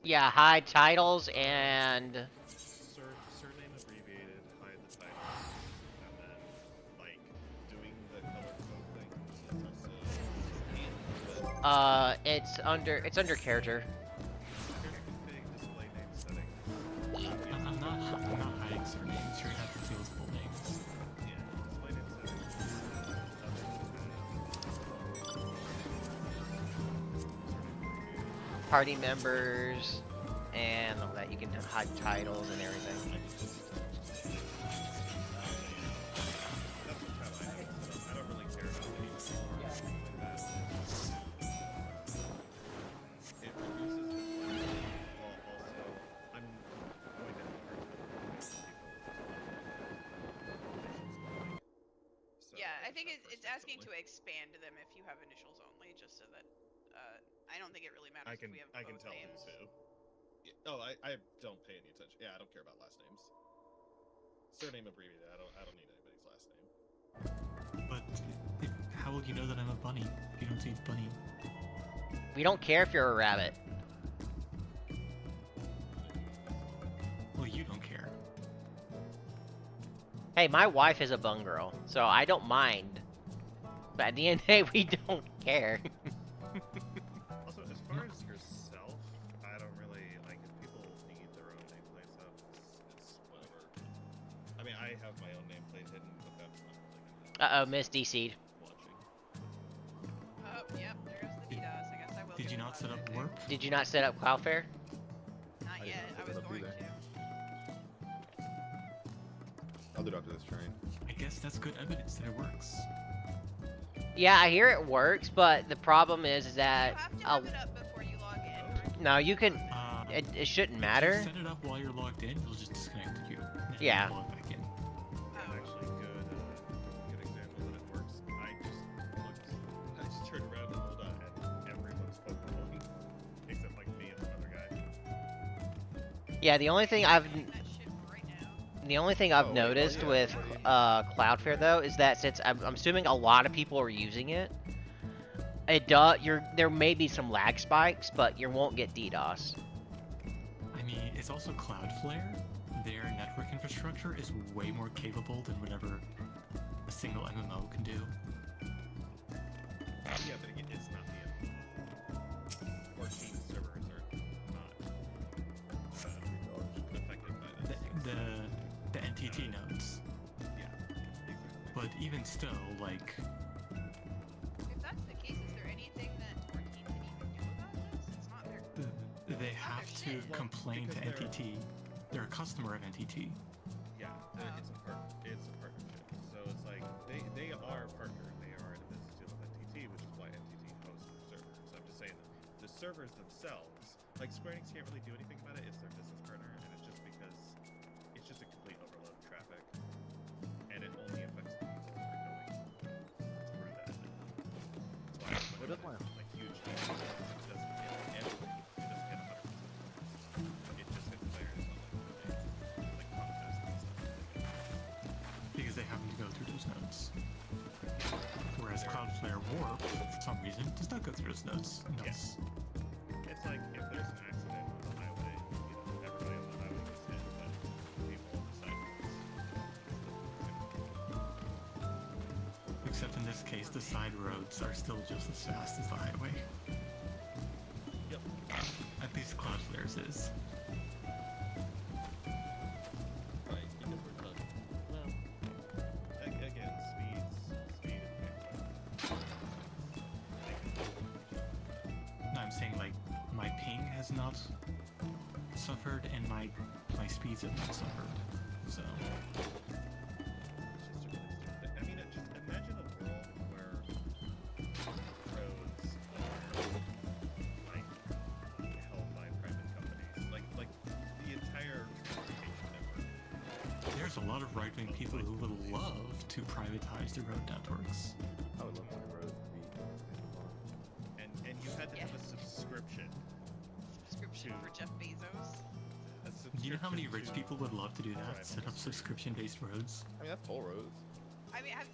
Yeah, hide titles and Surname abbreviated, hide the title, and then like doing the color code thing is also it's under character. config display name settings. I'm not hiding surnames. You're gonna have to deal with full names. Yeah, display name settings. Party members and all that. You can hide titles and everything. I don't really care about the like that. It reduces the flexibility while also I'm going to have a hard time people Yeah, I think it's asking to expand them if you have initials only, just so that I don't think it really matters if we have both tell names. who's who. Oh, I don't pay any attention. Yeah, I don't care about last names. Surname abbreviated. I don't need anybody's last name. But how will you know that I'm a bunny if you don't say bunny? We don't care if you're a rabbit. Well, you don't care. Hey, my wife is a bun girl, so I don't mind. But at the end of the day, we don't care. Also, as far as yourself, I don't really like if people need their own nameplate stuff. It's whatever. I mean, I have my own nameplate hidden, but that's not really Uh-oh, Miss DC'd. watching. Oh, yep, there goes the DDoS. I guess I will. Did you not set up work? Did you not set up Cloudflare? Not yet. I was going to. I'll do it after this train. I guess that's good evidence that it works. Yeah, I hear it works, but the problem is that You have to have it up before you log in. Right? no, you can. It shouldn't matter. If you set it up while you're logged in, it'll just disconnect you. And Yeah. log back in. And actually, good example that it works. I just turned around and pulled out, and everyone's Pokemon, except like me and another guy. Yeah, the only thing I've That shit right now. The only thing I've noticed with Cloudflare though is that since I'm assuming a lot of people are using it, there may be some lag spikes, but you won't get DDoS. I mean, it's also Cloudflare. Their network infrastructure is way more capable than whatever a single MMO can do. Yeah, but again, it's not the MMO. Or team servers are not affected by this. The NTT nodes. Yeah, exactly. But even still, like, If that's the case, is there anything that our team can even do about this? It's not their. they have to shit. Well, complain to because NTT. They're a customer of NTT. Yeah, it's a partnership. So it's like they are a partner. They are in a business deal with NTT, which is why NTT hosts their server. So I'm just saying that the servers themselves, like Square Enix can't really do anything about it. It's their business partner, and it's just because it's just a complete overload of traffic, and it only affects the people that are going through that. That's why it's like huge changes. It doesn't hit everything. It doesn't hit 100%. It just hits players on like contests and stuff. Because they happen to go through those nodes. Whereas Cloudflare Warp, for some reason, does not go through those nodes. Yes. It's like if there's an accident on the highway, everybody on the highway gets hit, but people on the sidewalks. Except in this case, the side roads are still just as fast as the highway. Yep. At least Cloudflare's is. Right, because we're done. Well, again, speed No, I'm saying, like, my ping has not suffered and my speeds have not suffered. So, I mean, just imagine a world where roads are like held by private companies, like the entire transportation network. there's a lot of right-wing people who would love to privatize the road networks. I would love my roads to be. And you had to have a subscription. Subscription for Jeff Bezos. You know how many rich to- people would love to do that? private Set up subscription-based roads? I mean, that's toll roads. I mean, I'm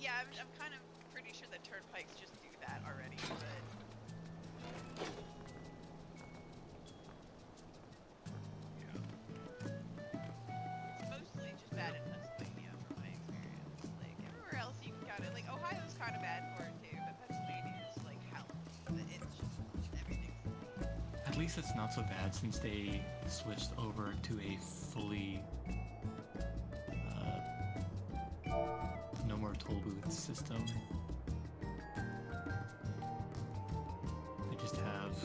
kind of pretty sure that turnpikes just do that already, but At least it's not so bad since they switched over to a fully no more toll booth system. They just have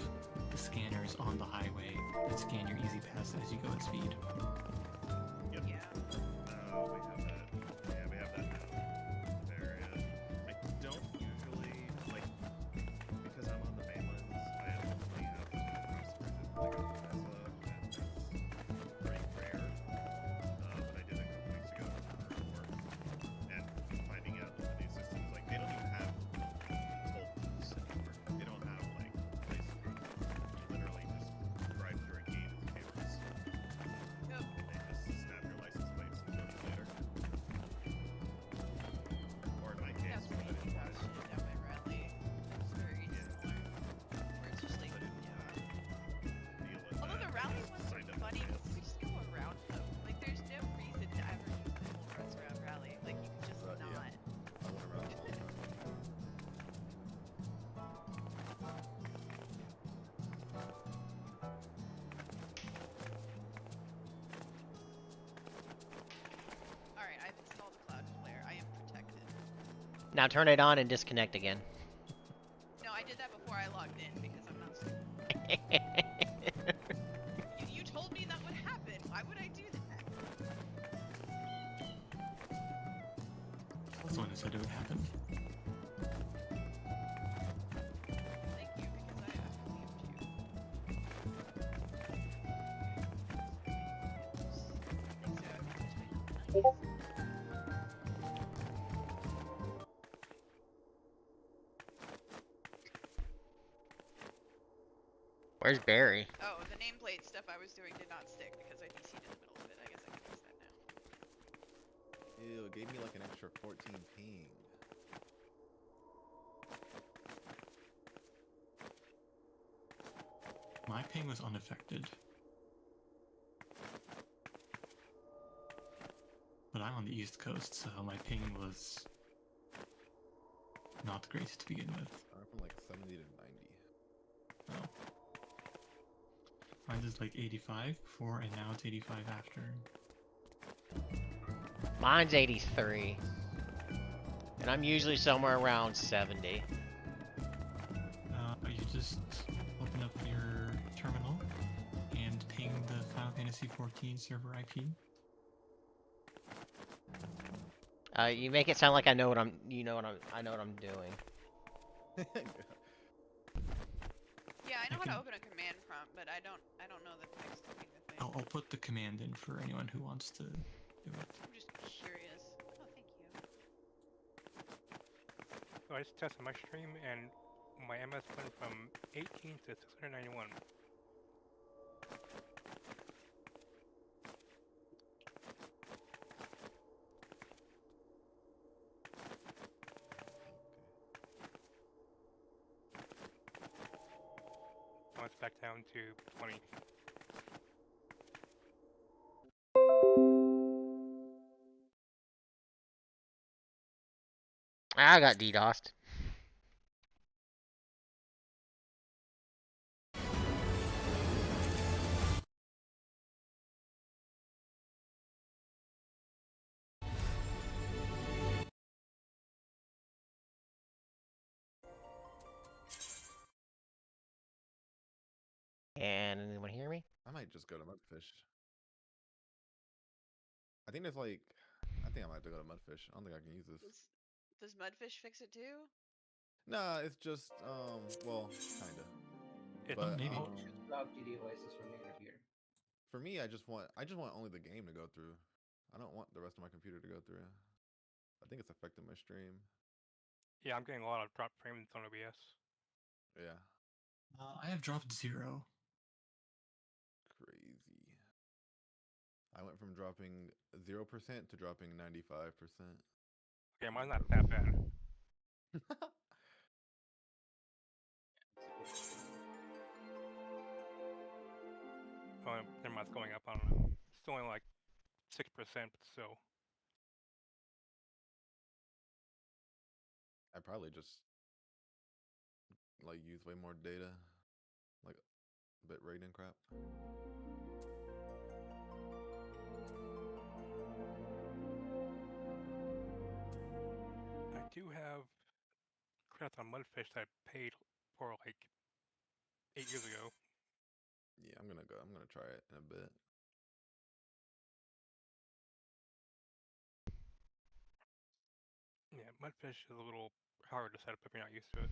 the scanners on the highway that scan your easy pass as you go at speed. Yep. Yeah. We have that. Yeah, we have that now. There is. I don't usually like because I'm on the mainlands. I only have customers in like a Tesla, and that's pretty rare. But I did it a couple weeks ago for work, and finding out that the new systems like they don't even have toll booths anymore. They don't have like places where you literally just drive through a gate with cameras. Yep. And they just snap your license plates and kill you later. Or in my case, That's what I pretty didn't that want shit down by Radley. It's very similar. Where it's just like, I didn't yeah. deal with Although the that. rally I just ones are signed up funny for because we just go around them. Like, there's no reason to ever use the full roads around Rally. Like, you can just Right, not. yeah. I went around all the time. Alright, I've installed the Cloud Flare. I am protected. Now turn it on and disconnect again. No, I did that before I logged in because I'm not stupid. You told me that would happen. Why would I do that? That's the one who said it would happen. Thank you, because I believed you. Thanks, nice. Where's Barry? Oh, the nameplate stuff I was doing did not stick because I DC'd in the middle of it. I guess I can fix that now. Ew, it gave me like an extra 14 ping. My ping was unaffected. But I'm on the East Coast, so my ping was not great to begin with. I went from like 70 to 90. Oh. Mine is like 85 before, and now it's 85 after. Mine's 83. And I'm usually somewhere around 70. You just open up your terminal and ping the Final Fantasy XIV server IP. You make it sound like I know what I'm I know what I'm doing. Yeah, I know I how can- to open a command prompt, but I don't know the text to the thing. I'll put the command in for anyone who wants to do it. I'm just curious. Oh, thank you. So I just tested my stream and my MS went from 18 to 691. Now it's back down to 20. I got DDoSed. Can anyone hear me? I might just go to Mudfish. I think there's like, I think I might have to go to Mudfish. I don't think I can use this. Does Mudfish fix it too? Nah, it's just, well, kinda. But maybe. Prog GD Oasis from your computer. for me, I just want only the game to go through. I don't want the rest of my computer to go through. I think it's affecting my stream. Yeah, I'm getting a lot of drop frames on OBS. Yeah, I have dropped 0. crazy. I went from dropping 0% to dropping 95%. Okay, mine's not that bad. Oh, never mind, it's going up. I don't know. It's still only like 6%, but still. I probably just like use way more data. Like bit rate and crap. I do have credits on Mudfish that I paid for like 8 years ago. Yeah, I'm gonna try it in a bit. Yeah, Mudfish is a little hard to set up if you're not used to it.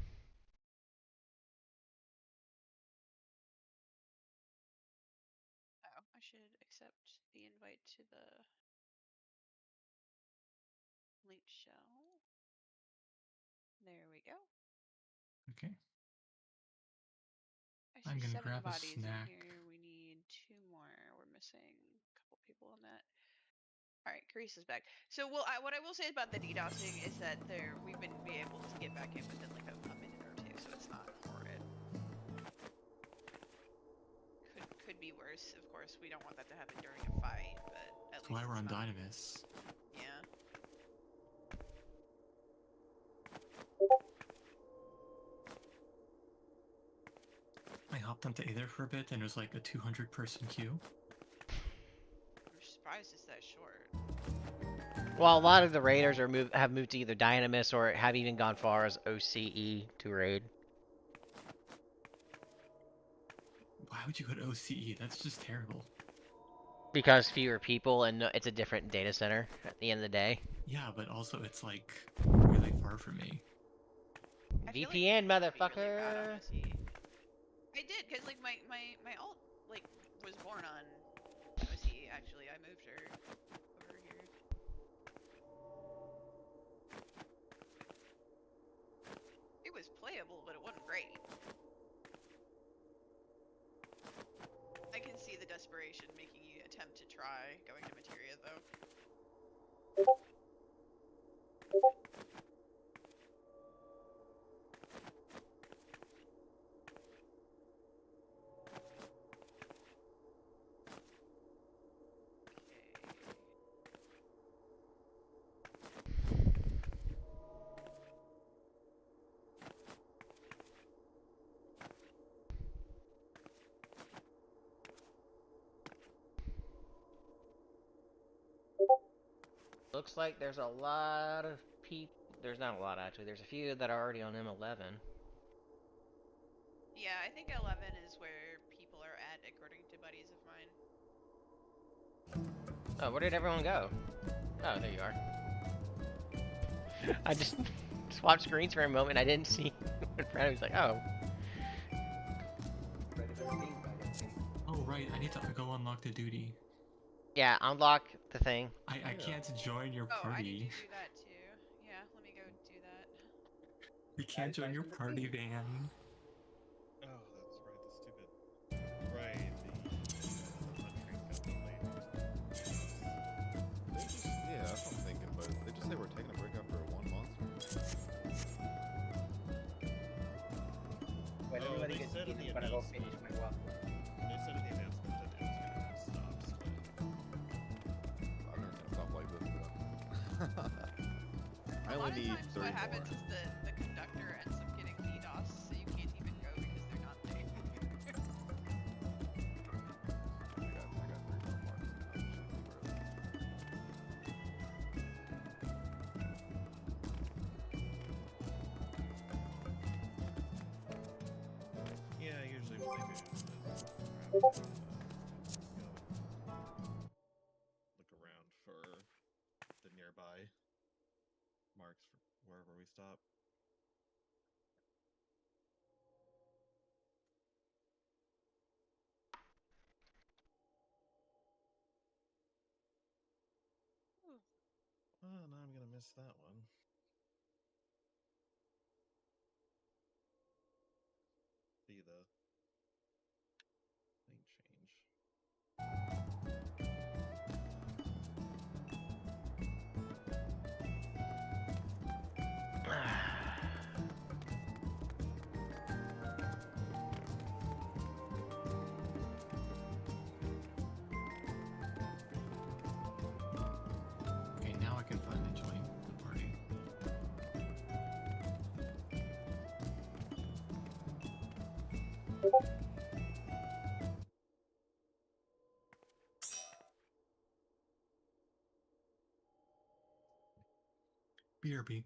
Oh, I should accept the invite to the late show. There we go. Okay. I I'm see gonna 7 grab a bodies in snack. here. We need 2 more. We're missing a couple people on that. All right, Carice is back. So, what I will say about the DDoSing is that we've been able to get back in within like a minute or 2, so it's not horrid. Could be worse, of course. We don't want that to happen during a fight, but at That's least why we're on it's not. Dynamis. Yeah. I hopped onto Aether for a bit and it was like a 200-person queue. I'm surprised it's that short. Well, a lot of the raiders have moved to either Dynamis or have even gone far as OCE to raid. Why would you go to OCE? That's just terrible. Because fewer people and it's a different data center at the end of the day. Yeah, but also it's like really far from me. VPN, motherfucker. I did, cause like my alt like was born on OCE. Actually, I moved her over here. It was playable, but it wasn't great. I can see the desperation making you attempt to try going to Materia, though. Looks like there's a lot of people. There's not a lot, actually. There's a few that are already on M11. Yeah, I think 11 is where people are at, according to buddies of mine. Oh, where did everyone go? Oh, there you are. I just swapped screens for a moment. I didn't see in front of me. He's like, oh. Oh, right. I need to go unlock the duty. Yeah, unlock the thing. I can't join your Oh, I need party. to do that too. Yeah, let me go do that. We can't join your party, Van. Oh, that's right. The stupid. Right. Yeah, that's what I'm thinking. But they just say we're taking a break after 1 month. When Oh, everybody they gets said in heated, the but I go announcement. finish my walk. They said in the announcement that it was going to have stops, but I've never seen a stop like this. I A lot only of need times 3 what more. happens is the conductor ends up getting DDoS, so you can't even go because they're not there. I got 3 more marks now. Should leave early. yeah, usually what they do is look around for the nearby marks for wherever we stop. Oh, now I'm gonna miss that one. See the lane change. Okay, now I can finally join the party. BRB.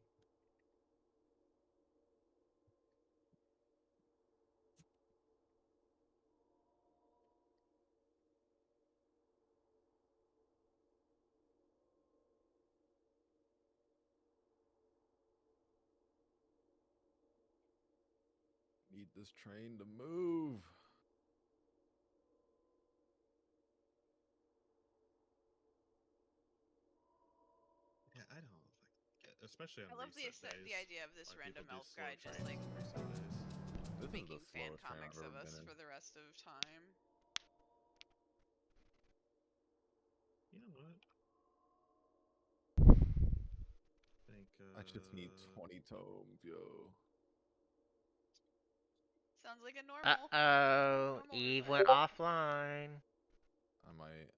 Need this train to move. Yeah, I don't especially on I love reset days. the idea of this when people random do elf slow guy just trains like on reset days. This is the making fan slowest train I've comics ever of us been in. for the rest of time. You know what? I think I just need 20 tomes, yo. Sounds like a normal. Uh-oh. normal Eve roulette. went offline. I might.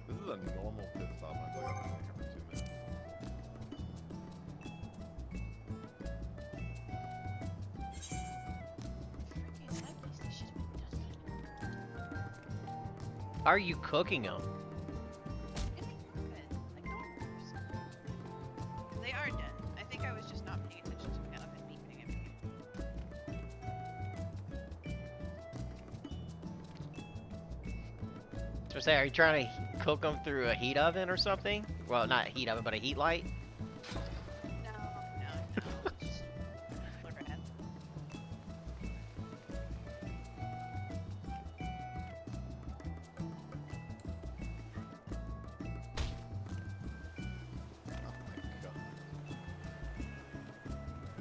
This is a normal pit stop, and I feel like I've been waiting here for 2 minutes. Freaking Nike's, they should have been done. Are you cooking them? In the oven, like normal. They are done. I think I was just not paying attention to my oven beeping at me. So say, are you trying to cook them through a heat oven or something? Well, not a heat oven, but a heat light? No. Just look at. Oh my god.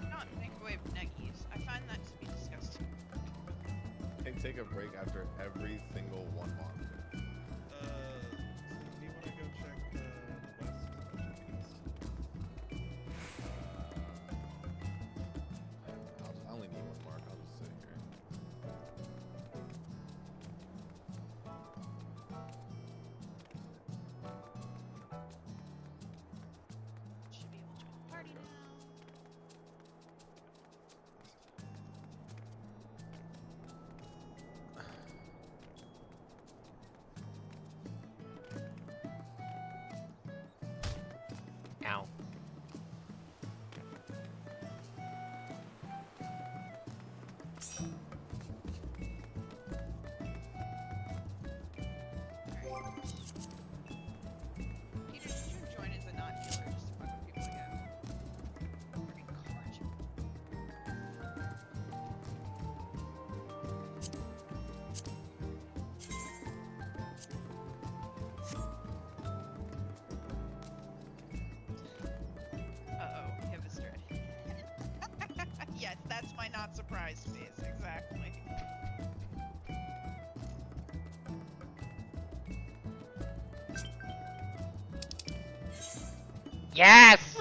Not microwave nuggies. I find that to be disgusting. They take a break after every single one monster. Do you want to go check the west? I only need 1 mark. I'll just sit here. Should be able to join the party now. Ow. Peter, did you join as a non-healer just to fuck with people again? Or encourage them? Uh-oh, we have a strat. Yes, that's my not surprised face, exactly. Yes!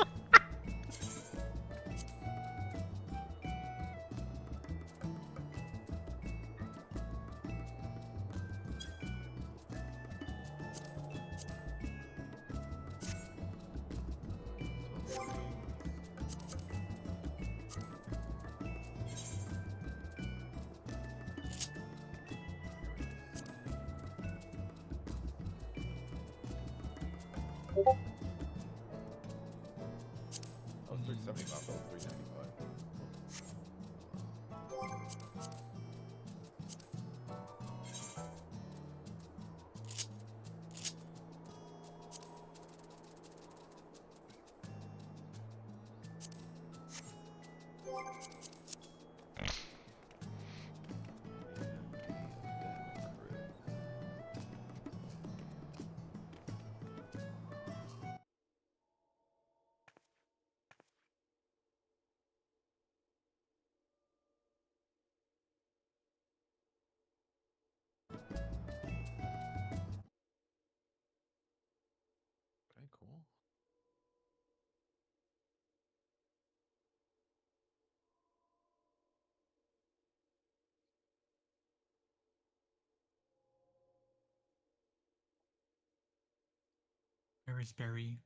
That was 375. That was 395. Okay, cool. Paris Berry.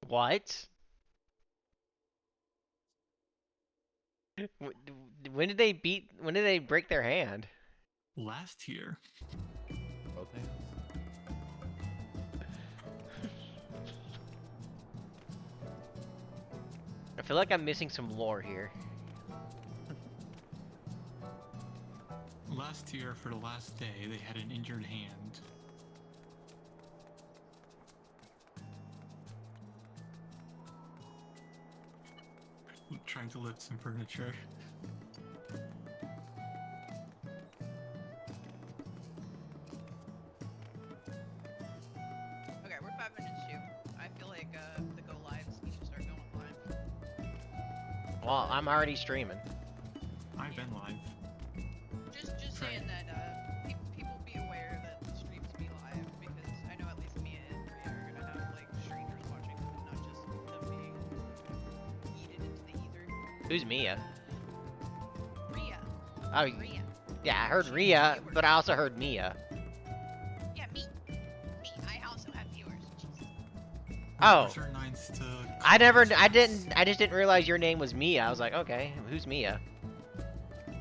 What? When did they beat? When did they break their hand? Last year. Both hands. I feel like I'm missing some lore here. Last year, for the last day, they had an injured hand. Trying to lift some furniture. Okay, we're 5 minutes due. I feel like the go lives need to start going live. Well, I'm already streaming. I've been live. Just saying that people be aware that the streams be live because I know at least me and Rhea are gonna have like strangers watching them and not just them being yeeted into the ether. Who's Mia? Rhea. Oh, Rhea. yeah, I heard She's Rhea, viewers. but I also heard Mia. Yeah, me. I also have viewers. Jesus. Oh. Where's our nines to I comments? just didn't realize your name was Mia. I was like, okay, who's Mia? No,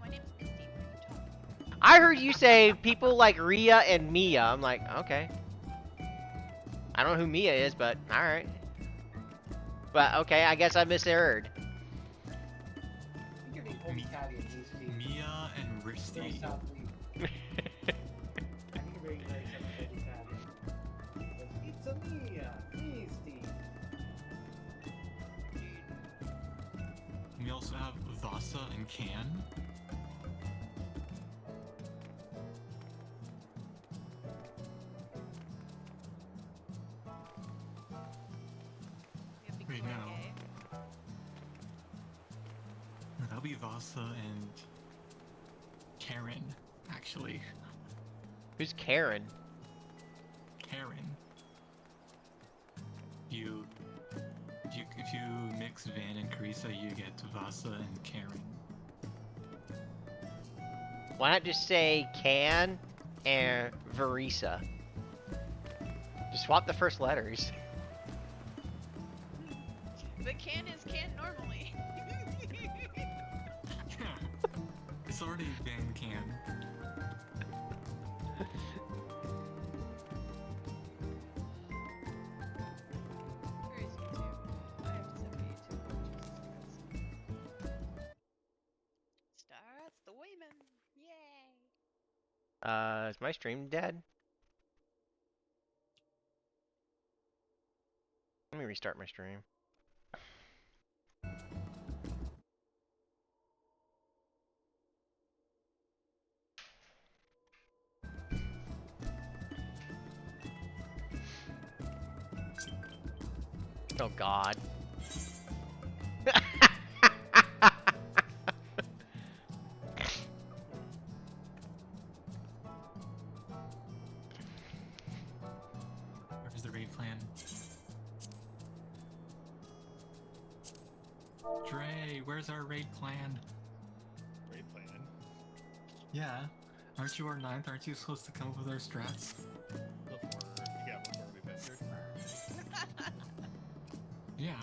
my name is Misty. What are you talking about? I heard you say people like Rhea and Mia. I'm like, okay. I don't know who Mia is, but alright. But okay, I guess I misheard. I think your name Holy Italian means Steve. Mia and Very Risty. softly. I think you're very nice on Holy Italian. It's a Mia, me, Steve. We also have Vasa and Can. We have big Right boy now. gay. That'll be Vasa and Karen, actually. Who's Karen? Karen. If you mix Van and Carissa, you get Vasa and Karen. Why not just say Can and Verisa? Just swap the first letters. But can is can normally. It's already Van Can. Where is YouTube? I have to send me YouTube. Starts the women. Yay. Is my stream dead? Let me restart my stream. Oh God. Where's the raid plan? Dre, where's our raid plan? Raid plan. Yeah. Aren't you our ninth? Aren't you supposed to come up with our strats? Before we ventured. Yeah.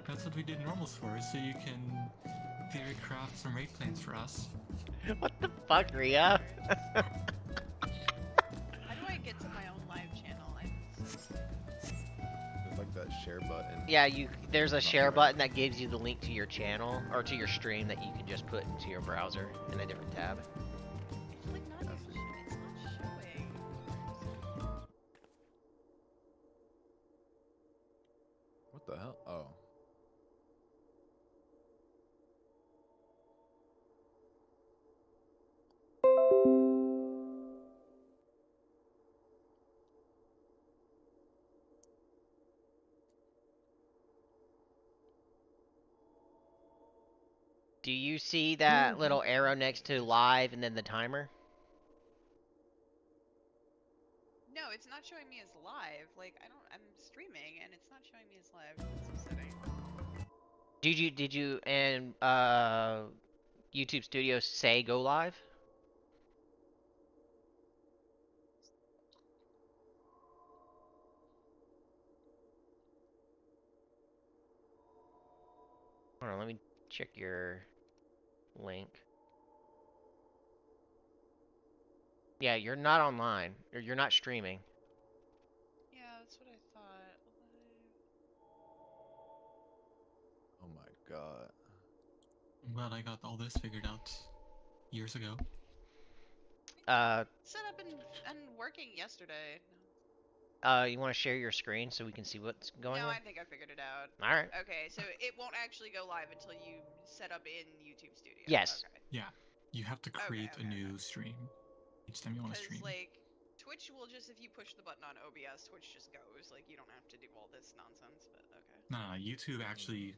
That's what we did normals for, so you can theory craft some raid plans for us. What the fuck, Rhea? How do I get to my own live channel? There's like that share button. Yeah, there's a share button that gives you the link to your channel or to your stream that you can just put into your browser in a different tab. It's like not That's even it's not showing. What the hell? Oh. Do you see that little arrow next to live and then the timer? No, it's not showing me as live. Like I'm streaming and it's not showing me as live. It's upsetting. Did you and YouTube Studios say go live? Hold on, let me check your link. Yeah, you're not online, or you're not streaming. Yeah, that's what I thought. Live. Oh my god. I'm glad I got all this figured out years ago. Set up and working yesterday. You want to share your screen so we can see what's going No, on? I think I figured it out. All right. Okay, so it won't actually go live until you set up in YouTube Studio. Yes. Okay. Yeah, you have to create a okay. new stream each time you want to Because stream. like Twitch will just, if you push the button on OBS, Twitch just goes. Like you don't have to do all this nonsense. But okay. No, YouTube actually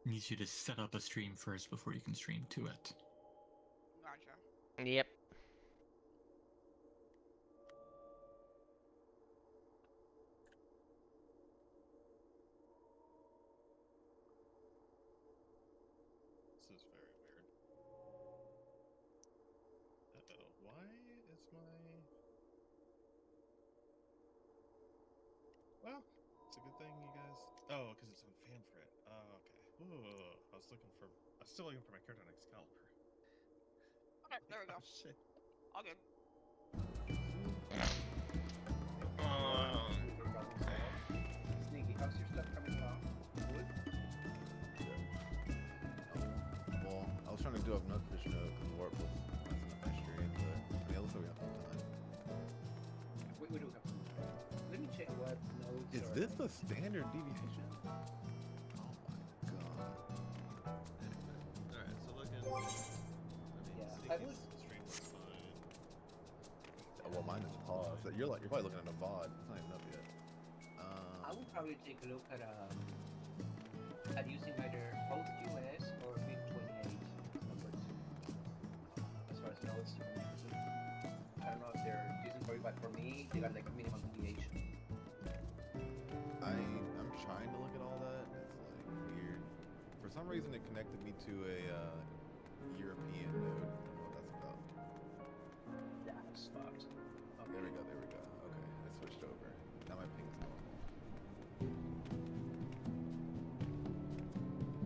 needs you to set up a stream first before you can stream to it. Gotcha. Yep. This is very weird. Uh-oh. Why is my... Well, it's a good thing you guys... Oh, because it's on FanFrit. Oh, okay. Ooh, I was still looking for my card on Excalibur. Okay, there we go. Oh, shit. All good. Sneaky, how's your stuff coming along? Good? Well, I was trying to do a nutfish note because warp was messing up my stream, but yeah, looks like we have some time. We do have some time. Let me check what nodes Is are- this the standard deviation? Oh my god. Alright, so looking... Yeah, I would- Stream looks fine. Oh, well, mine is paused. So you're probably looking at a VOD. It's not even up yet. I would probably take a look at using either both US or BIP28 number 2 as far as nodes. I don't know if they're decent for you, but for me, they got like a minimum deviation. I'm trying to look at all that. It's like weird. For some reason, it connected me to a European node. I don't know what that's about. That's fucked. There we go. There we go. Okay, I switched over. Now my ping's normal.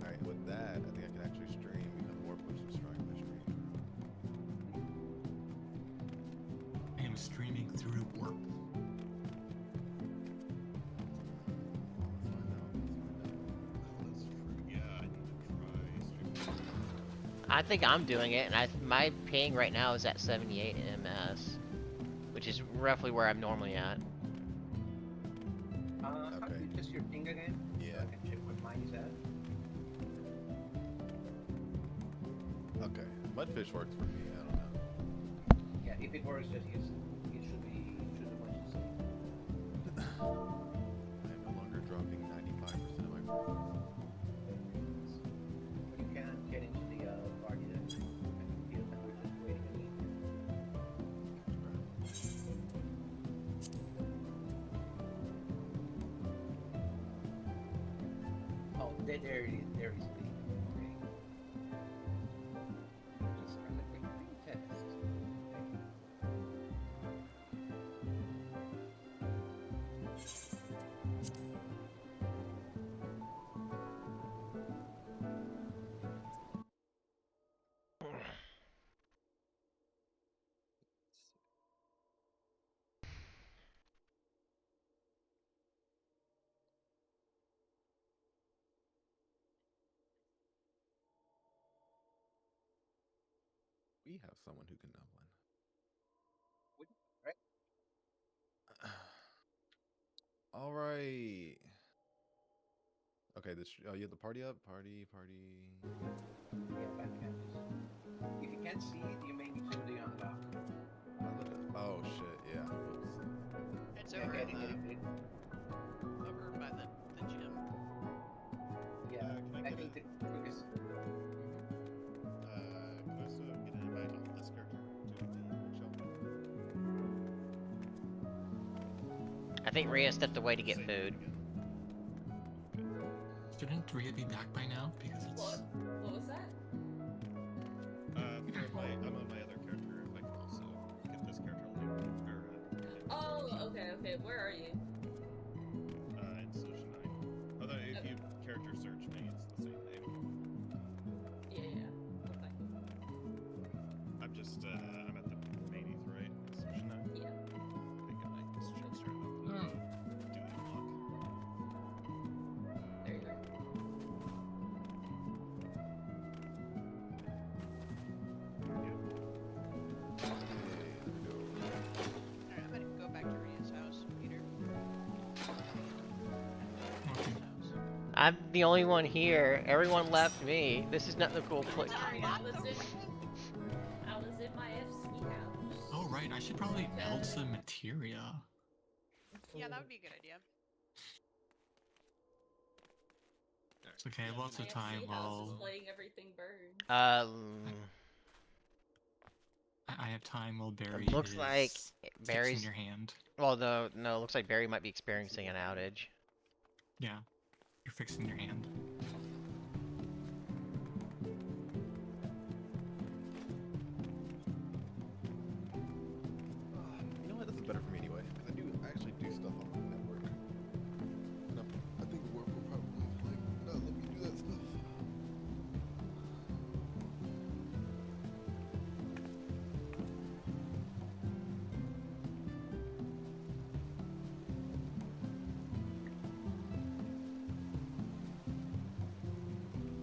All right, with that, I think I can actually stream because Warp was destroying my stream. I am streaming through Warp. Let's find out. Yeah, I need to try streaming. I think I'm doing it, and my ping right now is at 78 ms, which is roughly where I'm normally at. How do Okay. you test your ping again? Yeah. So I can check what mine is at. Okay, Mudfish works for me. I don't know. Yeah, if it works, just use it. It should be much the same. I am no longer dropping 95% of my frames. But you can get into the party then. I can feel that we're just waiting a minute. Oh, there it is. There is the. Okay. Just run a quick ping test. We have someone who can Dublin. Right? All right. Okay, you have the party up? Party. Yeah, back campus. If you can't see it, you may need to do the unlock. Oh shit, yeah. Oops. It's Yeah, over get in it, the get it, get it. over by the gym. Yeah, Can I I get think it? the quickest. Can I also get an invite on this character to the workshop? I think Rhea stepped away to get Same food. again. Shouldn't Rhea be back by now? Because it's... What? What was that? I'm on my other character. If I can also get this character linked Oh, okay. Where are you? in Solution 9. Although if you character search me, it's the same name. I'm the only one here. Everyone left me. This is not the cool place. Sorry, I was in my FC house. Oh right, I should probably melt some materia. Yeah, that would be a good idea. It's okay, lots My of time. FC house is Well, letting everything burn. I have time while Barry It looks is like Barry's. fixing your hand. Well, no, it looks like Barry might be experiencing an outage. Yeah, you're fixing your hand. You know what? This is better for me anyway. 'Cause I actually do stuff on my network. And I think work will probably like not let me do that stuff.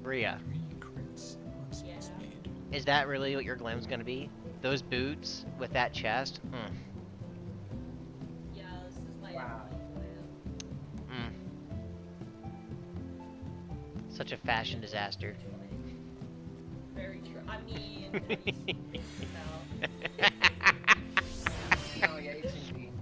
Rhea, 3 crits. What's Yeah. made? is that really what your glam's gonna be? Those boots with that chest? Yeah, this is my Wow. plan. Such a fashion disaster. Very true. I mean, have you seen this No, yeah, it's indeed.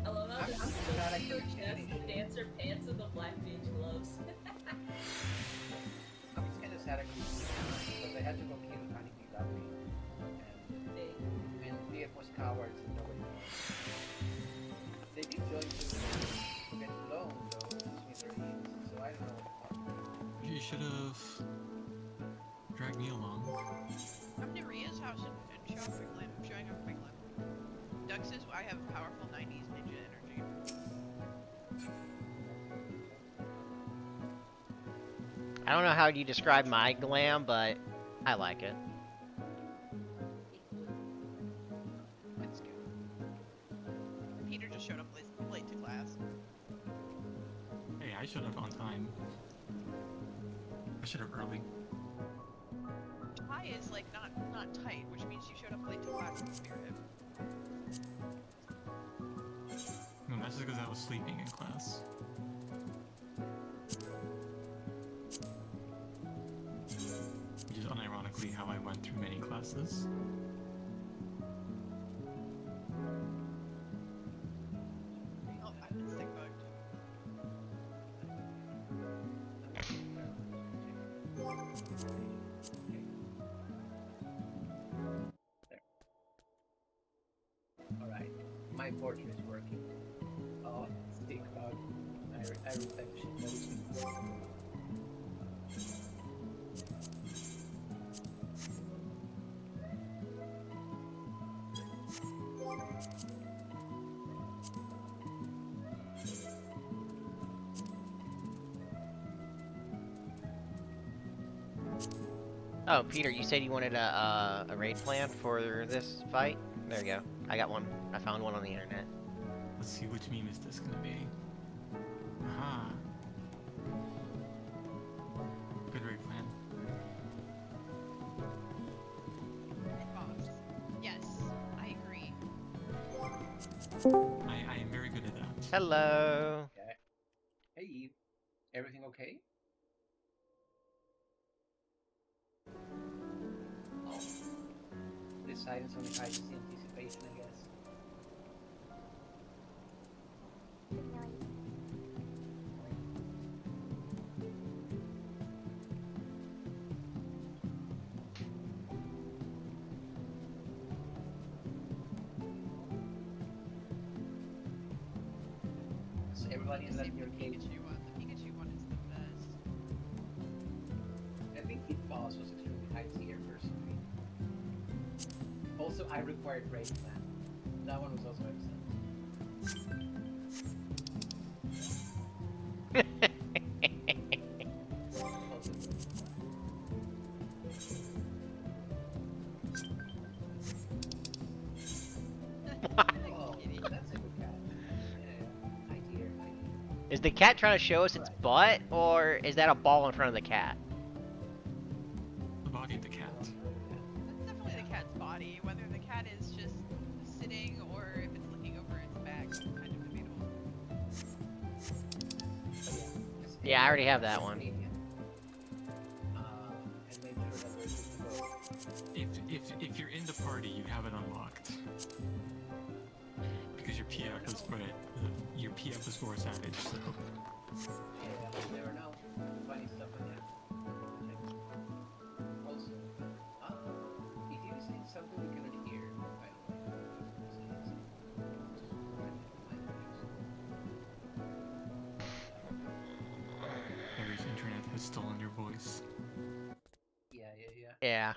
I love how this I'm is glad I so could cute. That's the dancer pants and the black beach gloves. I'm just kind of sad I couldn't see it, because I had to go kill Honey without me. And PF was cowards and nobody knows. They did join to get loan though, which means they're idiots, so I don't know. You should have dragged me along. Come to Ria's house and show off your glam. I'm showing off my glam. Doug says I have powerful 90s ninja energy. I don't know how you describe my glam, but I like it. It's good. Peter just showed up late to class. Hey, I showed up on time. I showed up early. Tie is like not tight, which means you showed up late to class in spirit. No, that's just because I was sleeping in class. Which is unironically how I went through many classes. Oh, I've been sick bugged. Alright, my portrait is working. Oh, stick bug. I reflect shit. That is Oh, Peter, you said you wanted a raid plan for this fight? There you go. I got one. I found one on the internet. Let's see which meme is this gonna be. Aha. Good raid plan. Boss. Yes, I agree. I am very good at that. Hello. okay. Hey Eve, everything okay? Oh. The silence only hides the anticipation, I guess. So everybody is left Save your the cage. Pikachu one. The Pikachu one is the best. I think Kid Boss was extremely high tier personally. Also, I required raid plan. That one was also excellent. Also good. Oh, Kitty. that's a good cat. Yeah, high tier, high tier. Is the cat trying to show us its butt, or is that a ball in front of the cat? The body of the cat. That's definitely the cat's body. Whether the cat is just sitting or if it's looking over its back, it's kind of debatable. Yeah, I already have that one. Canadian. And make sure that we're good to go. If you're in the party, you have it unlocked. Because your PF was your PF was 4 Savage, so Yeah, you never know. Funny stuff in there. Also, if you say something we cannot hear, by the way, Harry's internet has stolen your voice. yeah. Yeah.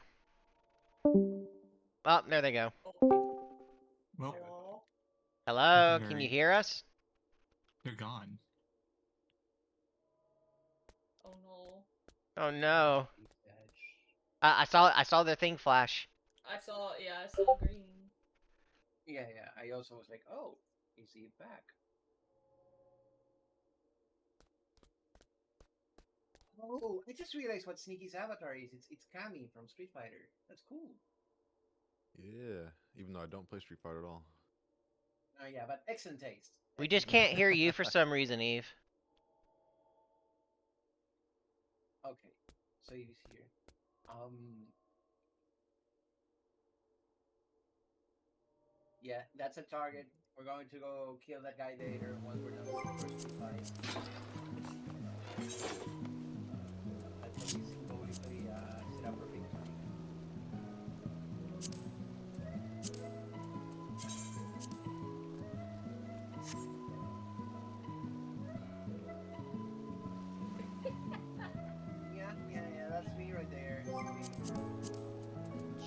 Oh, there they go. Well, Hello, Thank you, can you Mary. hear us? they're gone. Oh no. Oh no. Edge. I saw the thing flash. I saw green. Yeah. I also was like, oh, is he back? Oh, I just realized what Sneaky's avatar is. It's Cammy from Street Fighter. That's cool. Yeah, even though I don't play Street Fighter at all. Oh yeah, but excellent taste. We just Excellent can't hear you for some reason, Eve. Okay, so he's here. Yeah, that's a target. We're going to go kill that guy later once we're done with the first fight. That's what we symbolically set up for victory. Yeah, that's me right there.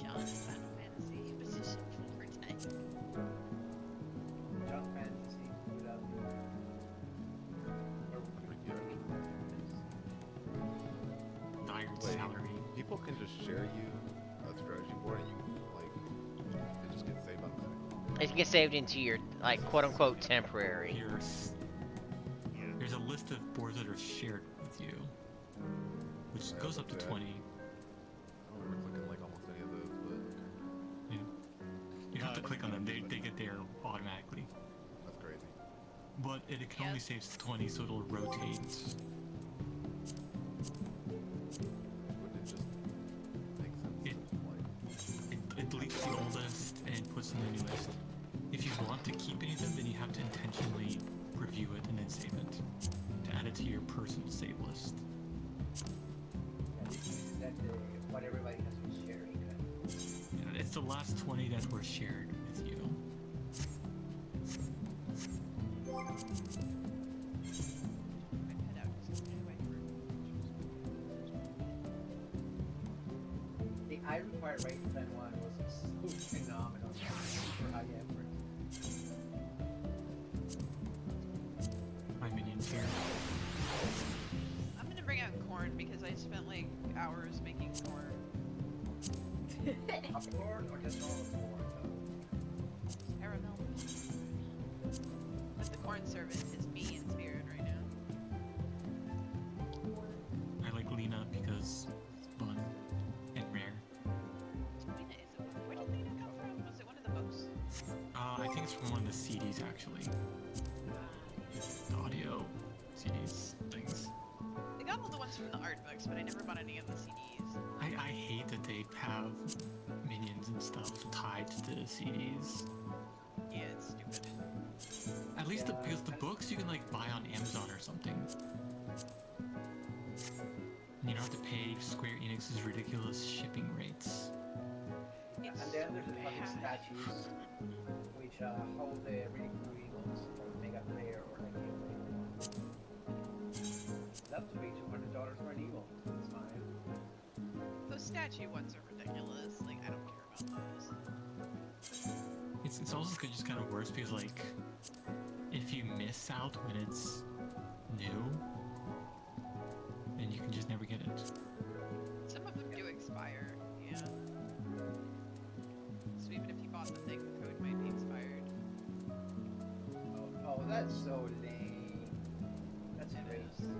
Sean's Final Fantasy position for tank. Jump fantasy without Dire Wait. salary. People can just share you a strategy board and you they just get saved on that. It gets saved into your like quote unquote temporary. There's a list of boards that are shared with you, which goes up to 20. I don't remember clicking like almost any of those, but You have to click on them; they get there automatically. that's crazy. But it can only save to 20, so it'll rotate. Wouldn't it just make sense? It deletes the oldest and puts in the newest. If you want to keep any of them, then you have to intentionally review it and then save it to add it to your personal save list. that what everybody has been sharing. Yeah, it's the last 20 that were shared with you. The I require rate plan one was so phenomenal for high effort. My minions here. I'm gonna bring out corn because I spent like hours making corn. Popcorn or just all the corn? Caramel. But the corn service is me in spirit right now. I like Lena because it's fun and rare. Where did Lena come from? Was it one of the books? I think it's from one of the CDs actually. The audio CDs things. I got all the ones from the art books, but I never bought any of the CDs. I hate that they have minions and stuff tied to the CDs. Yeah, it's stupid. At least because the books you can like buy on Amazon or something. And you don't have to pay Square Enix's ridiculous shipping rates. And then there's the fucking statues, which hold the really cool eagles or mega player or like that would be $200 for an eagle. That's fine. Those statue ones are ridiculous. Like, I don't care about those. It's also just kind of worse because like if you miss out when it's new, then you can just never get it. Some of them do expire, yeah. So even if you bought the thing, the code might be expired. Oh, that's so lame. That's crazy.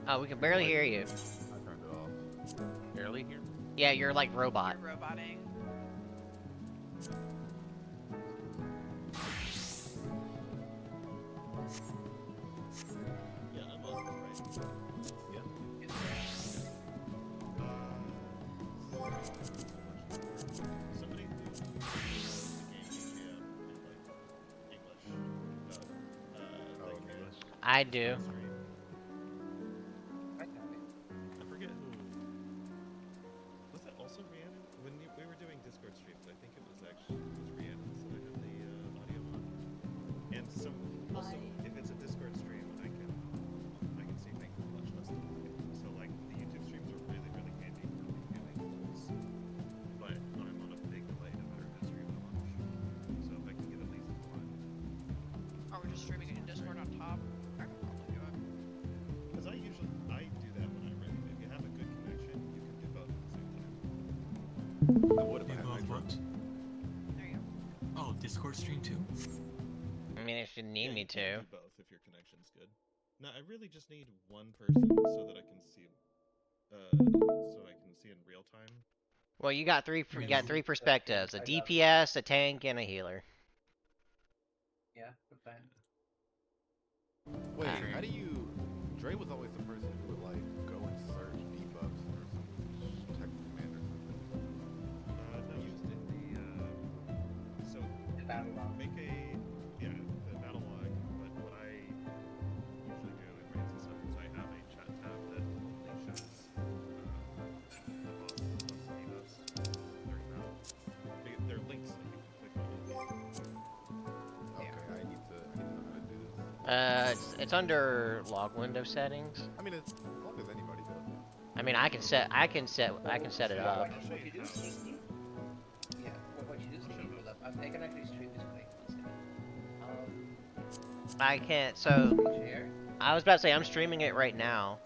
Oh, we can barely hear you. I turned it off. Barely here. Yeah, you're like robot. You're roboting. Yeah, I'm off, right? Somebody who the game jam in like English, English. I do. stream. I have it. I forget who. Was that also Rhiannon? When we were doing Discord streams, I think it was Rhiannon, so I had the audio on. And so also, if it's a Discord stream, I can see things much less delayed. So like the YouTube streams are really handy for reviewing those. But I'm on a big delay no matter who stream I watch. So if I can get at least one. Or we're just streaming it in Discord on top. I could probably do it. Because I do that when I'm ready. If you have a good connection, you can do both at the same time. Now, what if I You have both nitro? what? There you go. Oh, Discord stream too? I mean, if you need Yeah, me you can to. do both if your connection's good. No, I really just need one person so that I can see in real time. Well, you got three. You got three perspectives: a DPS, a tank, and a healer. Yeah, good plan. Wait, Alright. how do you? Dre was always the person who would like go and search debuffs or some text command or something. No, used in the so The battle log. make the battle log. But what I usually do in raids and stuff is I have a chat tab that only shows the boss debuffs during battle. They're links that you can click on. Okay, I need to know how to do this. It's under log window settings. I mean, as long as anybody does it. I mean, I can set it up. What you do, Steve? Yeah, what you do, Steve, hold up. I can actually stream this play. One second. I can't. So Screen share. I was about to say I'm streaming it right now.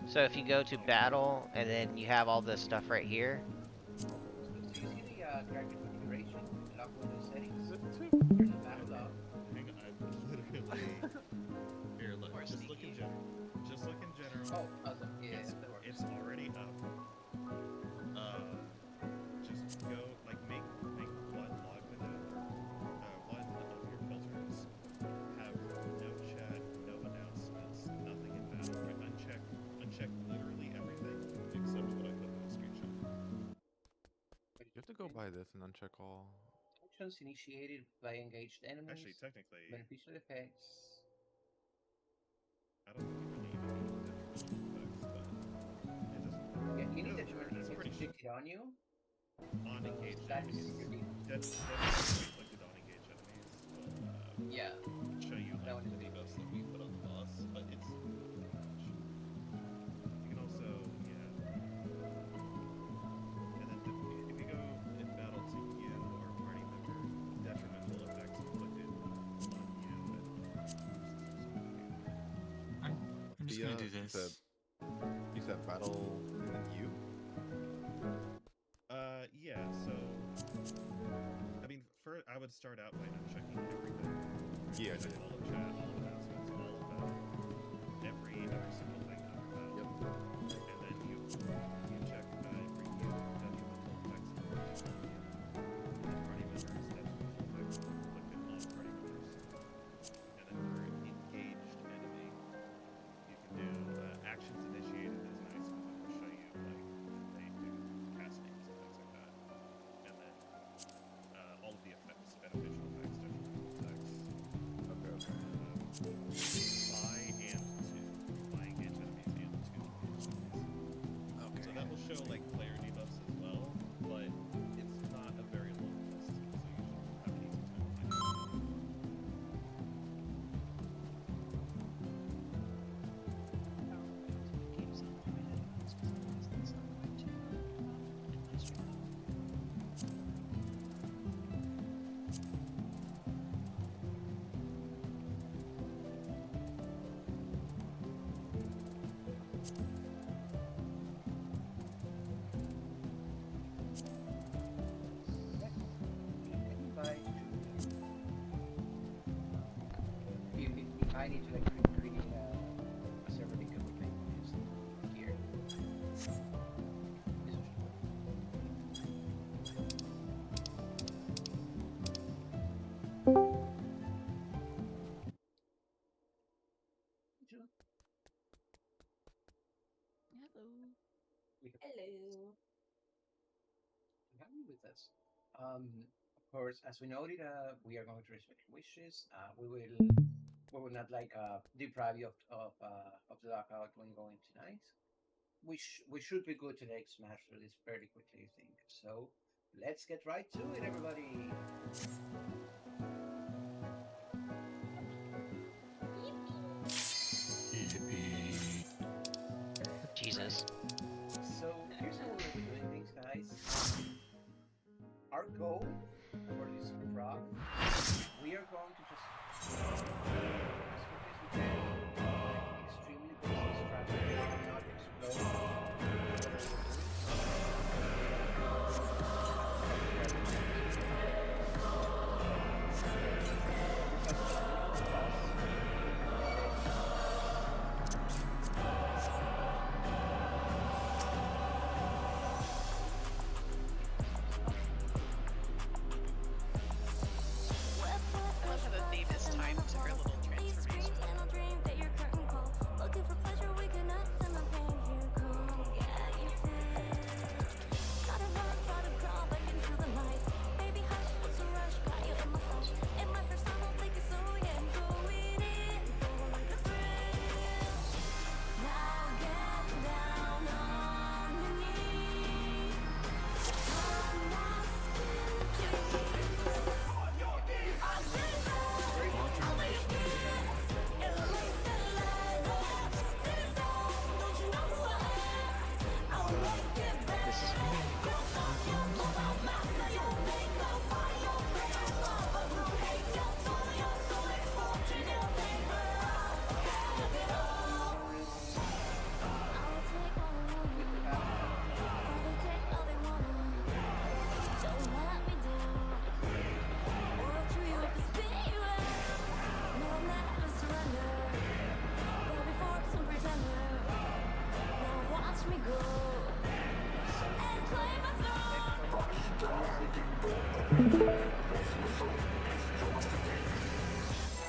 So if you go to battle and then you have all this stuff right here. So you see the character configuration, lock window settings. There's a battle log. Hang on, I'm literally here. Look, Or just look in sneaky. general. Just look in general. Oh, awesome. Yeah, that works. It's already up. Just go make one log window or one of your filters have no chat, no announcements, nothing in battle. Uncheck literally everything except what I put in the screenshot. You have to go by this and uncheck all. Actions initiated by engaged enemies. Actually, technically, Beneficial effects. I don't think you really even need detrimental effects, but it doesn't. Yeah, you need It that doesn't matter. It's pretty inflicted on you. on engaged That is enemies. your default. That's inflicted on engaged enemies will Yeah. show you That like one the is debuffs that we put on the boss, but it's not much. You can also, and then if you go in battle to you or party member, detrimental effects inflicted on you and I'm just gonna do You this. said battle and then you? yeah, so I mean, I would start out by unchecking everything. Yeah, Check all of chat, all of announcements, all of battle, every single thing under battle. And then you check for you detrimental effects inflicted on you. And party members detrimental effects inflicted on party members. And then for engaged enemy, you can do actions initiated is nice because it will show you like they do castings and things like that. And then all of the effects, beneficial effects, detrimental effects. Okay. By engaged enemies and to engaged enemies. Okay. So that will show like player debuffs as well, but it's not a very long list, so you should have an easy time finding it. If I need to like create a server link with my process. Of course, as we noted, we are going to respect wishes. We will not like deprive you of the lockout when going tonight. We should be good to like smash through this fairly quickly, I think. So let's get right to it, everybody. Jesus. So here's how we're gonna be doing things, guys. Our goal for this prog, we are going to just as quickly as we can, like extremely basic strategy, not explode whatever we're I love how the theme is timed to her little transformation.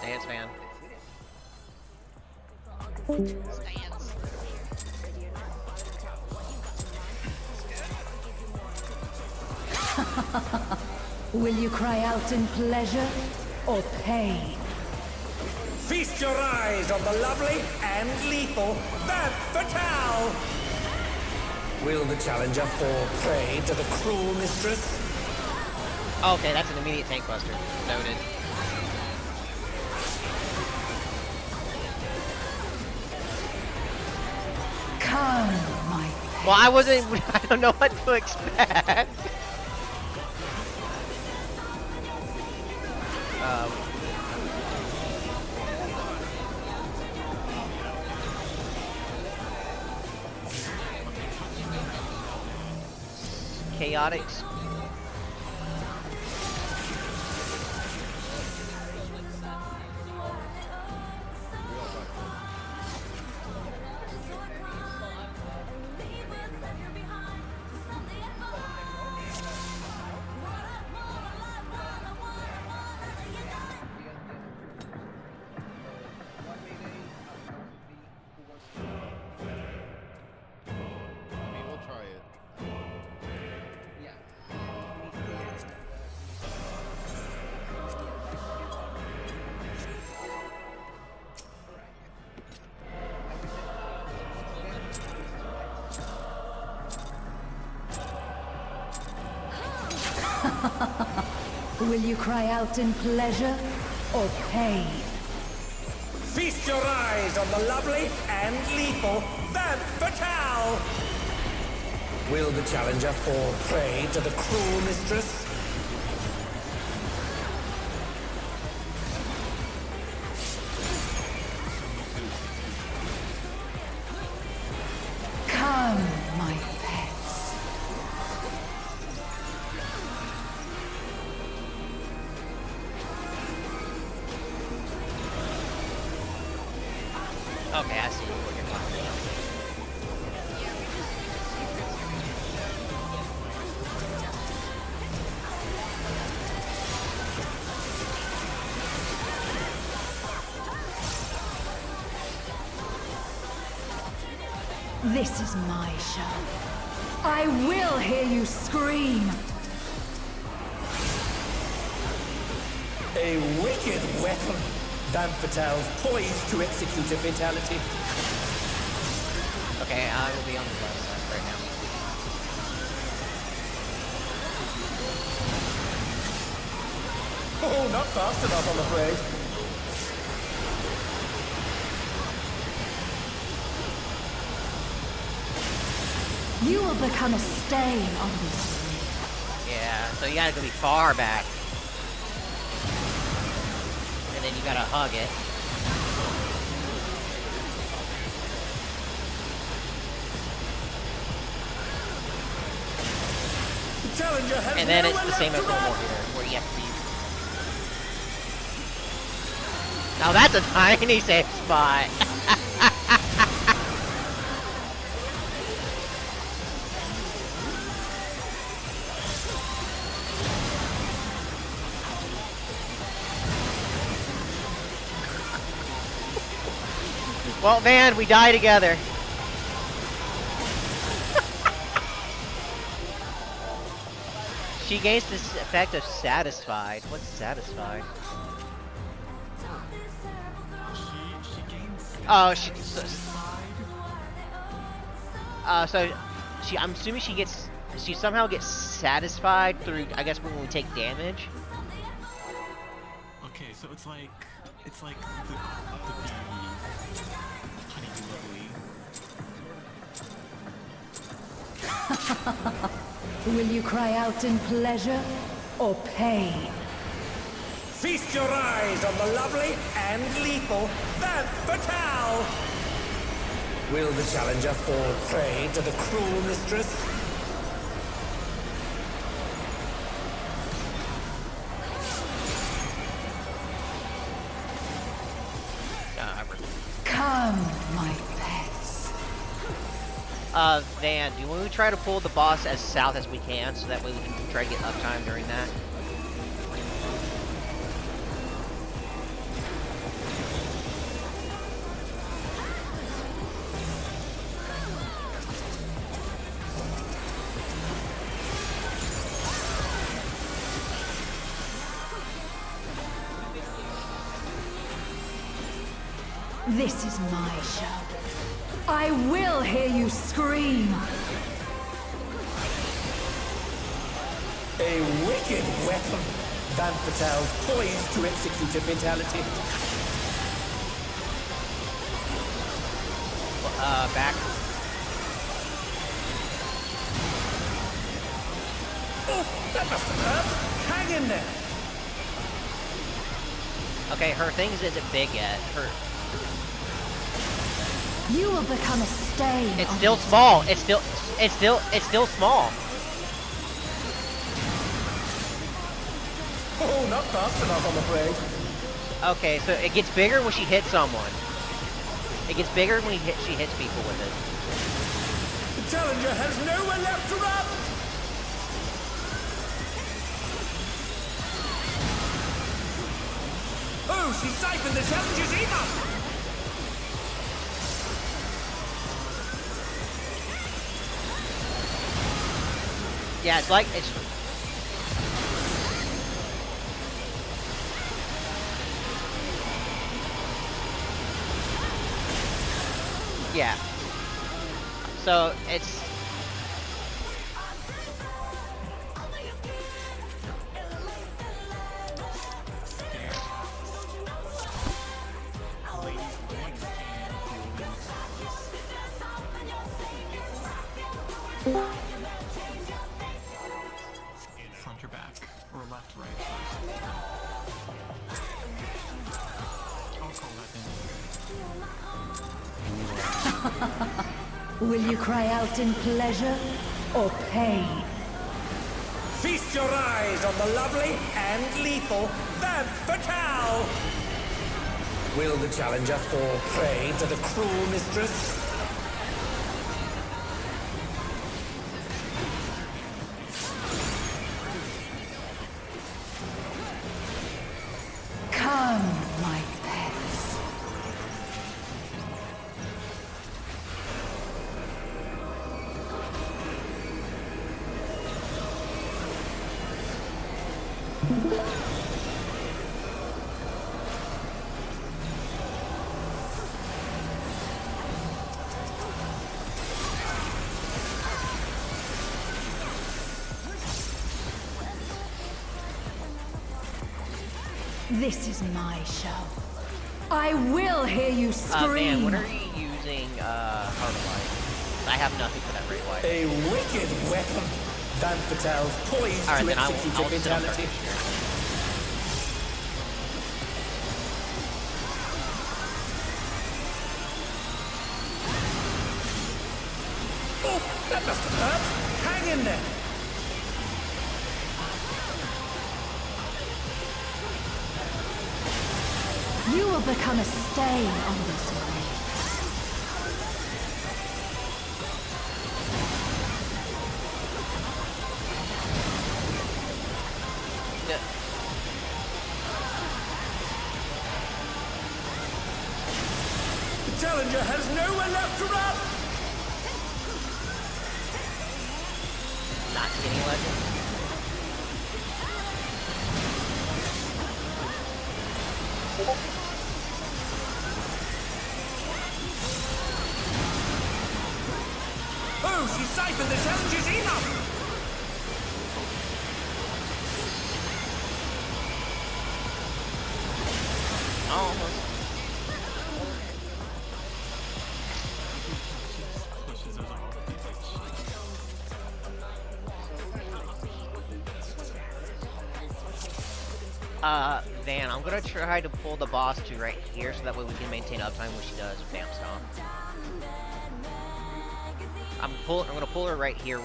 Dance, man. Stands. Will you cry out in pleasure or pain? Feast your eyes on the lovely and lethal Vamp Fatale! Will the challenger fall prey to the cruel mistress? Okay, that's an immediate tank buster. Noted. Come, my Well, I wasn't. I don't know what to expect. Chaotix. I mean, we'll try it. Will you cry out in pleasure or pain? Feast your eyes on the lovely and lethal Vamp Fatale! Will the challenger fall prey to the cruel mistress? Come, my pets. Okay, I see what we're gonna do. This is my show. I will hear you scream. A wicked weapon. Van Fatale poised to execute a fatality. Okay, I will be on the left side right now. Oh, not fast enough, I'm afraid. You will become a stain on this. Yeah, so you gotta go be far back. And then you gotta hug it. The challenger has And then it's nowhere the same as left to normal run. here, where you have to be. Now that's a tiny safe spot. Well, Van, we die together. She gains this effect of satisfied. What's satisfied? She gains. Oh, so I'm assuming she somehow gets satisfied through, I guess, when we take damage. Okay, so it's like the honey lovely. Will you cry out in pleasure or pain? Feast your eyes on the lovely and lethal Van Fatale. Will the challenger fall prey to the cruel mistress? Come, my pets. Van, do we try to pull the boss as south as we can, so that way we can try to get uptime during that? This is my show. I will hear you scream. A wicked weapon. Van Fatale poised to execute a fatality. Back. Oh, that must have hurt. Hang in there. Okay, her things isn't big yet. You will become a stain. It's on still this. small. It's still small. Oh, not fast enough, I'm afraid. Okay, so it gets bigger when she hits someone. It gets bigger when she hits people with it. The challenger has nowhere left to run. Oh, she siphoned the challenger's ether. Yeah, it's like it's. Yeah. So it's. Front or back? Or left, right first? I'll call that in. Will you cry out in pleasure or pain? Feast your eyes on the lovely and lethal Van Fatale. Will the challenger fall prey to the cruel mistress? Come, my pets. This is my show. I will hear you Man, scream. when are you using Heart of Light? I have nothing for that Ray White. A wicked weapon. Dan Patel's poised Alright, to then I'll execute a sit on fatality. Darkness here. Oh, that must have hurt. Hang in there. You will become a stain on this way. The challenger has nowhere left to run. Not Skinny Legend. Oh, she siphoned the challenger's email. Almost. Pushes those off. Van, I'm gonna try to pull the boss to right here so that way we can maintain uptime when she does Vamp Stomp. I'm gonna pull her right here,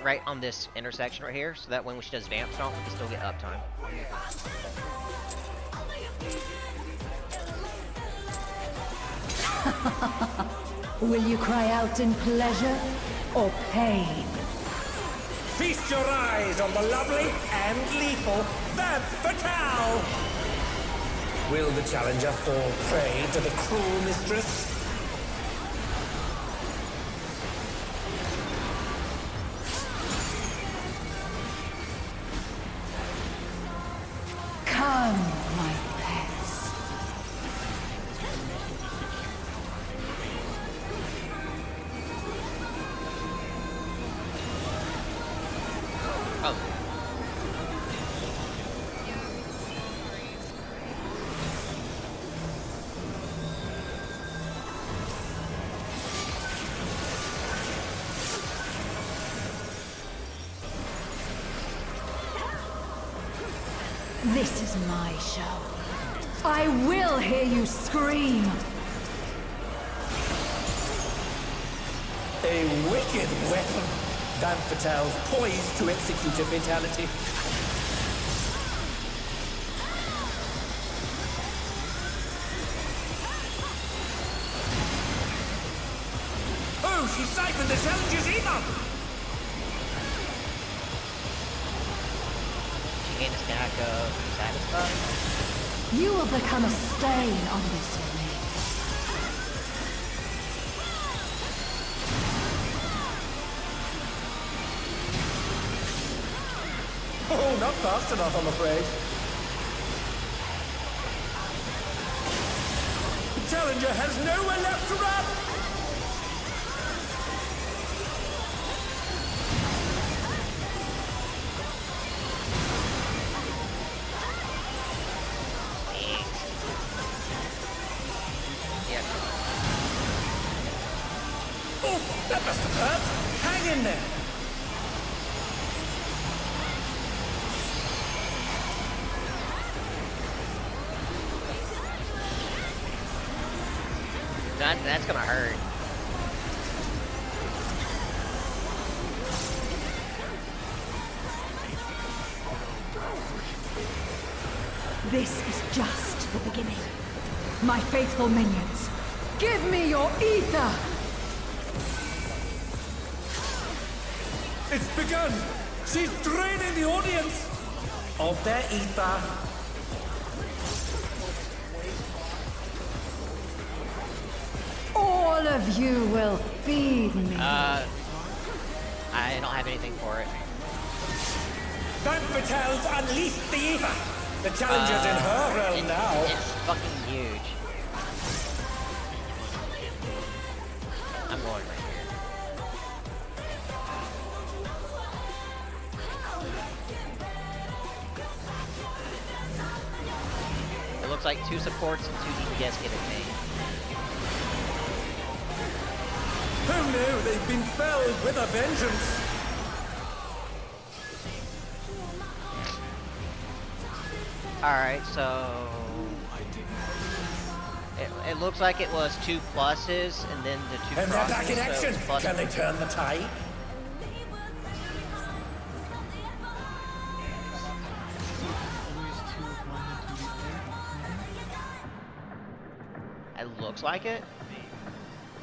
right on this intersection right here, so that when she does Vamp Stomp, we can still get uptime. Will you cry out in pleasure or pain? Feast your eyes on the lovely and lethal Vamp Fatale. Will the challenger fall prey to the cruel mistress? Come, my pets. Oh. This is my show. I will hear you scream. A wicked weapon. Dan Patel's poised to execute a fatality. Oh, she siphoned the challenger's email. She gained a stack of Satisfy. You will become a stain on this arena. Oh, not fast enough, I'm afraid. The challenger has nowhere left to run. Yeah. Oh, that must have hurt. Hang in there. That's gonna hurt. This is just the beginning. My faithful minions, give me your ether! It's begun. She's draining the audience of their ether. All of you will feed me. I don't have anything for it. Dan Patel's unleashed the ether. The challenger's in her realm now. It's fucking huge. I'm going right here. looks like 2 supports and 2 DPS get a tank. Who knew they've been felled with a vengeance? Alright, so... It looks like it was 2 pluses and then the 2 And they're back in crosses, so action. it's plus Can they turn the tide? It looks like it.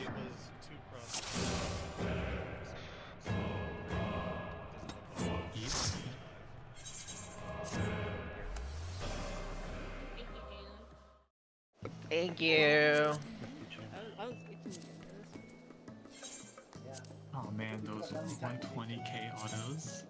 It was 2 crosses. Thank you. Oh man, those 120k autos.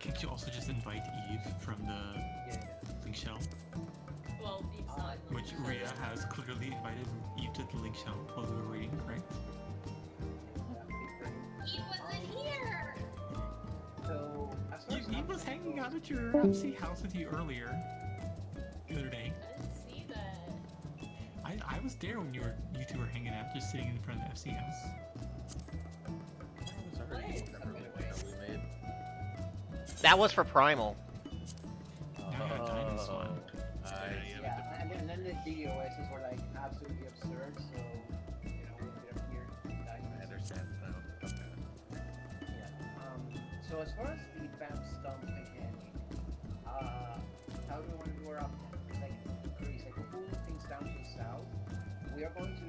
Can't you also just invite Eve from the link shell? Well, Eve's not in the Which Rhea has clearly invited Eve to the link shell while we were waiting, right? Eve wasn't here! So, as far as Eve was hanging out at your MC house with you earlier. The other day. I didn't see that. I was there when you two were hanging out, just sitting in front of the FC house. That was for Primal. Now you're Dyna's one. yeah, and then the DOSs were like absolutely absurd, so you know we ended up here. I understand now. Okay. Yeah. So as far as the BAM stump mechanic, how do we want to do our up? Like Chris, like we'll pull things down to the south. We are going to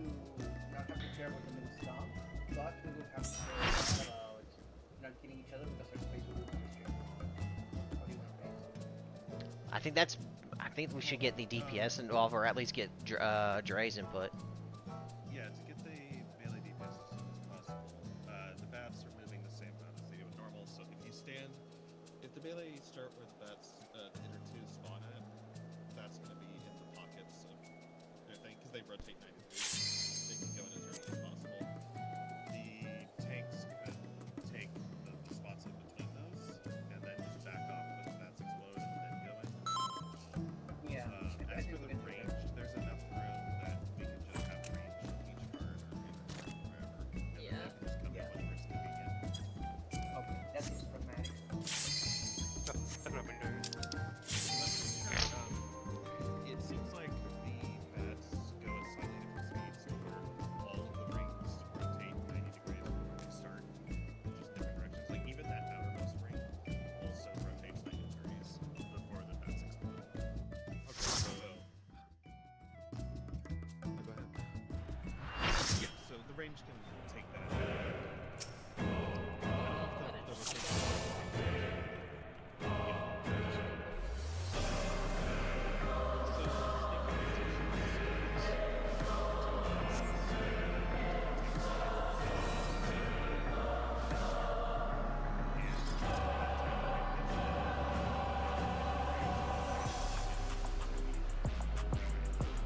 not have to care about the middle stump, but we will have to care about not killing each other because our space will be restricted. How do you want to play it? I think we should get the DPS involved, or at least get Dre's input. Yeah, to get the melee DPS as soon as possible. The bats are moving the same amount as they do in normal, so if you stand, if the melee start with bats hit or 2 spawn at, that's going to be in the pockets of their thing, because they rotate 90 degrees. They can go in as early as possible. The tanks can take the spots in between those, and then just back off when the bats explode and then go in. Yeah. As for the range, there's enough room that we can just have range in each card or in wherever. And then Yeah. they can just come in whenever it's convenient. Okay, that seems pragmatic. That's what I've been doing. It seems like the bats go at slightly different speeds to where all of the rings rotate 90 degrees before they start, just different directions. Like even that outermost ring also rotates 90 degrees before the bats explode. Okay, so Go ahead. yeah, so the range can take that. I don't know if the rotation.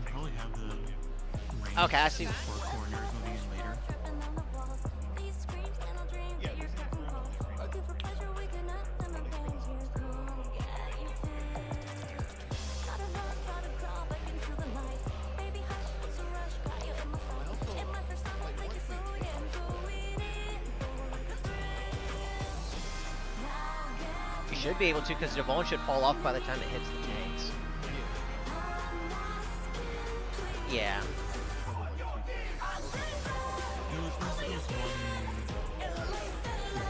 Probably have the range Okay, I see. for corners moving in later. Yeah, there's enough room on the range. You should be able to, because Devon should fall off by the time it hits the tanks. Yeah. It was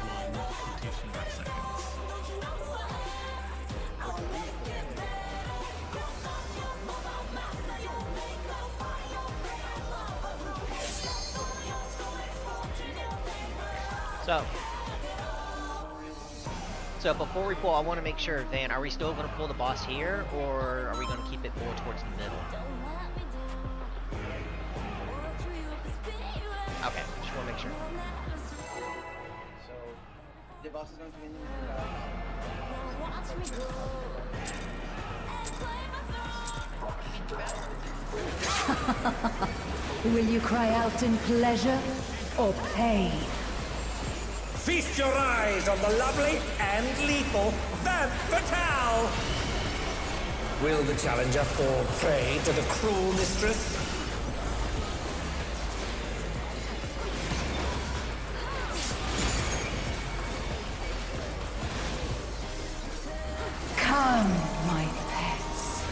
one rotation by seconds. So before we pull, I want to make sure, Van, are we still going to pull the boss here, or are we going to keep it more towards the middle? Okay, just want to make sure. So the boss is going to be in the middle, guys. Will you cry out in pleasure or pain? Feast your eyes on the lovely and lethal Femme Fatale! Will the challenger fall prey to the cruel mistress? Come, my pets.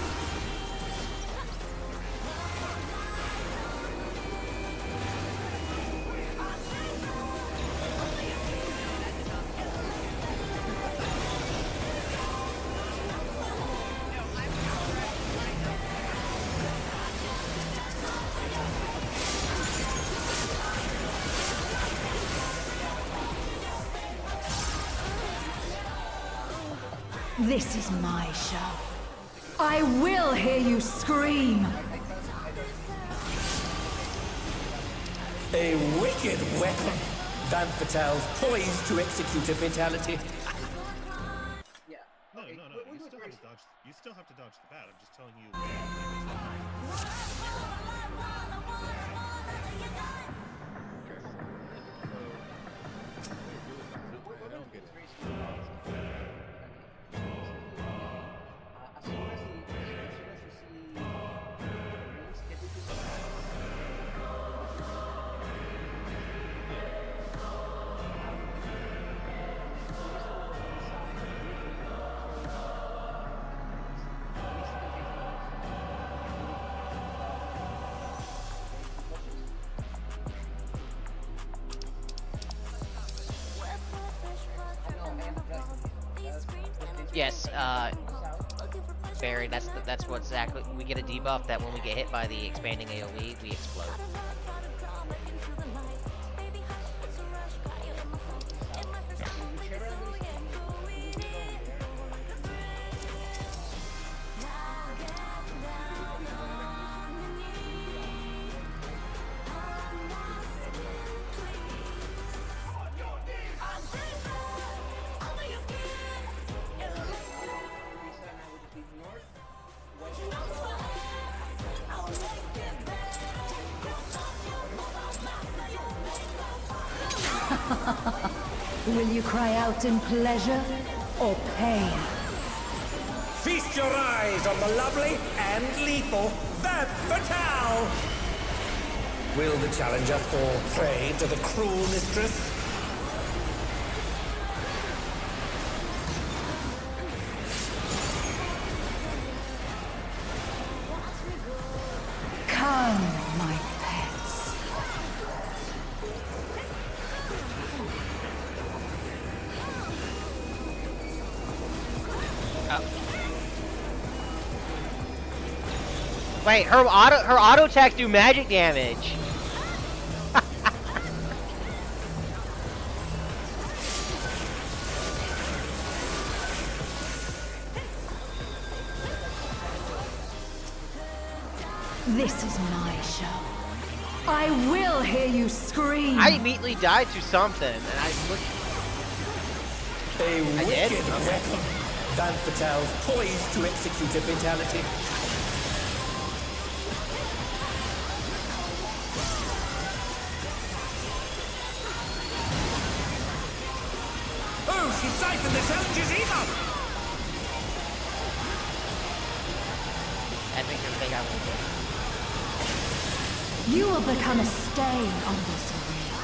This is my show. I will hear you scream. A wicked weapon. Femme Fatale's poised to execute a fatality. Yeah. No, Okay, no, no. we You will still have raise to dodge. You still have to dodge the bat. I'm just telling you. I don't get it. As soon as you see rings, everything. Yes, Barry, that's what exactly we get a debuff that when we get hit by the expanding AoE, we explode. Will you cry out in pleasure or pain? Feast your eyes on the lovely and lethal Femme Fatale! Will the challenger fall prey to the cruel mistress? Come, my pets. Wait, her auto attacks do magic damage. This is my show. I will hear you scream. I immediately died to something, and I looked. A I wicked did? Okay. weapon. Femme Fatale's poised to execute a fatality. Oh, she siphoned the challenger's ego! I think everything I will do. You will become a stain on this arena.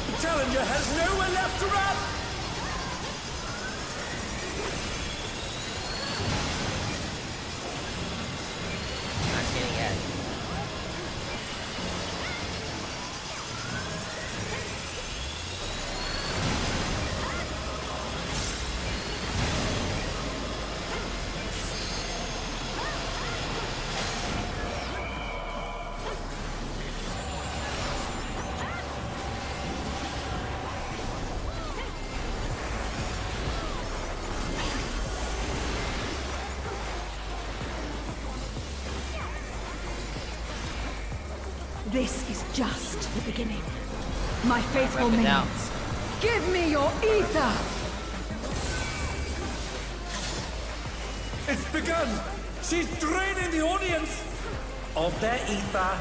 The challenger has nowhere left to run! Not getting it. This is just the beginning. My faithful Rep it out. minions, give me your ether! It's begun! She's draining the audience of their ether.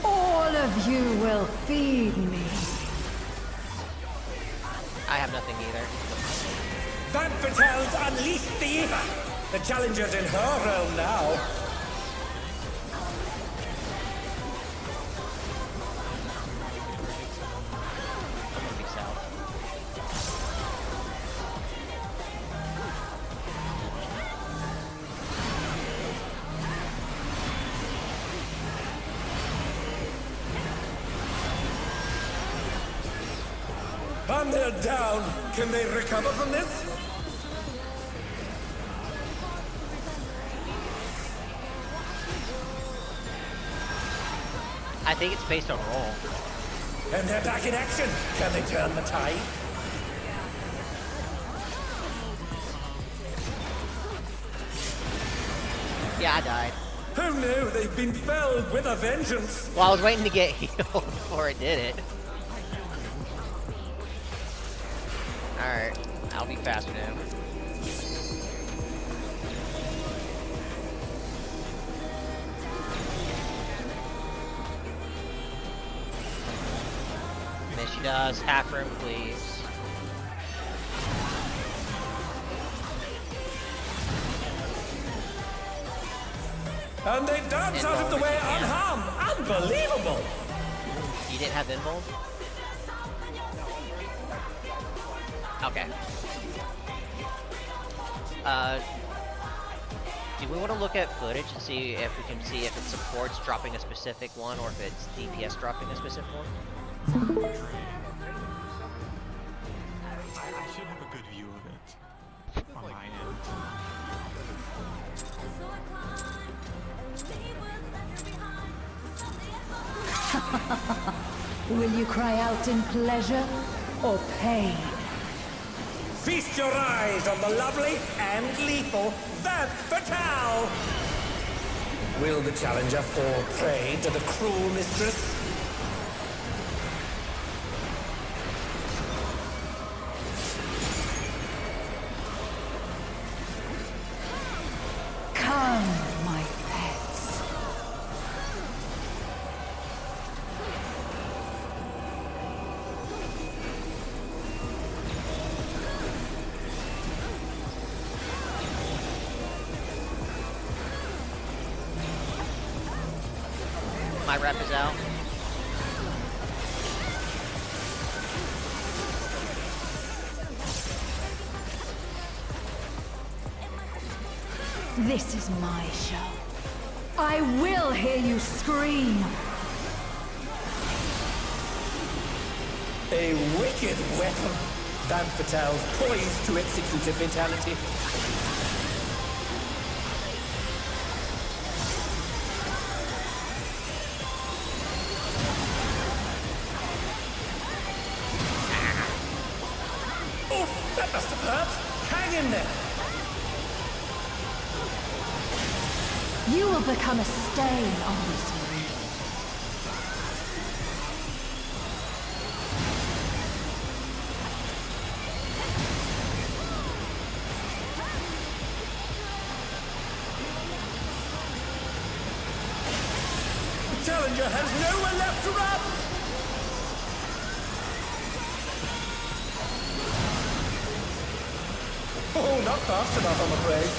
All of you will feed me. I have nothing either. Van Patel's unleashed the ether. The challenger's in her realm now. I'm gonna be south. And they're down. Can they recover from this? I think it's based on roll. And they're back in action. Can they turn the tide? Yeah, I died. Who knew they've been felled with a vengeance? Well, I was waiting to get healed before it did it. Alright, I'll be faster now. There she does. Half room, please. And they dance out of the way unharmed. Unbelievable! You didn't have invuln? Okay. Do we want to look at footage and see if we can see if it supports dropping a specific one or if it's DPS dropping a specific one? I should have a good view of it on my end. Will you cry out in pleasure or pain? Feast your eyes on the lovely and lethal Van Fatale! Will the challenger fall prey to the cruel mistress? Come, my pets. My rep is out. This is my show. I will hear you scream. A wicked weapon. Van Fatale's poised to execute a fatality. Oh, that must have hurt. Hang in there. You will become a stain on this world. The challenger has nowhere left to run. Oh, not fast enough, I'm afraid.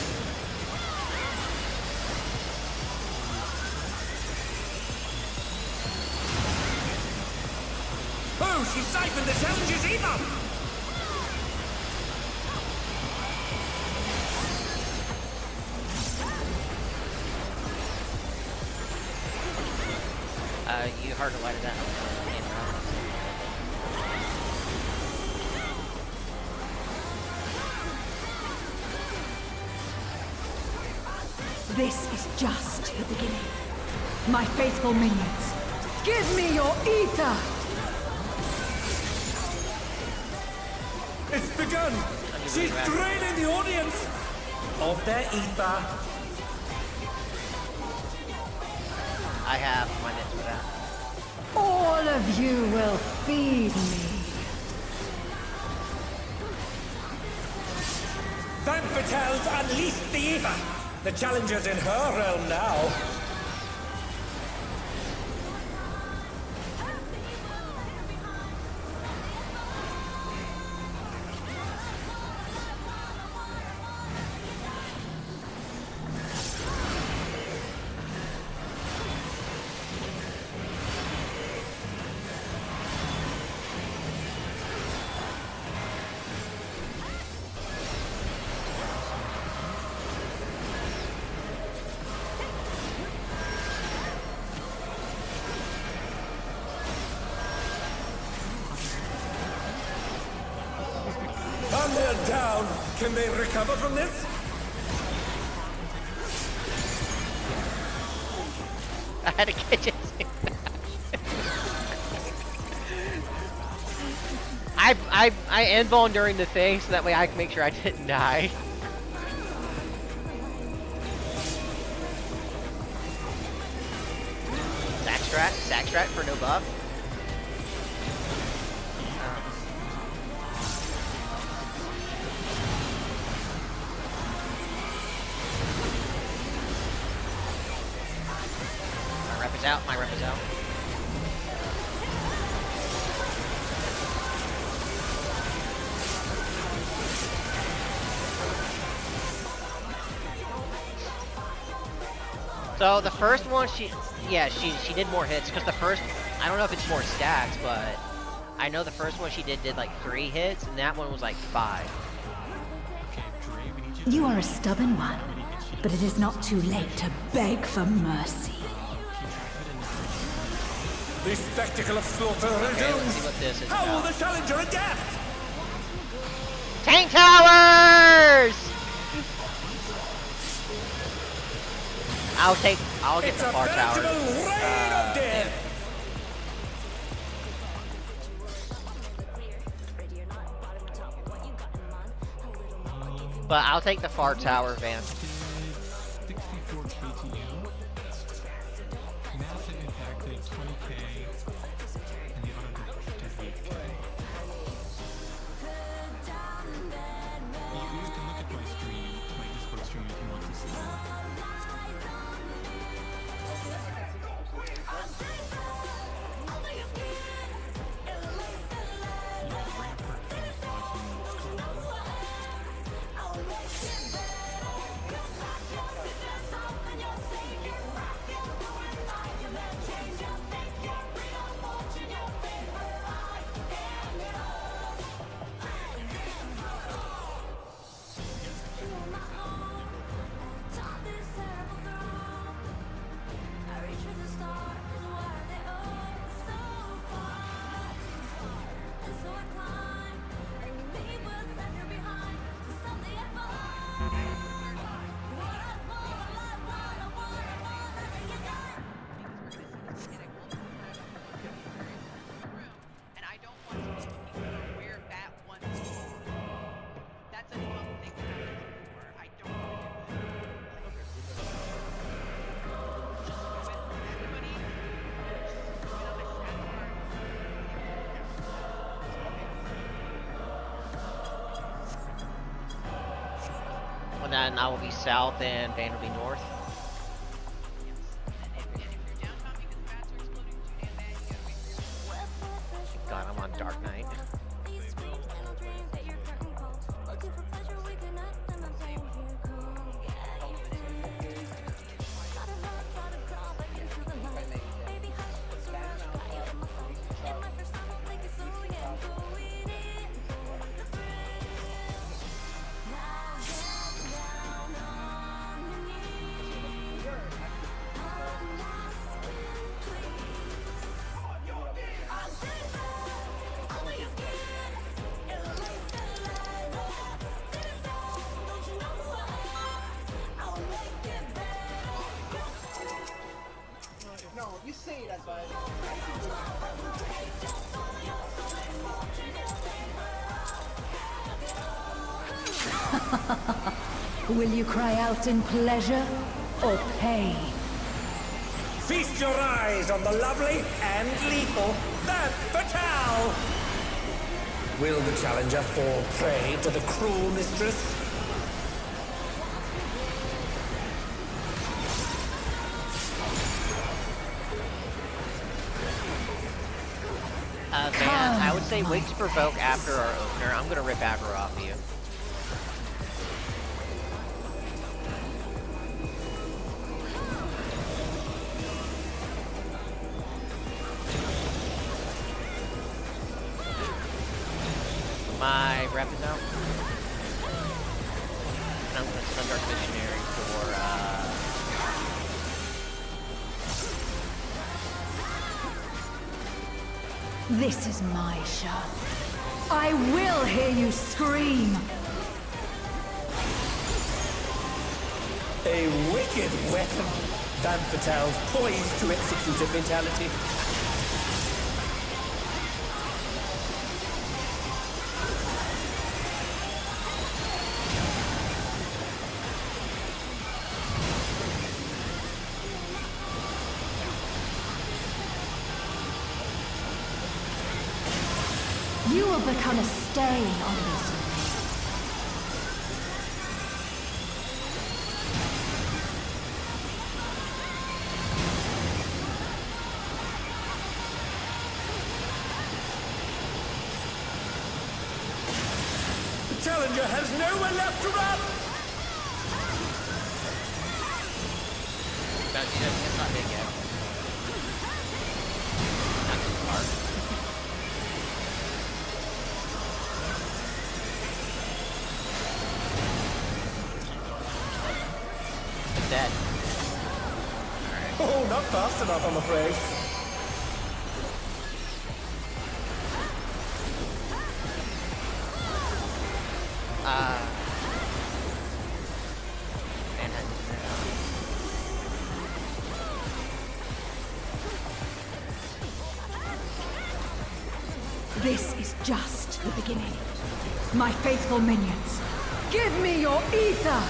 Oh, she siphoned the challenger's ether! You hard to light it out. This is just the beginning. My faithful minions, give me your ether! It's begun! She's draining the audience of their ether. I have my nits for that. All of you will feed me. Femme Fatale's unleashed the ether. The challenger's in her realm now. Thunder down. Can they recover from this? I had to catch it. I endbone during the thing so that way I can make sure I didn't die. Sack strat for no buff. My rep is out. So the first one, she did more hits because the first, I don't know if it's more stats, but I know the first one she did like 3 hits, and that one was like 5. You are a stubborn one, but it is not too late to beg for mercy. The spectacle of slaughter Okay, let's resumes. see what this is How will about. the challenger adapt? Tank towers! I'll get It's the a far tower. veritable rain of death. But I'll take the far tower, Van. 64 KTU. Massive impact at 20k. And the auto did 8k. You can look at my stream, my Discord stream if you want to see that. And I don't want to be where that one is. That's a dumb thing to happen before. I don't want to do that. Just with everybody, just get on my stat card. Well, then I will be south and Van will be north. Yes. And if you're downtown because bats are exploding too damn bad, you gotta wait for your God, I'm on Dark Knight. No, you say that, but Will you cry out in pleasure or pain? Feast your eyes on the lovely and lethal Femme Fatale! Will the challenger fall prey to the cruel mistress? Van, I would say wait to provoke after our opener. I'm gonna rip aggro off of you. My rep is out. And I'm gonna send our missionary for This is my show. I will hear you scream. A wicked weapon. Femme Fatale's poised to execute a fatality. You will become a stain on this. The challenger has nowhere left to run! It's not big yet. Not too hard. Dead. Alright. Oh, not fast enough, I'm afraid. This is just the beginning. My faithful minions, give me your ether!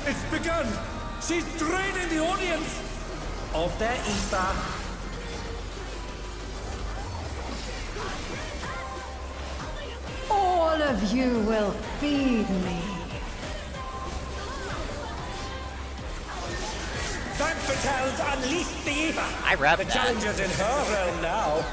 It's begun! She's draining the audience of their ether. All of you will feed me. Femme Fatale's unleashed the ether. I wrap The that. challenger's in her realm now.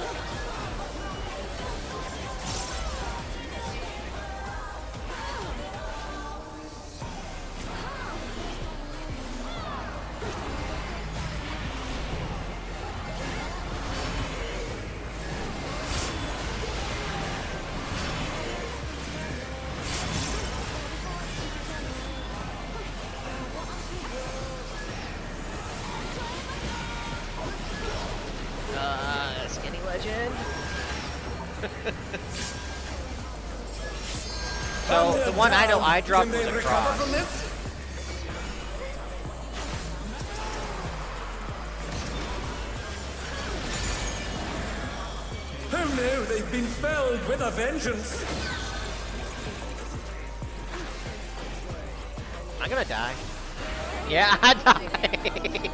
Skinny legend. So the one I know I dropped was a recover from cross. this? Oh no, they've been felled with a vengeance. I'm gonna die. Yeah, I died.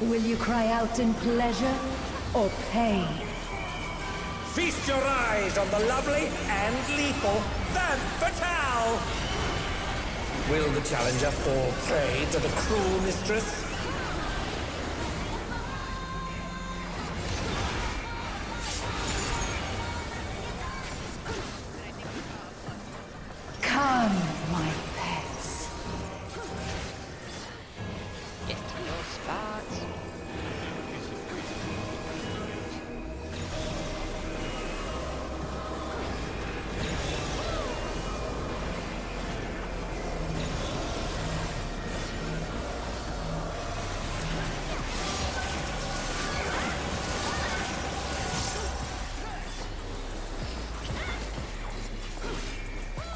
Will you cry out in pleasure or pain? Feast your eyes on the lovely and lethal Femme Fatale! Will the challenger fall prey to the cruel mistress? Come, my pets. Get to your spots.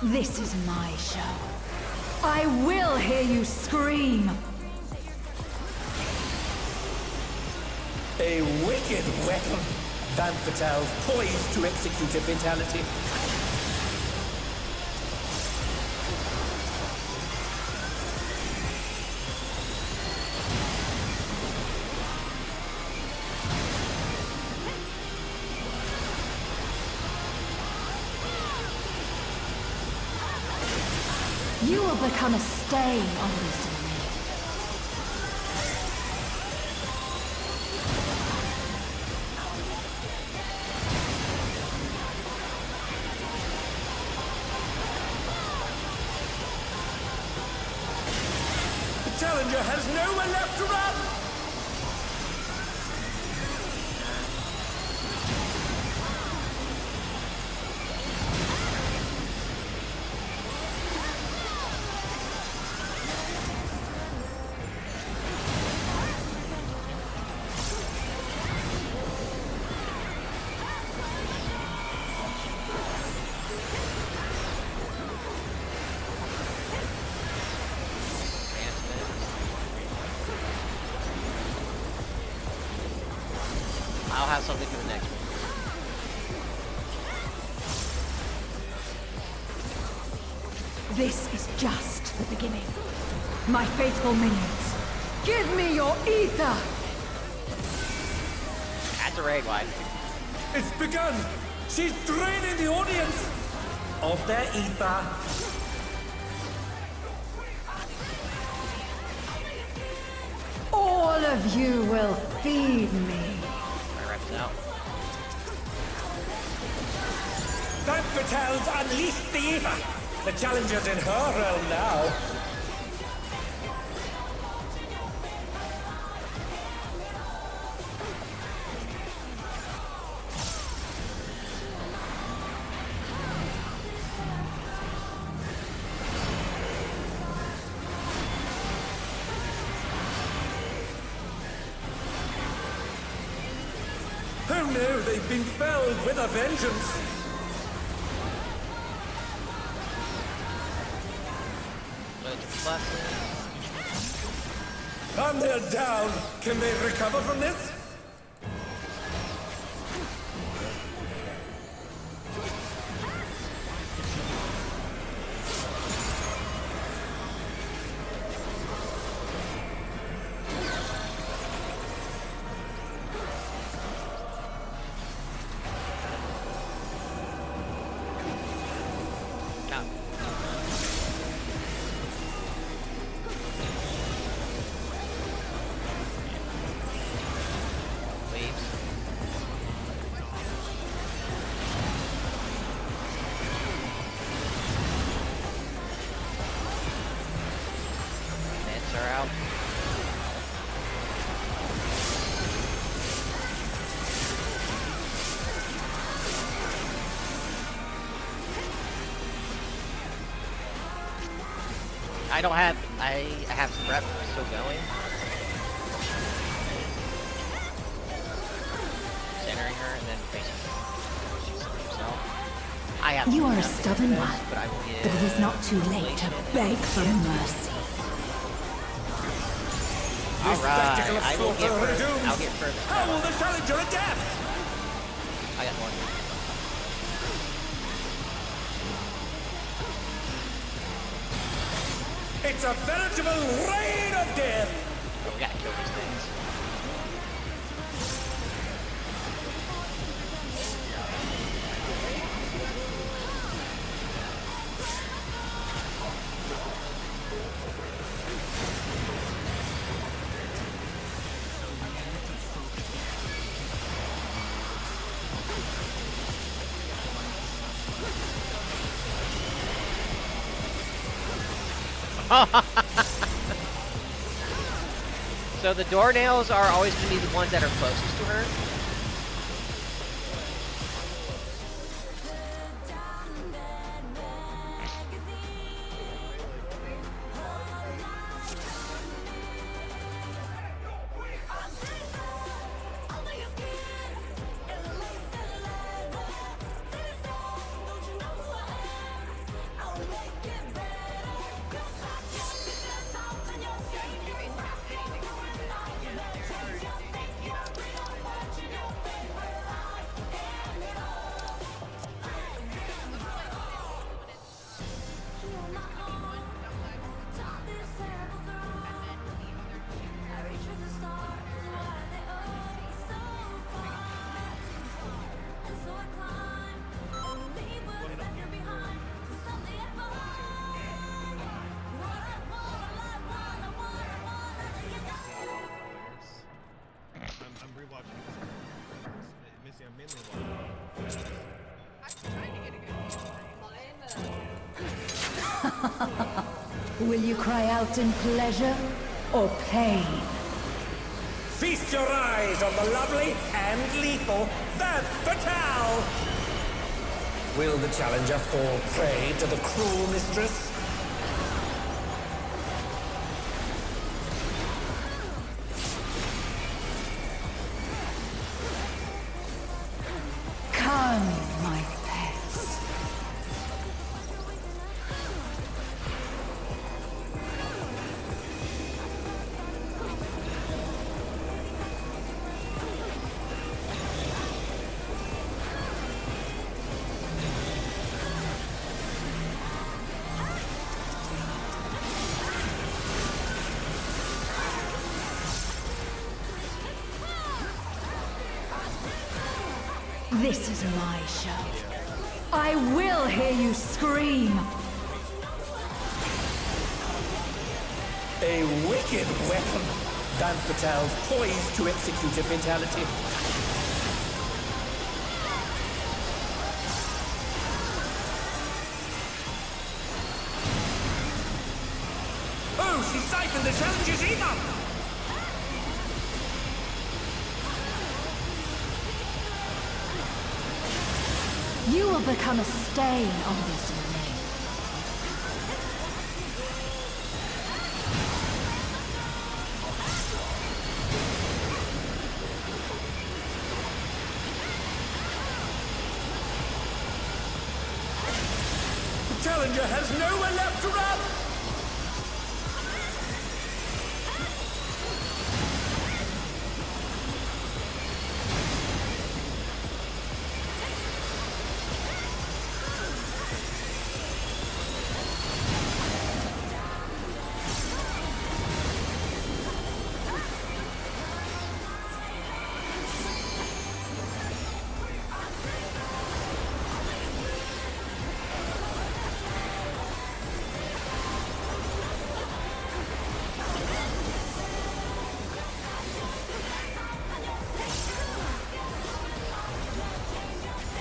This is my show. I will hear you scream. A wicked weapon. Van Fatale's poised to execute a fatality. You will become a stain on this land. The challenger has nowhere left to run! I'll have something for the next one. This is just the beginning. My faithful minions, give me your ether! That's a raid wide. It's begun! She's draining the audience of their ether. All of you will feed me. My reps out. Van Fatale's unleashed the ether. The challenger's in her realm now. Oh no, they've been felled with a vengeance. And they're down. Can they recover from this? I have some rep still going. Centering her and then facing her. She's herself. I have You are a nothing stubborn for one, this, but I will get but it is not too late to beg for mercy. Alright, I will get further. I'll get further. How will the challenger adapt? I got one. It's a veritable rain of death! Oh, we gotta kill these things. So the doornails are always going to be the ones that are closest to her. Will you cry out in pleasure or pain? Feast your eyes on the lovely and lethal Vamp Fatale! Will the challenger fall prey to the cruel mistress? Come, my pets. This is my show. I will hear you scream. A wicked weapon. Vamp Fatale's poised to execute a fatality. Oh, she siphoned the challenger's ether! You will become a stain on this remain. The challenger has nowhere left to run!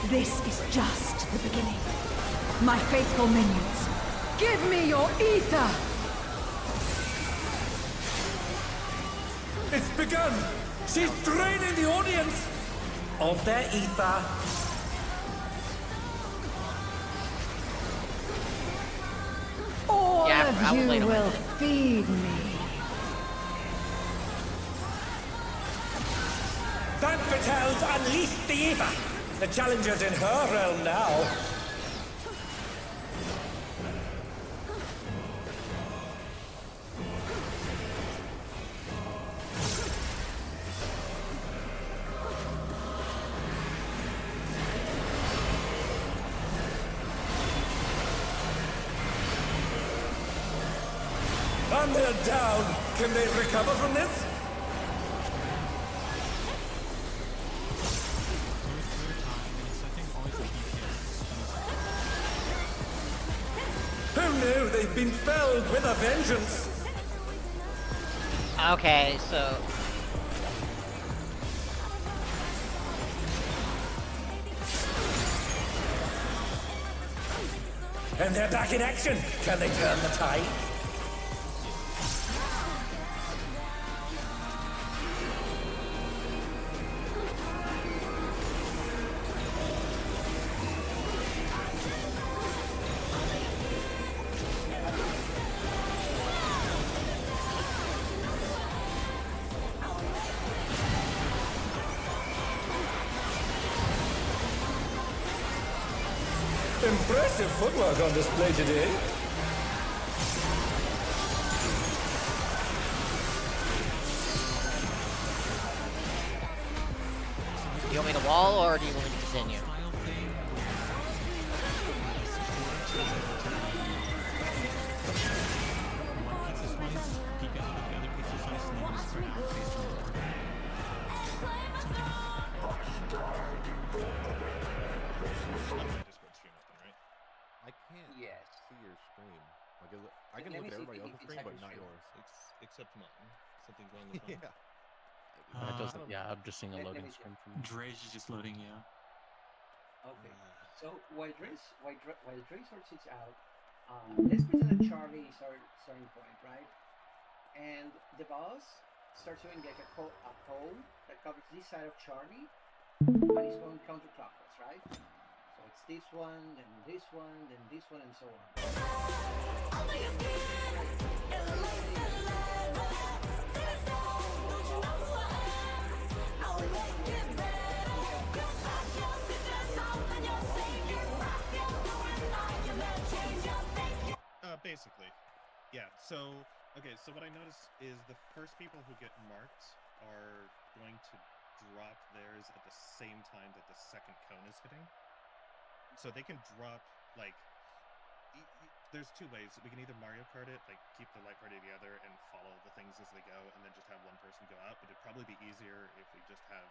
This is just the beginning. My faithful minions, give me your ether! It's begun! She's draining the audience of their ether. All Yeah, of I will you wait a will minute. feed me. Vamp Fatale's unleashed the ether! The challenger's in her realm now. And they're down. Can they recover from this? Oh no, they've been felled with a vengeance! Okay, so And they're back in action! Can they turn the tide? Impressive footwork on display today. do you want me to wall or do you want me to continue? Style thing one pizza slice, peek out of the other pizza slice, and then you spread out based on the order. Something Discord stream open, right? I can't Yes. see your stream. Like, I can Let look me at see everybody if else's it's stream, but actually not stream. yours. Except mine. Something's wrong with mine. Yeah. It I doesn't. don't- Yeah, I'm just seeing a Let loading me see. screen for you. Drej is just loading, yeah. Okay. So while Dre sorts it out, Let's pretend that Charlie is our starting point, right? And the boss starts doing like a cone that covers this side of Charlie, but it's going counterclockwise, right? So it's this one, then this one, then this one, and so on. Basically, yeah. So, okay. So what I noticed is the first people who get marked are going to drop theirs at the same time that the second cone is hitting. So they can drop like. There's two ways. We can either Mario Kart it, like keep the light party together and follow the things as they go, and then just have one person go out. But it'd probably be easier if we just have,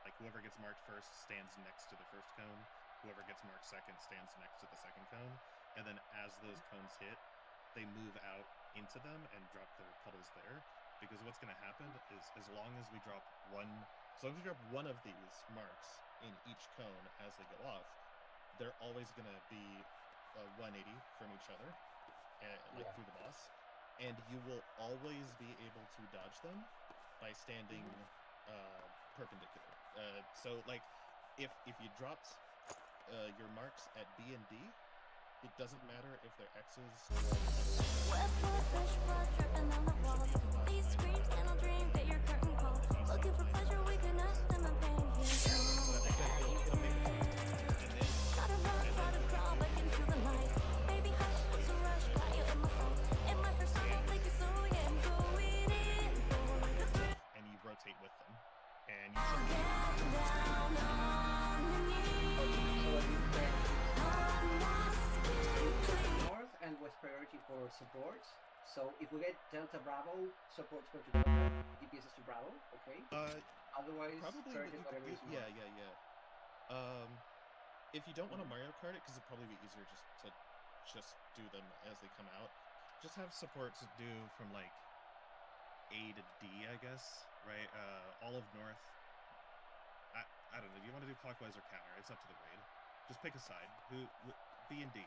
like, whoever gets marked first stands next to the first cone. Whoever gets marked second stands next to the second cone, and then as those cones hit, they move out into them and drop their puddles there. Because what's going to happen is as long as we drop one of these marks in each cone as they go off, they're always going to be 180 from each other, through the boss, and you will always be able to dodge them by standing perpendicular. So like if you dropped your marks at B and D, it doesn't matter if they're X's and you rotate with them. And North and West priority for support. So if we get Delta Bravo, supports go to Delta, DPS is to Bravo, okay? Otherwise, probably whatever is yeah. If you don't want to Mario Kart it, because it'd probably be easier to just do them as they come out, just have supports do from like A to D, I guess, right? All of North. I don't know. Do you want to do clockwise or counter? It's up to the raid. Just pick a side. B and D.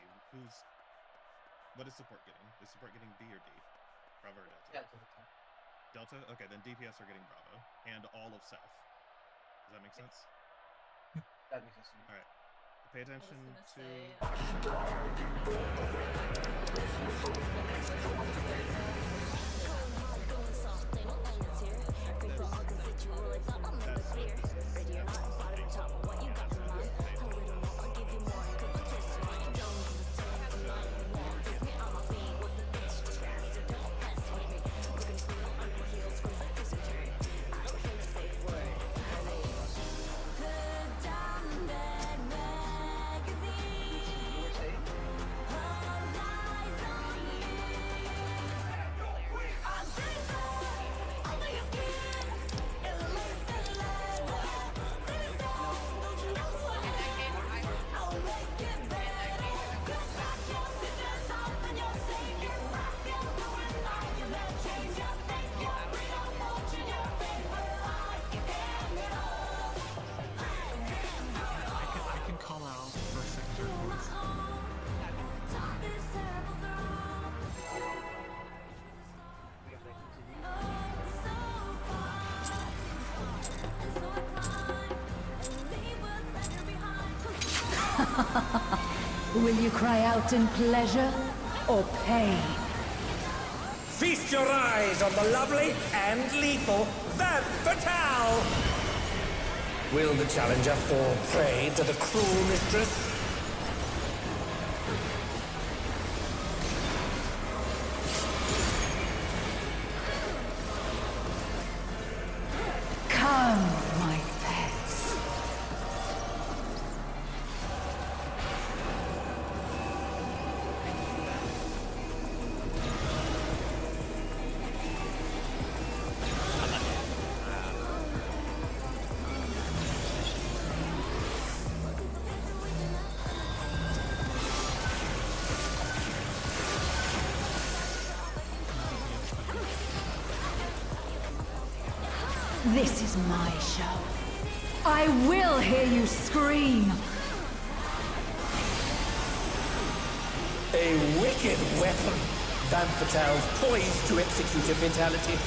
What is support getting? Is support getting B or D? Bravo or Delta? Delta? Okay, then DPS are getting Bravo. And all of South. Does that make sense? That makes sense to me. Alright. Pay attention to... Will you cry out in pleasure or pain? Feast your eyes on the lovely and lethal Van Fatale! Will the challenger fall prey to the cruel mistress? Come, my pets. This is my show. I will hear you scream. A wicked weapon. Van Fatale's poised to execute a fatality.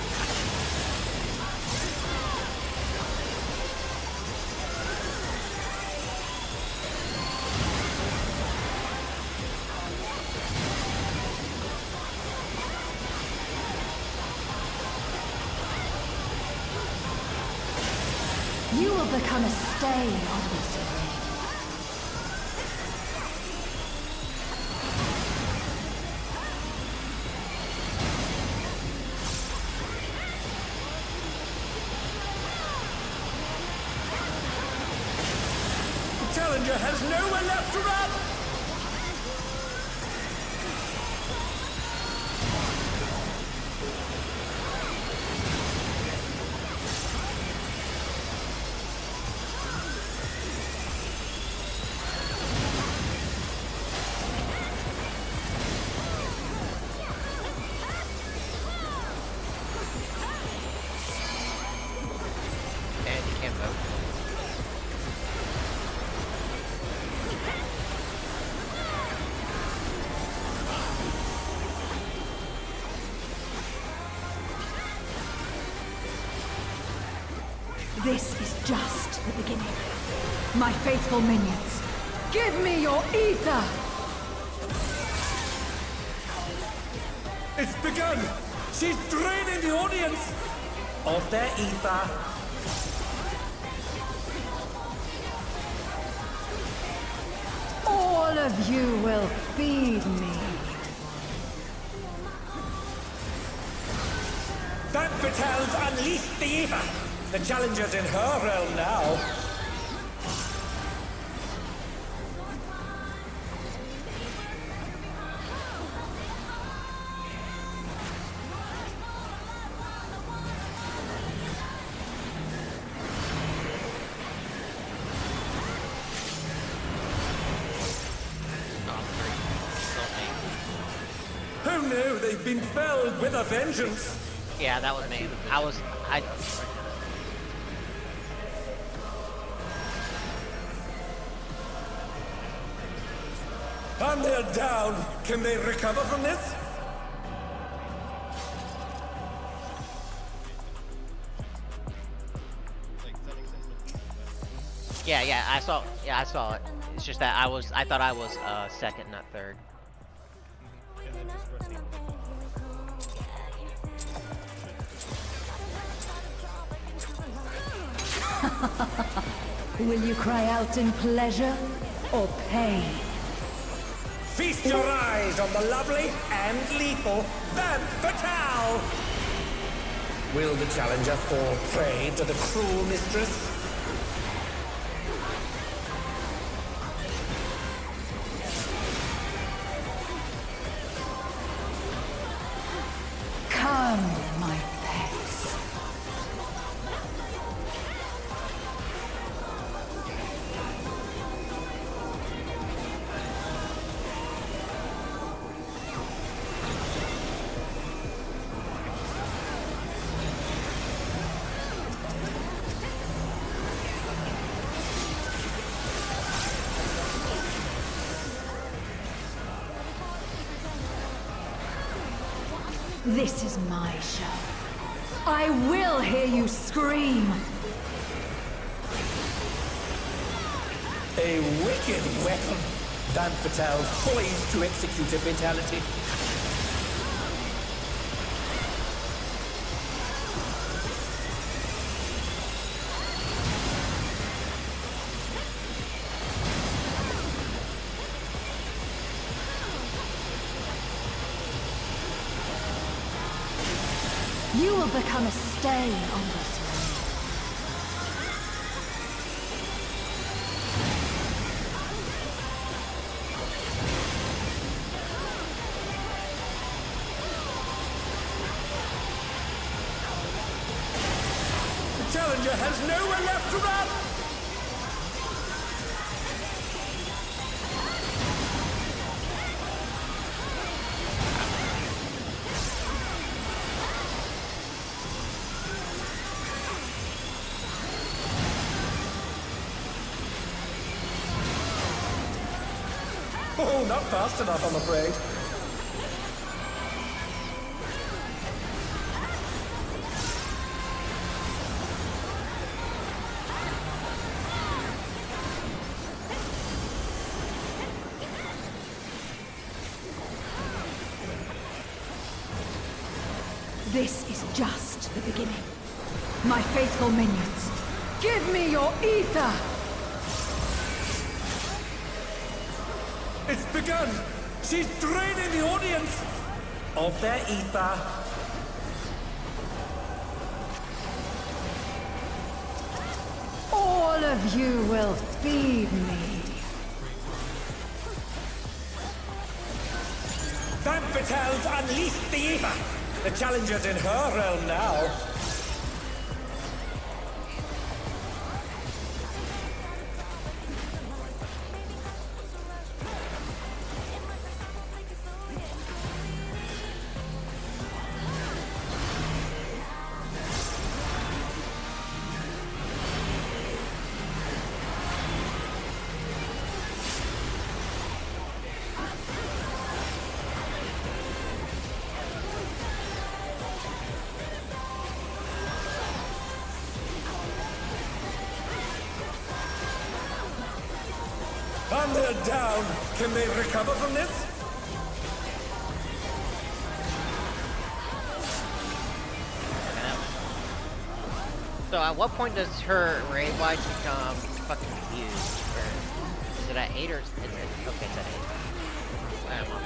You will become a stain on this array. The challenger has nowhere left to run! And you can't vote. This is just the beginning. My faithful minions, give me your ether! It's begun! She's draining the audience of their ether. All of you will feed me. Van Fatale's unleashed the ether. The challenger's in her realm now. Who knew they've been felled with a vengeance? Yeah, that was me. I. And they're down. Can they recover from this? Like setting system. Yeah, I saw. Yeah, I saw it. It's just that I thought I was second, not third. And then just press equal. Will you cry out in pleasure or pain? Feast your eyes on the lovely and lethal Van Fatale! Will the challenger fall prey to the cruel mistress? Come, my pets. This is my show. I will hear you scream. A wicked weapon. Van Fatale poised to execute a fatality. You will become a stain on this world. The challenger has nowhere left to run! Oh, not fast enough, I'm afraid. This is just the beginning. My faithful minions, give me your ether! It's begun! She's draining the audience of their ether. All of you will feed me. Van Vitel's unleashed the ether! The challenger's in her realm now. And they're down. Can they recover from this? So at what point does her raid wise become fucking confused? Or is it at 8 or is it? Okay, it's at 8. I don't know.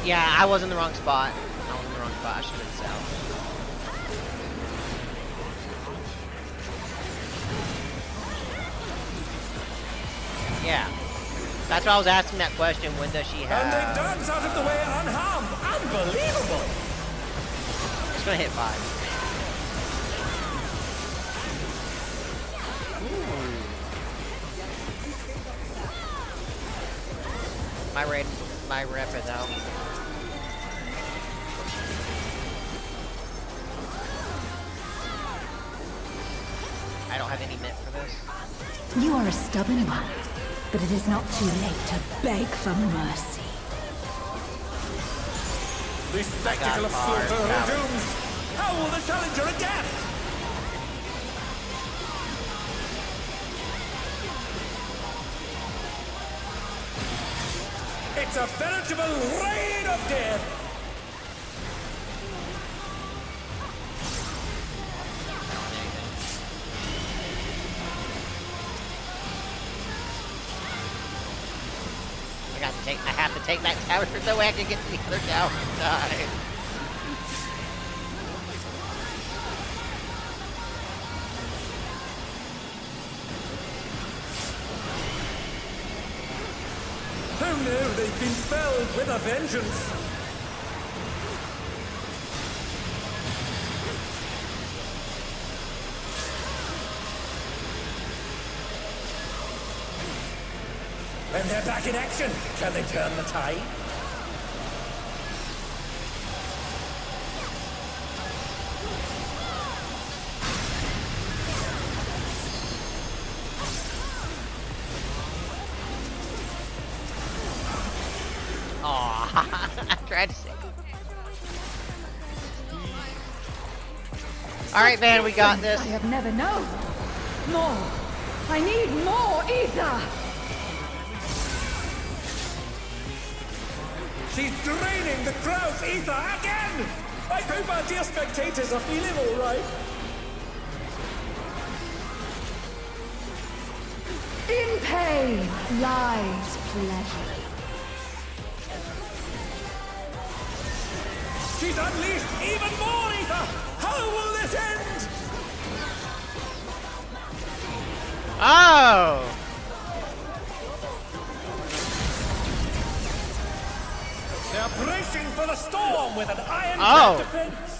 Yeah, I was in the wrong spot. I was in the wrong spot. I should have been south. Yeah. That's why I was asking that question. When does she have... And they dance out of the way unharmed. Unbelievable! It's gonna hit 5. Ooh. My rep is out. I don't have any mint for this. You are a stubborn one, but it is not too late to beg for mercy. The spectacle of slaughter resumes. How will the challenger adapt? It's a veritable raid of death. I have to take that tower so I can get to the other tower and die. Oh no, they've been felled with a vengeance. And they're back in action. Can they turn the tide? Aww, I tried to say. Alright, man, we got this. I have never known. More. I need more ether. She's draining the crowd's ether again! I hope our dear spectators are feeling all right. In pain lies pleasure. She's unleashed even more ether! How will this end? Oh! They're bracing for the storm with an iron defense.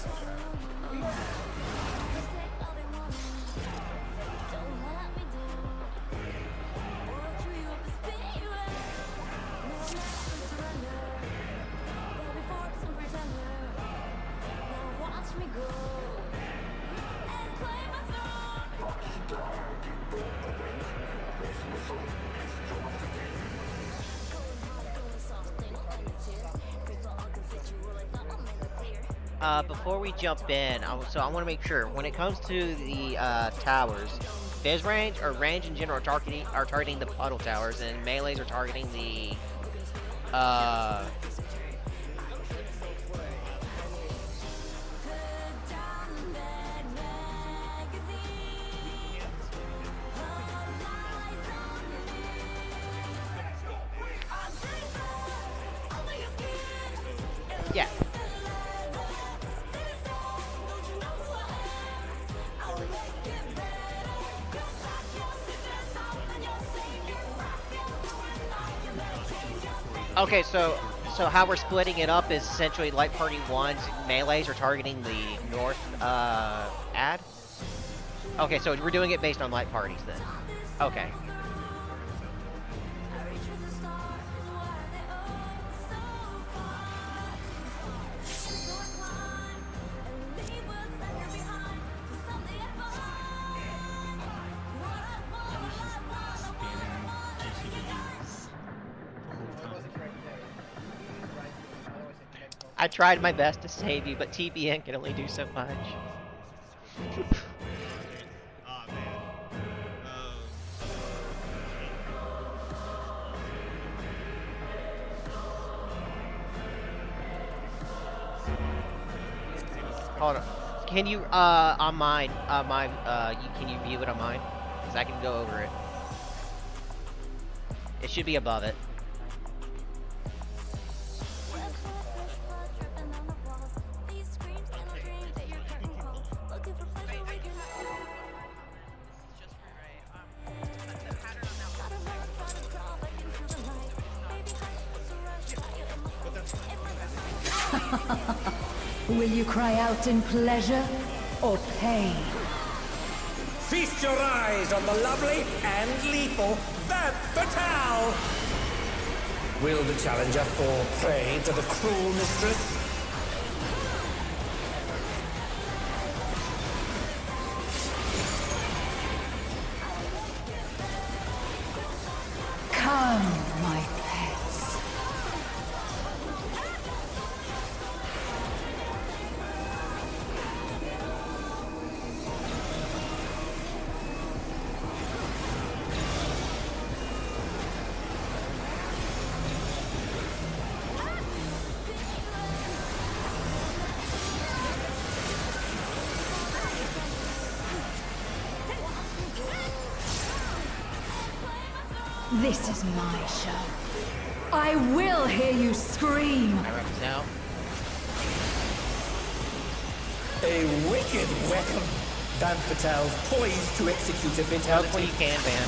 Before we jump in, so I want to make sure when it comes to the towers, phase range or range in general are targeting the puddle towers, and melees are targeting the yeah. Okay, so how we're splitting it up is essentially Light Party 1's melees are targeting the north ad. Okay, so we're doing it based on light parties then. Okay. I tried my best to save you, but TBN can only do so much. Ah, man. Hold on. Can you, on mine, can you view it on mine? Because I can go over it. It should be above it. Will you cry out in pleasure or pain? Feast your eyes on the lovely and lethal Vamp Fatale! Will the challenger fall prey to the cruel mistress? Come, my pets. This is my show. I will hear you scream. Now. A wicked weapon. Vamp Fatale poised to execute a fatality. Hopefully you can, Van.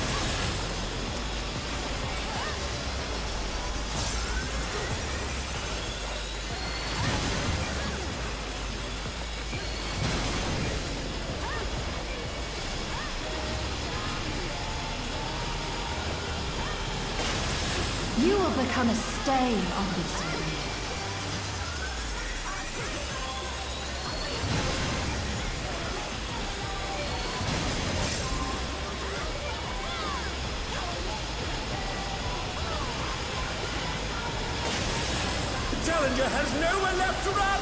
You will become a stain on this room. The challenger has nowhere left to run!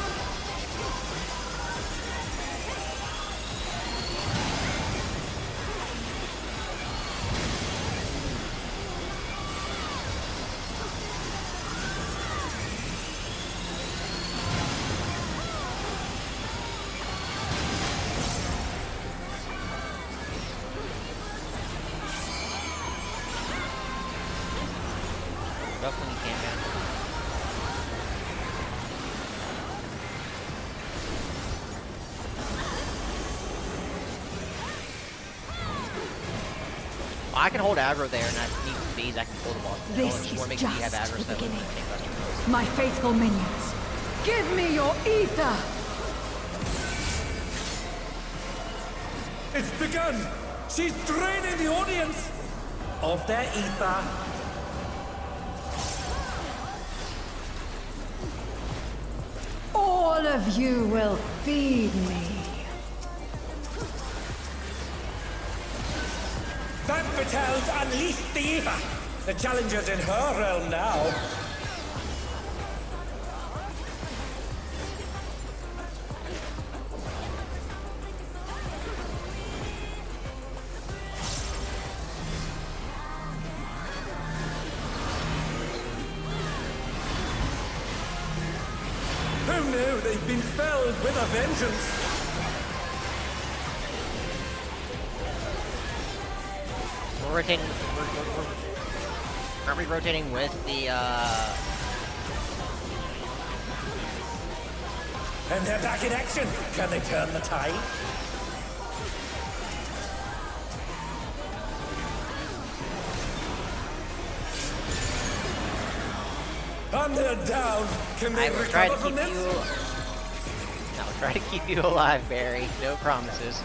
Hopefully you can, Van. I can hold aggro there, and I need bees. I can pull the ball. This is make sure you have just aggro the so that we beginning. can take Buster Blows. My faithful minions, give me your ether! It's begun! She's draining the audience of their ether. All of you will feed me. Van Vitel's unleashed the ether. The challenger's in her realm now. Oh no, they've been felled with a vengeance. We're rotating. Aren't we rotating with the? And they're back in action. Can they turn the tide? And they're down. Can they I will try to recover from keep this? you. I will try to keep you alive, Barry. No promises.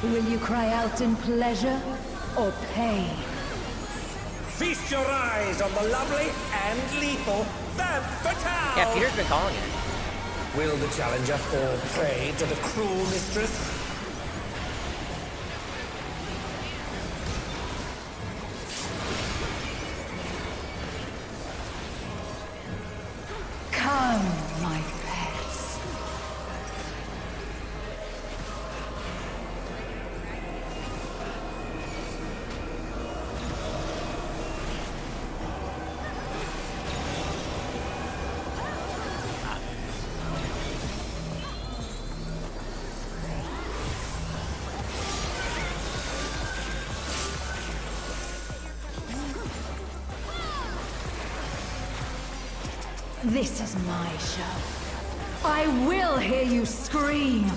Will you cry out in pleasure or pain? Feast your eyes on the lovely and lethal Van Fatale! Yeah, Peter's been calling it. Will the challenger fall prey to the cruel mistress? Come, my pets. This is my show. I will hear you scream.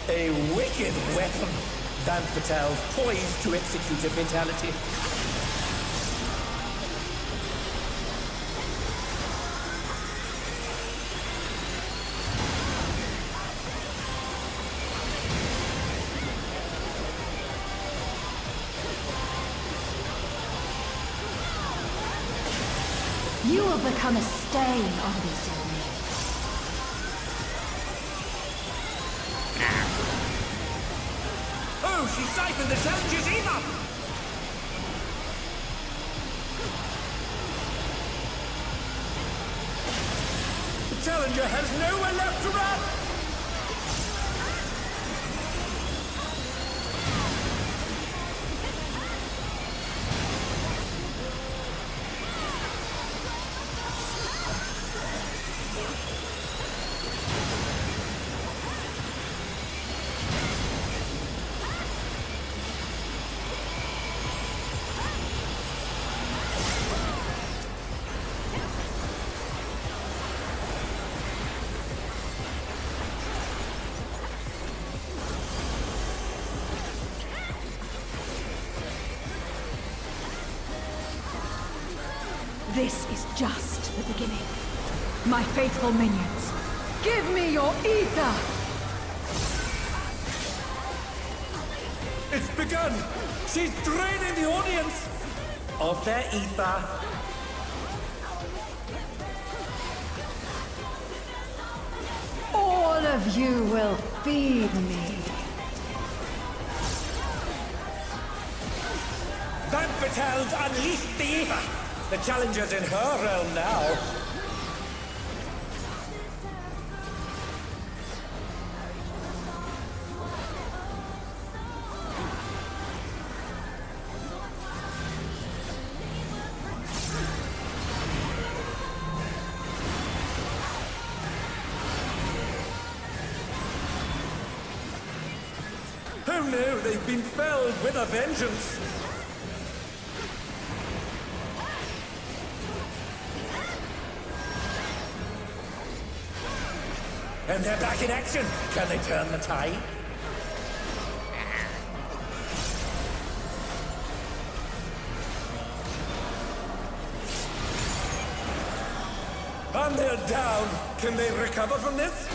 A wicked weapon. Van Fatale poised to execute a fatality. You will become a stain on this army. Oh, she siphoned the challenger's ether! The challenger has nowhere left to run! This is just the beginning. My faithful minions, give me your ether! It's begun! She's draining the audience of their ether. All All of you will feed me. Van Vitel's unleashed the ether. The challenger's in her realm now. Oh no, they've been felled with a vengeance. And they're back in action. Can they turn the tide? And they're down. Can they recover from this?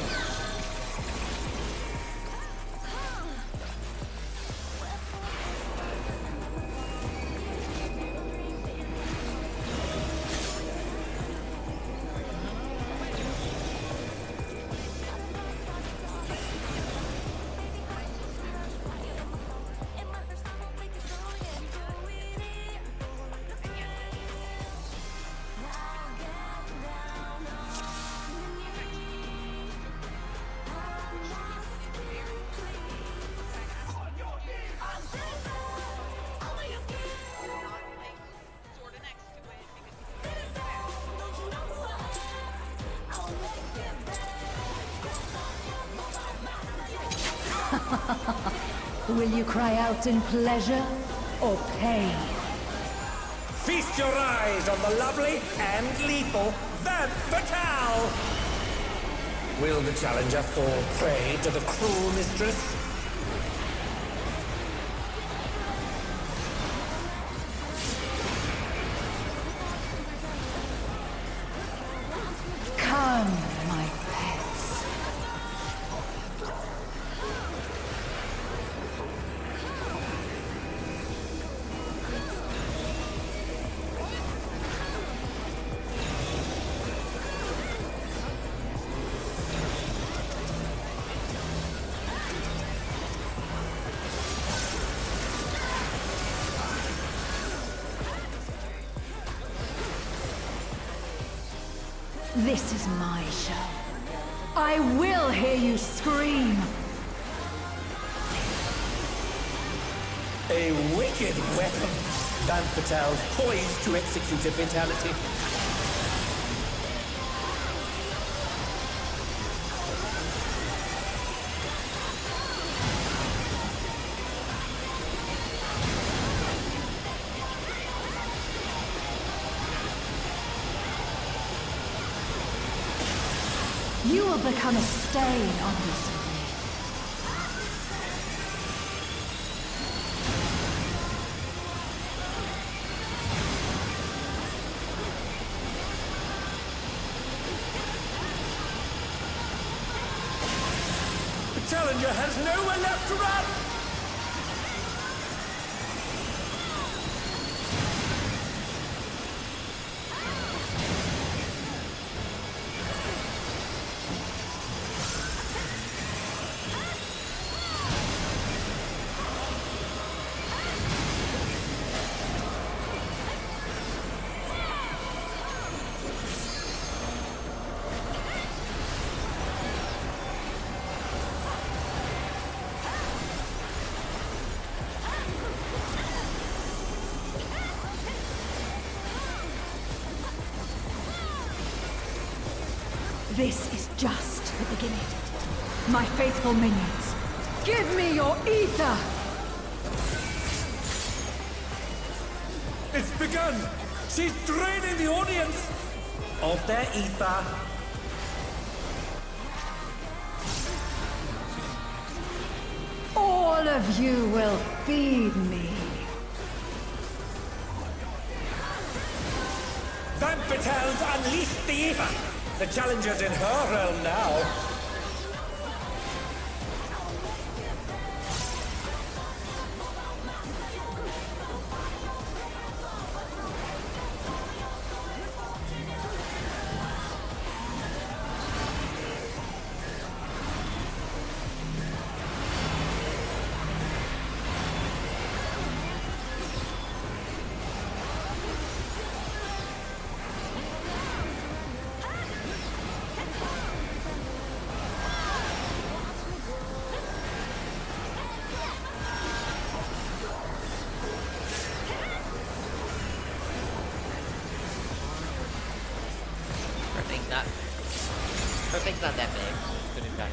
Will you cry out in pleasure or pain? Feast your eyes on the lovely and lethal Van Fatale! Will the challenger fall prey to the cruel mistress? Come, my pets. This is my show. I will hear you scream. A wicked weapon. Van Fatale's poised to execute a fatality. You will become a stain on this evening. The challenger has nowhere left to run! This is just the beginning. My faithful minions, give me your ether! It's begun! She's draining the audience of their ether. All of you will feed me. Van Fatale's unleashed the ether! The challenger's in her realm now. It's not that big. Could have gotten.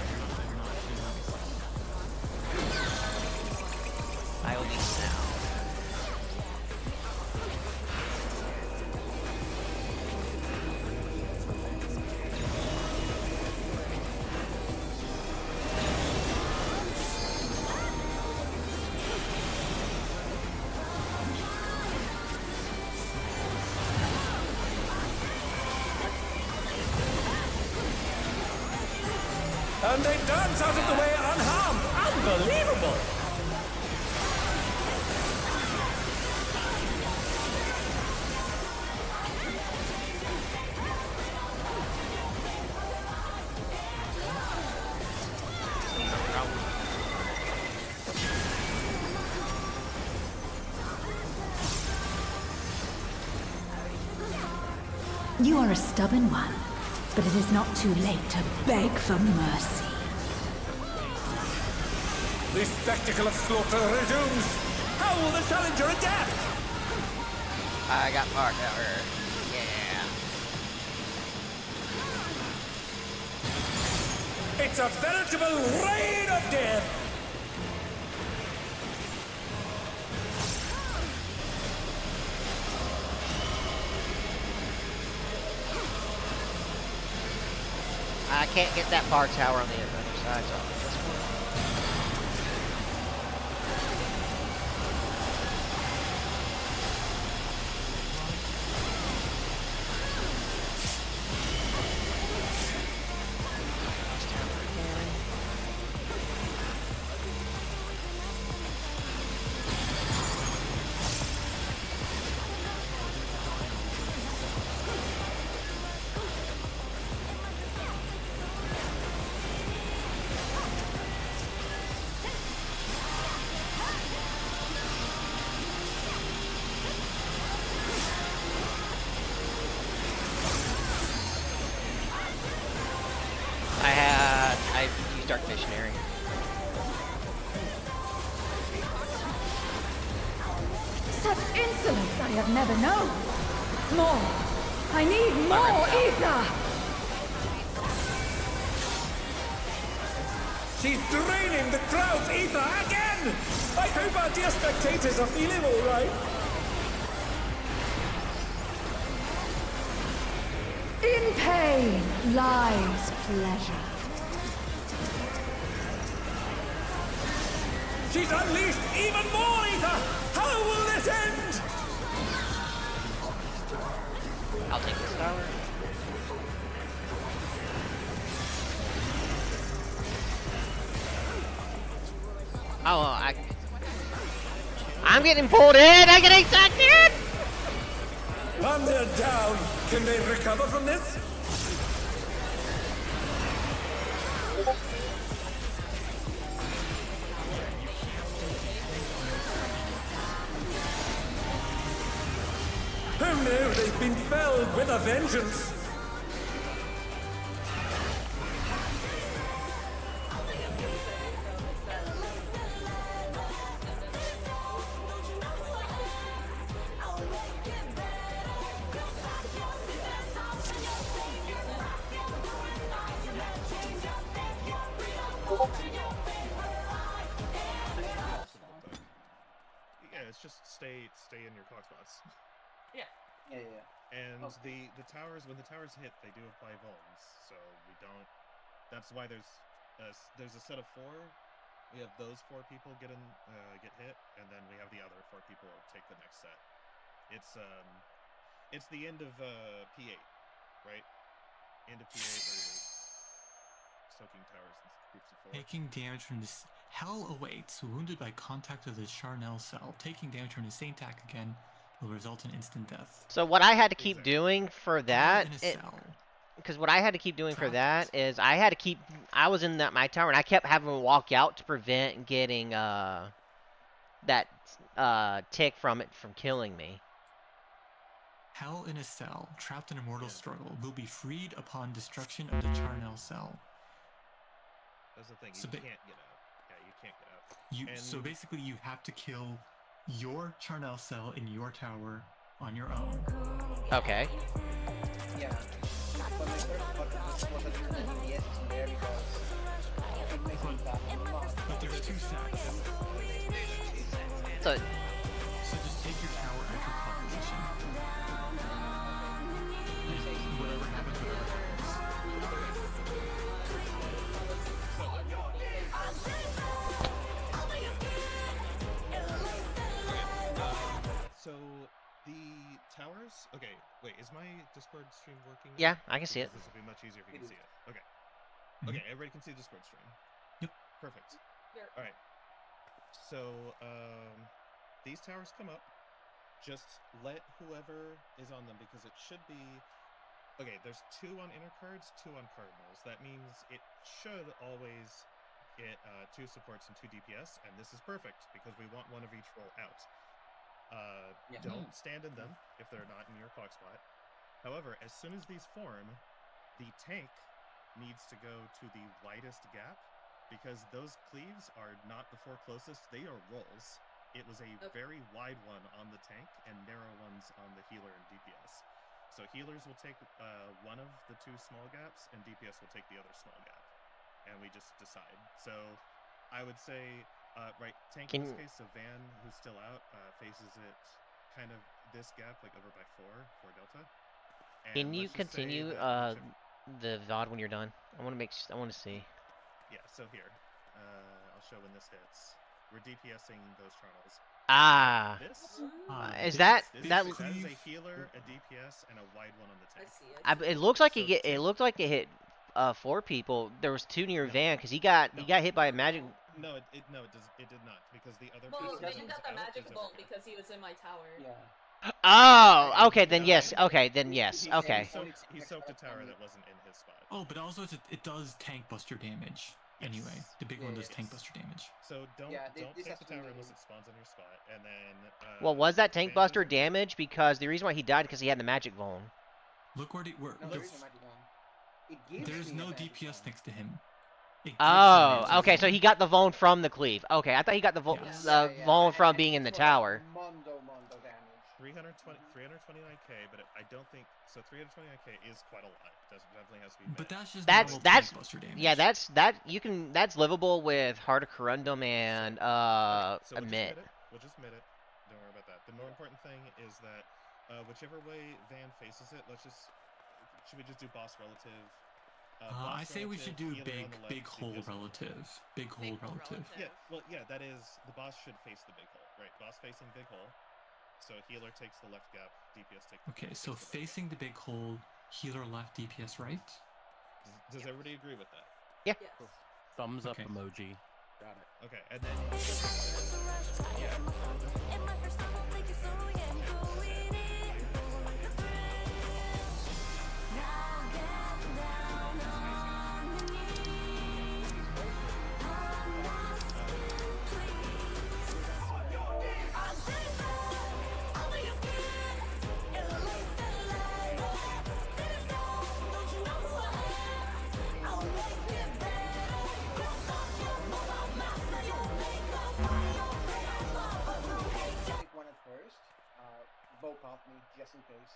I will be now. And they dance out of the way unharmed. Unbelievable! You are a stubborn one, but it is not too late to beg for mercy. The spectacle of slaughter resumes. How will the challenger adapt? I got Power Tower. Yeah. It's a veritable rain of death. I can't get that bar tower on the other side, so I'll get this one. I used Dark Missionary. Such insolence I have never known. More. I need more ether. She's draining the crowd's ether again! I hope our dear spectators are feeling all right. In pain lies pleasure. She's unleashed even more ether! How will this end? I'll take this tower. Oh, I'm getting pulled in! I'm getting sucked in! And they're down. Can they recover from this? Oh no, they've been felled with a vengeance. Yeah, it's just stay in your clock spots. Yeah. And Okay. the towers, when the towers hit, they do apply vulns, so we don't. That's why there's a set of 4. We have those 4 people get hit, and then we have the other 4 people take the next set. It's the end of P8, right? End of P8 where you're soaking towers in groups of 4. Taking damage from this hell awaits. Wounded by contact with the Charnel cell. Taking damage from the same attack again will result in instant death. So what I had to keep doing for that, In a cell. because what I had to keep doing for that is I was in my tower and I kept having to walk out to prevent getting that tick from it from killing me. Hell in a cell, trapped in a mortal struggle, will be freed upon destruction of the Charnel cell. That's the thing. You So can't get out. Yeah, you can't get out. So basically, you have to kill your Charnel cell in your tower on your own. Okay. Yeah. But my first thought was that the DPS is in there because it makes me back on the mod. But there's 2 sets. So So just take your tower at your clock position. And whatever happens, whatever happens. So the towers. Okay, wait. Is my Discord stream working? yeah, I can see it. Because this will be much easier if you can It see is. it. Okay. Mhm. Okay, everybody can see the Discord stream. Yep. Perfect. Yeah. All right. So these towers come up. Just let whoever is on them because it should be. Okay, there's 2 on inner cards, 2 on cardinals. That means it should always get 2 supports and 2 DPS, and this is perfect because we want one of each roll out. Yeah. Don't stand in them if they're not in your clock spot. However, as soon as these form, the tank needs to go to the widest gap because those cleaves are not the 4 closest, they are rolls. It was a very wide one on the tank and narrow ones on the healer and DPS. So healers will take one of the 2 small gaps, and DPS will take the other small gap. And we just decide. So I would say, right, tank in this case, so Van, who's still out, faces it kind of this gap, like over by 4 delta. And Can you let's just say continue that the VOD when you're done? I want to see. Yeah, so here, I'll show when this hits. We're DPSing those Charnels. Ah, This is that is that? a healer, a DPS, and a wide one on the I tank. see. It looks like So it looked like it hit 4 people. There was 2 near No. Van because he got No. hit by a magic. No, it did not because the other Well, person then who you was got the out magic is bolt over here. because he was in my tower. Yeah. Oh, okay, then No, yes. I- Okay, then yes. He Okay. soaked a tower that wasn't in his spot. Oh, but also it does tank buster damage. Anyway, Yes. the big one does Yes. tank buster damage. So don't this take has the to be tower unless really- it spawns on your spot, and then. Well, was that tank Van buster goes in. damage? Because the reason why he died because he had the magic vuln. Look where No, there is a magic one. It gives there's me a no magic DPS one. next to him. It gives him Oh, magic okay. So vuln. he got the vuln from the cleave. Okay, I thought he got the Yes. vuln from and being in the it's for, like, tower. Mondo damage. 329k, but I don't think so. 329k is quite a lot. Definitely has to be. But met. that's just That's normal that's tank buster damage. yeah. That's livable with Heart of Corundum and So we'll Emit. We'll just admit it. Don't worry about that. The more important thing is that whichever way Van faces it, should we just do boss relative? I say we should do healer on the left, big hole DPS on the right. relative. Big hole relative. Yeah, well, yeah, that is the boss should face the big hole, right? Boss facing big hole. So healer takes the left gap, DPS takes. Okay, so facing the big hole, healer left, DPS right. Does everybody agree with that? Yes. Thumbs up Okay. emoji. Got it. Okay, and then. Take one at first. Boke off me just in case.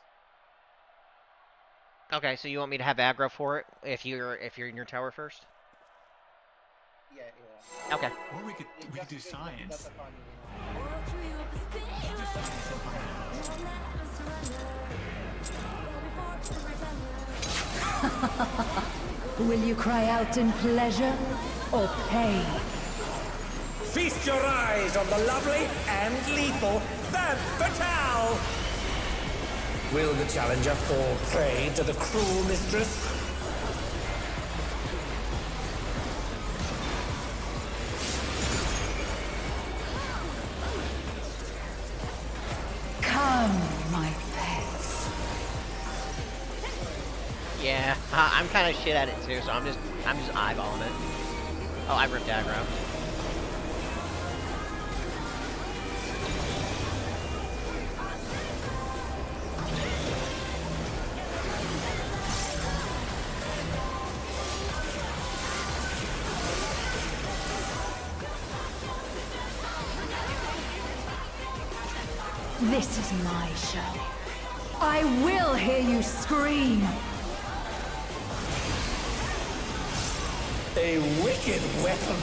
Okay, so you want me to have aggro for it if you're in your tower first? Yeah. Okay. Or we could Just do in case science. that's a fun, We could do science and Will you cry out in pleasure or pain? Feast your eyes on the lovely and lethal Femme Fatale! Will the challenger fall prey to the cruel mistress? Come, my pets. Yeah, I'm kind of shit at it too, so I'm just eyeballing it. Oh, I ripped aggro. This is my show. I will hear you scream. A wicked weapon.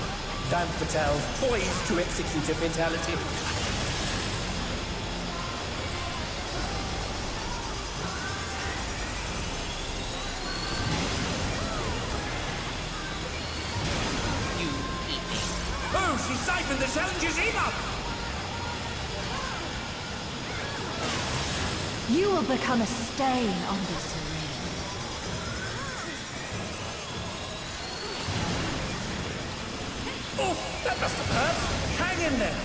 Van Patel poised to execute a fatality. You eat me. Oh, she siphoned the challenger's email! You will become a stain on this ring. Oh, that must have hurt. Hang in there.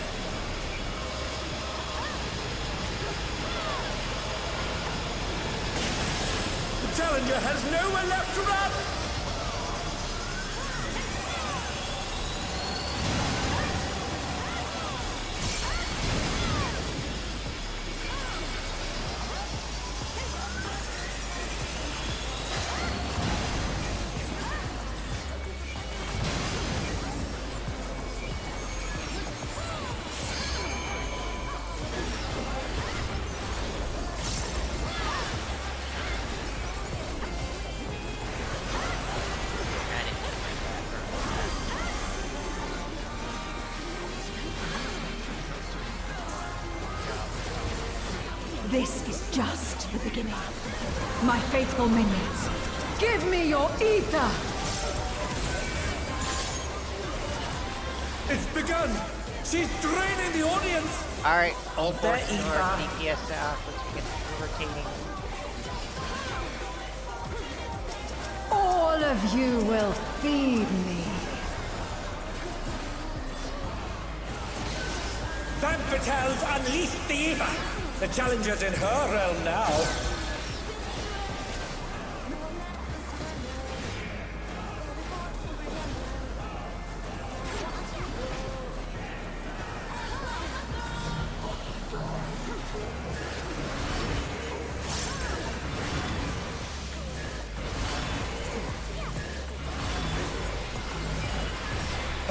The challenger has nowhere left to run. This is just the beginning. My faithful minions, give me your ether! It's begun. She's draining the audience. Alright. Of their Force north, ether. DPS south. Let's get rotating. All of you will feed me. Van Patel's unleashed the Eva. The challenger's in her realm now.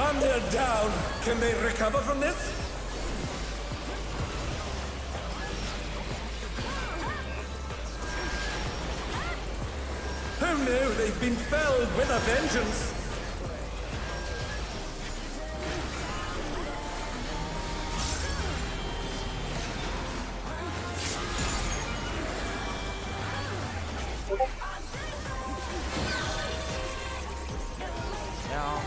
And they're down. Can they recover from this? Oh no, they've been felled with a vengeance. No.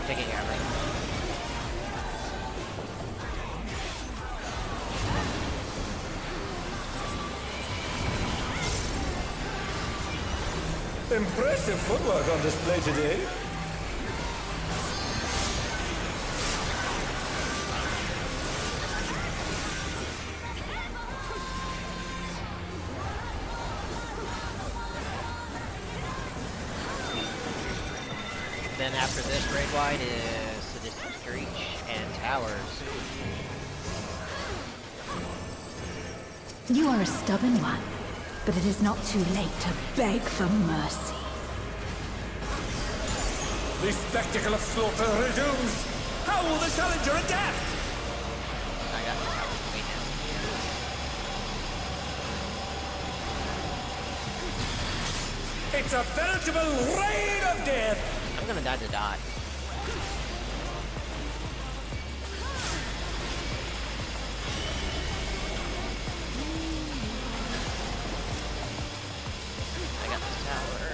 Taking everything. Impressive footwork on display today. Then after this raid wide is Sadistic Screech and Towers. You are a stubborn one, but it is not too late to beg for mercy. The spectacle of slaughter resumes. How will the challenger adapt? I got the Towers way down. It's a veritable raid of death. I'm gonna die to dot. I got this tower.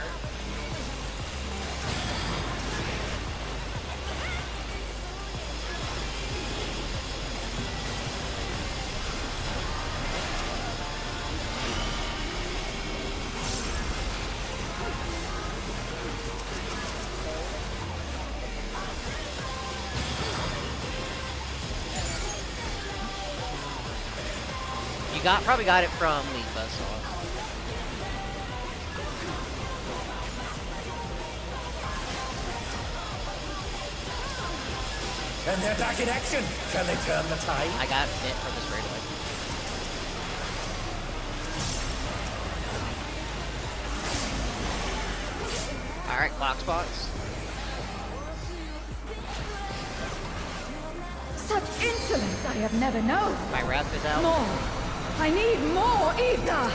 You probably got it from the buzzsaw. And they're back in action. Can they turn the tide? I got it for this raid away. Alright, clock spots. Such insolence I have never known. My wrath is out. More. I need more ether.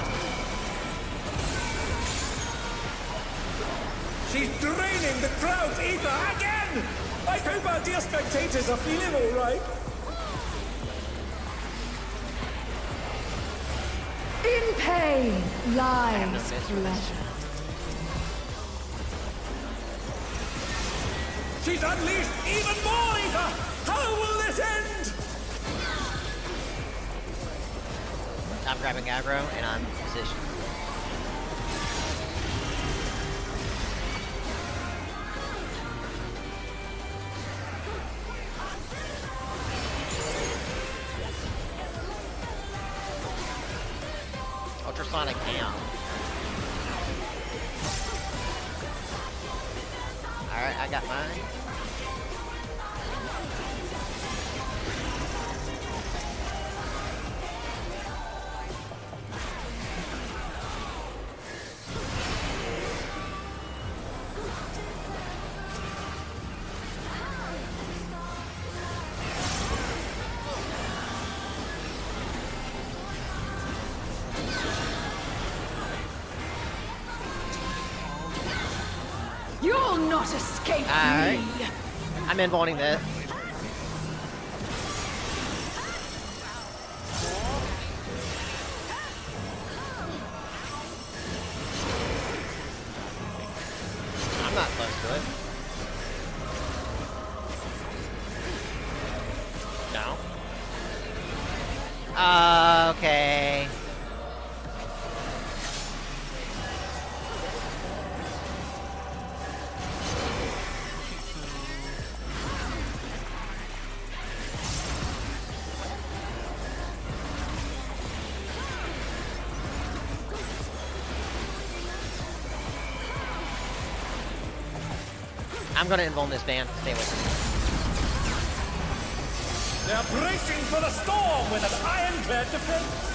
She's draining the crowd's ether again! I hope our dear spectators are feeling all right. In pain lies pleasure. She's unleashed even more ether! How will this end? I'm grabbing aggro and I'm positioned. Ultrasonic down. Alright, I got mine. You'll not escape Alright. me. I'm involving that. I'm not close to it. No. Okay. I'm gonna invuln this van. Stay with me. They're bracing for the storm with an iron-clad defense.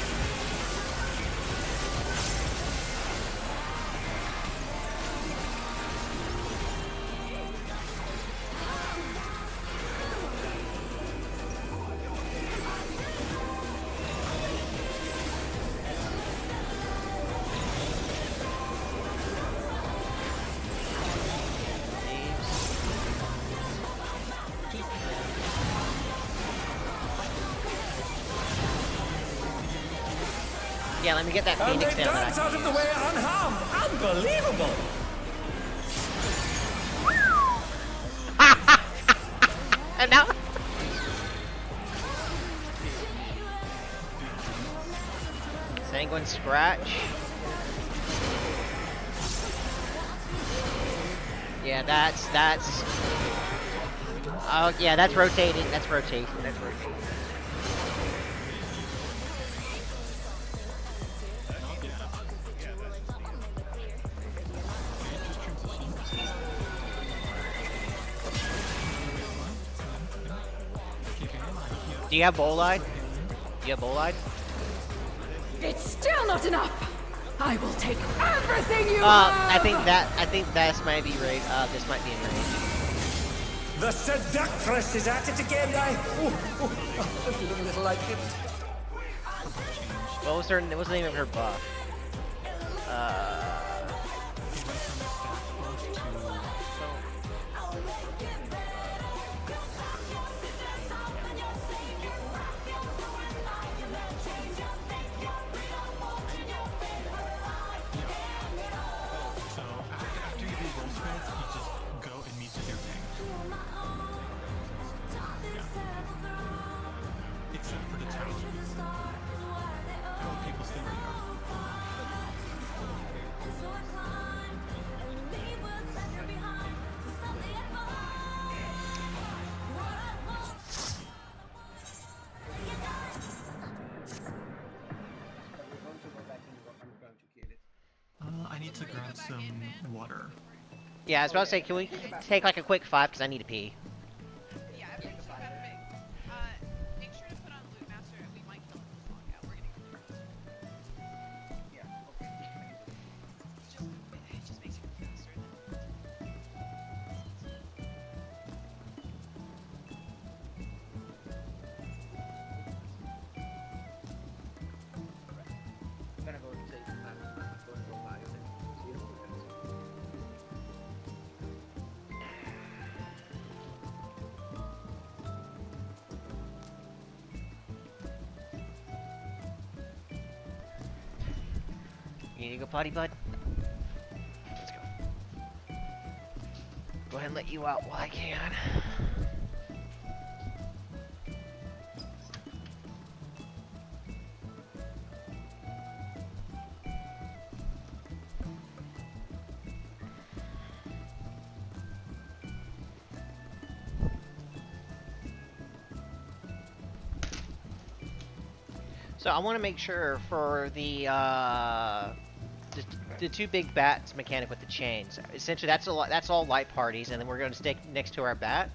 Yeah, let me get that And Phoenix they down dance that out of the way unharmed. Unbelievable! And now... Sanguine Scratch. Yeah, that's... Oh, yeah, that's rotating. That's rotating. That's rotating. Do you have Bolide? Do you have Bolide? It's still not enough. I will take everything you have. I think that's might be right. This might be in range. The seductress is at it again. I'm feeling a little like it. What was her? What was the name of her buff? So after you do roll spreads, you just go and meet with your tank. Yeah. Except for the tower. People stay where they are. I need to grab some water. Yeah, I was about to say, can we take like a quick 5 because I need to pee. Yeah, everything's about to make. Make sure to put on Loot Master and we might kill him this long out. We're gonna kill him. Yeah, okay. It just makes you faster. You need to go potty, bud? Let's go. Go ahead and let you out while I can. So I want to make sure for the two big bats mechanic with the chains. Essentially, that's all light parties, and then we're going to stay next to our bat.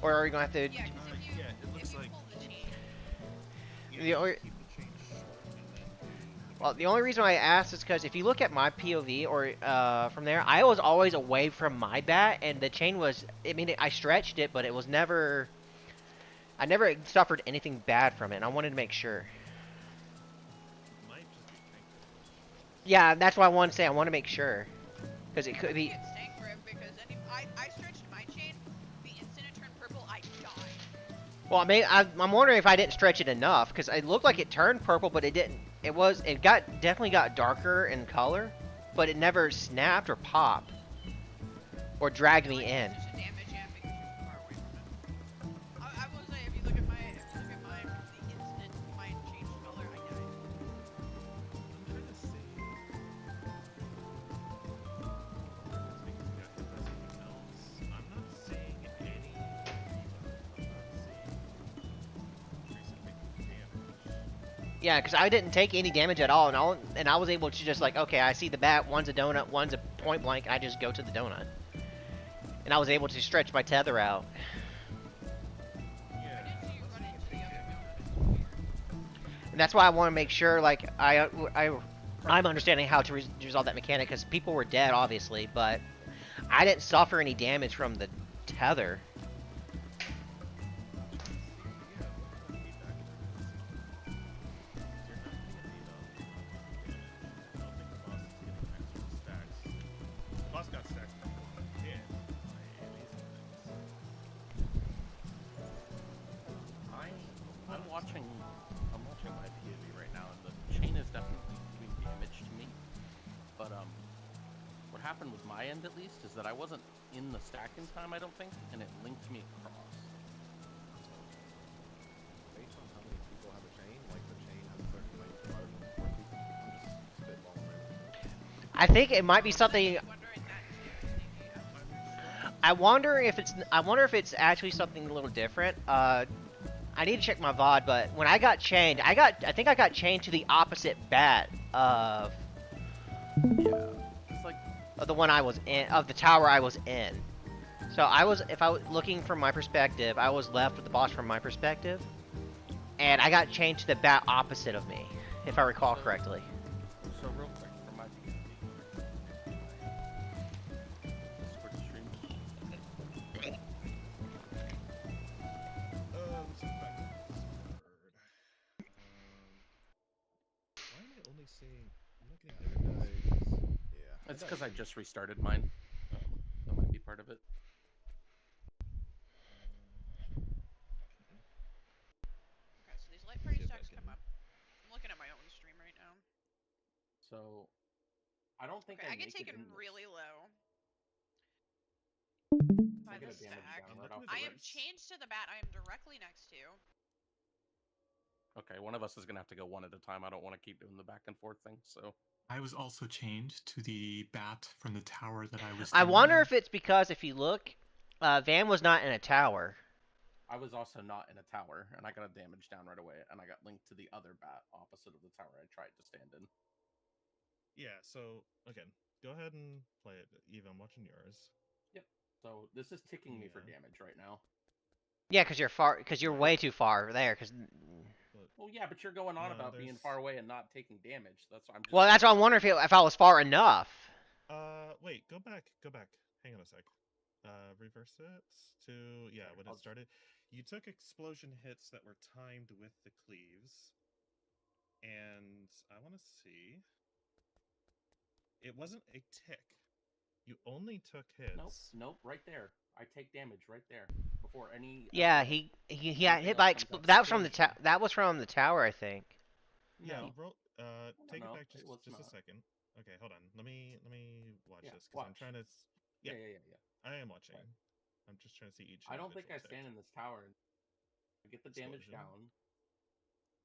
Or are we going to have to? Yeah, 'cause if you, yeah, it looks if you like- pull the chain, The only, Keep the chain short, and then well, the only reason why I asked is because if you look at my POV or from there, I was always away from my bat, and the chain was. I mean, I stretched it, but it was never. I never suffered anything bad from it, and I wanted to make sure. might just be tank damage. Yeah, that's why I wanted to say I want to make sure, because it could be. it's tank grip because I stretched my chain. The instant it turned purple, I died. Well, I'm wondering if I didn't stretch it enough, because it looked like it turned purple, but it didn't. It definitely got darker in color, but it never snapped or popped, or dragged me in. Such a damage jam because you're far away from it. I will say if you look at mine, the instant mine changed color, I died. I'm trying to see. It's because you got hit by something else. I'm not seeing any. I'm not seeing Teresa taking damage. Yeah, because I didn't take any damage at all, and I was able to just like, okay, I see the bat, one's a donut, one's a point blank, I just go to the donut, and I was able to stretch my tether out. Why did you run into the other donut? And that's why I want to make sure, like, I'm understanding how to resolve that mechanic, because people were dead, obviously, but I didn't suffer any damage from the tether. Boss got stacked. Yeah. I'm watching my POV right now, and the chain is definitely doing damage to me. But what happened with my end at least is that I wasn't in the stack in time, I don't think, and it linked me across. Based on how many people have a chain, like the chain has a certain length rather than 4 people. I'm just spitballing random. I think it might be something. Wondering that too, thinking, I wonder if it's actually something a little different. I need to check my VOD, but when I got chained, I think I got chained to the opposite bat of Yeah, it's like the one I was in, of the tower I was in. So if I was looking from my perspective, I was left with the boss from my perspective, and I got chained to the bat opposite of me, if I recall correctly. so real quick for my Discord stream. Let's get back to Discord. Why am I only seeing? I'm not getting Yeah, different messages. yeah. It's because I just restarted mine. That might be part of it. okay, so these light party See if I stacks can- come up. I'm looking at my own stream right now. So I don't think Okay, I get make it taken in this. really low by I get the a damage stack. down I'm right looking off at the I am ribs. chained to the bat I am directly next to. Okay, one of us is gonna have to go one at a time. I don't want to keep doing the back and forth thing. So I was also chained to the bat from the tower that I was. I standing wonder in. if it's because if you look, Van was not in a tower. I was also not in a tower, and I got a damage down right away, and I got linked to the other bat opposite of the tower I tried to stand in. Yeah. So again, go ahead and play it, Eve. I'm watching yours. So this is ticking me for Yeah. damage right now. Yeah, because you're way too far there. Well, yeah, but you're going on No, about being there's- far away and not taking damage. That's what I'm just. Well, that's why I'm wondering if I was far enough. Wait. Go back. Go back. Hang on a sec. Reverse it to Sorry, when I'll it just- started. You took explosion hits that were timed with the cleaves, and I want to see. It wasn't a tick. You only took hits. Nope, right there. I take damage right there before any. Yeah, he got hit by that was from the tower, I think. Yeah, No. he rolled. Take it No, back just it was a not. second. Okay, hold on. Let me watch Yeah, this because I'm watch. trying to. Yeah, Yeah. I am watching. Right. I'm just trying to see each. I don't think I individual stand tick. in this tower and get the damage Explosion. down.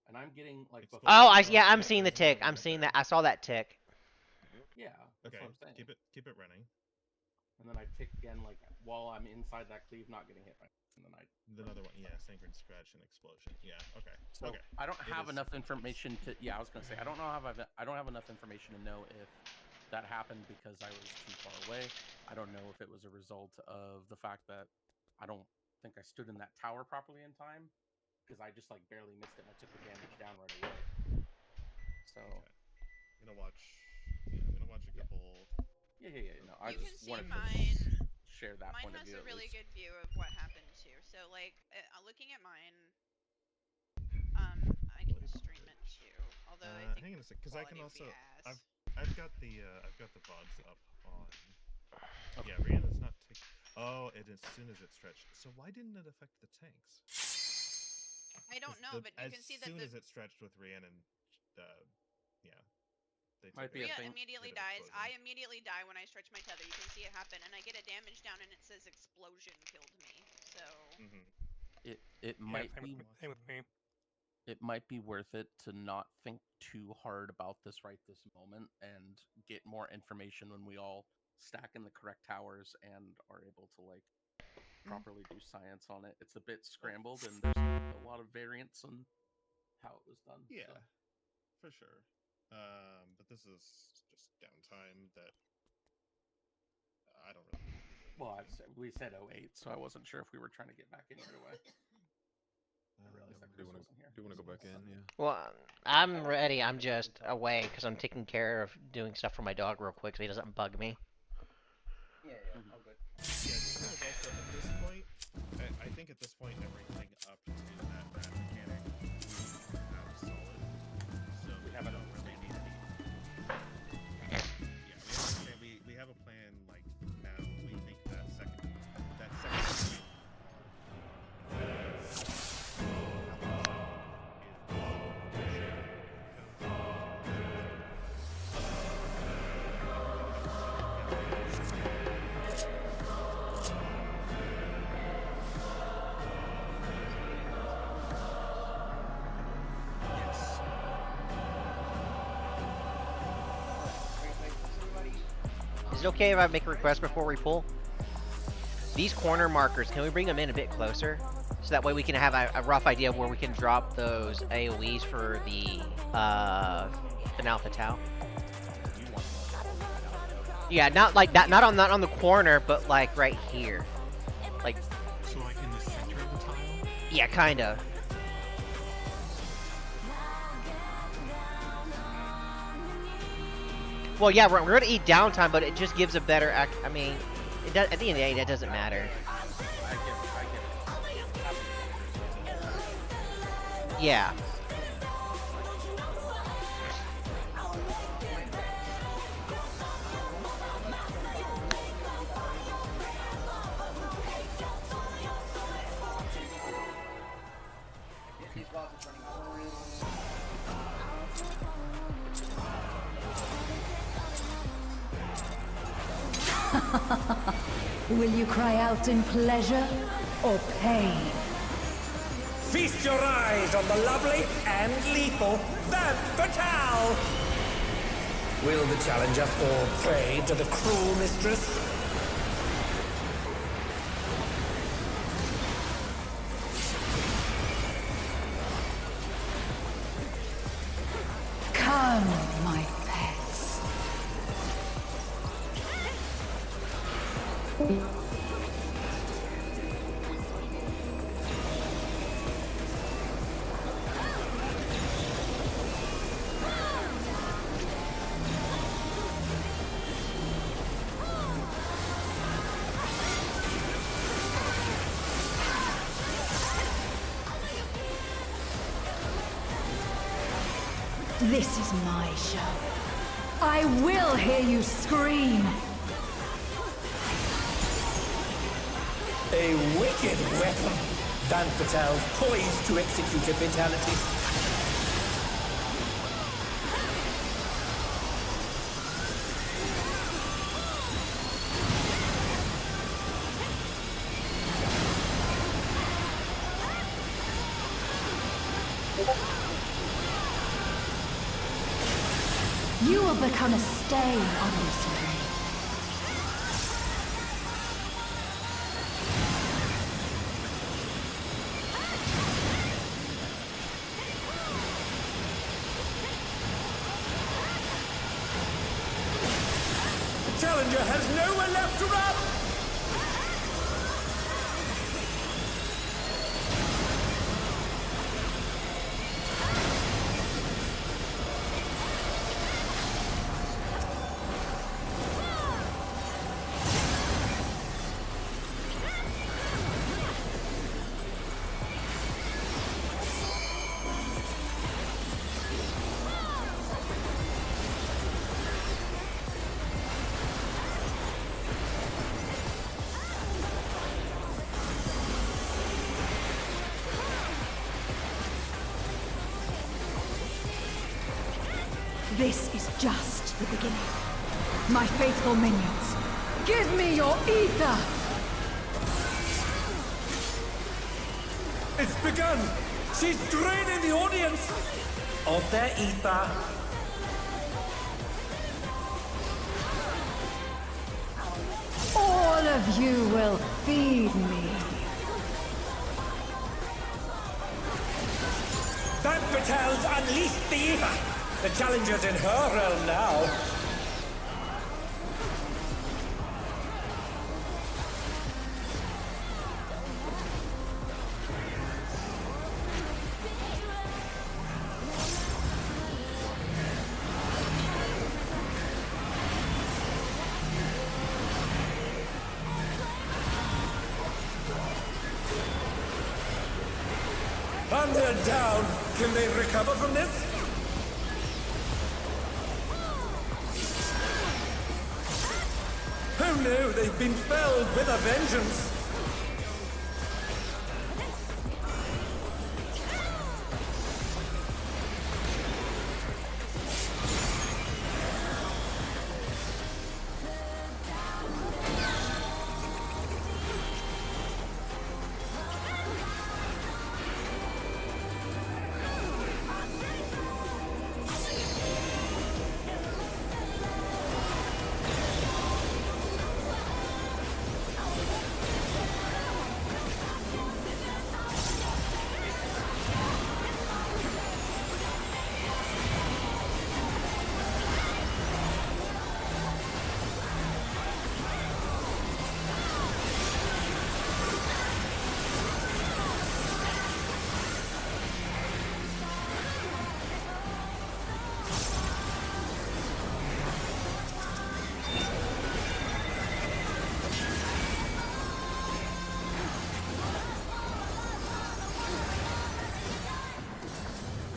And I'm getting like before. Oh, Explosion. yeah, I'm Yep, seeing the there's another tick. one I'm right seeing there. that. I saw that tick. Yeah, that's Okay, what I'm saying. keep it running. And then I tick again, like while I'm inside that cleave, not getting hit by. And then Another one, yeah, synchronous scratch and explosion. Yeah, okay. So okay. I don't It have is enough synchronous. information to. Yeah, I was gonna say I don't have enough information to know if that happened because I was too far away. I don't know if it was a result of the fact that I don't think I stood in that tower properly in time because I just like barely missed it and I took the damage down right away. So I'm gonna watch. Yeah, I'm gonna watch a couple. Yeah. No, I You can just see wanted mine. to share that Mine point of has view. a really good view of what happened too. So like, looking at mine, I can stream it too. Although I think Hang on a sec, because I can quality would also. be ass. I've got the VODs up on. Okay. Yeah, Rhiannon's not tick. Oh, and as soon as it stretched. So why didn't it affect the tanks? I don't know, but you can see that as soon as it stretched with Rhiannon, yeah. Might be a Rhea thing. immediately dies. I immediately die when I stretch my tether. You can see it happen, and I get a damage down, and it says explosion killed me. So It might be. Same with me. It might be worth it to not think too hard about this right this moment and get more information when we all stack in the correct towers and are able to like properly do science on it. It's a bit scrambled and there's a lot of variance on how it was done. Yeah, so. for sure. But this is just downtime that I don't really. Well, we said 08, so I wasn't sure if we were trying to get back in right away. I realized that Chris wasn't here. Do you want to go back in? Yeah. Well, I'm ready. I'm just away because I'm taking care of doing stuff for my dog real quick so he doesn't bug me. Yeah, all good. Yeah, also at this point, I think at this point everything up to that mechanic we have solid. So we haven't really need any. Yeah, we have a plan. Like now, we think that second. Is it okay if I make a request before we pull? These corner markers, can we bring them in a bit closer? So that way we can have a rough idea of where we can drop those AoEs for the Finale Fatale. Yeah, not like that, not on the corner, but like right here. Like, So like in the center of the tile? yeah, kinda. Well, yeah, we're gonna eat downtime, but it just gives a better I mean, it does, at the end of the day, that doesn't matter. I get it. Yeah. These balls are running out. Will you cry out in pleasure or pain? Feast your eyes on the lovely and lethal Van Fatale! Will the challenger fall prey to the cruel mistress? Come, my pets. This is my show. I will hear you scream. A wicked weapon. Van Fatale poised to execute a fatality. You will become a stain on this ring. The challenger has nowhere left to run! This is just the beginning. My faithful minions, give me your ether! It's begun! She's draining the audience of their ether. All of you will feed me. That Vitel's unleashed the ether! The challenger's in her realm now. And they're down. Can they recover from this? Oh no, they've been felled with a vengeance!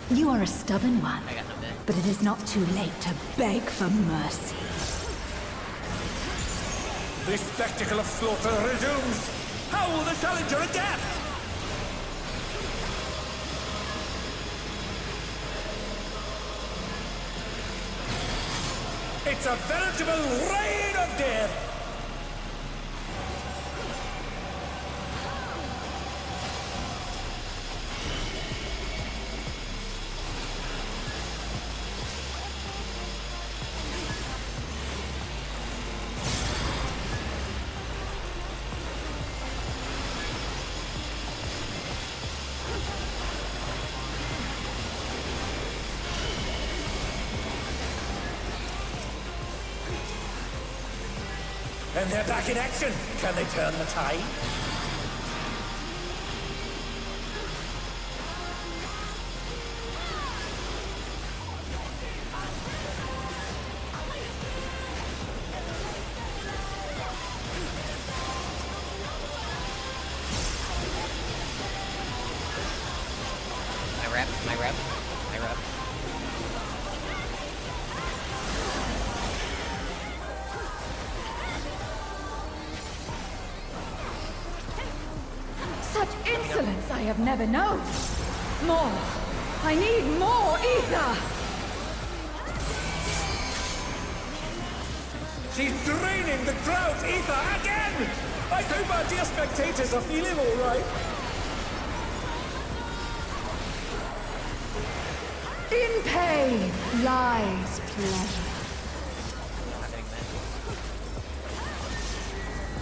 You are a stubborn one, I got no bit. but it is not too late to beg for mercy. The spectacle of slaughter resumes! How will the challenger adapt? It's a veritable rain of death! And they're back in action! Can they turn the tide? My rep. Such insolence I have never known. More. I need more ether. She's draining the crowd's ether again! I hope our dear spectators are feeling all right. In pain lies pleasure.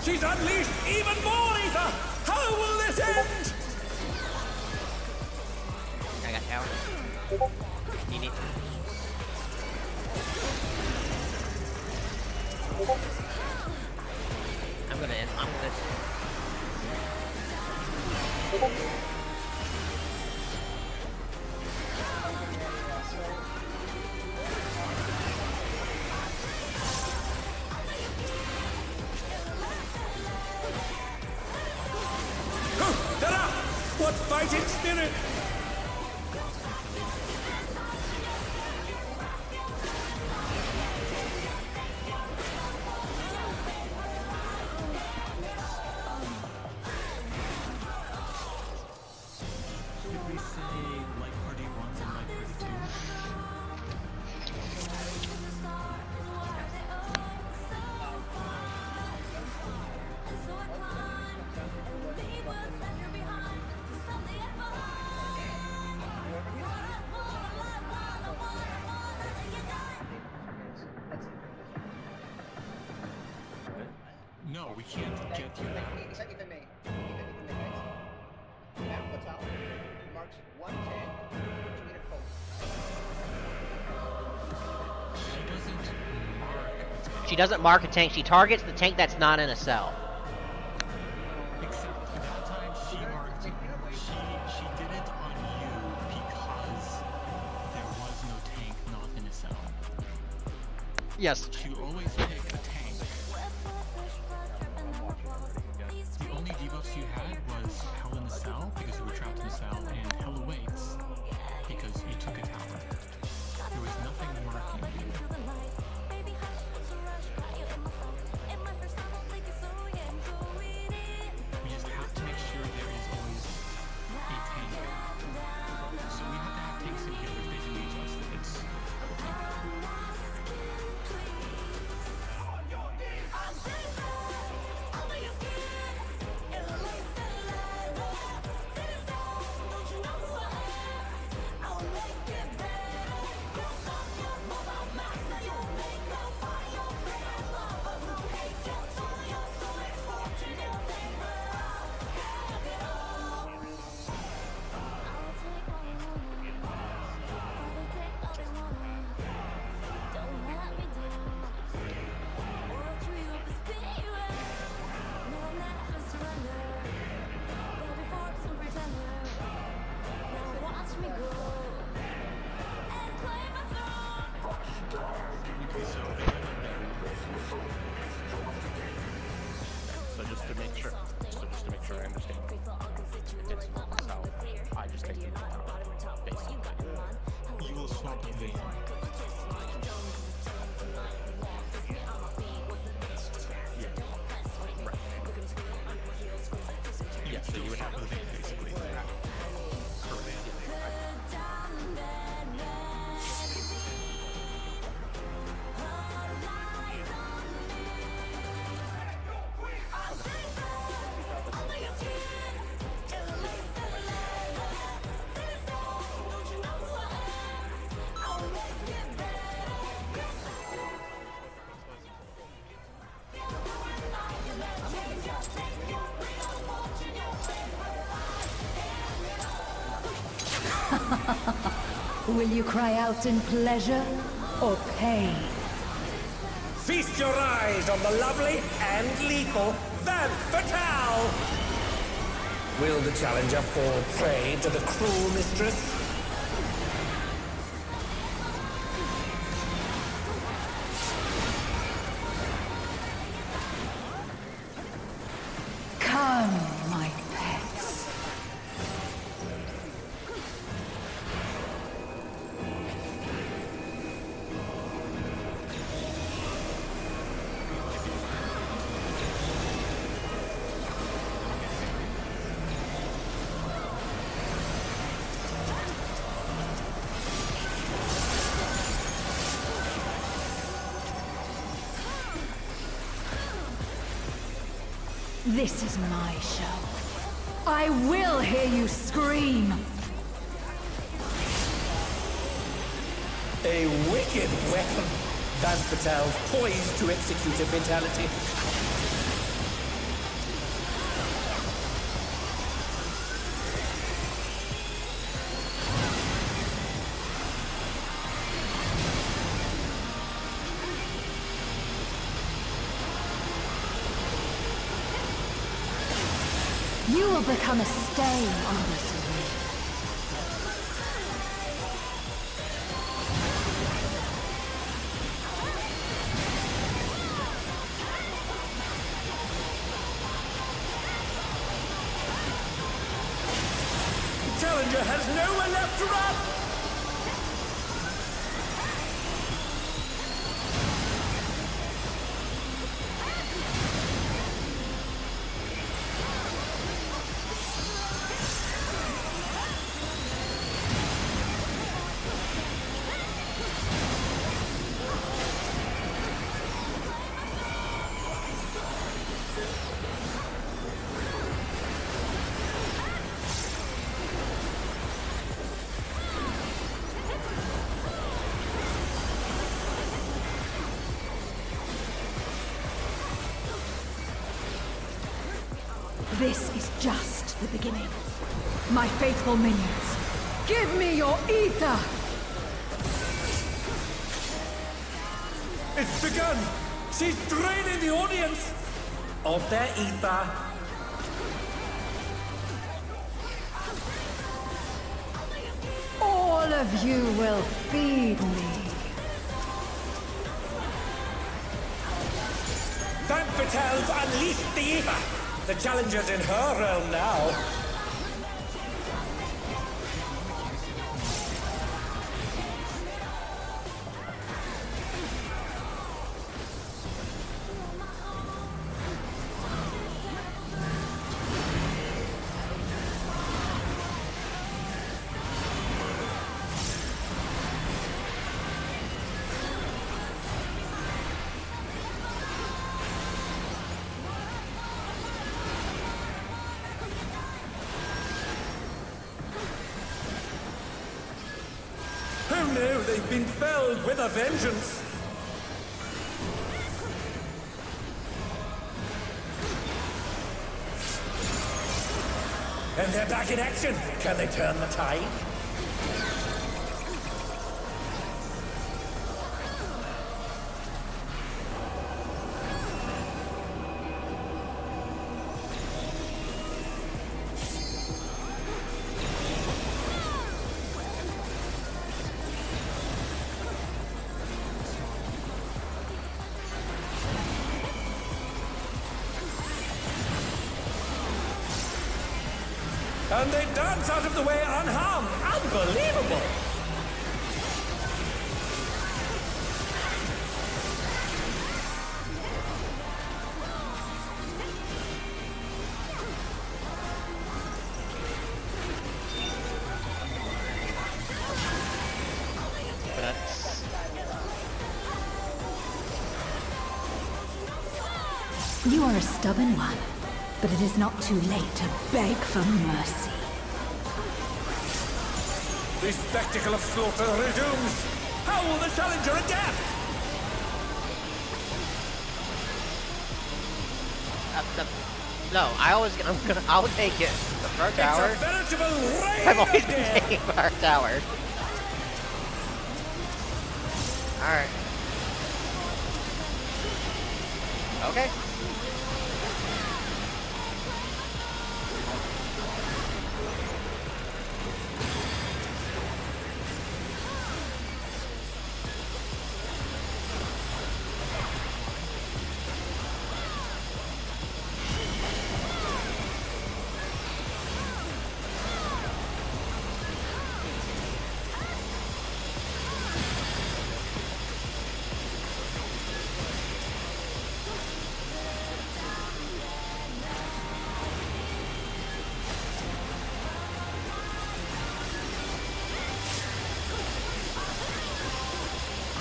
She's unleashed even more ether! How will this end? I got tower. Need it. I'm gonna. Ta-da! What fighting spirit! Did we say light party 1 and light party 2? No, we can't get you now. If I may, map Fatal marks one tank, 2-meter post. She doesn't mark. She doesn't mark a tank. She targets the tank that's not in a cell. Except that time she marked. She did it on you because there was no tank not in a cell. Yes. She always pick a tank. The only debuffs you had was Hell in the Cell because you were trapped in the cell, and Hell Awaits because you took a tower. There was nothing marking you. We just have to make sure there is always a tank. So we have to have tanks and healers basically just if it's a tank. So just to make sure I understand. It's south. I just take the middle tower, basically. You will swap the van. Yeah, so you would have the van basically. Will you cry out in pleasure or pain? Feast your eyes on the lovely and lethal Van Fatale! Will the challenger fall prey to the cruel mistress? Come, my pets. This is my show. I will hear you scream. A wicked weapon. Van Patel poised to execute a fatality. You will become a stain on this arena. The challenger has nowhere left to run! This is just the beginning. My faithful minions, give me your ether! It's begun! She's draining the audience of their ether. All of you will feed me. Van Patel's unleashed the ether! The challenger's in her realm now. Oh no, they've been felled with a vengeance! And they're back in action! Can they turn the tide? And they dance out of the way unharmed! Unbelievable! You are a stubborn one, but it is not too late to beg for mercy. The spectacle of slaughter resumes! How will the challenger adapt? No, I'll take it. The Pro Tower. It's a veritable rain I've always of been death. taking Power Tower. Alright. Okay.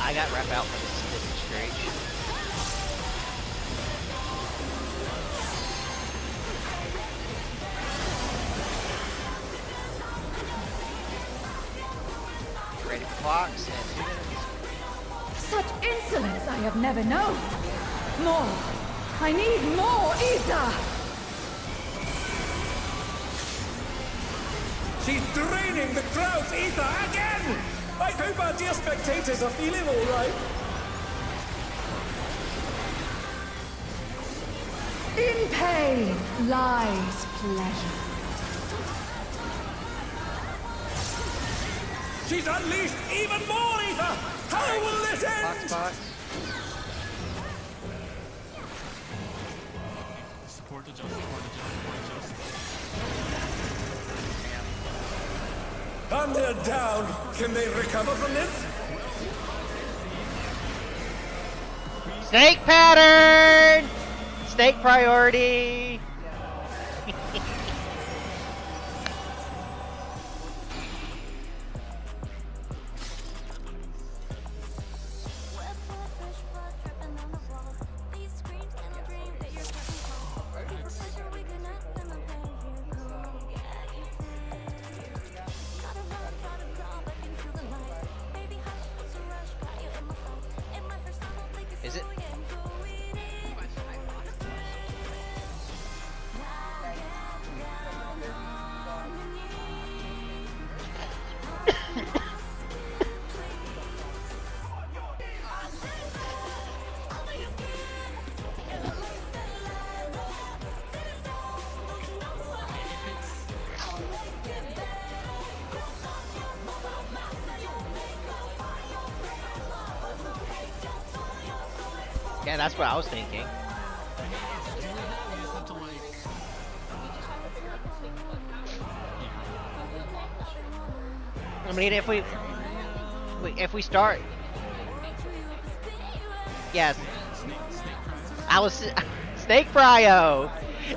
I got rep out for this screech. ready for clocks and 2 minutes. Such insolence I have never known. More. I need more ether. She's draining the crowd's ether again! I hope our dear spectators are feeling all right. In pain lies pleasure. She's unleashed even more ether! How will this end? Box. Support adjust, support adjust, support adjust. And they're down. Can they recover from this? Snake pattern! Snake priority! Is it? Yeah, that's what I was thinking. I mean, if we start, yes, I was Snake Cryo.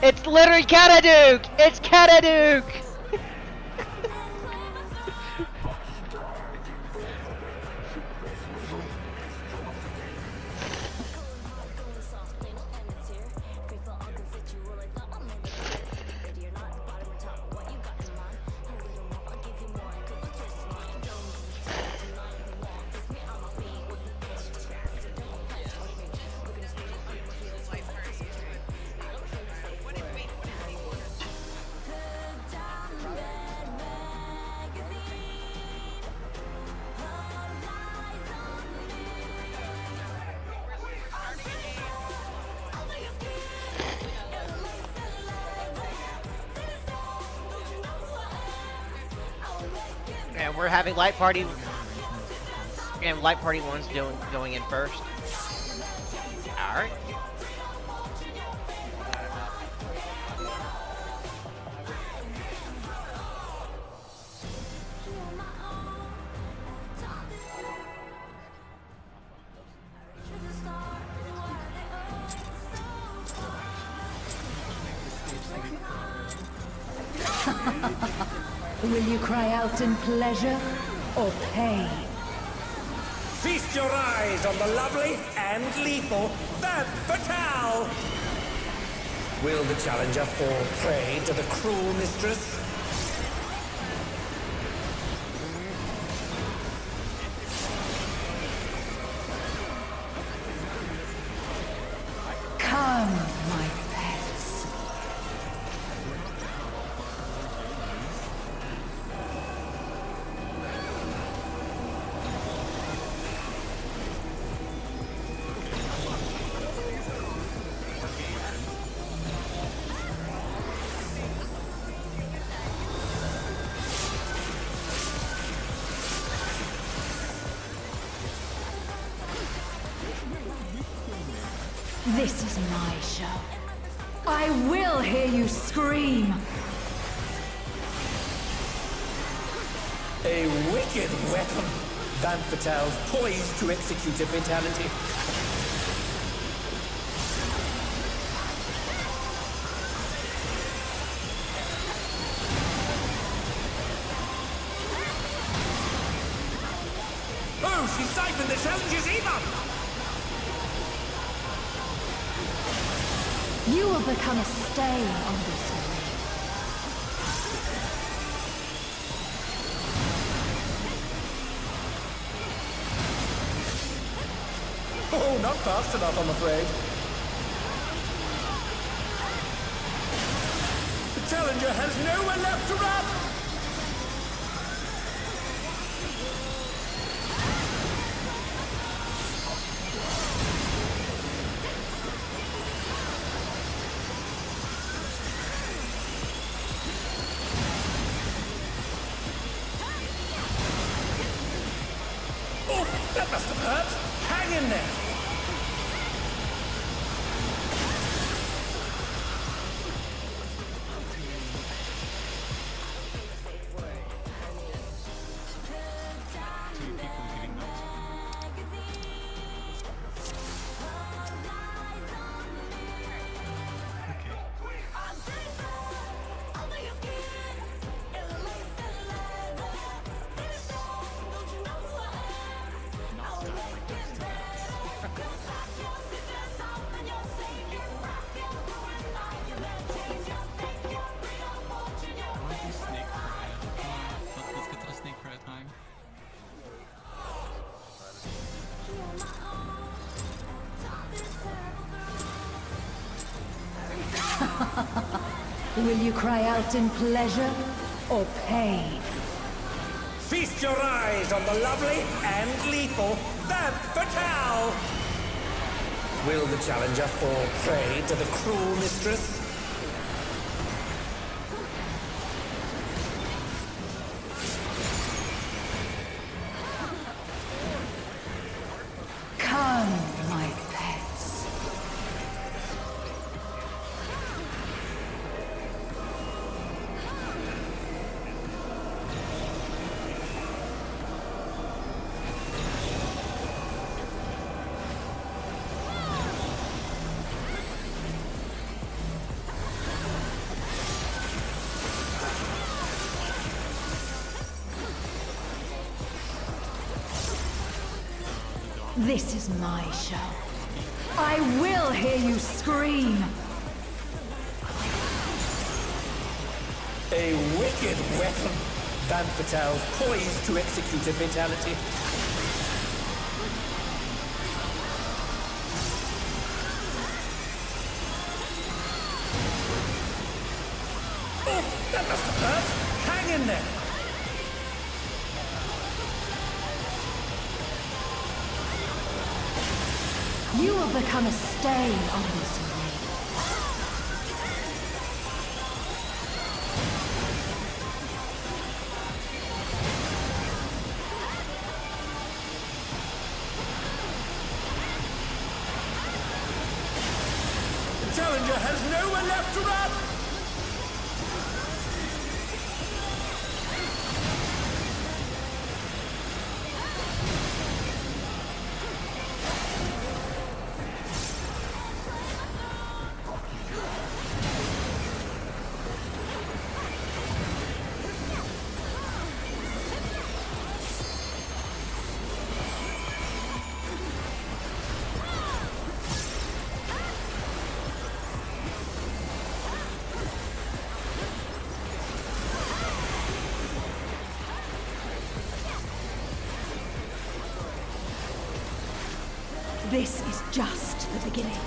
It's literally Cataduke. It's Cataduke. And we're having light party, and light party one's going in first. All right. Will you cry out in pleasure or pain? Feast your eyes on the lovely and lethal Femme Fatale! Will the challenger fall prey to the cruel mistress? Come, my pets. This is my show. I will hear you scream. A wicked weapon. Femme Fatale's poised to execute a fatality. Oh, she siphoned the challenger's ether! You will become a stain on this arena. Oh, not fast enough, I'm afraid. The challenger has nowhere left to run! Oh, that must have hurt. Hang in there. Two people giving notes. Not stuff like this to that. I want to do snake prayer. Let's get to the snake prayer time. Will you cry out in pleasure or pain? Feast your eyes on the lovely and lethal Femme Fatale! Will the challenger fall prey to the cruel mistress? Come, my pets. This is my show. I will hear you scream. A wicked weapon. Femme Fatale poised to execute a fatality. Oh, that must have hurt. Hang in there. You will become a stain on this ring. The challenger has nowhere left to run! This is just the beginning.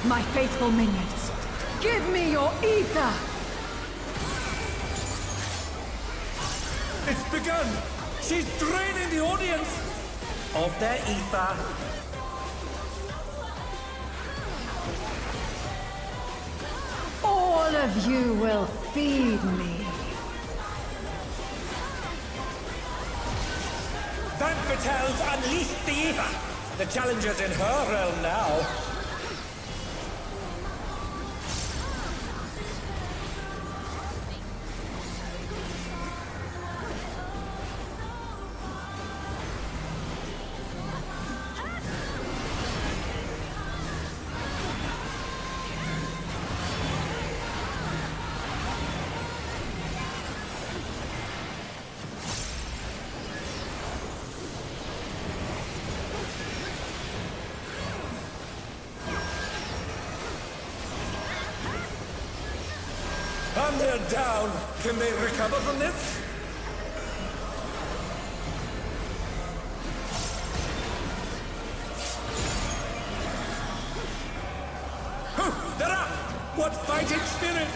My faithful minions, give me your ether! It's begun! She's draining the audience of their ether. All of you will feed me. Femme Fatale's unleashed the ether! The challenger's in her realm now. And they're down. Can they recover from this? what fighting spirit!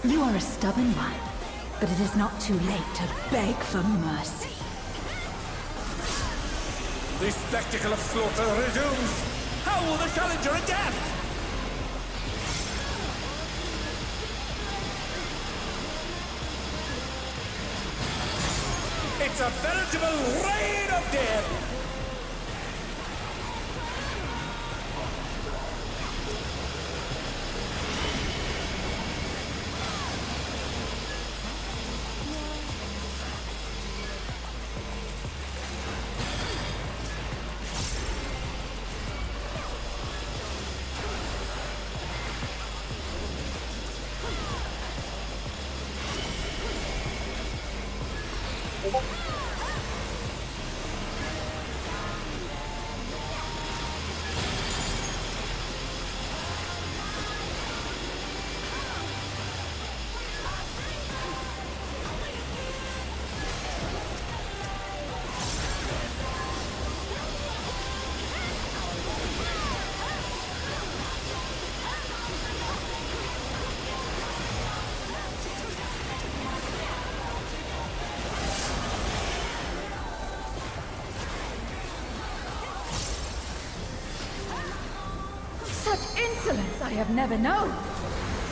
You are a stubborn one, but it is not too late to beg for mercy. The spectacle of slaughter resumes! How will the challenger adapt? It's a veritable rain of death! Such insolence I have never known.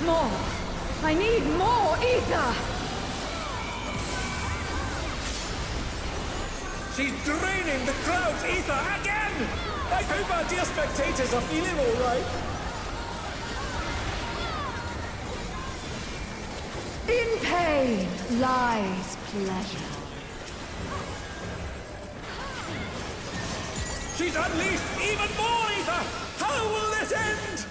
More. I need more ether. She's draining the crowd's ether again! I hope our dear spectators are feeling alright. In pain lies pleasure. She's unleashed even more ether! How will this end?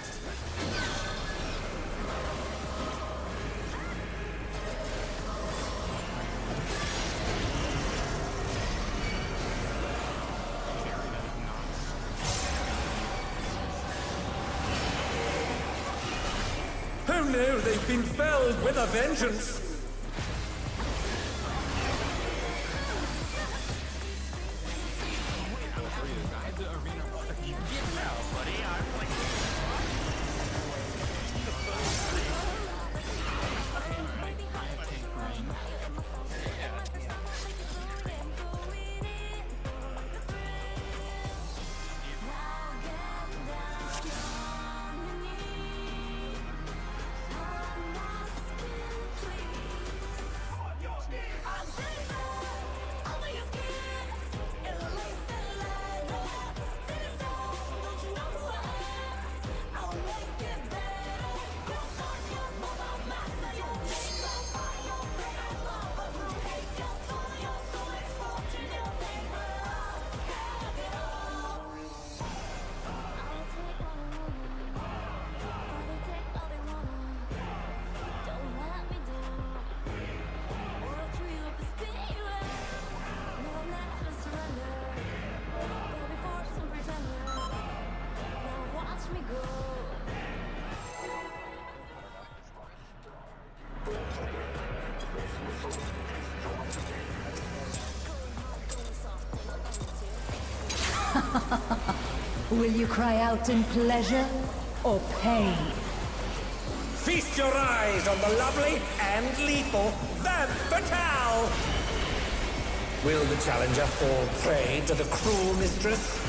Oh no, they've been felled with a vengeance! Will you cry out in pleasure or pain? Feast your eyes on the lovely and lethal Femme Fatale! Will the challenger fall prey to the cruel mistress?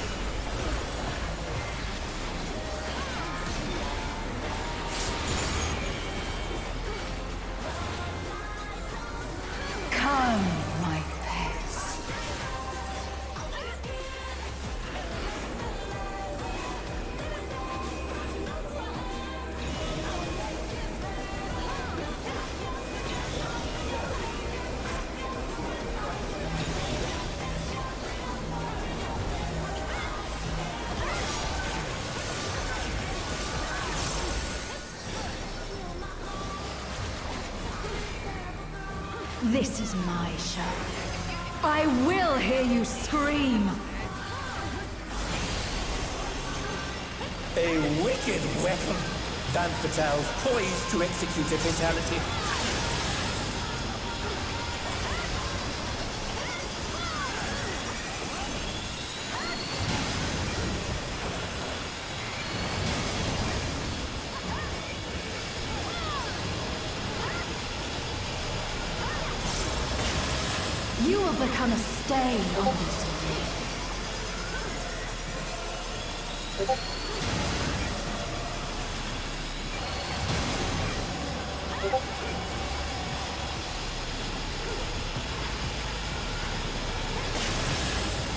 Come, my pets. This is my show. I will hear you scream. A wicked weapon. Van Fatale poised to execute a fatality. You have become a stain on this world.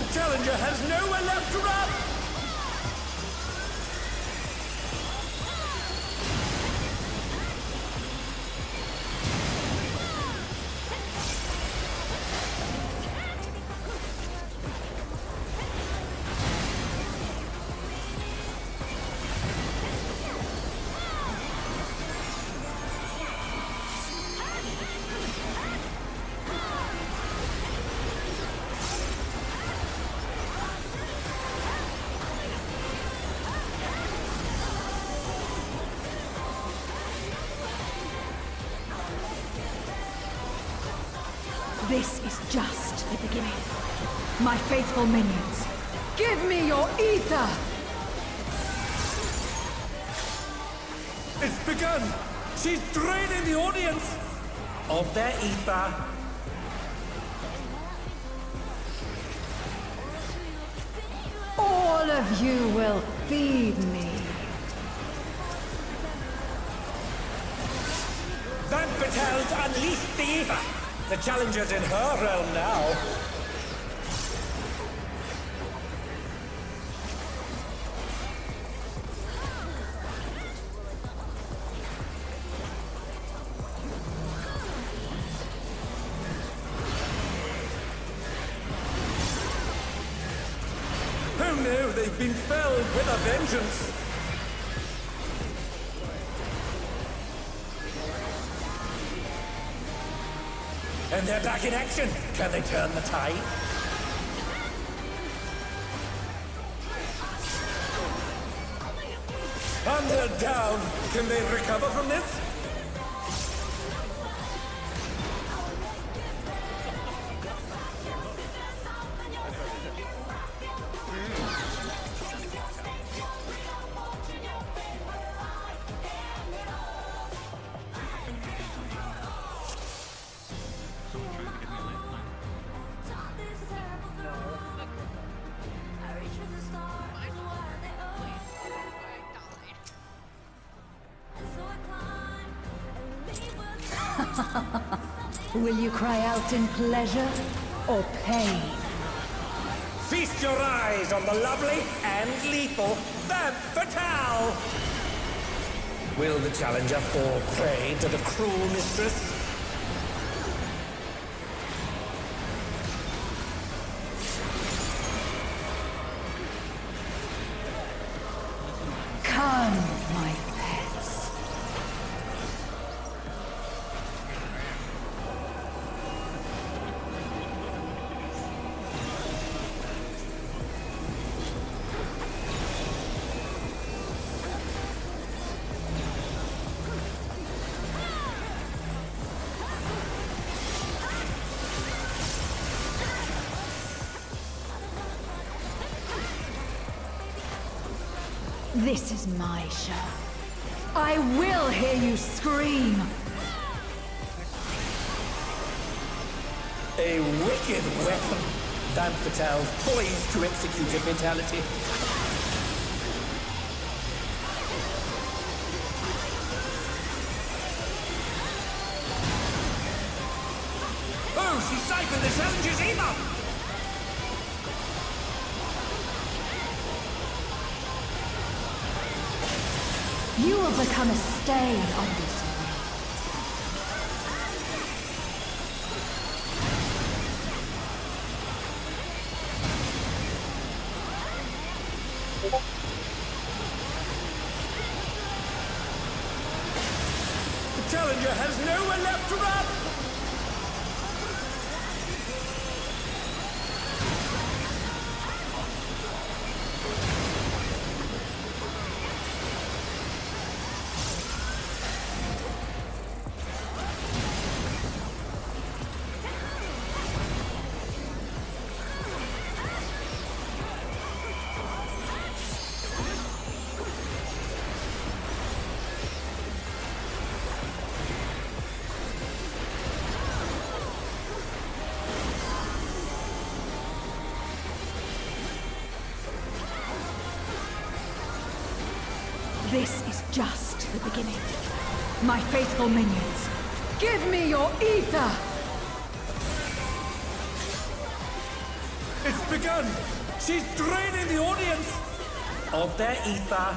The challenger has nowhere left to run! This is just the beginning. My faithful minions, give me your ether! It's begun! She's draining the audience of their ether. All of you will feed me. Van Patel's unleashed the ether. The challenger's in her realm now. Oh no, they've been felled with a vengeance. And they're back in action. Can they turn the tide? And they're down. Can they recover from this? Will you cry out in pleasure or pain? Feast your eyes on the lovely and lethal Van Fatale! Will the challenger fall prey to the cruel mistress? Come, my pets. This is my show. I will hear you scream. A wicked weapon. Van Fatale poised to execute a fatality. Oh, she siphoned the challenger's ether! You will become a stain on this world. The challenger has nowhere left to run! just the beginning. My faithful minions, give me your ether! It's begun! She's draining the audience of their ether.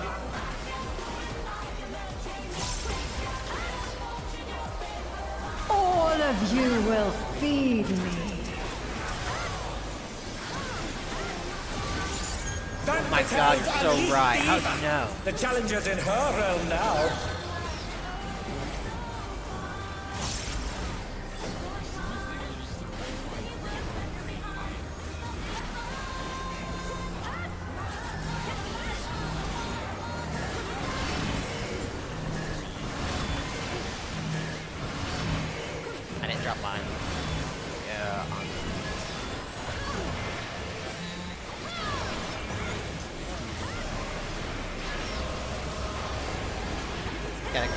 All of you will feed me. Oh my God, you're so right. How do you know? The challenger's in her realm now. I didn't drop mine. Yeah. Gotta go.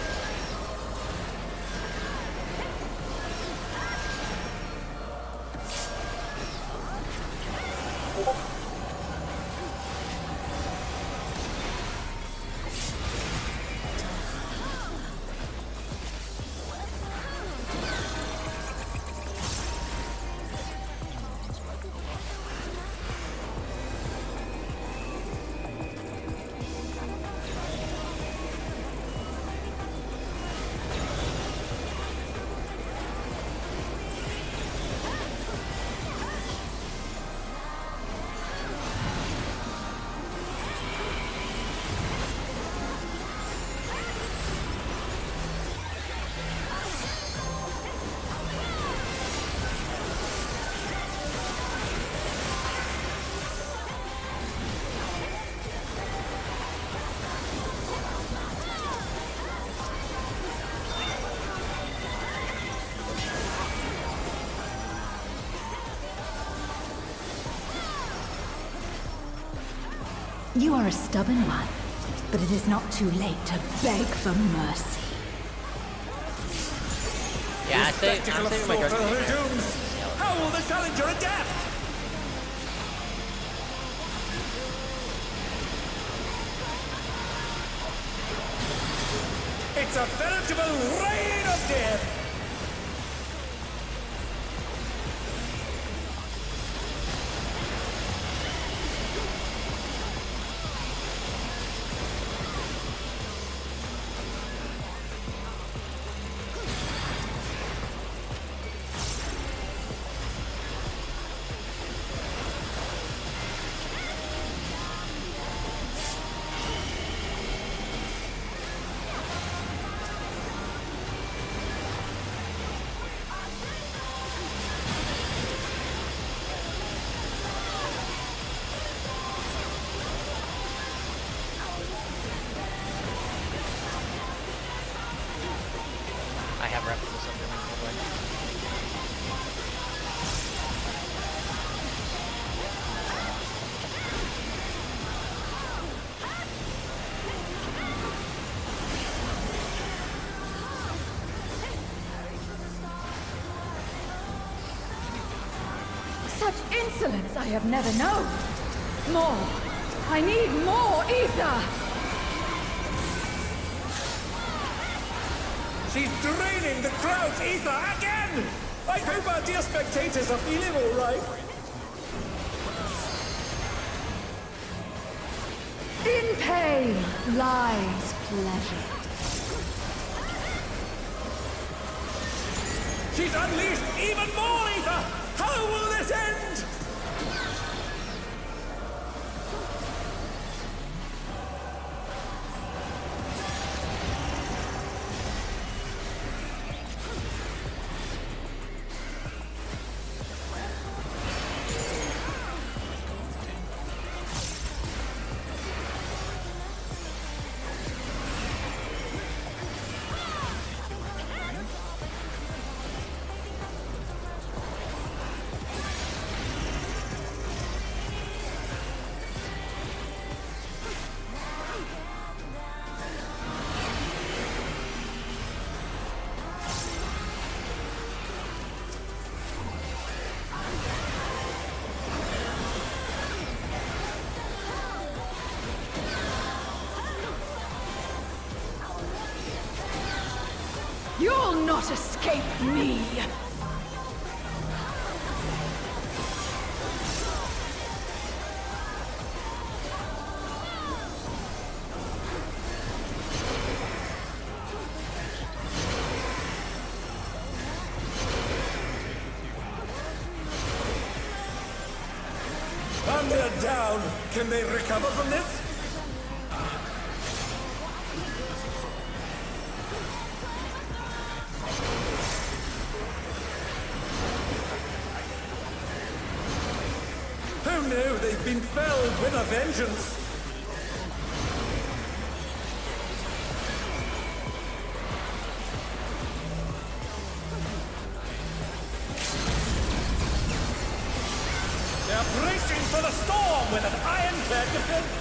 You are a stubborn one, but it is not too late to beg for mercy. Yeah, I'm saving my slaughter Dark resumes. How will the challenger adapt? It's a veritable reign of death! I have reps or something. Such insolence I have never known. More. I need more ether. She's draining the crowd's ether again! I hope our dear spectators are feeling all right. In pain lies pleasure. She's unleashed even more ether! How will this end? not escape me! And they're down. Can they recover from this? Oh no, they've been felled with a vengeance. They're bracing for the storm with an ironclad defense.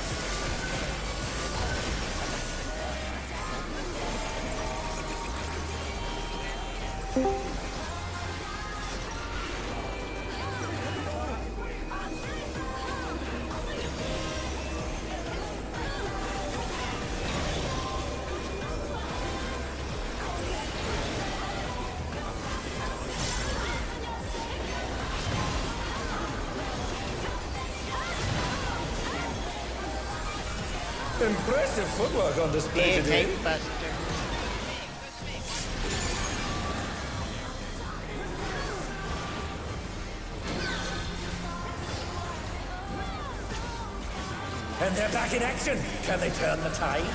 Impressive footwork on display today. Tank buster. And they're back in action. Can they turn the tide?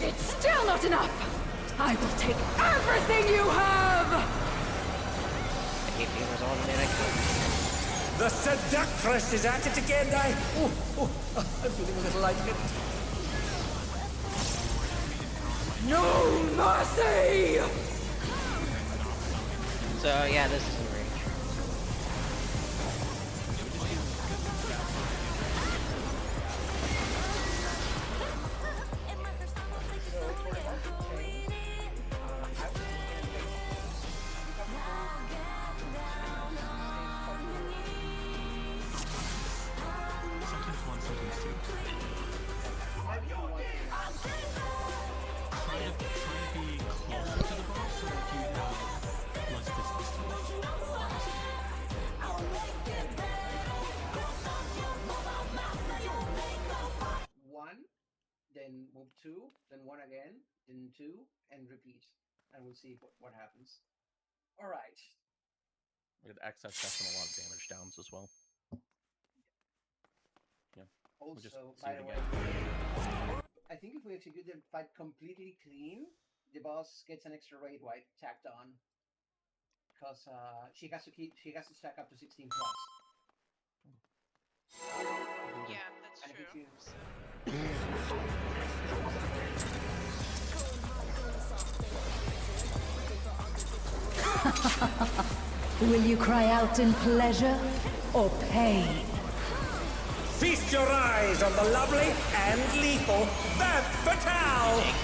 It's still not enough! I will take everything you have! I keep being resolved and I can. The seductress is at it again. I'm feeling a little lightheaded. No mercy! So yeah, this is in range. Sometimes one, sometimes two. Try to be closer to the boss so that you have less distance to it. One, then move two, then one again, then two, and repeat. And we'll see what happens. All right. With excess death and a lot of damage downs as well. Yeah. Also, just see by it the way, again. I think if we execute the fight completely clean, the boss gets an extra raid wipe tacked on. Because she has to stack up to 16 plus. Yeah, that's And if true. you Will you cry out in pleasure or pain? Feast your eyes on the lovely and lethal Femme Fatale!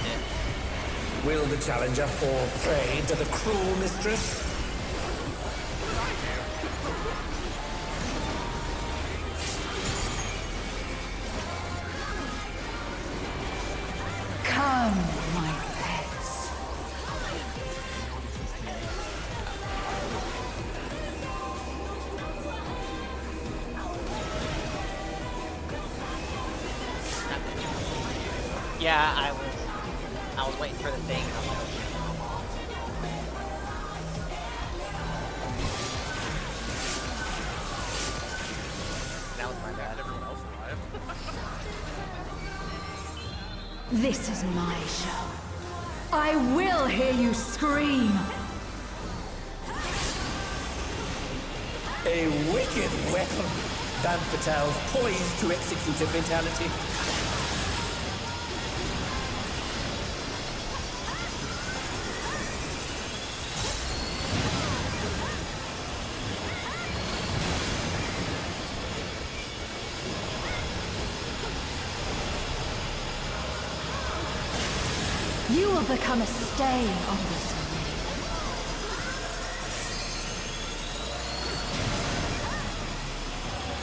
Will the challenger fall prey to the cruel mistress? Come, my pets. Yeah, I was waiting for the thing. I'm like, okay. That was my bad. Everyone else alive. This is my show. I will hear you scream. A wicked weapon. Femme Fatale poised to execute a fatality. become a stain on this ring.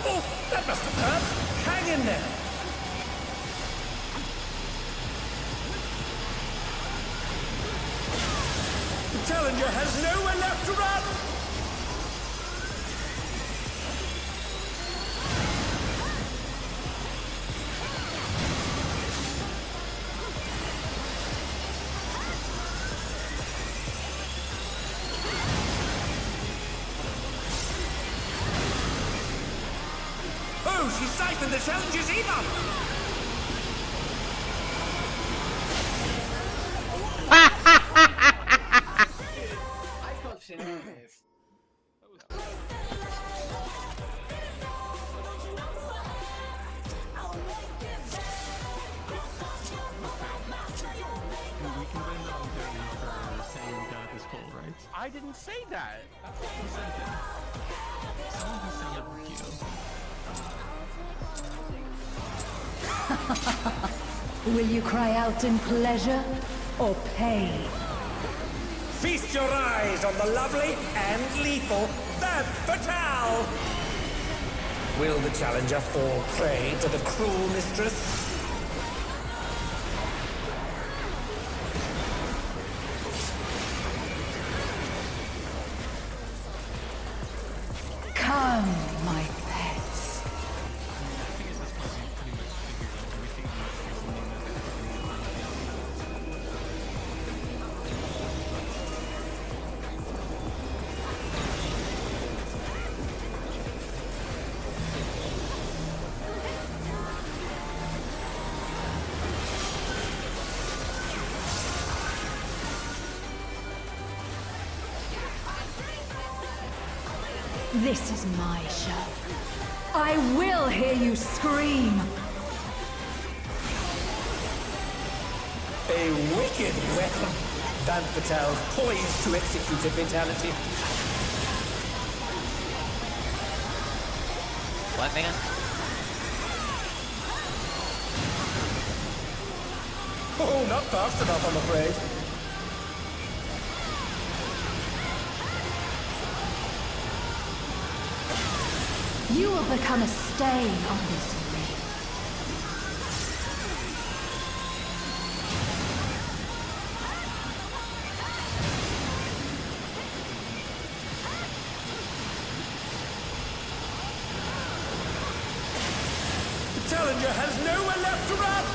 Oh, that must have hurt. Hang in there. The challenger has nowhere left to run. Oh, she siphoned the challenger's ether! I consider this. We can blame it on Gary for saying God is cold, right? I didn't say that. Who said that? Someone who said it with you. Will you cry out in pleasure or pain? Feast your eyes on the lovely and lethal Femme Fatale! Will the challenger fall prey to the cruel mistress? Come, my pets. I think at this point we pretty much figured out everything that This is my show. I will hear you scream. A wicked weapon. Femme Fatale poised to execute a fatality. What, man? Oh, not fast enough, I'm afraid. You will become a stain on this ring. The challenger has nowhere left to run!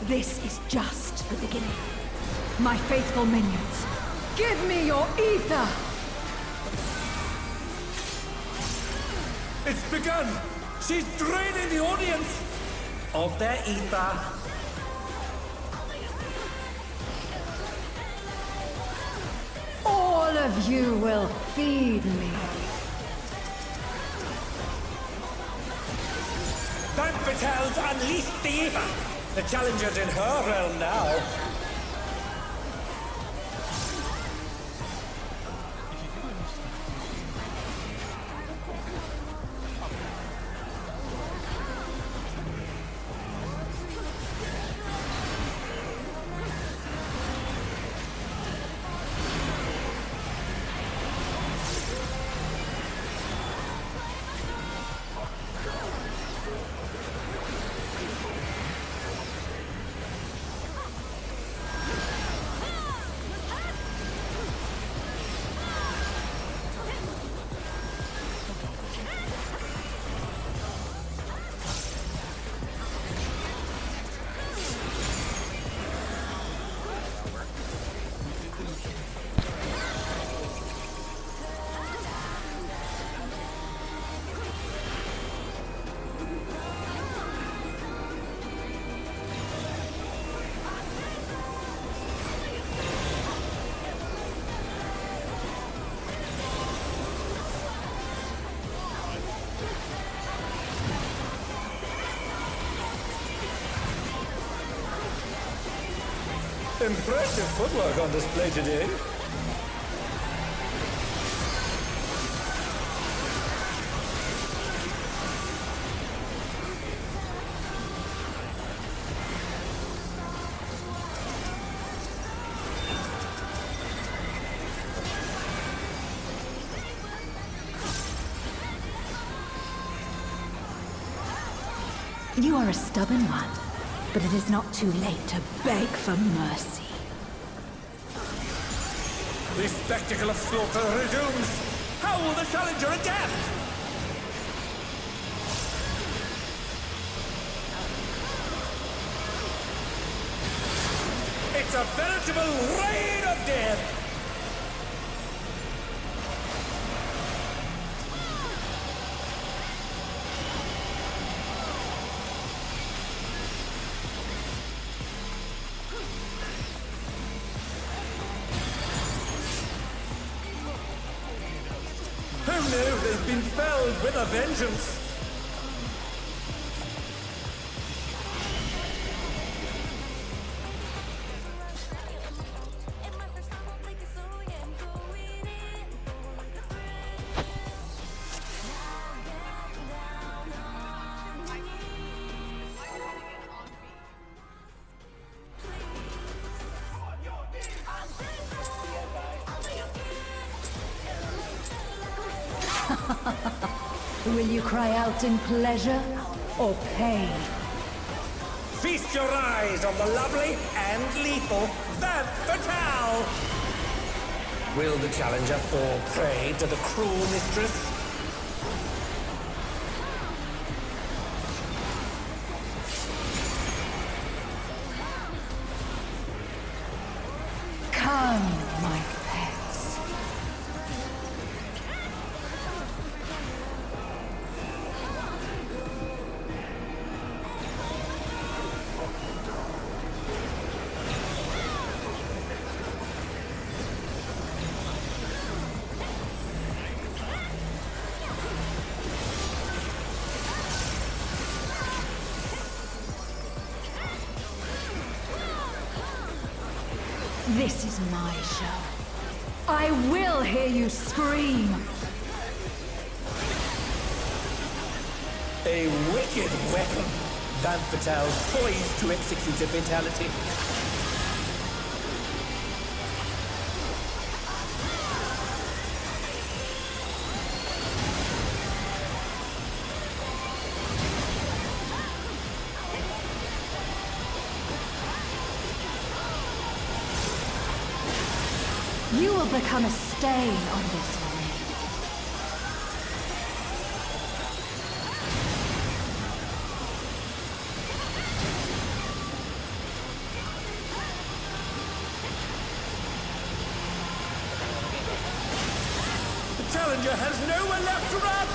This is just the beginning. My faithful minions, give me your ether! It's begun! She's draining the audience of their ether. All of you will feed me. Femme Fatale's unleashed the ether. The challenger's in her realm now. Impressive footwork on display today. You are a stubborn one, but it is not too late to beg for mercy. The spectacle of slaughter resumes. How will the challenger adapt? It's a veritable rain of death. Oh no, they've been felled with a vengeance! Will you cry out in pleasure or pain? Feast your eyes on the lovely and lethal Vamp Fatale! Will the challenger fall prey to the cruel mistress? Come, my pets. This is my show. I will hear you scream. A wicked weapon. Vamp Fatale poised to execute a fatality. You will become a stain on this arena. The challenger has nowhere left to run!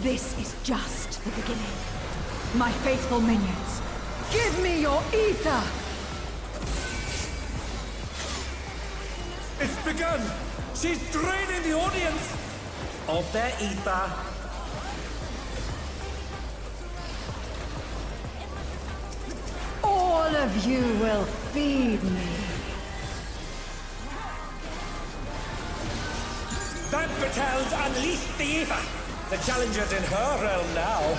This is just the beginning. My faithful minions, give me your ether! It's begun! She's draining the audience of their ether. All of you will feed me. Vamp Fatale's unleashed the ether! The challenger's in her realm now.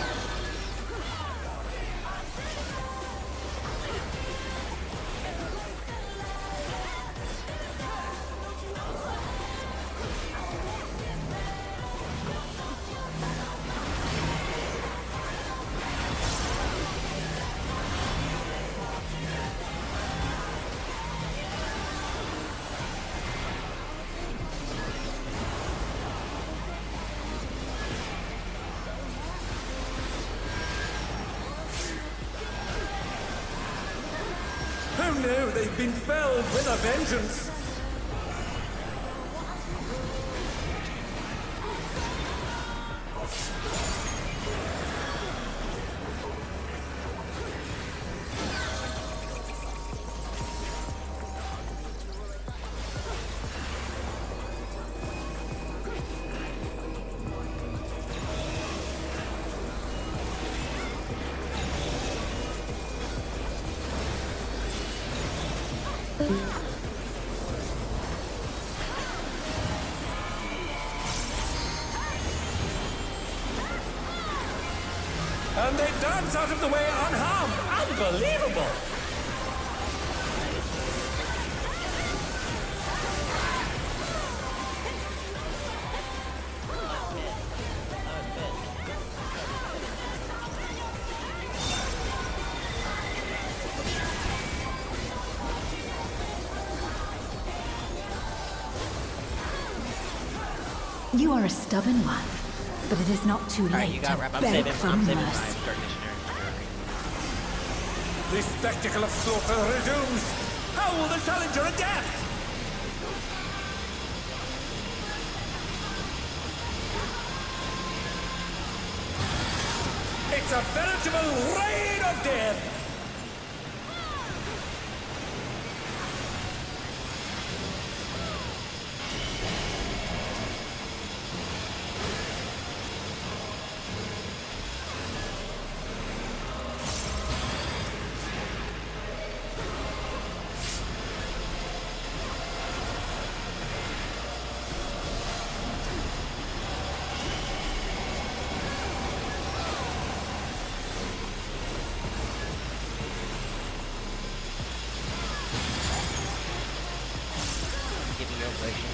know they've been felled with a vengeance. And they dance out of the way unharmed. Unbelievable! You are a stubborn one, but it is not too Alright, late you to got rep. I'm beg saving for my mercy. start missionary. The spectacle of slaughter resumes. How will the challenger adapt? It's a veritable rain of death! Giving you oblation.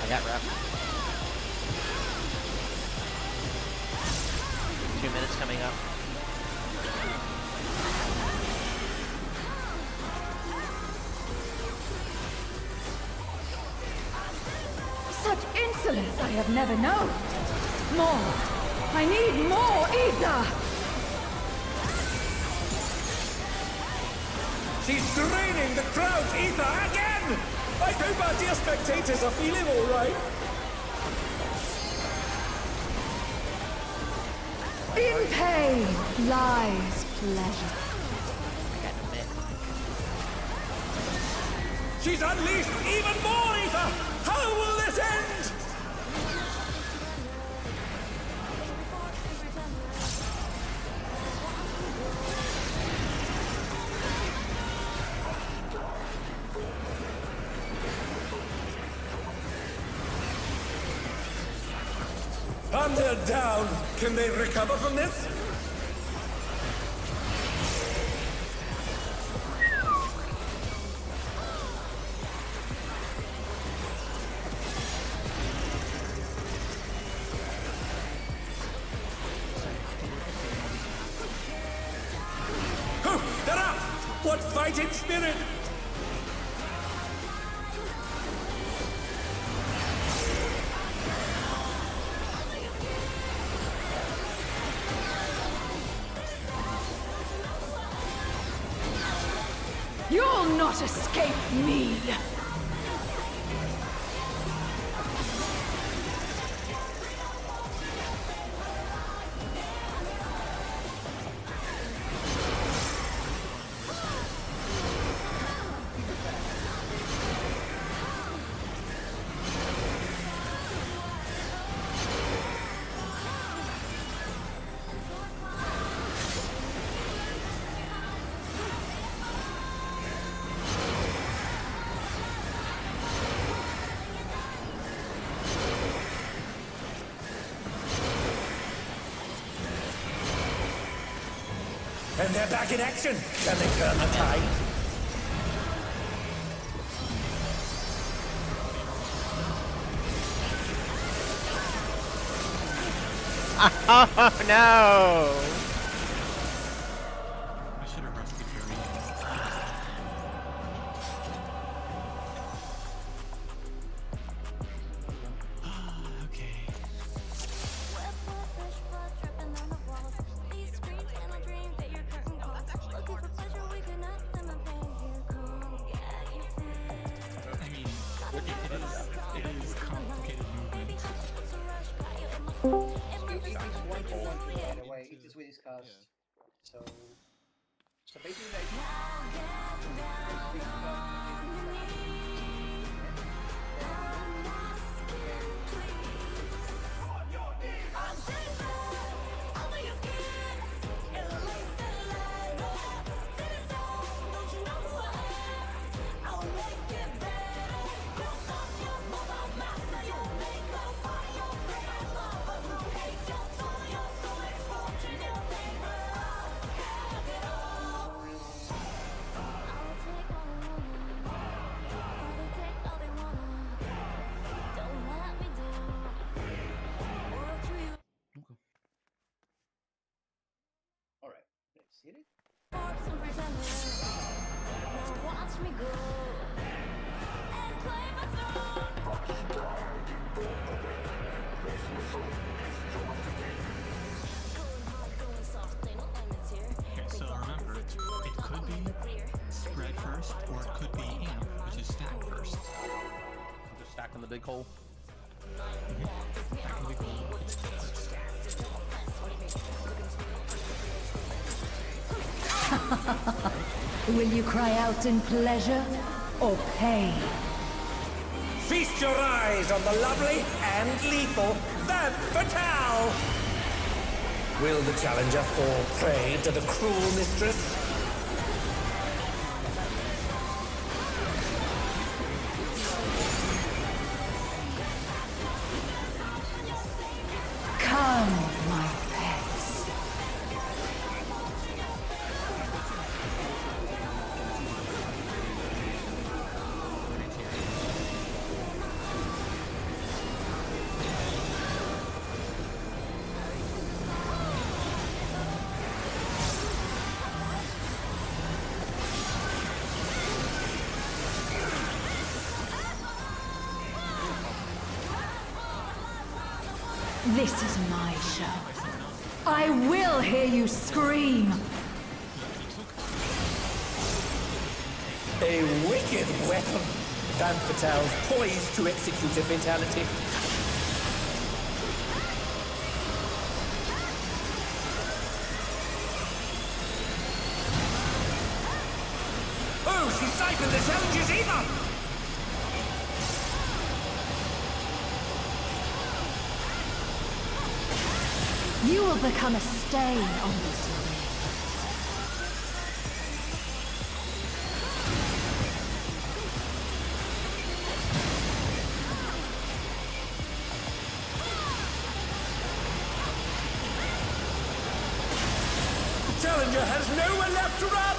I got rep. 2 minutes coming up. Such insolence I have never known. More. I need more ether. She's draining the crowd's ether again! I hope our dear spectators are feeling all right. In pain lies pleasure. I got no miss. She's unleashed even more ether! How will this end? And they're down. Can they recover from this? They're up! What fighting spirit! You'll not escape me. And they're back in action. Can they turn the tide? Oh no! I should have rescued Jerry. coal. want to right away. Into It is the- we discussed. yeah. So basically, all right, let's hit it. Okay, so remember, it could be spread first, or it could be amp, which is stack first. Just stacking the big hole. That can be cool. Will you cry out in pleasure or pain? Feast your eyes on the lovely and lethal Vamp Fatale! Will the challenger fall prey to the cruel mistress? Come, my pets. This is my show. I will hear you scream. A wicked weapon! Vamp Fatale's poised to execute a fatality. Oh, she siphoned the challenger's ether! You will become a stain on this ring. The challenger has nowhere left to run!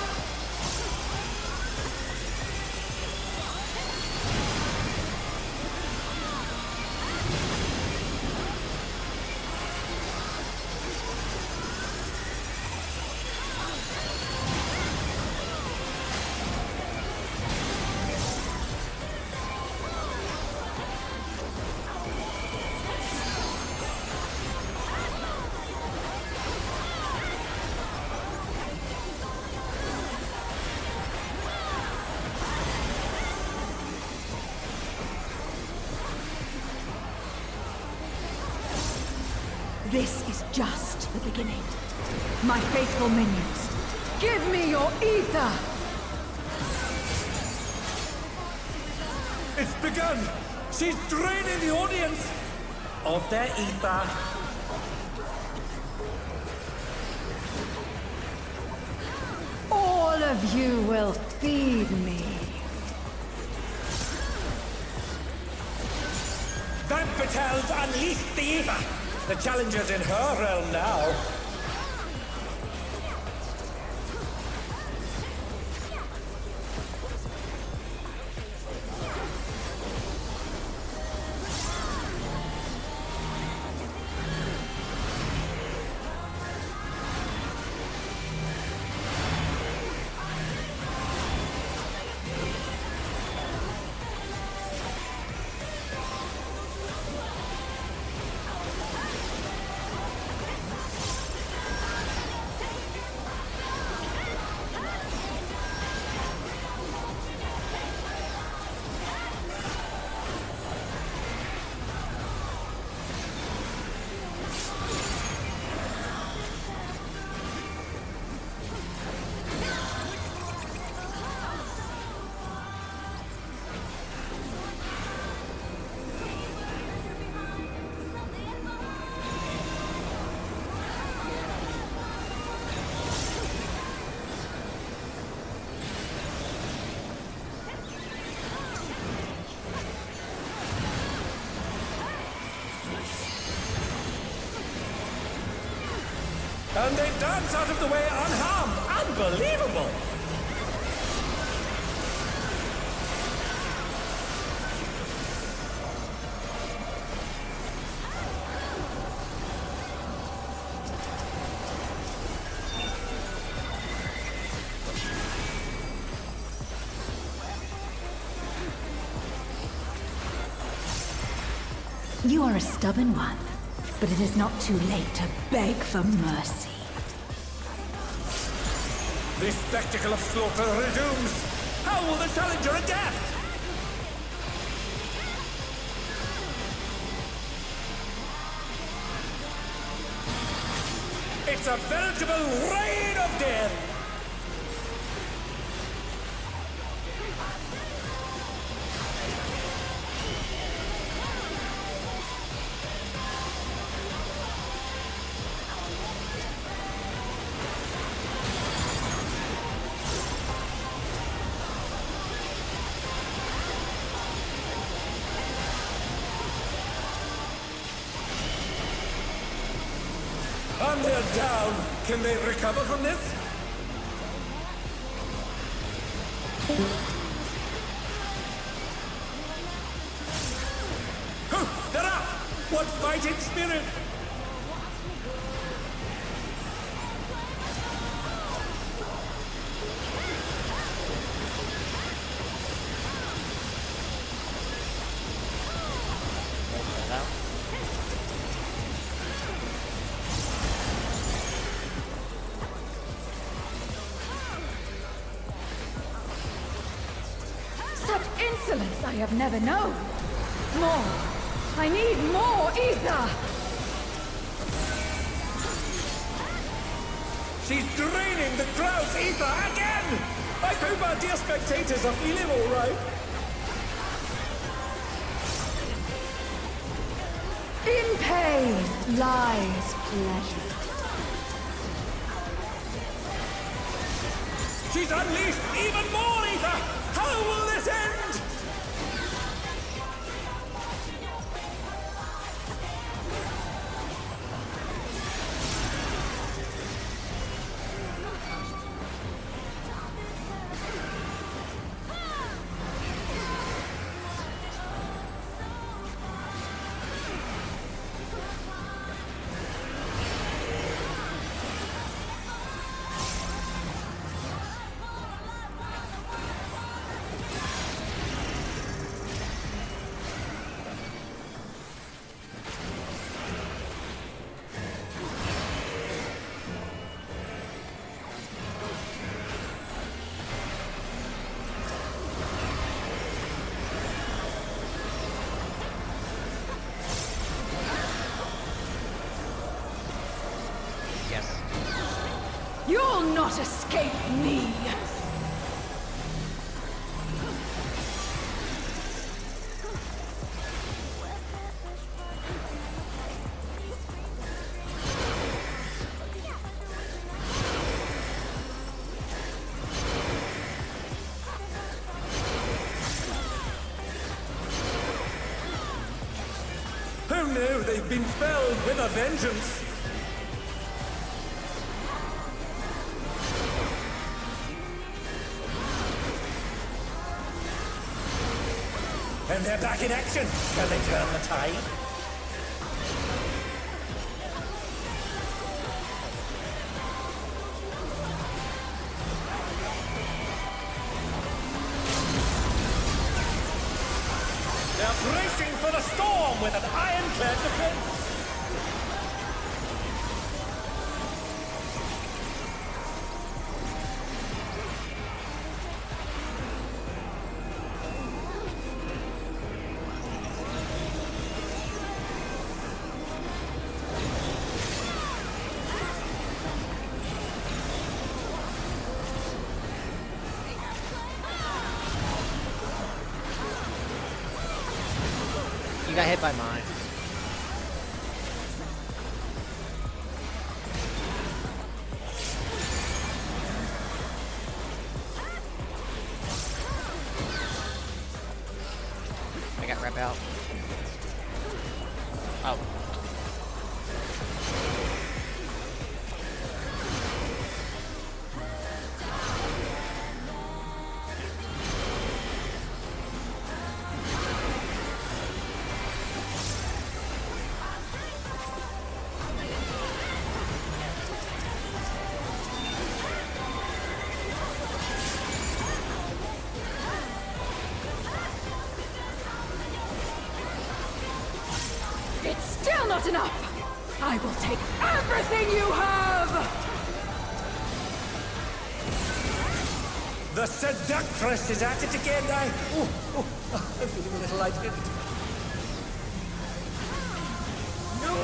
This is just the beginning. My faithful minions, give me your ether! It's begun! She's draining the audience of their ether. All of you will feed me. Vamp Fatale's unleashed the ether! The challenger's in her realm now. And they dance out of the way unharmed. Unbelievable! You are a stubborn one, but it is not too late to beg for mercy. This spectacle of slaughter resumes. How will the challenger adapt? It's a veritable rain of death! And they're down. Can they recover from this? They're up! What fighting spirit! Such insolence I have never known. More. I need more ether. She's draining the crowd's ether again! I hope our dear spectators are feeling all right. In pain lies pleasure. She's unleashed even more ether! How will this end? Yes. You'll not escape me! Oh no, they've been felled with a vengeance! And they're back in action! Can they turn the tide? They're bracing for the storm with an ironclad defense! You got hit by mine. I got rep out. Oh. not enough! I will take everything you have! The seductress is at it again. I'm feeling a little lightheaded. No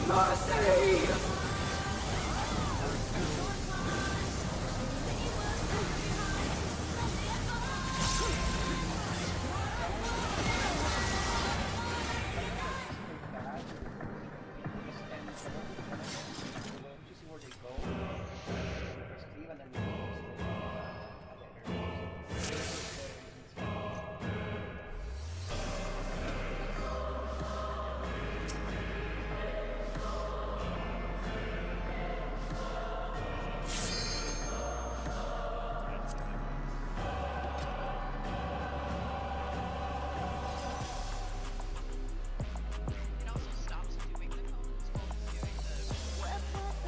mercy! It also stops doing the cones while doing the.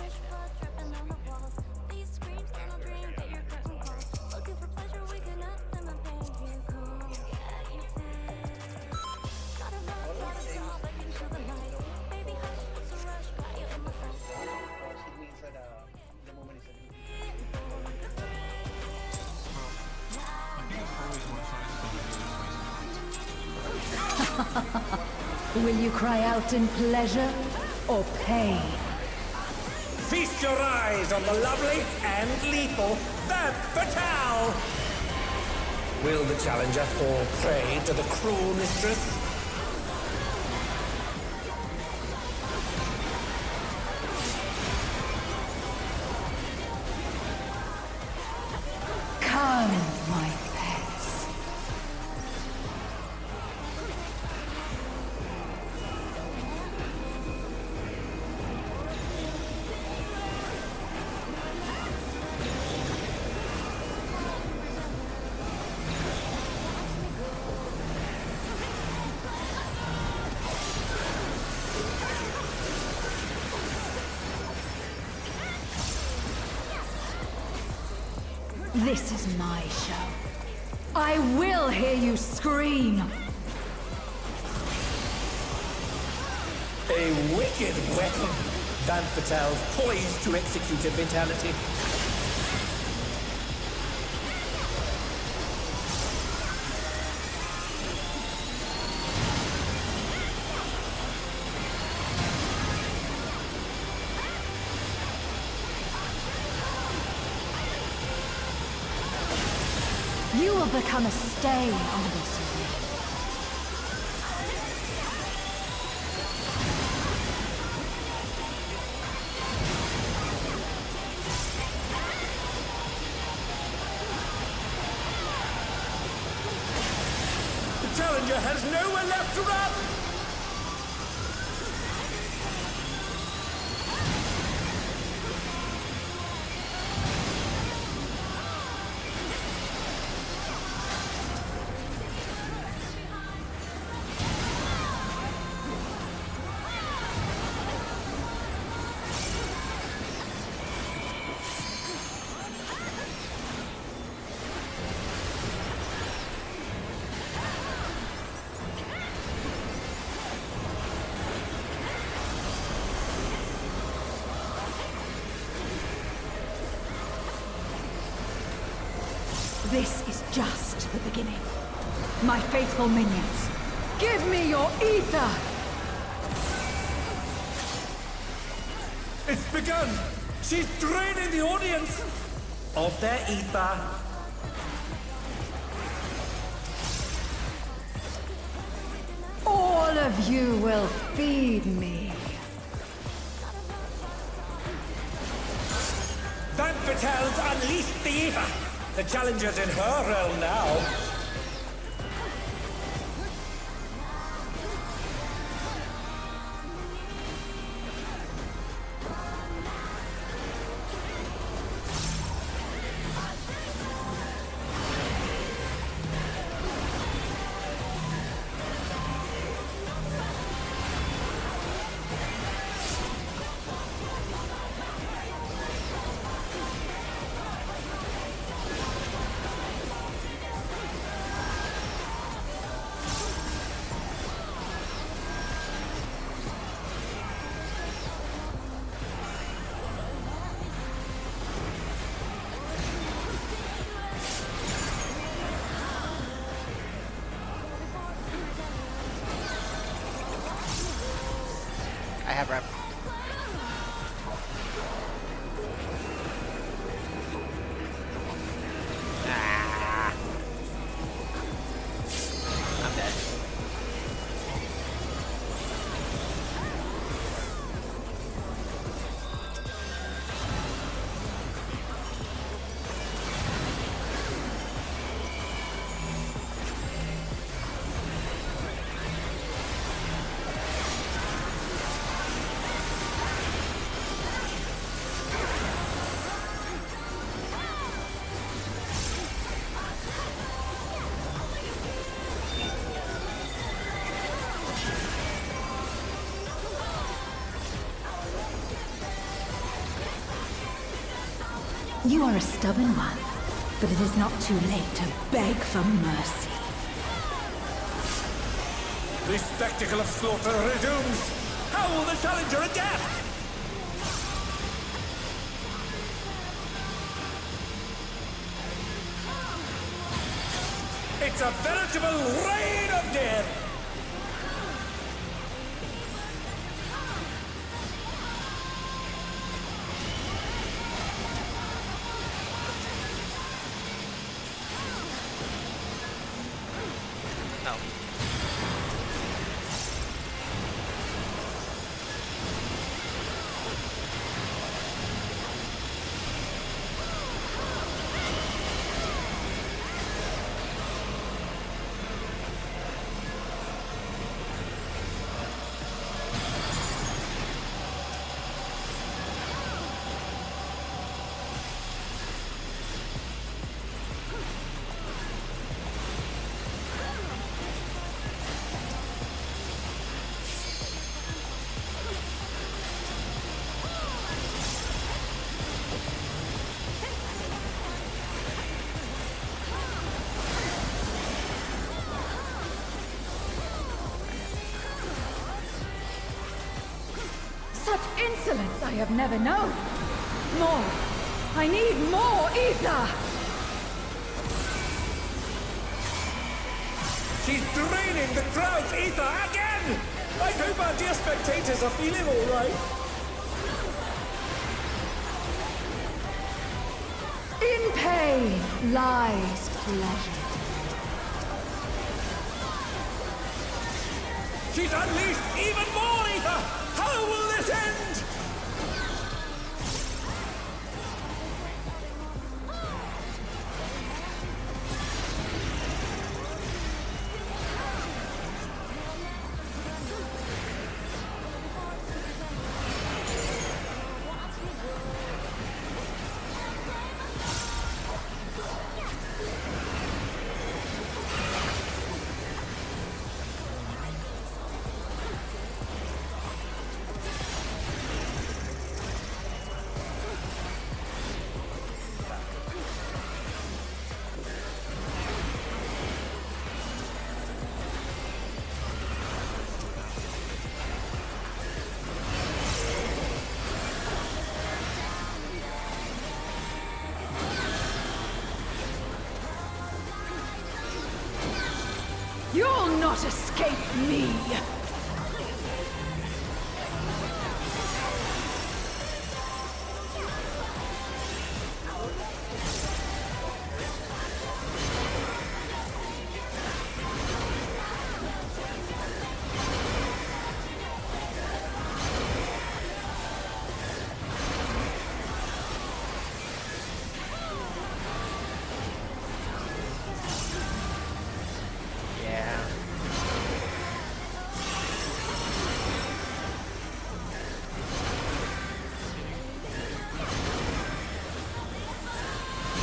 I think it's always one size fits the other. Will you cry out in pleasure or pain? Feast your eyes on the lovely and lethal Femme Fatale! Will the challenger fall prey to the cruel mistress? Come, my pets. This is my show. I will hear you scream. A wicked weapon. Femme Fatale poised to execute a fatality. You will become a stain on this world. The challenger has nowhere left to run! This is just the beginning. My faithful minions, give me your ether! It's begun! She's draining the audience of their ether. All of you will feed me. Femme Fatale's unleashed the ether. The challenger's in her realm now. You are a stubborn one, but it is not too late to beg for mercy. The spectacle of slaughter resumes! How will the challenger adapt? It's a veritable rain of death! Oh. Such insolence I have never known. More. I need more ether. She's draining the crowd's ether again! I hope our dear spectators are feeling all right. In pain lies pleasure. She's unleashed even more ether! How will this end? You'll not escape me! Yeah.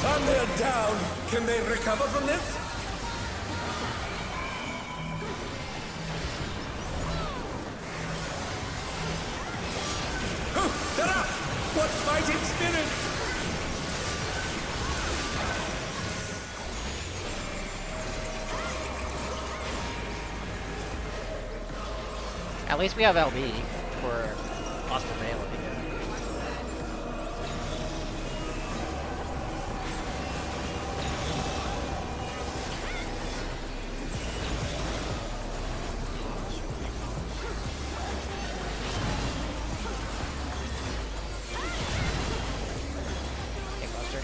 And they're down. Can they recover from this? Oh, they're up! What fighting spirit! At least we have LB for possible melee. Hey, Buster.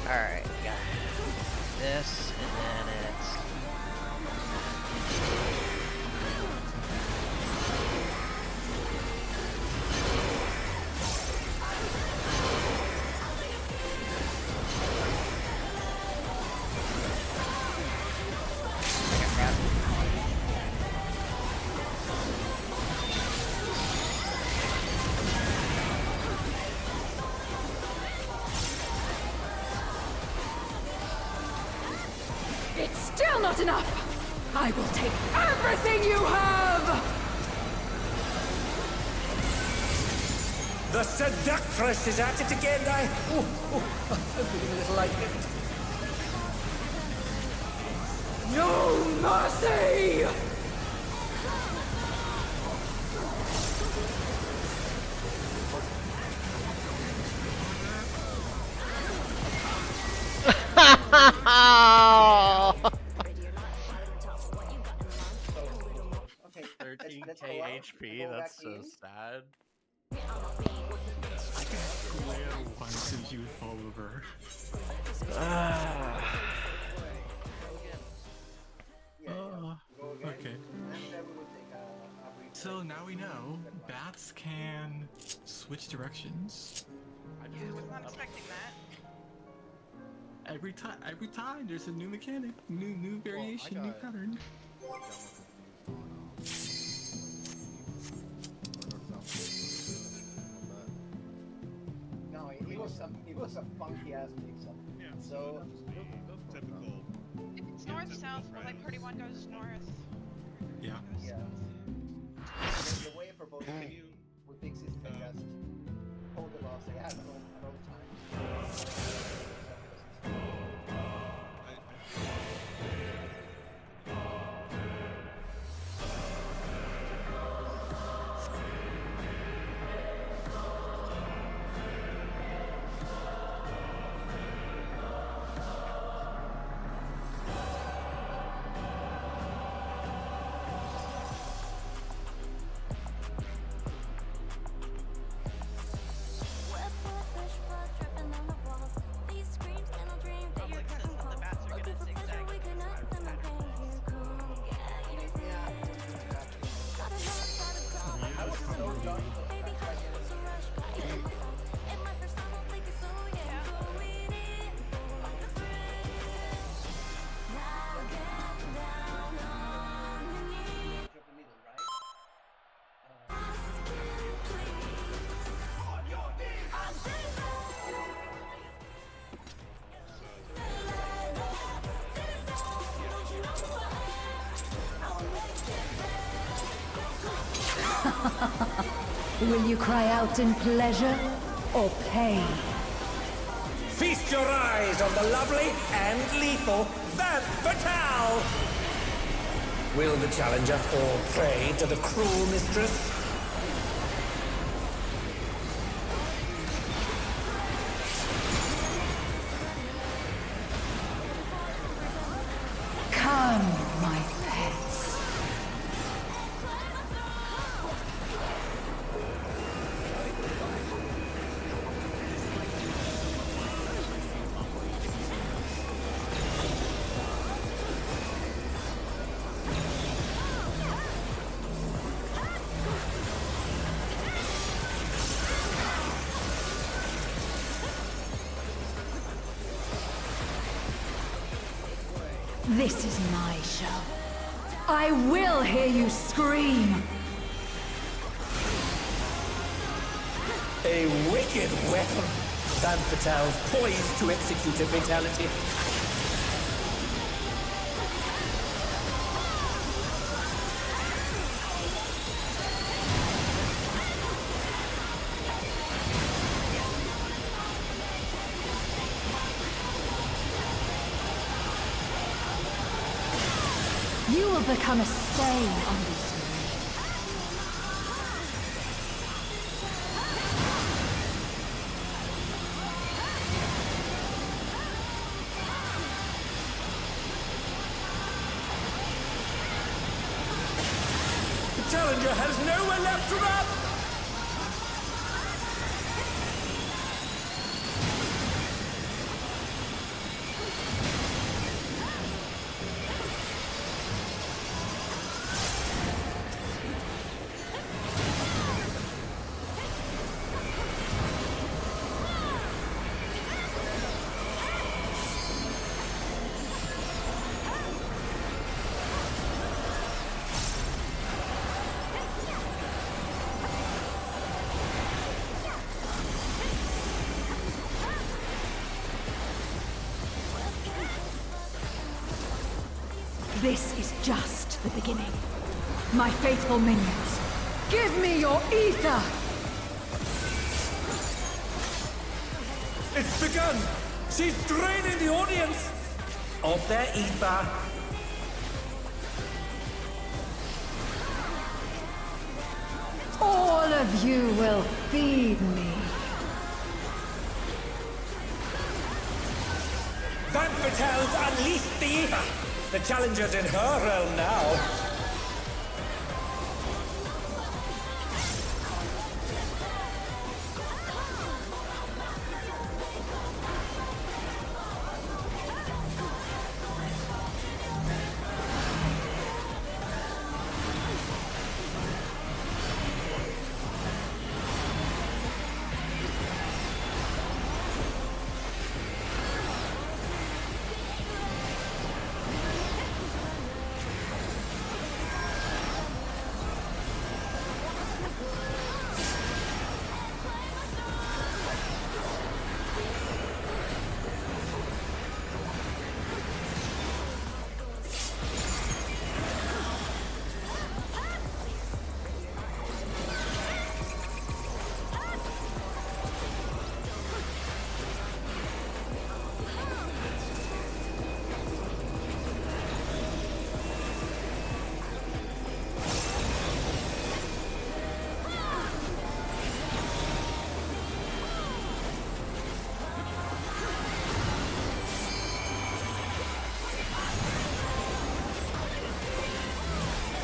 Alright, we got this, and then it's... not enough! I will take everything you have! The seductress is at it again. I'm feeling a little lightheaded. No mercy! Okay, 13k let's go out. HP, Go that's back so in. sad. I could swear once and she would fall over. Yeah, go again. Okay. After we will take a brief So break. now we know bats can switch directions. I Yeah, I was not expecting that. Every time there's a new mechanic, new variation, new got- pattern. No, it was a funky ass mix up. Yeah. So just be typical. If it's north-south, well, like party 1 goes north. Yeah. yeah, the way I propose Can you? we fix is to just hold the boss. They have no time. Will you cry out in pleasure or pain? Feast your eyes on the lovely and lethal Vamp Fatale! Will the challenger fall prey to the cruel mistress? Come, my pets. This is my show. I will hear you scream. A wicked weapon. Vamp Fatale poised to execute a fatality. You will become a stain on this world. The challenger has nowhere left to run! This is just the beginning. My faithful minions, give me your ether! It's begun! She's draining the audience of their ether. All of you will feed me. Van Vitel's unleashed the ether. The challenger's in her realm now.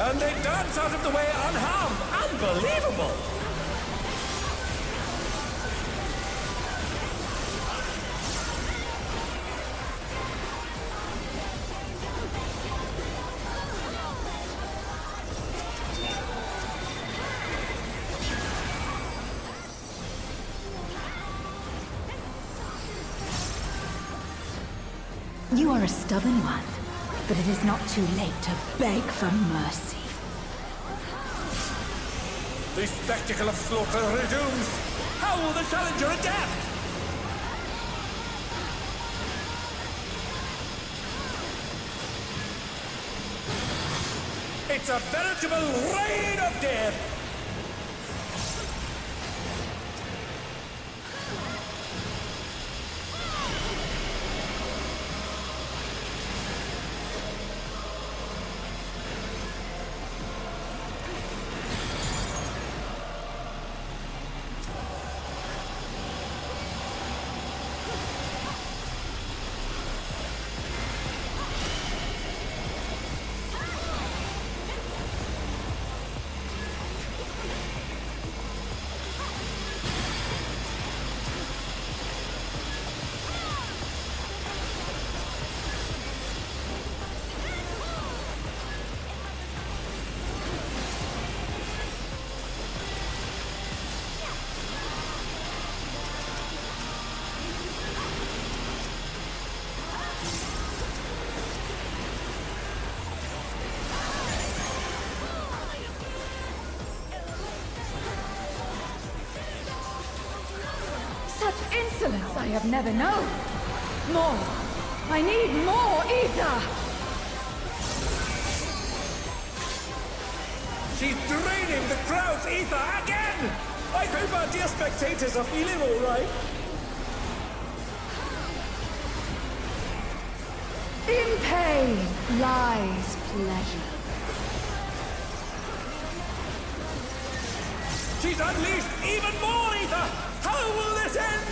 And they dance out of the way unharmed. Unbelievable! You are a stubborn one, but it is not too late to beg for mercy. The spectacle of slaughter resumes. How will the challenger adapt? It's a veritable rain of death! Such insolence I have never known. More. I need more ether. She's draining the crowd's ether again! I hope our dear spectators are feeling all right. In pain lies pleasure. She's unleashed even more ether! How will this end?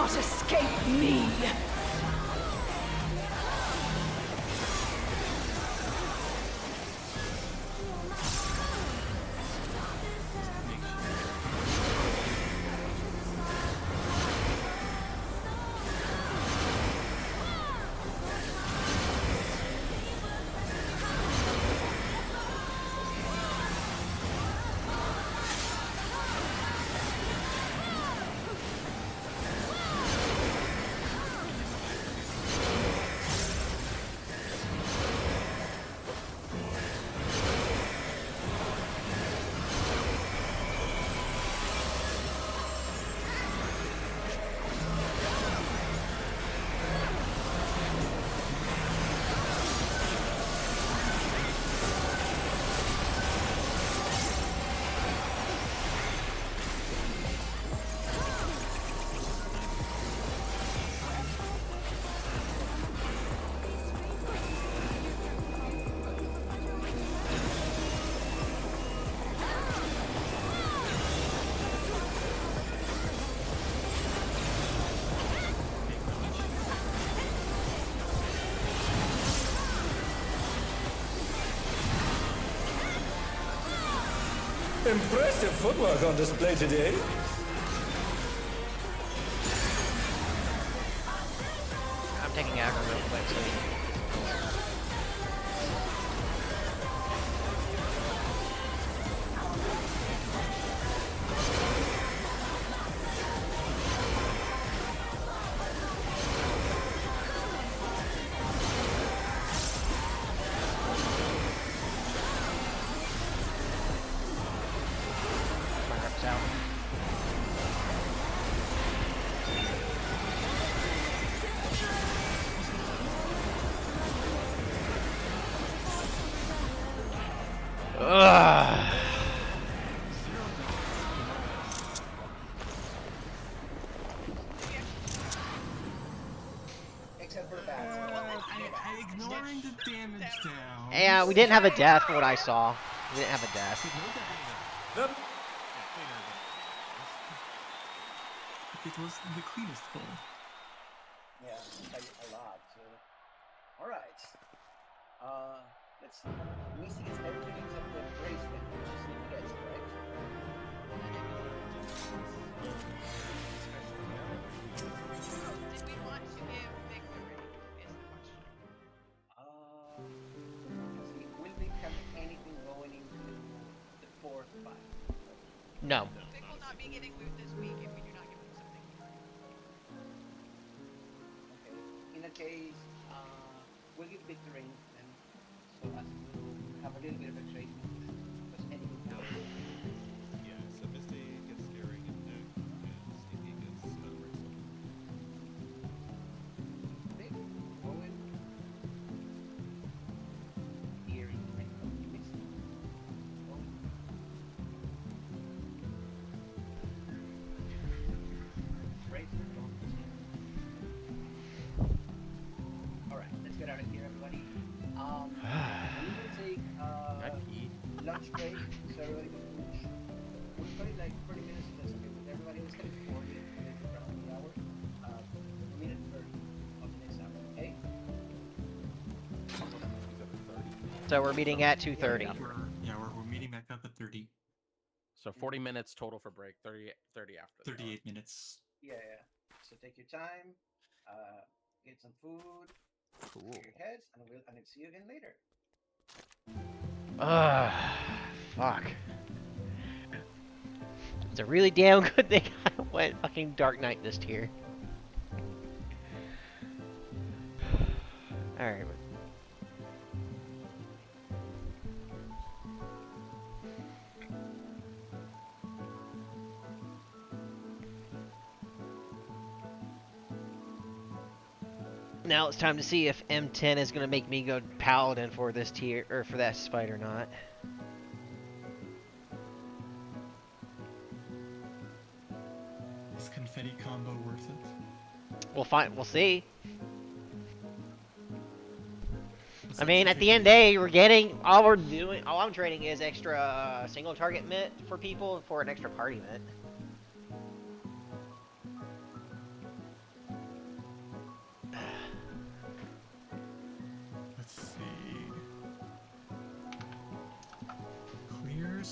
cannot escape me! Impressive footwork on display today. I'm taking aggro real quick, so... Ugh. Except for the bats. Ignoring the damage down. Yeah, we didn't have a death for what I saw. We didn't have a death. It was the cleanest pull. Yeah, a lot. So. Alright. Let's see. Missy gets everything except the bracelet, which is Nick gets, correct? Did we want to give victory? Is the question. Let's see. Will they have anything going into the fourth fight? No. Vic will not be getting loot this week if we do not give him something. Okay. In that case, we'll give victory then, so as to have a little bit of a trade because anything counts. Yeah, so Misty gets Earring and Nick, and Stevie gets Bracelet. Vic, Owen, Earring, and Misty. Owen. Bracelet. Alright, let's get out of here, everybody. We will take lunch break, so everybody can finish. We'll play like 30 minutes if that's okay with everybody. Let's get it 40 minutes around the hour. A minute 30 of the next hour, okay? So we're meeting at 2:30. We're meeting back up at 30. So 40 minutes total for break, 30 after. 38 minutes. Yeah. So take your time, get some food, Cool. clear your heads, and we'll see you again later. Fuck. It's a really damn good thing I went fucking Dark Knight this tier. Alright. Now it's time to see if M10 is gonna make me go Paladin for this tier or for that fight or not. Is confetti combo worth it? We'll find. We'll see. I mean, at the end of the day, we're getting all I'm trading is extra single target mitt for people for an extra party mitt.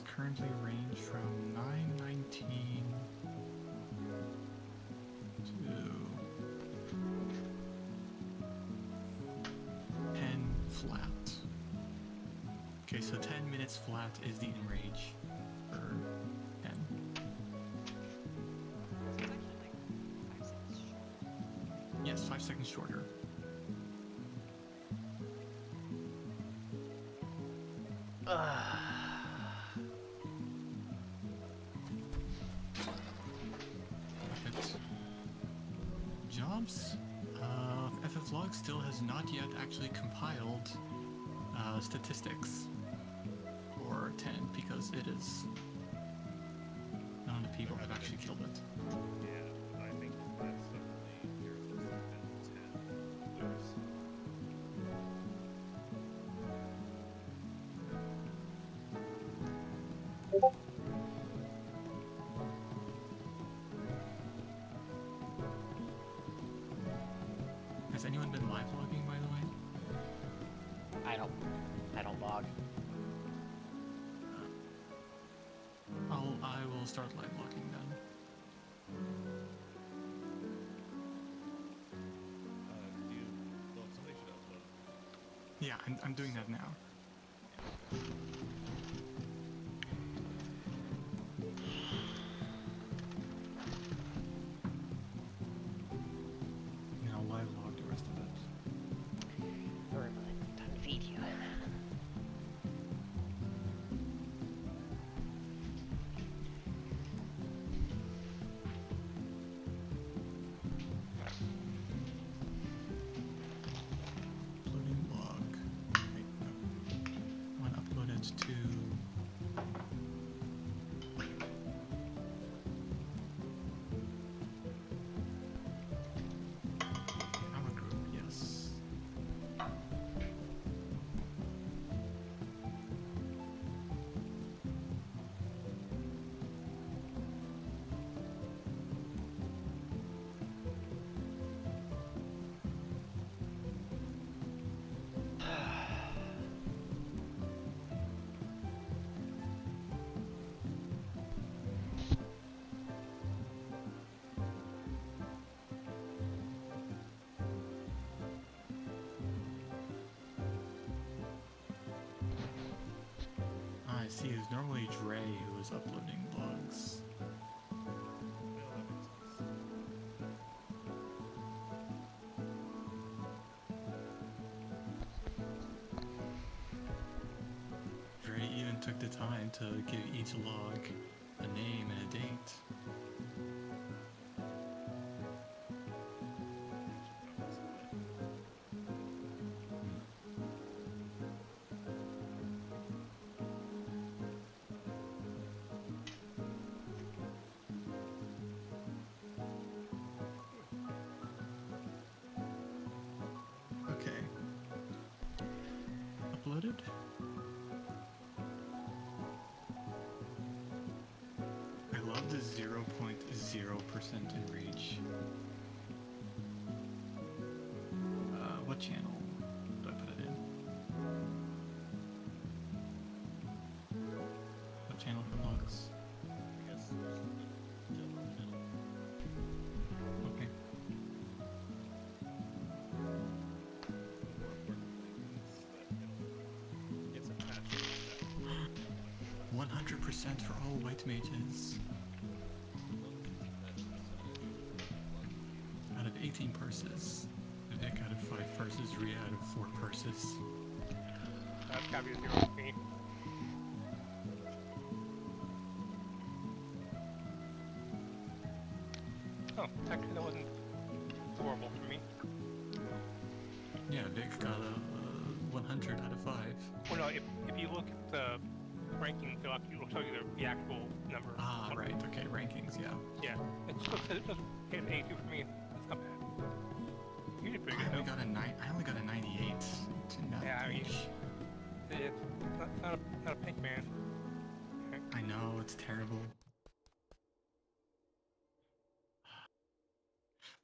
jobs currently range from 919 to 10 flat. Okay, so 10 minutes flat is the enrage for 10. So it's actually like 5 seconds short. Yes, 5 seconds shorter. But jobs? FFXIV still has not yet actually compiled statistics for 10 because it is none of the people have actually killed it. Yeah, I think that's definitely yours was like 10 lose. Has anyone been live logging, by the way? I don't log. I will start live logging then. Did you? Well, somebody should upload. Yeah, I'm doing that now. Now live log the rest of it. Alright, time to feed you. Uploading log. Wait, no. I want to upload it to. Our group, yes. I see, it's normally Dre who is uploading blogs. Well, that makes sense. Dre even took the time to give each log a name and a date. Okay. Uploaded? I love the 0.0% enrage. What channel do I put it in? What channel for logs? I guess there's the general channel. Okay. More importantly, is that it's attached to the stat. 100% for all white mages. Out of 18 purses. Vic out of 5 purses, Rhea out of 4 purses. That's gotta be a 0 for me. Oh, actually that wasn't horrible for me. Yeah, Vic got a 100 out of 5. Well, no, if you look at the rankings, it'll show you the actual number. Ah, right, okay, rankings, yeah. Yeah, it's just, it doesn't hit 82 for me. It's not bad. You did pretty I good only though. got a 98 in that Yeah, I mean, page. It's not a pink man. Okay. I know, it's terrible.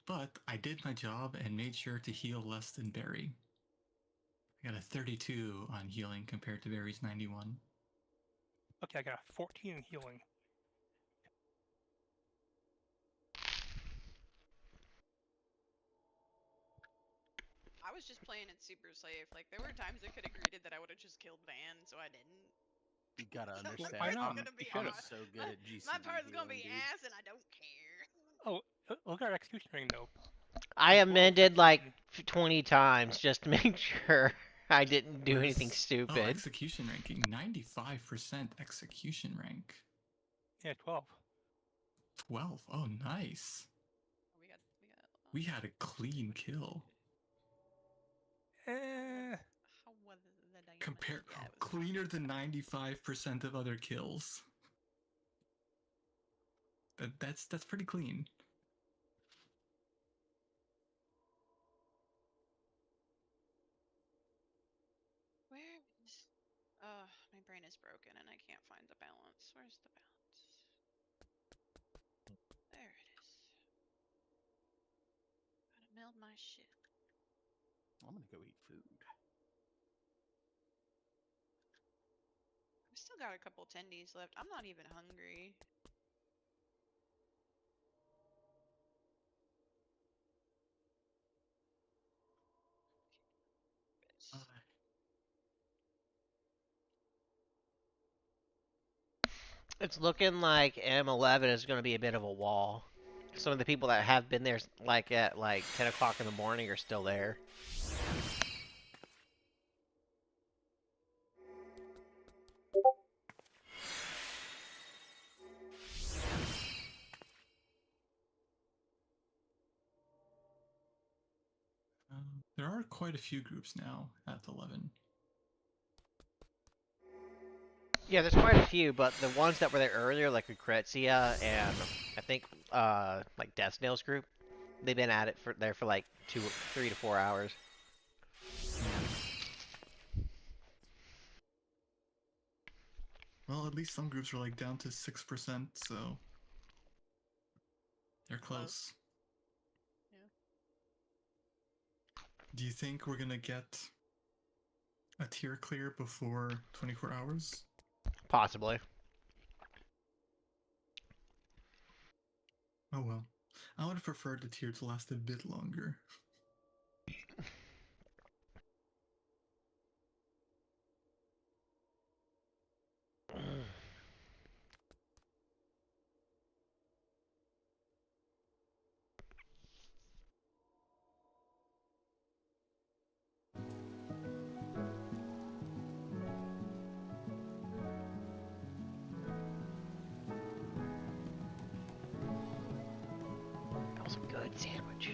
But I did my job and made sure to heal less than Barry. I got a 32 on healing compared to Barry's 91. Okay, I got a 14 in healing. I was just playing it super safe. Like, there were times I could have greeted that I would have just killed Van, so I didn't. You gotta My understand. Why part's not? gonna be You I'm should've. so good at GCD my part's gonna healing, be dude. ass, and I don't care. Oh, look at our execution ring though. I 12 amended like execution. 20 times just to make sure I didn't do anything Where's- stupid. Oh, execution ranking. 95% execution rank. Yeah, 12. 12. Oh, nice. We had a clean kill. How was the damage? Compare Yeah, it was cleaner than 95% of other kills. That's pretty clean. Where is... my brain is broken and I can't find the balance. Where's the balance? There it is. Gotta meld my shit. I'm gonna go eat food. I've still got a couple tendies left. I'm not even hungry. It's looking like M11 is going to be a bit of a wall. Some of the people that have been there like at like 10 o'clock in the morning are still there. There are quite a few groups now at 11. Yeah, there's quite a few, but the ones that were there earlier, like Lucrezia and I think like Death Snail's group, they've been at it for like 3 to 4 hours. Well, at least some groups are like down to 6%, so they're close. Yeah. Do you think we're gonna get a tier clear before 24 hours? Possibly. Oh well. I would have preferred the tier to last a bit longer. That was a good sandwich.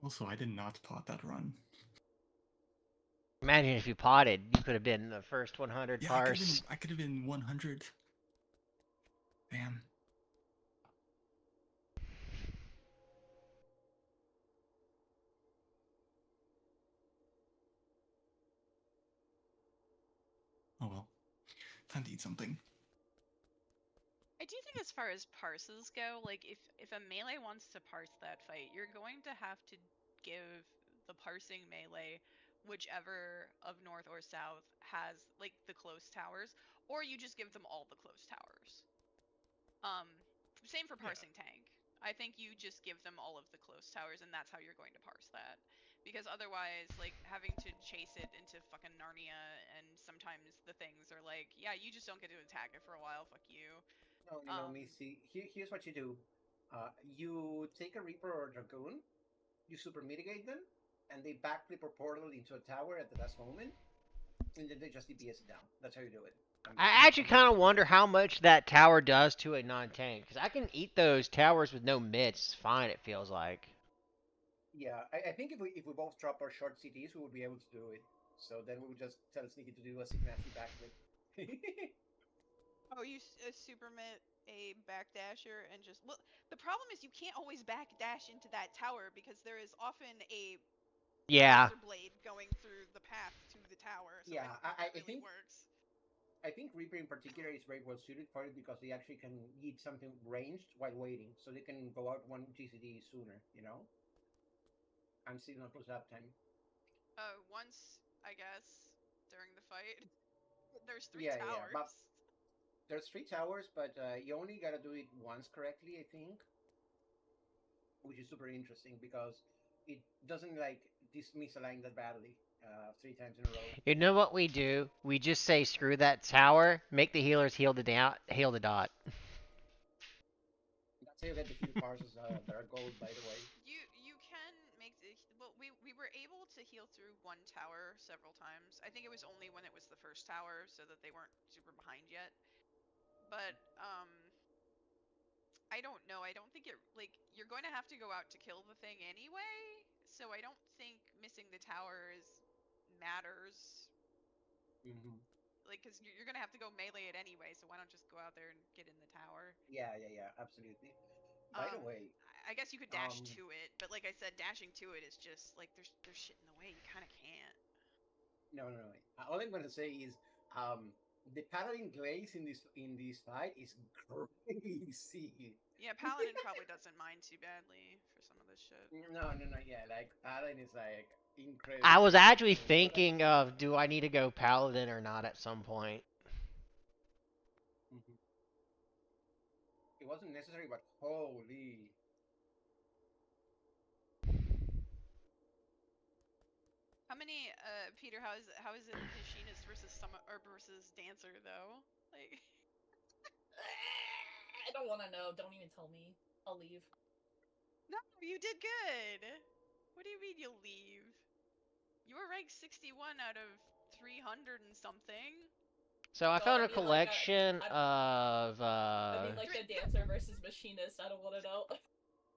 Also, I did not pot that run. Imagine if you potted, you could have been the first 100 Yeah, parse. I could have been 100. Damn. Time to eat something. I do think as far as parses go, like if a melee wants to parse that fight, you're going to have to give the parsing melee whichever of north or south has like the close towers, or you just give them all the close towers. Same for parsing tank. I think you just give them all of the close towers, and that's how you're going to parse that. Because otherwise, like, having to chase it into fucking Narnia, and sometimes the things are like, yeah, you just don't get to attack it for a while, fuck you. No, Missy. Here's what you do. You take a Reaper or a Dragoon, you super mitigate them, and they backflip or portal into a tower at the last moment, and then they just DPS it down. That's how you do it. I actually kind of wonder how much that tower does to a non-tank, because I can eat those towers with no mids fine, it feels like. Yeah, I think if we both drop our short CTs, we would be able to do it. So then we would just tell Sneaky to do a Signashi backflip. Oh, you super mit a backdasher and just well. The problem is you can't always backdash into that tower because there is often a Yeah. razor blade going through the path to the tower. So Yeah, I don't think that really works. I think Reaper in particular is very well suited for it because they actually can eat something ranged while waiting, so they can go out one GCD sooner, you know, and still not lose uptime. Once I guess during the fight, there's three Yeah, but towers. there's 3 towers, but you only gotta do it once correctly, I think, which is super interesting because it doesn't like misalign that badly 3 times in a row. You know what we do? We just say screw that tower, make the healers heal the heal the dot. That's how you get the heal parses that are gold, by the way. You can make the well. We were able to heal through one tower several times. I think it was only when it was the first tower, so that they weren't super behind yet. But I don't know. I don't think it like you're going to have to go out to kill the thing anyway. So I don't think missing the towers matters. Mm-hmm. Like, because you're going to have to go melee it anyway. So why don't just go out there and get in the tower? Yeah, absolutely. By the way, I guess you could dash to it, but like I said, dashing to it is just like there's shit in the way. You kind of can't. no. All I'm gonna say is the paladin glaze in this fight is crazy. Yeah, Paladin probably doesn't mind too badly for some of this shit. No. Yeah, like paladin is like incredible. I was actually thinking of, do I need to go paladin or not at some point? Mm-hmm. It wasn't necessary, but holy. How many, Peter? How is it machinist versus or versus dancer though? Like, I don't want to know. Don't even tell me. I'll leave. no, you did good. What do you mean you'll leave? You were ranked 61 out of 300 and something. So I No, found I a mean, like, collection of. I mean, like the dancer versus machinist. I don't want to know.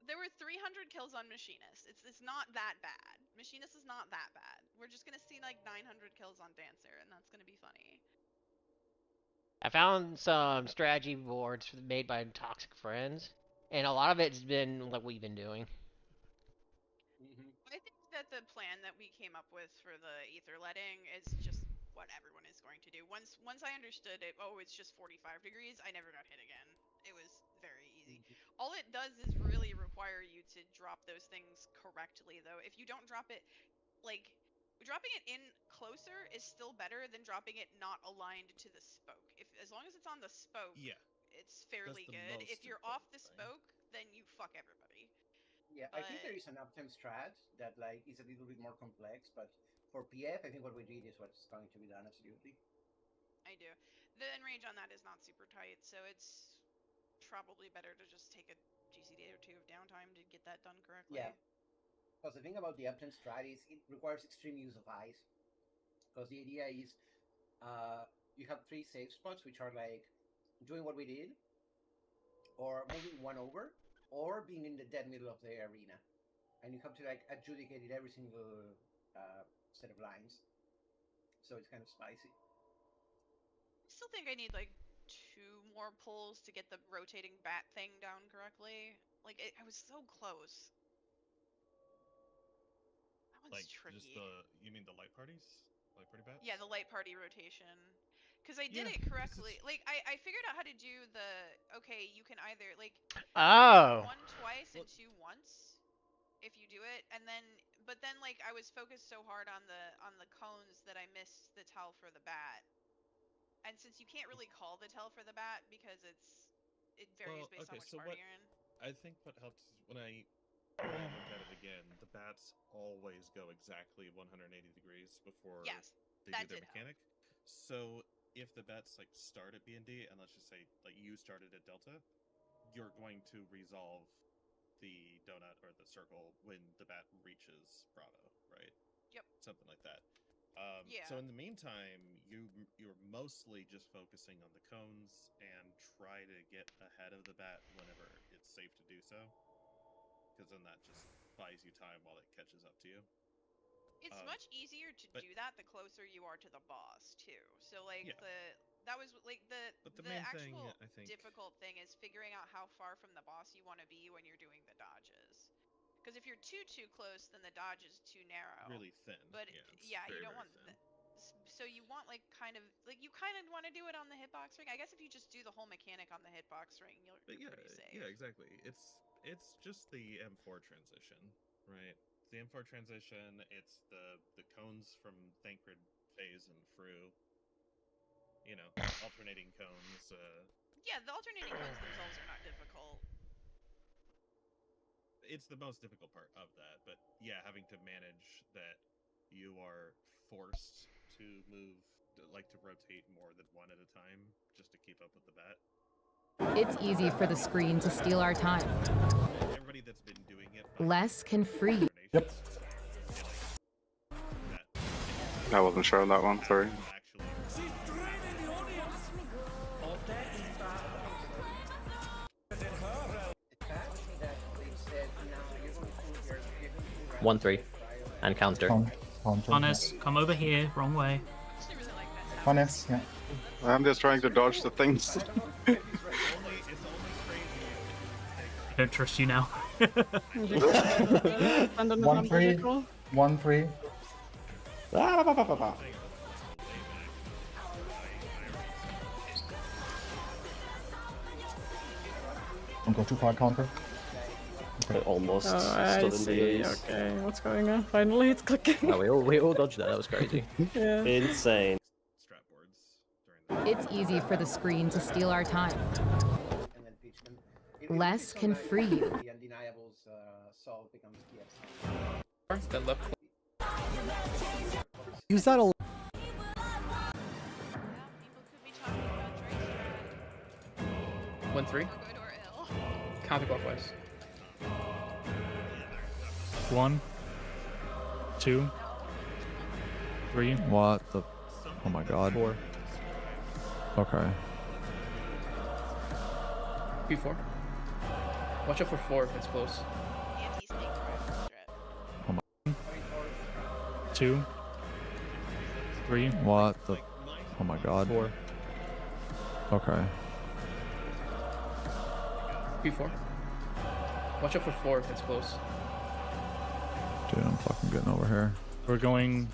There were 300 kills on Machinist. It's not that bad. Machinist is not that bad. We're just gonna see like 900 kills on Dancer, and that's gonna be funny. I found some strategy boards made by Toxic Friends, and a lot of it's been what we've been doing. Mm-hmm. I think that the plan that we came up with for the ether letting is just what everyone is going to do. Once I understood it, oh, it's just 45 degrees, I never got hit again. It was very easy. All it does is really require you to drop those things correctly, though. If you don't drop it, like, dropping it in closer is still better than dropping it not aligned to the spoke. As long as it's on the spoke, Yeah, it's fairly the good. If most you're off important the thing. spoke, then you fuck everybody. Yeah, I But think there is an uptime strat that like is a little bit more complex, but for PF, I think what we did is what's going to be done absolutely. I do. The end range on that is not super tight, so it's probably better to just take a GCD or two of downtime to get that done correctly. Yeah, because the thing about the uptime strat is it requires extreme use of eyes. Because the idea is you have 3 safe spots, which are like doing what we did, or moving one over, or being in the dead middle of the arena, and you have to like adjudicate it every single set of lines. So it's kind of spicy. I still think I need like 2 more pulls to get the rotating bat thing down correctly. Like, I was so close. That one's Like tricky. just you mean the light parties? Light party bats? Yeah, the light party rotation. Because I did Yeah, it this correctly. is- Like, I figured out how to do the, okay, you can either, like, Oh. 1 twice and 2 once if you do it, and then, but then, like, I was focused so hard on the cones that I missed the tell for the bat. And since you can't really call the tell for the bat because it varies based on which party you're in. I think what helps is when I looked at it again, the bats always go exactly 180 degrees before Yes, they that do their did help. mechanic. So if the bats like start at B&D, and let's just say like you started at Delta, you're going to resolve the donut or the circle when the bat reaches Bravo, right? Yep. Something like that. Yeah. So in the meantime, you're mostly just focusing on the cones and try to get ahead of the bat whenever it's safe to do so, because then that just buys you time while it catches up to you. It's much easier to do that the closer you are to the boss too. So like Yeah. that was like the main actual thing, I think, difficult thing is figuring out how far from the boss you want to be when you're doing the dodges. Because if you're too close, then the dodge is too narrow. Really thin. But yeah, you don't want that. So you want like kind of want to do it on the hitbox ring. I guess if you just do the whole mechanic on the hitbox ring, you're pretty safe. Yeah, exactly. It's just the M4 transition, right? The M4 transition. It's the cones from Thancred phase and through. You know, alternating cones. Yeah, the alternating cones themselves are not difficult. It's the most difficult part of that, but yeah, having to manage that you are forced to move, like to rotate more than one at a time just to keep up with the bat. It's easy for the screen to steal our time. Everybody that's been doing it. Less can free. Yep. I wasn't sure on that one, sorry. One, 3, and counter. Honest, come over here, wrong way. Honest, yeah. I'm just trying to dodge the things. I don't trust you now. 1, 3. 1, 3. Don't go too far, counter. It almost I see. Okay, what's going on? Finally, it's clicking. No, we all dodged that. That was crazy. Yeah. Insane. It's easy for the screen to steal our time. Less can free you. The undeniables solve becomes key. Then left. Use that a One, 3. Counterclockwise. 1, 2, 3. What the? Oh my god. 4. Okay. P4. Watch out for 4. It's close. 2, 3. What the? Oh my god. 4. Okay. P4. Watch out for 4. It's close. Dude, I'm fucking getting over here. We're going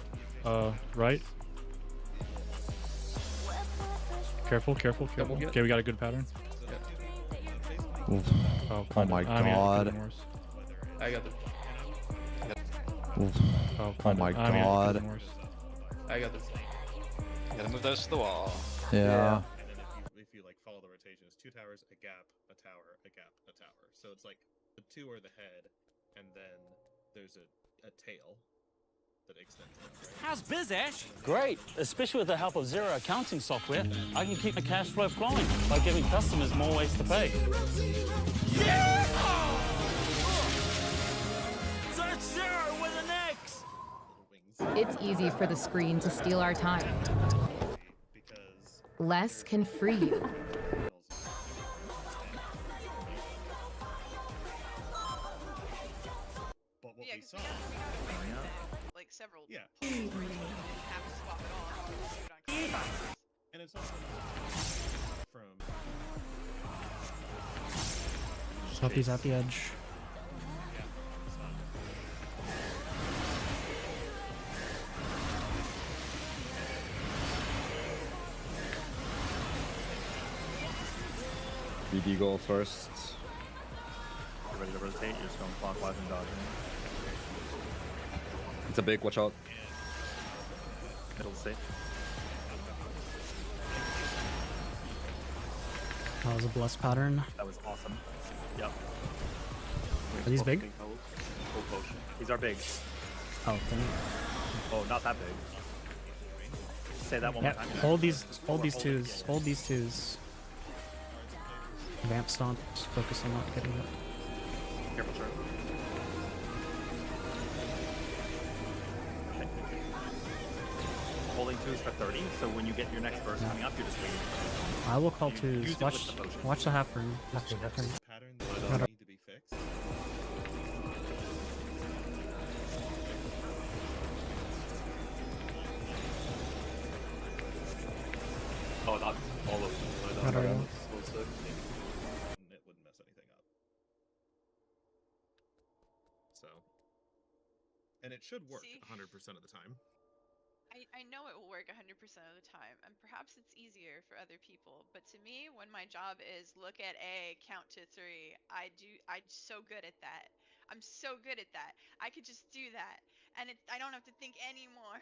right. Careful, careful, careful. Okay, we got a good pattern. Oof. Oh my I mean, god. it worse. I got the. Oof. Oh my I mean, god. worse. I got the. Gotta move those to the wall. Yeah. And then if you like follow the rotation, it's 2 towers, a gap, a tower, a gap, a tower. So it's like the 2 are the head, and then there's a tail that extends out, right? How's biz, Ash? Great, especially with the help of Zero accounting software. I can keep my cash flow flowing by giving customers more ways to pay. Yeah! Search Zero with an X! It's easy for the screen to steal our time. Less can free you. But what Yeah, we 'cause saw, like several. Yeah. Where you didn't have to swap at all. You just do it on classes. and it's also from Sophie's at the edge. BD goal first. You're ready to rotate, you're just going clockwise and dodging. It's a big, watch out. Middle's safe. That was a blessed pattern. That was awesome. Yep. Are these big? Full potion. These are big. Oh, dang. Oh, not that big. Say that one Yeah, more time. hold these twos. Hold these twos. Vamp stomp. Just focus on not getting hit. Careful, sir. Holding twos for 30, so when you get your next burst coming up, you're just waiting. I will call You twos. use it Watch, with the potion. watch the half rune. After that turn. Patterns that need to be fixed. Oh, not all of them. Not all. It wouldn't mess anything up. So, and it should work 100% of the time. I know it will work 100% of the time, and perhaps it's easier for other people, but to me, when my job is look at A, count to 3, I'm so good at that. I'm so good at that. I could just do that, and I don't have to think anymore.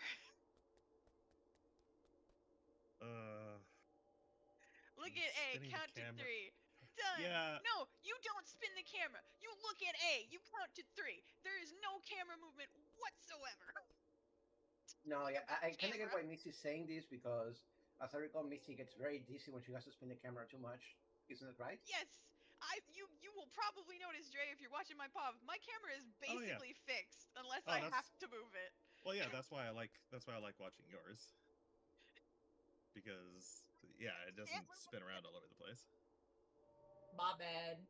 Look at A, count to 3. Done. Yeah. No, you don't spin the camera. You look at A, you count to 3. There is no camera movement whatsoever. No, yeah, I kind of get why Missy's saying this because, as I recall, Missy gets very dizzy when she has to spin the camera too much. Isn't it right? Yes, you will probably notice, Dre, if you're watching my PoV, my camera is basically fixed unless I have to move it. Well, yeah, that's why I like watching yours. Because yeah, it doesn't spin around all over the place. My bad.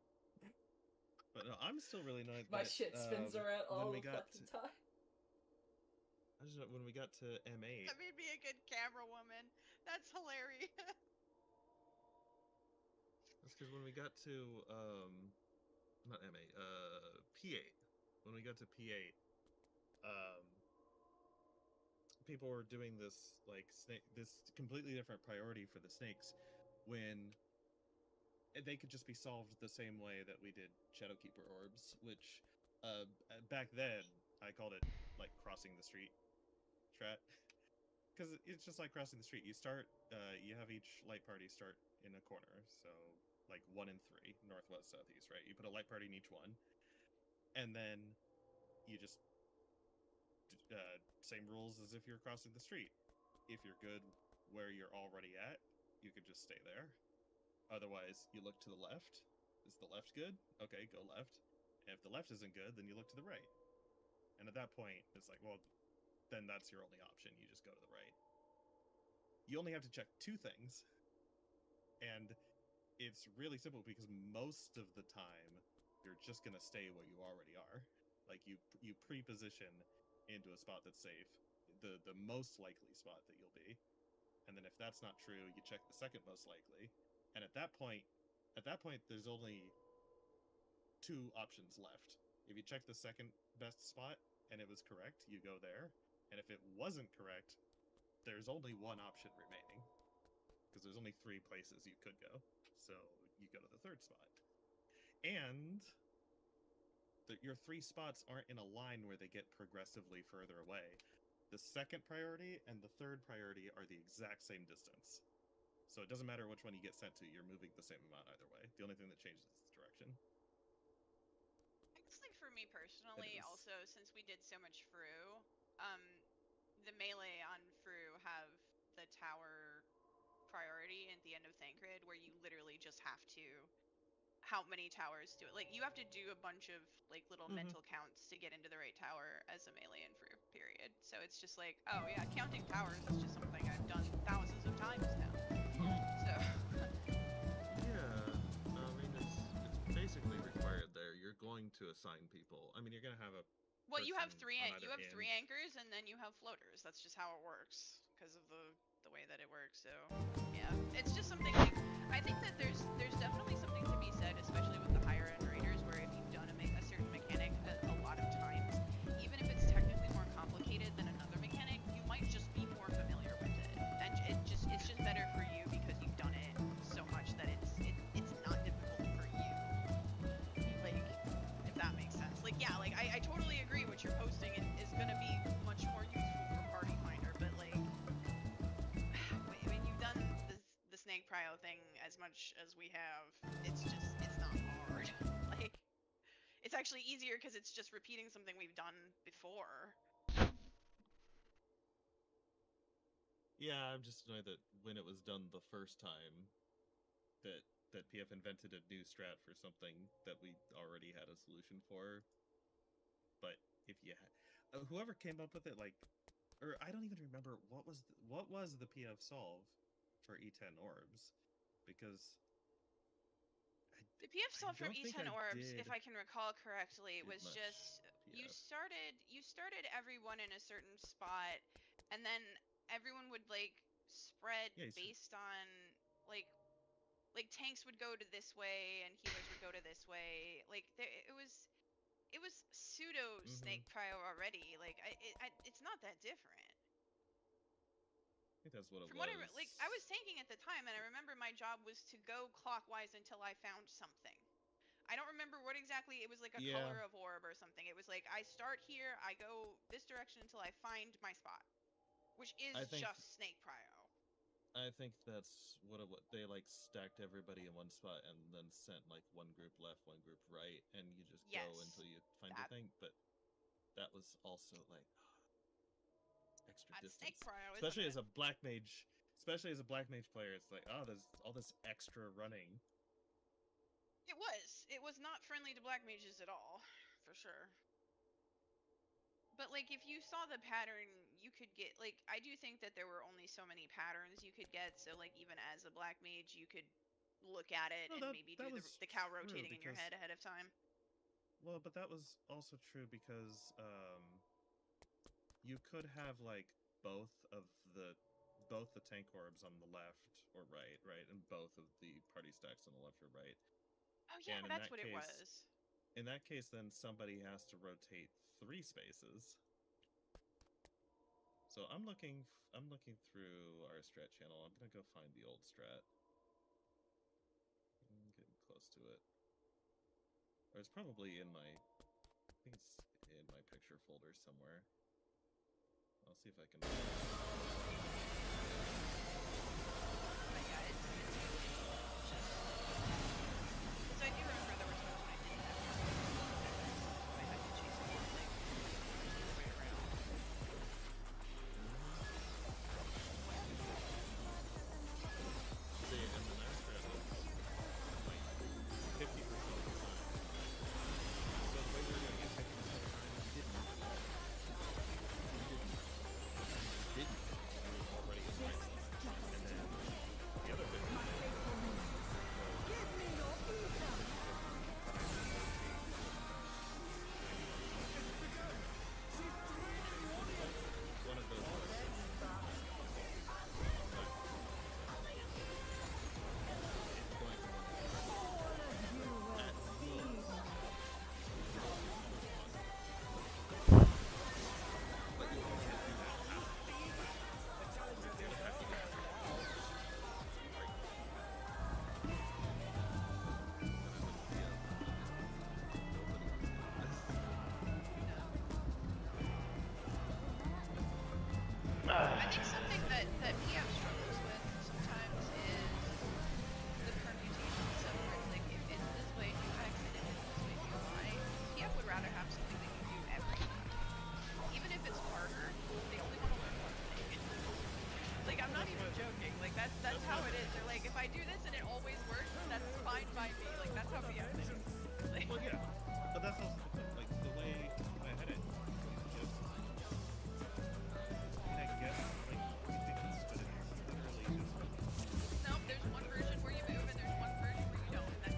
But no, I'm still really annoyed. My that, shit spins around all the got fucking time. I just know when we got to M8. That made me a good camera woman. That's hilarious. That's because when we got to not M8, P8. When we got to P8, people were doing this like this completely different priority for the snakes when they could just be solved the same way that we did Shadowkeeper orbs, which back then I called it like crossing the street strat, because it's just like crossing the street. You start, you have each light party start in a corner, so like 1 and 3, northwest, southeast, right? You put a light party in each one, and then you just same rules as if you're crossing the street. If you're good where you're already at, you could just stay there. Otherwise, you look to the left. Is the left good? Okay, go left. And if the left isn't good, then you look to the right. And at that point, it's like, well, then that's your only option. You just go to the right. You only have to check 2 things. And it's really simple because most of the time, you're just going to stay where you already are. Like, you pre-position into a spot that's safe, the most likely spot that you'll be. And then if that's not true, you check the second most likely. And at that point, there's only 2 options left. If you check the second best spot and it was correct, you go there. And if it wasn't correct, there's only 1 option remaining. Because there's only 3 places you could go. So you go to the 3rd spot. And your 3 spots aren't in a line where they get progressively further away. The 2nd priority and the 3rd priority are the exact same distance. So it doesn't matter which one you get sent to, you're moving the same amount either way. The only thing that changes is the direction. I guess, like, for me personally, also, since we did so much Fru, the melee on Fru have the tower priority at the end of Thancred, where you literally just have to... How many towers do it? Like, you have to do a bunch of, like, little mental counts to get into the right tower as a melee in Fru, period. So it's just like, oh yeah, counting towers is just something I've done thousands of times now. So... Yeah, I mean, it's basically required there. You're going to assign people. I mean, you're going to have a... Well, you have three on either three end. anchors, and then you have floaters. That's just how it works, because of the way that it works. So, yeah, it's just something like, I think that there's definitely something to be said, especially with the higher end raiders, where if you've done a certain mechanic a lot of times, even if it's technically more complicated than another mechanic, you might just be more familiar with it, and it's just better for you because you've done it so much that it's not difficult gonna be much more useful for Party Finder, but like, when you've done the snake prio thing as much as we have, it's not hard. Like, it's actually easier because it's just repeating something we've done before. Yeah, I'm just annoyed that when it was done the first time, that PF invented a new strat for something that we already had a solution for. But if you whoever came up with it, like, or I don't even remember what was the PF solve for E10 orbs, because the PF solve from don't think E10 I orbs, did if I can recall correctly, was much just you PF. started everyone in a certain spot, and then everyone would like spread Yeah, based on like tanks would go to this way and healers would go to this way. Like it was pseudo snake prio already. Like it's not that different. I think that's what it From was. what I was tanking at the time, and I remember my job was to go clockwise until I found something. I don't remember what exactly. It was like a color of orb or something. It was like I start here, I go this direction until I find my spot, which is just snake prio. I think that's what they like stacked everybody in one spot and then sent like one group left, one group right, and you just go until you find the thing. But that was also like extra distance, snake prio, especially as a black mage. Especially as a black mage player, it's like, oh, there's all this extra running. It was not friendly to black mages at all, for sure. But like, if you saw the pattern, you could get like, I do think that there were only so many patterns you could get. So like, even as a black mage, you could look at it and maybe do the cow rotating in your head ahead of time. Well, but that was also true because you could have like both the tank orbs on the left or right, and both of the party stacks on the left or right. Oh yeah, that's what it was. In that case, then somebody has to rotate 3 spaces. So I'm looking through our strat channel. I'm gonna go find the old strat. I'm getting close to it. Or it's probably in my, I think it's in my picture folder somewhere. I'll see if I can. But yeah, it's just because I do remember there were times when I didn't have I had to chase the whole thing the way around. See, and the last strat was like 50% of the time. So the way we were doing it 50% of the time, we didn't. We were already in right side. And then the other 50%. One of those. I think something that PF struggles with sometimes is the permutations. So where it's like, if it's this way, do X, and if it's this way, do Y. PF would rather have something that can do everything. Even if it's harder, they only want to learn one thing. Like, I'm not even joking. Like, that's how it is. They're like, if I do this and it always works, that's fine by me. Like, that's how PF is. Like, well, yeah. But that's also like the way I had it. I guess like ridiculous, but it's literally just. Nope, there's one version where you move and there's one version where you don't, and that's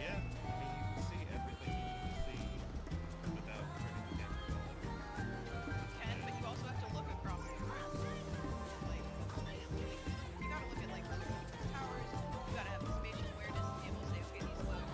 Yeah, I mean you can see everything you need to see without turning the camera off. You can, but you also have to look across the room. Like, you gotta look at like other people's towers. You gotta have the spatial awareness to be able to say, okay, these loads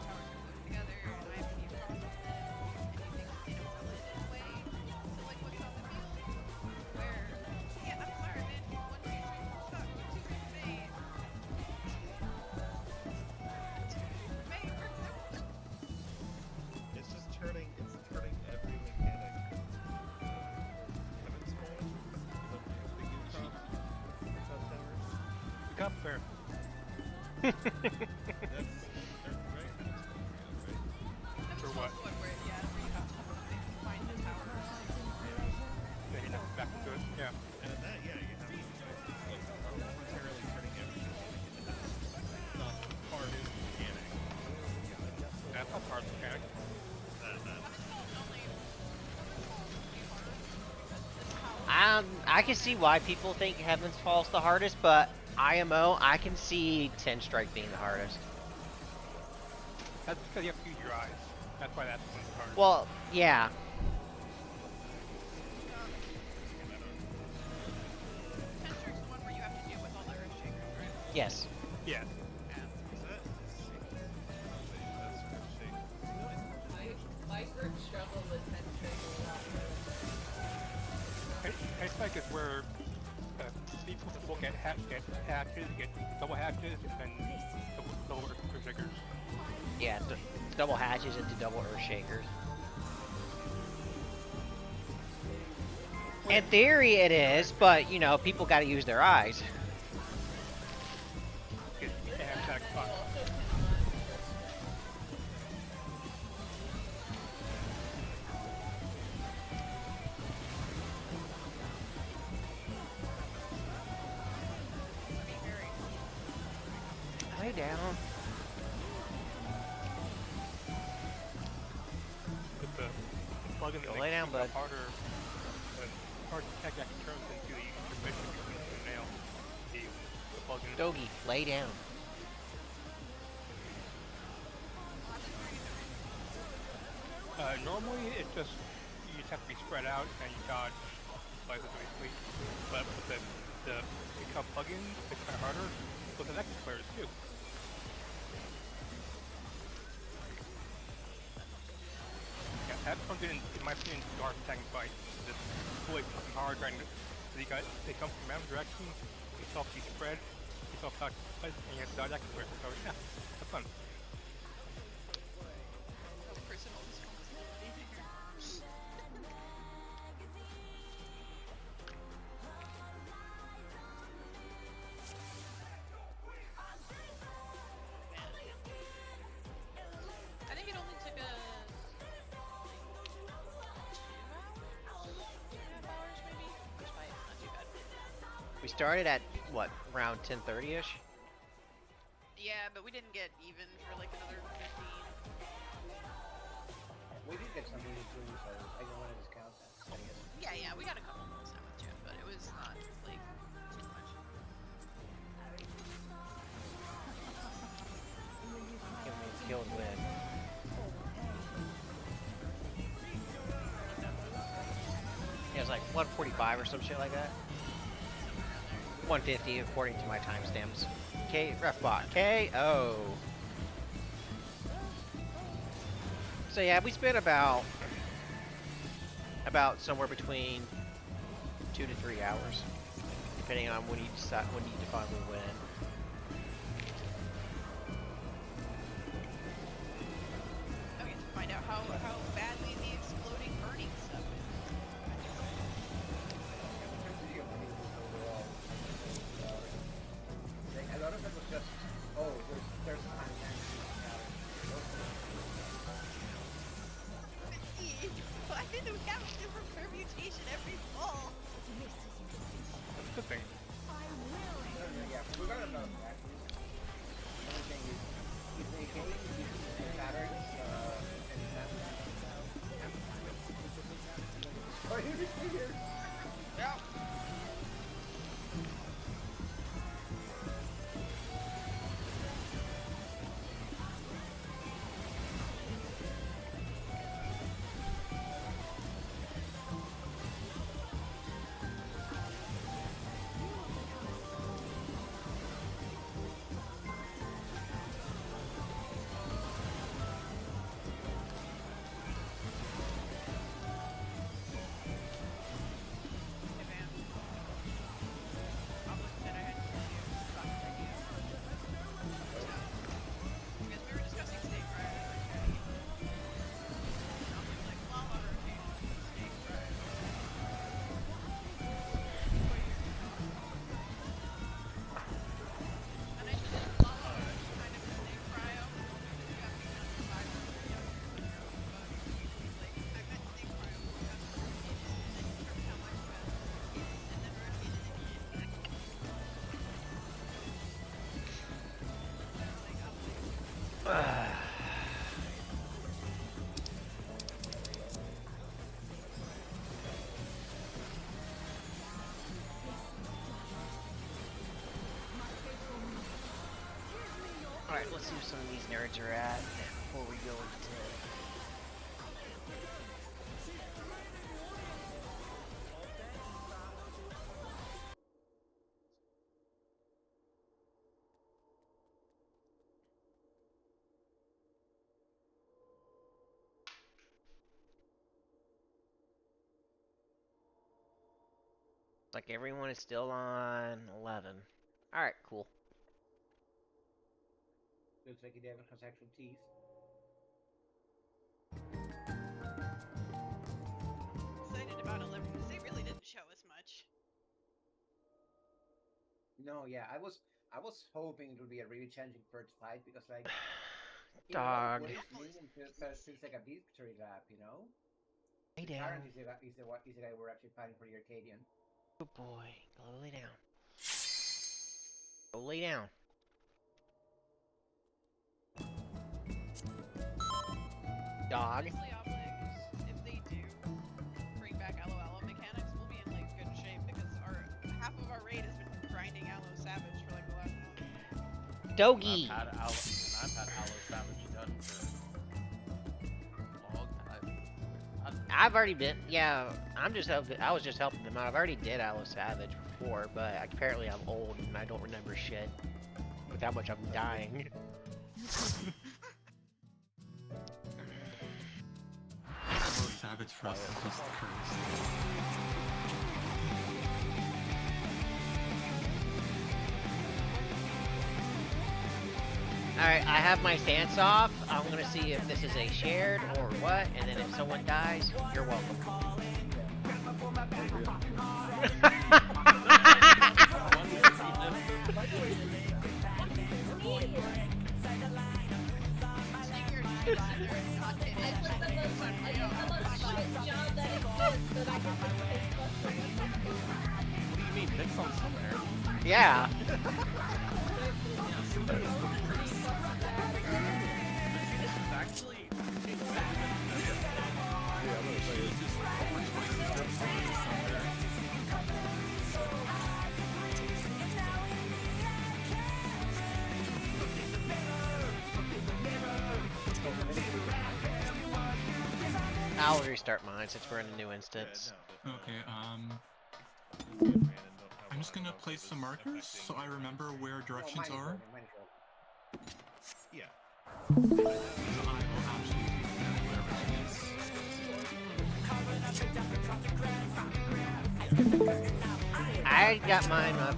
up there. For what? Then you know, back to it. Yeah. And in that, yeah, you have to like momentarily turning everything into that. Not part is mechanic. That's not part of the mechanic. I can see why people think Heaven's Fall's the hardest, but IMO, I can see 10 Strike being the hardest. That's because you have to use your eyes. That's why that's one's hard. Well, yeah. Yes. Yes. My group struggled with penetration a lot. H-Spike is where people will get hatches, get double hatches, and double earth shakers. Yeah, double hatches into double earth shakers. In theory it is, but you know, people gotta use their eyes. Lay down. With the plugin that lay down, makes it bud. harder, hard to tech actually turns into the intermission between the nail. The plugin. Dogi, lay down. Normally it just you just have to be spread out and you dodge slices basically. But with the become plugins, it's kind of harder. With the next players too. Yeah, that comes in my opinion, to hard tank fight. It's really fucking hard trying to. They come from random directions. You self spread. You self dodge place, and you have to dodge next player. So yeah, that's fun. I think it only took us 2.5 hours maybe. Which might not too bad. We started at what, around 10:30ish? Yeah, but we didn't get even for like another 15. We did get something to do, so I don't want to discount that. I guess. Yeah, we got a couple more time with Jim, but it was not like too much. Give me a kill and win. Yeah, it was like 145 or some shit like that. 150 according to my timestamps. K, refbot, KO. So yeah, we spent about somewhere between 2 to 3 hours, depending on when you decide when you finally win. Okay, to find out how badly the exploding burning stuff is. A lot of it was just, oh, there's time. I think we have a different permutation every fall. That's a good thing. Yeah, we got enough batteries. Everything is, if they gain batteries, and oh, here's the here. Yeah. Alright, let's see what some of these nerds are at before we go into... Like everyone is still on 11. Alright, cool. Looks like Devin has actual teeth. Excited about 11 because they really didn't show us much. No, yeah, I was hoping it would be a really challenging first fight because like Dog. What is Minion feels like a victory lap, you know? Lay The down. Tyrant is the guy we're actually fighting for the Arcadian. Good boy. Go lay down. Go lay down. Dog. Honestly, if they do bring back Aloe mechanics, we'll be in like good shape because half of our raid has been grinding Aloe Savage for like the last month. Doggy. I've had Aloe Savage done for a long time. I've already been, yeah, I was just helping them out. I've already did Aloe Savage before, but apparently I'm old and I don't remember shit with how much I'm dying. Savage for us is just cursed. Alright, I have my stance off. I'm gonna see if this is a shared or what, and then if someone dies, you're welcome. What do you mean? Nick's on somewhere. Yeah. I'll restart mine since we're in a new instance. Okay, I'm just gonna place some markers so I remember where directions are. Yeah. I will absolutely where everything is. I got mine up.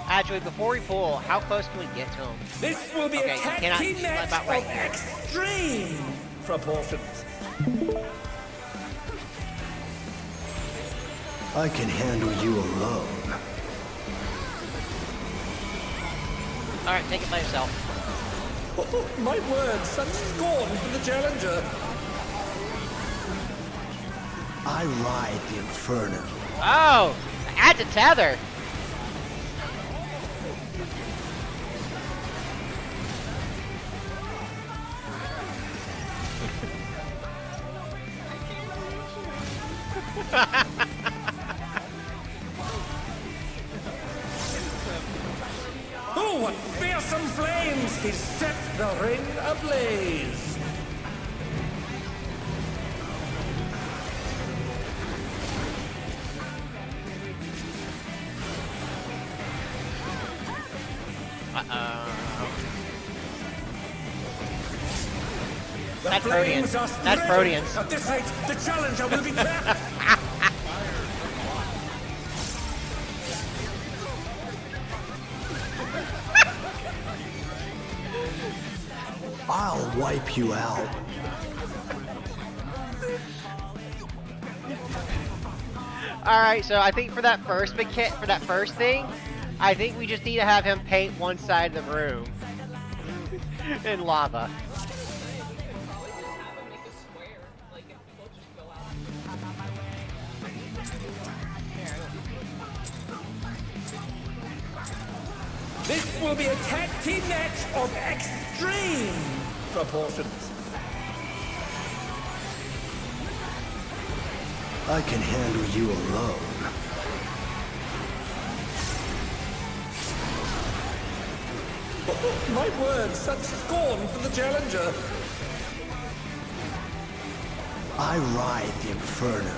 Actually, before we pull, how close can we get to him? This will be okay, a tag team match about right of here. extreme proportions. I can handle you alone. Alright, take it by yourself. Oh, my word, such scorn for the challenger. I ride the inferno. Oh! Add to tether! Oh, what fearsome flames! He set the ring ablaze! That's Proteans. That's Proteans. At this rate, the challenger will be trapped! I'll wipe you out. Alright, so I think for that first thing, I think we just need to have him paint one side of the room in lava. This will be a tag team match of extreme proportions. I can handle you alone. My word, such scorn for the challenger. I ride the inferno.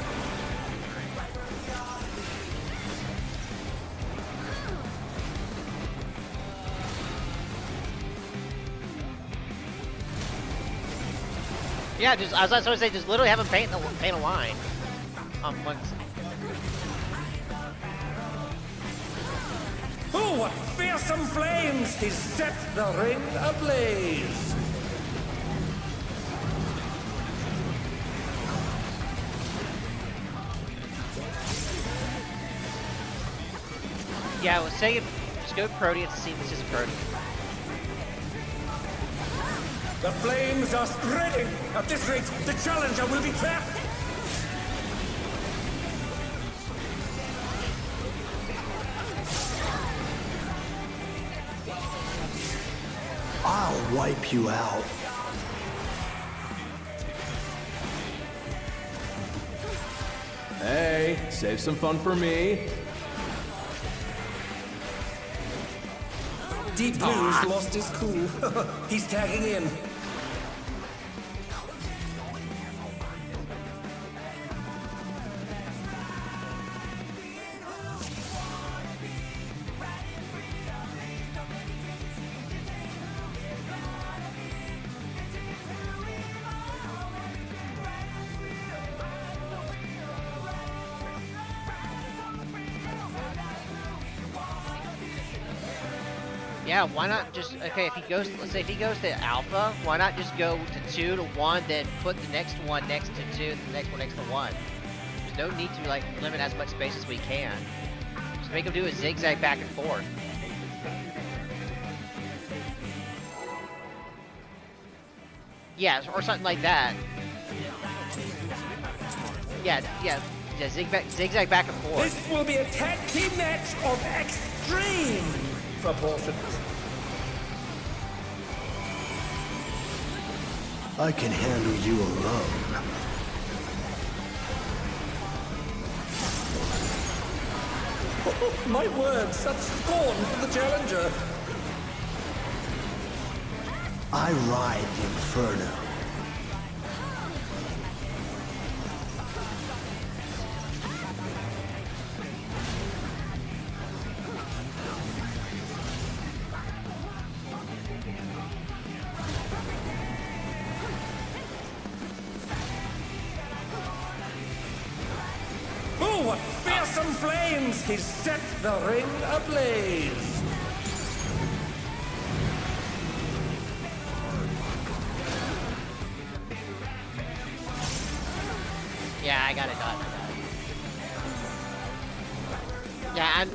Yeah, just as I was going to say, just literally have him paint a line. Once. Oh, what fearsome flames! He's set the ring ablaze. Yeah, I was saying, just go Protean to see if this is Protean. The flames are spreading. At this rate, the challenger will be trapped. I'll wipe you out. Hey, save some fun for me. Deep Blue's lost his cool. He's tagging in. Yeah, why not just, okay, if he goes, let's say if he goes to Alpha, why not just go to 2 to 1, then put the next one next to 2, the next one next to 1. There's no need to, like, limit as much space as we can. Just make him do a zigzag back and forth. Yeah, or something like that. Yeah, zigzag back and forth. This will be a tag team match of extreme proportions. I can handle you alone. Oh, my word, such scorn for the challenger. I ride the inferno. Oh, what fearsome flames! He's set the ring ablaze. Yeah, I got it done. Yeah, I'm.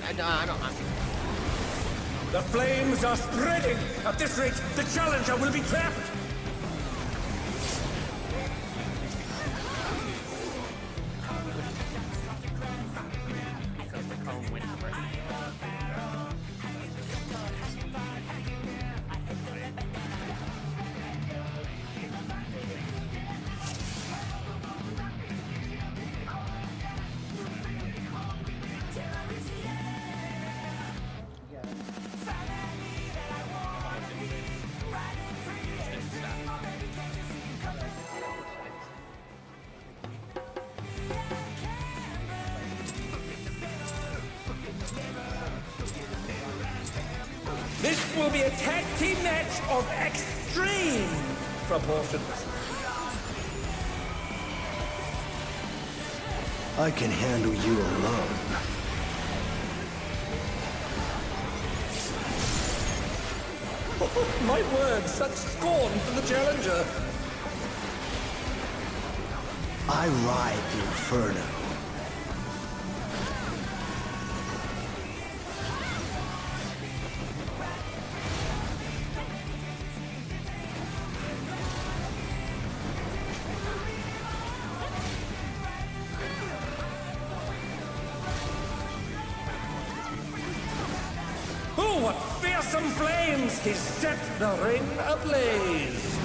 The flames are spreading. At this rate, the challenger will be trapped. This will be a tag team match of extreme proportions. I can handle you alone. Oh, my word, such scorn for the challenger. I ride the inferno. fearsome flames, he set the ring ablaze.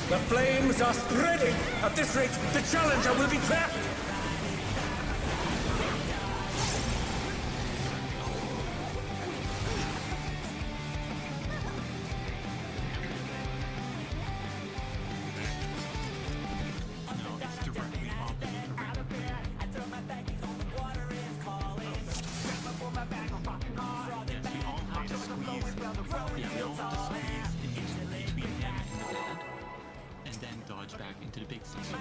The flames are spreading. At this rate, the challenger will be trapped. Back into the big system.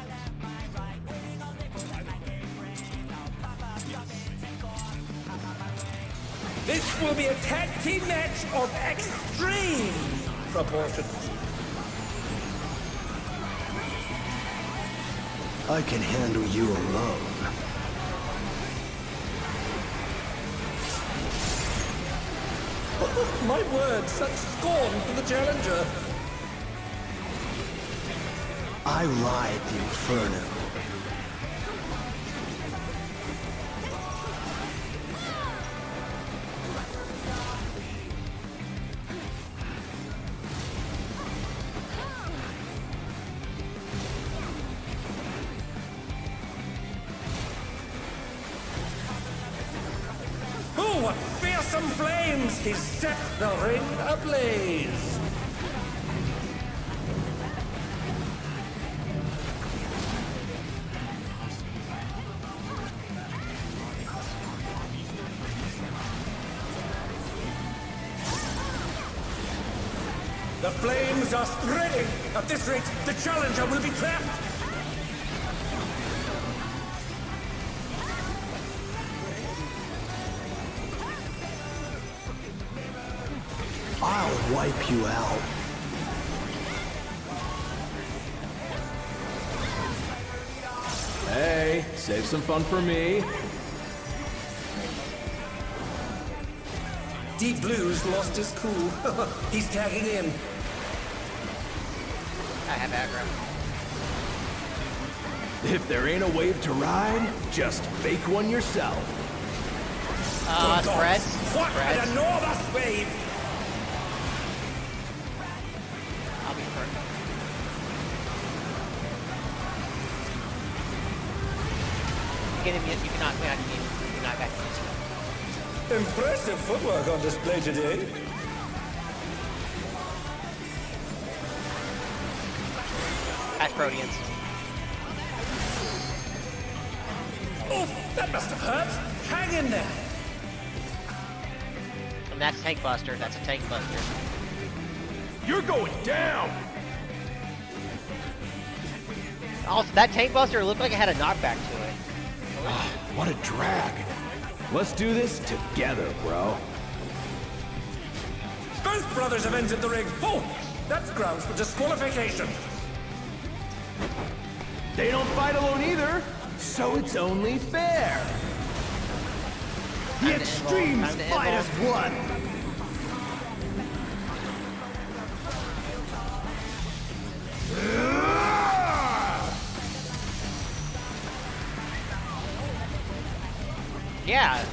This will be a tag team match of extreme proportions. I can handle you alone. My word, such scorn for the challenger. I ride the inferno. Oh, what fearsome flames! He set the ring ablaze. The flames are spreading! At this rate, the challenger will be trapped! I'll wipe you out. Hey, save some fun for me. Deep Blue's lost his cool. He's tagging in. I have aggro. If there ain't a wave to ride, just fake one yourself. Spreads. What Spreads. an enormous wave! I'll be first. You cannot win. You cannot back to Impressive footwork on display today. Hatch Proteans. Oh, that must have hurt. Hang in there. And that's Tank Buster. That's a Tank Buster. You're going down! Also, that Tank Buster looked like it had a knockback to it. What a drag. Let's do this together, bro. Both brothers have entered the ring. Oh, that's grounds for disqualification. They don't fight alone either, so it's only fair. The extremes fight as one. Yeah.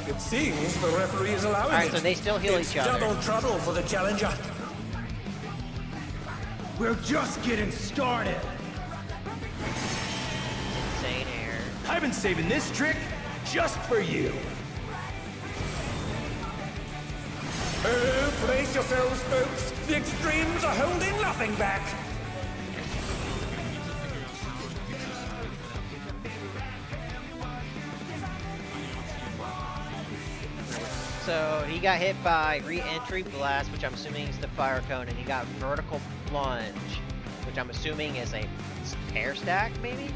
It seems the referee is allowing it. Alright, so they still heal It's each other. double trouble for the challenger. We're just getting started. Insane air. I've been saving this trick just for you. Oh, brace yourselves, folks. The extremes are holding nothing back. So he got hit by re-entry blast, which I'm assuming is the fire cone, and he got vertical plunge, which I'm assuming is a air stack, maybe?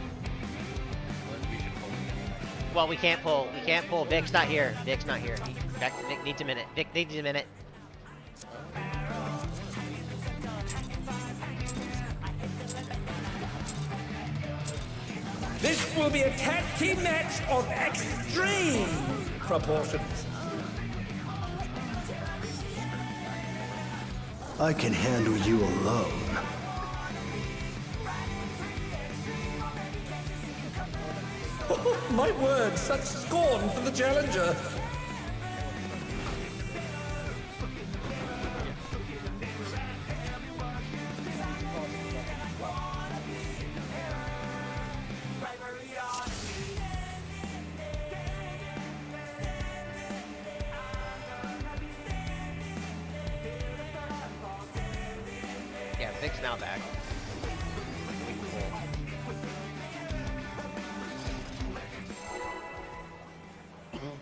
Well, we can't pull. We can't pull. Vic's not here. Vic's not here. Vic needs a minute. Vic needs a minute. This will be a tag team match of extreme proportions. I can handle you alone. My word, such scorn for the challenger. Yeah, Vic's now back. Cool.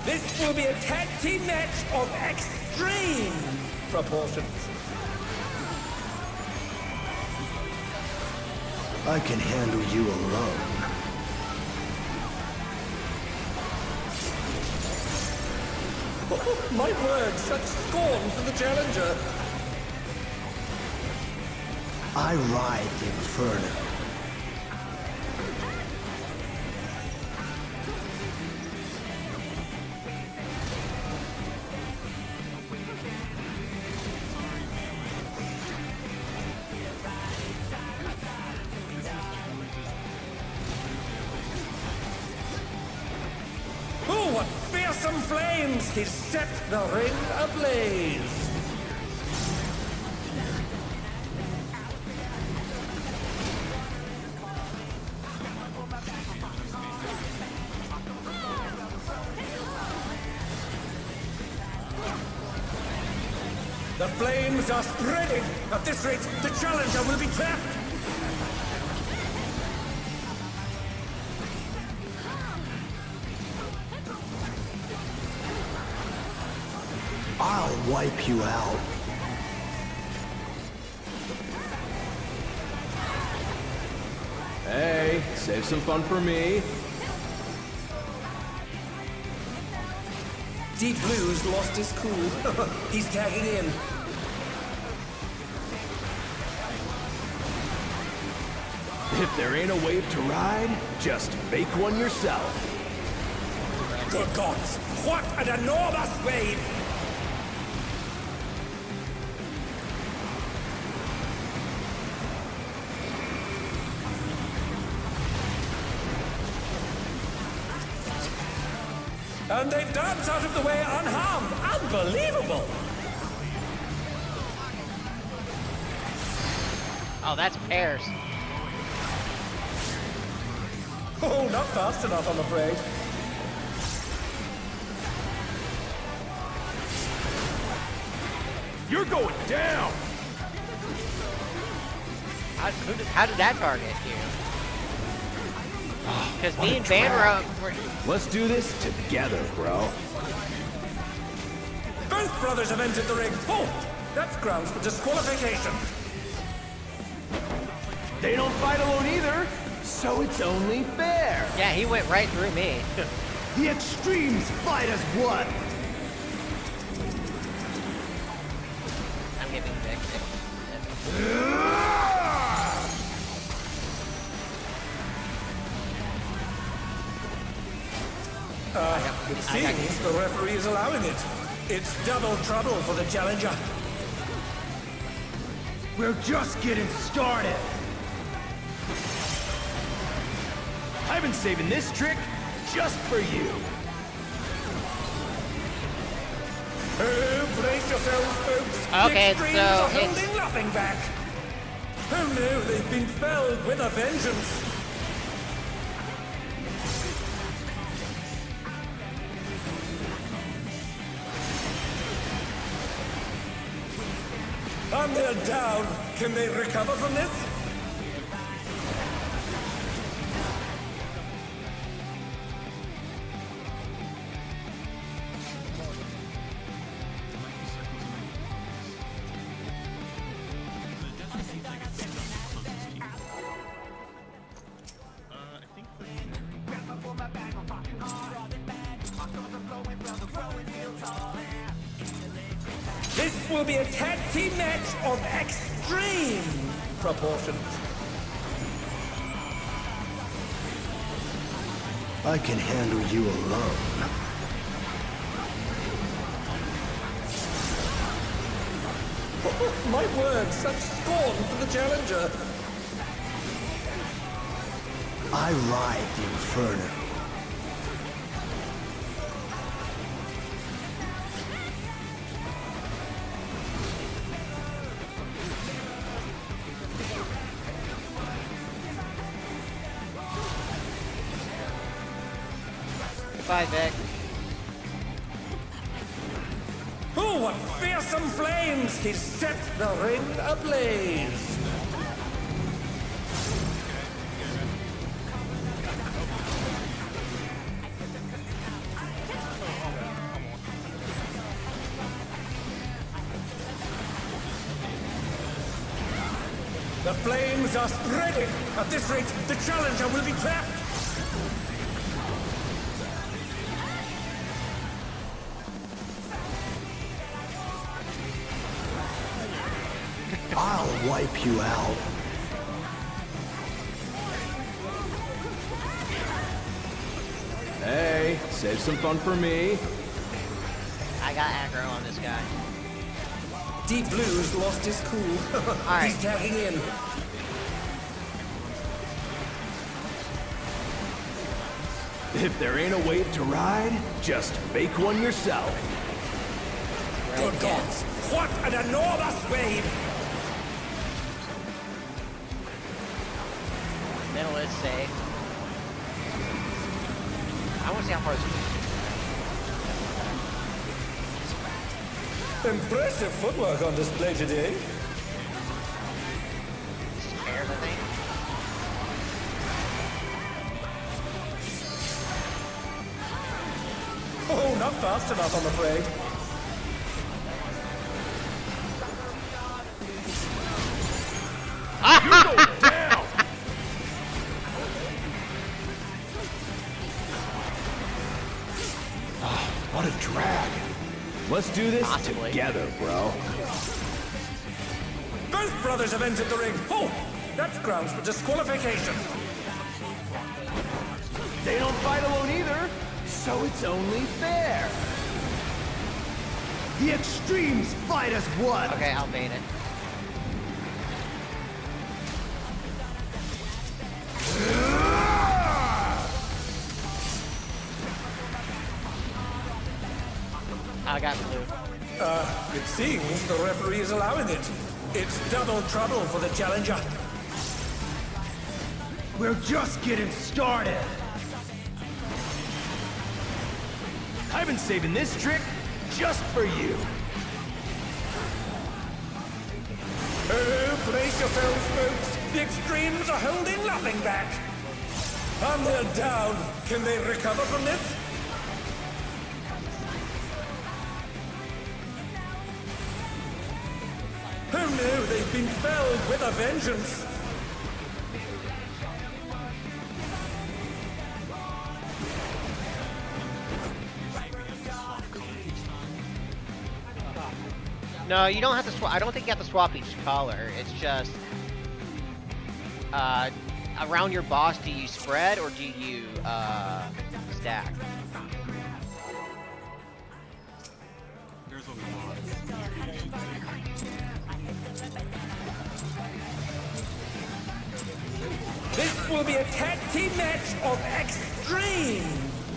This will be a tag team match of extreme proportions. I can handle you alone. My word, such scorn for the challenger. I ride the inferno. Oh, what fearsome flames! He set the ring ablaze! The flames are spreading! At this rate, the challenger will be trapped! I'll wipe you out. Hey, save some fun for me. Deep Blue's lost his cool. He's tagging in. If there ain't a wave to ride, just make one yourself. Good gods! What an enormous wave! And they dance out of the way unharmed! Unbelievable! Oh, that's pairs. Oh, not fast enough, I'm afraid. You're going down! How did that target you? Because me and Banro were... Let's do this together, bro. Both brothers have entered the ring. Oh, that's grounds for disqualification. They don't fight alone either, so it's only fair. Yeah, he went right through me. The extremes fight as one. I'm giving Vic. It seems the referee is allowing it. It's double trouble for the challenger. We're just getting started. I've been saving this trick just for you. Oh, brace yourselves, folks. Okay, the extremes so are holding nothing back. Oh no, they've been felled with a vengeance. And they're down. Can they recover from this? This will be a tag team match of extreme proportions. I can handle you alone. My word, such scorn for the challenger. I ride the inferno. Bye, Vic. Oh, what fearsome flames! He set the ring ablaze! The flames are spreading! At this rate, the challenger will be trapped! I'll wipe you out. Hey, save some fun for me. I got aggro on this guy. Deep Blue's lost his cool. Alright. He's tagging in. If there ain't a wave to ride, just make one yourself. Good gods! What an enormous wave! Middle is safe. I want to see how far this Impressive footwork on display today. airs, I think. Oh, not fast enough, I'm afraid. You go down! Oh, what a drag. Let's do this together, bro. Both brothers have entered the ring. Oh, that's grounds for disqualification. They don't fight alone either, so it's only fair. The extremes fight as one. Okay, I'll bait it. I got blue. It seems the referee is allowing it. It's double trouble for the challenger. We're just getting started. I've been saving this trick just for you. Oh, brace yourselves, folks. The extremes are holding nothing back. And they're down. Can they recover from this? Oh no, they've been felled with a vengeance. No, you don't have to swap. I don't think you have to swap each color. It's just around your boss. Do you spread or do you stack? Here's what we want. This will be a tag team match of extreme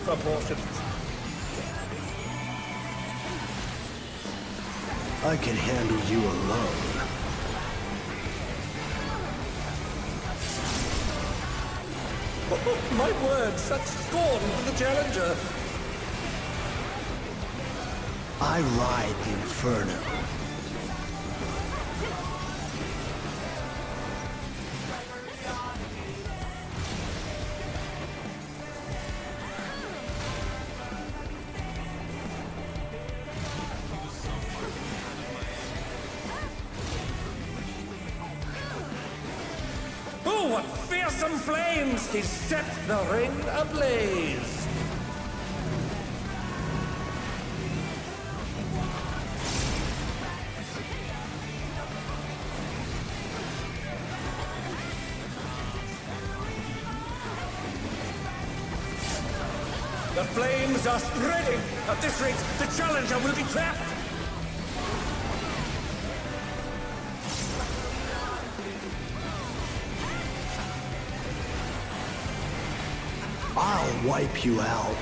proportions. I can handle you alone. Oh, my word, such scorn for the challenger. I ride the inferno. Oh, what fearsome flames! He set the ring ablaze. flames are spreading! At this rate, the challenger will be trapped! I'll wipe you out.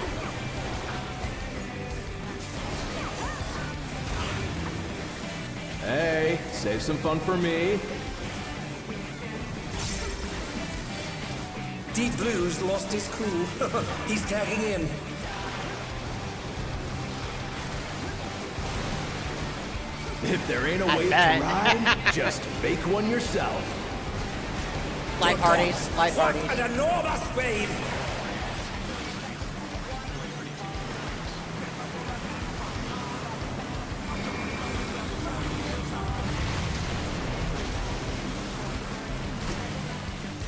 Hey, save some fun for me. Deep Blue's lost his cool. He's tagging in. If there ain't a wave to ride, just make one yourself. Light parties, light What parties. an enormous wave!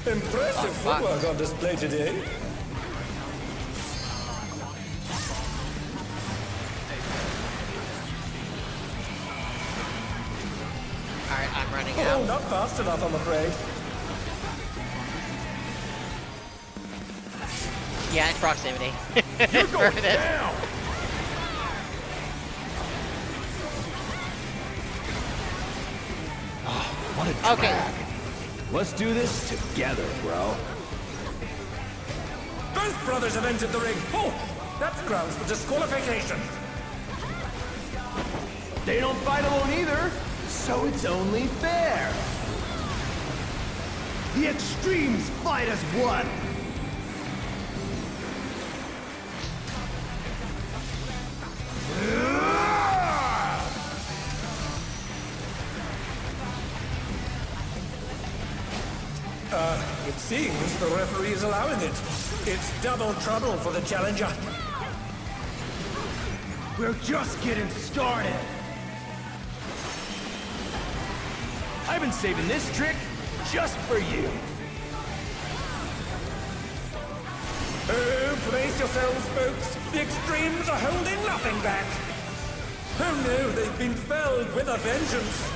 Impressive footwork on display today. Alright, I'm running Oh, out. not fast enough, I'm afraid. Yeah, it's proximity. You're going Furthest. down! Oh, what a drag. Okay. Let's do this together, bro. Both brothers have entered the ring. Oh, that's grounds for disqualification. They don't fight alone either, so it's only fair. The extremes fight as one. It seems the referee is allowing it. It's double trouble for the challenger. We're just getting started. I've been saving this trick just for you. Oh, brace yourselves, folks. The extremes are holding nothing back. Oh no, they've been felled with a vengeance.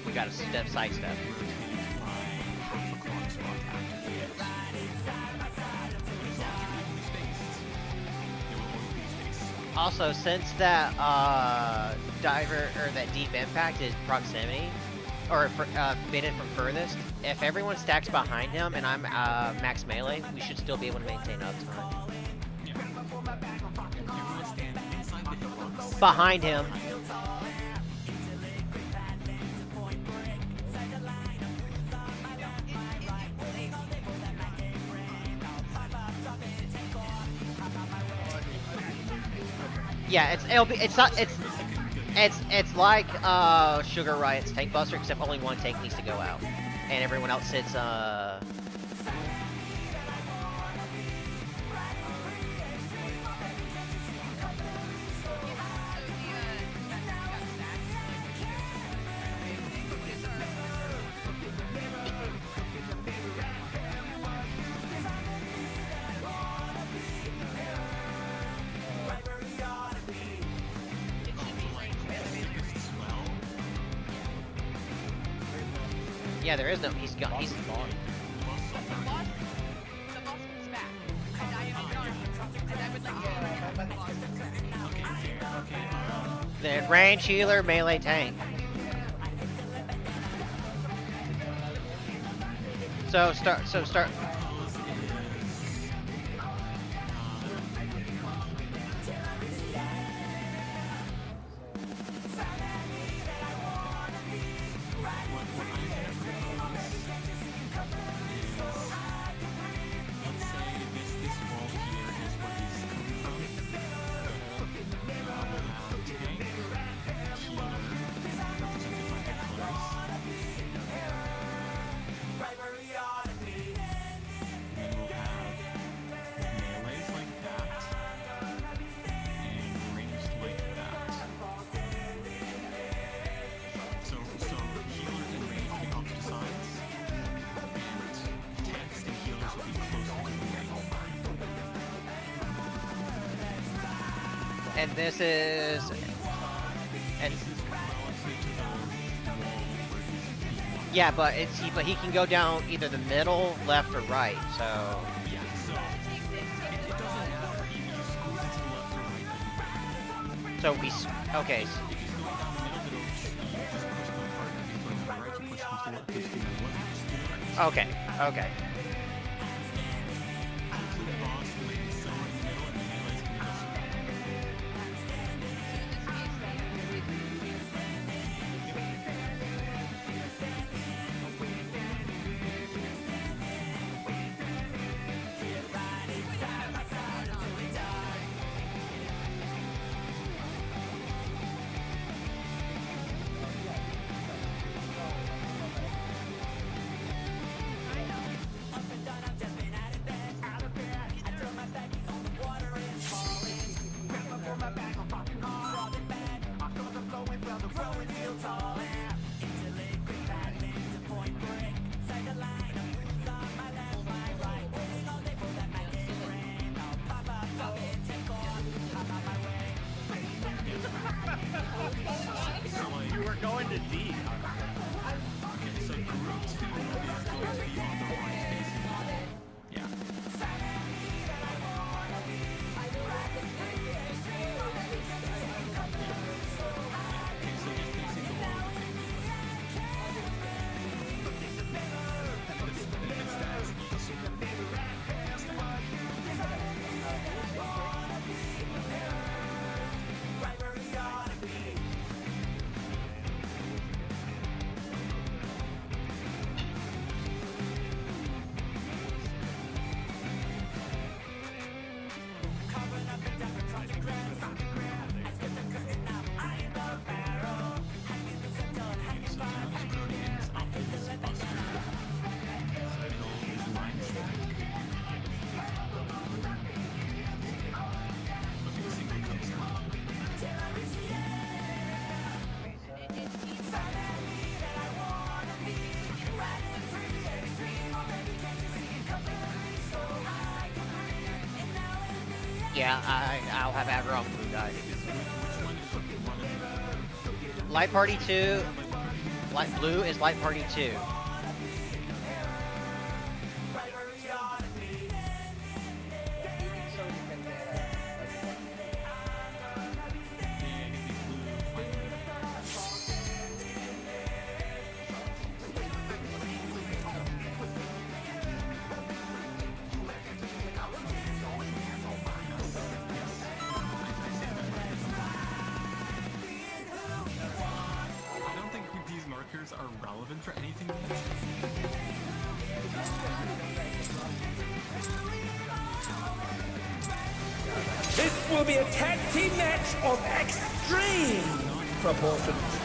We got a side step. Also, since that diver or that deep impact is proximity, or bitten from furthest, if everyone stacks behind him and I'm max melee, we should still be able to maintain uptime. Behind him. Yeah, it's like Sugar Riot's Tank Buster, except only one tank needs to go out, and everyone else sits Yeah, there is no. He's gone. He's gone. The range healer, melee tank. So start. and this is, and yeah, but he can go down either the middle, left, or right. So Yeah, so it doesn't matter if you squeeze it to the left or right. so we okay. If you go down the middle, you just push the partner. If you put it on the right, you push them to the left. If you go left, you just do the right. Okay. Okay. Hopefully the boss will maybe settle in the middle and the melees can go You were going to D. Okay, so group 2 is going to be on the right facing. Yeah. Okay, so just facing the wall. It's stacks. Yeah, I'll have aggro on blue guys. Light party 2. Light blue is light party 2. I don't think these markers are relevant for anything. This will be a tag team match of extreme proportions.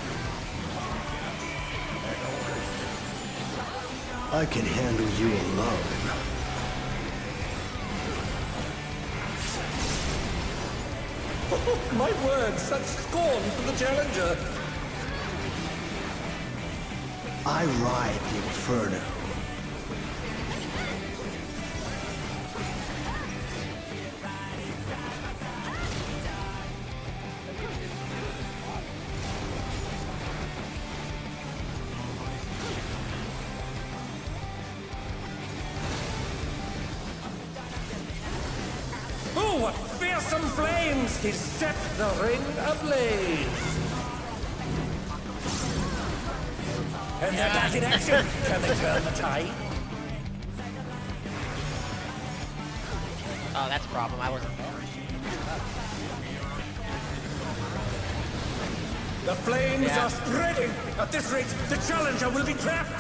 I can handle you alone. My word, such scorn for the challenger. I ride the inferno. Oh, what fearsome flames! He set the ring ablaze. And they're back in action. Can they turn the tide? Oh, that's a problem. I wasn't there. The flames are spreading. At this rate, the challenger will be trapped.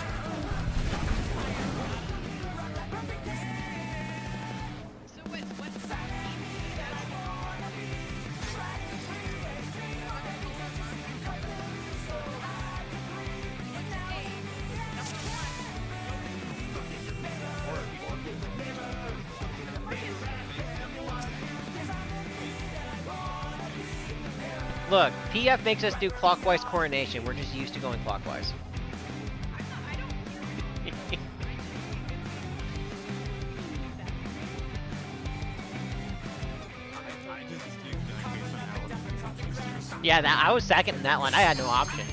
Look, PF makes us do clockwise coronation. We're just used to going clockwise. I just do that based on how Yeah, I was second in that one. I had no option.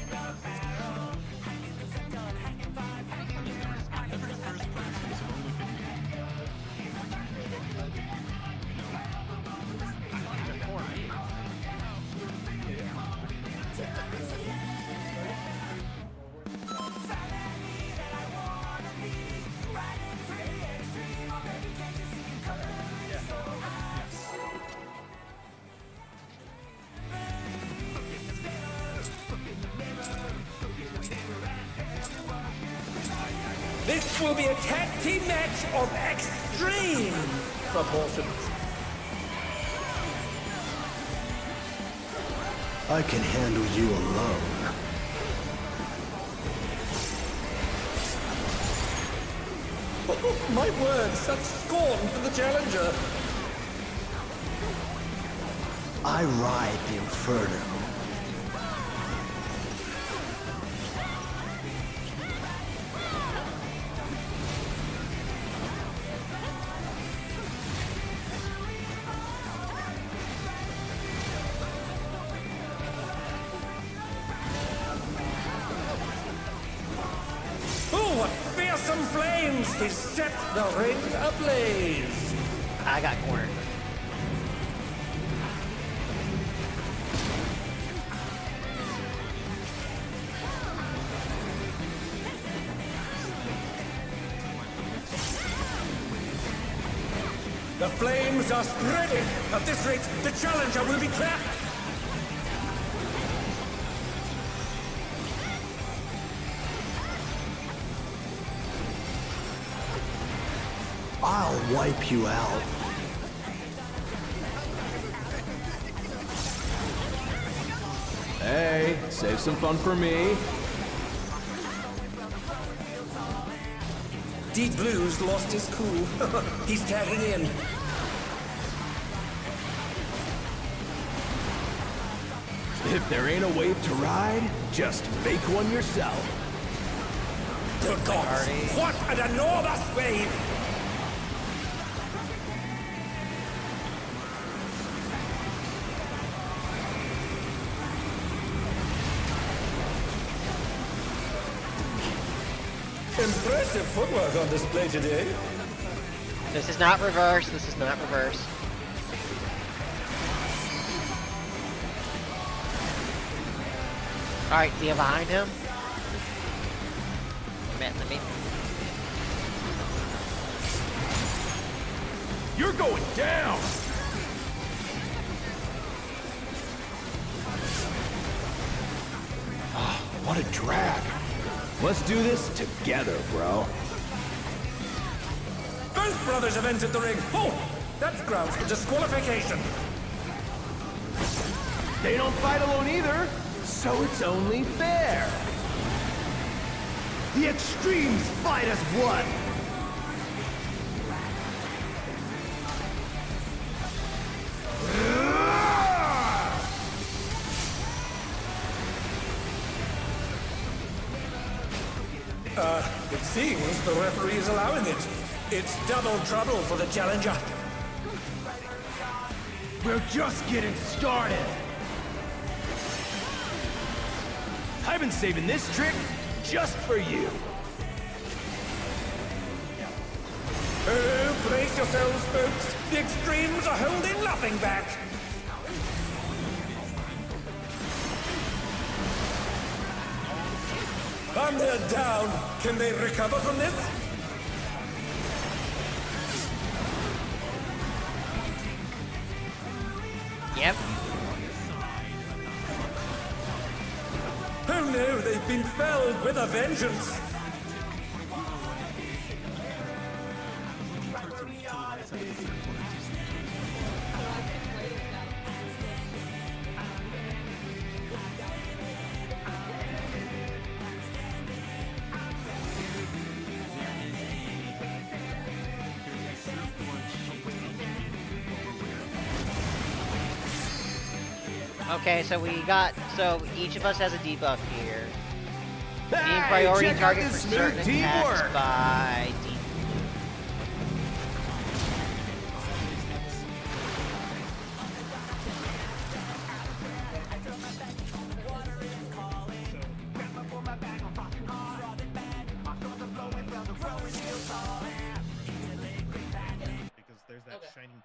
This will be a tag team match of extreme proportions. I can handle you alone. Oh, my word, such scorn for the challenger. I ride the Inferno. Oh, what fearsome flames! He set the ring ablaze! I got cornered. The flames are spreading! At this rate, the challenger will be trapped! I'll wipe you out. Hey, save some fun for me. Deep Blue's lost his cool. He's tagging in. If there ain't a wave to ride, just make one yourself. Good God! What an enormous wave! Impressive footwork on display today. This is not reverse. This is not reverse. Alright, Thea behind him. Let me. You're going down! What a drag. Let's do this together, bro. Both brothers have entered the ring. Oh, that's grounds for disqualification. They don't fight alone either, so it's only fair. The extremes fight as one. It seems the referee is allowing it. It's double trouble for the challenger. We're just getting started. I've been saving this trick just for you. Oh, brace yourselves, folks. The extremes are holding nothing back. And they're down. Can they recover from this? Yep. Oh no, they've been felled with a vengeance. Okay, so each of us has a debuff here. Being Hey, priority check out target this for smooth certain attacks teamwork. by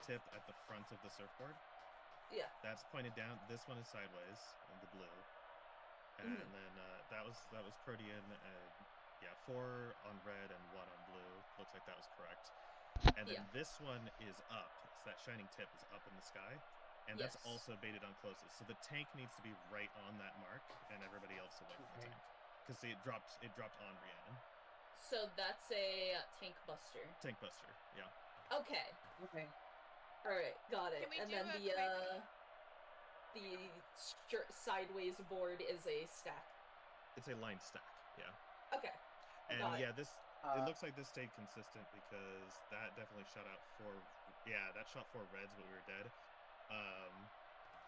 tip at the front of the surfboard. Yeah. That's pointed down. This one is sideways, in the blue. And then that was Protean. Yeah, 4 on red and 1 on blue. Looks like that was correct. And then this one is up. So that shining tip is up in the sky. And that's also baited on closest. So the tank needs to be right on that mark, and everybody else away from the tank. Because it dropped on Rhiannon. So that's a tank buster. Tank buster, yeah. Okay. Okay. All right, got it. Can we And do then a the sideways board is a stack. It's a line stack, yeah. Okay. And got yeah, it. this it looks like this stayed consistent because that definitely shot out 4. Yeah, that shot 4 reds, but we were dead.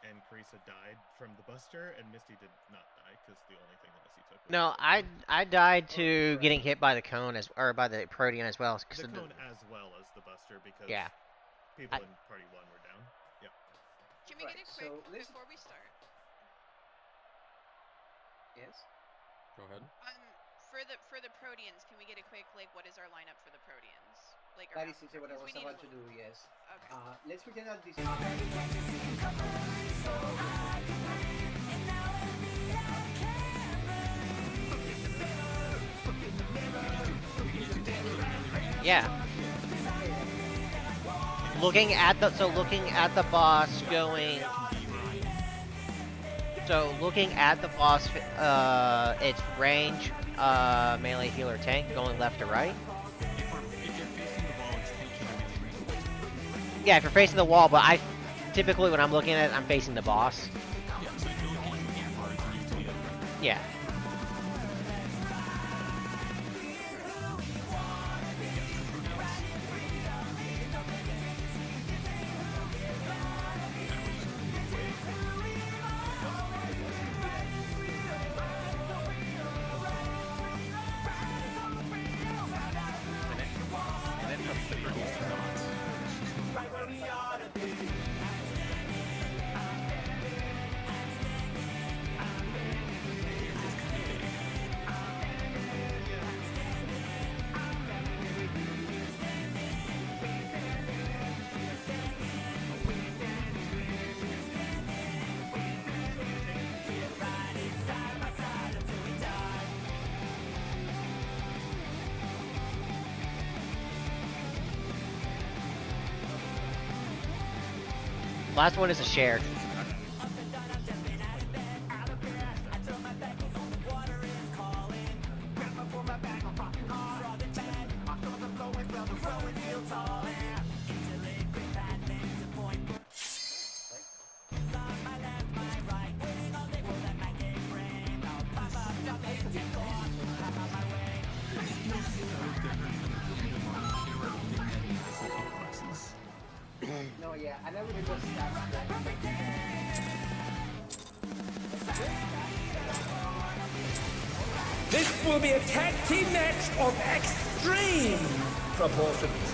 And Carissa died from the buster, and Misty did not die because the only thing that Misty took was No, I died to getting hit by the cone or by the Protean as well. the cone as well as the buster because Yeah. people in party 1 were down. Yep. Can we get it quick before we start? Yes. Go ahead. For the Proteans, can we get a quick what is our lineup for the Proteans? That is what I was about to do. Yes. Okay. Let's pretend that this. Yeah. Looking at the boss going. So looking at the boss, its range, melee, healer, tank, going left to right. Yeah, if you're facing the wall, but typically when I'm looking at it, I'm facing the boss. Yeah. Last one is a shared. No, yeah, I never did just stats. This will be a tag team match of extreme proportions.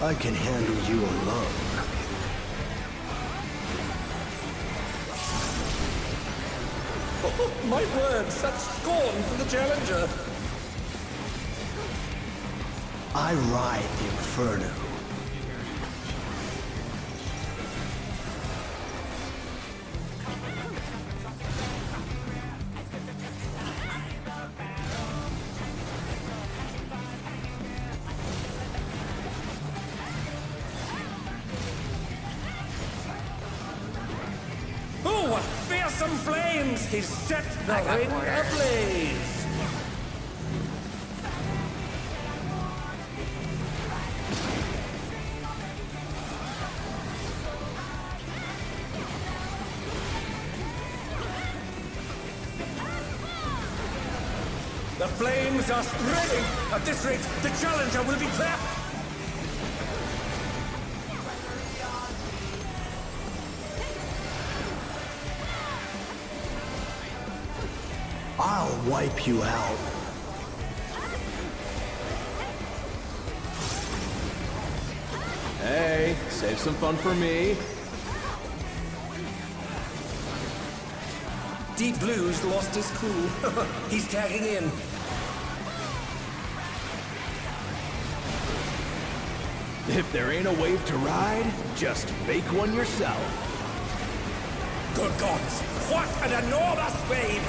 I can handle you alone. Oh, my word, such scorn for the challenger. I ride the inferno. Oh, what fearsome flames! He set the ring ablaze! The flames are spreading! At this rate, the challenger will be trapped! I'll wipe you out. Hey, save some fun for me. Deep Blue's lost his cool. He's tagging in. If there ain't a wave to ride, just make one yourself. Good gods, what an enormous wave!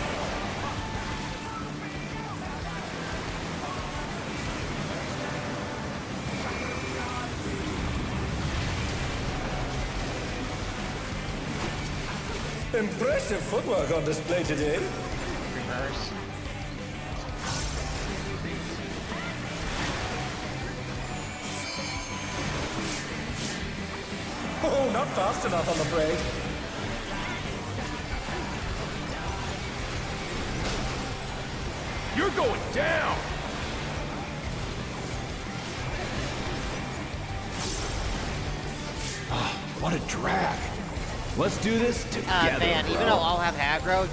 Impressive footwork on display today. Reverse. Oh, not fast enough, I'm afraid. You're going down! What a drag. Let's do this together, man, bro. even though I'll have aggro,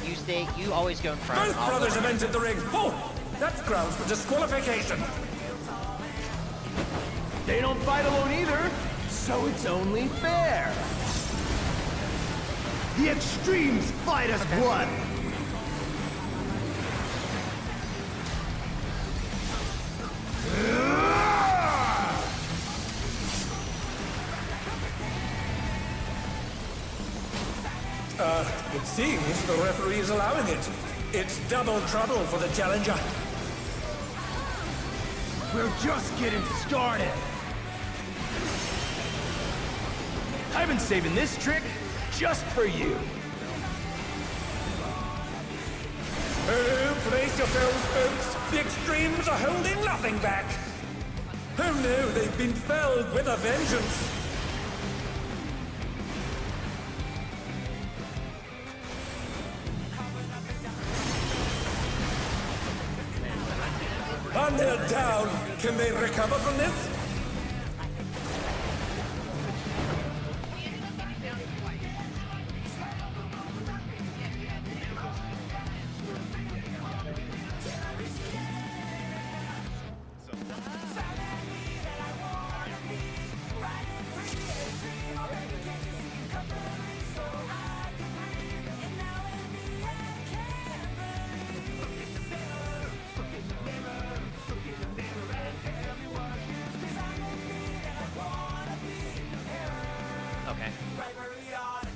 you always go in front. Both brothers have entered the ring. Oh, that's grounds for disqualification. They don't fight alone either, so it's only fair. The extremes fight as one. It seems the referee is allowing it. It's double trouble for the challenger. We're just getting started. I've been saving this trick just for you. Oh, brace yourselves, folks. The extremes are holding nothing back. Oh no, they've been felled with a vengeance. And they're down. Can they recover from this?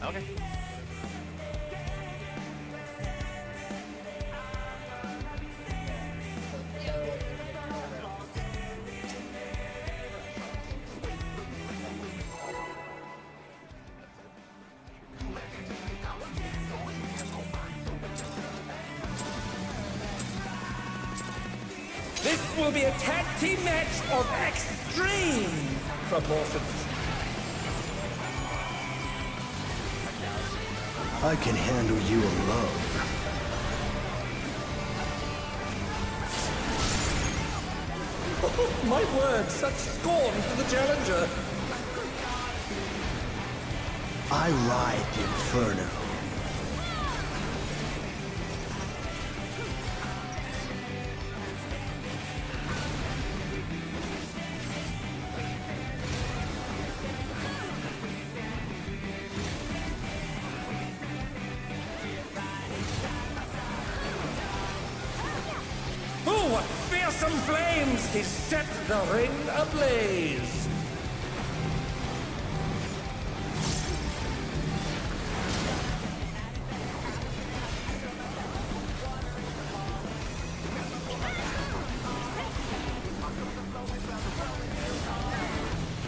Okay. This will be a tag team match of extreme proportions. I can handle you alone. Oh, my word, such scorn for the challenger. I ride the inferno. Oh, what fearsome flames! He set the ring ablaze!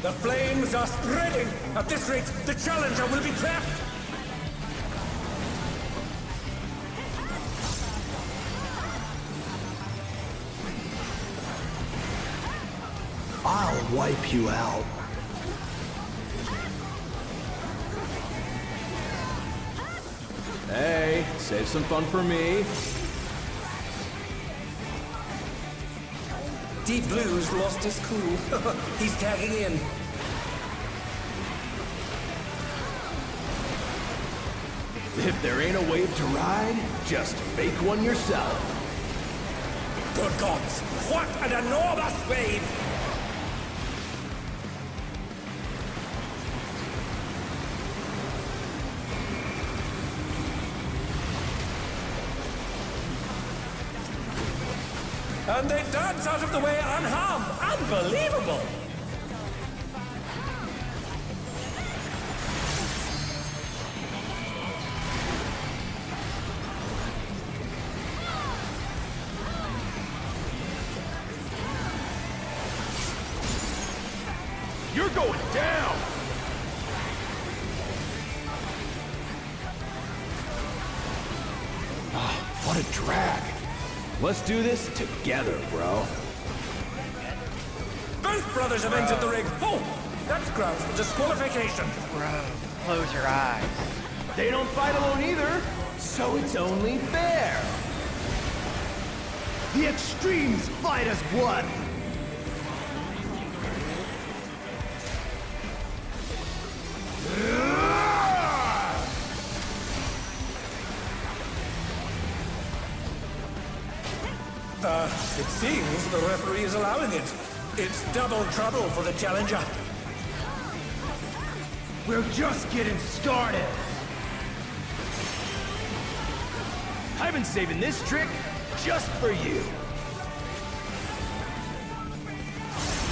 The flames are spreading! At this rate, the challenger will be trapped! I'll wipe you out. Hey, save some fun for me. Deep Blue's lost his cool. He's tagging in. If there ain't a wave to ride, just make one yourself. Good gods, what an enormous wave! And they dance out of the way unharmed. Unbelievable! going down! Oh, what a drag. Let's do this together, bro. Both brothers have entered the ring. Oh, that's grounds for disqualification. Bro, close your eyes. They don't fight alone either, so it's only fair. The extremes fight as one. It seems the referee is allowing it. It's double trouble for the challenger. We're just getting started. I've been saving this trick just for you.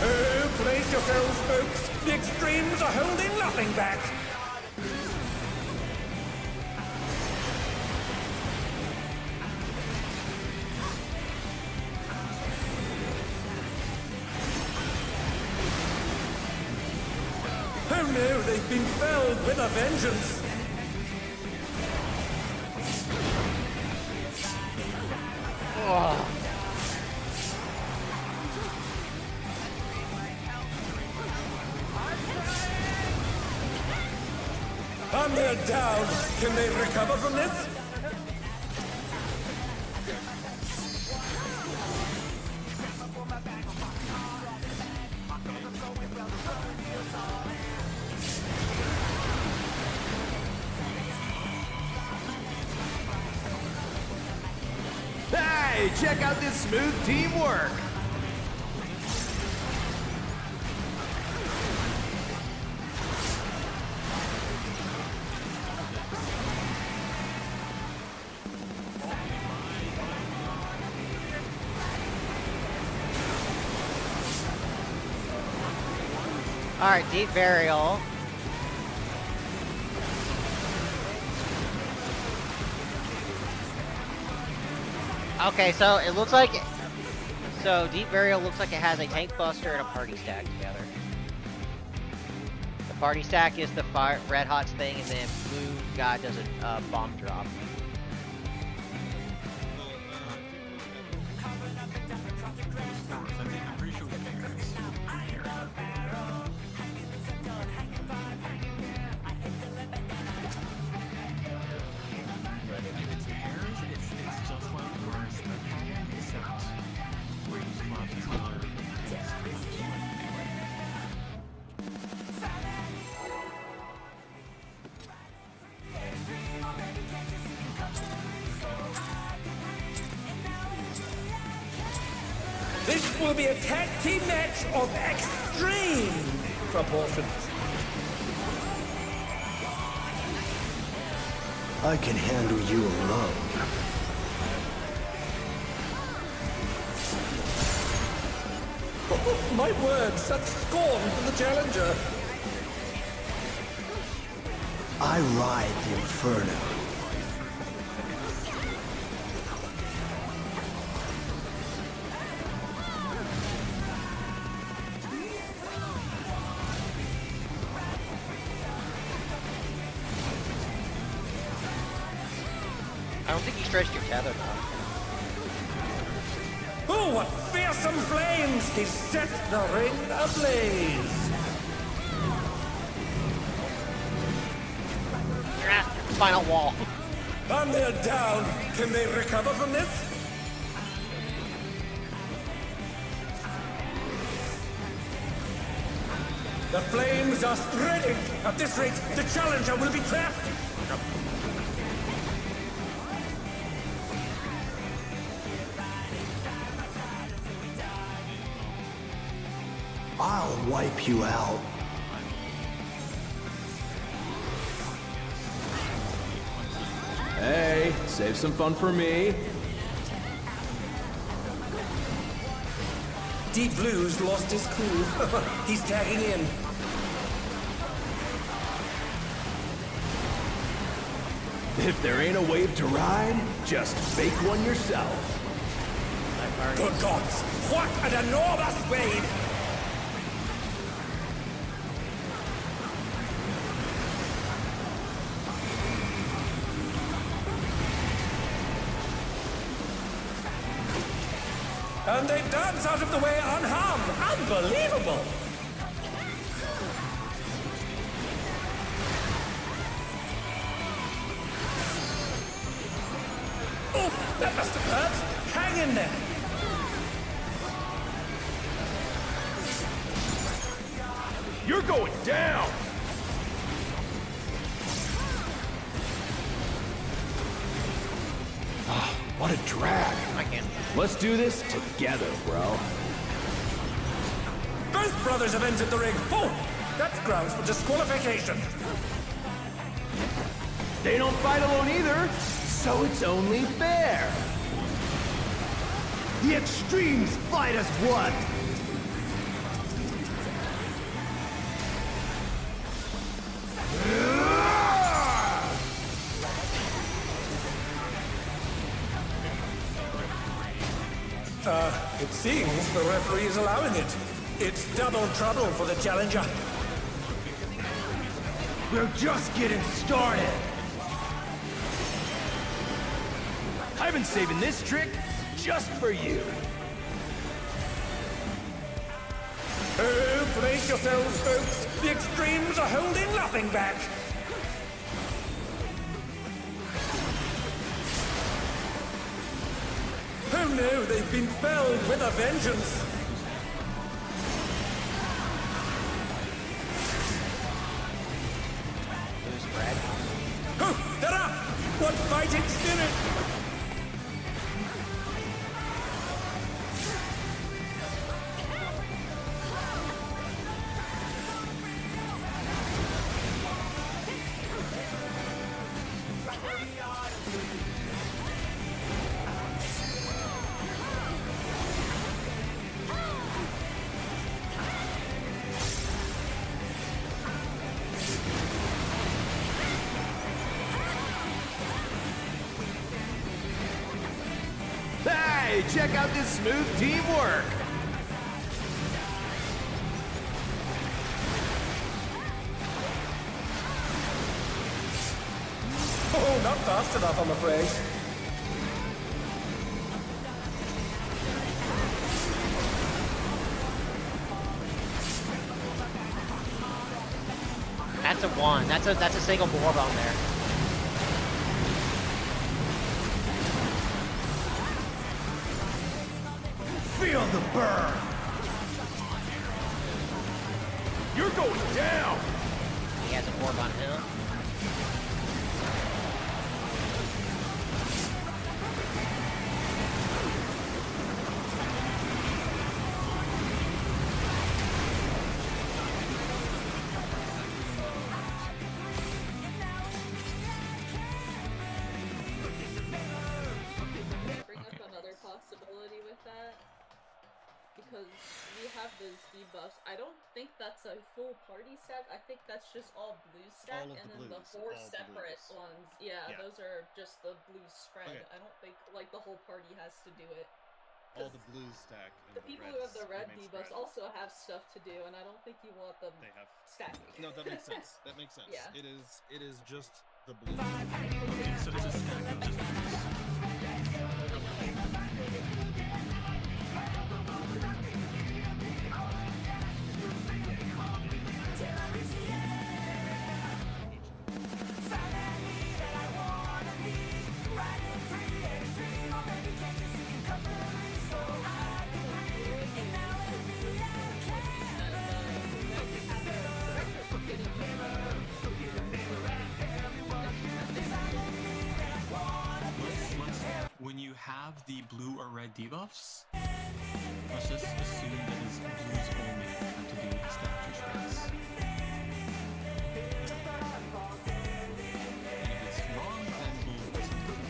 Oh, brace yourselves, folks. The extremes are holding nothing back. Oh no, they've been felled with a vengeance. Oh. And they're down. Can they recover from this? Hey, check out this smooth teamwork. All right, deep burial. Okay, so it looks like deep burial looks like it has a tank buster and a party stack together. The party stack is the red hot thing, and then blue guy does a bomb drop. I'm pretty sure we can figure this here. If it's pairs, it's just like Mars Spectrum, except where you swap color. This will be a tag team match of extreme proportions. I can handle you alone. Oh, my word, such scorn for the challenger. I ride the inferno. I don't think you stretched your tether though. Oh, what fearsome flames! He set the ring ablaze! Final wall. And they're down. Can they recover from this? The flames are spreading! At this rate, the challenger will be trapped! I'll wipe you out. Hey, save some fun for me. Deep Blue's lost his cool. He's tagging in. If there ain't a wave to ride, just fake one yourself. Good gods! What an enormous wave! and they dance out of the way unharmed. Unbelievable! Oh, that must have hurt. Hang in there. You're going down! Ah, what a drag. I can't. Let's do this together, bro. Both brothers have entered the ring. Oh, that's grounds for disqualification. They don't fight alone either, so it's only fair. The extremes fight as one. It seems the referee is allowing it. It's double trouble for the challenger. We're just getting started. I've been saving this trick just for you. Oh, brace yourselves, folks. The extremes are holding nothing back. Oh no, they've been felled with a vengeance. Who's Fred? Oh, they're up! What fighting spirit! Hey, check out this smooth teamwork. Oh, not fast enough, I'm afraid. That's a 1. That's a single board on there. Feel the burn. You're going down. He has a board on him. Bring up another possibility with that. Because we have those debuffs. I don't think that's a full party stack. I think that's just all blue stack, All of and the then the blues, 4 all separate blues. ones. Yeah, Yeah. those are just the blue spread. Okay. I don't think like the whole party has to do it. All the blues stack and The people who have the red remain debuffs spread. also have stuff to do, and I don't think you want them They have stacking. No, that makes sense. That makes sense. Yeah. It is just the blue. Okay, so it's a stack of just blues. When you have the blue or red debuffs, let's just assume that it's blues only that have to do with stack two spreads. And if it's wrong, then we'll listen to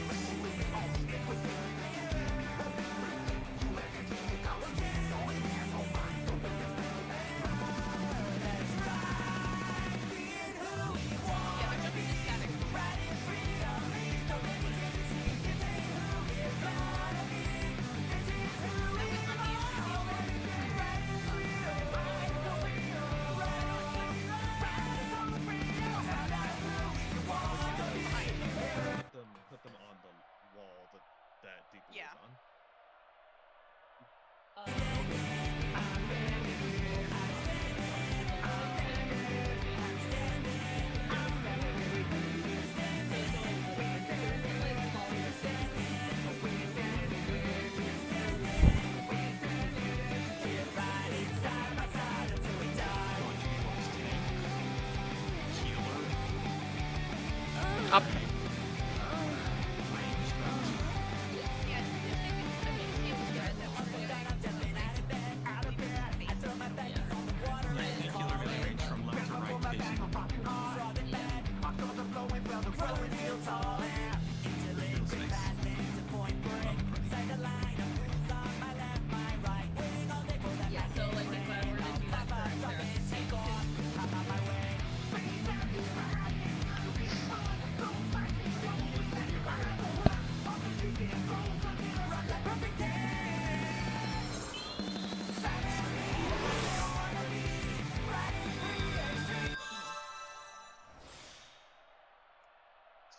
Up.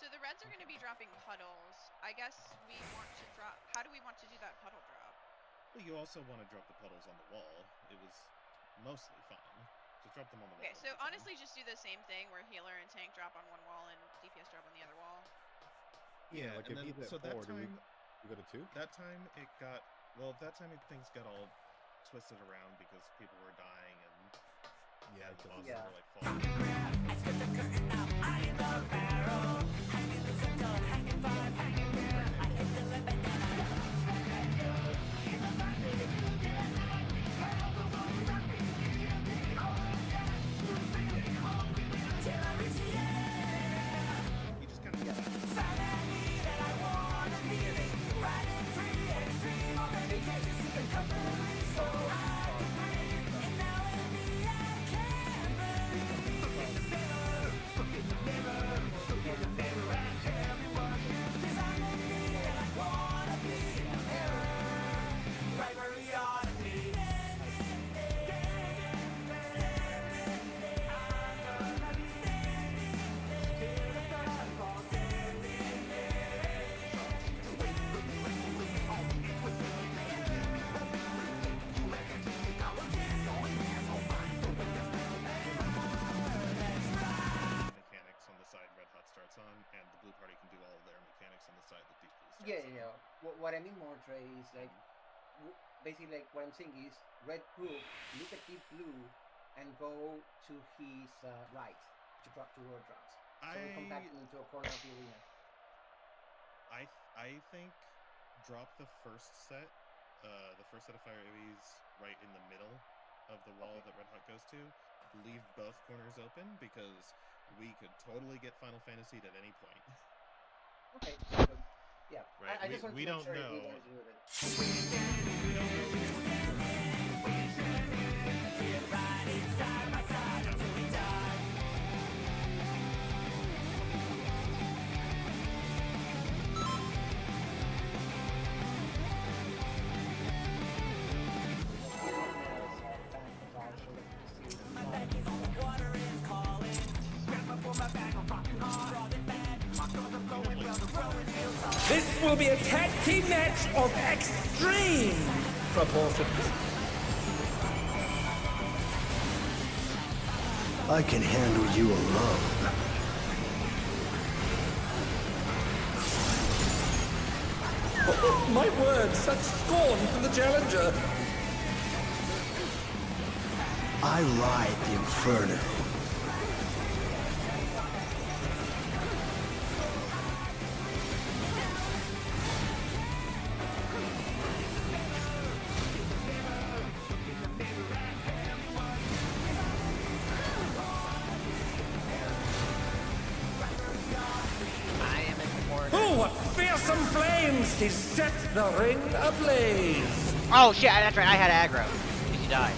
So the reds are going to be dropping puddles. I guess we want to drop. How do we want to do that puddle drop? Well, you also want to drop the puddles on the wall. It was mostly fine. Just drop them on the wall. Okay, so honestly, just do the same thing where healer and tank drop on one wall and DPS drop on the other wall. Yeah, like and if then, he's at so 4, that do time, we go to 2? That time it got things got all twisted around because people were dying and the bosses were like falling. And the blue party can do all of their mechanics on the side that deep blue starts Yeah, on. you know, what I mean more, Trey, is like, basically, like, what I'm saying is, red group, look at deep blue, and go to his right to drop 2 word drops. So we compact him into a corner of the arena. I think drop the first set of fire AoEs right in the middle of the wall that Red Hot goes to. Leave both corners open because we could totally get Final Fantasied at any point. Okay, so, yeah. Right. I just want we to make don't sure know. we wanted to do it. This will be a tag team match of extreme proportions. I can handle you alone. Oh, my word, such scorn from the challenger. I ride the inferno. Oh, what fearsome flames! He set the ring ablaze! Oh shit, that's right, I had aggro. Because you died.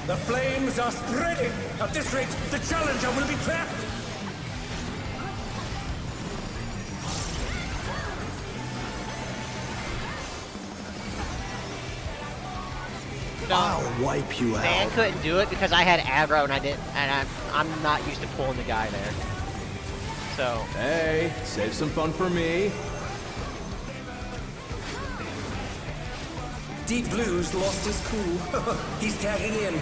The flames are spreading! At this rate, the challenger will be trapped! I'll wipe you out. Dan couldn't do it because I had aggro and I didn't, and I'm not used to pulling the guy there. So. Hey, save some fun for me. Deep Blue's lost his cool. He's tagging in.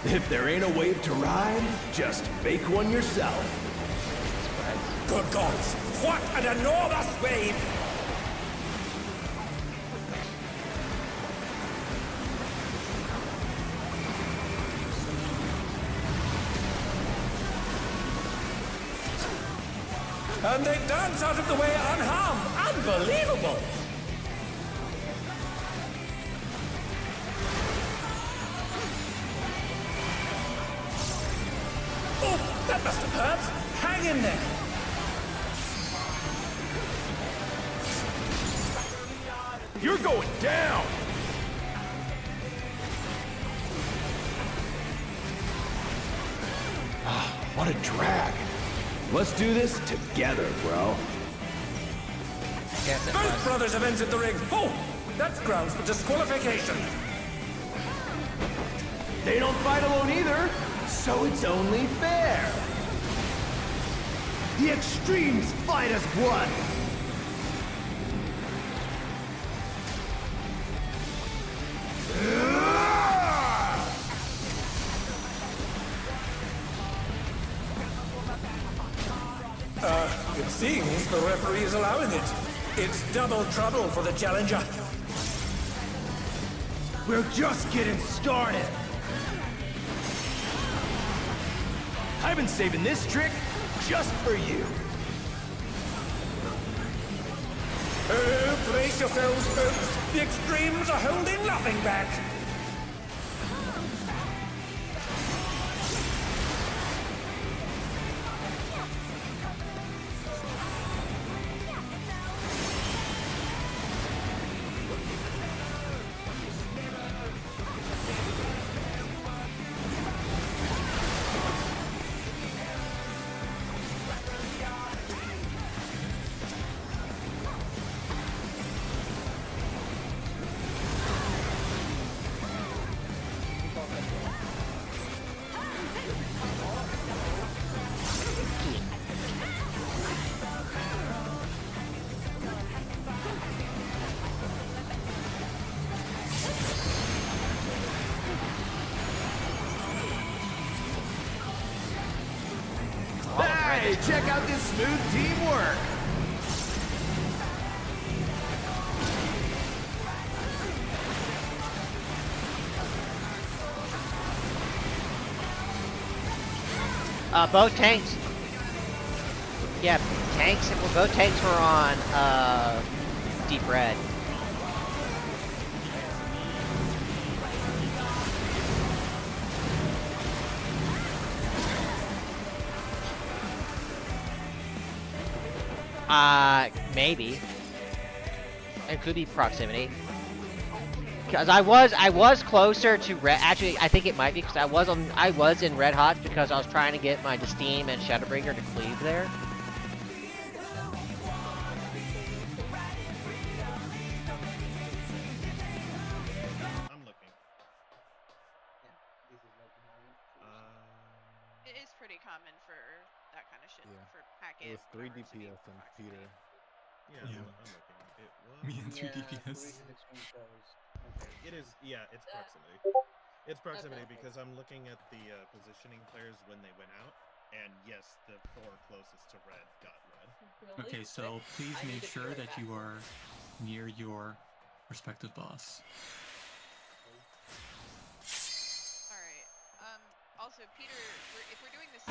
If there ain't a wave to ride, just make one yourself. Good gods, what an enormous wave! And they dance out of the way unharmed. Unbelievable! Oh, that must have hurt. Hang in there. You're going down! What a drag. Let's do this together, bro. Both brothers have entered the ring. Oh, that's grounds for disqualification. They don't fight alone either, so it's only fair. The extremes fight as one. It seems the referee is allowing it. It's double trouble for the challenger. We're just getting started. I've been saving this trick just for you. Oh, brace yourselves, folks. The extremes are holding nothing back. Hey, check out this smooth teamwork. Both tanks. Yeah, tanks. Well, both tanks were on deep red. Maybe. It could be proximity. Because I was closer to red. Actually, I think it might be because I was in red hot because I was trying to get my Steam and Shadowbringer to cleave there. I'm looking. It is pretty common for that kind of shit for packet. It was 3 DPS and Peter. Yeah, Yeah. I'm looking. It was. Me and 3 DPS. It is. Yeah, it's proximity. It's proximity because I'm looking at the positioning players when they went out, and yes, the 4 closest to red got red. Okay, so please make sure that you are near your respective boss. All right. Also, Peter, if we're doing this.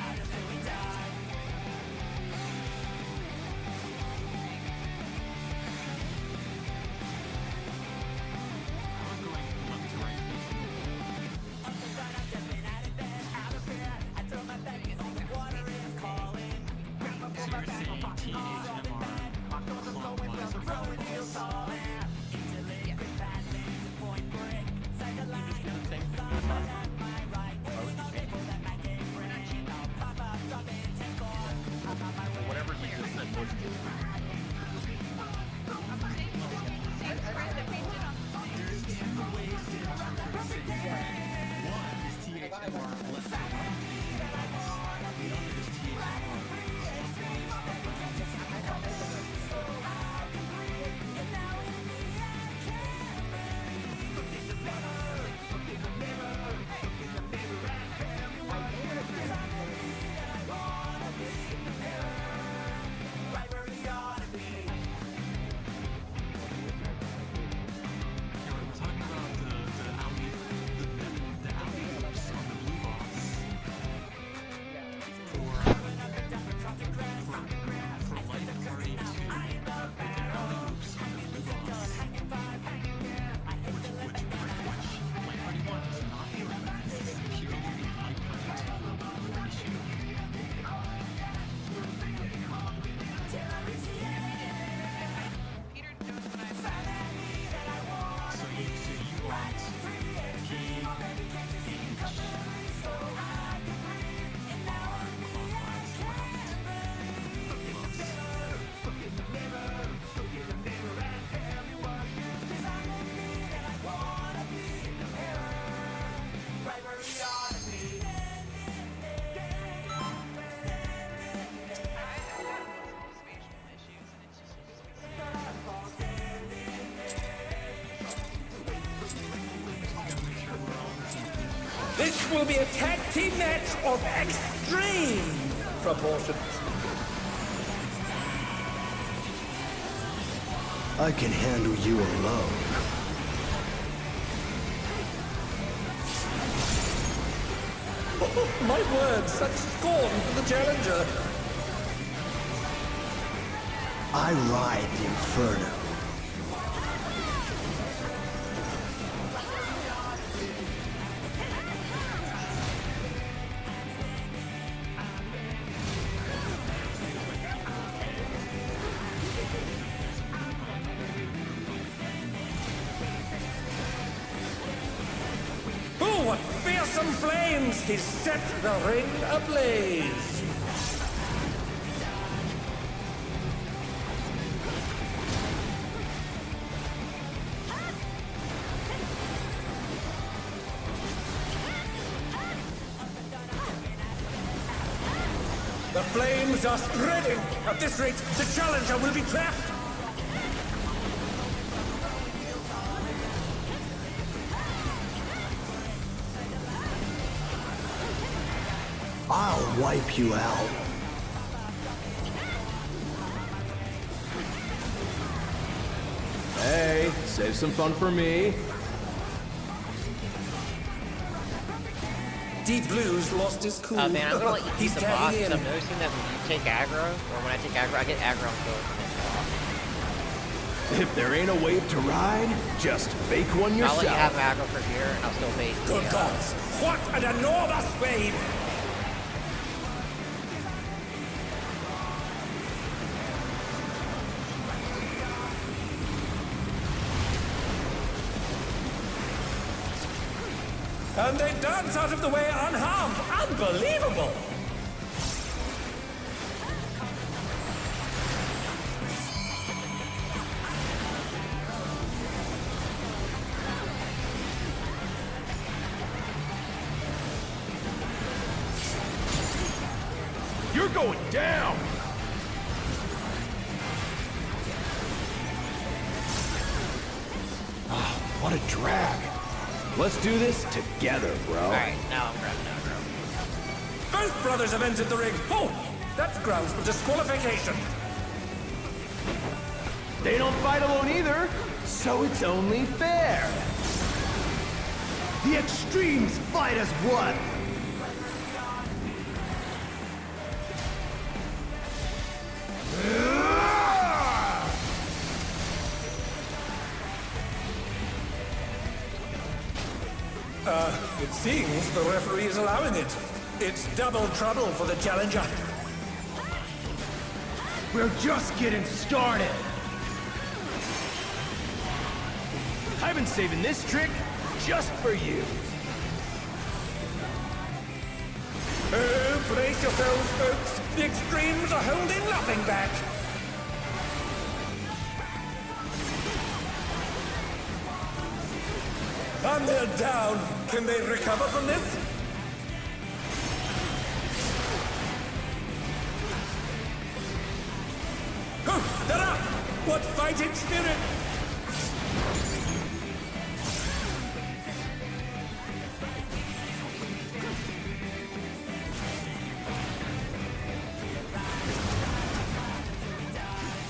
For Light Party 2, with the alley oops on the blue boss, which Light Party 1 does not implement. This is purely a Light Party 2 issue. Peter knows what I'm So you want P, H, R, clockwise This will be a tag team match of extreme proportions. I can handle you alone. Oh, my word, such scorn for the challenger. I ride the inferno. Oh, what fearsome flames! He set the ring ablaze! The flames are spreading! At this rate, the challenger will be trapped! I'll wipe you out. Hey, save some fun for me. Deep Blue's lost his cool. Man, I'm gonna let you He's keep the boss, tagging because in. I'm noticing that when you take aggro, or when I take aggro, I get aggro on kills from this boss. If there ain't a wave to ride, just fake one yourself. I'll let you have aggro for here, and I'll still bait. Good gods! What an enormous wave! And they dance out of the way unharmed! Unbelievable! You're going down! Oh, what a drag. Let's do this together, bro. Alright, now I'm grabbing aggro. Both brothers have entered the ring. Oh, that's grounds for disqualification. They don't fight alone either, so it's only fair. The extremes fight as one. It seems the referee is allowing it. It's double trouble for the challenger. We're just getting started. I've been saving this trick just for you. Oh, brace yourselves, folks. The extremes are holding nothing back. And they're down. Can they recover from this? Oh, they're up! What fighting spirit!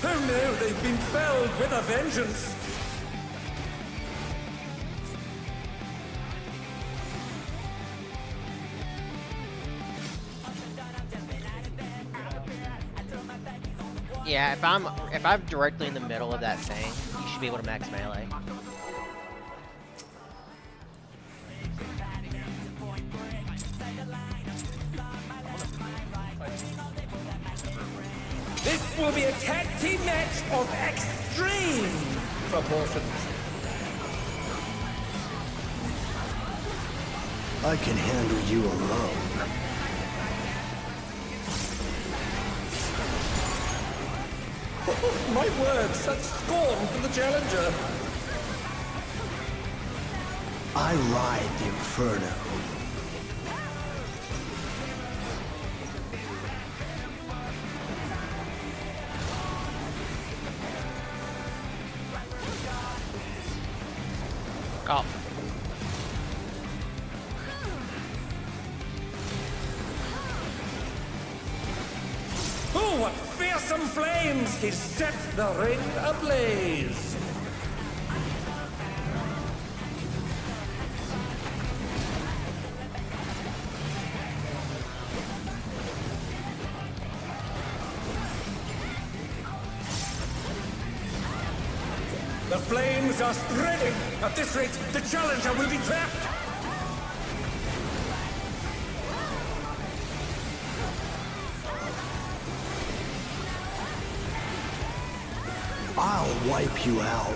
Oh no, they've been felled with a vengeance! Yeah, if I'm directly in the middle of that thing, you should be able to max melee. This will be a tag team match of extreme proportions. I can handle you alone. My word, such scorn for the challenger. I ride the Inferno. Oh. Oh, what fearsome flames! He set the ring ablaze! The flames are spreading! At this rate, the challenger will be trapped! I'll wipe you out.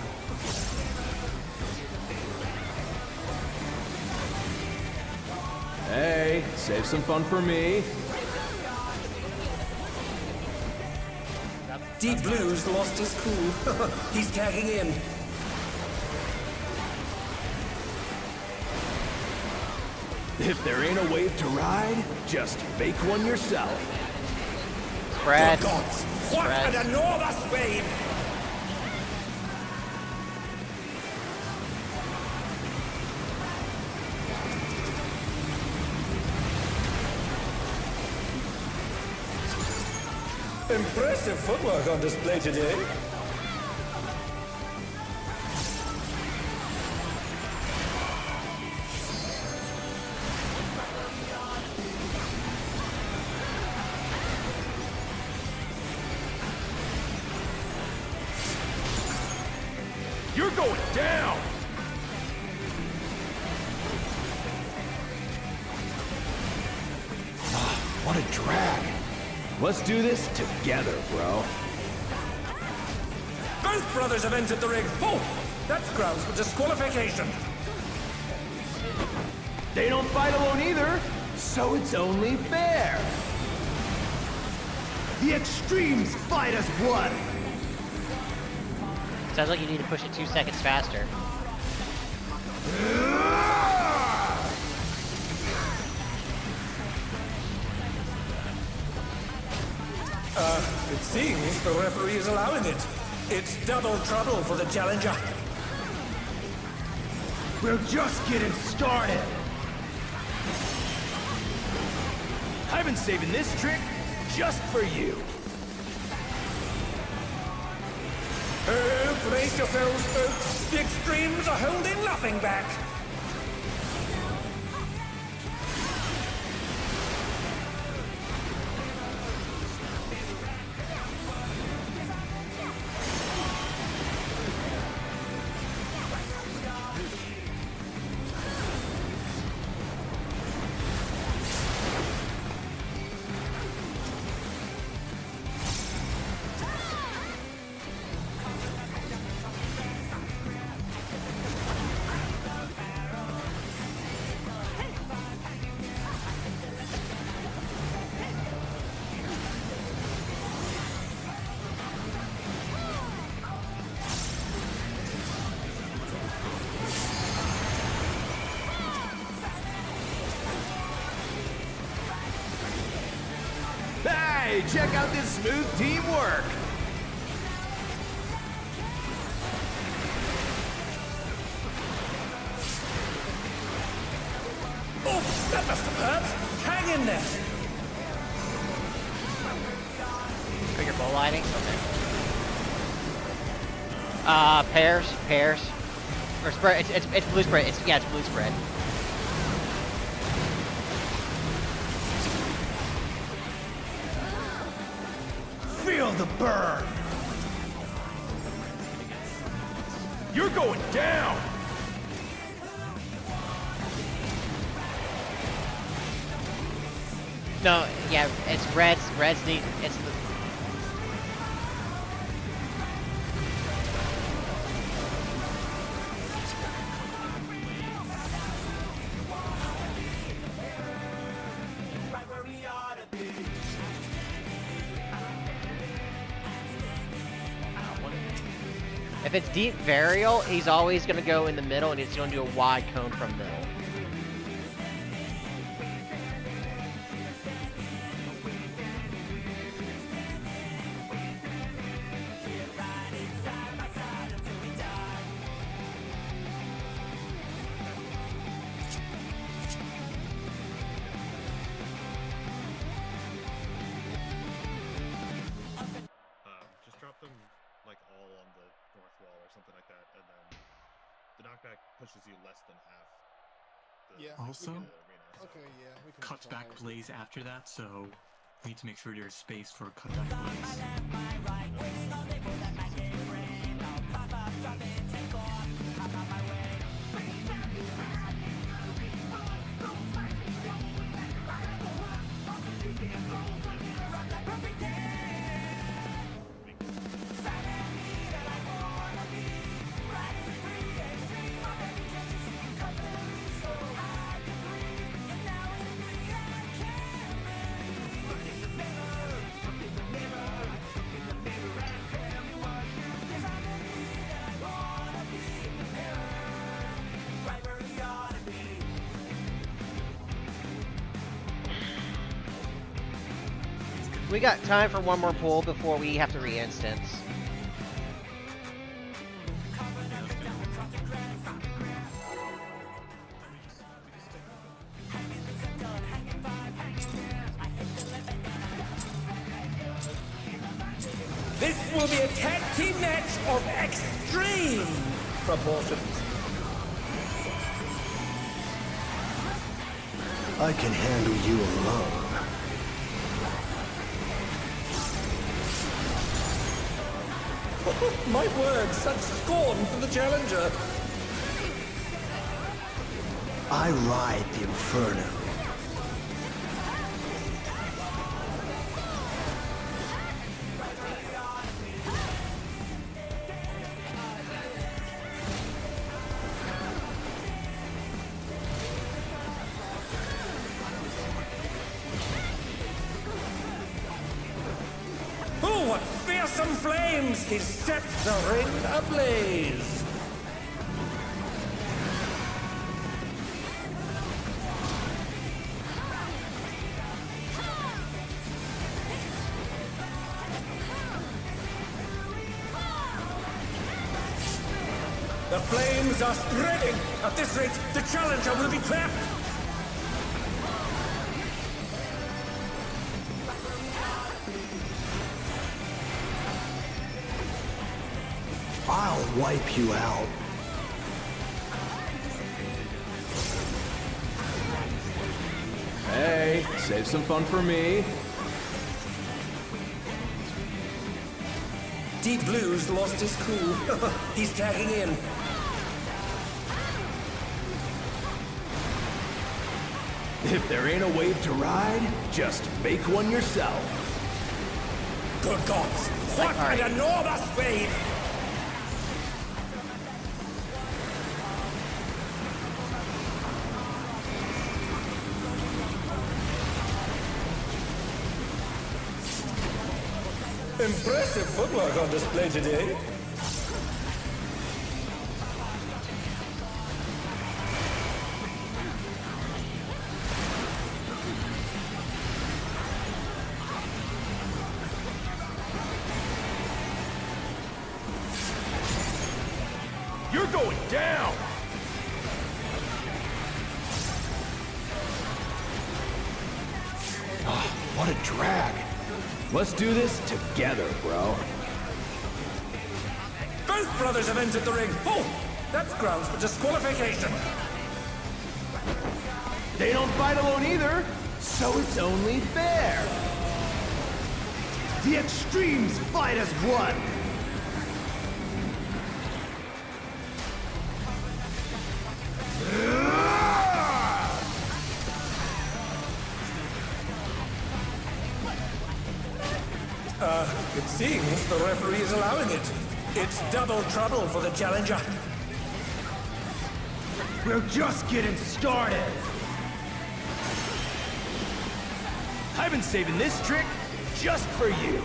Hey, save some fun for me. Deep Blue's lost his cool. He's tagging in. If there ain't a wave to ride, just fake one yourself. Spread. Oh gods, what an enormous wave! Impressive footwork on display today. You're going down! What a drag. Let's do this together, bro. Both brothers have entered the ring. Oh, that's grounds for disqualification. They don't fight alone either, so it's only fair. The extremes fight as one. Sounds like you need to push it 2 seconds faster. It seems the referee is allowing it. It's double trouble for the challenger. We're just getting started. I've been saving this trick just for you. Oh, brace yourselves, folks. The extremes are holding nothing back. Hey, check out this smooth teamwork. Oh, that must have hurt. Hang in there. Trigger bow lighting? Okay. Pairs. Or spread, it's blue spread. It's blue spread. Feel the burn. You're going down! No, yeah, it's Reds need, it's the... If it's deep varial, he's always going to go in the middle, and he's going to do a wide cone from middle. Just drop them like all on the north wall or something like that, and then the knockback pushes you less than half. Also, arena, so. okay, yeah, we can cutback blaze after that, so we need to make sure there's space for cutback blaze. We got time for one more pull before we have to re-instance. This will be a tag team match of extreme proportions. I can handle you alone. My word, such scorn for the challenger. I ride the inferno. Oh, what fearsome flames! He set the ring ablaze! The flames are spreading! At this rate, the challenger will be trapped! I'll wipe you out. Hey, save some fun for me. Deep Blue's lost his cool. He's tagging in. If there ain't a wave to ride, just make one yourself. Good gods! What an enormous wave! Impressive footwork on display today. You're going down! Oh, what a drag. Let's do this together, bro. Both brothers have entered the ring. Oh, that's grounds for disqualification. They don't fight alone either, so it's only fair. The extremes fight as one! It seems the referee is allowing it. It's double trouble for the challenger. We're just getting started. I've been saving this trick just for you.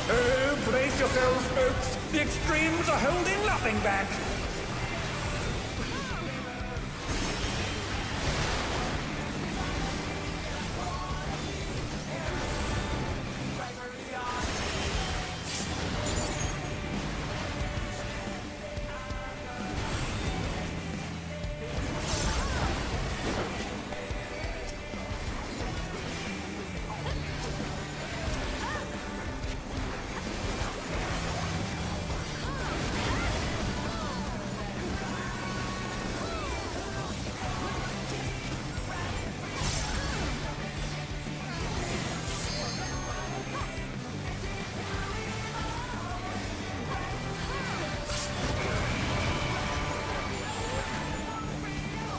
Oh, brace yourselves, folks. The extremes are holding nothing back.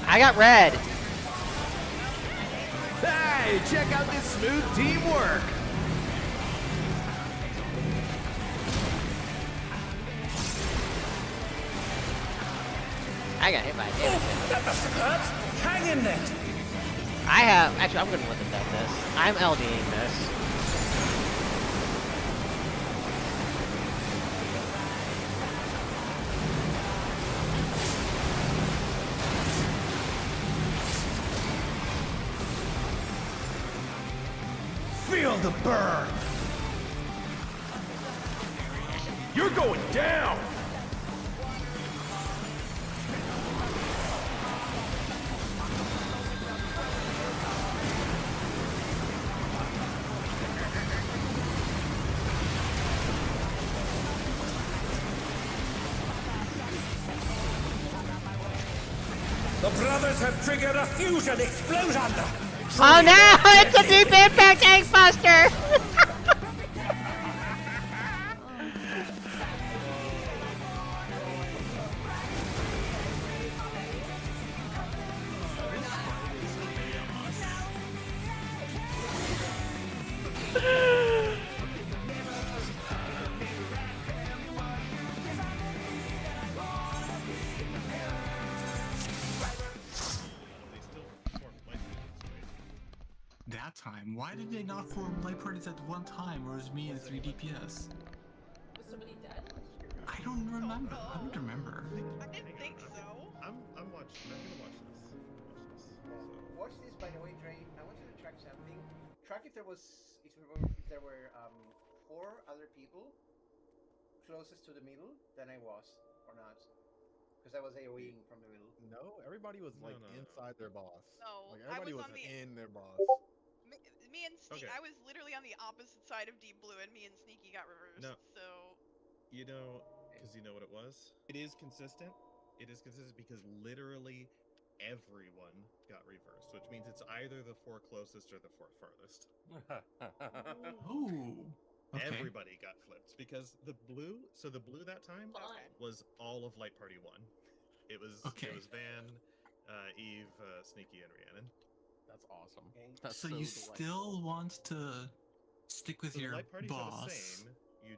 I got red. Hey, check out this smooth teamwork. I got hit by a damage. That must have hurt. Hang in there. I have. Actually, I'm going to look at this. I'm LDing this. Feel the burn. You're going down. The brothers have triggered a fusion explosion. Oh no! It's a deep impact Tankbuster! That time, why did they not form light parties at one time, or was me and 3 DPS? Was somebody dead? I don't remember. I don't remember. I didn't think so. I'm watching. I'm gonna watch this. Watch this, by the way, Dre. I want you to track something. Track if there were 4 other people closest to the middle than I was, or not. Because I was AoEing from the middle. No, everybody was like inside their boss. No, like I everybody was was, on the in their boss. Me and Sneaky. I was literally on the opposite side of Deep Blue, and me and Sneaky got reversed. No. So. You know, because you know what it was? It is consistent. It is consistent because literally everyone got reversed, which means it's either the 4 closest or the 4 farthest. Oh. Okay. Everybody got flipped because the blue that time was all of Light Party 1. It was Van, Eve, Sneaky, and Rhiannon. That's awesome. So you still want to stick with your light parties boss? are the same. You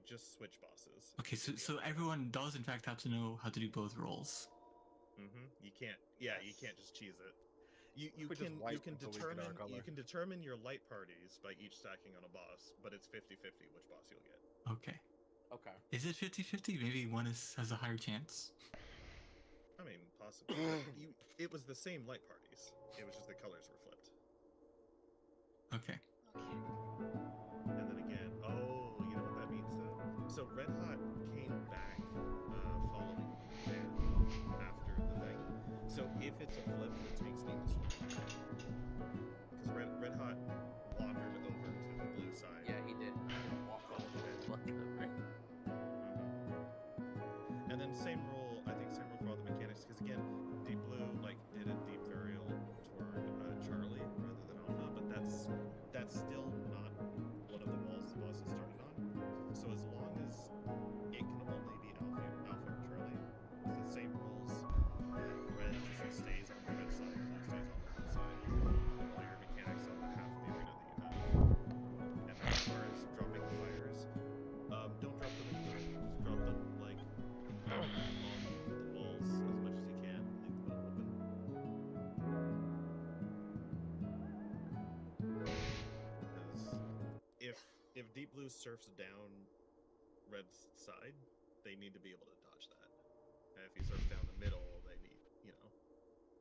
just switch bosses. Okay, so everyone does in fact have to know how to do both roles. You can't. Yeah, you can't just cheese it. You can determine your light parties by each stacking on a boss, but it's 50-50 which boss you'll get. Okay. Okay. Is it 50-50? Maybe one has a higher chance. I mean, possibly. It was the same light parties. It was just the colors were flipped. Okay. And then again, you know what that means though? So Red Hot came back following Van after the thing. So if it's a flip, it takes me to switch. Because Red Hot wandered over to the blue side. Yeah, he did. Walk all the way. And then same rule for all the mechanics. Because again, Deep Blue did a deep burial toward Charlie rather than Alpha, but that's if Deep Blue surfs down Red's side, they need to be able to dodge that. And if he surfs down the middle, they need,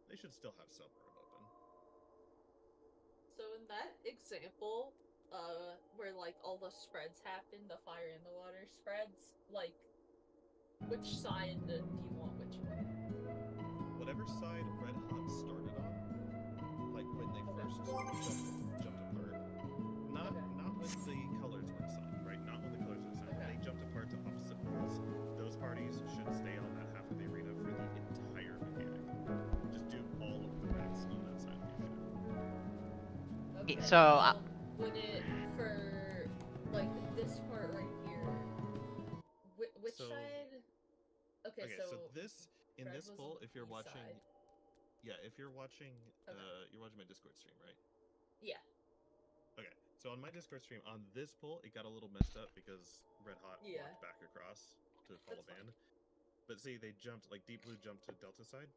they should still have some room open. So in that example, where like all the spreads happen, the fire and the water spreads, like, which side do you want which one? Whatever side Red Hot started on, like when they first jumped apart. Not when the colors were assigned, right? Not when the colors were assigned. When they jumped apart to opposite poles, those parties should stay on that half of the arena for the entire mechanic. Just do all of the max on that side of the arena. Okay. So, would it for like this part right here? Which side? Okay, so this in Fred this was poll, on if you're the watching, side. if you're watching, you're watching my Discord stream, right? Yeah. Okay, so on my Discord stream, on this poll, it got a little messed up because Red Hot walked back across to follow ban. But see, they jumped, like Deep Blue jumped to Delta side.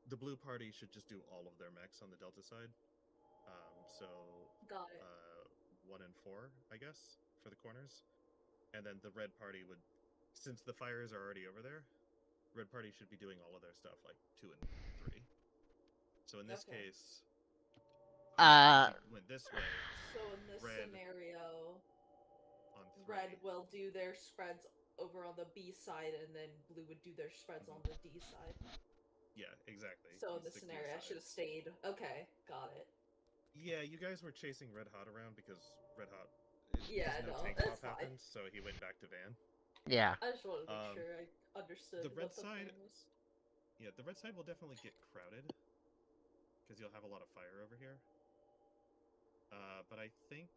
The blue party should just do all of their mechs on the Delta side. So got it. 1 and 4, I guess, for the corners. And then the red party would, since the fires are already over there, red party should be doing all of their stuff like 2 and 3. So in this case, went this way. So in this scenario, red will do their spreads over on the B side, and then blue would do their spreads on the D side. Yeah, exactly. So in this scenario, I should have stayed. Okay, got it. Yeah, you guys were chasing Red Hot around because Red Hot, tank that's swap happened, so he went back to Van. Yeah. I just wanted to make sure I understood the red what the side plan was. Yeah, the red side will definitely get crowded because you'll have a lot of fire over here. But I think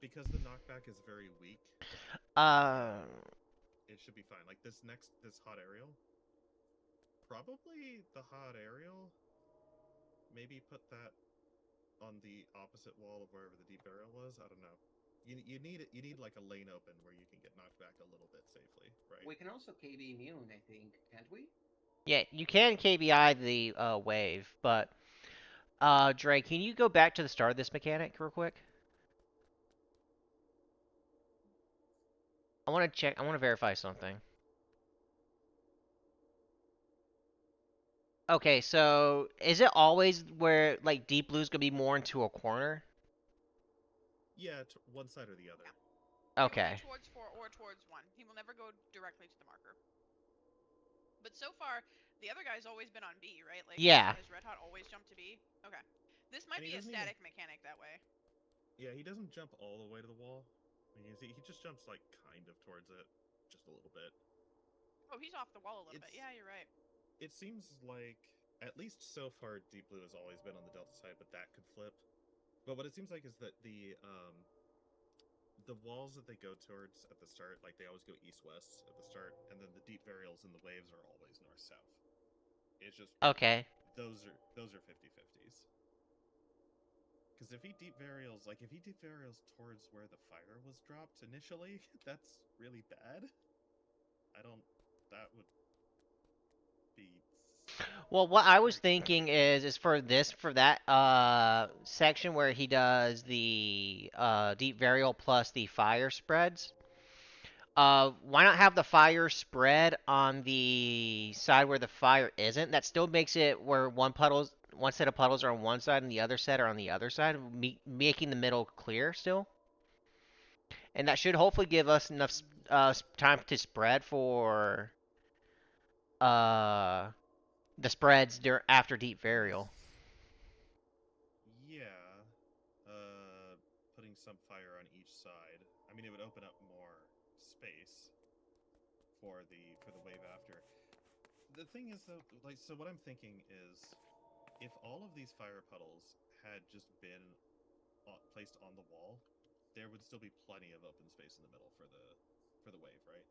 because the knockback is very weak, it should be fine. Like this hot aerial, probably the hot aerial. Maybe put that on the opposite wall of wherever the deep burial was. I don't know. You need like a lane open where you can get knocked back a little bit safely, right? We can also KB immune, I think, can't we? Yeah, you can KBI the wave, but Drake, can you go back to the start of this mechanic real quick? I want to check. I want to verify something. Okay, so is it always where like deep blue's gonna be more into a corner? Yeah, one side or the other. Okay. Towards 4 or towards 1. He will never go directly to the marker. But so far, the other guy's always been on B, right? Like, yeah. Has Red Hot always jumped to B? Okay. This might be a static mechanic that way. Yeah, he doesn't jump all the way to the wall. I mean, he just jumps like kind of towards it, just a little bit. Oh, he's off the wall a little bit. Yeah, you're right. It seems like, at least so far, Deep Blue has always been on the Delta side, but that could flip. But what it seems like is that the walls that they go towards at the start, like they always go east-west at the start, and then the deep burials and the waves are always north-south. It's just okay. Those are 50-50s. Because if he deep burials towards where the fire was dropped initially, that's really bad. That would be. Well, what I was thinking is for that section where he does the deep burial plus the fire spreads. Why not have the fire spread on the side where the fire isn't? That still makes it where one set of puddles are on one side and the other set are on the other side, making the middle clear still. And that should hopefully give us enough time to spread for the spreads after deep burial. Yeah, putting some fire on each side. I mean, it would open up more space for the wave after. The thing is, though, like, so what I'm thinking is, if all of these fire puddles had just been placed on the wall, there would still be plenty of open space in the middle for the wave, right?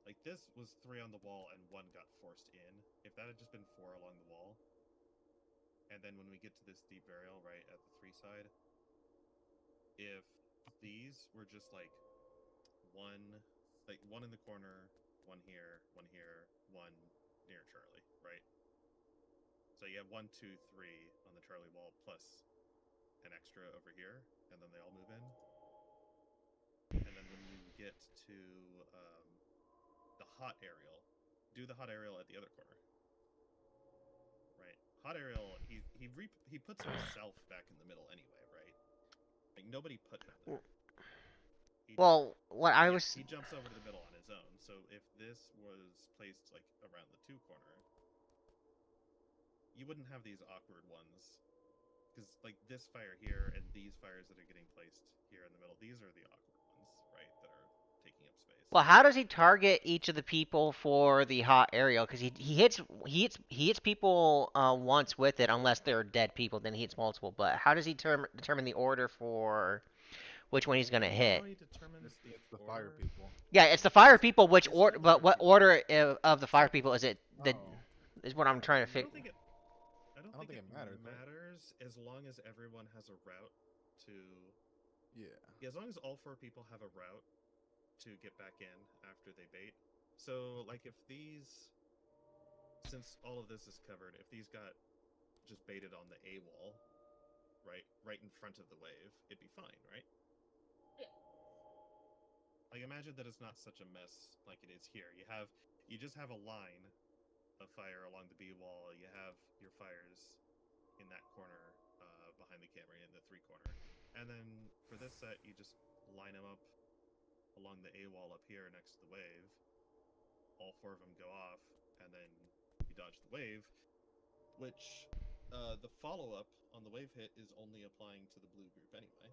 Like, this was 3 on the wall and 1 got forced in. If that had just been 4 along the wall, and then when we get to this deep burial, right, at the 3 side, if these were just like one in the corner, 1 here, 1 here, 1 near Charlie, right? So you have 1, 2, 3 on the Charlie wall plus an extra over here, and then they all move in. get to the hot aerial, do the hot aerial at the other corner. Right. Hot aerial. He puts himself back in the middle anyway, right? Like nobody put him there. Well, what I was... He jumps over to the middle on his own. So if this was placed like around the 2 corner, you wouldn't have these awkward ones. Because like this fire here and these fires that are getting placed here in the middle, these are the awkward ones, right? That are taking up space. Well, how does he target each of the people for the hot aerial? Because he hits people once with it, unless they're dead people. Then he hits multiple. But how does he determine the order for which one he's gonna hit? How he determines the fire people. Yeah, it's the fire people. Which order? But what order of the fire people is it? That is what I'm trying to figure. I don't think it matters as long as everyone has a route to. Yeah. As long as all 4 people have a route to get back in after they bait. So, like, if these, since all of this is covered, if these got just baited on the A wall, right in front of the wave, it'd be fine, right? Yeah. Like, imagine that it's not such a mess like it is here. You just have a line of fire along the B wall. You have your fires in that corner behind the camera in the 3 corner, and then for this set, you just line them up along the A wall up here next to the wave. All 4 of them go off, and then you dodge the wave, which the follow-up on the wave hit is only applying to the blue group anyway.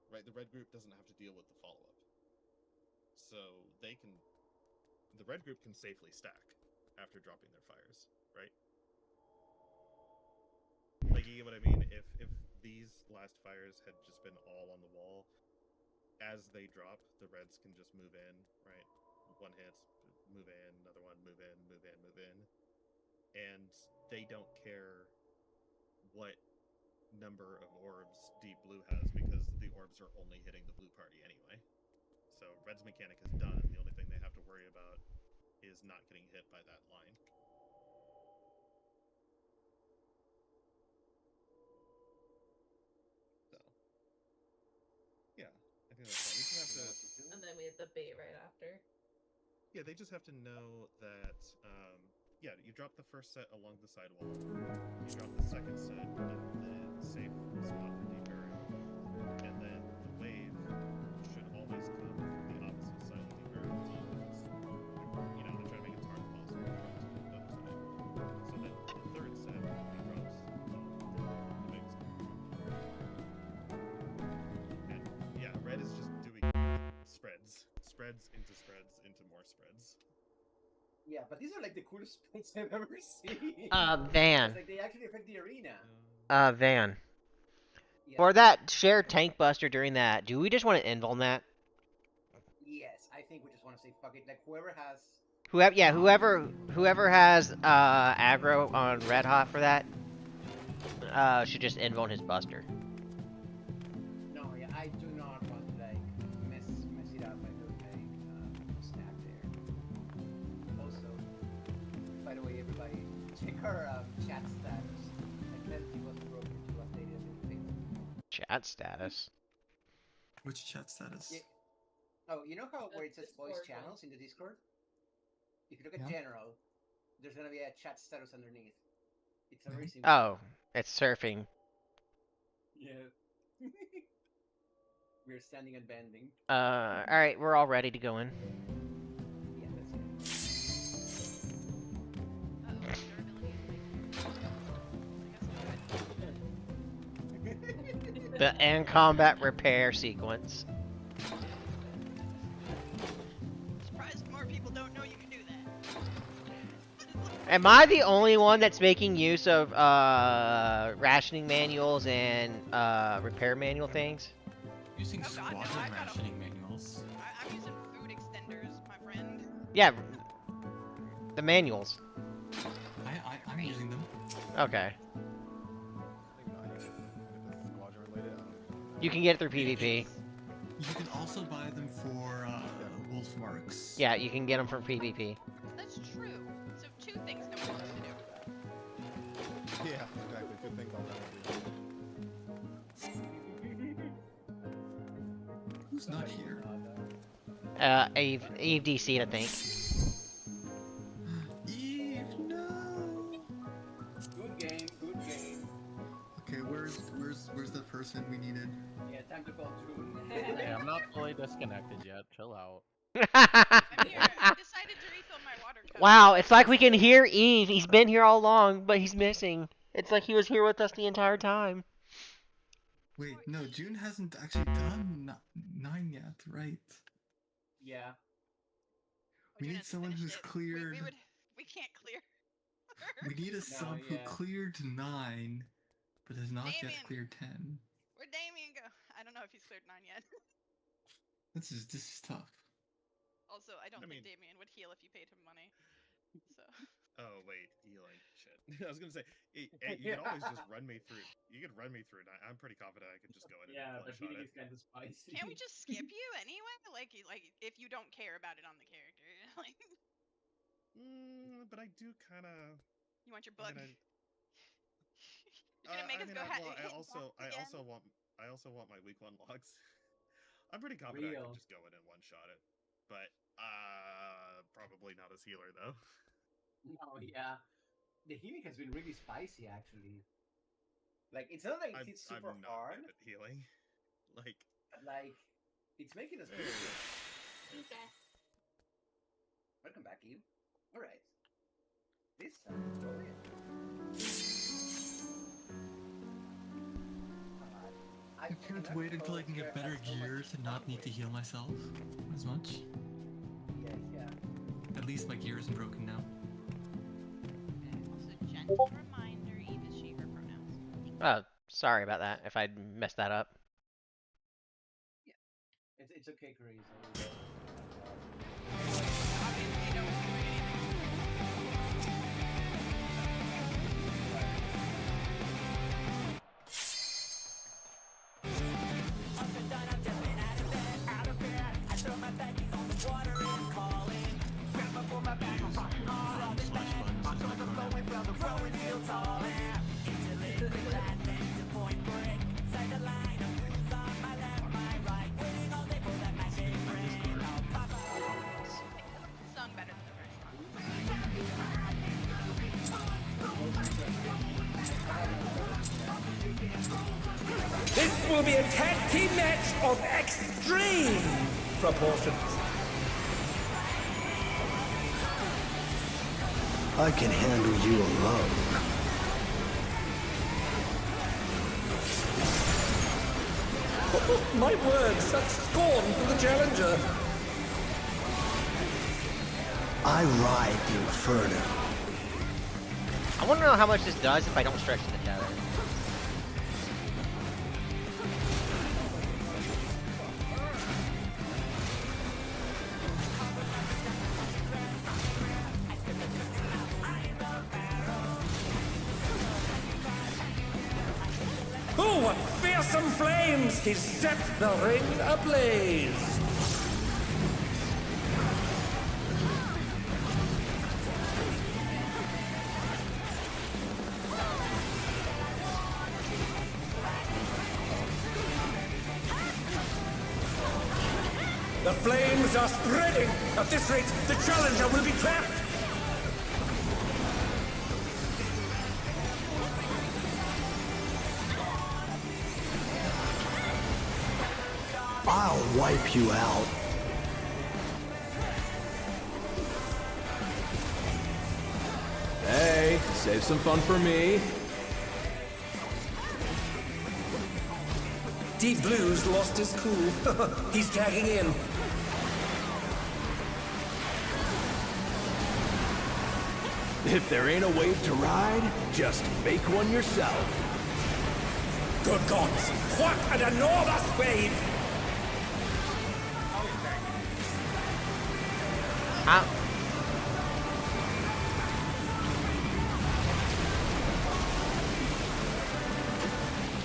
Right? The red group doesn't have to deal with the follow-up. So the red group can safely stack after dropping their fires, right? Like, you get what I mean? If these last fires had just been all on the wall, as they drop, the reds can just move in, right? One hits, move in, another one, move in, move in, move in. And they don't care what number of orbs Deep Blue has, because the orbs are only hitting the blue party anyway. So red's mechanic is done. The only thing they have to worry about is not getting hit by that line. So, yeah. I think that's fine. We just have to, And then we have the bait right after. yeah, they just have to know that, yeah, you drop the first set along the sidewall, you drop the second set in the safe spot for deep burial, and then the wave should always come from the opposite side of the deep burial team, because, you know, they're trying to make it as hard as possible to run to the other side. So then the third set he drops the biggest. And yeah, red is just doing spreads into more spreads. Yeah, but these are like the coolest spreads I've ever seen. Van. It's like they actually affect the arena. Van. Yeah. For that shared tank buster during that, do we just want to end on that? Yes, I think we just want to say fuck it. Like whoever has. Whoever has aggro on Red Hot for that should just end on his buster. No, yeah, I do not want to like mess it up by doing a snap there. Also, by the way, everybody, check our chat status. I can't see what's broken to update everything. Chat status. Which chat status? Yeah. Oh, you know how where it says voice channels in the Discord? If you look at general, there's gonna be a chat status underneath. It's a very simple. Oh, it's surfing. Yeah. We're standing and bending. Alright, we're all ready to go in. Yeah, that's it. The end combat repair sequence. Surprised more people don't know you can do that. Am I the only one that's making use of rationing manuals and repair manual things? Using squadron rationing manuals. I'm using food extenders, my friend. Yeah, the manuals. I'm using them. Okay. You can get it through PvP. You can also buy them for wolf marks. Yeah, you can get them from PvP. That's true. So 2 things no one wants to do. Yeah, exactly. Good thing about that. Who's not here? Eve DC, I think. Eve, no. Good game, good game. Okay, where's the person we needed? Yeah, time to call through. Hey, I'm not fully disconnected yet. Chill out. I'm here. I decided to refill my water cup. Wow, it's like we can hear Eve. He's been here all along, but he's missing. It's like he was here with us the entire time. Wait, no, June hasn't actually done 9 yet, right? Yeah. We need someone who's cleared. We can't clear. We need a sub who cleared 9, but has not yet cleared 10. Where'd Damien go? I don't know if he's cleared 9 yet. This is tough. Also, I don't think Damien would heal if you paid him money. So. Oh wait, healing. Shit. I was gonna say, you can always just run me through. You can run me through. I'm pretty confident I could just go in. Yeah, and but one-shot healing it. is kind of spicy. Can't we just skip you anyway? Like if you don't care about it on the character, like. But I do kind of. You want your book? You're gonna make us go. I also want my week 1 logs. I'm pretty confident I could just go in and one-shot it, but probably not as healer though. No, yeah, the healing has been really spicy actually. Like it's not like it's super hard. At healing, like it's making us. Okay. Welcome back, Eve. All right. This time, go in. I can't wait until I can get better gear to not need to heal myself as much. Yeah. At least my gear isn't broken now. Also, gentle reminder, Eve is she, her pronouns. Oh, sorry about that, if I messed that up. Yeah. It's okay, Grace. Sung better than the first This will be a tag team match of extreme proportions. I can handle you alone. Oh, my word, such scorn for the challenger. I ride the inferno. I want to know how much this does if I don't stretch the tether. Oh, what fearsome flames! He set the ring ablaze! The flames are spreading! At this rate, the challenger will be trapped! I'll wipe you out. Hey, save some fun for me. Deep Blue's lost his cool. He's tagging in. If there ain't a wave to ride, just make one yourself. Good gods! What an enormous wave!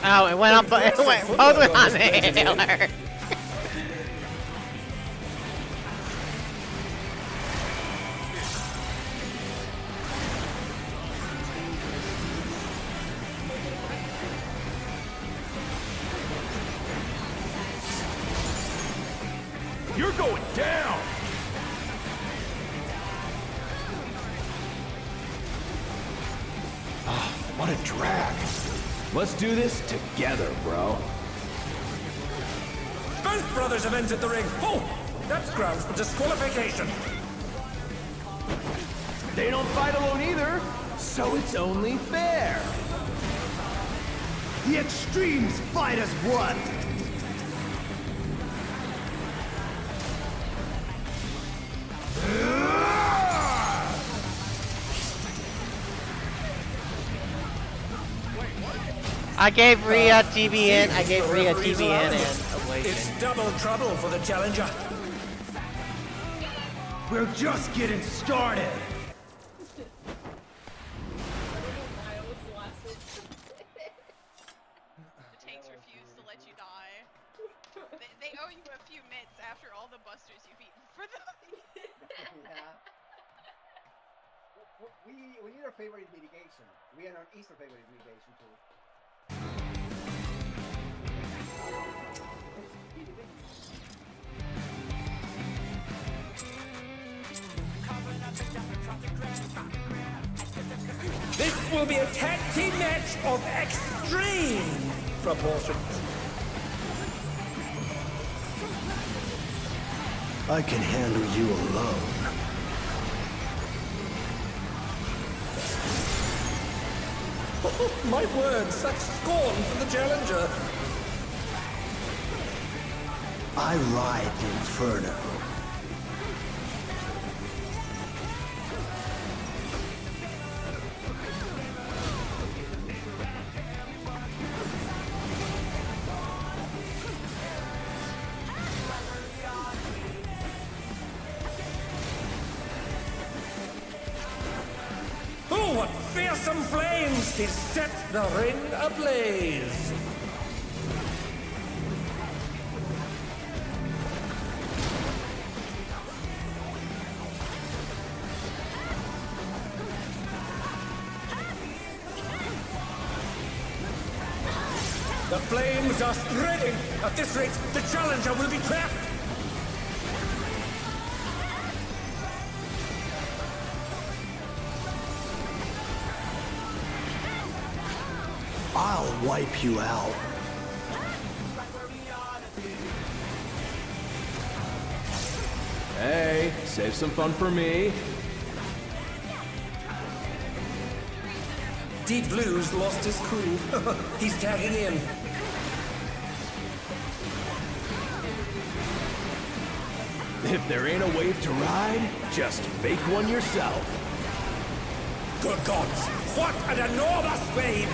Oh, it went up. It went both went on the healer. You're going down! Ah, what a drag. Let's do this together, bro. Both brothers have entered the ring. Oh, that's grounds for disqualification. They don't fight alone either, so it's only fair. The extremes fight as one. I gave Rhea TBN. I gave Rhea TBN and Ablation. It's double trouble for the challenger. We're just getting started. The tanks refuse to let you die. They owe you a few mitts after all the busters you've eaten for them. Yeah. We need our favorite mitigation. We are our Easter favorite mitigation too. This will be a tag team match of extreme proportions. I can handle you alone. Oh, my word, such scorn for the challenger. I ride the inferno. Oh, what fearsome flames to set the ring ablaze! The flames are spreading! At this rate, the challenger will be trapped! I'll wipe you out. Hey, save some fun for me. Deep Blue's lost his crew. He's tagging in. If there ain't a wave to ride, just make one yourself. Good gods, what an enormous wave!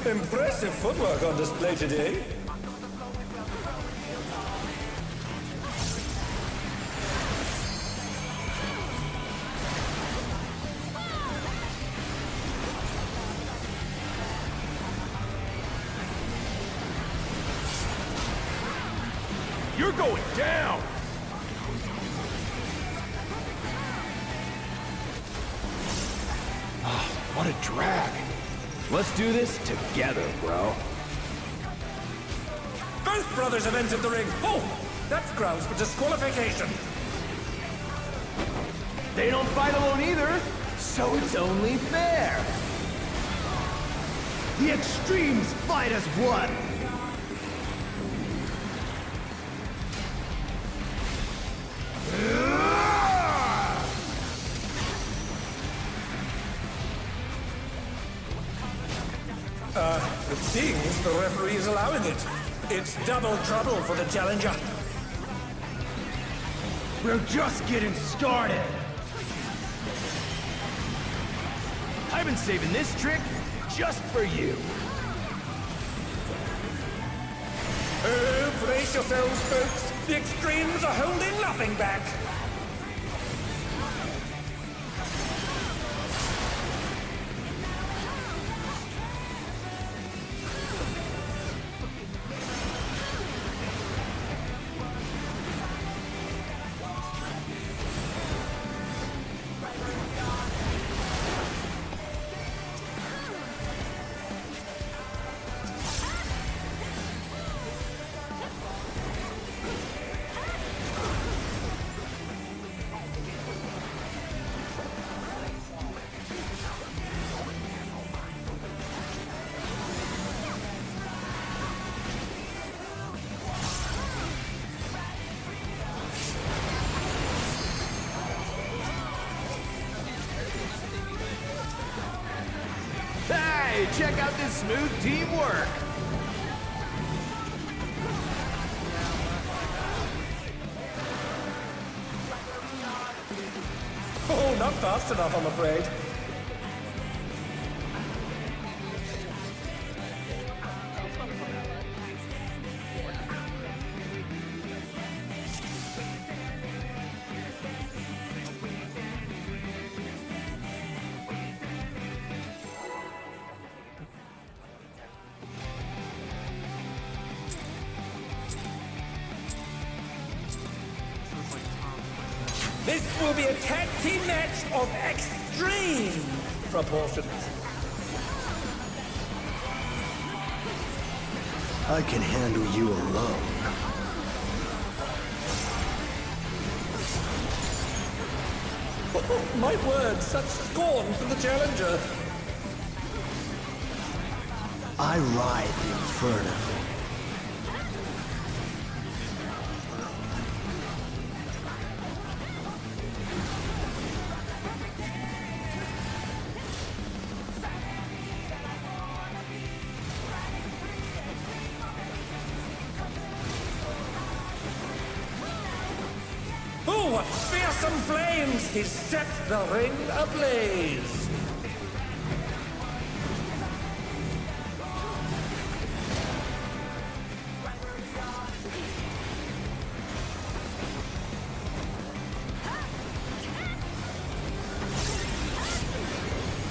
Impressive footwork on display today. You're going down! Ah, what a drag. Let's do this together, bro. Both brothers have entered the ring. Oh, that's grounds for disqualification. They don't fight alone either, so it's only fair. The extremes fight as one. It seems the referee is allowing it. It's double trouble for the challenger. We're just getting started. I've been saving this trick just for you. Oh, brace yourselves, folks. The extremes are holding nothing back. check out this smooth teamwork. Oh, not fast enough, I'm afraid. This will be a tag team match of extreme proportions. I can handle you alone. Oh, my word, such scorn for the challenger. I ride the inferno. Oh, what fearsome flames! He set the ring ablaze!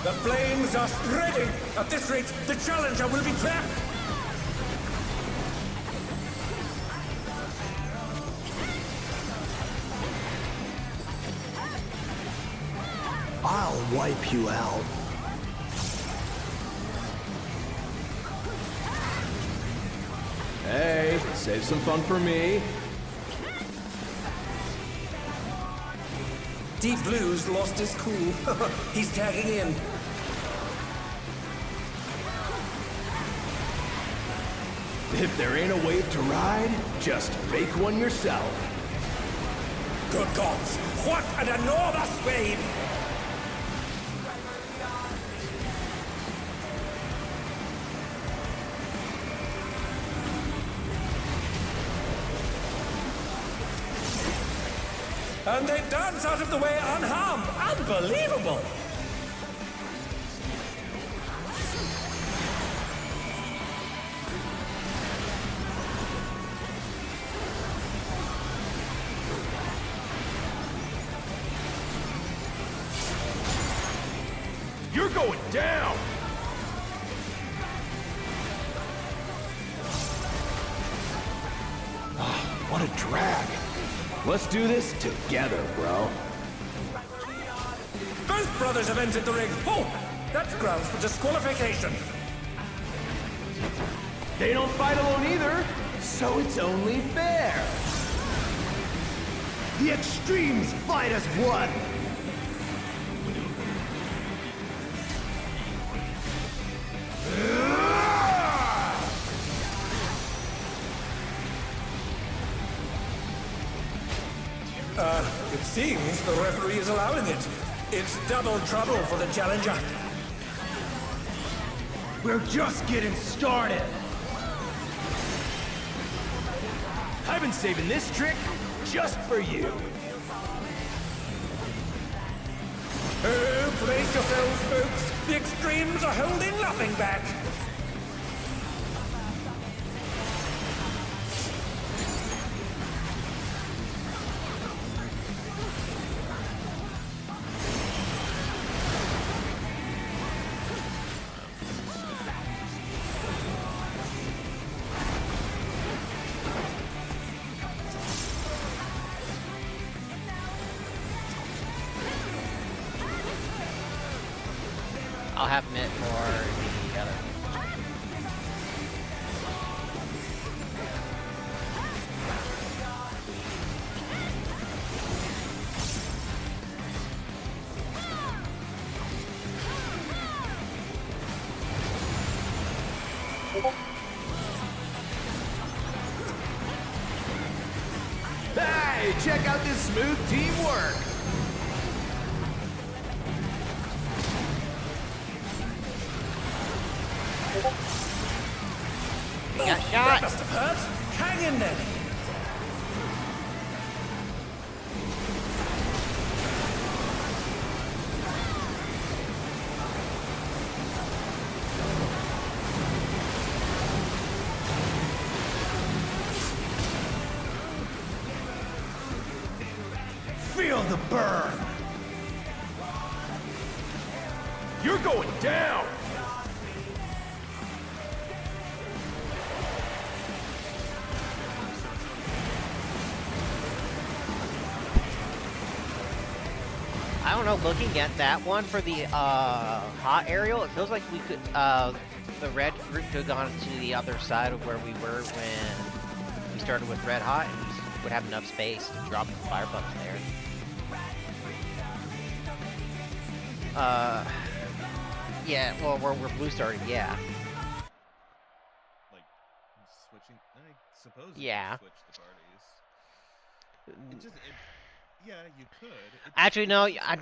The flames are spreading! At this rate, the challenger will be trapped! I'll wipe you out. Hey, save some fun for me. Deep Blue's lost his cool. He's tagging in. If there ain't a wave to ride, just make one yourself. Good gods, what an enormous wave! And they dance out of the way unharmed. Unbelievable! You're going down! What a drag. Let's do this together, bro. Both brothers have entered the ring. Oh, that's grounds for disqualification. They don't fight alone either, so it's only fair. The extremes fight as one. It seems the referee is allowing it. It's double trouble for the challenger. We're just getting started. I've been saving this trick just for you. Oh, brace yourselves, folks. The extremes are holding nothing back. I'll have Mitt for the other. Hey, check out this smooth teamwork. Feel the burn! You're going down! I don't know, looking at that one for the hot aerial, it feels like we could the red group could have gone to the other side of where we were when we started with red hot, and we would have enough space to drop the fire bugs there. Yeah, well, we're blue started, yeah. Like, switching, I suppose Yeah. you could switch the parties. It just, yeah, you could. Actually, no, Because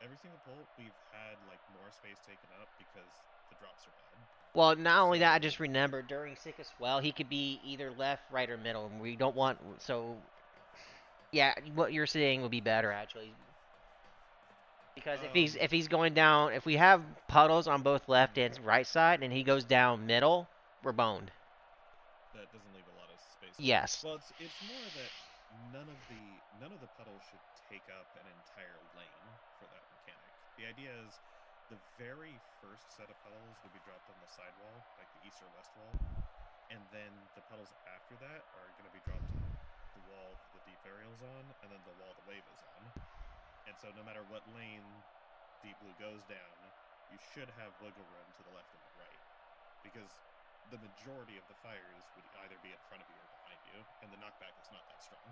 every single pull we've had like more space taken up because the drops are bad. Well, not only that, I just remembered during sick as well, he could be either left, right, or middle, and we don't want, so, yeah, what you're saying would be better, actually. Because if he's going down, if we have puddles on both left and right side, and he goes down middle, we're boned. That doesn't leave a lot of space. Yes. Well, it's more that none of the puddles should take up an entire lane for that mechanic. The idea is the very first set of puddles will be dropped on the sidewall, like the east or west wall, and then the puddles after that are going to be dropped on the wall the deep aerial's on, and then the wall the wave is on. And so no matter what lane Deep Blue goes down, you should have wiggle room to the left and the right. Because the majority of the fires would either be in front of you or behind you, and the knockback is not that strong.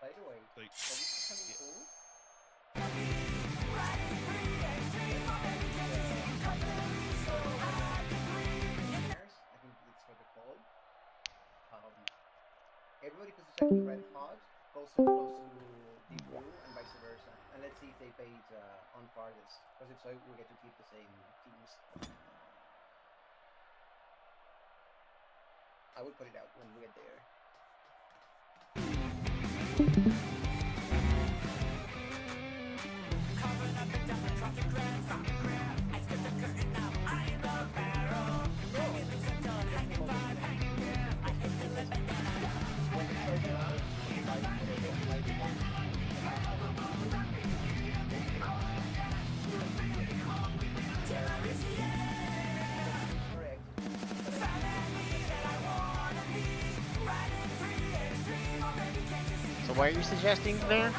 By the way, like, I think it's for the cold. Everybody positioned red hot goes so close to deep blue and vice versa. And let's see if they bait on farthest. Because if so, we get to keep the same teams. I will put it out when we get there. So what are you suggesting there?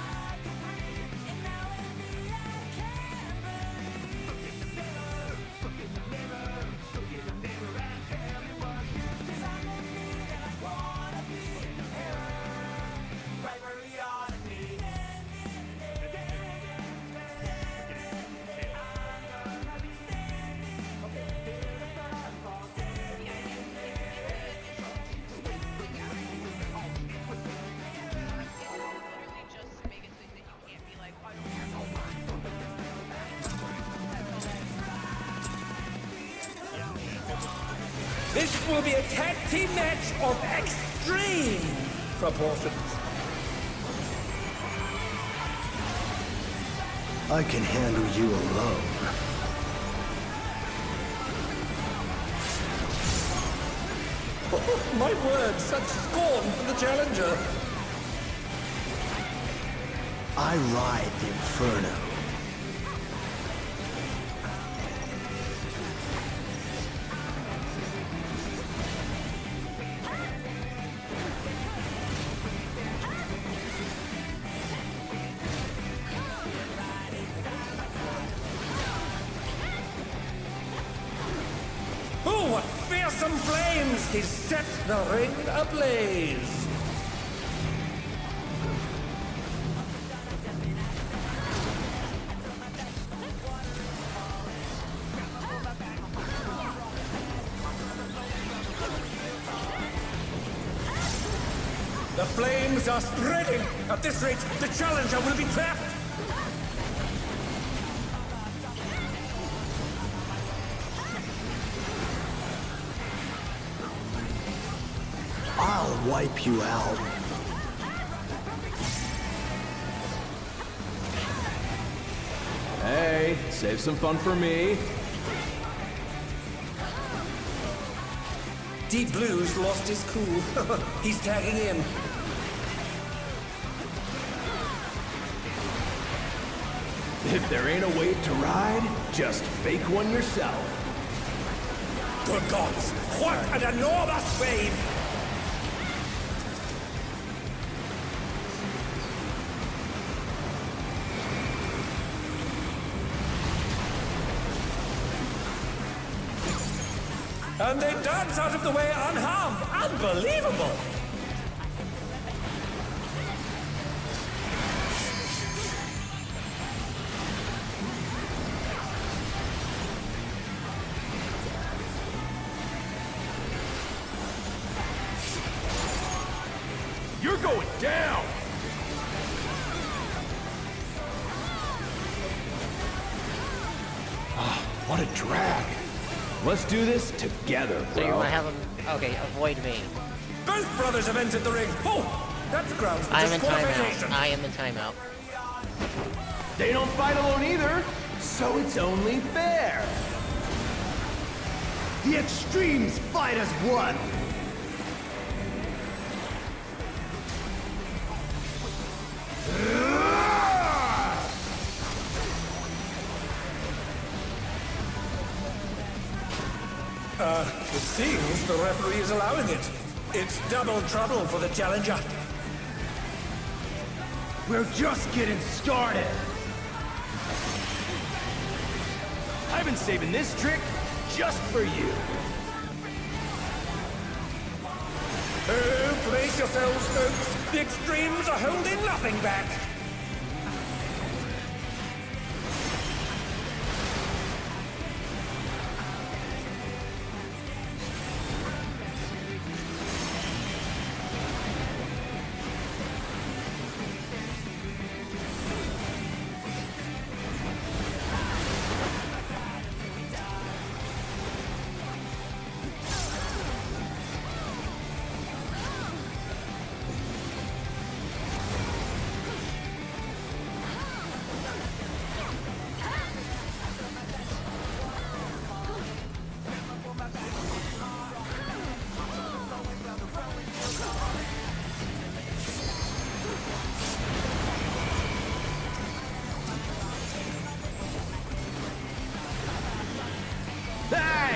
This will be a tag team match of extreme proportions. I can handle you alone. Oh, my word, such scorn for the challenger. I ride the inferno. Oh, what fearsome flames! He set the ring ablaze! The flames are spreading! At this rate, the challenger will be trapped! I'll wipe you out. Hey, save some fun for me. Deep Blue's lost his cool. He's tagging in. If there ain't a wave to ride, just make one yourself. Good gods, what an enormous wave! And they dance out of the way unharmed. Unbelievable! You're going down! What a drag. Let's do this together, bro. So you want to have them? Okay, avoid me. Both brothers have entered the ring. Oh, that's grounds for I am in disqualification. timeout. I am in timeout. They don't fight alone either, so it's only fair. The extremes fight as one. It seems the referee is allowing it. It's double trouble for the challenger. We're just getting started. I've been saving this trick just for you. Oh, brace yourselves, folks. The extremes are holding nothing back.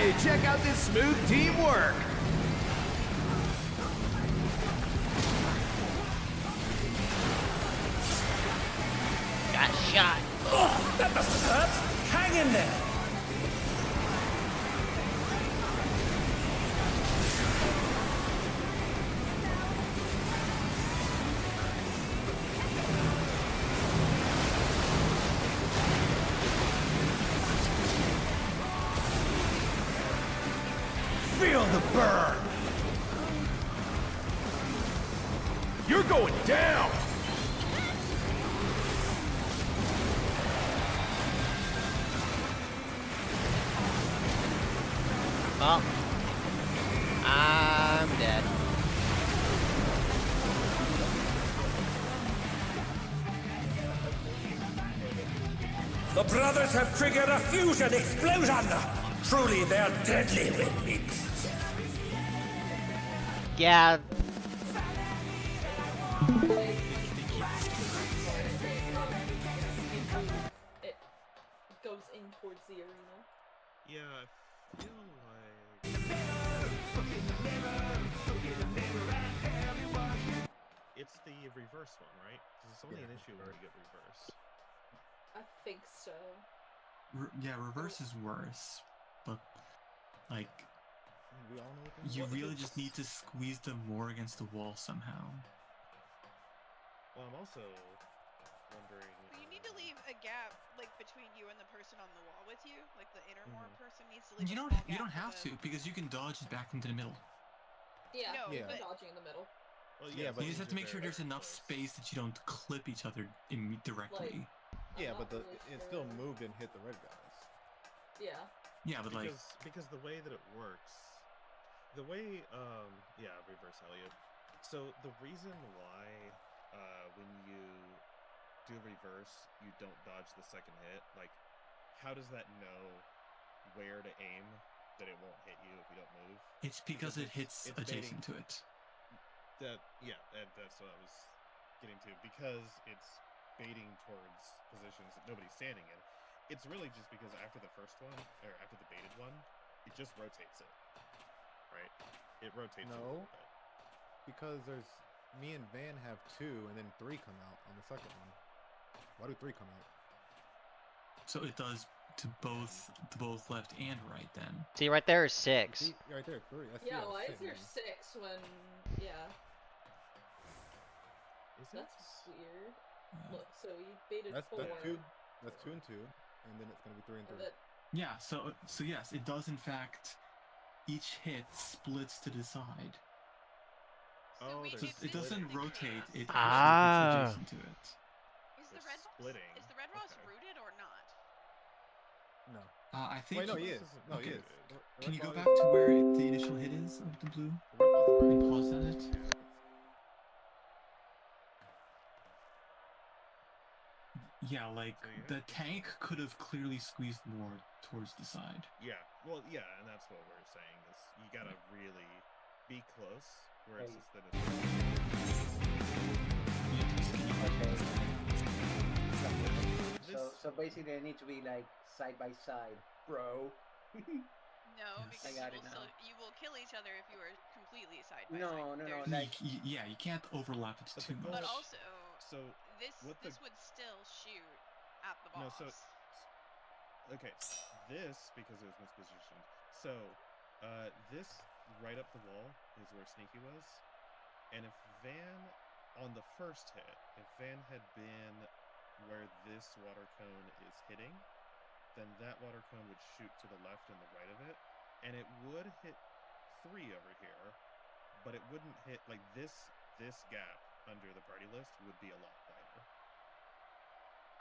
Hey, check out this smooth teamwork. Got shot. Oh, that must have hurt. Hang in there. Feel the burn. You're going down. Well, I'm dead. The brothers have triggered a fusion explosion. Truly, they're deadly windmills. Yeah. It goes in towards the arena. Yeah, I feel like... It's the reverse one, right? Because it's only an issue when you get reverse. I think so. Yeah, reverse is worse, but like we all know what you really just need to squeeze them more against the wall somehow. Well, I'm also wondering. You need to leave a gap like between you and the person on the wall with you. Like the inner person needs to leave. You a don't. small You gap don't have for to because you can dodge it back into the middle. Yeah, No, yeah. but- Dodging in the middle. Well, yeah, but you just have to make sure there's enough space that you don't clip each other directly. Yeah, but it still moved and hit the red guys. Yeah. Yeah, but because the way that it works, the way yeah, reverse Elliot. So the reason why when you do reverse you don't dodge the second hit, like how does that know where to aim that it won't hit you if you don't move. It's because it hits it's adjacent baiting, to it. That's what I was getting to, because it's baiting towards positions that nobody's standing in. It's really just because after the first one, or after the baited one, it just rotates it, right? It rotates it a little bit. Because there's me and Van have 2, and then 3 come out on the second one. Why do 3 come out? So it does to both left and right then. See, right there is 6. See, right there, 3. I see Yeah, it why is sitting there there. 6 when... Yeah. Is That's weird. Look, so he baited That's 4. 2. That's 2 and 2, and then it's gonna be 3 and 3. Yeah, so yes, it does in fact. Each hit splits to the side. Oh, So it doesn't rotate. It Ah. actually hits adjacent to it. Is the red splitting. Is the red Ross rooted or not? No. I think. Wait, no, he is. No, okay. he is. Can you go back to where the initial hit is of the blue? And pause at it. Yeah, like the tank could have clearly squeezed more towards the side. Yeah, well, yeah, and that's what we're saying is you gotta really be close where it's as thin as So basically, they need to be like side by side, bro. No, because I got it now. you will kill each other if you are completely side by side. No, There's- like yeah, you can't overlap it too much. But also, this what would still shoot at the boss. No, okay, this because it was mispositioned. So, this right up the wall is where Sneaky was, and if Van on the first hit, if Van had been where this water cone is hitting, then that water cone would shoot to the left and the right of it, and it would hit 3 over here, but it wouldn't hit like this gap under the party list would be a lot wider.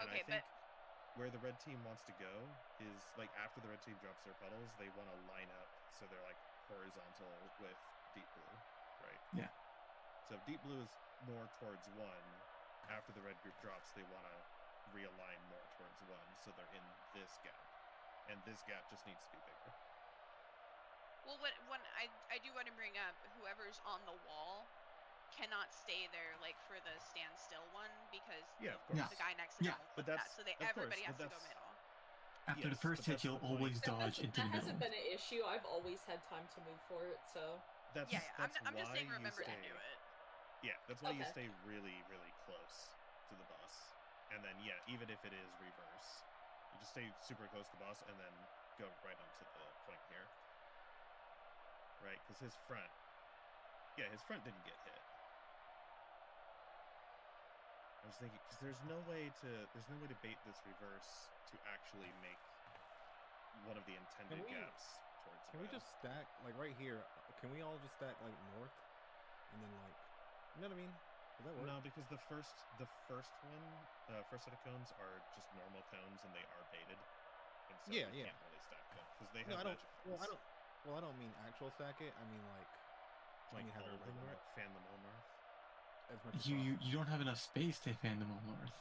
And okay, I think where the red team wants to go is like after the red team drops their puddles, they want to line up so they're like horizontal with deep blue, right? Yeah. So if deep blue is more towards 1, after the red group drops, they want to realign more towards 1, so they're in this gap, and this gap just needs to be bigger. Well, when I do want to bring up, whoever's on the wall cannot stay there like for the stand still one, because the guy next to them will flip that, so everybody has to go middle. After the first hit, you'll always dodge into the middle. That hasn't been an issue. I've always had time to move for it, so... That's I'm just saying remember to do it. Yeah, that's why you stay really, really close to the boss. And then, yeah, even if it is reverse, you just stay super close to the boss and then go right onto the point here. Right? Because his front didn't get hit. I was thinking, because there's no way to bait this reverse to actually make one of the intended gaps towards the Can we just stack, like right here, can we all just stack like north? And then like, you know what I mean? Does that work? No, because the first set of cones are just normal cones and they are baited. And so you can't really stack them because they have magic cones. I don't mean actual stack it. I mean like have all of them north. Fan them all north. As much as You don't have enough space to fan them all north.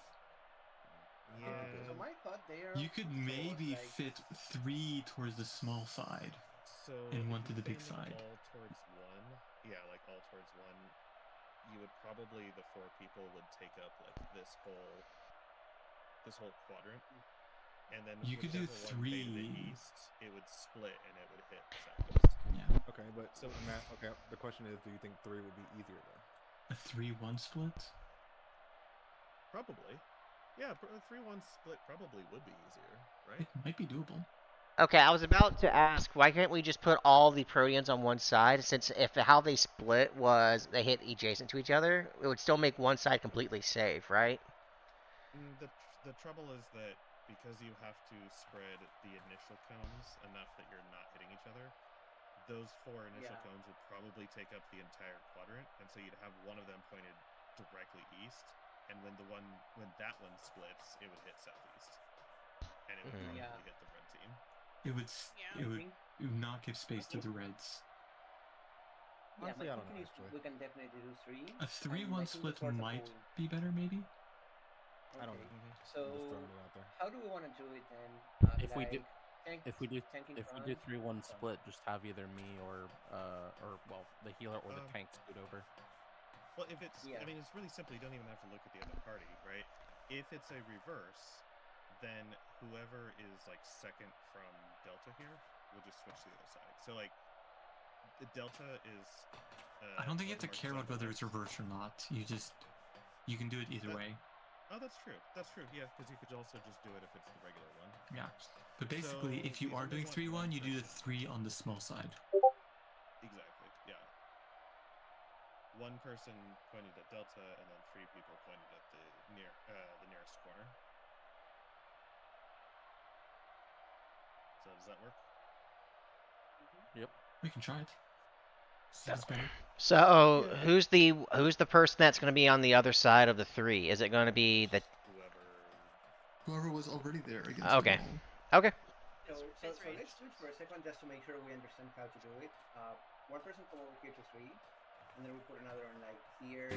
Yeah. So my thought there. You could maybe fit 3 towards the small side, and 1 to the big side. All towards 1, yeah, like all towards 1. You would probably the 4 people would take up like this whole quadrant, and then you could do 3. East, it would split and it would hit southeast. Yeah. Okay, but Matt, okay. The question is, do you think 3 would be easier though? A 3-1 split? Probably. Yeah, a 3-1 split probably would be easier, right? It might be doable. Okay, I was about to ask, why can't we just put all the Proteans on one side, since if how they split was they hit adjacent to each other, it would still make one side completely safe, right? The trouble is that because you have to spread the initial cones enough that you're not hitting each other, those 4 initial cones would probably take up the entire quadrant, and so you'd have one of them pointed directly east, and when that one splits, it would hit southeast, and it would probably hit the red team. It would not give space to the reds. Honestly, I don't know. We can definitely do 3. A 3-1 split might be better, maybe. Okay. I don't know. So I'm just throwing it out there. How do we want to do it then? If we do, if we do 3-1 split, just have either me or well, the healer or the tank scoot over. Well, if it's, I mean, it's really simple. You don't even have to look at the other party, right? If it's a reverse, then whoever is like second from Delta here will just switch to the other side. So like, the Delta is. I don't think you have to care about whether it's reversed or not. You can do it either way. Oh, that's true. That's true. Yeah, because you could also just do it if it's the regular one. Yeah, but basically, if you are doing 3-1, you do the 3 on the small side. Exactly. Yeah. One person pointed at Delta, and then 3 people pointed at the nearest corner. So does that work? Yep. We can try it. That's better. So who's the person that's going to be on the other side of the 3? Is it going to be the whoever was already there against Okay. the wall. Okay. So let's switch for a second just to make sure we understand how to do it. One person come over here to 3, and then we put another on like here.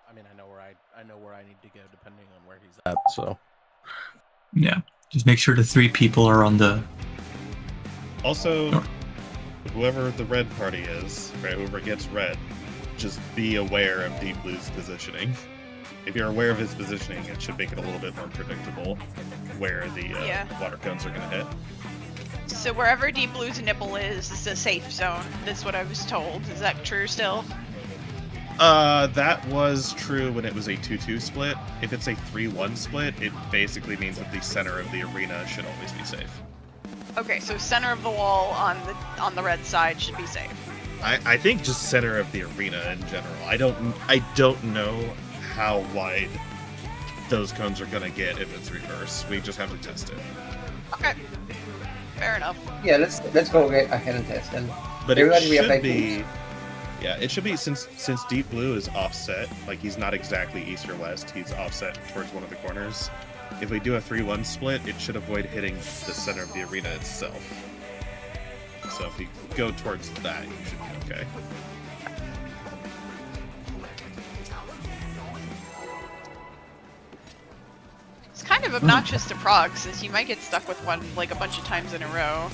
I mean, I know where I need to go depending on where he's at. So. Yeah, just make sure the 3 people are on the. Also, whoever the red party is, right? Whoever gets red, just be aware of Deep Blue's positioning. If you're aware of his positioning, it should make it a little bit more predictable where the water cones are going to hit. So wherever Deep Blue's nipple is a safe zone. That's what I was told. Is that true still? That was true when it was a 2-2 split. If it's a 3-1 split, it basically means that the center of the arena should always be safe. Okay, so center of the wall on the red side should be safe. I think just center of the arena in general. I don't know how wide those cones are gonna get if it's reverse. We just have to test it. Okay, fair enough. Yeah, let's go ahead and test them. But it should be. Yeah, it should be since Deep Blue is offset, like he's not exactly east or west, he's offset towards one of the corners. If we do a 3-1 split, it should avoid hitting the center of the arena itself. So if you go towards that, you should be okay. It's kind of obnoxious to Prog, since you might get stuck with one like a bunch of times in a row.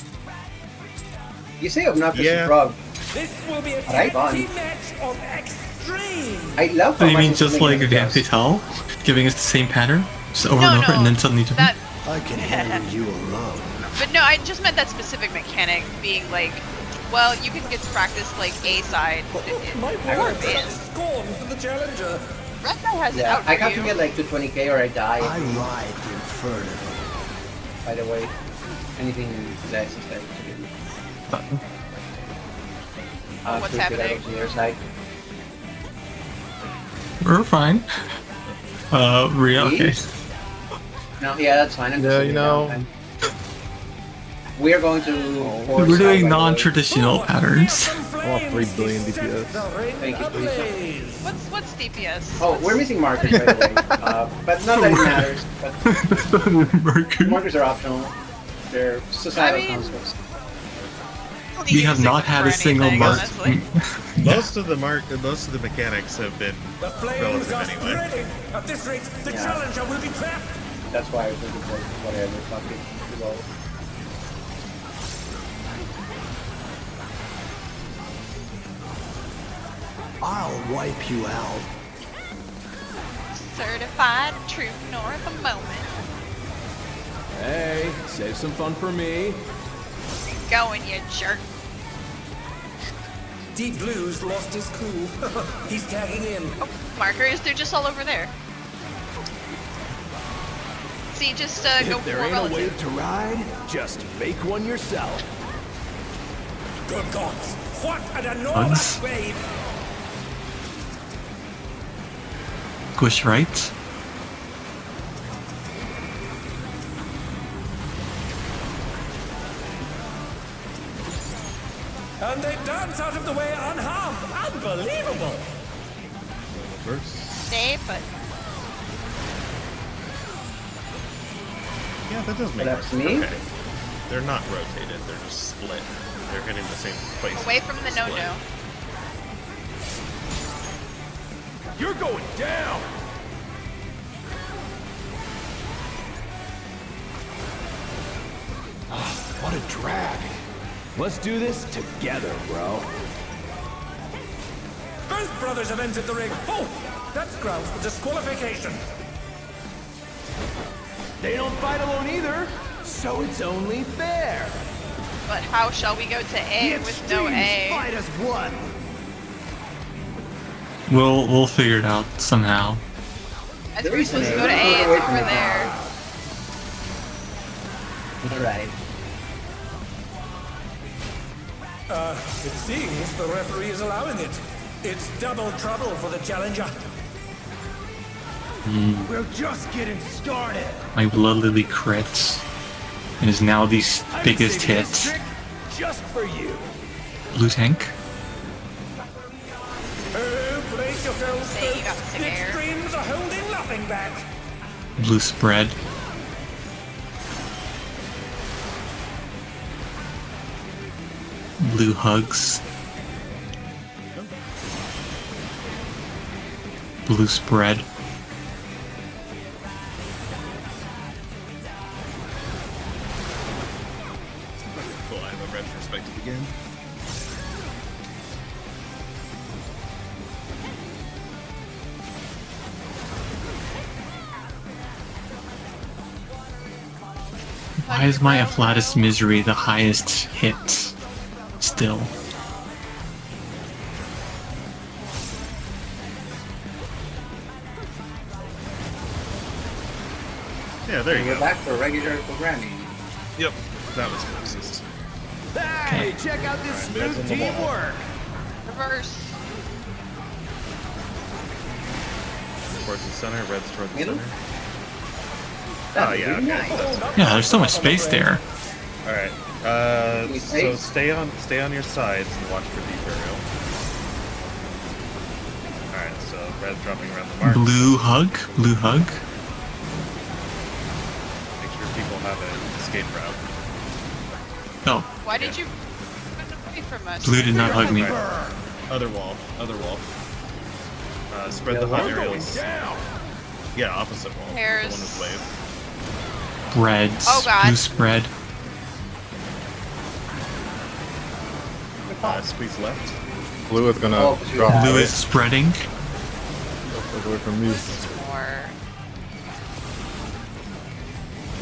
You say obnoxious to Prog. This will be a Right on. match of extreme. I love. So you mean just like Van Fatal, giving us the same pattern, just over and over, and then suddenly different? I can handle you alone. But no, I just meant that specific mechanic being like, well, you can get to practice like A side My or word, B. scorn for the challenger. Red guy has it Yeah, out I for have you. to get like to 20k or I die. I ride the inferno. By the way, anything less is better to do. What's to get happening? out to the other side. We're fine. Rhea, okay. No, yeah, that's fine. I'm just Yeah, sitting you know. down. We are going to. We're doing non-traditional patterns. I want 3 billion DPS. Thank you, please. What's DPS? Oh, we're missing markers, by the way. But not that it matters. But markers are optional. They're societal constructs. We have not had a single mark. Most of the mechanics have been relative anyway. At this rate, the challenger will be trapped. That's why I was looking for whatever fucking low. I'll wipe you out. Certified troop north a moment. Hey, save some fun for me. Going, you jerk. Deep Blue's lost his cool. He's tagging in. Oh, markers, they're just all over there. See, just go If there for ain't a relative. wave to ride, just make one yourself. Good God, what an enormous wave! Squish right. And they dance out of the way unharmed. Unbelievable! Stay put. Yeah, that does make That's sense. me? Okay. They're not rotated, they're just split. They're hitting the same place. Away from the split. no-no. You're going down! What a drag. Let's do this together, bro. Both brothers have entered the ring. Oh, that's grounds for disqualification. They don't fight alone either, so it's only fair. But how shall we go to A with no A? Fight as one. We'll figure it out somehow. I think we're supposed to go to A, it's over there. Alright. It seems the referee is allowing it. It's double trouble for the challenger. We're just getting started. My Blood Lily crits. And is now the biggest hit. Just for you. Blue tank. Oh, brace yourselves, Say you got folks. sick air. Extremes are holding nothing back. Blue spread. Blue hugs. Blue spread. Cool, I have a red perspective again. Why is my Afflatus Misery the highest hit still? Yeah, there you We're go. back for regular programming. Yep, that was closest. Hey, check out this Alright, smooth that's on the wall. teamwork. Reverse. Towards the center, red's towards the Middle? center. That's Oh, yeah, really okay. nice. Yeah, there's so much space there. Alright, we so take? stay on your sides and watch for deep aerial. Alright, so red dropping around the marks. Blue hug. Blue hug. Make sure people have an escape route. Oh, Why did you run away from us? blue did not hug me. Right. Other wall, other wall. Spread the hot aerials. Yeah, opposite wall. Pairs. The one with wave. Reds. Oh, God. Blue spread. Squeeze left. Blue is gonna Oh, drop Blue away. is spreading. Away from me. More.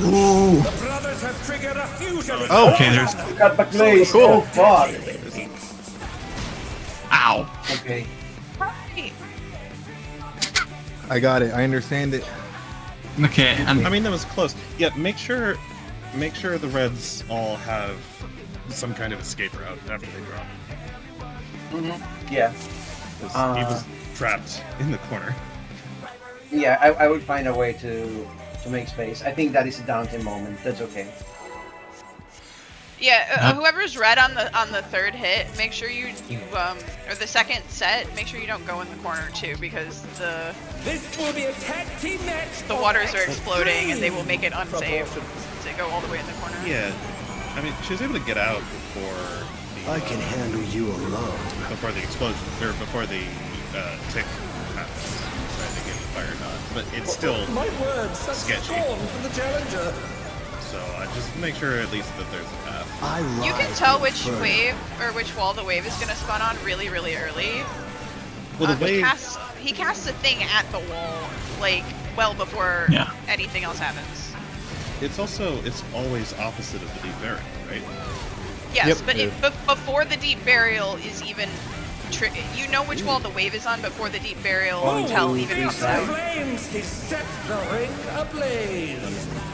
Ooh. The brothers have triggered a fusion. Oh, okay, there's. Got the place. Oh, fuck. Ow. Okay. Right. I got it. I understand it. Okay, I mean, that was close. Yeah, make sure the reds all have some kind of escape route after they drop. Yeah. 'Cause he was trapped in the corner. Yeah, I would find a way to make space. I think that is a downtime moment. That's okay. Yeah, whoever's red on the third hit, make sure you or the second set, make sure you don't go in the corner too, because This will be a tag team match. the waters are exploding and they will make it unsafe to go all the way in the corner. Yeah, I mean, she was able to get out before the, I can handle you alone. before the explosion, or before the tick happens. Trying to get the fire done, but it's still My words, such sketchy. scorn from the challenger. So I just make sure at least that there's a path. You can tell which wave or which wall the wave is gonna spawn on really, really early. Well, the wave. He casts a thing at the wall, like, well before Yeah. anything else happens. It's always opposite of the deep burial, right? Yes, Yep. but before the deep burial is even, you know which wall the wave is on before the deep burial tell even comes out. Flames, he set the ring ablaze.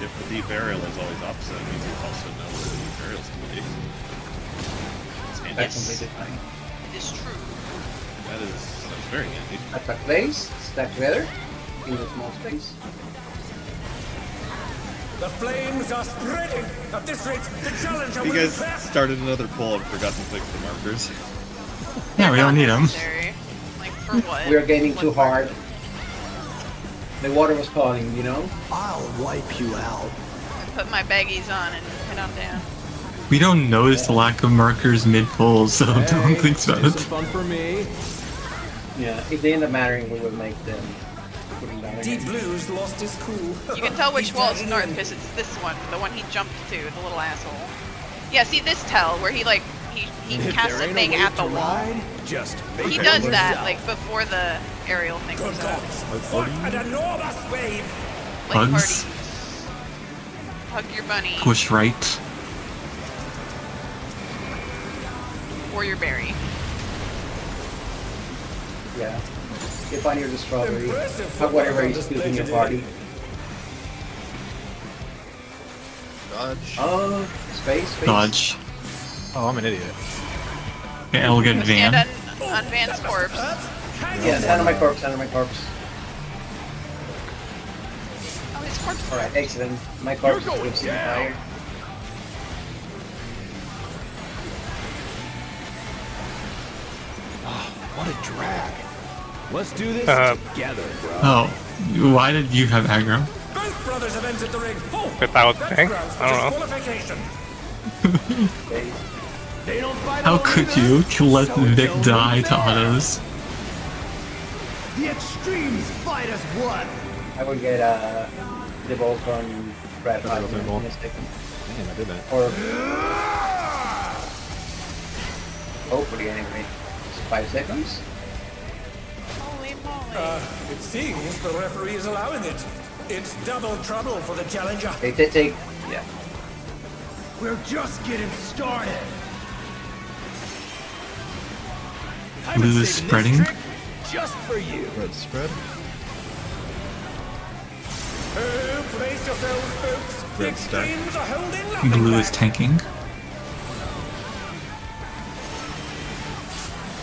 If the deep burial is always opposite, it means you also know where the deep burial is going to be. That's completely fine. It is true. That's very handy. Attack place, stack together, in a small space. The flames are spreading. At this rate, the challenger You will guys pass. started another poll and forgot to fix the markers. Yeah, we don't need them. Like, for what? We are gaining too hard. The water was calling, you know? I'll wipe you out. I put my baggies on and head on down. We don't notice the lack of markers mid-pull, so don't think about it. Fun for me. Yeah, if they end up mattering, we will make them putting down again. Deep Blues lost his cool. You can tell which wall is north because it's this one, the one he jumped to, the little asshole. Yeah, see this tell where he like he casts a thing at the wall. Just He does that like before the aerial thing comes out. What an enormous wave! Like Hugs. parties. Hug your bunny Push right. or your berry. Yeah. If I near the strawberry, hug whatever is in your party. Dodge. Space. Dodge. Oh, I'm an idiot. Okay, I'll get Stand Van. on Van's corpse. Yeah, stand on my corpse, stand on my corpse. Oh, his corpse. Alright, excellent. My corpse is fire. What a drag. Let's do this together, bro. Oh, why did you have aggro? Both brothers have entered the ring. If I was saying, I don't know. Disqualification. They don't fight How over could either. you let So Vic it's die only to fair. autos? The extremes fight as one. I will get the Voltron Red Hot Go for the in ball. a second. Damn, I did that. Or hopefully anyway. 5 seconds. Holy moly. It seems the referee is allowing it. It's double trouble for the challenger. Take. Yeah. We're just getting started. Blue is spreading. Just for you. Red spread. Oh, brace yourselves, folks. The Red stack. extremes are holding nothing Blue back. is tanking.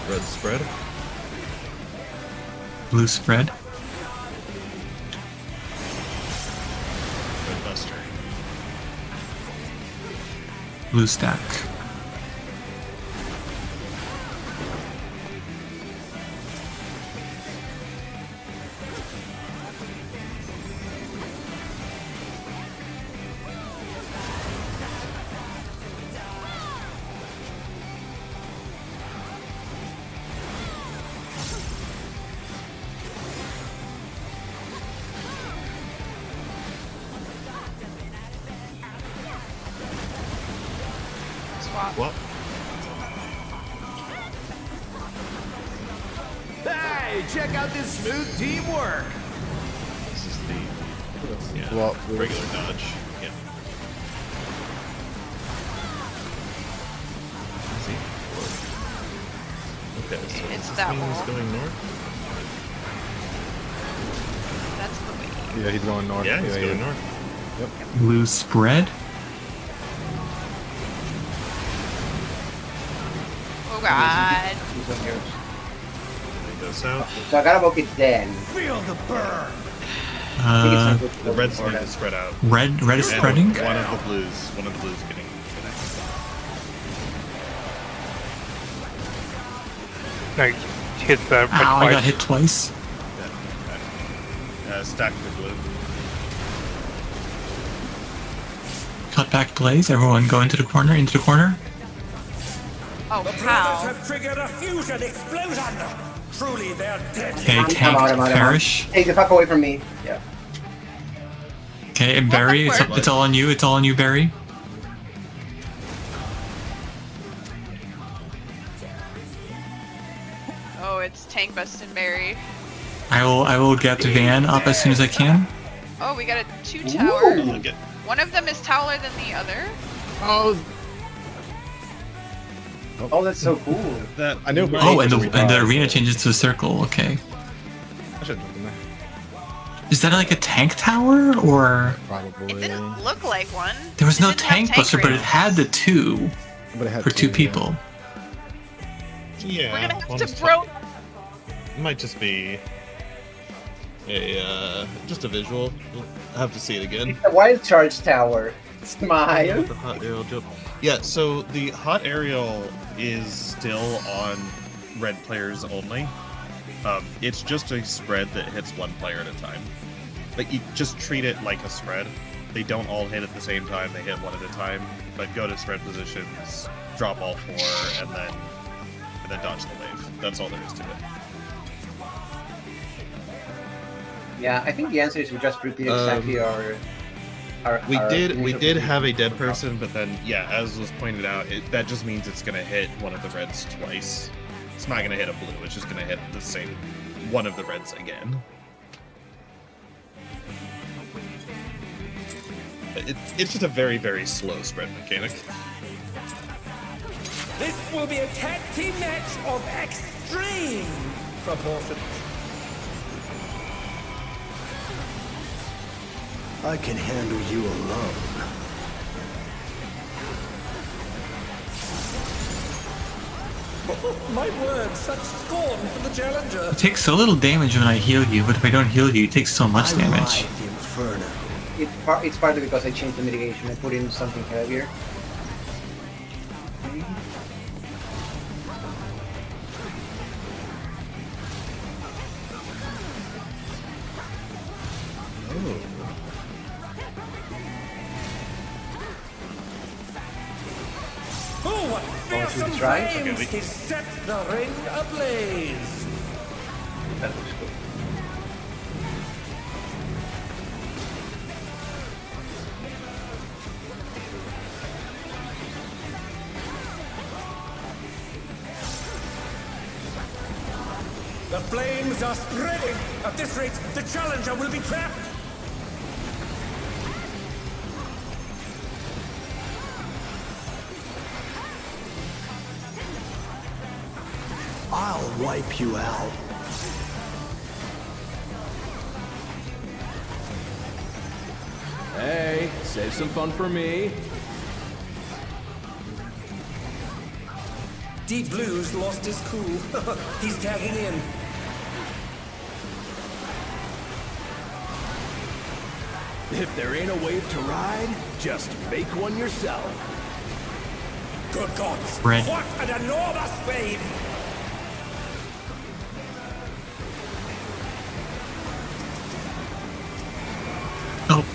Red spread. Blue spread. Red buster. Blue stack. Swap. What? Hey, check out this smooth teamwork. This is the Well, regular dodge. Yeah. See? Okay, so It's this that means wall. going north. That's the way. Yeah, he's going north. Yeah, he's going north. Yep. Blue spread. Oh god. He's on yours. They go south. So I gotta book it then. Feel the burn. The reds need to spread out. Red is And spreading. One of the blues getting connected. No, he hits the red Ow, I twice. got hit twice. Stack the blue. Cut back plays. Everyone go into the corner. Oh, The brothers how? have triggered a fusion explosion. Truly, they're dead. Okay, I'm tank out. perish. Take the fuck away from me. Yeah. Okay, and Barry, it's all on you. It's all on you, Barry. Oh, it's tank think, Bestonberry? I will get Van up as soon as I can. Oh, we got a 2 tower. Ooh. One of them is taller than the other. Oh, that's so cool. That I know. Oh, and the arena changes to a circle. Okay. I should have done that. Is that like a tank tower or? Probably. It didn't look like one. There was It no didn't have tank buster, but it rings. had the 2 But it had for 2 yeah. people. Yeah. We're gonna have one to is bro. It might just be a just a visual. We'll have to see it again. The wild charge tower. Smile. The hot aerial jump. Yeah, so the hot aerial is still on red players only. It's just a spread that hits one player at a time. Like, you just treat it like a spread. They don't all hit at the same time, they hit one at a time. But go to spread positions, drop all 4, and then dodge the wave. That's all there is to it. Yeah, I think the answer is we just repeat exactly our We initial did have a dead person, but then yeah, as was pointed out, that just means it's gonna hit one of the reds twice. It's not gonna hit a blue. It's just gonna hit the same one of the reds again. It's just a very, very slow spread mechanic. This will be a tag team match of extreme proportions. I can handle you alone. Oh, my word, such scorn for the challenger. It takes so little damage when I heal you, but if I don't heal you, it takes so much damage. It's partly because I changed the mitigation. I put in something heavier. Oh, what fearsome try? flames! He set the ring ablaze. That looks good. The flames are spreading. At this rate, the challenger will be trapped. I'll wipe you out. Hey, save some fun for me. Deep Blue's lost his cool. He's tagging in. If there ain't a wave to ride, just make one yourself. Good gods! Red. What an enormous wave! Oh.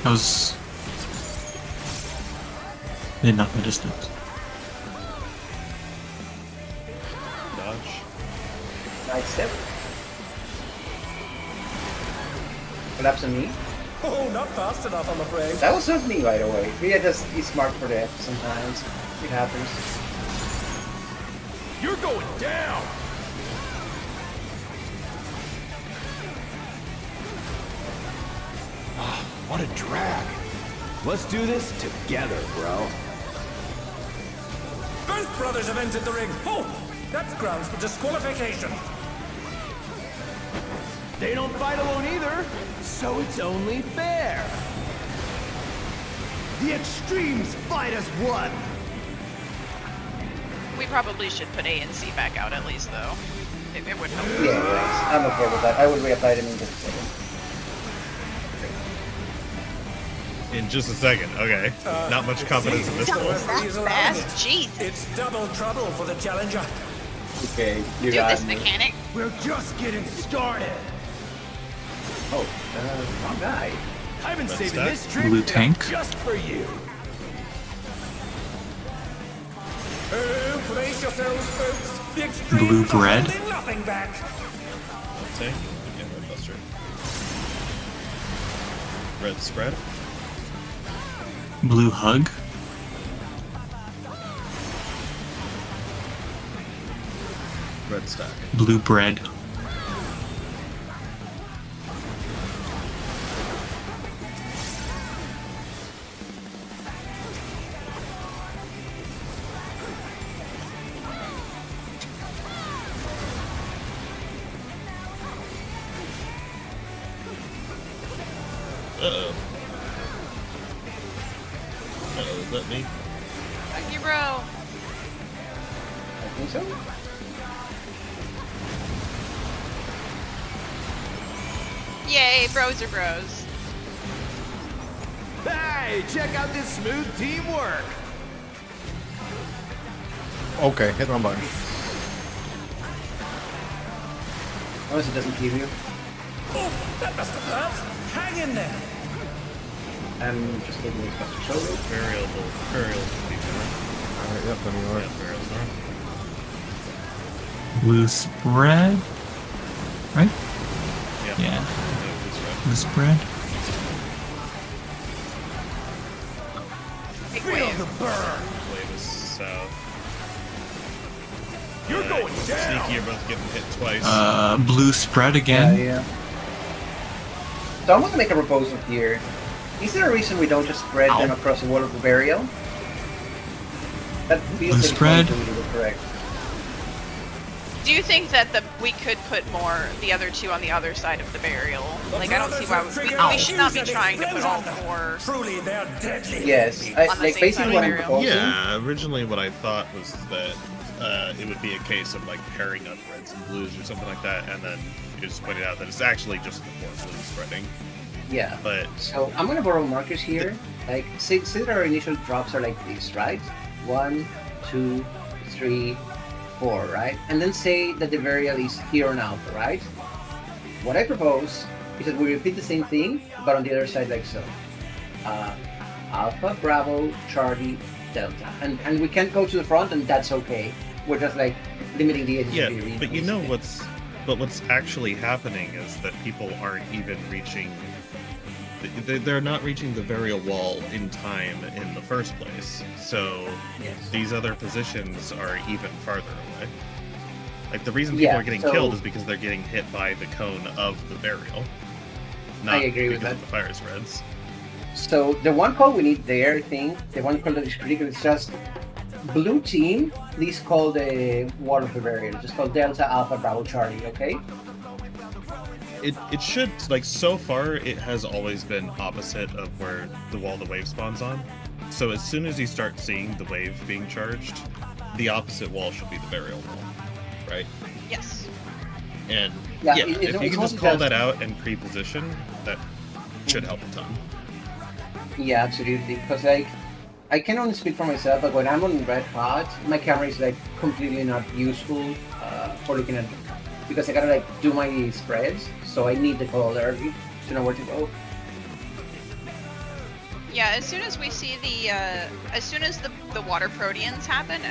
I was... I did not notice that. Dodge. Nice step. Collapse on me. Oh, not fast enough, I'm afraid. That was not me, by the way. Ria just is smart for that sometimes. It happens. You're going down! What a drag. Let's do this together, bro. Both brothers have entered the ring. Oh, that's grounds for disqualification. They don't fight alone either, so it's only fair. The extremes fight as one. We probably should put A and C back out at least, though. It would help. Yeah, thanks. I'm okay with that. I will reapply them in just a second. In just a second, okay. Not much confidence in this one. Jeez. It's double trouble for the challenger. Okay, you Do got this, me. mechanic. We're just getting started. Oh, wrong guy. I've been Red saving stack. this trip Blue tank. just for you. Oh, brace yourselves, folks. The extremes Blue are bread. holding nothing back. Tank and red buster. Red spread. Blue hug. red stack. Blue bread. Uh-oh. Uh-oh, is that me? Thank you, bro. I think so. Yay, bros are bros. Hey, check out this smooth teamwork. Okay, hit one button. Notice it doesn't kill you. Oh, that must have hurt. Hang in there. I'm just taking this faster shoulder. Variable. Alright, yep, then you are. Blue spread? Right? Yeah. Blue spread? Feel the burn. Wave is south. You're going down. Sneaky, you're both getting hit twice. Blue spread again? Yeah. So I want to make a proposal here. Is there a reason we don't just spread them across the wall of the burial? That feels like spread. it's going to be correct. Do you think that we could put the other two on the other side of the burial? Like, I don't see why we should not be trying to put all four. Truly, they're deadly. Yes, like basically what I'm proposing. Yeah, originally what I thought was that it would be a case of like pairing up reds and blues or something like that, and then you just pointed out that it's actually just the four blues spreading. Yeah. But so I'm gonna borrow markers here. Like, say that our initial drops are like this, right? 1, 2, 3, 4, right? And then say that the burial is here on alpha, right? What I propose is that we repeat the same thing, but on the other side, like so. Alpha, Bravo, Charlie, Delta, and we can't go to the front, and that's okay. We're just like limiting the edge. Yeah, but you know what's actually happening is that people aren't even reaching. They're not reaching the burial wall in time in the first place. So these other positions are even farther away. Like the reason people are getting killed is because they're getting hit by the cone of the burial. Not I agree with because that. of the fire spreads. So the one call we need there, I think, the one call that is critical is just blue team. Please call the wall of the burial. Just call Delta, Alpha, Bravo, Charlie. Okay. It should, like, so far it has always been opposite of where the wall the wave spawns on. So as soon as you start seeing the wave being charged, the opposite wall should be the burial wall, right? Yes. And Yeah, if you can just call that out and pre-position, that should help a ton. Yeah, absolutely. Because like, I can only speak for myself, but when I'm on red hot, my camera is like completely not useful for looking at, because I gotta like do my spreads, so I need the call early to know where to go. Yeah, as soon as we see as soon as the water proteans happen,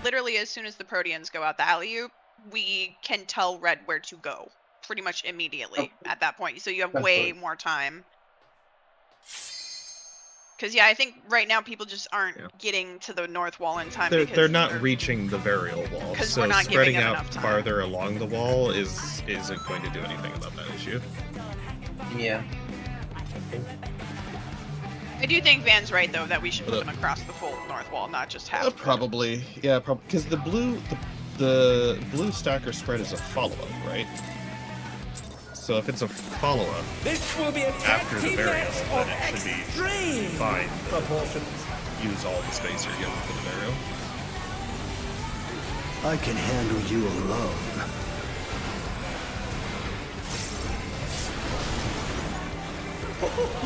literally as soon as the proteans go out the alley-oop, we can tell red where to go pretty much immediately at that point. So you have way more time. Because yeah, I think right now people just aren't getting to the north wall in time. They're not reaching the burial wall, so spreading out farther along the wall isn't going to do anything about that issue. Yeah. I do think Van's right though that we should put them across the full north wall, not just half. Probably, yeah, because the blue stacker spread is a follow-up, right? So if it's a follow-up after the burial, then it should be fine to use all the space you're given for the burial. I can handle you alone.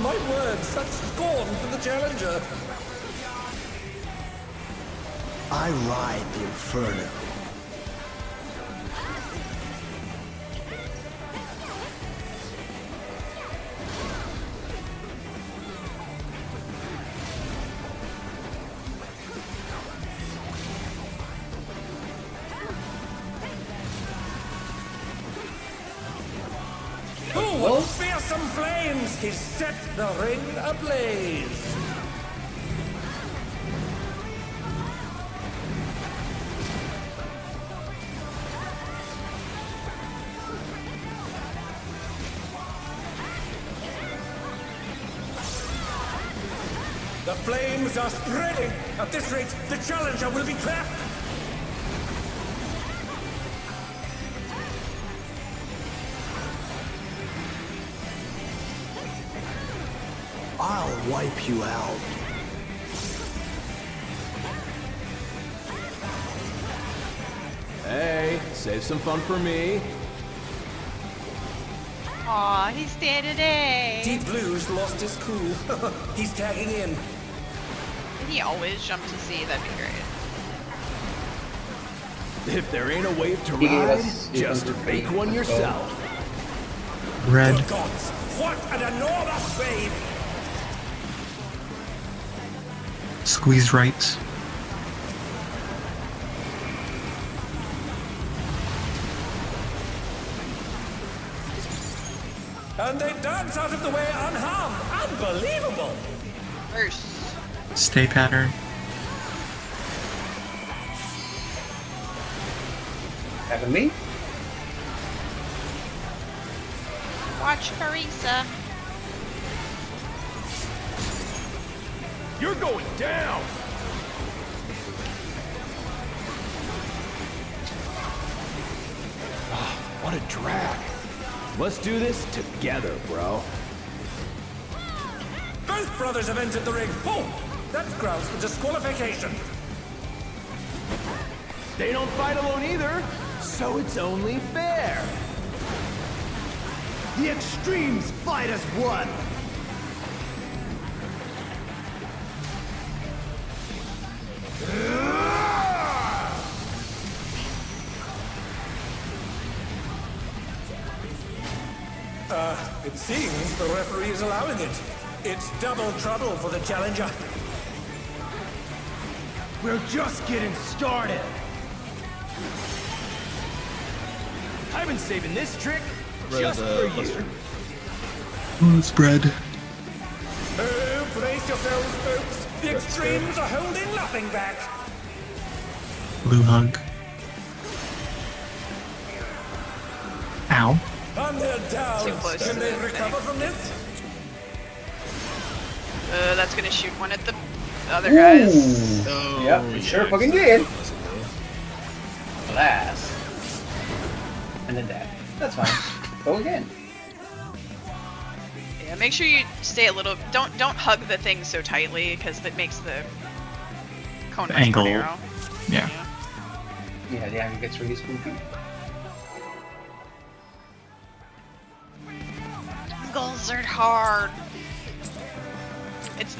My word, such scorn for the challenger. I ride the inferno. Oh, what fearsome flames! He set the ring ablaze! The flames are spreading! At this rate, the challenger will be trapped! I'll wipe you out. Hey, save some fun for me. Aw, he's standing A. Deep Blue's lost his cool. He's tagging in. Can he always jump to C? That'd be great. If there ain't a wave to He gave ride, us just make one yourself. Red. Good gods, what an enormous wave! Squeeze right. And they dance out of the way unharmed. Unbelievable! First. Stay pattern. Having me? Watch Carissa. You're going down! What a drag. Let's do this together, bro. Both brothers have entered the ring. Oh, that grounds for disqualification. They don't fight alone either, so it's only fair. The extremes fight as one. It seems the referee is allowing it. It's double trouble for the challenger. We're just getting started. I've been saving this trick just for you. Spread. Oh, brace yourselves, folks. The extremes are holding nothing back. Blue hug. Ow. And they're down. Too close Can to they the recover from this? That's gonna shoot one at the other guys. Oh, yep, it sure fucking did. Alas. And then that. That's fine. Go again. Yeah, make sure you stay a little. Don't hug the thing so tightly because that makes the cone much Angle. more narrow. Yeah. Yeah, the angle gets really spooky. Angles are hard.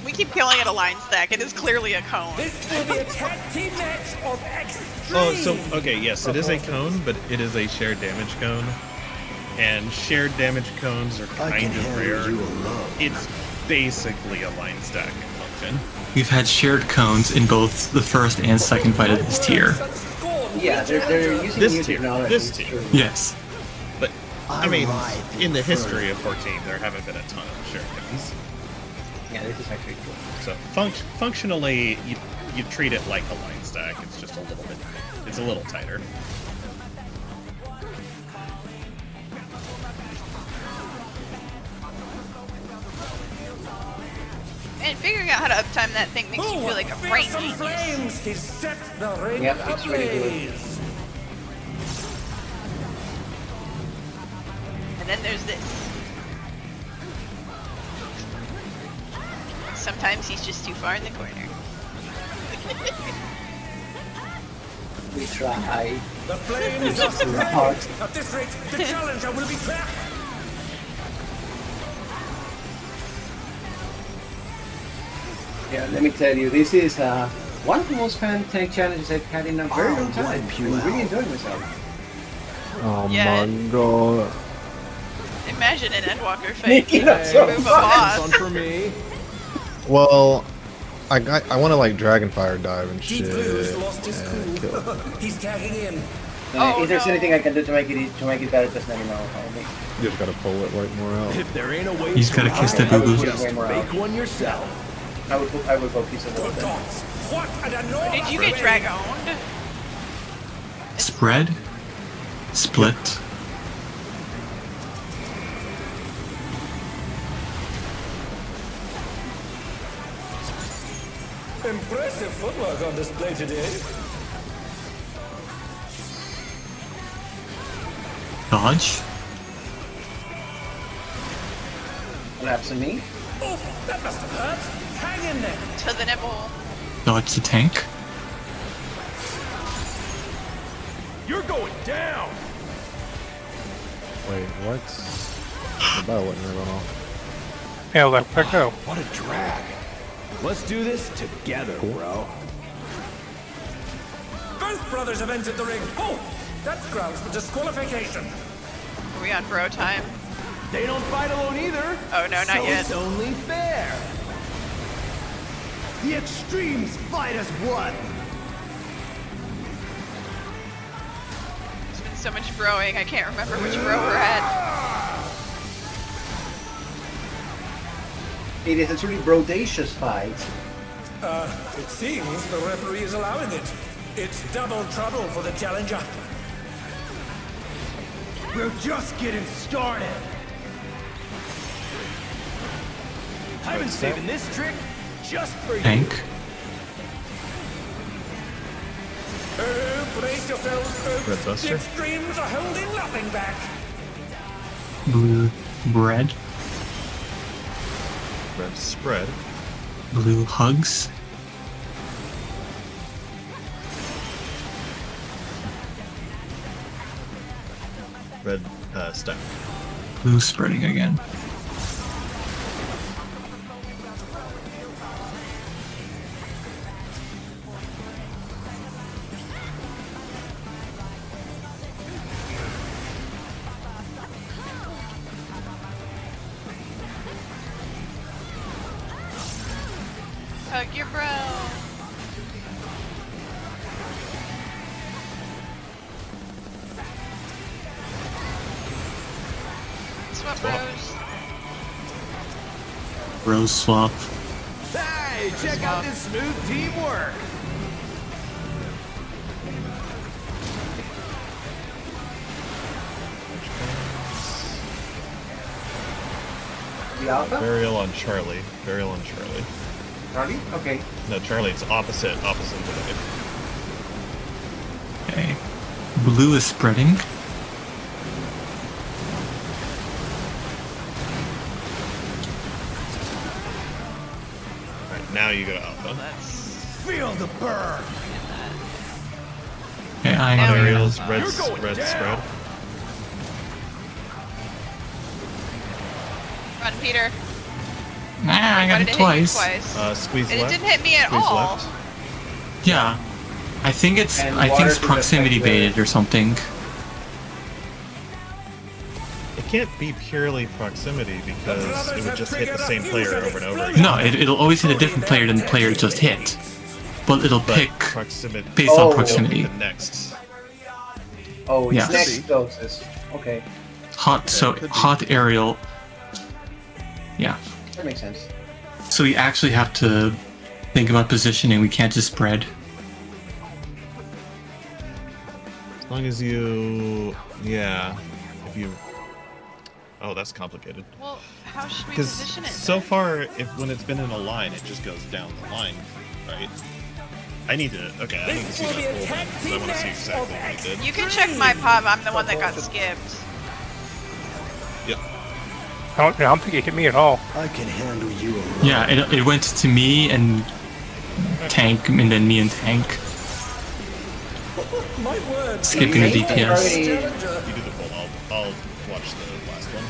We keep calling it a line stack. It is clearly a cone. This will be a tag team match of extreme. Oh, so okay, yes, it is a cone, but it is a shared damage cone, and shared damage cones are kind of rare. It's basically a line stack function. We've had shared cones in both the first and second fight of this tier. Yeah, they're using This new tier, technology. this tier. Yes. But I mean, in the history of 14, there haven't been a ton of shared cones. Yeah, this is actually cool. So functionally, you treat it like a line stack. It's just a little bit, it's a little tighter. And figuring out how to uptime that thing makes you feel like a brain Fearsome genius. flames! He set the ring Yep, it's really good. ablaze. And then there's this. Sometimes he's just too far in the corner. We try. The flames are spreading. At this rate, the challenger will be trapped. Yeah, let me tell you, this is one of the most fun tank challenges I've had in a very long time. I'm really enjoying myself. Oh Yeah. my god. Imagine an Endwalker fight. Yeah, that's so Move a fun. boss. For me. Well, I want to like Dragonfire dive and Deep shit. Blue's lost his and kill cool. it. He's tagging in. Oh, if there's no. anything I can do to make it better, just let me know. You just gotta pull it right more out. If there ain't a way You just gotta kiss the boo-boo. just make one yourself. I would go piece a little Good bit. gods, what an enormous Did you get wave. drag-owned? Spread. Split. Impressive footwork on display today. Dodge. Collapse on me. Oh, that must have hurt. Hang in there. To the nipple. Dodge the tank. You're going down. Wait, what? The bell wouldn't run off. Yeah, let go. What a drag. Let's do this together, bro. Both brothers have entered the ring. Oh, that's grounds for disqualification. Are we on bro time? They don't fight alone either. Oh no, not so yet. It's only fair. The extremes fight as one. There's been so much broing, I can't remember which bro we're at. It is a truly brodacious fight. It seems the referee is allowing it. It's double trouble for the challenger. We're just getting started. I've been saving this trick just for Tank. Oh, brace yourselves, folks. Red Buster. The extremes are holding nothing back. Blue bread. Red spread. Blue hugs. Red stack. Blue spreading again. Hug your bro. Swap bros. Rose swap. Hey, check out this smooth teamwork. The alpha? Burial on Charlie. Burial on Charlie. Charlie? Okay. No, Charlie, it's opposite of the knife. Okay. Blue is spreading. Alright, now you go to alpha. Feel the burn. Okay, I Burials, know. red spread. Run, Peter. Nah, I got Why it did hit you twice. Squeeze And left. it didn't hit me at Squeeze all. left. Yeah. I think it's And I think it's water to proximity affect the- baited or something. It can't be purely proximity because it would just hit the same player over and over again. No, it'll always hit a different player than the player it just hit. But it'll pick proximity based on proximity. The next. Oh, it's Yes. next closest. Okay, Hot aerial. Yeah. that makes sense. So we actually have to think about positioning. We can't just spread. As long as you, yeah, if you. Oh, that's complicated. Well, how should we Because position it? so far, when it's been in a line, it just goes down the line, right? I need to. Okay, I need to see that whole thing because I want to see exactly what I did. You can check my pop. I'm the one that got skipped. Yep. I don't think it hit me at all. I can handle you alone. Yeah, it went to me and Tank, and then me and Tank. My word. Skipping the DPS. You do the poll. I'll watch the last one.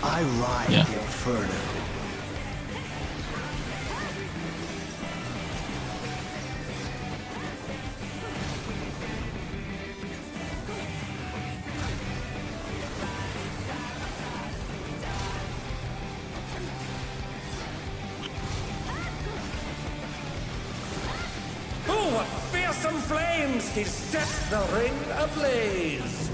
I ride Yeah. the inferno. Oh, what fearsome flames! He sets the ring ablaze.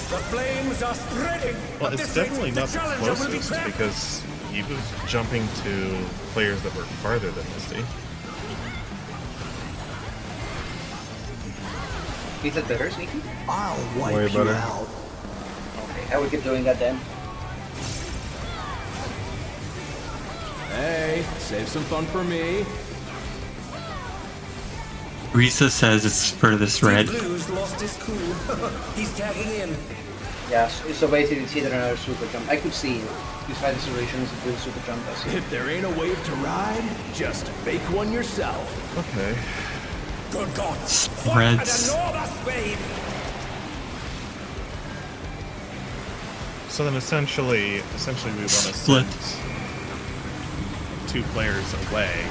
The flames are spreading. Well, At it's this rate, definitely the not the challenger will be closest back. because he was jumping to players that were farther than Misty. Is it better, Sneaky? I'll Way wipe you better. out. Okay, I will keep doing that then. Hey, save some fun for me. Risa says it's for this red. Blues lost his cool. He's tagging in. Yeah, so basically it's either another super jump. I could see it. Despite the solutions to do super jump. I see. If there ain't a wave to ride, just make one yourself. Okay. Good God. Spreads. What an enormous wave. So then essentially we want to Split. send 2 players away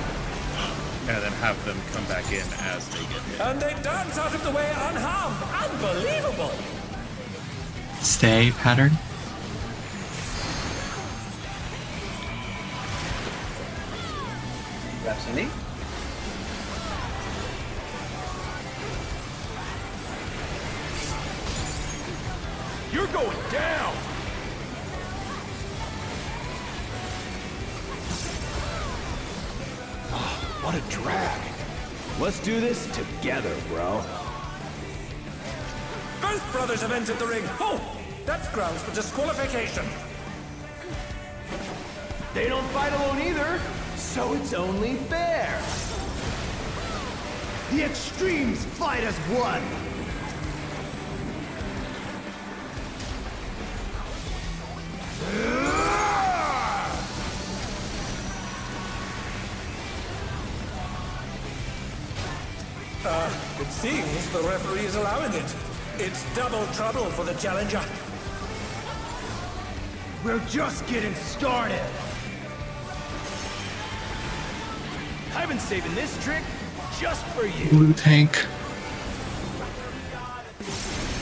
and then have them come back in as they get hit. And they dance out of the way unharmed. Unbelievable. Stay pattern. Rhapsody. You're going down! What a drag. Let's do this together, bro. Both brothers have entered the ring. Oh, that's grounds for disqualification. They don't fight alone either, so it's only fair. The extremes fight as one. It seems the referee is allowing it. It's double trouble for the challenger. We're just getting started. I've been saving this trick just for you. Blue tank.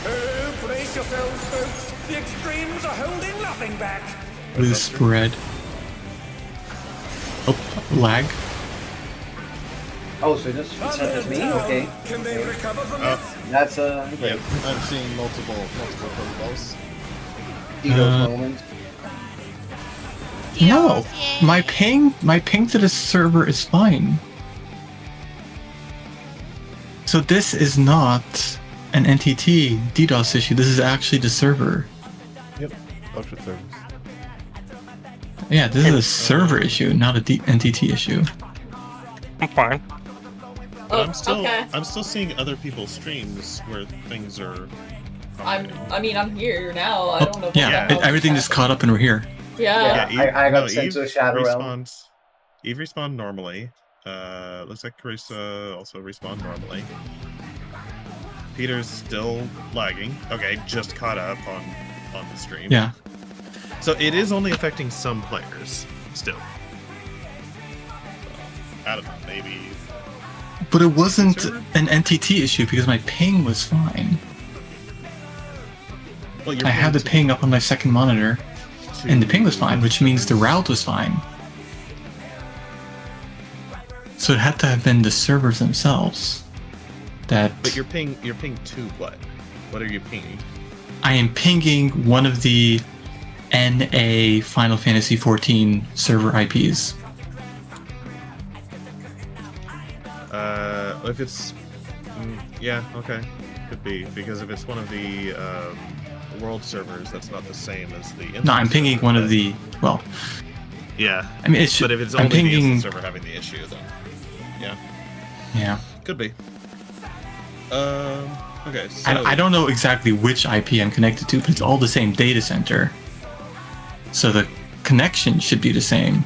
Oh, brace yourselves, folks. The extremes are holding nothing back. Blue spread. Oh, lag. Oh, so it's not just me? Okay. Can they recover from this? That's great. I'm seeing multiple protocols. Ego's moment. No, my ping to the server is fine. So this is not an NTT DDoS issue. This is actually the server. Yep. Ultra service. Yeah, this is a server issue, not a NTT issue. I'm fine. But Oh, I'm still seeing other people's streams where things are. I'm here now. I don't know. Yeah, everything just caught up and we're here. Yeah. I got sent to a shadow realm. Eve respawned normally. Looks like Carissa also respawned normally. Peter's still lagging. Okay, just caught up on the stream. Yeah. So it is only affecting some players still. I don't know, maybe. But it wasn't an NTT issue because my ping was fine. Well, I had the ping up on my second monitor, and the ping was fine, which means the route was fine. So it had to have been the servers themselves that. But you're ping to what? What are you pinging? I am pinging one of the NA Final Fantasy XIV server IPs. If it's, yeah, okay, could be, because if it's one of the world servers, that's not the same as the. No, I'm pinging one of the. Well. Yeah. I mean, it's. But if it's I'm only the pinging. instant server having the issue, then yeah. Yeah. Could be. Okay. So I don't know exactly which IP I'm connected to, but it's all the same data center. So the connection should be the same.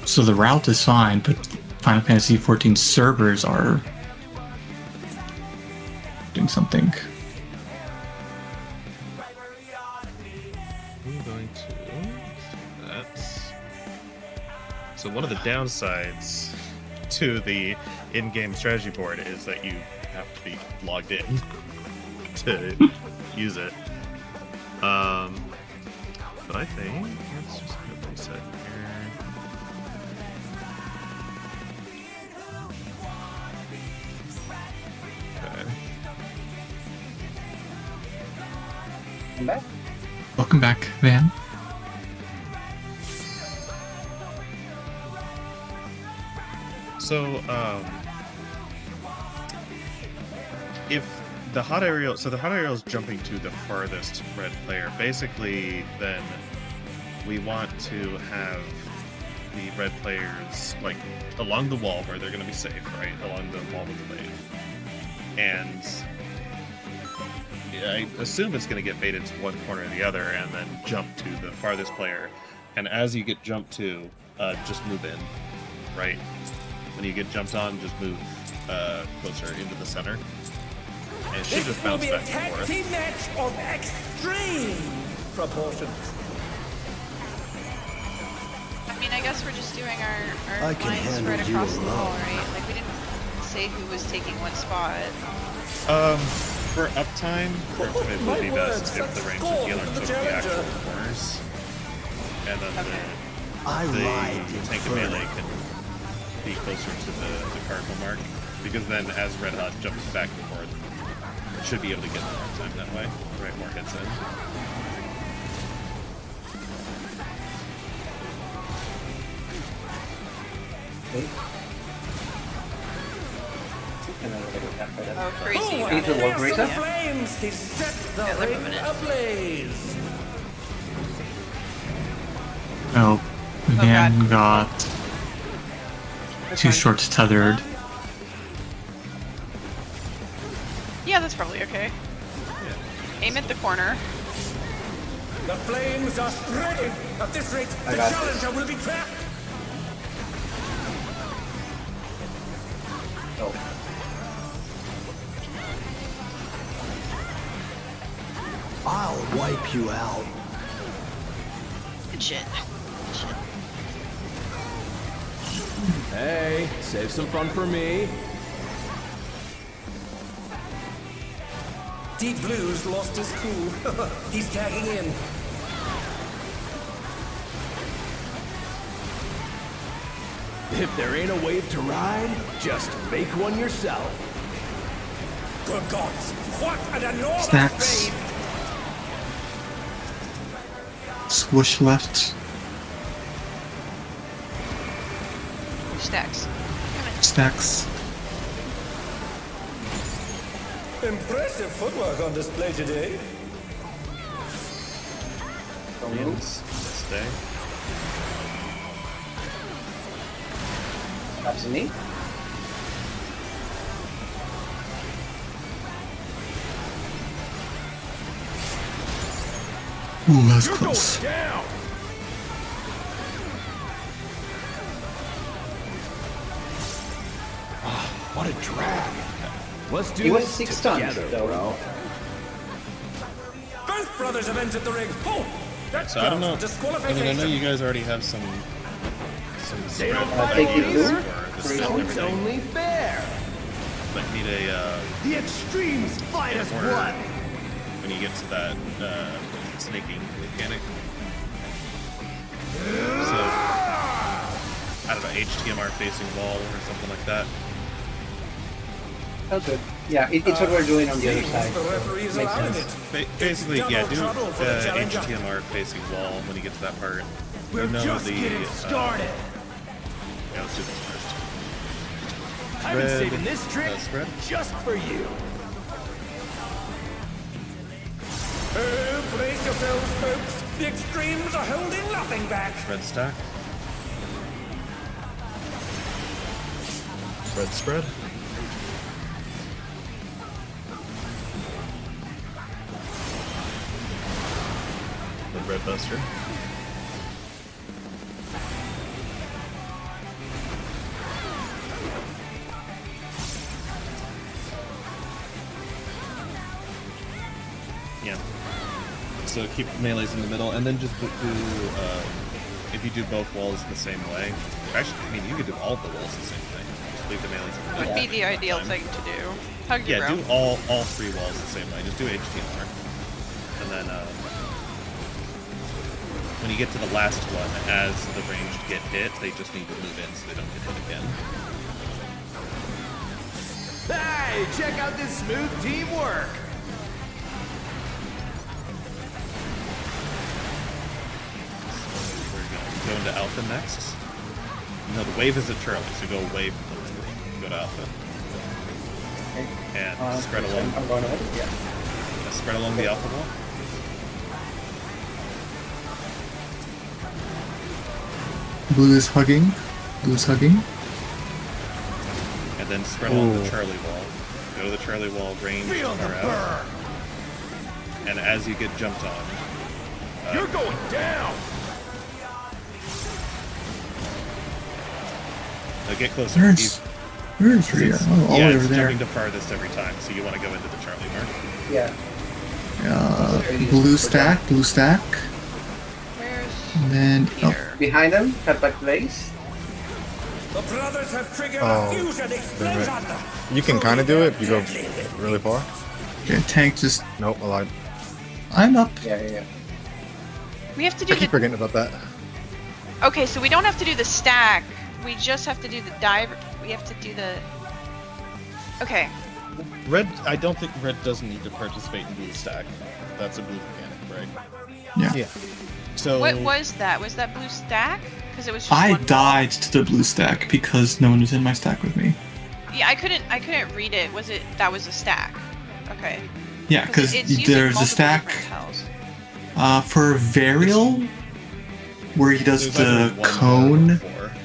So the route is fine, but Final Fantasy XIV servers are doing something. I'm going to that. So one of the downsides to the in-game strategy board is that you have to be logged in to use it. But I think let's just hit reset here. Okay. Welcome back. Welcome back, Van. So, if the hot aerial, so the hot aerial is jumping to the farthest red player. Basically, then we want to have the red players like along the wall where they're going to be safe, right? Along the wall with the wave. And I assume it's going to get baited to one corner or the other and then jump to the farthest player. And as you get jumped to, just move in, right? When you get jumped on, just move closer into the center. And she just bounced back and forth. Team match of extreme proportions. I mean, I guess we're just doing our I can lines handle spread you across the wall, alone. right? Like, we didn't say who was taking what spot. For uptime, it would be best if the ranged healer took the actual corners. And then the tank and melee can be closer to the cardinal mark. Because then as Red Hot jumps back and forth, it should be able to get more uptime that way. Right, more hits in. Oh, crazy. Can you do more, Greta? Flames, he set the ring ablaze. Oh, Van got too short tethered. Yeah, that's probably okay. Aim at the corner. The flames are spreading. At this rate, the I got challenger will be trapped. Oh. I'll wipe you out. Good shit. Good shit. Hey, save some fun for me. Deep Blue's lost his cool. He's tagging in. If there ain't a wave to ride, just make one yourself. Good gods, what an enormous Stacks. wave! Swoosh left. Stacks. Stacks. Impressive footwork on display today. Yes, stay. That's me. Ooh, that's close. Down! What a drag. Let's do He was this 6 stuns, together, though. bro. Both brothers have entered the ring. Oh, that's So I don't know. I disqualification. mean, I know you guys already have some They don't spread fight take you either. through. for the So stuff and it's everything. only fair. But need a The extremes fight as order one. when you get to that snaking mechanic. So I don't know, HTMR facing wall or something like that. That's good. Yeah, it's what we're doing on the other side. The referees Makes allowed sense. it. Basically, Double yeah, do trouble for the challenger. HTMR facing wall when you get to that part. We're You know just the, getting started. Yeah, let's do this first. I've been Spread, saving this trick spread. just for you. Oh, brace yourselves, folks. The extremes are holding nothing back. Red stack. Red spread. The red buster. Yeah. So keep melees in the middle, and then just do if you do both walls the same way. Actually, I mean, you could do all the walls the same way. Just leave the melees in the middle. Would be the ideal thing to do. Hug your Yeah, bro. do all 3 walls the same way. Just do HTMR, and then when you get to the last one, as the ranged get hit, they just need to move in so they don't get hit again. Hey, check out this smooth teamwork. We're going to Alpha next. No, the wave is at Charlie, so go away from the wave. Go to Alpha. Okay. And spread along. I'm going over. Yeah. Spread along the alpha wall. Blue is hugging. Blue's hugging. And then spread along the Charlie wall. Go to the Charlie wall, range far out. And as you get jumped on, you're going down. Get closer. Where's Rhea? Oh, all the way over there. Jumping to farthest every time, so you want to go into the Charlie mark. Yeah. Blue stack, blue stack. And then behind them, cut back place. The brothers have triggered Oh, a fusion explosion. You can kind of do it if you go really far. Okay, tank just. Nope, I lied. I'm up. Yeah. We have to do I keep forgetting about that. Okay, so we don't have to do the stack. We just have to do the dive. We have to do the. Okay. Red, I don't think Red doesn't need to participate in blue stack. That's a blue mechanic, right? Yeah. So. What was that? Was that blue stack? Because it was. Just I one died to the blue stack because no one was in my stack with me. Yeah, I couldn't read it. Was it that was a stack? Okay. Yeah, because it's using there's a multiple stack different tiles. for Varial, where he does the cone.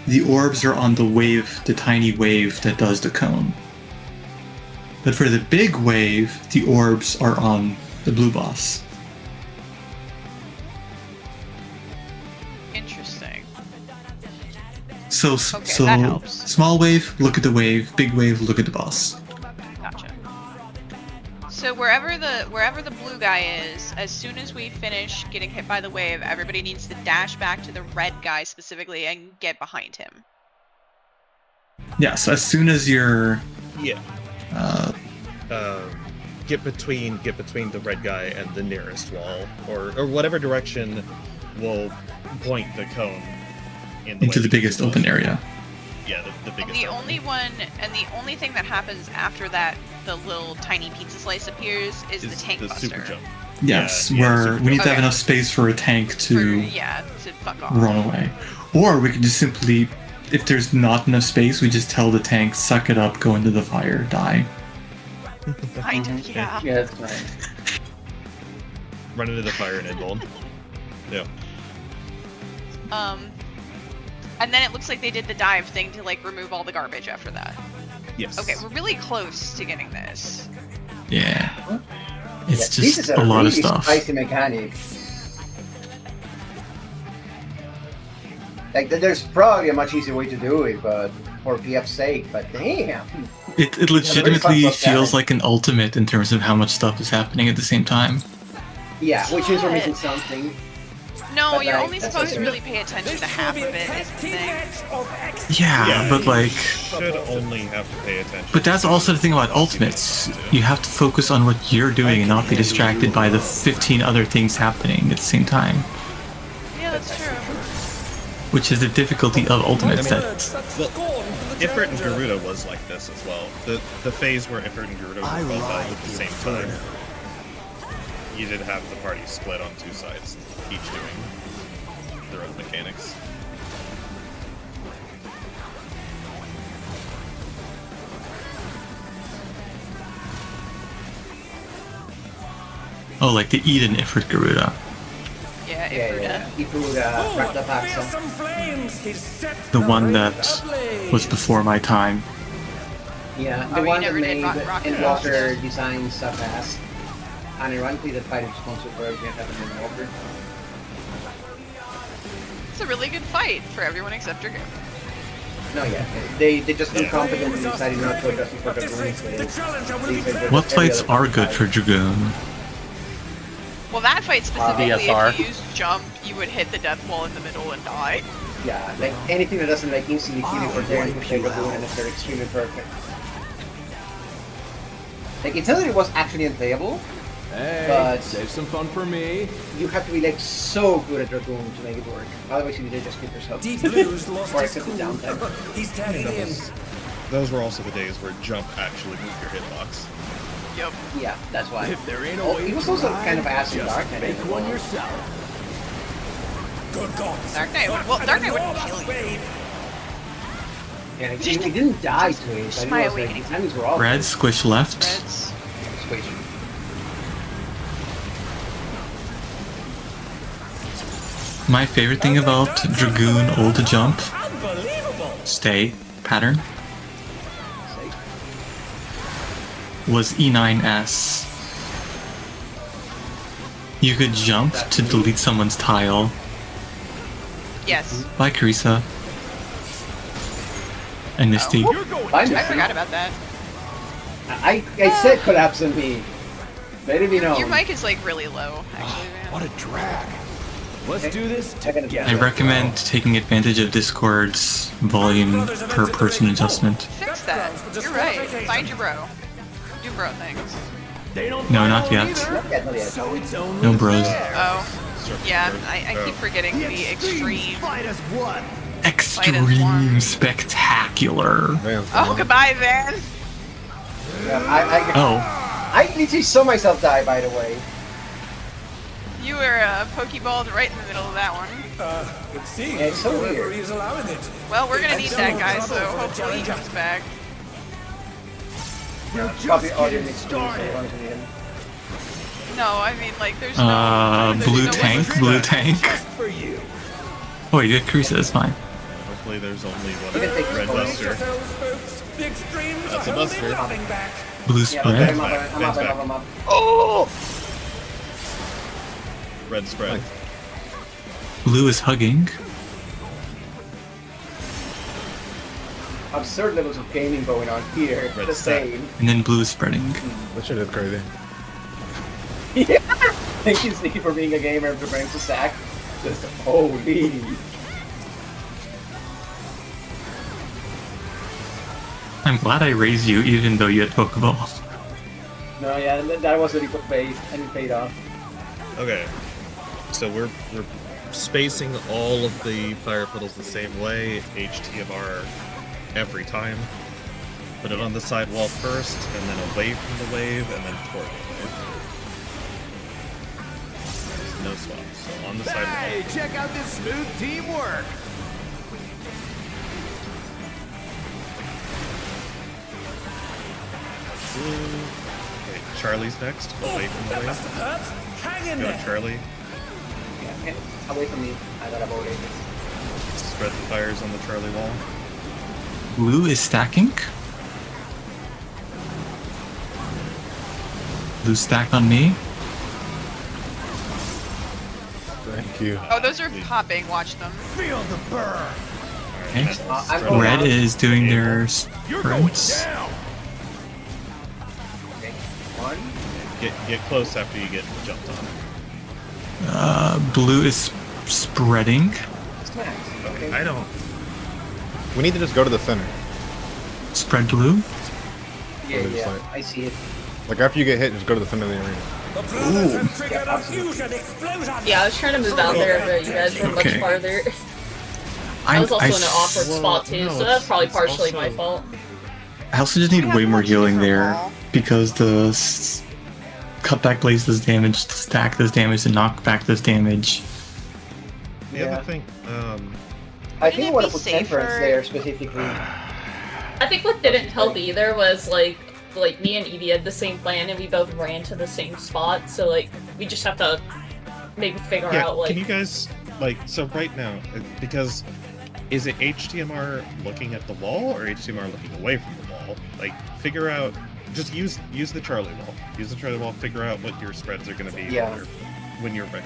The orbs are on the wave, the tiny wave that does the cone. But for the big wave, the orbs are on the blue boss. Interesting. So that helps. small wave, look at the wave. Big wave, look at the boss. Gotcha. So wherever the blue guy is, as soon as we finish getting hit by the wave, everybody needs to dash back to the red guy specifically and get behind him. Yeah, so as soon as you're Get between the red guy and the nearest wall, or whatever direction will point the cone into the biggest open area. Yeah, the biggest. The only thing that happens after that, the little tiny pizza slice appears, is the tank buster. Super jump. Yes, where we need to have enough space for a tank to fuck off. run away. Or we can just simply, if there's not enough space, we just tell the tank, suck it up, go into the fire, die. Yeah. Yeah, that's right. Run into the fire and invuln. Yeah. And then it looks like they did the dive thing to like remove all the garbage after that. Yes. Okay, we're really close to getting this. Yeah. It's this just is a lot of really stuff. Spicy mechanic. Like there's probably a much easier way to do it, but for PF's sake. But damn. It legitimately feels like an ultimate in terms of how much stuff is happening at the same time. Yeah, which means we're missing something. No, But, you're like, only that's supposed to okay. really pay attention to half of it. Is the thing. Yeah, but like... should only have to pay attention. But that's also the thing about ultimates. You have to focus on what you're doing and not be distracted by the 15 other things happening at the same time. Yeah, that's true. Which is the difficulty of ultimates. That Ifrit and Garuda was like this as well. The phase where Ifrit and Garuda were both out at the same time. You did have the party split on two sides, each doing their own mechanics. Oh, like the Eden Ifrit Garuda. Yeah, Ifruda, Raktapaxa. The one that was before my time. Yeah, Oh, the you one that never did made Rocket Walker design stuff as. And ironically, the fight is sponsored by Captain Walker. It's a really good fight for everyone except Dragoon. No, yeah, they just incompetent and decided not to adjust for Dragoon. What fights are good for Dragoon? Well, that fight specifically, DSR. if you used jump, you would hit the death wall in the middle and die. Yeah, like anything that doesn't like instantly kill you for daring to play Dragoon and if they're extremely perfect. Like, it's not that it was actually unplayable, Hey, but save some fun for me. you have to be like so good at Dragoon to make it work. Otherwise, you need to just get yourself. Deep Blue's lost or his accept the cool. downtime. He's tagging in. Those were also the days where jump actually moved your hitbox. Yep. Yeah, that's why. If there ain't a Oh, way he was to also ride, kind of ass in just Dark Knight. make one yourself. Good God. Dark Knight would, well, Dark Knight wouldn't kill you. Yeah, it didn't die to it, but my it was like the timings were off. Red, squish left. Reds. Squish. My favorite thing about Dragoon ult to jump, stay pattern, was E9S. You could jump to delete someone's tile. Yes. Bye, Carissa. And Misty. I forgot about that. I said collapse on me. Let it be known. Your mic is like really low, actually, man. What a drag. Let's do this together. I recommend taking advantage of Discord's volume per person adjustment. Fix that. You're right. Find your bro. Do bro things. No, not yet. So it's only No bros. Oh. Yeah, I keep forgetting the extreme. Extreme spectacular. Oh, goodbye, Van. Yeah, Oh. I literally saw myself die, by the way. You were pokeballed right in the middle of that one. It seems Yeah, it's so weird. is allowing it. Well, we're gonna need that guy, so hopefully he comes back. Probably audio mixed. No, I mean, like, there's no... Blue tank, blue tank. Oh wait, you got Carissa, that's fine. Hopefully there's only one red buster. That's a buster. Blue spread. Oh! Red spread. Blue is hugging. Absurd levels of gaming going on here. Red the stack. same. And then blue is spreading. That shit is crazy. Yeah. Thank you, Sneaky, for being a gamer and preparing to sack. Just holy. I'm glad I raised you even though you had Pokeball. No, yeah, that was really good bait, and it paid off. Okay. So we're spacing all of the fire puddles the same way, HTMR every time. Put it on the side wall first, and then away from the wave, and then toward the wave. There's no swaps. So on the side Hey, wall. check out this smooth teamwork. Wait, Charlie's next, away from the wave. Go to Charlie. Yeah, away from me. I got a boat. Spread the fires on the Charlie wall. Blue is stacking. Blue stack on me. Thank you. Oh, those are popping. Watch them. Feel the burn. Okay. Red is doing their sprints. One. Get close after you get jumped on. Blue is spreading. Okay, I don't. We need to just go to the center. Spread blue. Yeah, Just yeah, like- I see it. Like after you get hit, just go to the center of the arena. Yeah, I was trying to move out there, but you guys were much Okay. farther. I was also in an awkward spot too, so that's probably partially my fault. I also just need way more healing there because the cutback blaze does damage, the stack does damage, the knockback does damage. The other thing, I think I want to put temperance there specifically. I think what didn't help either was like me and Evie had the same plan and we both ran to the same spot, so like we just have to maybe figure yeah, out like can you guys, like, so right now, because is it HTMR looking at the wall or HTMR looking away from the wall? Like, figure out, just use the Charlie wall. Use the Charlie wall, figure out what your spreads are going to be when you're ready.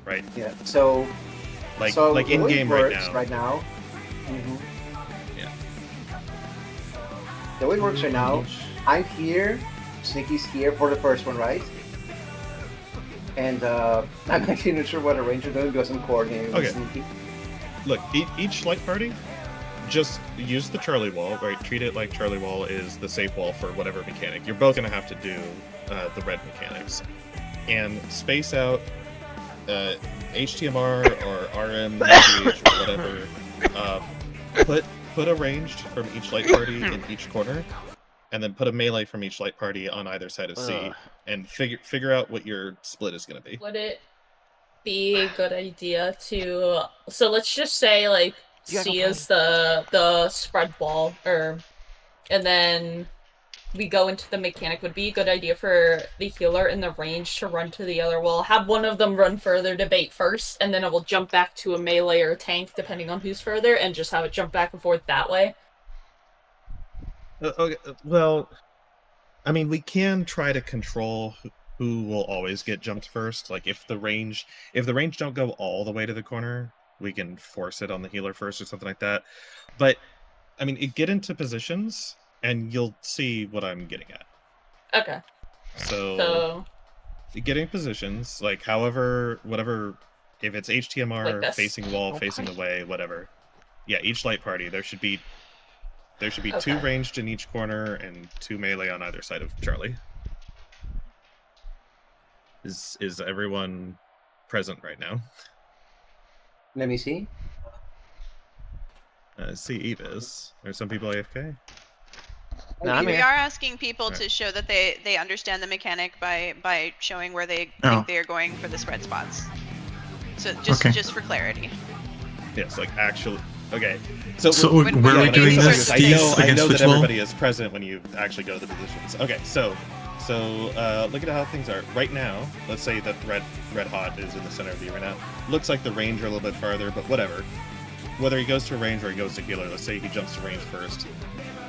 Right? Yeah, so... Like so in game right now. Yeah. The way it works right now, I'm here, Sneaky's here for the first one, right? And I'm actually not sure what a ranger doing because I'm coordinating with Sneaky. Look, each light party, just use the Charlie wall, right? Treat it like Charlie wall is the safe wall for whatever mechanic. You're both going to have to do the red mechanics. And space out HTMR or RM, or whatever. Put a ranged from each light party in each corner, and then put a melee from each light party on either side of C, and figure out what your split is going to be. would it be a good idea to so let's just say like C is the spread wall, and then we go into the mechanic. Would be a good idea for the healer in the range to run to the other wall. Have one of them run further to bait first, and then it will jump back to a melee or a tank, depending on who's further, and just have it jump back and forth that way. Okay, well, I mean, we can try to control who will always get jumped first. Like, if the range don't go all the way to the corner, we can force it on the healer first or something like that. But, I mean, get into positions, and you'll see what I'm getting at. Okay. So getting positions, like, whatever, if it's HTMR, like facing wall, facing away, whatever. Yeah, each light party, there should be 2 ranged in each corner and 2 melee on either side of Charlie. Is everyone present right now? Let me see. See Eve is. Are some people AFK? No, We are asking people to show that they understand the mechanic by showing where they think they are going for the spread spots. So just for clarity. Yes, like actually. Okay. So where are we doing this? I know that everybody is present when you actually go to the positions. Okay, so look at how things are right now. Let's say that red hot is in the center of the arena. Looks like the range are a little bit farther, but whatever. Whether he goes to range or he goes to healer, let's say he jumps to range first.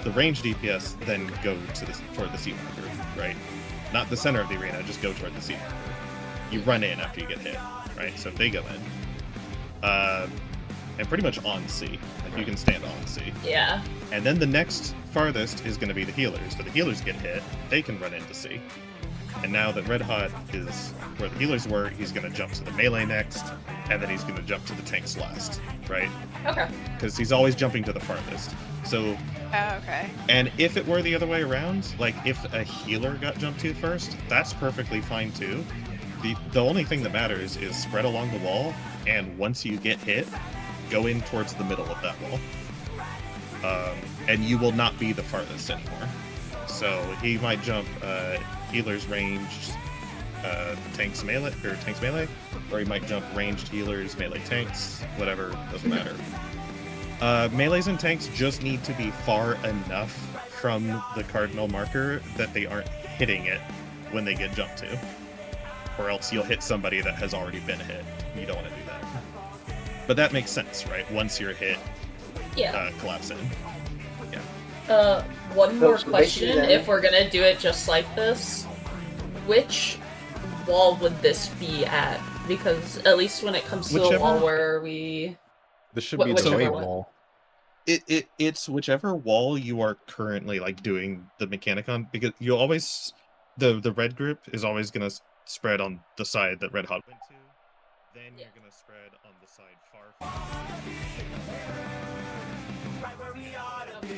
The range DPS then go toward the C marker, right? Not the center of the arena, just go toward the C marker. You run in after you get hit, right? So if they go in, and pretty much on C, like you can stand on C. Yeah. And then the next farthest is going to be the healers. So the healers get hit, they can run into C. And now that Red Hot is where the healers were, he's going to jump to the melee next, and then he's going to jump to the tanks last, right? Okay. Because he's always jumping to the farthest. So. Oh, okay. And if it were the other way around, like if a healer got jumped to first, that's perfectly fine too. The only thing that matters is spread along the wall, and once you get hit, go in towards the middle of that wall. And you will not be the farthest anymore. So he might jump healers ranged tanks melee, or he might jump ranged healers, melee tanks, whatever, doesn't matter. Melees and tanks just need to be far enough from the cardinal marker that they aren't hitting it when they get jumped to. Or else you'll hit somebody that has already been hit. You don't want to do that. But that makes sense, right? Once you're hit, collapse in. Yeah. One more question, if we're gonna do it just like this, which wall would this be at? Because at least when it comes to the wall where we... This should be the wave wall. It's whichever wall you are currently like doing the mechanic on, because you always the red group is always gonna spread on the side that Red Hot went to. Then you're gonna spread on the side far Right where we ought to be.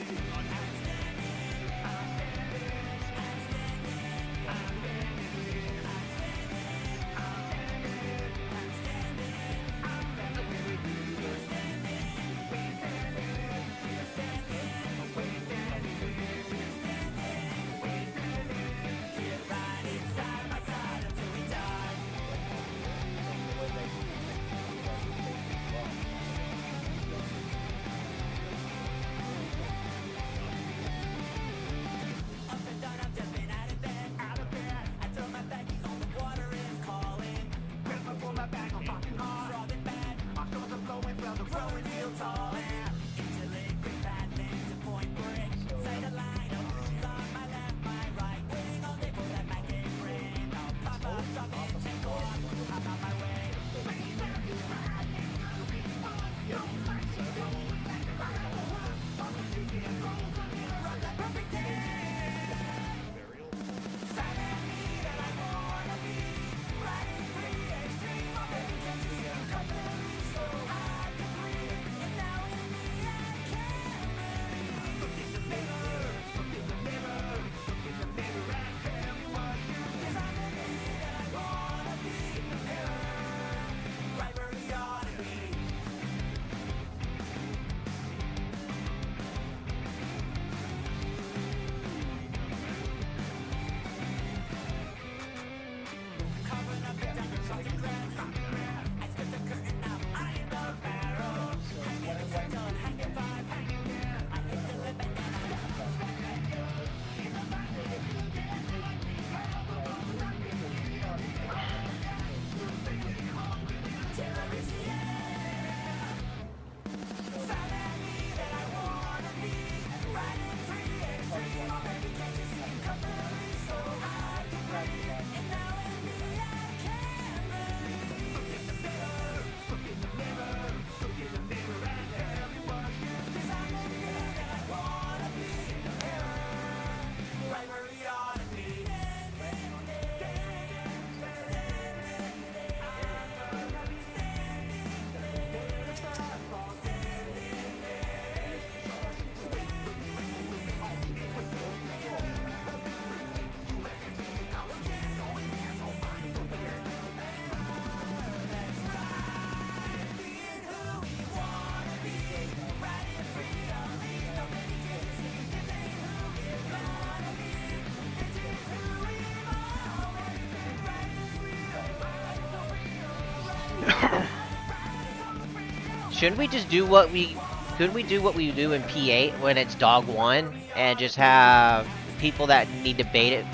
Shouldn't we just do what we... Couldn't we do what we do in P8 when it's dog 1 and just have people that need to bait it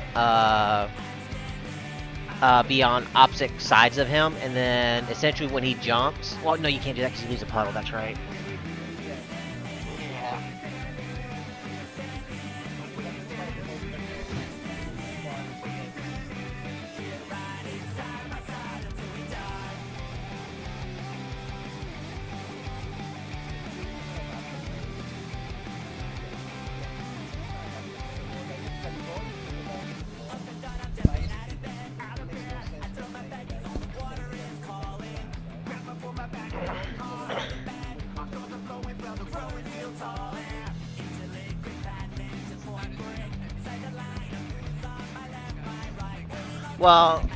be on opposite sides of him, and then essentially when he jumps... Well, no, you can't do that because he leaves a puddle, that's right. Well...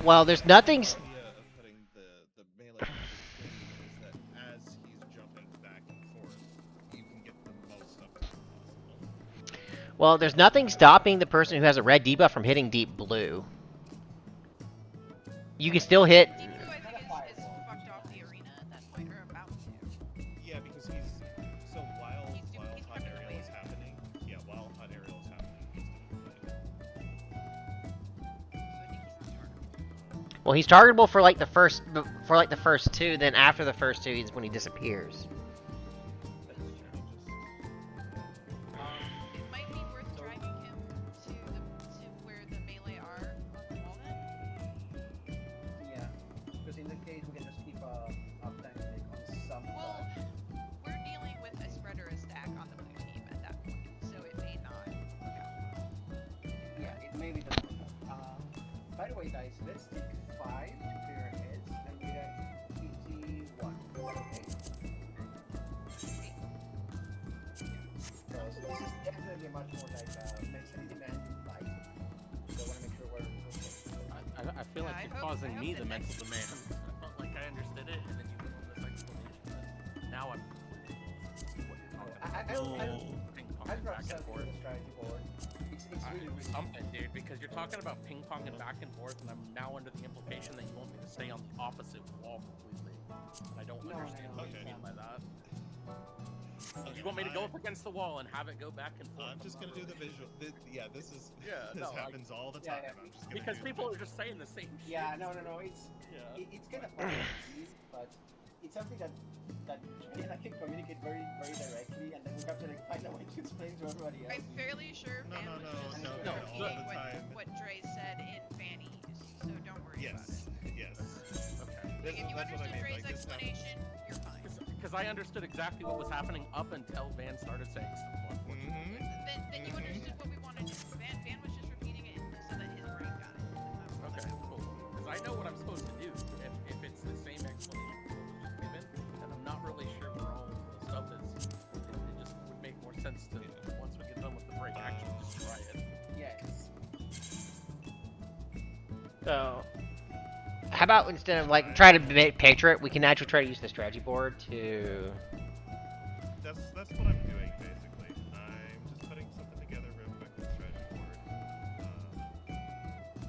Well, there's nothing... The idea of putting the melee between is that as he's jumping back and forth, you can get the most up to possible. Well, there's nothing stopping the person who has a red debuff from hitting deep blue. You can still hit... Deep Blue, I think, is fucked off the arena at that point, or about to. Yeah, because he's... So while hot aerial is happening... Yeah, while hot aerial is happening, he's doing the Well, he's targetable for like the first two, then after the first two is when he disappears. It might be worth driving him to where the melee are on the wall then. Yeah, because in that case we can just keep uptime like on some. Well, we're dealing with a spread or a stack on the blue team at that point, so it may not work out well. Yeah, it maybe doesn't work out. By the way, guys, let's take 5 to clear our heads, and we have PT1. Okay. Because this is definitely a much more like mentally demanding fight. So I want to make sure we're okay. I feel like you're causing me the mental demand. I felt like I understood it, and then you went on this explanation. And now I'm completely lost as to what you're talking about. I've brought stuff to the strategy board. It's really something, dude, because you're talking about ping-ponging back and forth, and I'm now under the implication that you want me to stay on the opposite wall completely. And I don't understand what you mean by that. You want me to go up against the wall and have it go back and forth? I'm just gonna do the visual. Yeah, this is. Yeah, this happens all the time. I'm just gonna because do people are just saying the same shit. Yeah, no. It's kind of fun, but it's something that Trey and I can communicate very, very directly, and then we have to like find a way to explain to everybody else. I'm fairly sure Van was just repeating what Dre said in Fanny's, so don't worry about it. Yes. Okay. Like, if you understood Dre's explanation, you're fine. Because I understood exactly what was happening up until Van started saying stuff. Then you understood what we wanted to do. Van was just repeating it so that his brain got it. Okay, cool. Because I know what I'm supposed to do if it's the same explanation just given, and I'm not really sure where all of the stuff is. It just would make more sense to, once we get done with the break, actually just try it. Yes. So... How about instead of like trying to picture it, we can actually try to use the strategy board to... That's what I'm doing basically. I'm just putting something together real quick with the strategy board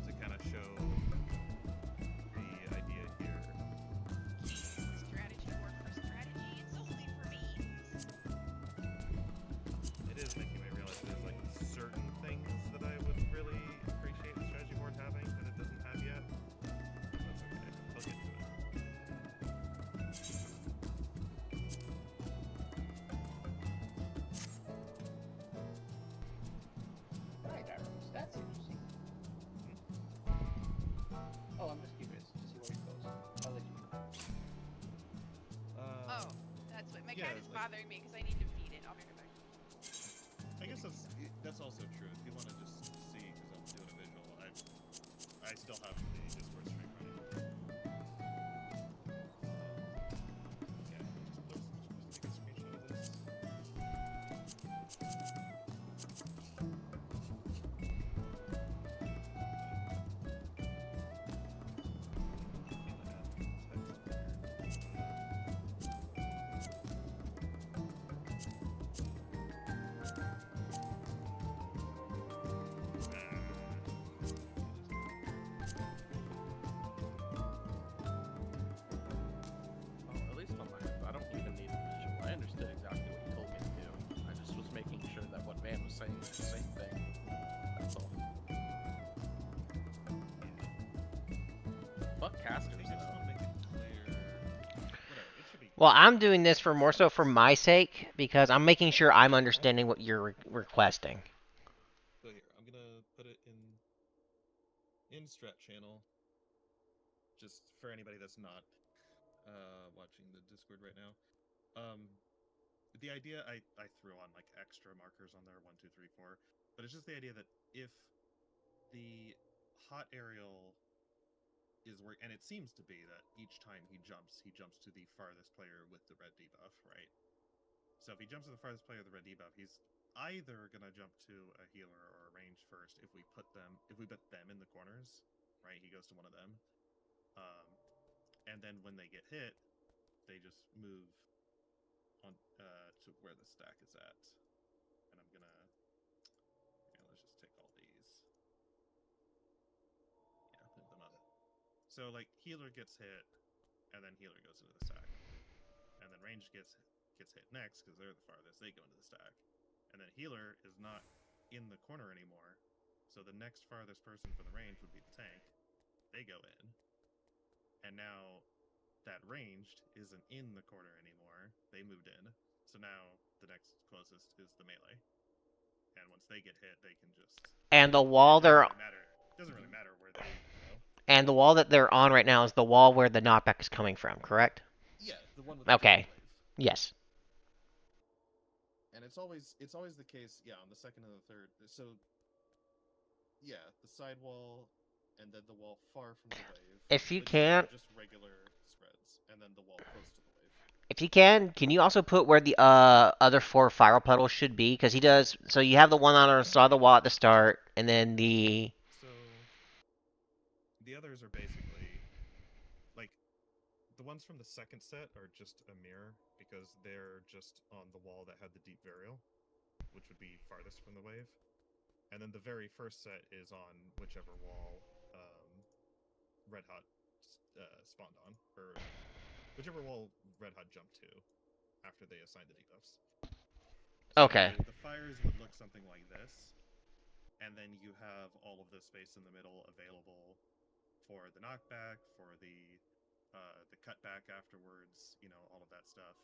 to kind of show the idea here. Strategy board for strategy, it's only for memes. It is making me realize there's like certain things that I would really appreciate the strategy board having that it doesn't have yet. That's okay. I'll get to it. Right, arrows. That's interesting. Oh, I'm just curious to see where it goes. I'll let you know. Oh, that's what my cat is bothering me because I need to feed it. I'll be right back. I guess that's also true. If you want to just see, because I'm doing a visual, I still have the Discord stream running. Yeah, just take a screenshot of this. Well, I'm doing this for more so for my sake because I'm making sure I'm understanding what you're requesting. So here, I'm gonna put it in strat channel, just for anybody that's not watching the Discord right now. The idea I threw on like extra markers on there, 1, 2, 3, 4, but it's just the idea that if the hot aerial is where, and it seems to be that each time he jumps to the farthest player with the red debuff, right? So if he jumps to the farthest player with the red debuff, he's either gonna jump to a healer or a range first if we put them in the corners, right? He goes to one of them, and then when they get hit, they just move on to where the stack is at. And I'm gonna let's just take all these. Yeah, move them up. So like healer gets hit, and then healer goes into the stack, and then range gets hit next because they're the farthest. They go into the stack, and then healer is not in the corner anymore. So the next farthest person from the range would be the tank. They go in, and now that ranged isn't in the corner anymore. They moved in. So now the next closest is the melee. And once they get hit, they can just... And the wall they're... It doesn't really matter where they go. And the wall that they're on right now is the wall where the knockback is coming from, correct? Yeah, the one with the okay. wave. Yes. And it's always the case, yeah, on the second and the third. So, yeah, the side wall, and then the wall far from the wave. If you can... Just regular spreads, and then the wall close to the wave. If you can you also put where the other 4 fire puddles should be? Because he does... So you have the one on the side of the wall at the start, and then the... So, the others are basically... Like, the ones from the second set are just a mirror, because they're just on the wall that had the deep burial, which would be farthest from the wave. And then the very first set is on whichever wall Red Hot spawned on, or whichever wall Red Hot jumped to after they assigned the debuffs. Okay. So the fires would look something like this, and then you have all of the space in the middle available for the knockback, for the cutback afterwards, you know, all of that stuff.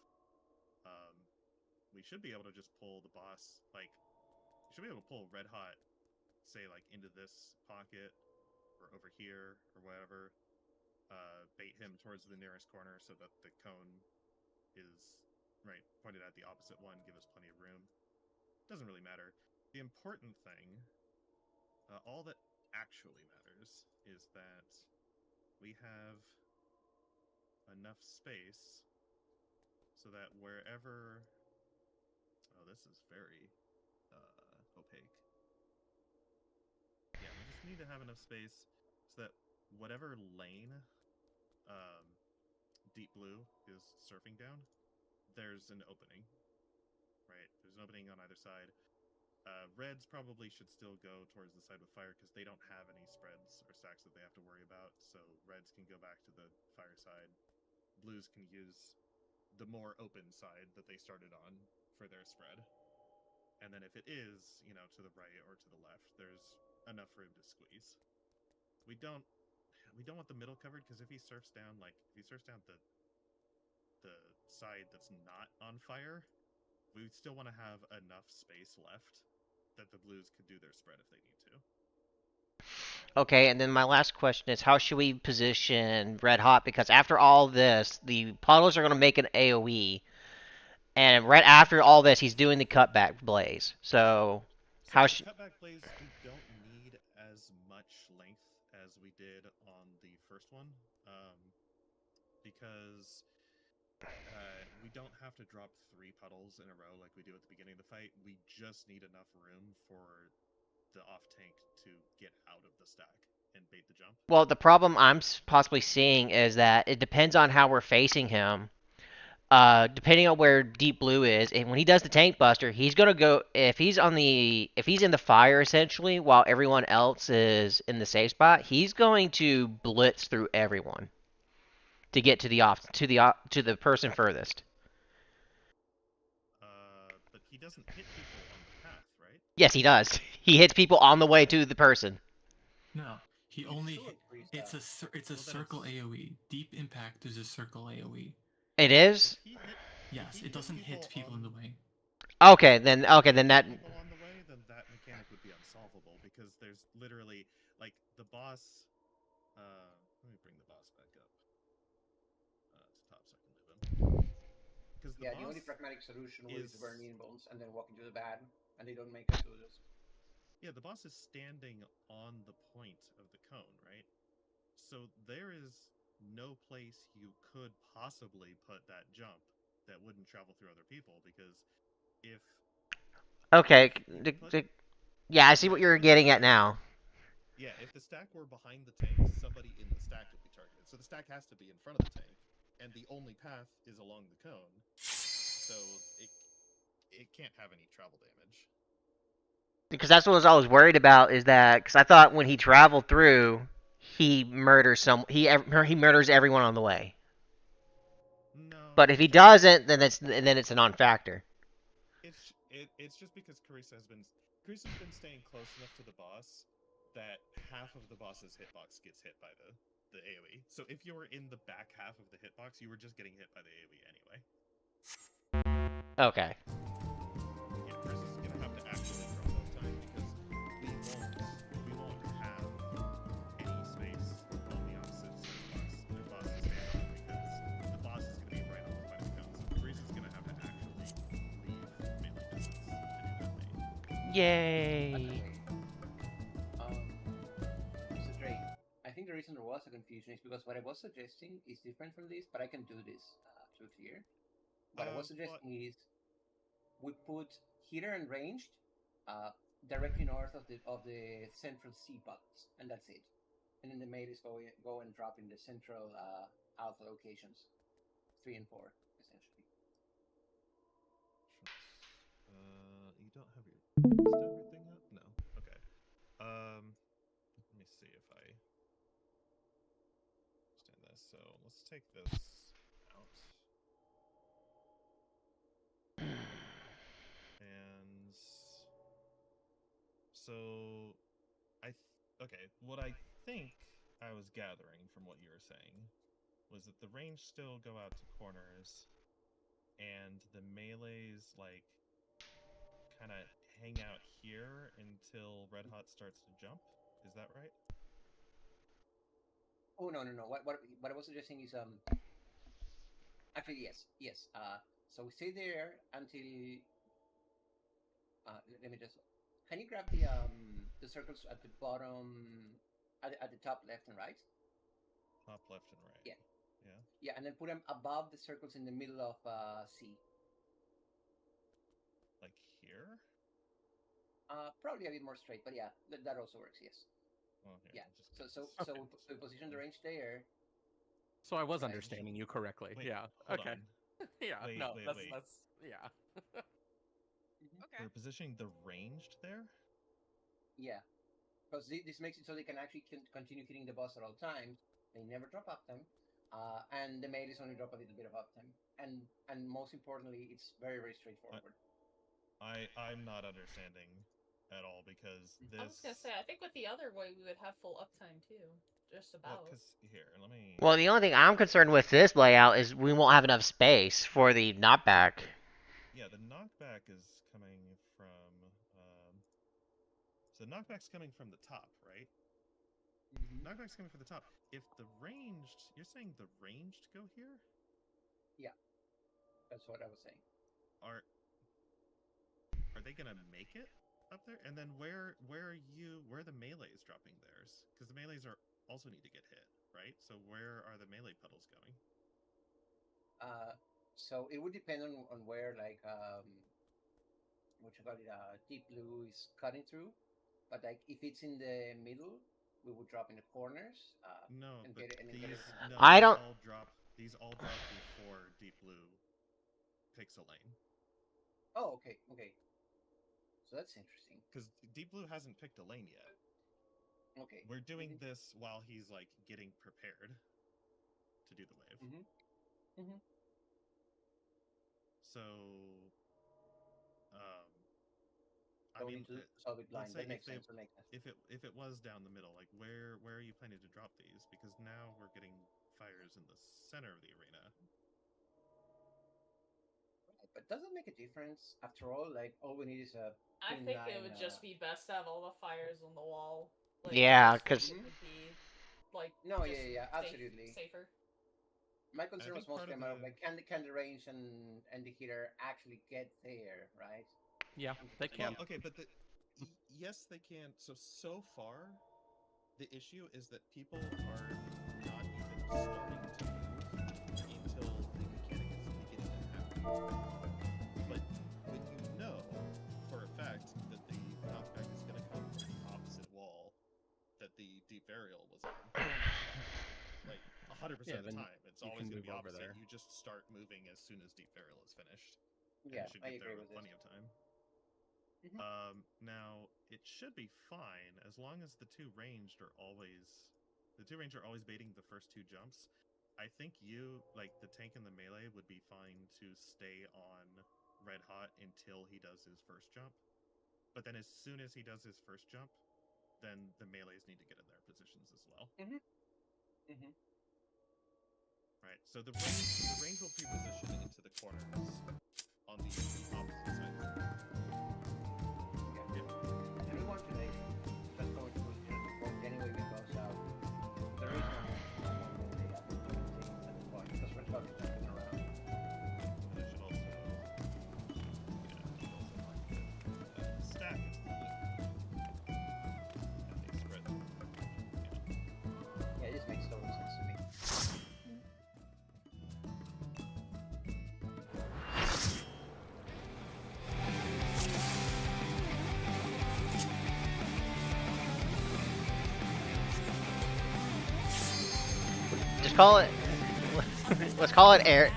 We should be able to just pull the boss, like, we should be able to pull Red Hot, say, like, into this pocket, or over here, or whatever, bait him towards the nearest corner so that the cone is, right, pointed at the opposite one, give us plenty of room. Doesn't really matter. The important thing, all that actually matters, is that we have enough space so that wherever... Oh, this is very opaque. Yeah, we just need to have enough space so that whatever lane Deep Blue is surfing down, there's an opening. Right? There's an opening on either side. Reds probably should still go towards the side with fire because they don't have any spreads or stacks that they have to worry about. So reds can go back to the fire side. Blues can use the more open side that they started on for their spread. And then if it is, you know, to the right or to the left, there's enough room to squeeze. We don't want the middle covered because if he surfs down, like, if he surfs down the side that's not on fire, we still want to have enough space left that the blues could do their spread if they need to. Okay, and then my last question is, how should we position Red Hot? Because after all this, the puddles are going to make an AoE, and right after all this, he's doing the cutback blaze. So how should... Cutback blaze, we don't need as much length as we did on the first one, because we don't have to drop 3 puddles in a row like we do at the beginning of the fight. We just need enough room for the off tank to get out of the stack and bait the jump. Well, the problem I'm possibly seeing is that it depends on how we're facing him. Depending on where Deep Blue is, and when he does the tank buster, he's gonna go if he's in the fire essentially, while everyone else is in the safe spot. He's going to blitz through everyone to get to the person furthest. But he doesn't hit people on the path, right? Yes, he does. He hits people on the way to the person. No, it's a circle AoE. Deep impact is a circle AoE. It is? If he hit, Yes, if he it doesn't hit people in the on, way. Okay, if then he okay, then hit that people on the way, then that mechanic would be unsolvable because there's literally like the boss. Let me bring the boss back up to top so I can live him. Because the Yeah, the boss only pragmatic solution is was to burn in bones and then walk into the bad, and they don't make it, so just yeah, the boss is standing on the point of the cone, right? So there is no place you could possibly put that jump that wouldn't travel through other people because if okay. you put Yeah, I see what yeah, you're if the getting at stack now. yeah, if the stack were behind the tank, somebody in the stack would be targeted. So the stack has to be in front of the tank, and the only path is along the cone. So it can't have any travel damage. Because that's what I was worried about is that because I thought when he traveled through, he murders he murders everyone on the way. No, But if he just doesn't, then it's a non-factor. it's just because Carisa's been staying close enough to the boss that half of the boss's hitbox gets hit by the AoE. So if you were in the back half of the hitbox, you were just getting hit by the AoE anyway. Okay. Yeah, Carisa's gonna have to actually drop off time because we won't have any space on the opposite side of the boss to stand on because the boss is gonna be right on the point of count. So Carisa's gonna have to actually leave melee distance to do that main. Yay. So Dre, I think the reason there was a confusion is because what I was suggesting is different from this, but I can do this to clear. What I was suggesting is we put heater and ranged directly north of the central C buttons, and that's it. And then the melees go and drop in the central alpha locations, 3 and 4, essentially. You don't have your still everything up? No. Okay. Let me see if I understand this. So let's take this out. And so okay, what I think I was gathering from what you were saying was that the range still go out to corners and the melees like kind of hang out here until Red Hot starts to jump. Is that right? Oh no. What I was suggesting is actually yes. So we stay there until let me just. Can you grab the circles at the bottom, at the top left and right? Top left and right. Yeah. Yeah. Yeah, and then put them above the circles in the middle of C. Like here? Probably a bit more straight, but yeah, that also works. Yes. Okay. Yeah. So we position the range there. So I was understanding you correctly. Wait, yeah. hold Okay. on. yeah. Wait, no. wait, that's wait. that's yeah. Okay. We're positioning the ranged there? Yeah, because this makes it so they can actually continue hitting the boss at all times. They never drop uptime, and the melees only drop a little bit of uptime. And most importantly, it's very straightforward. I'm not understanding at all because this. I was gonna say, I think with the other way we would have full uptime too, just about. Well, here, let me. Well, the only thing I'm concerned with this layout is we won't have enough space for the knockback. Yeah, the knockback is coming from. So knockback's coming from the top, right? Mm-hmm. Knockback's coming from the top. If the ranged, you're saying the ranged go here? Yeah, that's what I was saying. Are they gonna make it up there? And then where are the melees dropping theirs? Because the melees also need to get hit, right? So where are the melee puddles going? So it would depend on where what you call it, deep blue is cutting through. But like if it's in the middle, we would drop in the corners. No, and but get it, and then these get it. no, I these don't- all drop. These all drop before deep blue picks a lane. Oh, okay. So that's interesting. Because deep blue hasn't picked a lane yet. Okay. We're doing this while he's like getting prepared to do the wave. Mm-hmm. So, I Going mean, into solid line. let's say That makes sense. That makes sense. if it was down the middle, like where are you planning to drop these? Because now we're getting fires in the center of the arena. but does it make a difference after all? Like, all we need is a. I think it would just be best to have all the fires on the wall. Like, Yeah, just 'cause- would be like No, just yeah, absolutely. safer. My concern was think part mostly a of matter of the- like, can the range and the heater actually get there, right? Yeah, they can. Well, okay, but yes, they can. So far, the issue is that people are not even starting to move until the mechanic is beginning to happen. But you know for a fact that the knockback is going to come from the opposite wall that the deep burial was on. Like 100% of the time, it's always going to be opposite. You just start moving as soon as deep burial is finished. Yeah, and you should I get there agree with with plenty this. of time. Mm-hmm. Now it should be fine as long as the two ranged are always baiting the first two jumps. I think you, like the tank and the melee, would be fine to stay on Red Hot until he does his first jump. But then as soon as he does his first jump, then the melees need to get in their positions as well. Right. So the range will pre-position into the corners on the opposite side. And we want to like just go to point anyway because there is no way at this point because we're talking jumping around. But it should also, the stack is the loop. And they spread. Yeah, this makes total sense to me. Just call it. Let's call it air.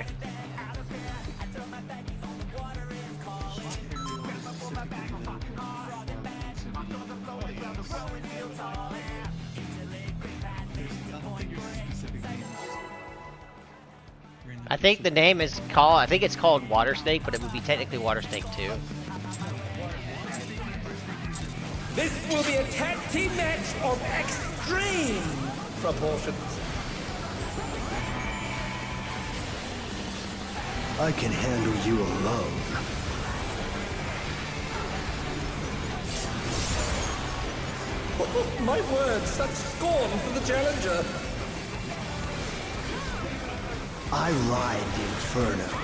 I think the name is called. I think it's called Water Snake, but it would be technically Water Snake 2. This will be a tag team match of extreme proportions. I can handle you alone. Oh, my word, such scorn for the challenger. I ride the inferno.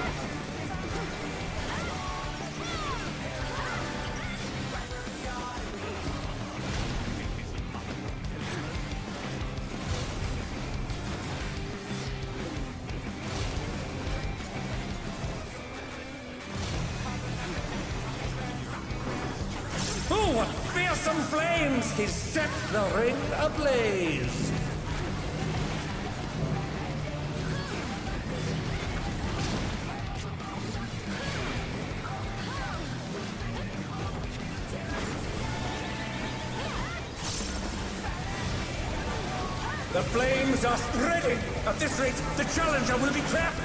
Oh, what fearsome flames! He set the ring ablaze! The flames are spreading! At this rate, the challenger will be trapped!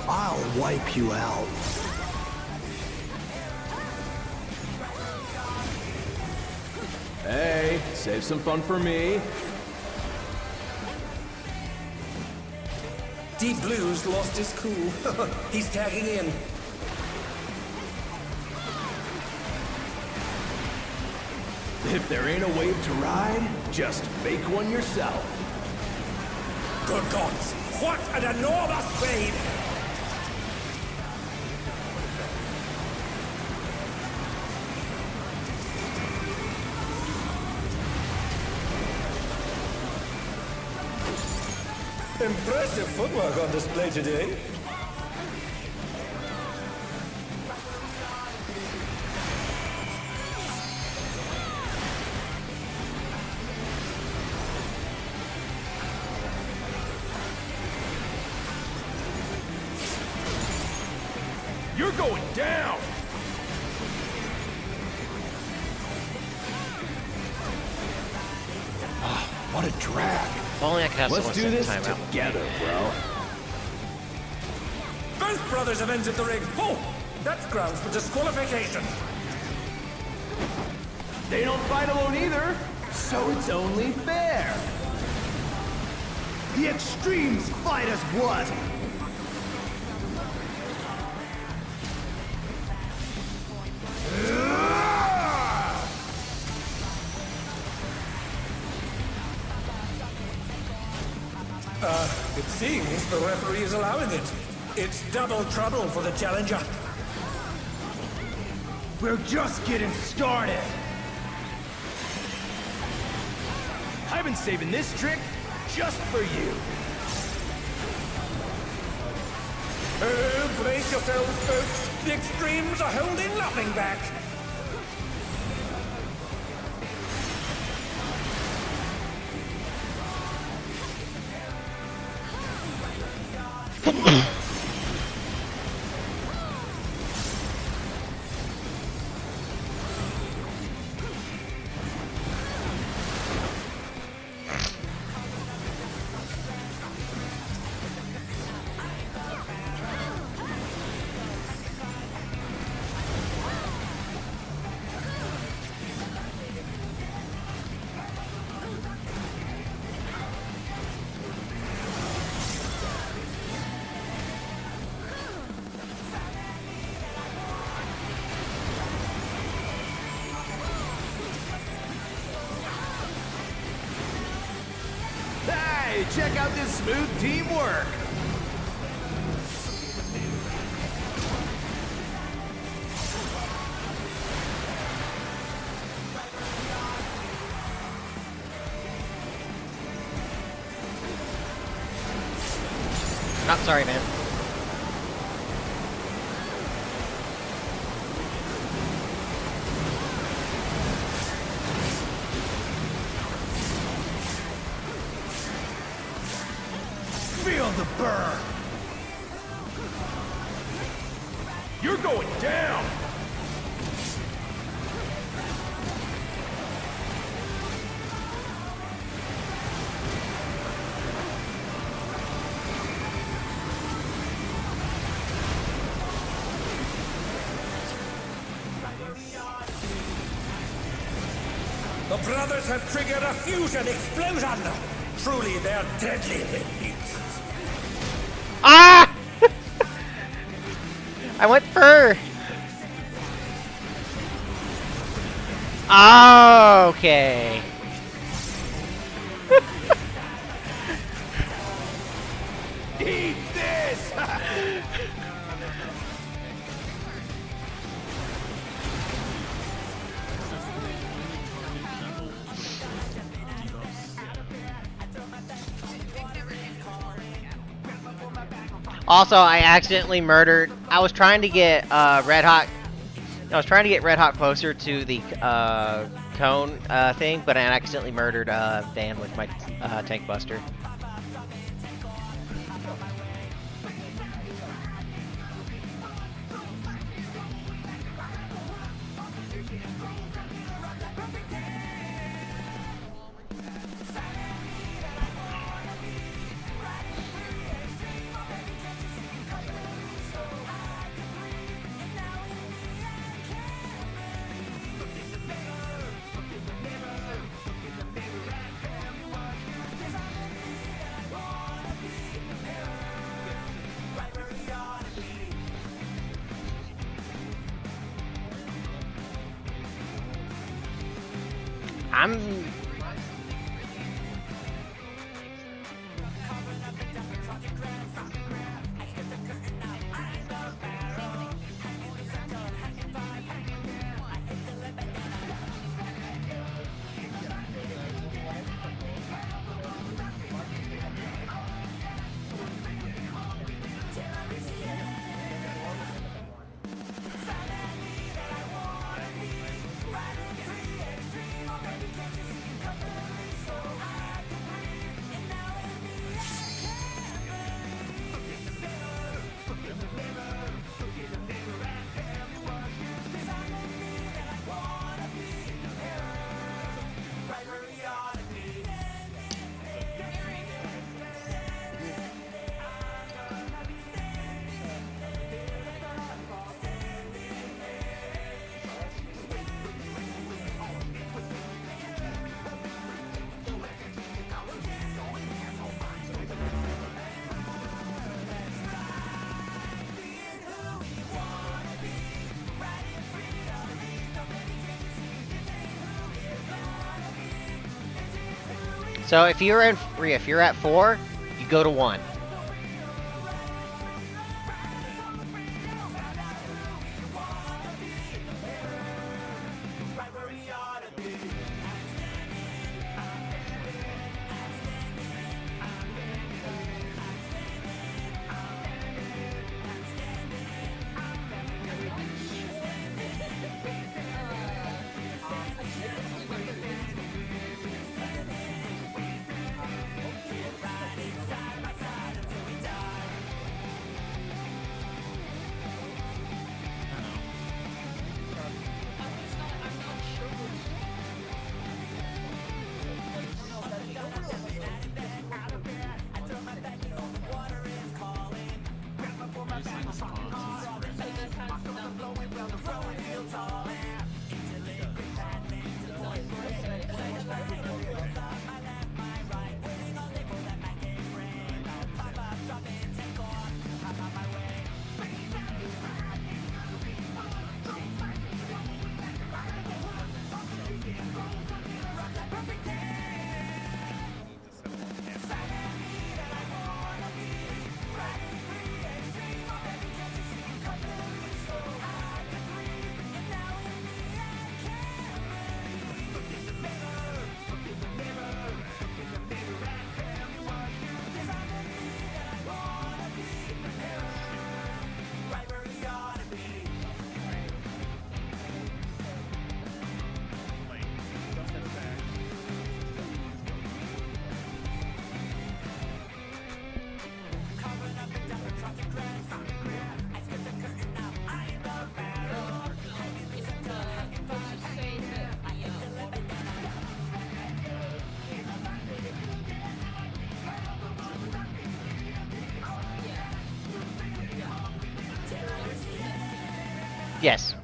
I'll wipe you out. Hey, save some fun for me. Deep Blue's lost his cool. He's tagging in. If there ain't a wave to ride, just make one yourself. Good gods! What an enormous wave! Impressive footwork on display today. You're going down! What a drag. If only I could have Let's someone do set this the timeout. together, bro. Both brothers have entered the ring. Oh, that's grounds for disqualification. They don't fight alone either. So it's only fair. The extremes fight as one. It seems the referee is allowing it. It's double trouble for the challenger. We're just getting started. I've been saving this trick just for you. Oh, brace yourselves, folks. The extremes are holding nothing back. Hey, check out this smooth teamwork. Not sorry, man. Feel the burn. You're going down. The brothers have triggered a fusion explosion. Truly, they're deadly beasts. Ah! I went fur. Okay. Eat this. Also, I accidentally murdered. I was trying to get Red Hot. I was trying to get Red Hot closer to the cone thing, but I accidentally murdered Van with my tank buster. I'm... So if you're at 4, you go to 1. Yes.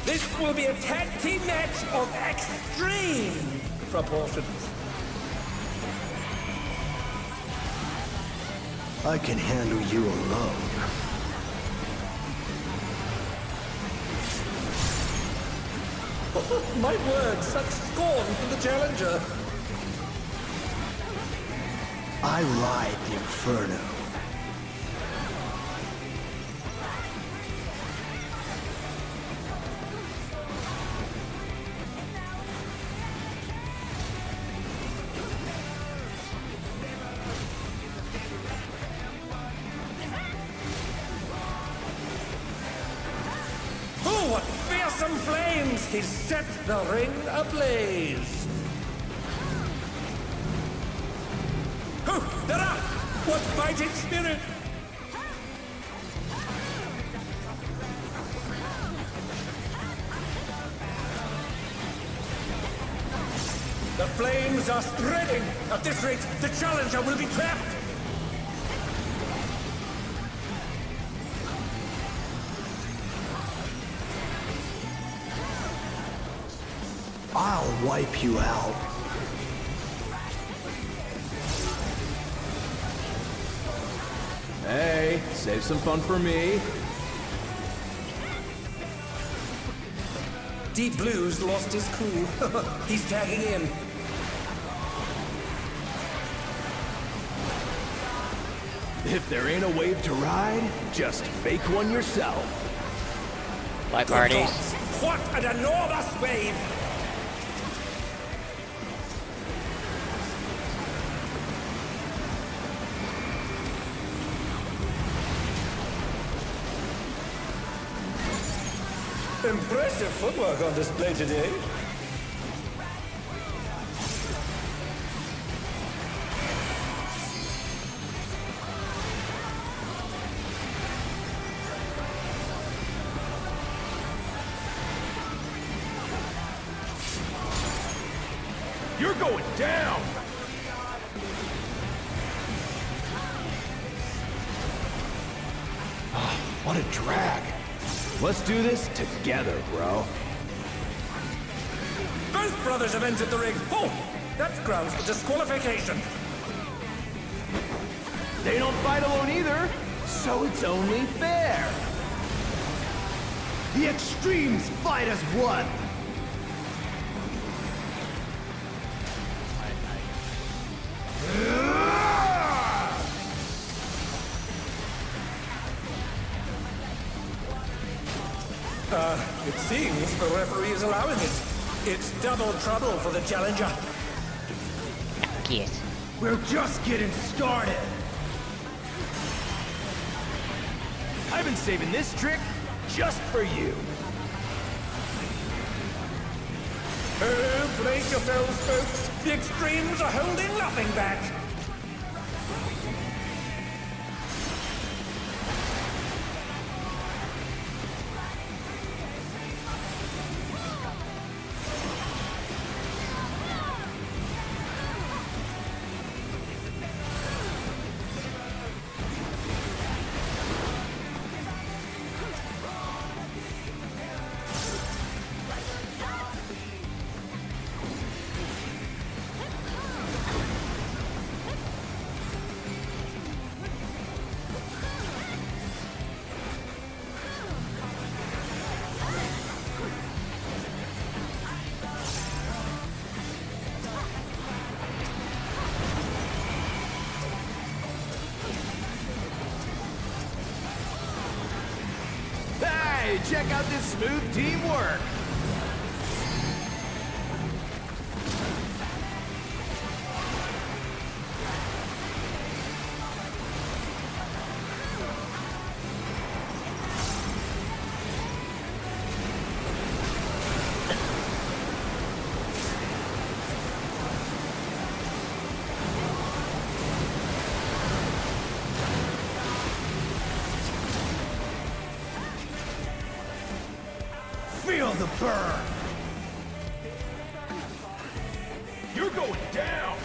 This will be a tag team match of extreme proportions. I can handle you alone. My word, such scorn for the challenger. I ride the inferno. Oh, what fearsome flames! He set the ring ablaze. Oh, they're up! What fighting spirit! The flames are spreading! At this rate, the challenger will be trapped! I'll wipe you out. Hey, save some fun for me. Deep Blue's lost his cool. He's tagging in. If there ain't a wave to ride, just make one yourself. Light parties. What an enormous wave! Impressive footwork on display today. You're going down! What a drag. Let's do this together, bro. Both brothers have entered the ring. Oh, that's grounds for disqualification. They don't fight alone either, so it's only fair. The extremes fight as one. It seems the referee is allowing it. It's double trouble for the challenger. Yes. We're just getting started. I've been saving this trick just for you. Oh, brace yourselves, folks. The extremes are holding nothing back. Hey, check out this smooth teamwork. Feel the burn! You're going down!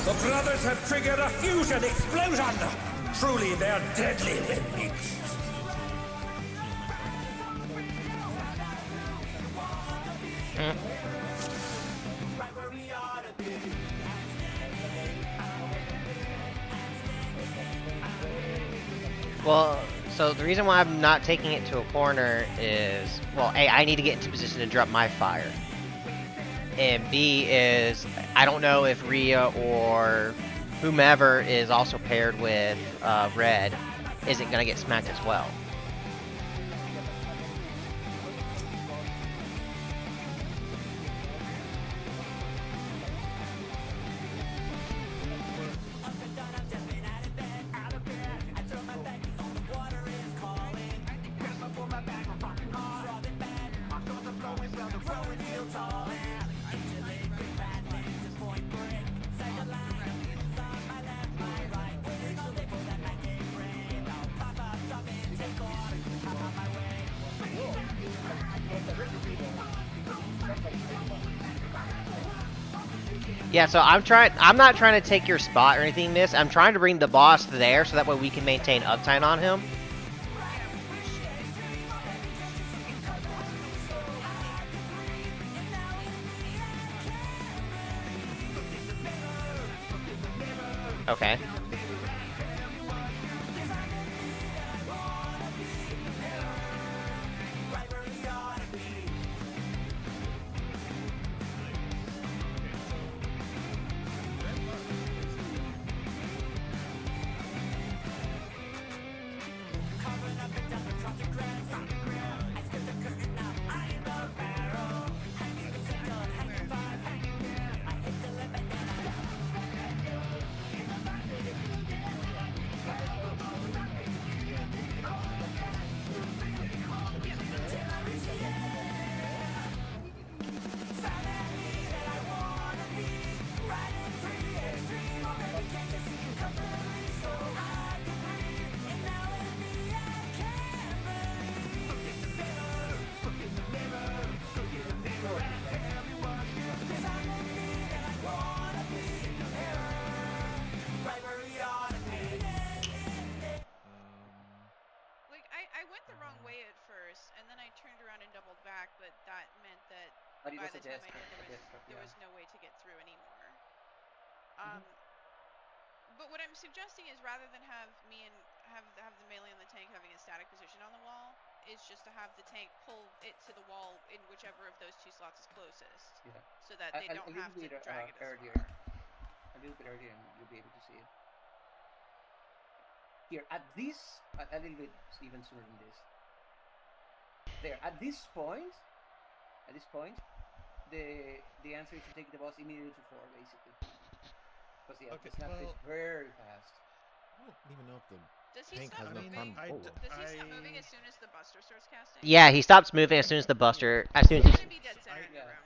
The brothers have triggered a fusion explosion! Truly, they're deadly when mixed. Well, so the reason why I'm not taking it to a corner is, well, A, I need to get into position to drop my fire. And B is, I don't know if Rhea or whomever is also paired with Red isn't going to get smacked as well. Yeah, so I'm not trying to take your spot or anything, Miss. I'm trying to bring the boss there so that way we can maintain uptime on him. Okay. Like, I went the wrong way at first, and then I turned around and doubled back, but that meant that But it by was the a time death I did, there yeah. was no way to get through anymore. But what I'm suggesting is rather than have me and have the melee and the tank having a static position on the wall, is just to have the tank pull it to the wall in whichever of those two slots is closest. Yeah. So that they don't have to drag it as earlier. far. A little bit earlier, and you'll be able to see it. Here, at this, a little bit even sooner than this. There, at this point, the answer is to take the boss immediately to 4, basically. Because yeah, Okay, the snap is very fast. I don't even know if the Does he tank stop has enough moving? time to pull him. Does he stop moving as soon as the Buster starts casting? Yeah, he stops moving as soon as the Buster. As soon as He's he. gonna be dead center in the room.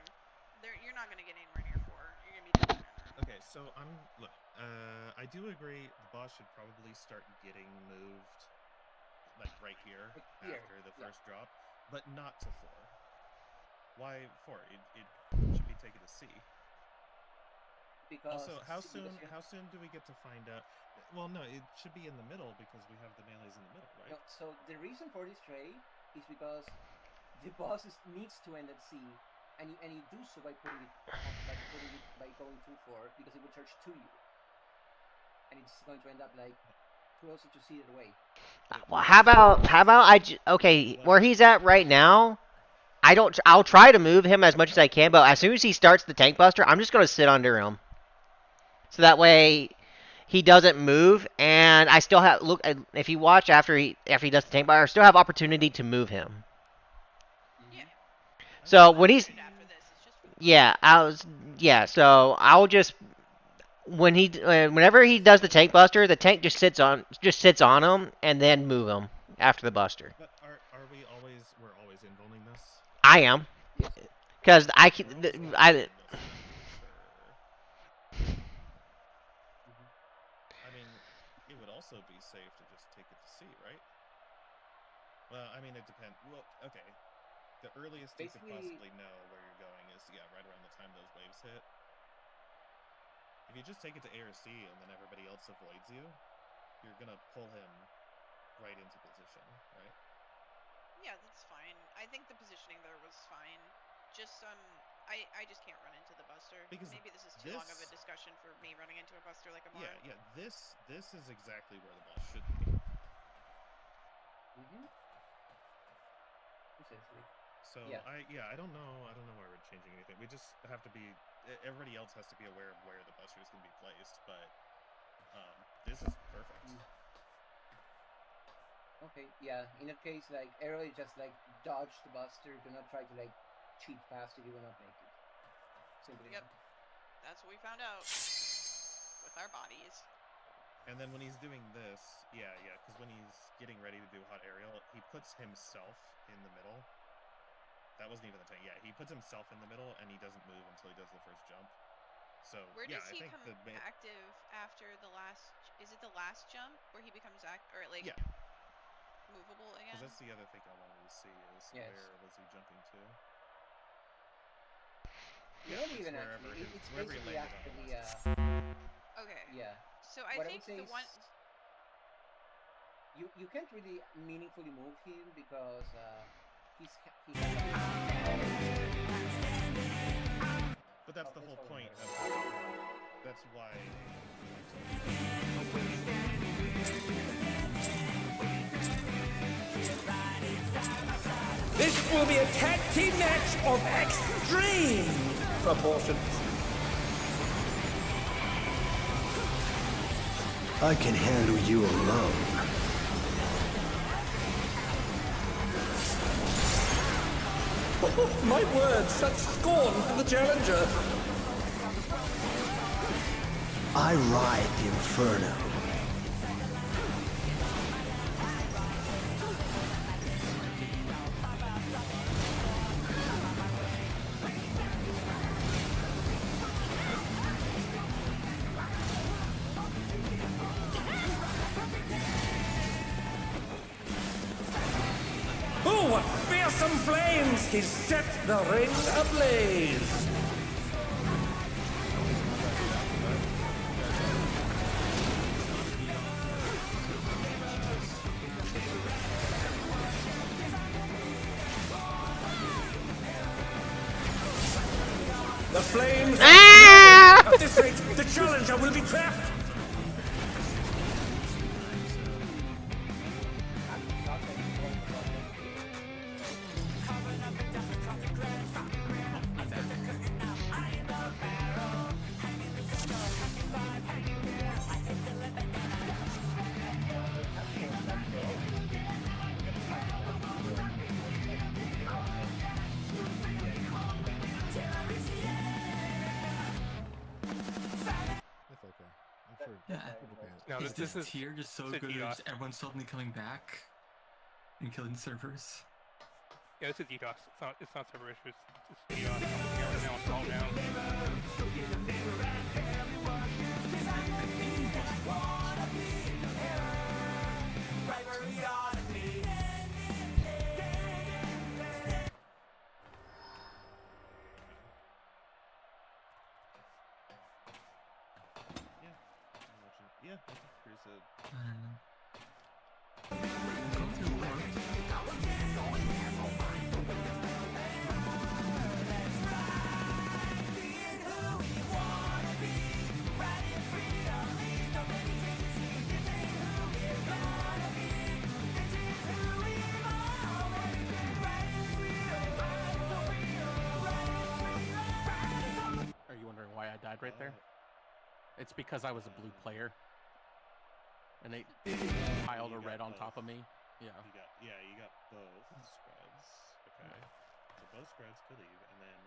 You're not gonna get anywhere near 4. You're gonna be dead center in the room. Okay, so look. I do agree the boss should probably start getting moved, like right here after the first drop, but not to 4. Why 4? It should be taken to C. Because also, how soon do we get to find out? Well, no, it should be in the middle because we have the melees in the middle, right? No, so the reason for this trade is because the boss needs to end at C, and you do so by by going too 4 because it will charge to you, and it's going to end up like closer to C away. Well, how about okay, where he's at right now? I'll try to move him as much as I can, but as soon as he starts the tank buster, I'm just gonna sit under him. So that way he doesn't move, and I still have if you watch after he does the tank buster, I still have opportunity to move him. Yeah. So when he's so I'll just whenever he does the tank buster, the tank just sits on him and then move him after the buster. But are we always invulning this? I am. Because I can I mean, it would also be safe to just take it to C, right? Well, I mean, it depends. Well, okay. The earliest you could possibly know where you're going is, right around the time those waves hit. If you just take it to A or C and then everybody else avoids you, you're gonna pull him right into position, right? Yeah, that's fine. I think the positioning there was fine. Just I just can't run into the Buster. Because maybe this is too long of a discussion for me running into a Buster like a Mark. Yeah. This is exactly where the boss should be. Essentially. So I don't know why we're changing anything. We just have to be. Everybody else has to be aware of where the Buster is going to be placed, but this is perfect. Okay, yeah. In that case, like everybody just like dodge the Buster. Do not try to like cheat past it. You will not make it. Simply. Yep. That's what we found out with our bodies. And then when he's doing this, because when he's getting ready to do hot aerial, he puts himself in the middle. That wasn't even the tank. Yeah, he puts himself in the middle, and he doesn't move until he does the first jump. So where does he I think come active after the last? Is it the last jump where he becomes movable again? Because that's the other thing I wanted to see is where was he jumping to? not it's even wherever actually. his- It's wherever he basically landed on the actually. Okay. Yeah. So I What I think would say the is one. you can't really meaningfully move him because he's But that's the whole point of that's why. This will be a tag team match of extreme proportions. I can handle you alone. Oh, my word, such scorn for the challenger. I ride the inferno. Oh, what fearsome flames! He's set the ring ablaze! The flames... At this rate, the challenger will be trapped! That's okay. I'm sure Yeah. people can. No, Is this this is tier just so it's a good that DDoS. just everyone's suddenly coming back and killing servers? Yeah, this is DDoS. It's not server issues. It's DDoS. Right now it's all down. Yeah, I think Chris I don't know. Are you wondering why I died right there? It's because I was a blue player. And they piled a red on top of me. Yeah. You got both spreads. Okay. So both spreads could leave, and then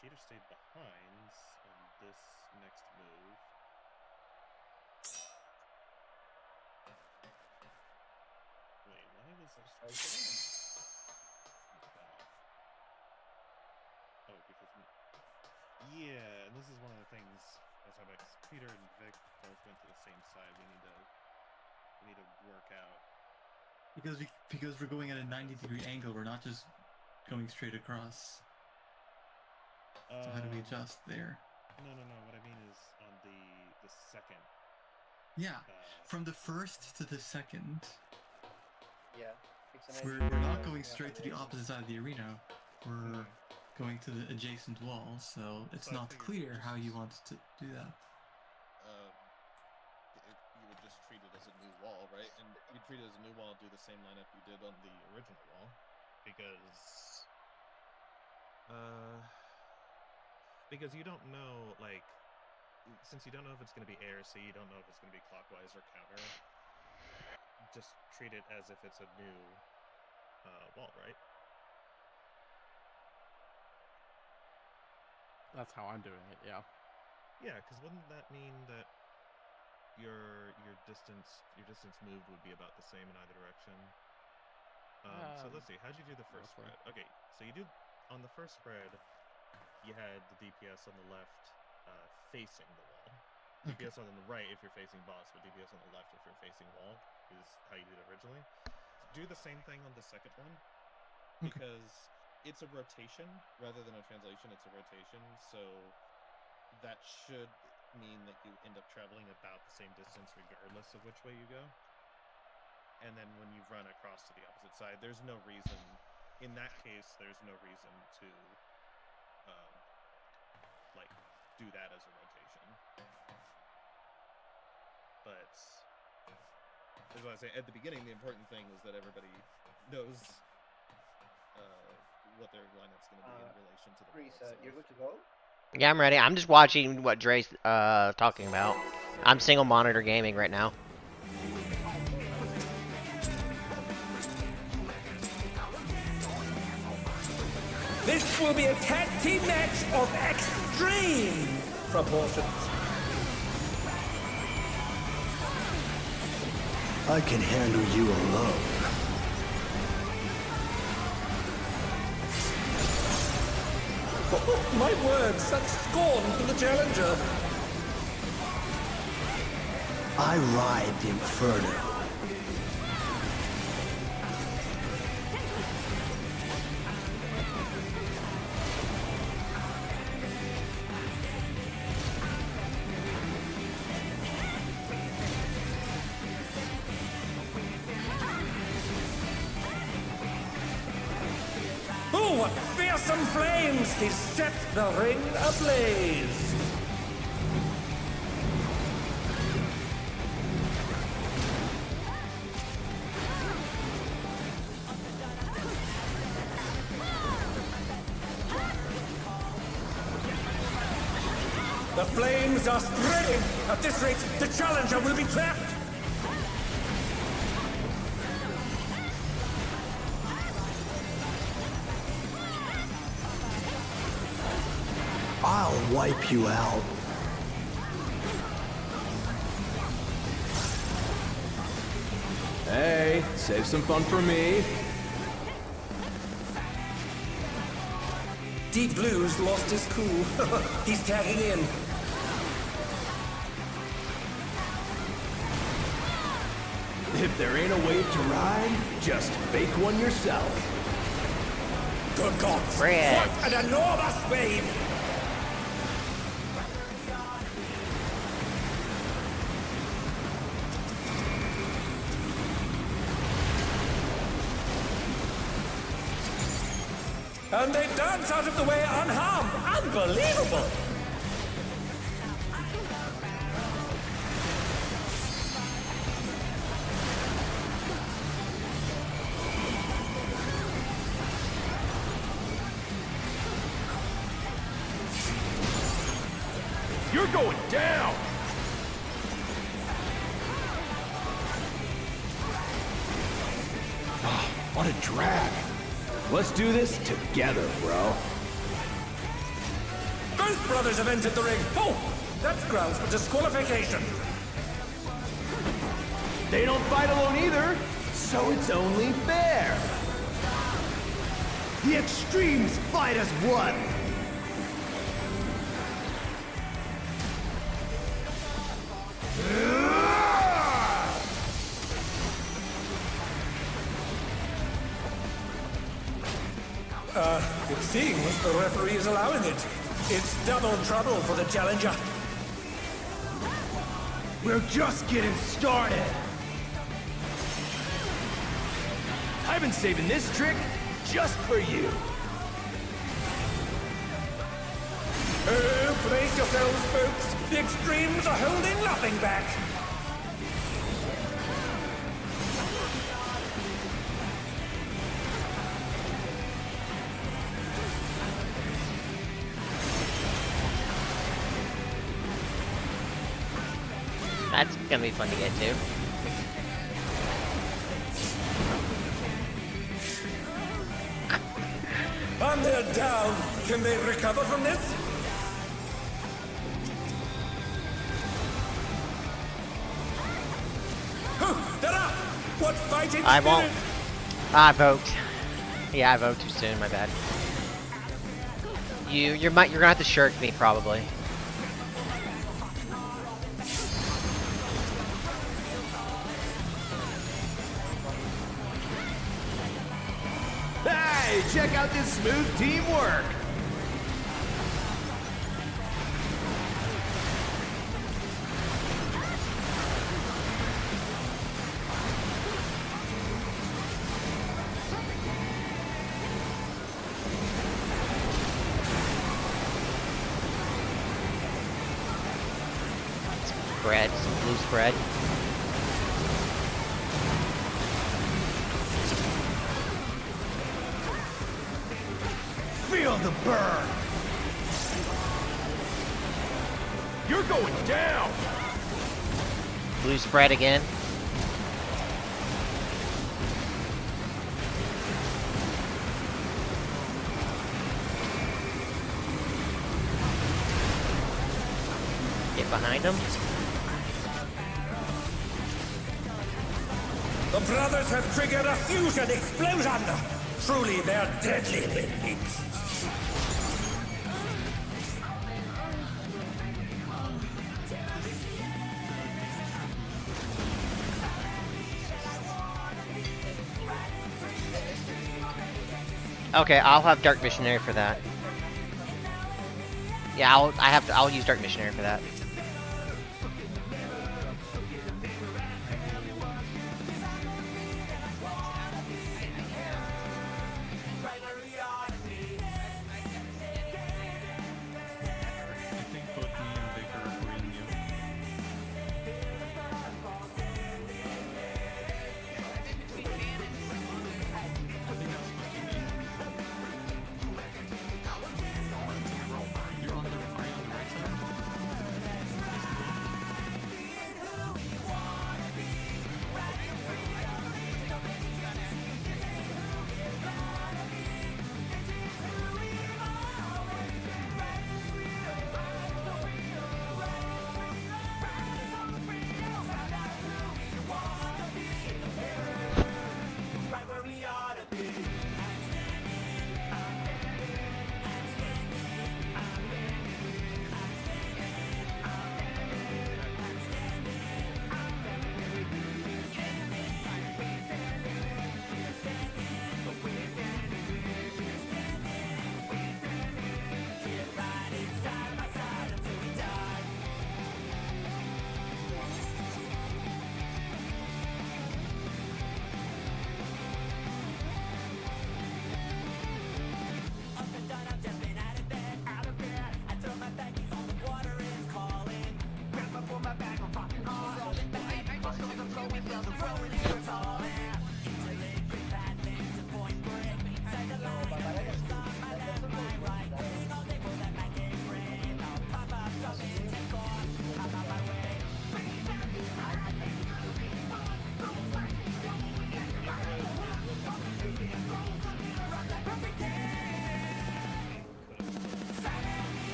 Peter stayed behind on this next move. Wait, why was this? Oh, because yeah, and this is one of the things I was talking about. 'Cause Peter and Vic both went to the same side. We need to work out. Because we're going at a 90-degree angle, we're not just going straight across. So how do we adjust there? No. What I mean is on the second. Yeah, from the first to the second. Yeah. We're not going straight to the opposite side of the arena. We're going to the adjacent wall, so it's not clear how you want to do that. You would just treat it as a new wall, right? And you treat it as a new wall, do the same lineup you did on the original wall, because you don't know, like, since you don't know if it's going to be ARC, you don't know if it's going to be clockwise or counter. Just treat it as if it's a new wall, right? That's how I'm doing it, yeah. Yeah, because wouldn't that mean that your distance moved would be about the same in either direction? So let's see. How'd you do the first roughly. spread? Okay, so you did on the first spread. You had the DPS on the left facing the wall. DPS on the right if you're facing boss, but DPS on the left if you're facing wall is how you did it originally. Do the same thing on the second one, because it's a rotation rather than a translation. It's a rotation, so that should mean that you end up traveling about the same distance regardless of which way you go. And then when you run across to the opposite side, there's no reason, in that case, there's no reason to like do that as a rotation. But as I say, at the beginning, the important thing is that everybody knows what their lineup's going to be in relation to the role itself. You're good to go? Yeah, I'm ready. I'm just watching what Dre's talking about. I'm single monitor gaming right now. This will be a tag team match of extreme proportions. I can handle you alone. Oh, my word, such scorn for the challenger. I ride the inferno. Oh, what fearsome flames! He set the ring ablaze! The flames are spreading! At this rate, the challenger will be trapped! I'll wipe you out. Hey, save some fun for me. Deep Blue's lost his cool. He's tagging in. If there ain't a wave to ride, just make one yourself. Good God! Fred. What an enormous wave! And they dance out of the way unharmed! Unbelievable! You're going down! Oh, what a drag. Let's do this together, bro. Both brothers have entered the ring. Oh, that's grounds for disqualification. They don't fight alone either, so it's only fair. The extremes fight as one. It seems the referee is allowing it. It's double trouble for the challenger. We're just getting started. I've been saving this trick just for you. Oh, brace yourselves, folks. The extremes are holding nothing back. That's gonna be fun to get to. And they're down. Can they recover from this? They're up! What fighting I won't. spirit? I vote. Yeah, I vote too soon. My bad. You're gonna have to shirk me probably. Hey, check out this smooth teamwork. Spread, some blue spread. Feel the burn. You're going down. Blue spread again. Get behind them. The brothers have triggered a fusion explosion! Truly, they're deadly windy. Okay, I'll have Dark Missionary for that. Yeah, I'll use Dark Missionary for that.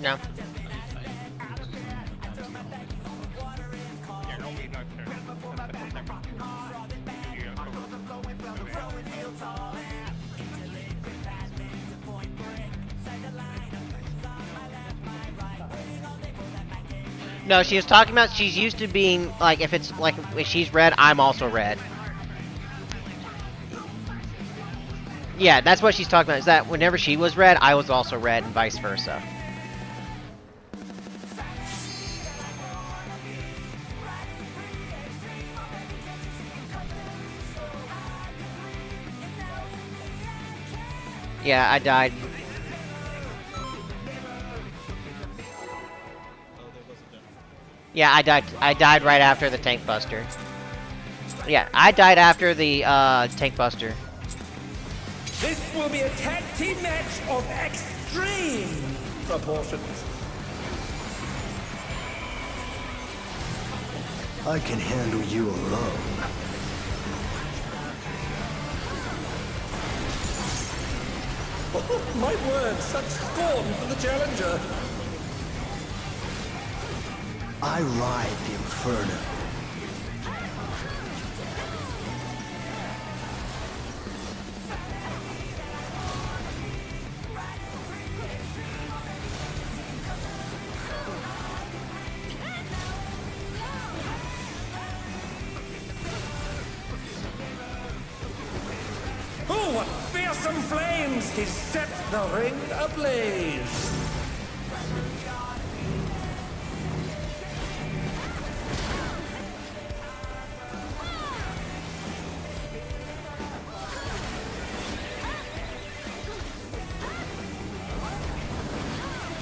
No. Yeah, normally not there. No, she was talking about she's used to being like if it's like if she's red, I'm also red. Yeah, that's what she's talking about. Is that whenever she was red, I was also red, and vice versa. Yeah, I died. Yeah, I died. I died right after the tank buster. Yeah, I died after the tank buster. This will be a tag team match of extreme proportions. I can handle you alone. Oh, my word, such scorn for the challenger. I ride the inferno. Oh, what fearsome flames! He set the ring ablaze.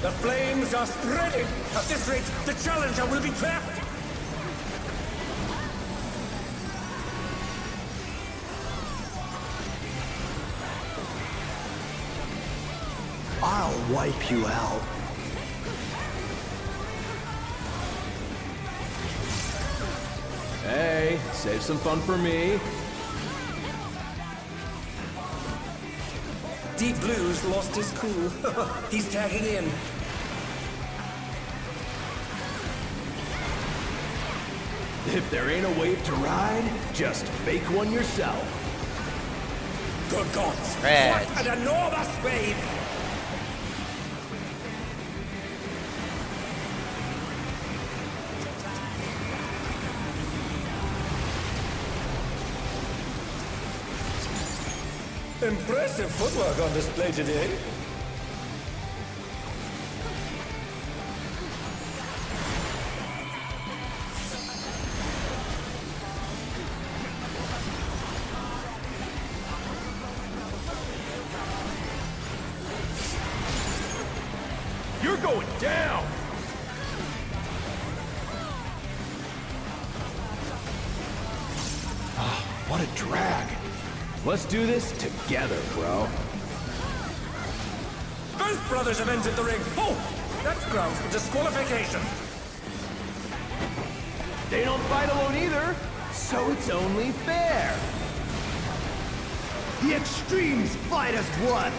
The flames are spreading! At this rate, the challenger will be trapped! I'll wipe you out. Hey, save some fun for me. Deep Blue's lost his cool. He's tagging in. If there ain't a wave to ride, just make one yourself. Good gods! Red. What an enormous wave! Impressive footwork on display today. You're going down! What a drag. Let's do this together, bro. Both brothers have entered the ring. Oh, that's grounds for disqualification. They don't fight alone either, so it's only fair. The extremes fight as one.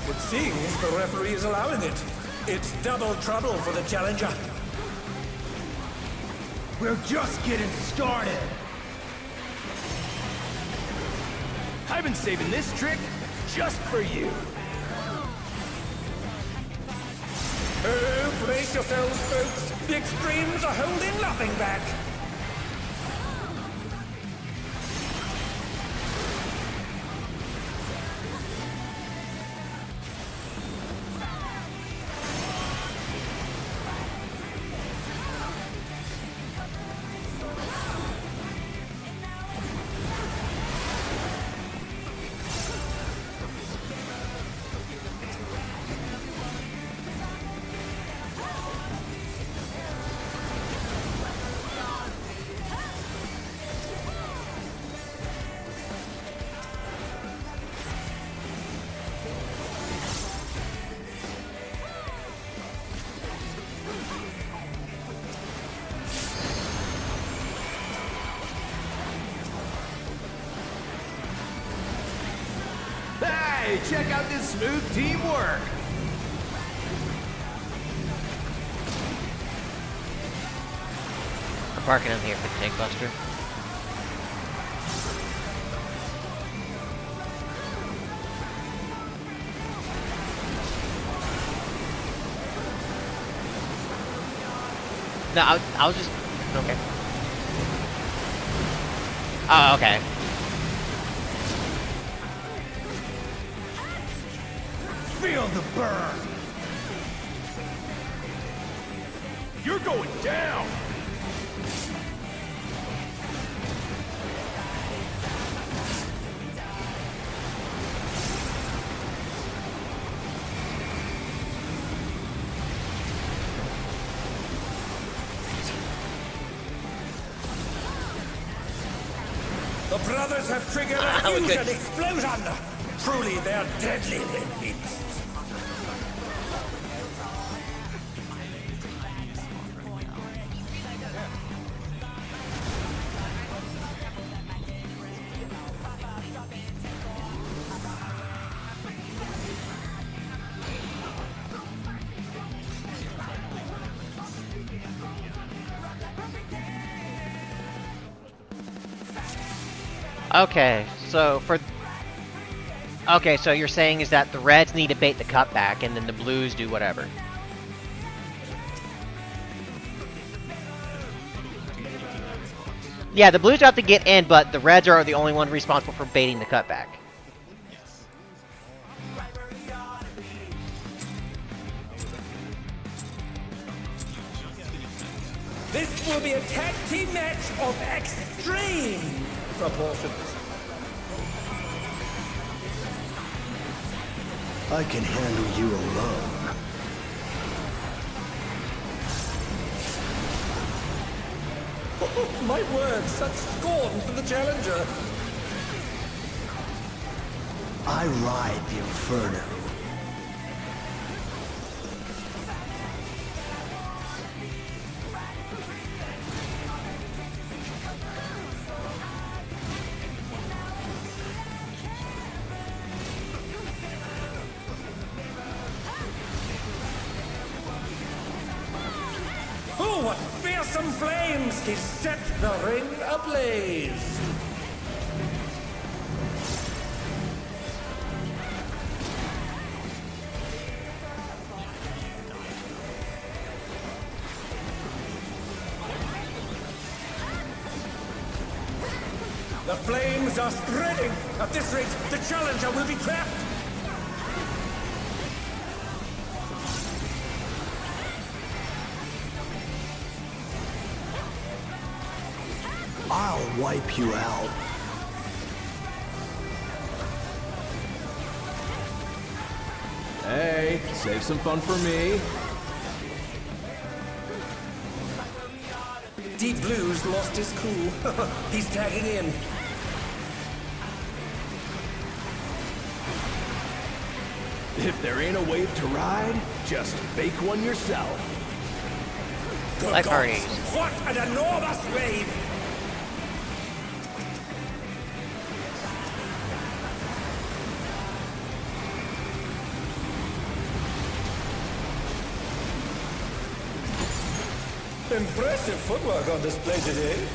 It seems the referee is allowing it. It's double trouble for the challenger. We're just getting started. I've been saving this trick just for you. Oh, brace yourselves, folks. The extremes are holding nothing back. Hey, check out this smooth teamwork. I'm parking him here for the tank buster. No, I'll just... Okay. Oh, okay. Feel the burn. You're going down. The brothers have triggered a fusion explosion! Truly, they're deadly beasts. Okay, so for... Okay, so you're saying is that the Reds need to bait the cutback, and then the Blues do whatever. Yeah, the Blues have to get in, but the Reds are the only one responsible for baiting the cutback. This will be a tag team match of extreme proportions. I can handle you alone. Oh, my word, such scorn for the challenger. I ride the inferno. Oh, what fearsome flames! He set the ring ablaze! The flames are spreading! At this rate, the challenger will be trapped! I'll wipe you out. Hey, save some fun for me. Deep Blues lost his cool. He's tagging in. If there ain't a wave to ride, just bake one yourself. Good Life gods, parties. what an enormous wave! Impressive footwork on display today.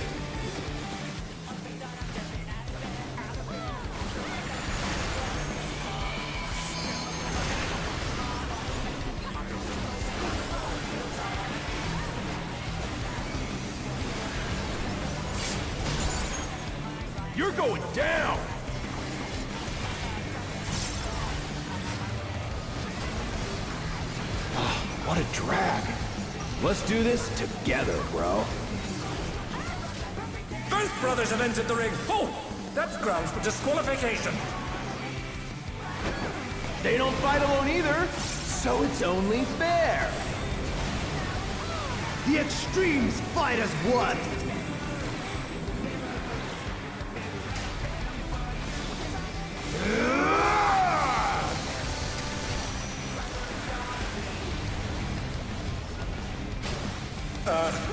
You're going down! What a drag. Let's do this together, bro. Both brothers have entered the ring. Oh, that's grounds for disqualification. They don't fight alone either, so it's only fair. The extremes fight as one!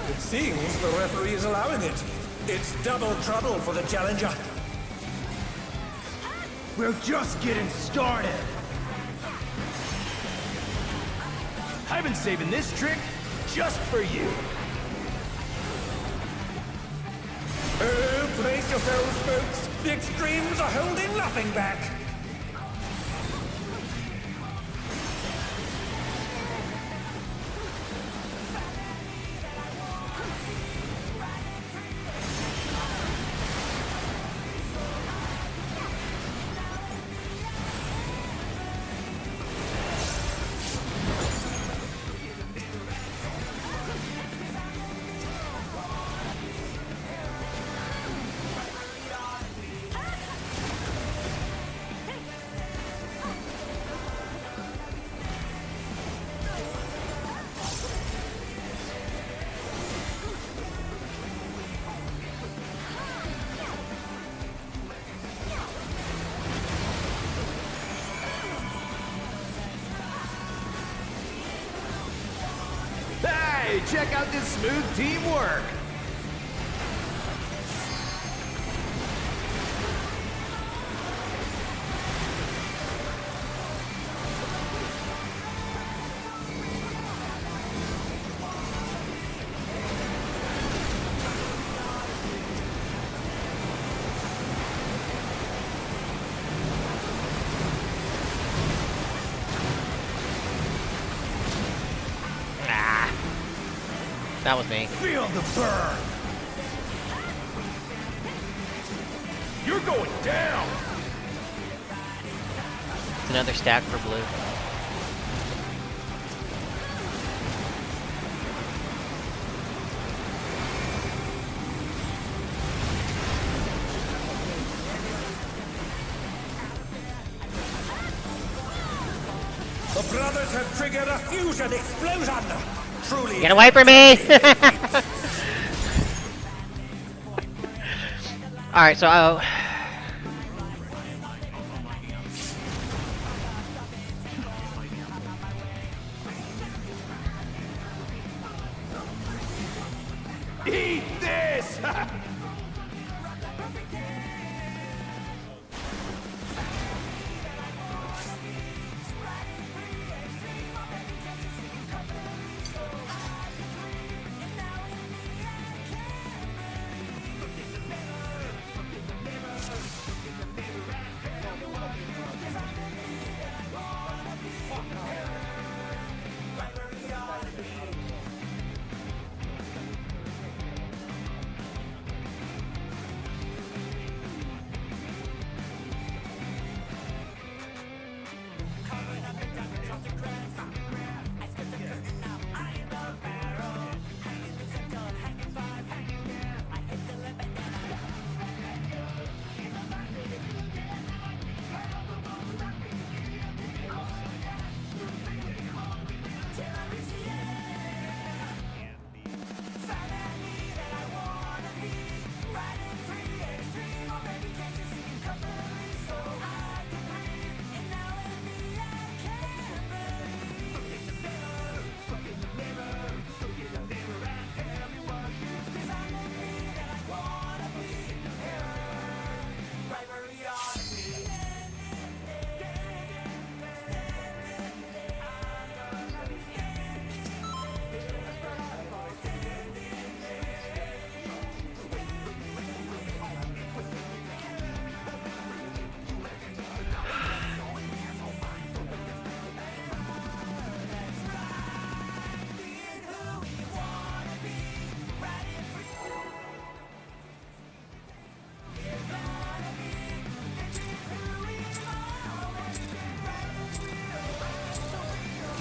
It seems the referee is allowing it. It's double trouble for the challenger. We're just getting started. I've been saving this trick just for you. Oh, brace yourselves, folks. The extremes are holding nothing back. Hey, check out this smooth teamwork. That was me. Feel the burn. You're going down. It's another stack for blue. The brothers have triggered a fusion explosion. Truly. Get away from me! Alright, so Eat this!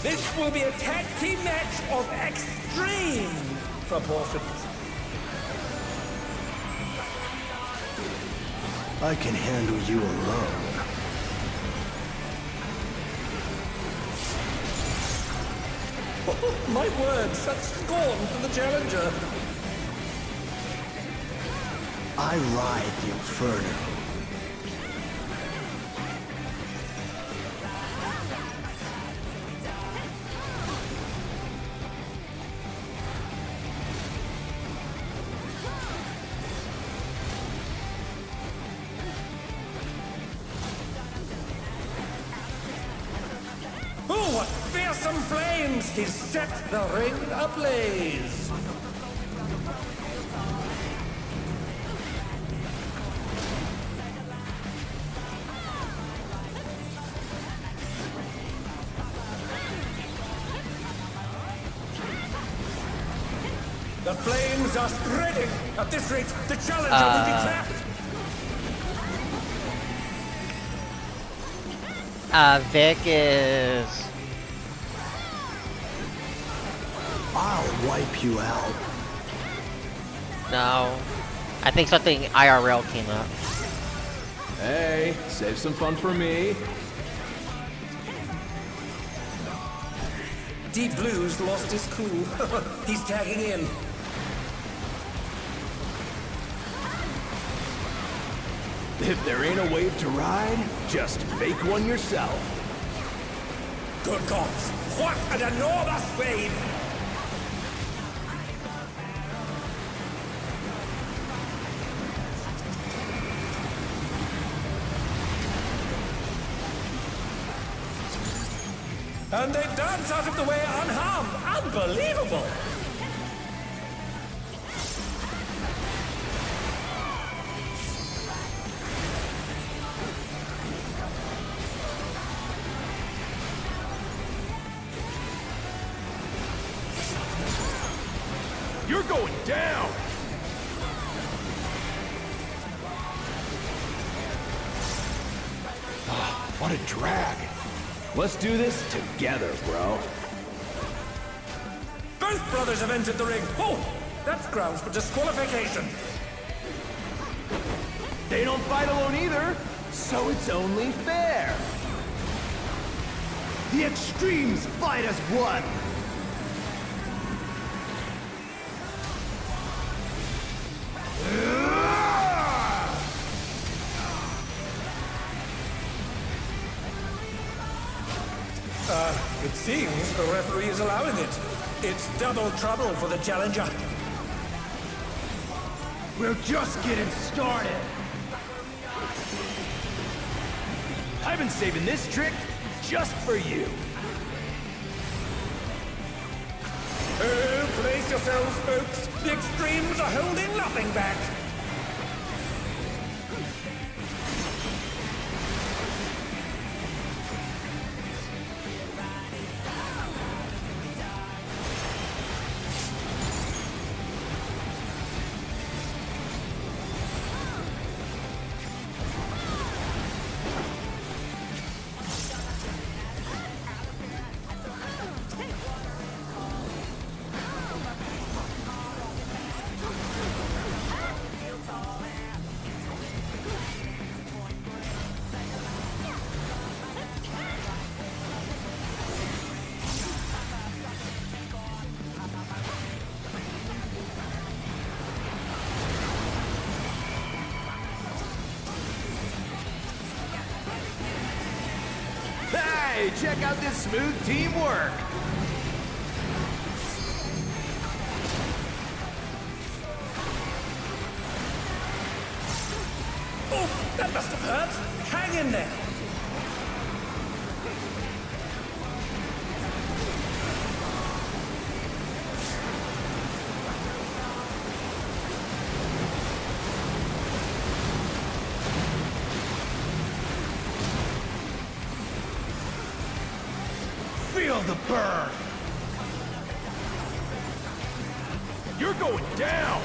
This will be a tag team match of extreme proportions. I can handle you alone. Oh, my word, such scorn for the challenger. I ride the inferno. fearsome flames, he's set the ring ablaze. The flames are spreading. At this rate, the challenger will be trapped. Vic is... I'll wipe you out. No. I think something IRL came up. Hey, save some fun for me. Deep Blue's lost his cool. He's tagging in. If there ain't a wave to ride, just make one yourself. Good gods, what an enormous wave! And they dance out of the way unharmed. Unbelievable! You're going down! What a drag. Let's do this together, bro. Both brothers have entered the ring. Oh, that's grounds for disqualification. They don't fight alone either, so it's only fair. The extremes fight as one. It seems the referee is allowing it. It's double trouble for the challenger. We're just getting started. I've been saving this trick just for you. Oh, brace yourselves, folks. The extremes are holding nothing back. Hey, check out this smooth teamwork! Oh, that must have hurt! Hang in there! Feel the burn! You're going down!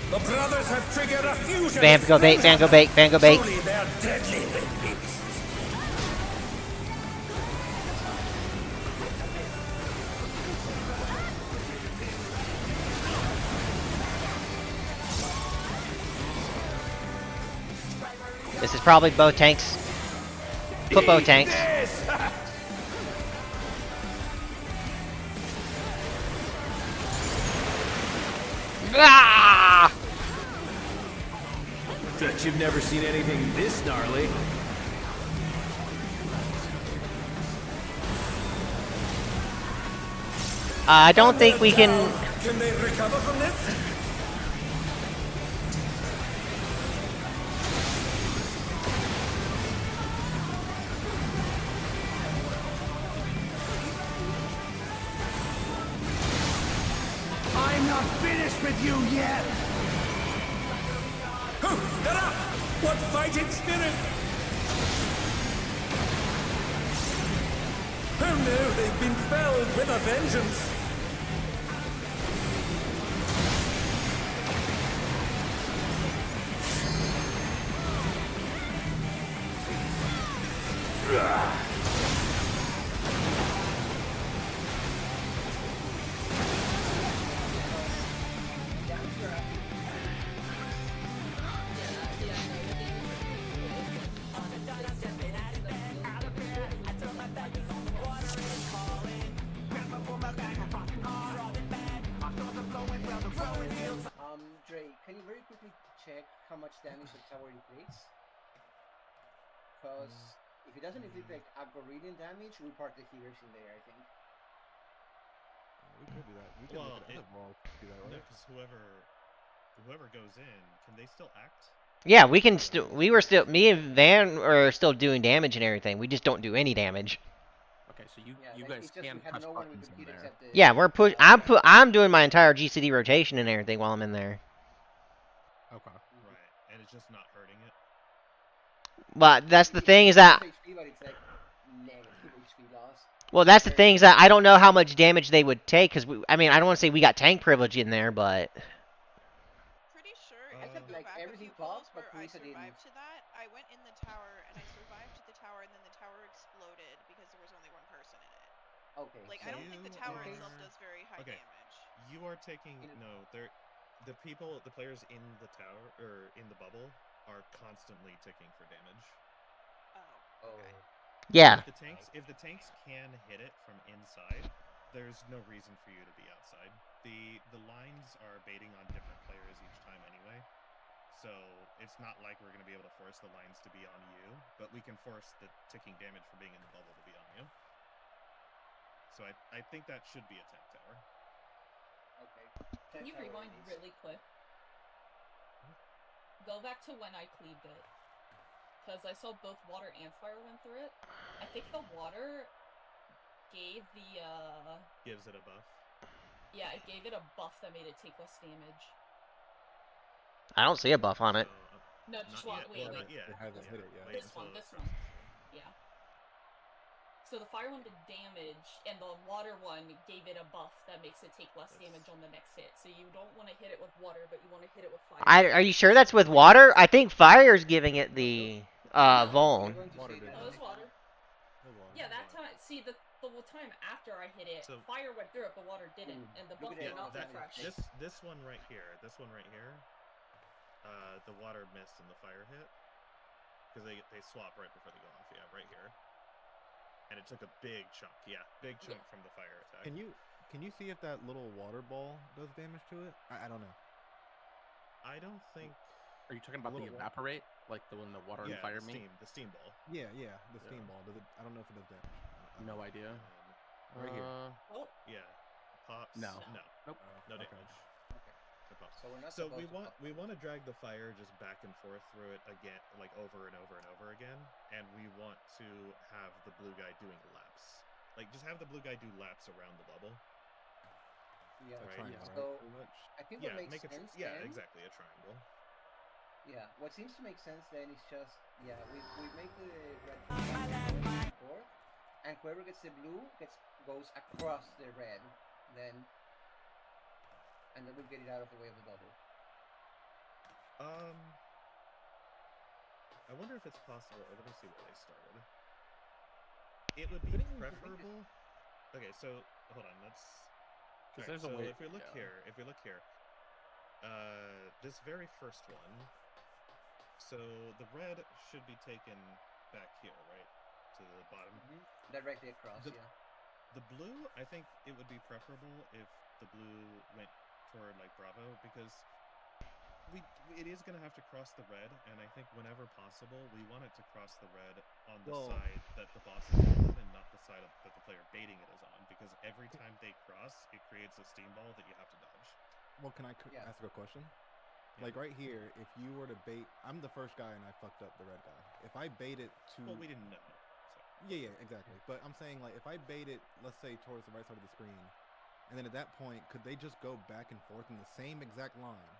The brothers have triggered a fusion. Van go bait, Van go bait, Van go bait. Truly, they're deadly beasts. This is probably both tanks. Put both tanks. Ah! Bet you've never seen anything this gnarly. I don't think we can. Can they recover from this? I'm not finished with you yet! Get up! What fighting spirit! Oh no, they've been felled with a vengeance! Dre, can you very quickly check how much damage the tower inflicts? Because if it doesn't inflict like Agoridian damage, we'll park the healers in there, I think. We could do that. We could Well, look at other walls to do that, right? because whoever goes in, can they still act? Yeah, we can still. We were still. Me and Van are still doing damage and everything. We just don't do any damage. Okay, so you like, guys it's just can we had press no one we buttons could in hit there. except the. Yeah, we're push. I'm doing my entire GCD rotation and everything while I'm in there. Okay. Right, and it's just not hurting it. But that's the thing is that. HP, but it's like negative HP loss. Well, that's the thing is that I don't know how much damage they would take because I mean I don't want to say we got tank privilege in there, but. Pretty sure I if kept you go like back a everything few polls popped, but where I Carissa survived didn't. to that, I went in the tower and I survived to the tower and then the tower exploded because there was only one person in it. Okay. Like so I don't think the tower are- itself does very high okay. damage. You are taking the players in the tower or in the bubble are constantly ticking for damage. Oh. Okay. Yeah. If the tanks can hit it from inside, there's no reason for you to be outside. The lines are baiting on different players each time anyway. So it's not like we're going to be able to force the lines to be on you, but we can force the ticking damage from being in the bubble to be on you. So I think that should be a tank tower. Okay. Can you rewind really quick? Go back to when I cleaved it. Because I saw both water and fire went through it. I think the water gave the, Gives it a buff. Yeah, it gave it a buff that made it take less damage. I don't see a buff on it. No, just one. Wait, not yet. It hasn't hit it yet. This one. Yeah. So the fire one did damage, and the water one gave it a buff that makes it take less damage on the next hit. So you don't want to hit it with water, but you want to hit it with fire. Are you sure that's with water? I think fire's giving it the Vuln. Water did. No, it was water. Yeah, that time. See, the time after I hit it, fire went through it, but water didn't, and the buff did not refresh. This one right here, the water missed and the fire hit because they swap right before they go off. Yeah, right here. And it took a big chunk. Yeah, big chunk from the fire attack. Can you see if that little water ball does damage to it? I don't know. I don't think. Are you talking about the evaporate, like the one the water and fire mean? The steam ball. Yeah, the steam ball. Does it? I don't know if it does damage. No idea. Right here. Oh. Yeah. Pops. No. Nope. No damage. Okay. No pops. So we're not. So we want to drag the fire just back and forth through it again, like over and over and over again, and we want to have the blue guy doing laps. Like just have the blue guy do laps around the bubble. Yeah. Right. So I think what makes sense. Yeah, exactly, a triangle. Yeah. What seems to make sense then is just we make the red back and forth, and whoever gets the blue goes across the red, then we'll get it out of the way of the bubble. I wonder if it's possible. Let me see where they started. It would be preferable. Okay, so hold on. Let's. Because Right, there's a way. if we look here, this very first one. So the red should be taken back here, right, to the bottom. Directly across. The blue, I think it would be preferable if the blue went toward like Bravo because it is going to have to cross the red, and I think whenever possible, we want it to cross the red on the side that the boss is on, and not the side that the player baiting it is on, because every time they cross, it creates a steam ball that you have to dodge. Well, can I ask a question? Like right here, if you were to bait, I'm the first guy and I fucked up the red guy. If I bait it to, Well, we didn't know. So. Yeah, exactly. But I'm saying like if I bait it, let's say towards the right side of the screen, and then at that point, could they just go back and forth in the same exact line,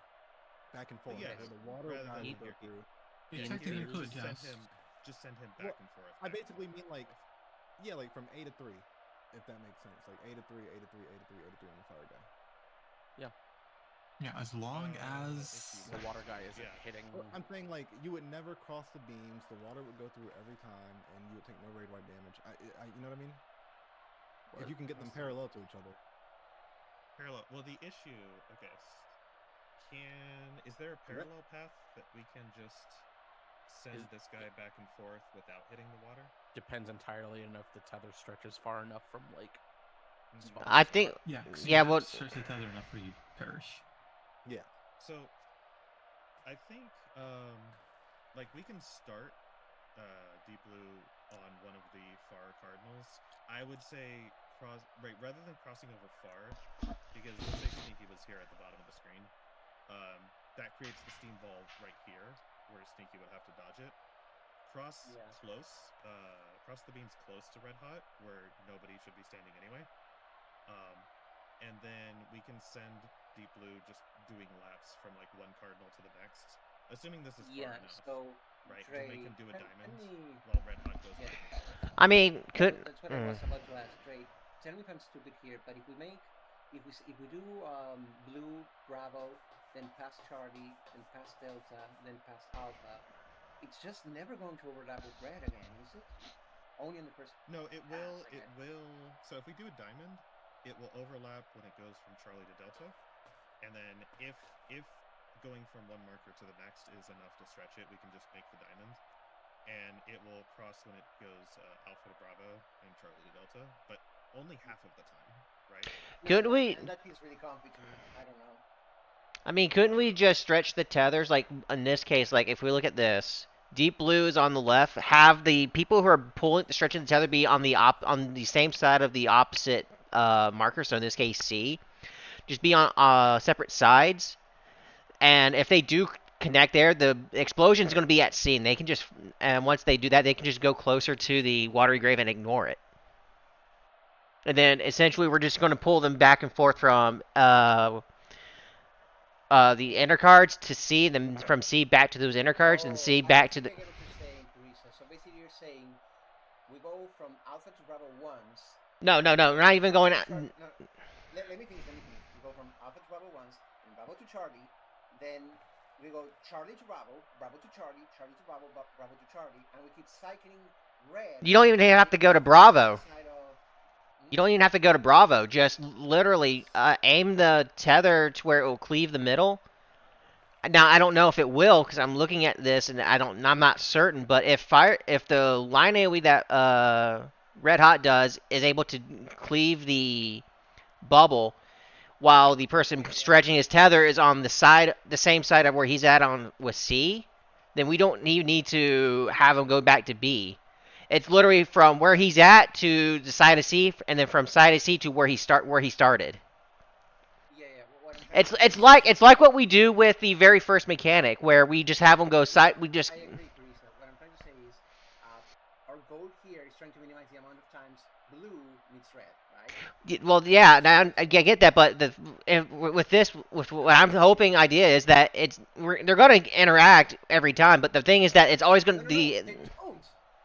back and forth? Yeah, where the water rather guy than would go through. Technically you could, yes. Just send him back and forth. I basically mean like, yeah, like from A to 3, if that makes sense. Like A to 3, A to 3, A to 3, A to 3 on the fire guy. Yeah. Yeah, as long as the water guy isn't hitting. Well, I'm saying like you would never cross the beams. The water would go through every time, and you would take no raid wipe damage. You know what I mean? If you can get them parallel to each other. Parallel. Well, the issue. Okay. Is there a parallel path that we can just send this guy back and forth without hitting the water? Depends entirely on if the tether stretches far enough from like. I think. Yeah. Well. Stretch the tether enough where you perish. Yeah. So, I think, like, we can start Deep Blue on one of the far cardinals. I would say rather than crossing over far, because let's say Sneaky was here at the bottom of the screen, that creates the steam ball right here, where Sneaky would have to dodge it. Cross the beams close to Red Hot, where nobody should be standing anyway. And then we can send Deep Blue just doing laps from like one cardinal to the next, assuming this is far enough. So right, Dre, we can do a diamond me... while Red Hot goes back and forth. I mean, That's what I was about to ask, Dre. Tell me if I'm stupid here, but if we do Blue, Bravo, then past Charlie, then past Delta, then past Alpha, it's just never going to overlap with Red again, is it? Only in the first. No, it will. It will. So if we do a diamond, it will overlap when it goes from Charlie to Delta, and then if going from one marker to the next is enough to stretch it, we can just make the diamond, and it will cross when it goes Alpha to Bravo and Charlie to Delta, but only half of the time, right? Could we? That feels really comfy to me. I don't know. I mean, couldn't we just stretch the tethers? Like in this case, like if we look at this, Deep Blue is on the left. Have the people who are stretching the tether be on the same side of the opposite marker. So in this case, C. Just be on separate sides, and if they do connect there, the explosion is going to be at C, and they can just once they do that, they can just go closer to the watery grave and ignore it. And then essentially, we're just going to pull them back and forth from the inner cards to C, then from C back to those inner cards, and C back to the. I get what you're saying, Teresa. So basically, you're saying we go from Alpha to Bravo once. No, we're not even going out. No, let me finish. We go from Alpha to Bravo once, then Bravo to Charlie, then we go Charlie to Bravo, Bravo to Charlie, Charlie to Bravo, Bravo to Charlie, and we keep cycling Red. You don't even have to go to Bravo. You don't even have to go to Bravo. Just literally aim the tether to where it will cleave the middle. Now I don't know if it will because I'm looking at this and I'm not certain. But if the line AOE that Red Hot does is able to cleave the bubble, while the person stretching his tether is on the same side of where he's at on with C, then we don't need to have him go back to B. It's literally from where he's at to the side of C, and then from side of C to where he started. It's like what we do with the very first mechanic, where we just have them go side. I agree, Teresa. What I'm trying to say is, our goal here is trying to minimize the amount of times Blue meets Red, right? Well, yeah, now I get that, but with what I'm hoping idea is that they're going to interact every time, but the thing is that it's always going to be. They don't.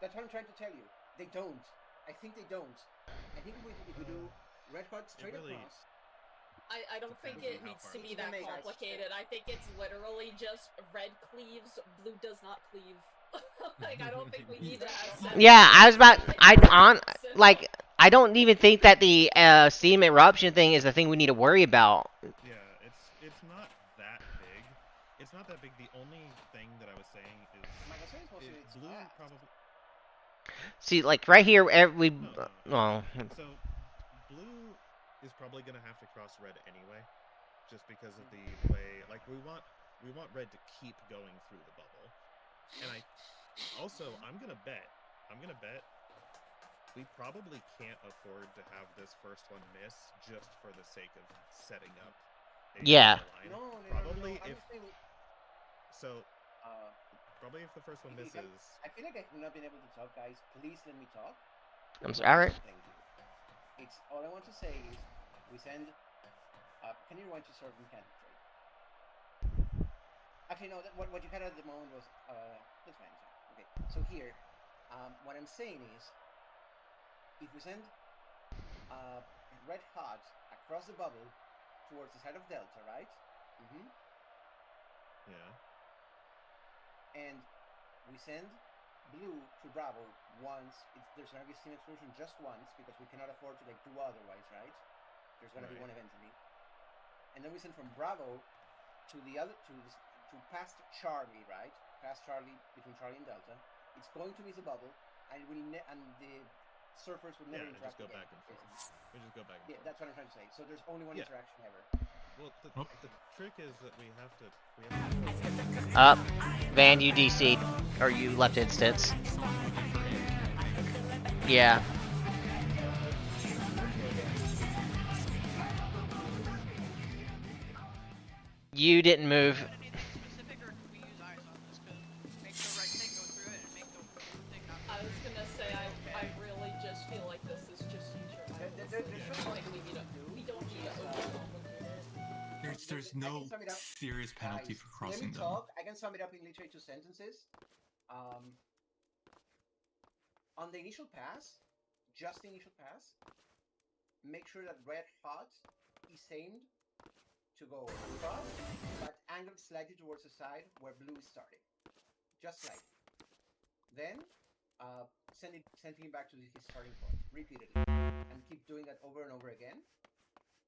That's what I'm trying to tell you. They don't. I think they don't. I think if we do Red Hot straight across. I don't think it needs to be that complicated. I think it's literally just Red cleaves, Blue does not cleave. Like, I don't think we need to have. Yeah, I don't even think that the steam eruption thing is the thing we need to worry about. Yeah, it's not that big. It's not that big. The only thing that I was saying is Blue probably. See, like right here, So Blue is probably gonna have to cross Red anyway, just because of the way. Like we want Red to keep going through the bubble, and I'm gonna bet we probably can't afford to have this first one miss just for the sake of setting up a Yeah. line. No, Probably I'm if just saying, so, probably if the first one if misses. I feel like I've not been able to talk, guys. Please let me talk. I'm sorry. All right. It's all I want to say is we send. Can you rewind to sort of mechanic, Trey? Actually, no. What you had at the moment was that's fine. Okay. So here, what I'm saying is, if we send red hot across the bubble towards the side of delta, right? Mm-hmm. Yeah. And we send blue to Bravo once. There's gonna be a steam explosion just once because we cannot afford to like do otherwise, right? There's gonna be one eventually. And then we send from Bravo to the other to past Charlie, right? Past Charlie, between Charlie and Delta. It's going to miss the bubble, and and the surfers will never interact just go again. back and forth. We just go back and forth. That's what I'm trying to say. So there's only one interaction ever. Well, the trick is that we have to. Up, Van, you DC'd, or you left instance. Yeah. You didn't move. I was gonna say, I really just feel like this is just user like we don't need to overcomplicate it. There's no serious penalty for crossing them. I can sum it up in literally 2 sentences. On the initial pass, just the initial pass, make sure that red hot is aimed to go across, but angled slightly towards the side where blue is starting. Just slightly. Then sending him back to his starting point repeatedly, and keep doing that over and over again.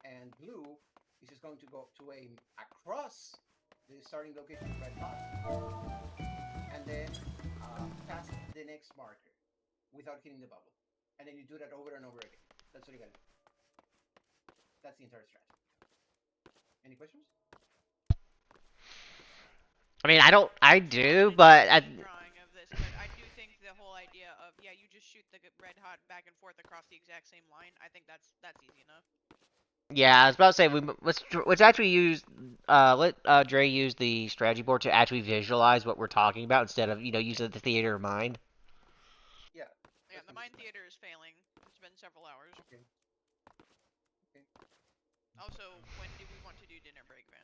And blue is just going to go to aim across the starting location of red hot, and then past the next marker without hitting the bubble. And then you do that over and over again. That's what you gotta do. That's the entire strategy. Any questions? I mean, I do, but drawing of this, but I do think the whole idea of you just shoot the red hot back and forth across the exact same line. I think that's easy enough. yeah, I was about to say let's actually use let Dre use the strategy board to actually visualize what we're talking about instead of using the theater of mind. Yeah. Yeah, the mind theater is failing. It's been several hours. Okay. Also, when do we want to do dinner break, Van?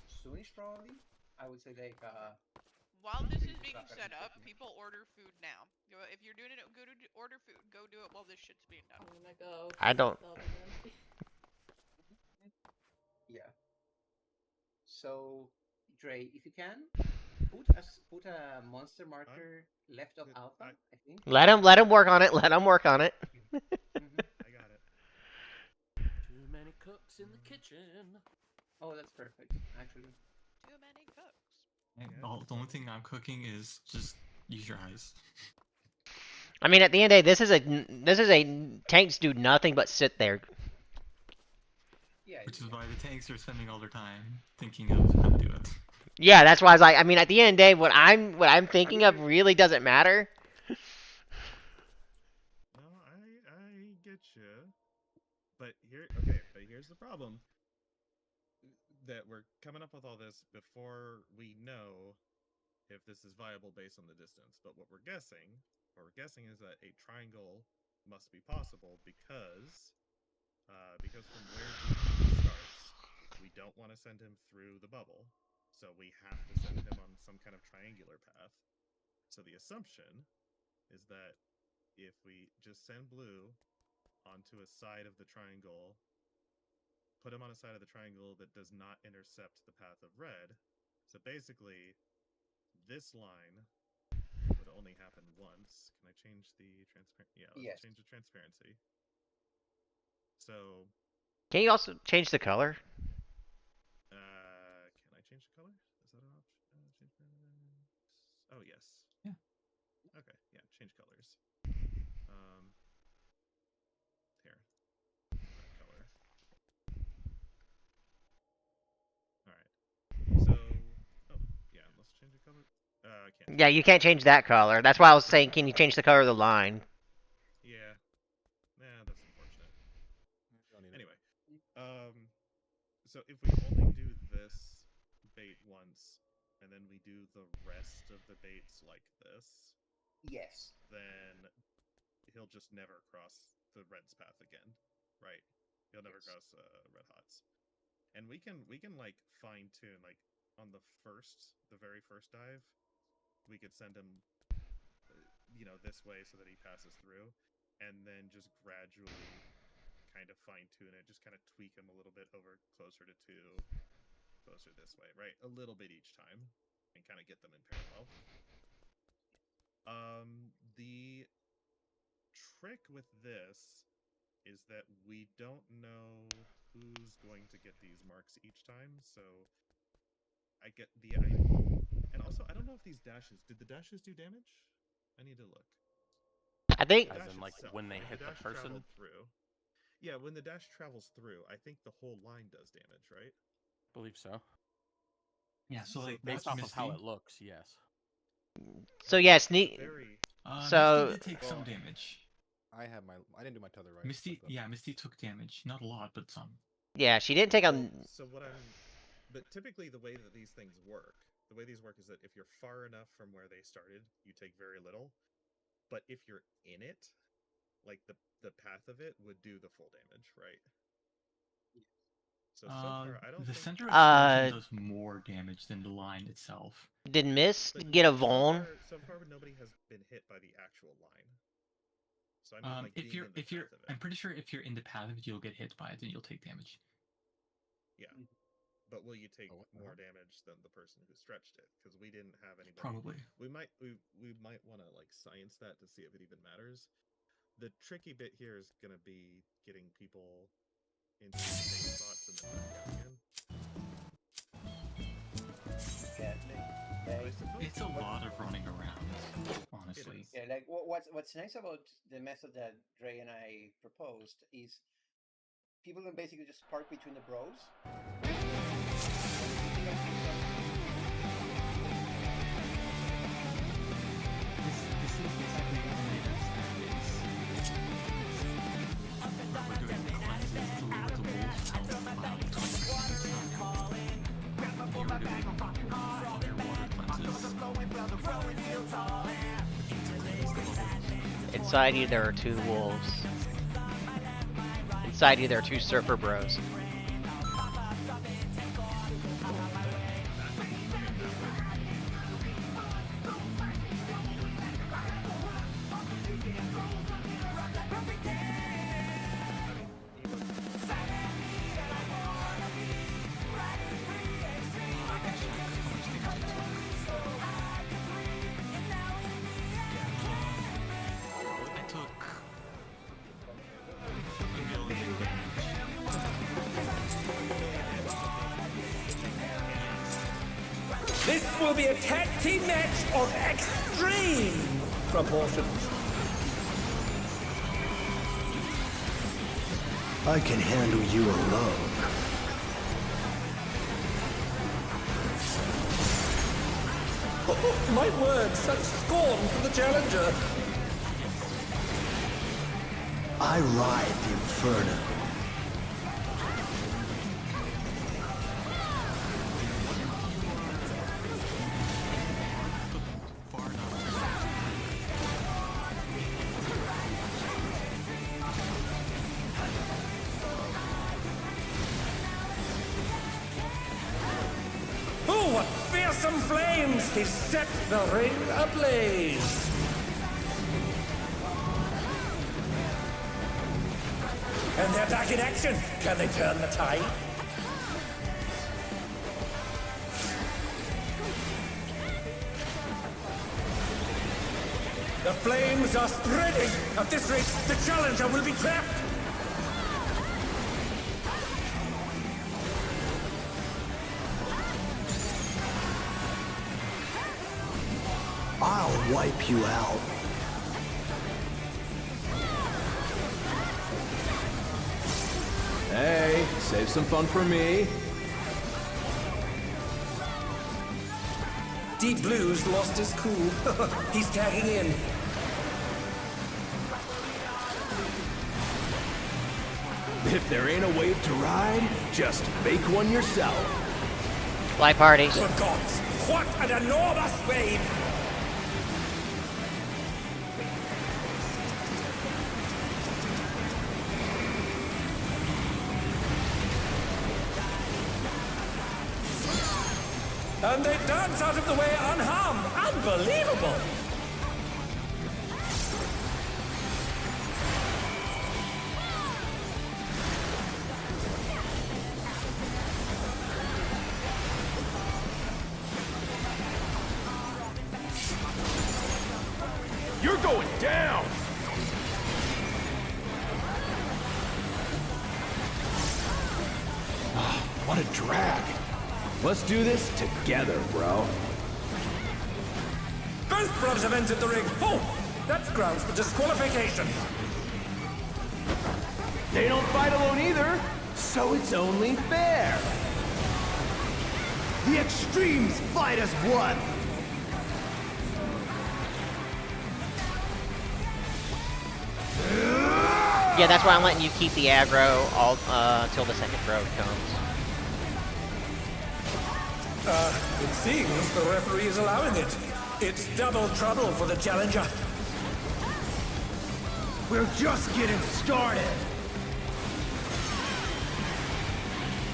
Soonish probably. I would say like while this is being set up, people order food now. If you're doing it, go to order food. Go do it while this shit's being done. I'm gonna go. I don't. Yeah. So, Dre, if you can, put a monster marker left of alpha. I think. Let him work on it. Let him work on it. I got it. Too many cooks in the kitchen. Oh, that's perfect. Actually. Too many cooks. The only thing I'm cooking is just use your eyes. I mean, at the end of the day, this is a tanks do nothing but sit there. Yeah. Which is why the tanks are spending all their time thinking of how to do it. Yeah, that's why I was like, I mean, at the end of the day, what I'm thinking of really doesn't matter. No, I get you. But here's the problem. That we're coming up with all this before we know if this is viable based on the distance. But what we're guessing is that a triangle must be possible because from where D starts, we don't want to send him through the bubble, so we have to send him on some kind of triangular path. So the assumption is that if we just send blue onto a side of the triangle, put him on a side of the triangle that does not intercept the path of red. So basically, this line would only happen once. Can I change the transparency? Yeah, let's change the transparency. So... Can you also change the color? Can I change the color? Is that an option? Oh, yes. Yeah. Okay, yeah, change colors. Here. That color. Alright. So, oh, yeah, let's change the color. Can't. Yeah, you can't change that color. That's why I was saying, can you change the color of the line? Yeah. Nah, that's unfortunate. Anyway, so if we only do this bait once, and then we do the rest of the baits like this, Yes. then he'll just never cross the red's path again, right? He'll never cross red hots, and we can like fine tune like on the very first dive, we could send him, this way so that he passes through, and then just gradually kind of fine tune it, just kind of tweak him a little bit over closer to 2, closer this way, right? A little bit each time, and kind of get them in parallel. The trick with this is that we don't know who's going to get these marks each time, so I get the idea. And also, I don't know if these dashes, did the dashes do damage? I need to look. I think. As in, like, when they hit the person? Through. Yeah, when the dash travels through, I think the whole line does damage, right? Believe so. Yeah, so like based watch off of how Misty. it looks, yes. So yeah, sneak. So Misty did take some damage. I didn't do my tether right. Misty, yeah, Misty took damage, not a lot, but some. Yeah, she didn't take on. But typically the way that these things work, is that if you're far enough from where they started, you take very little. But if you're in it, like the path of it would do the full damage, right? So far, I don't the think... center explosion does more damage than the line itself. Did Mist get a Vaughn? So far, nobody has been hit by the actual line. So I mean, like, if you're, I'm pretty sure if you're in the path of it, you'll get hit by it and you'll take damage. Yeah, but will you take more damage than the person who stretched it? Because we didn't have anybody. Probably. We might want to like science that to see if it even matters. The tricky bit here is gonna be getting people into the same spots and then back out again. It's a lot of running around, honestly. Yeah, like what's nice about the method that Dre and I proposed is people can basically just park between the bros. This is basically what the native stack is. We're doing cleanses to lower the wolf's health about 20%. You're doing underwater cleanses. Inside you, there are 2 wolves. Inside you, there are 2 surfer bros. This will be a tag team match of extreme proportions. I can handle you alone. Oh, my word, such scorn for the challenger. I ride the inferno. Oh, what fearsome flames! He set the ring ablaze! And they're back in action! Can they turn the tide? The flames are spreading! At this rate, the challenger will be trapped! I'll wipe you out. Hey, save some fun for me. Deep Blue's lost his cool. He's tagging in. If there ain't a wave to ride, just make one yourself. Fly parties. Good gods, what an enormous wave! And they dance out of the way unharmed. Unbelievable! You're going down! What a drag. Let's do this together, bro. Both Provs have entered the ring. Oh, that's grounds for disqualification. They don't fight alone either, so it's only fair. The extremes fight as one. Yeah, that's why I'm letting you keep the aggro all till the second throw comes. It seems the referee is allowing it. It's double trouble for the challenger. We're just getting started.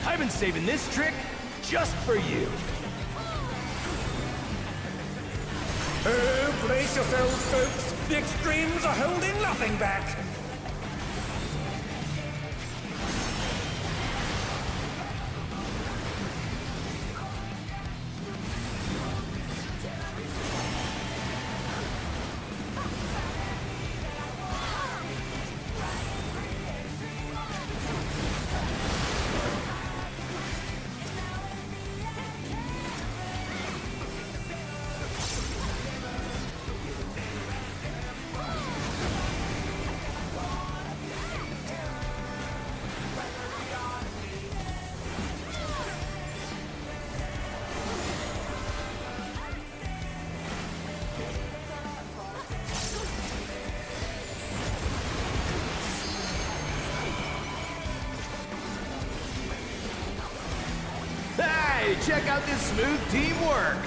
I've been saving this trick just for you. Oh, brace yourselves, folks. The extremes are holding nothing back. Hey, check out this smooth teamwork.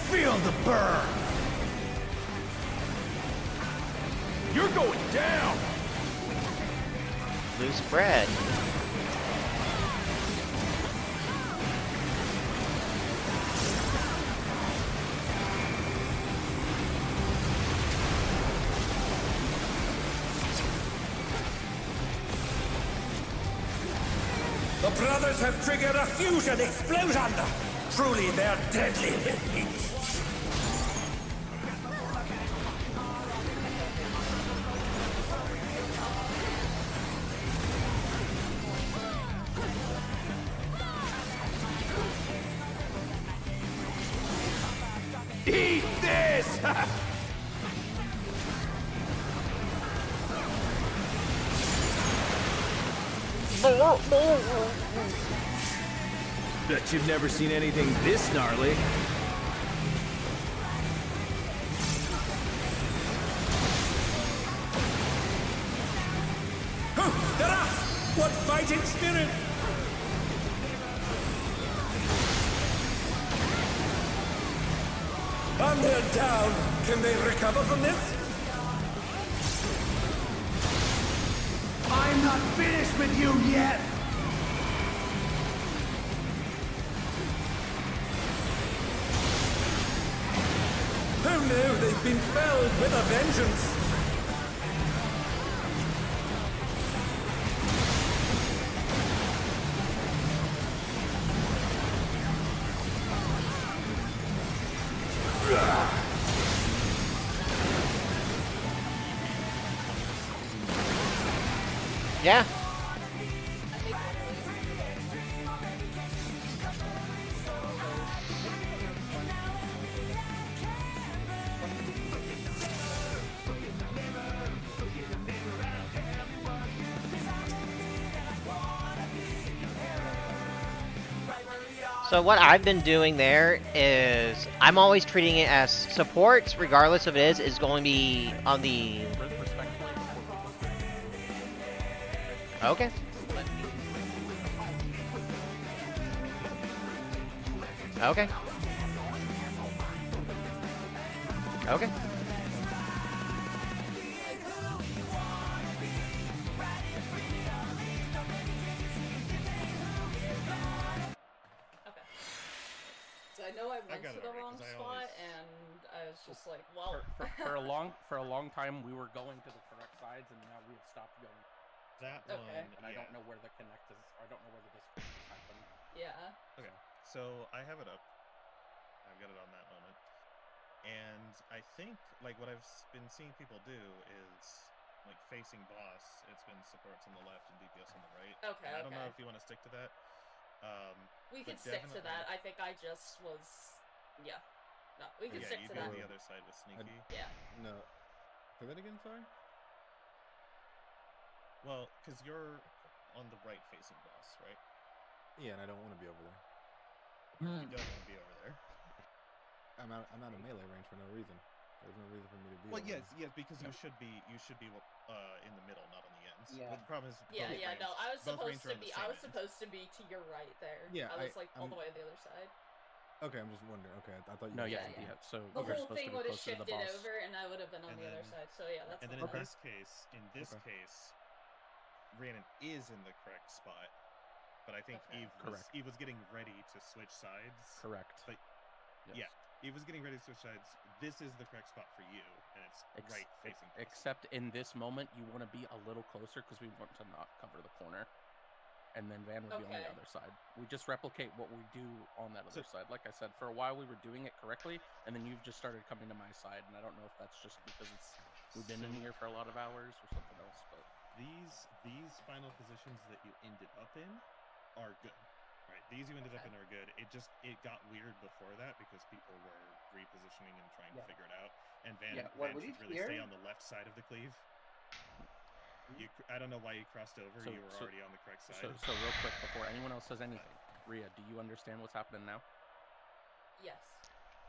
Feel the burn. You're going down. Loose spread. The brothers have triggered a fusion explosion. Truly, they're deadly indeed. Eat this! Bet you've never seen anything this gnarly. What fighting spirit! And they're down. Can they recover from this? I'm not finished with you yet! Oh no, they've been felled with a vengeance. Yeah. So what I've been doing there is I'm always treating it as supports, regardless of it is going to be on the. Okay. Okay. Okay. So I know I went got to it the already, wrong 'cause I spot, always- and I was just like, well. For a long time, we were going to the correct sides, and now we have stopped going. That Okay. one, And I don't know where the connect is. I don't know where the disconnect has happened. Yeah. Okay, so I have it up. I've got it on that moment. And I think, like, what I've been seeing people do is, like, facing boss, it's been supports on the left and DPS on the right. Okay, and I don't know okay. if you want to stick to that. We but could stick to definitely- that. I think I just was. Yeah. No, we can yeah, stick you to go that. the other side with sneaky. Yeah. No. Say that again, sorry? Well, because you're on the right facing boss, right? Yeah, and I don't want to be over there. You don't want to be over there. I'm out of melee range for no reason. There's no reason for me to be Well, over yes, there. yes, because you should be in the middle, not on the ends. Yeah. But the problem is Yeah, both yeah, range, no, I was both supposed range are to on the be. same I was end. supposed to be to your right there. Yeah, I was like all I'm- the way on the other side. Okay, I'm just wondering. Okay, I thought you. No, guys yeah, were- yeah. So The you're whole supposed to thing be would have closer to the shifted boss. over, and I would have been on And the other then- side. So yeah, that's And then fine. in this case, Rhiannon is in the correct spot, but I think Correct. Eve was getting ready to switch sides. Correct. But Yes. yeah, Eve was getting ready to switch sides. This is the correct spot for you, and it's right facing. boss. Except in this moment, you want to be a little closer because we want to not cover the corner. And then Van would be on the Okay. other side. We just replicate what we do on that other side. Like I said, for a while we were doing it correctly, and then you've just started coming to my side, and I don't know if that's just because we've been in here for a lot of hours or something else, but These final positions that you ended up in are good. Right, these you ended up in are good. It got weird before that because people were repositioning and trying to figure it out. And Van should really stay on the left side of the cleave. I don't know why you crossed over. You were already on the correct side. So real quick, before anyone else says anything, Rhea, do you understand what's happening now? Yes.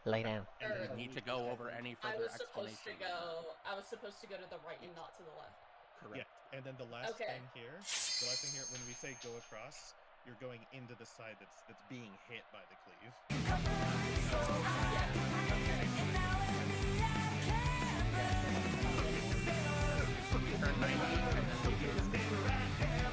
Lay down. And do you need to go over any I further was supposed to explanation? go. I was supposed to go to the right and not to the left. Correct. Yeah, and then the last thing here, when we say go across, you're going into the side that's being hit by the cleave. Turn 90 and then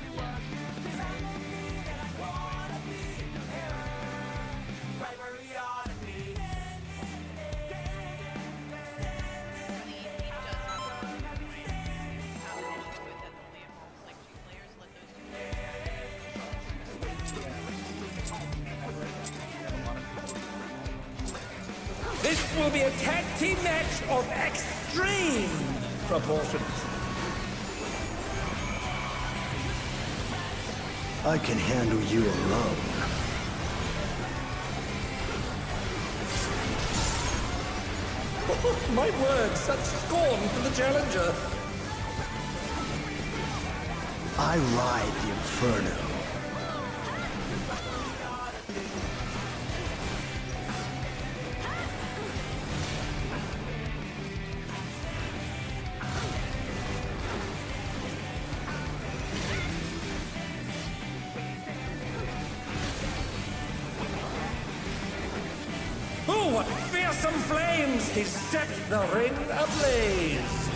This will be a tag team match of extreme proportions. I can handle you alone. My word, such scorn for the challenger. I ride the inferno. Oh, what fearsome flames! He set the ring ablaze!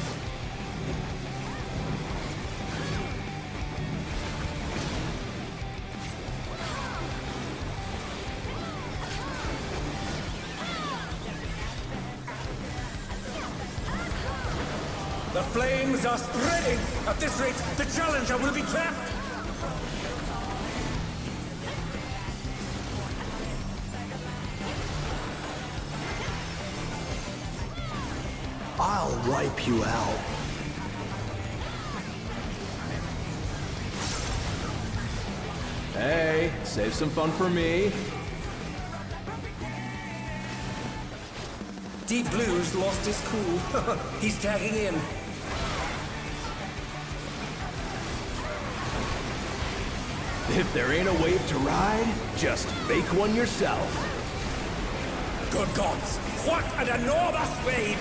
The flames are spreading! At this rate, the challenger will be trapped! I'll wipe you out. Hey, save some fun for me. Deep Blue's lost his cool. He's tagging in. If there ain't a wave to ride, just make one yourself. Good gods, what an enormous wave!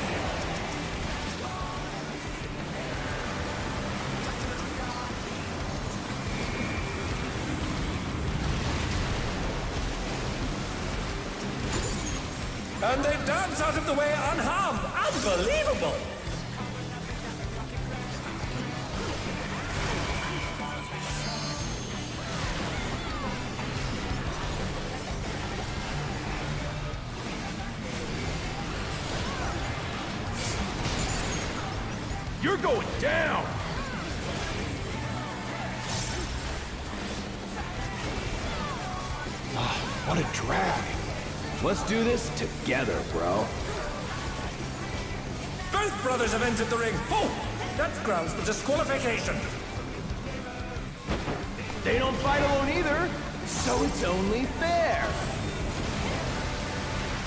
And they dance out of the way unharmed. Unbelievable! You're going down! What a drag. Let's do this together, bro. Both brothers have entered the ring. Oh, that's grounds for disqualification. They don't fight alone either, so it's only fair.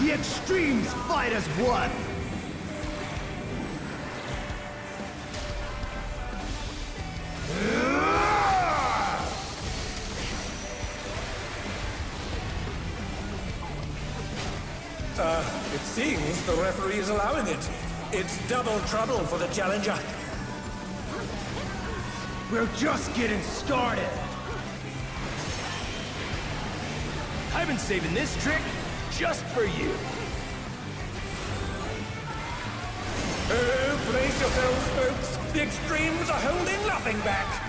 The extremes fight as one. It seems the referee is allowing it. It's double trouble for the challenger. We're just getting started. I've been saving this trick just for you. Oh, brace yourselves, folks. The extremes are holding nothing back.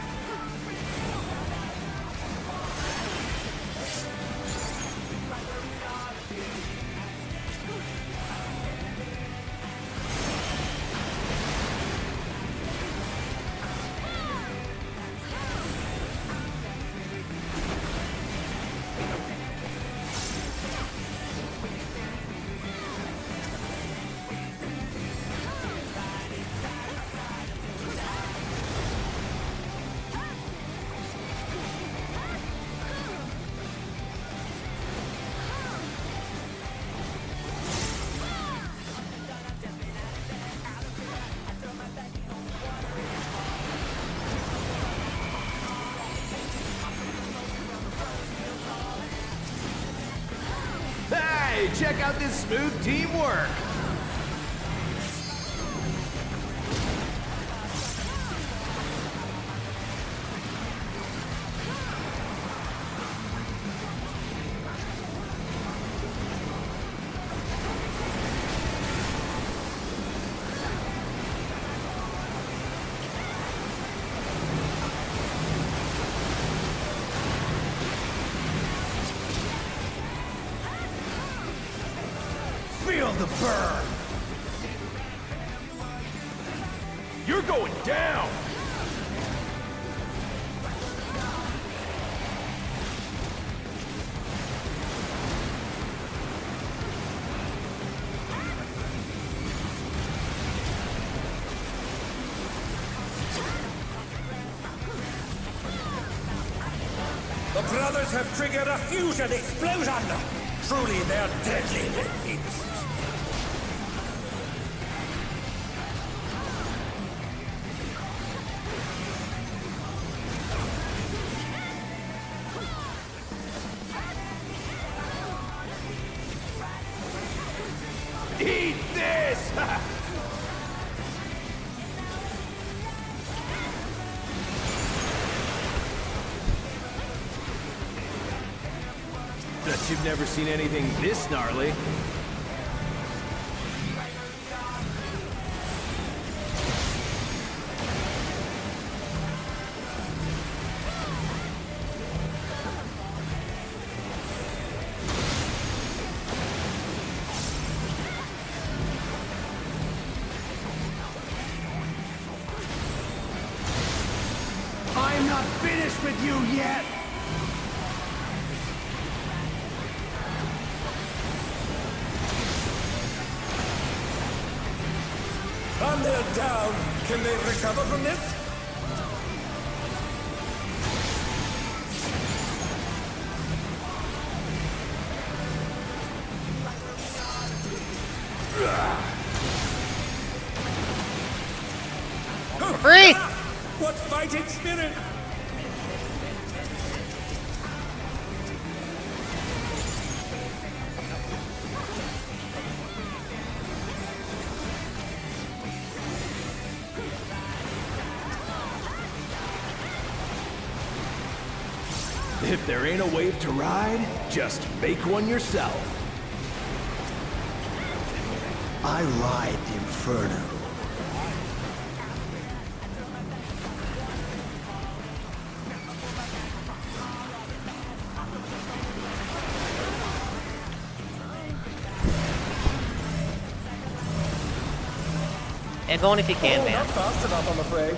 Hey, check out this smooth teamwork. Feel the burn. You're going down. The brothers have triggered a fusion explosion. Truly, they're deadly beasts. Eat this! Bet you've never seen anything this gnarly. I'm not finished with you yet. And they're down. Can they recover from this? in it! If there ain't a wave to ride, just make one yourself. I ride the inferno. And going if you can, man. Not fast enough, I'm afraid.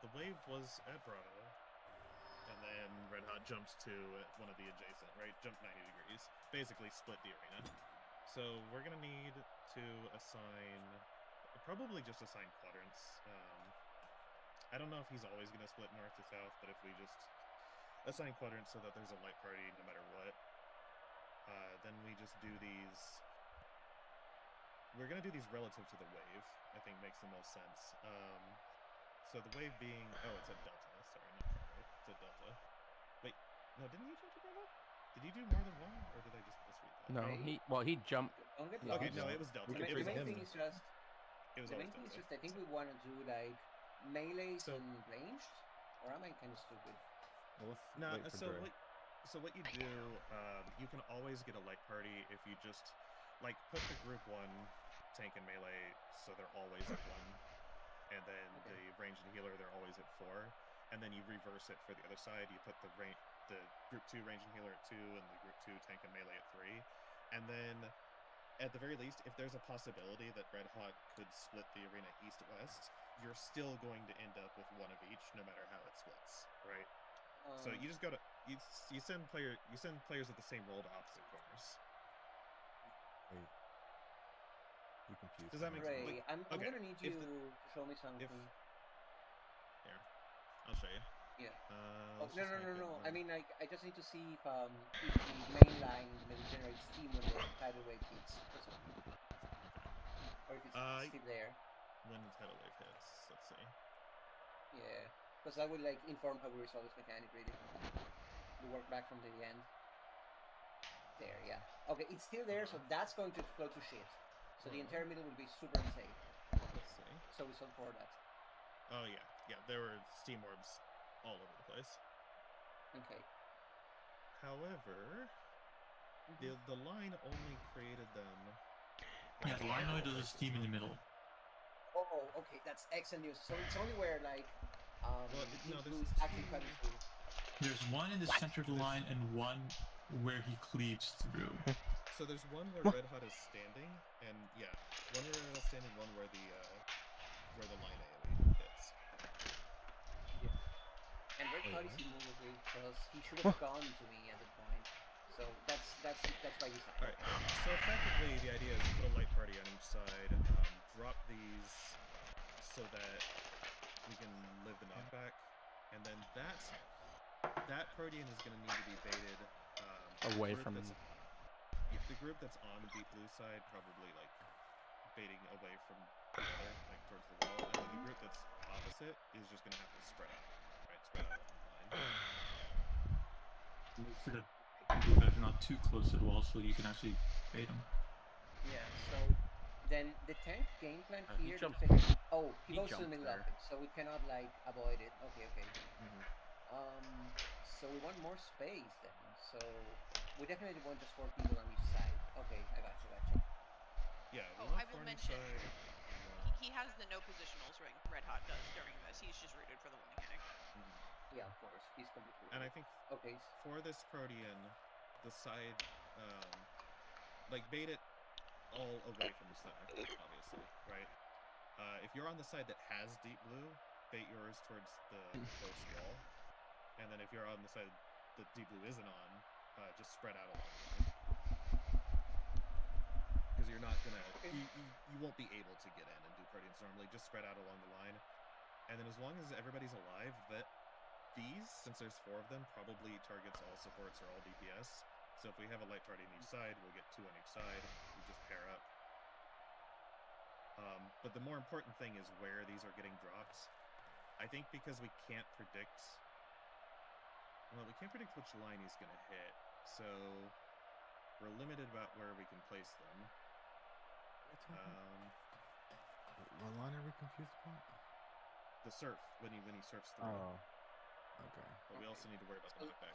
The wave was at Bravo, and then Red Hot jumps to one of the adjacent, right? Jump 90 degrees. Basically split the arena. So we're going to need to assign, probably just assign quadrants. I don't know if he's always going to split north to south, but if we just assign quadrants so that there's a light party no matter what, then we just do these. We're going to do these relative to the wave, I think makes the most sense. So the wave being, oh, it's at Delta. Sorry, not Bravo. It's at Delta. Wait, no, didn't he jump to Bravo? Did he do more than one, or did I just misread that? No, he jumped. Don't get Okay, lost. no, it was Delta. The It was main Delta. thing is just. It was The always main thing is Delta. just I think we want to do like melees and ranged, or am I kind of stupid? Well, let's No, wait for so Dre. what you do, you can always get a light party if you just like put the group 1 tank and melee so they're always at 1, and then the range and healer they're always at 4, and then you reverse it for the other side. You put the group 2 range and healer at 2 and the group 2 tank and melee at 3, and then at the very least, if there's a possibility that Red Hot could split the arena east-west, you're still going to end up with one of each, no matter how it splits, right? So you just gotta you send players with the same role to opposite corners. Wait. You confused. Does that make sense? Ray, I'm Okay, gonna need you to show me something. Here, I'll show you. Yeah. Let's No, just make it no. one. I mean, like, I just need to see if the main line maybe generates steam when the tidal wave hits, or if it's still there. When the tidal wave hits, let's see. Yeah, because that would like inform how we resolve this mechanic. Really, we work back from the end. There, yeah. Okay, it's still there, so that's going to explode to shit. So the entire middle will be super unsafe. Let's see. So we solve for that. Oh yeah, there were steam orbs all over the place. Okay. However, the line only created them. Yeah, the line only does a steam in the middle. Oh, okay, that's excellent news. So it's only where like no, blue is actually cutting through. There's one in the center of the line and one where he cleaves through. So there's one where Red Hot is standing, and yeah, one where Red Hot is standing, one where the line AoE hits. Yeah. And Red Hot is immovable because he should have gone to me at the point. So that's by design. All right. So effectively, the idea is put a light party on each side, drop these so that we can live the knockback, and then that protean is going to need to be baited away from the group that's on the deep blue side, probably like baiting away from the other, like towards the wall, and then the group that's opposite is just going to have to spread out, right? Spread out along the line. Make sure that people that are not too close to the wall, so you can actually bait them. Yeah. So then the tank game plan He here. jumped. He goes to the middle of it, so we cannot like avoid it. Okay. So we want more space then. So we definitely want just 4 people on each side. Okay, I got you. Yeah. I will mention he has the no positionals ring. Red Hot does during this. He's just rooted for the win mechanic. Yeah, of course. He's completely. And I think okay. For this protean, the side, like bait it all away from the center, obviously, right? If you're on the side that has deep blue, bait yours towards the close wall, and then if you're on the side that deep blue isn't on, just spread out along the line. Because you're not gonna, you won't be able to get in and do party normally. Just spread out along the line, and then as long as everybody's alive, that these, since there's 4 of them, probably targets all supports or all DPS. So if we have a light party on each side, we'll get 2 on each side. We just pair up. But the more important thing is where these are getting dropped. I think because we can't predict... Well, we can't predict which line he's going to hit, so we're limited about where we can place them. What line are we confused about? The surf, when he surfs through. Oh. Okay. But we also need to worry about the knockback.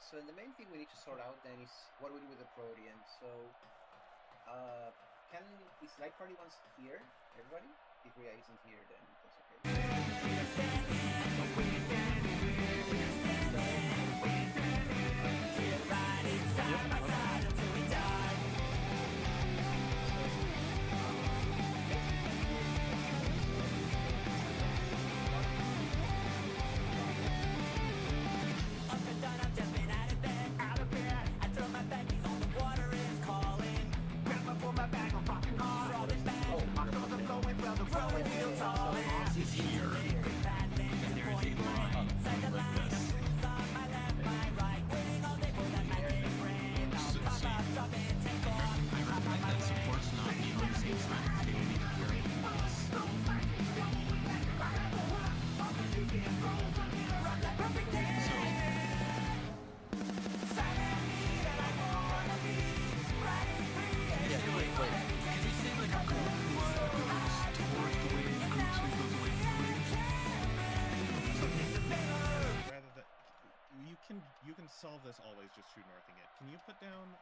So then the main thing we need to sort out then is what we do with the Protean. So, is Light Party ones here, everybody? If Rhea isn't here, then that's okay. You can solve this always just true northing it. Can you put down,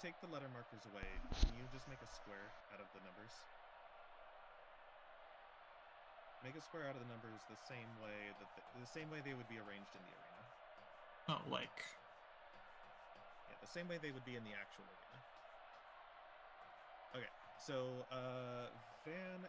take the letter markers away, can you just make a square out of the numbers? Make a square out of the numbers the same way that the same way they would be arranged in the arena. Oh, like... Yeah, the same way they would be in the actual arena. Okay, so, Van...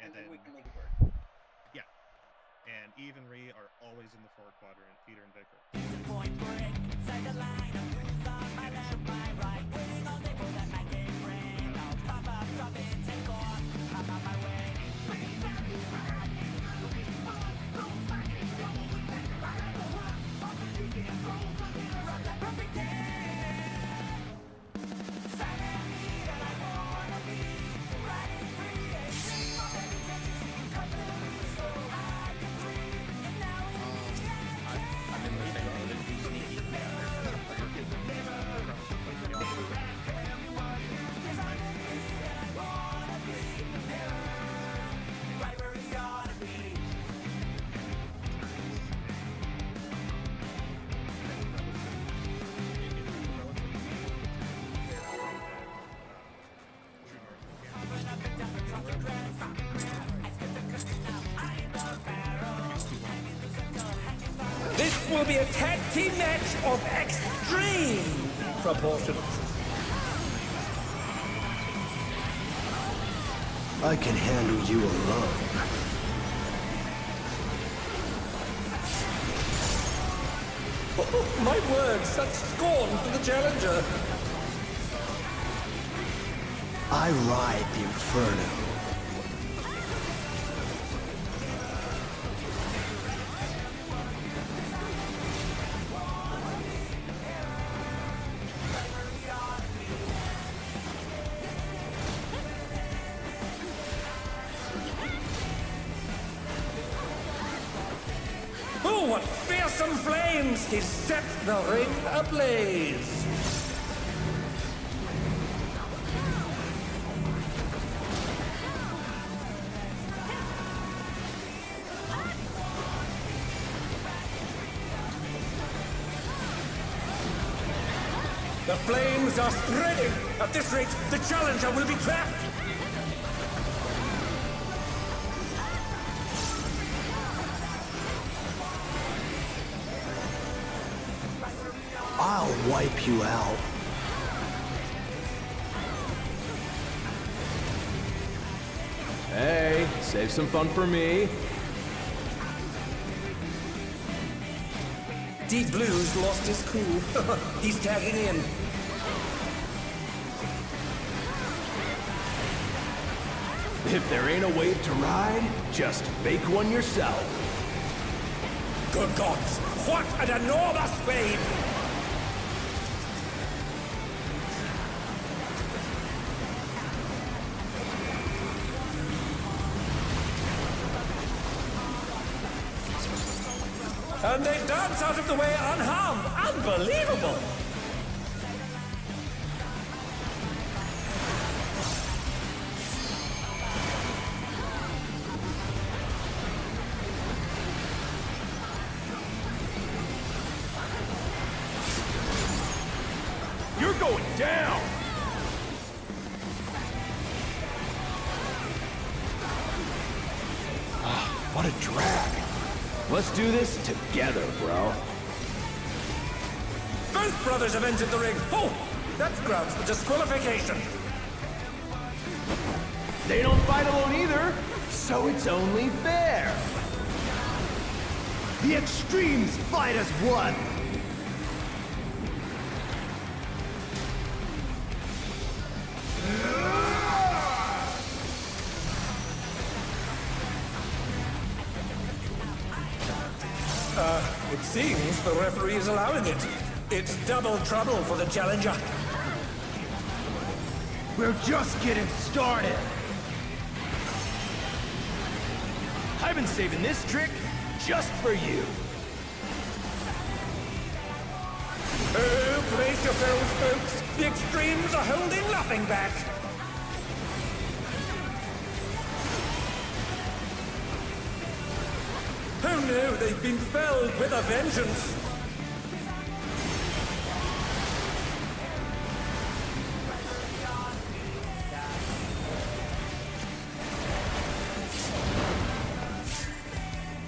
And then we can make it work. Yeah. And Eve and Rhea are always in the 4 quadrant, Peter and Vic are. be a tag team match of extreme proportions. I can handle you alone. Oh, my word, such scorn for the challenger. I ride the inferno. Oh, what fearsome flames! He set the ring ablaze! The flames are spreading! At this rate, the challenger will be trapped! I'll wipe you out. Hey, save some fun for me. Deep Blue's lost his cool. He's tagging in. If there ain't a wave to ride, just make one yourself. Good gods, what an enormous wave! And they dance out of the way unharmed. Unbelievable! You're going down! What a drag. Let's do this together, bro. Both brothers have entered the ring. Oh, that's grounds for disqualification. They don't fight alone either, so it's only fair. The extremes fight as one. It seems the referee is allowing it. It's double trouble for the challenger. We're just getting started. I've been saving this trick just for you. Oh, brace yourselves, folks. The extremes are holding nothing back. Oh no, they've been felled with a vengeance.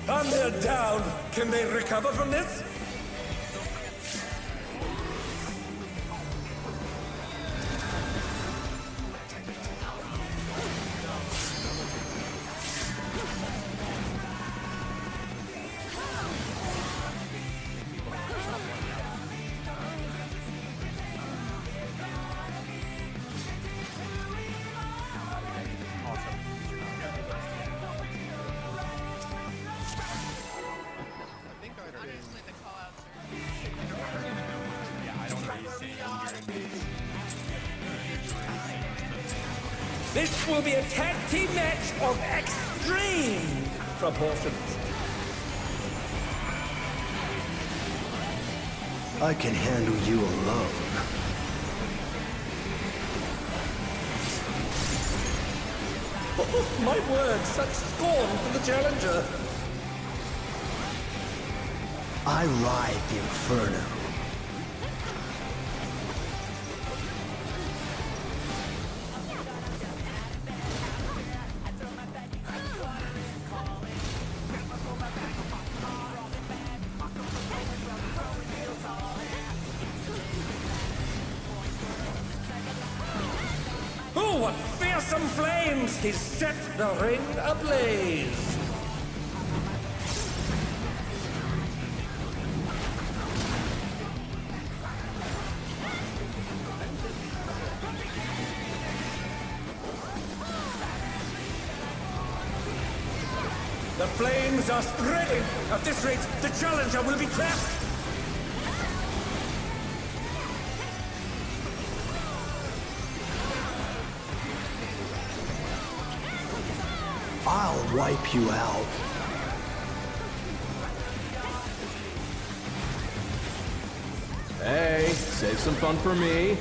And they're down. Can they recover from this? This will be a tag team match of extreme proportions. I can handle you alone. Oh, my word, such scorn for the challenger. I ride the inferno. what fearsome flames he's set the ring ablaze! The flames are spreading! At this rate, the challenger will be trapped! I'll wipe you out. Hey, save some fun for me.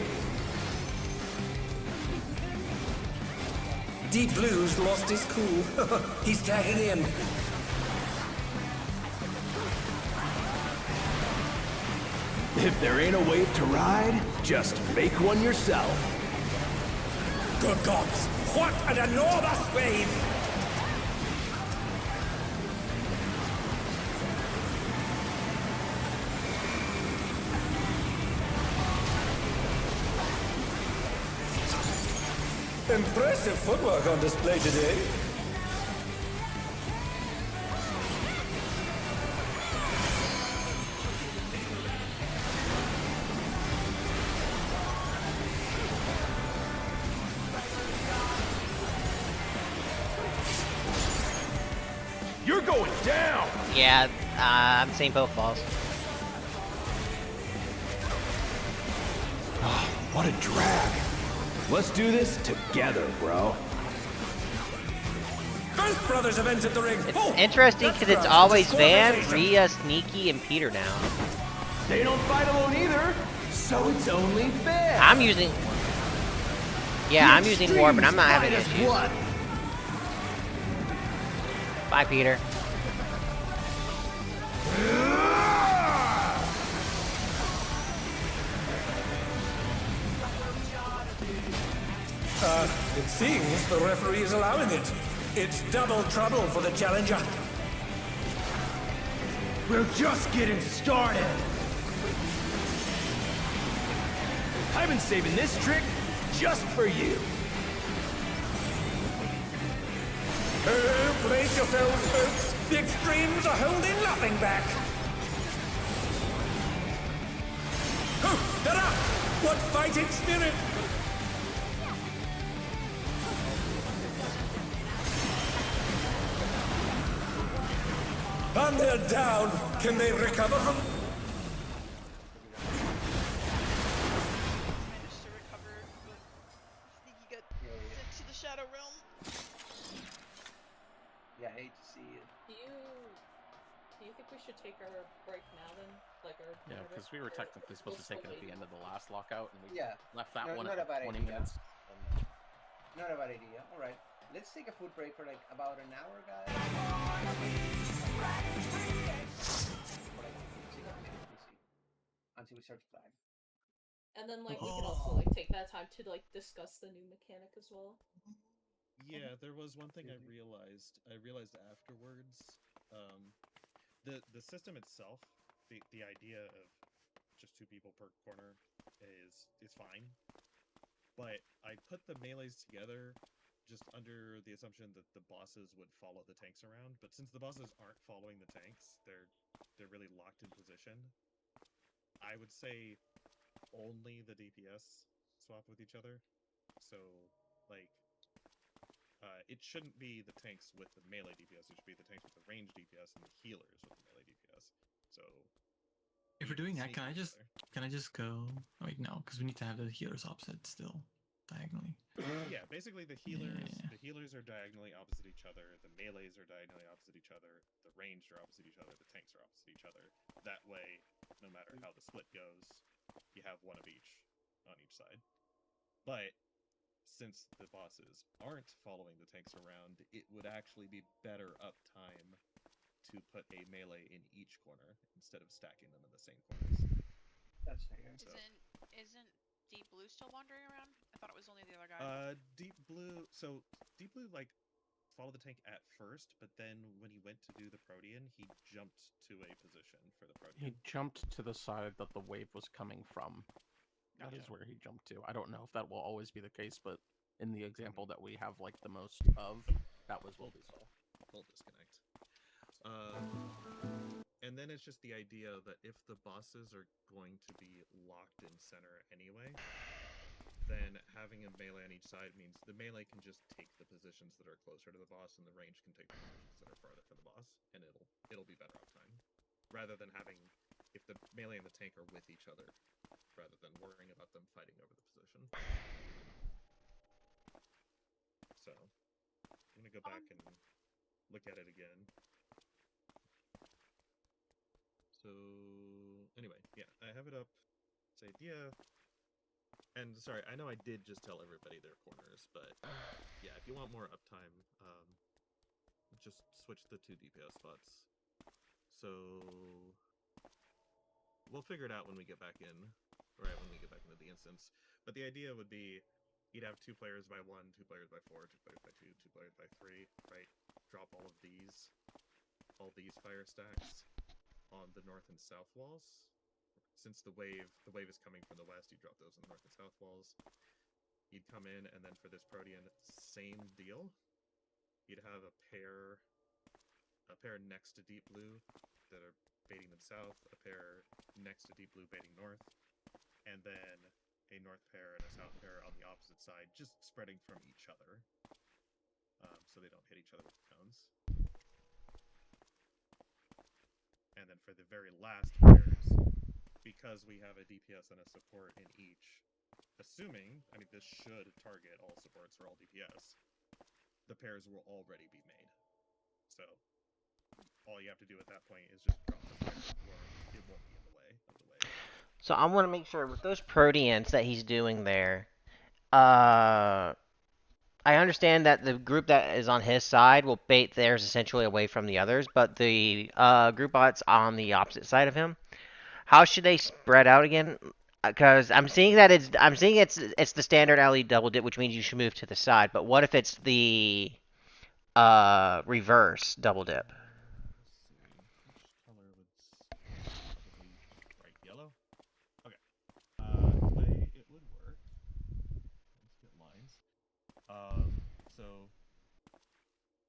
Deep Blue's lost his cool. He's tagging in. If there ain't a wave to ride, just make one yourself. Good gods, what an enormous wave! Impressive footwork on display today. You're going down! Yeah, I'm seeing both balls. Oh, what a drag. Let's do this together, bro. Both brothers have entered the ring. It's interesting because it's always Van, Rhea, Sneaky, and Peter now. They don't fight alone either, so it's only fair. I'm using... Yeah, I'm using War, but I'm not having issues. Bye, Peter. It seems the referee is allowing it. It's double trouble for the challenger. We're just getting started. I've been saving this trick just for you. Oh, brace yourselves, folks. The extremes are holding nothing back. Oh, they're up! What fighting spirit! And they're down. Can they recover from... Managed to recover, but Sneaky got sent to the Shadow Realm. Yeah, I hate to see it. Do you think we should take our break now then? Like our Yeah, because we were technically supposed to take it at the end of the last lockout, and we Yeah. left that No- one not at a bad 20 idea. minutes. Not a bad idea. All right, let's take a food break for like about an hour, guys. Until we start to flag. And then like we can also like take that time to like discuss the new mechanic as well. Yeah, there was one thing I realized. I realized afterwards, the system itself, the idea of just 2 people per corner is fine, but I put the melees together just under the assumption that the bosses would follow the tanks around. But since the bosses aren't following the tanks, they're really locked in position. I would say only the DPS swap with each other. So, like, it shouldn't be the tanks with the melee DPS. It should be the tanks with the range DPS and the healers with the melee DPS. So, if we're doing that, can I just go? Oh, wait, no, because we need to have the healers opposite still diagonally. Yeah, basically the healers are diagonally opposite each other. The melees are diagonally opposite each other. The ranged are opposite each other. The tanks are opposite each other. That way, no matter how the split goes, you have one of each on each side. But since the bosses aren't following the tanks around, it would actually be better uptime to put a melee in each corner instead of stacking them in the same corners. That's fair. So, Isn't Deep Blue still wandering around? I thought it was only the other guy. Deep Blue. So Deep Blue like followed the tank at first, but then when he went to do the Protean, he jumped to a position for the Protean. He jumped to the side that the wave was coming from. That is where he jumped to. I don't know if that will always be the case, but in the example that we have like the most of, that was what we saw. Full disconnect. And then it's just the idea that if the bosses are going to be locked in center anyway, then having a melee on each side means the melee can just take the positions that are closer to the boss, and the range can take the positions that are farther from the boss, and it'll be better uptime. Rather than having, if the melee and the tank are with each other, rather than worrying about them fighting over the position. So, I'm gonna go back and look at it again. So, anyway, yeah, I have it up. It's idea. And sorry, I know I did just tell everybody their corners, but yeah, if you want more uptime, just switch the 2 DPS spots. So, we'll figure it out when we get back in, right, when we get back into the instance. But the idea would be, you'd have 2 players by 1, 2 players by 4, 2 players by 2, 2 players by 3, right? Drop all these fire stacks on the north and south walls. Since the wave is coming from the west, you drop those on the north and south walls. You'd come in, and then for this Protean, same deal. You'd have a pair next to deep blue that are baiting them south, a pair next to deep blue baiting north, and then a north pair and a south pair on the opposite side, just spreading from each other, so they don't hit each other with the cones. And then for the very last pairs, because we have a DPS and a support in each, assuming, I mean, this should target all supports or all DPS, the pairs will already be made. So, all you have to do at that point is just drop the pair, or it won't be in the way of the wave. So I want to make sure with those Proteans that he's doing there, I understand that the group that is on his side will bait theirs essentially away from the others, but the group bots on the opposite side of him, how should they spread out again? Because I'm seeing it's the standard alley double dip, which means you should move to the side. But what if it's the reverse double dip? Let's see, which color would probably bright yellow? Okay. The way it would work. Let's get lines. So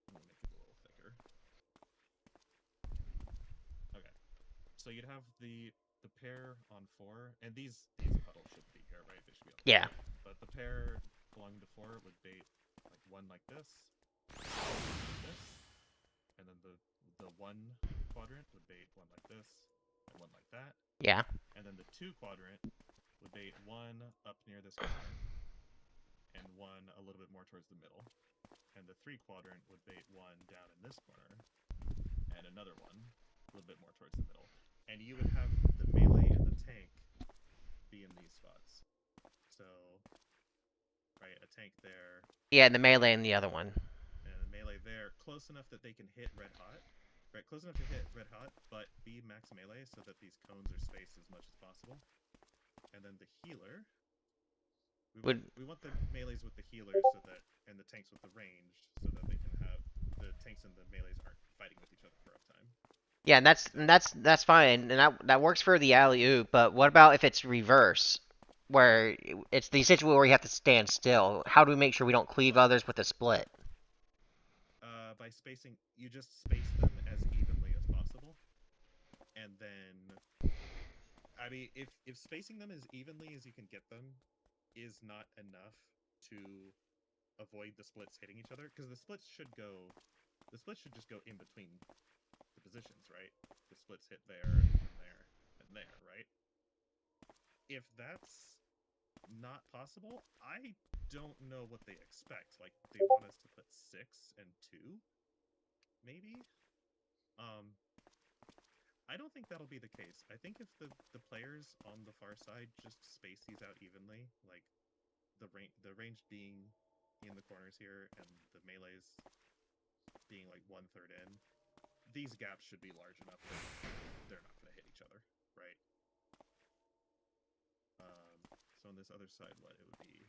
I'm gonna make it a little thicker. Okay. So you'd have the pair on 4, and these puddles shouldn't be here, right? They should be on 4. Yeah. But the pair belonging to 4 would bait like one like this, and then the 1 quadrant would bait one like this, and one like that. Yeah. And then the 2 quadrant would bait one up near this corner, and one a little bit more towards the middle. And the 3 quadrant would bait one down in this corner, and another one a little bit more towards the middle. And you would have the melee and the tank be in these spots. So, right, a tank there. Yeah, and the melee in the other one. And the melee there, close enough that they can hit red hot. Right, close enough to hit red hot, but be max melee so that these cones are spaced as much as possible. And then the healer. We want the melees with the healers so that, and the tanks with the ranged, so that they can have the tanks and the melees aren't fighting with each other for uptime. Yeah, and that's fine, and that works for the alley-oop. But what about if it's reverse, where it's the situation where you have to stand still? How do we make sure we don't cleave others with a split? By spacing, you just space them as evenly as possible, and then, I mean, if spacing them as evenly as you can get them is not enough to avoid the splits hitting each other, because the splits should just go in between the positions, right? The splits hit there, and there, and there, right? If that's not possible, I don't know what they expect. Like, they want us to put 6 and 2, maybe? I don't think that'll be the case. I think if the players on the far side just space these out evenly, like the range being in the corners here and the melees being like 1/3 in, these gaps should be large enough that they're not going to hit each other, right? So on this other side, what it would be,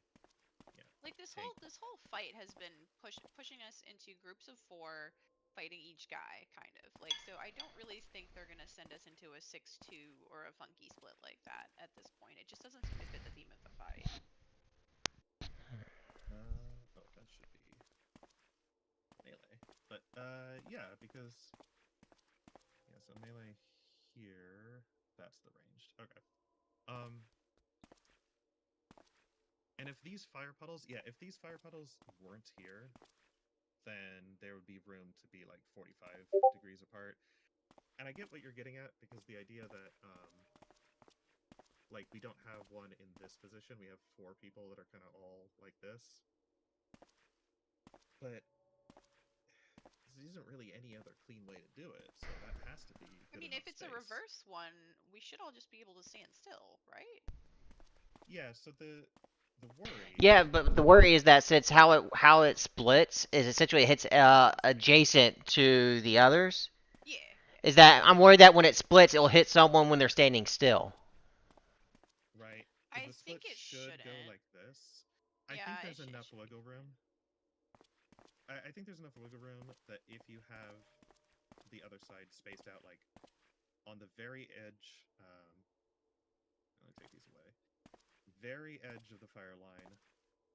yeah. Like this whole fight has been pushing us into groups of 4 fighting each guy, kind of. Like, so I don't really think they're gonna send us into a 6-2 or a funky split like that at this point. It just doesn't seem to fit the theme of the fight. Yeah, because so melee here. That's the ranged. Okay. And if these fire puddles, if these fire puddles weren't here, then there would be room to be like 45 degrees apart. And I get what you're getting at, because the idea that like we don't have one in this position, we have 4 people that are kind of all like this. But there isn't really any other clean way to do it, so that has to be good. I mean, if it's a reverse one, we should all just be able to stand still, right? Yeah, so the worry... Yeah, but the worry is that since how it splits is essentially it hits adjacent to the others. Yeah. Is that I'm worried that when it splits, it'll hit someone when they're standing still. Right. I The split think it should go shouldn't. like this. Yeah, I think there's enough wiggle room. I think there's enough wiggle room that if you have the other side spaced out, like on the very edge, let me take these away. Very edge of the fire line,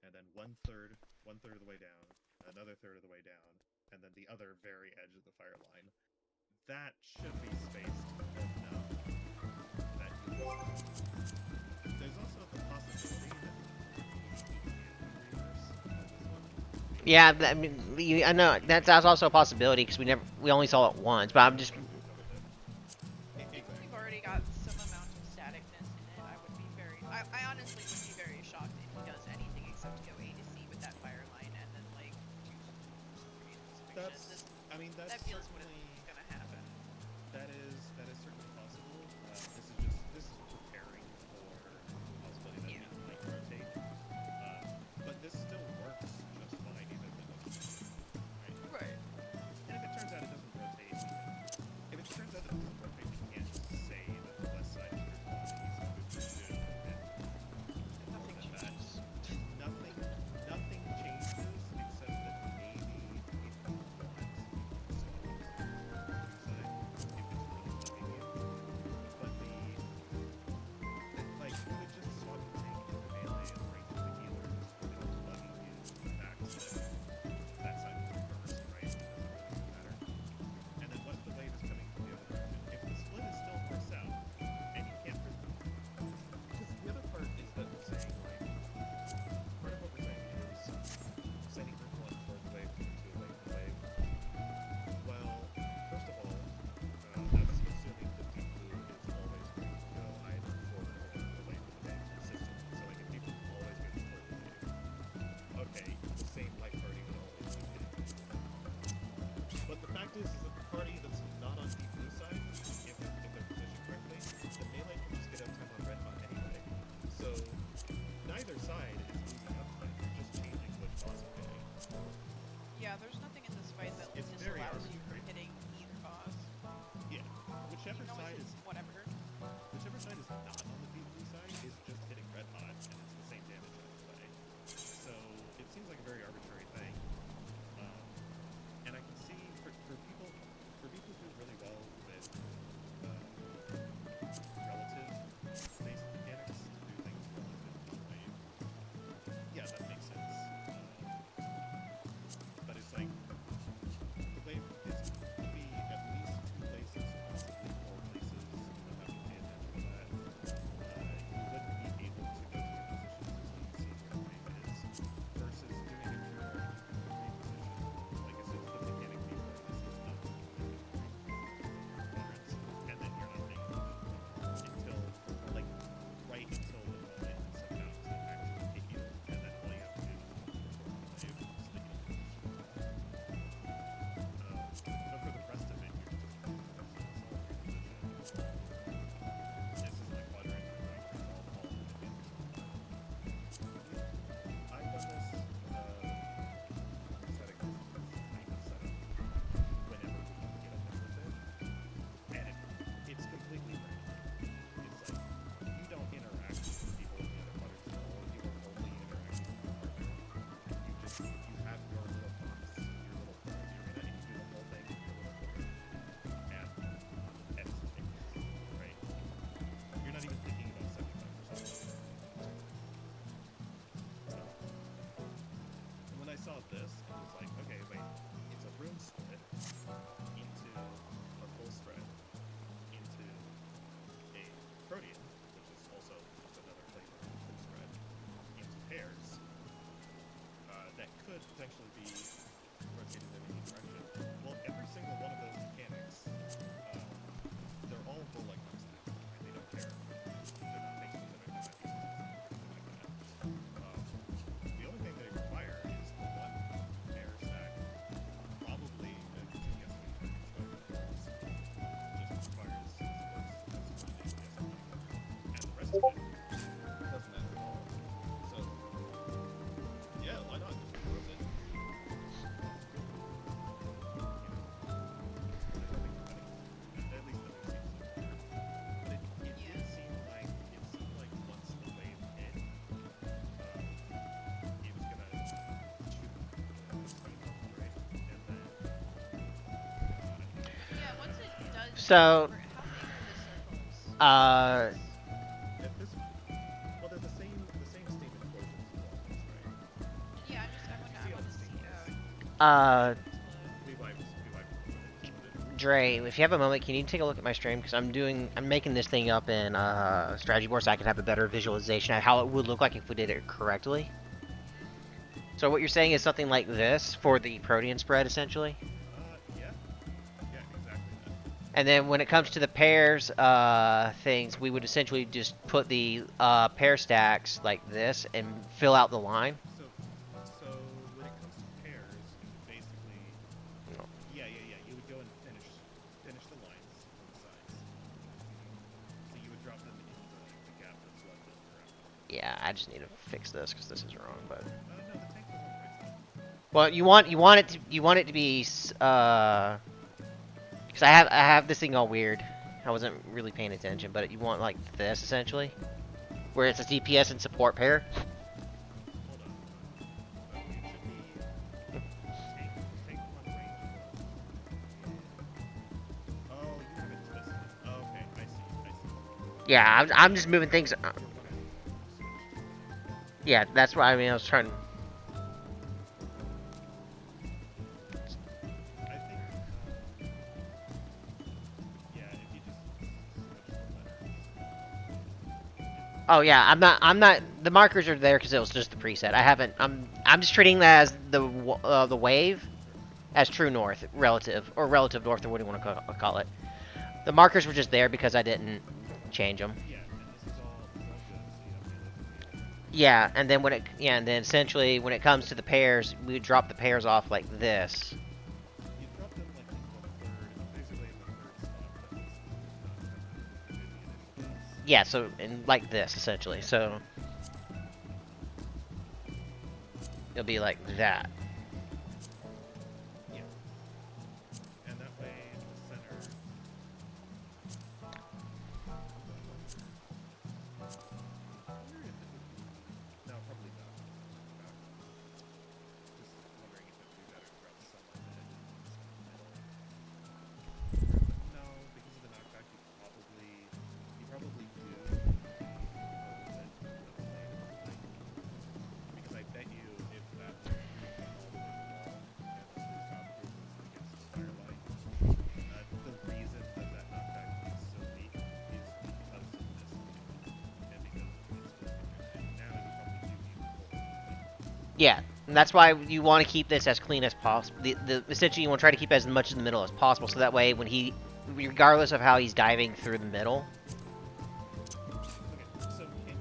and then one third of the way down, another third of the way down, and then the other very edge of the fire line. That should be spaced enough that you will. There's also the possibility that Yeah, I mean, I know that's also a possibility because we only saw it once, but I'm just. We've already got some amount of staticness in it. I would be I honestly would be very shocked if he does anything except go A to C with that fire line and then like that feels what is gonna happen. That is certainly possible. This is preparing for the possibility that we might rotate. But this still works just fine even though right? And if it turns out it doesn't rotate, we can't say that the west side of your quantity is good to do. Nothing changes. Nothing changes except that maybe is that the party that's not on the blue side, if they're positioned correctly, the melee can just get uptime on red hot anyway. So neither side is losing uptime, they're just changing which boss is hitting. Yeah, there's nothing in this fight that disallows you from hitting either boss. Yeah, whichever side is not on the deep blue side is just hitting red hot, and it's the same damage either way. So it seems like a very arbitrary thing. And I can see for people who do really well with relative based mechanics to do things relative to wave. Yeah, that makes sense. But it's like the wave is could be at least 2 places, possibly 4 places. You'll have to pay attention to that. You wouldn't be able to go to your positions until you see where the wave is, versus doing it through our reposition. Like as soon as the mechanic being this is done, and then you're not paying attention until like right until the moment it's about to actually hit you, and then all you have to do is stick it in position. But for the rest of it, you're just this is my quadrant. I'm going to resolve all of it again. I've done this setting this kind of setup whenever we can get up there with it, and it's completely random. It's like you don't interact with the people in the other quadrants at all. You are only interacting with your partner. You have your little box, your little arena, and you do the whole thing in your little corner, and it's right. You're not even thinking about 75%. So when I saw this, it was like, okay, wait, it's a room split into a full spread into a protein, which is also just another flavor of full spread, into pairs, that could potentially be rotated in any direction. Well, every single one of those mechanics, they're all full like stack. Right? They don't care. They're not taking specific something like that. The only thing they require is the one pair stack, probably I'm guessing just requires and the rest of it doesn't matter at all. So yeah, why not just prove it? At least that makes sense. But it did seem like once the wave hit, he was gonna shoot the spike up, right? And then Yeah, once it does. So, at this, well, they're the same state explosions as always, right? Yeah, I want to see. We wiped. Dre, if you have a moment, can you take a look at my stream? Because I'm making this thing up in strategy board so I can have a better visualization of how it would look like if we did it correctly. So what you're saying is something like this for the protein spread, essentially? Yeah, exactly that. And then when it comes to the pairs things, we would essentially just put the pair stacks like this and fill out the line. So when it comes to pairs, you would basically, yeah, you would go and finish the lines on the sides. So you would drop them in the gap that's left in the ground. Yeah, I just need to fix this because this is wrong. But No, the tank was on the right side. well, you want it to be because I have this thing all weird. I wasn't really paying attention, but you want like this essentially, where it's a DPS and support pair. Hold on. It should be tank one range. Oh, you have it twisted. Oh, okay, I see. Yeah, I'm just moving things. Yeah, that's why I was trying. I think, yeah, if you just switch the letters. Oh yeah, I'm not. The markers are there because it was just the preset. I'm just treating that as the wave, as true north relative north or what do you want to call it. The markers were just there because I didn't change them. Yeah, and this is all good. Yeah, and then and then essentially when it comes to the pairs, we would drop the pairs off like this. You drop them like basically in the third spot. Yeah, so like this essentially. So it'll be like that. Yeah. And that way the center. No, probably not. Just wondering if it would be better to grab someone that no, because of the knockback, you probably do. Because I bet you if that the reason that knockback is so weak is because of this and because it's just and now you probably do need Yeah, and that's why you want to keep this as clean as possible. Essentially, you want to try to keep as much in the middle as possible, so that way, when regardless of how he's diving through the middle. Okay, so can you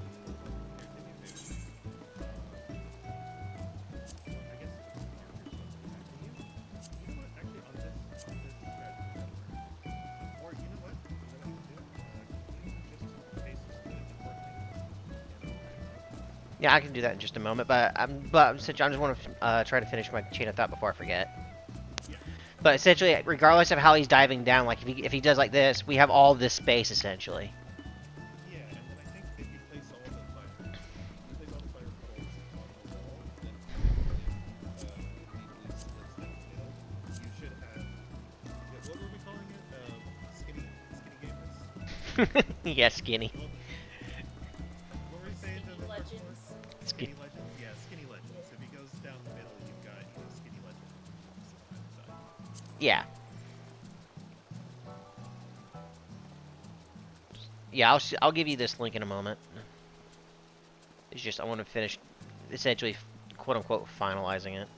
Yeah, I can do that in just a moment, but I just want to try to finish my chain of thought before I forget. But essentially, regardless of how he's diving down, like if he does like this, we have all this space essentially. Yeah, and then I think if you place all the fire puddles on the wall, then splits down the middle, you should have. What were we calling it? Skinny gamers. Yeah, skinny. What were we saying? Legends. Skinny legends. Yeah, skinny legends. If he goes down the middle, you've got skinny legends. Yeah. Yeah, I'll give you this link in a moment. It's just I want to finish, essentially, quote unquote, finalizing it.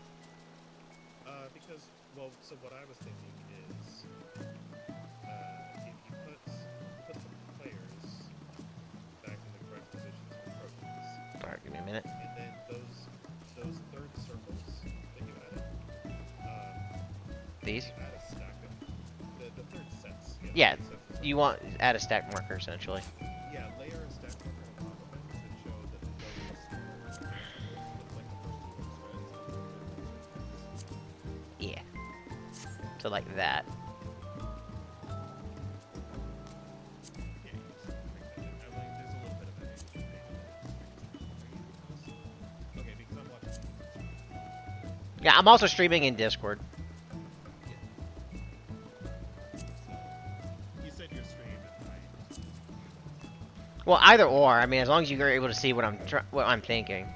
Because, well, so what I was thinking is, if you put the players back in the correct positions for programs. Alright, give me a minute. And then those third circles that you added, These? add a stack of the third sets. Yeah, third sets of you want add a stack marker essentially. Yeah, layer a stack marker on top of it to show that those are like the first two spreads. Yeah. So like that. Yeah, you just make that. There's a little bit of a okay, because I'm watching. Yeah, I'm also streaming in Discord. You said your stream at night. Well, either or. I mean, as long as you're able to see what I'm thinking.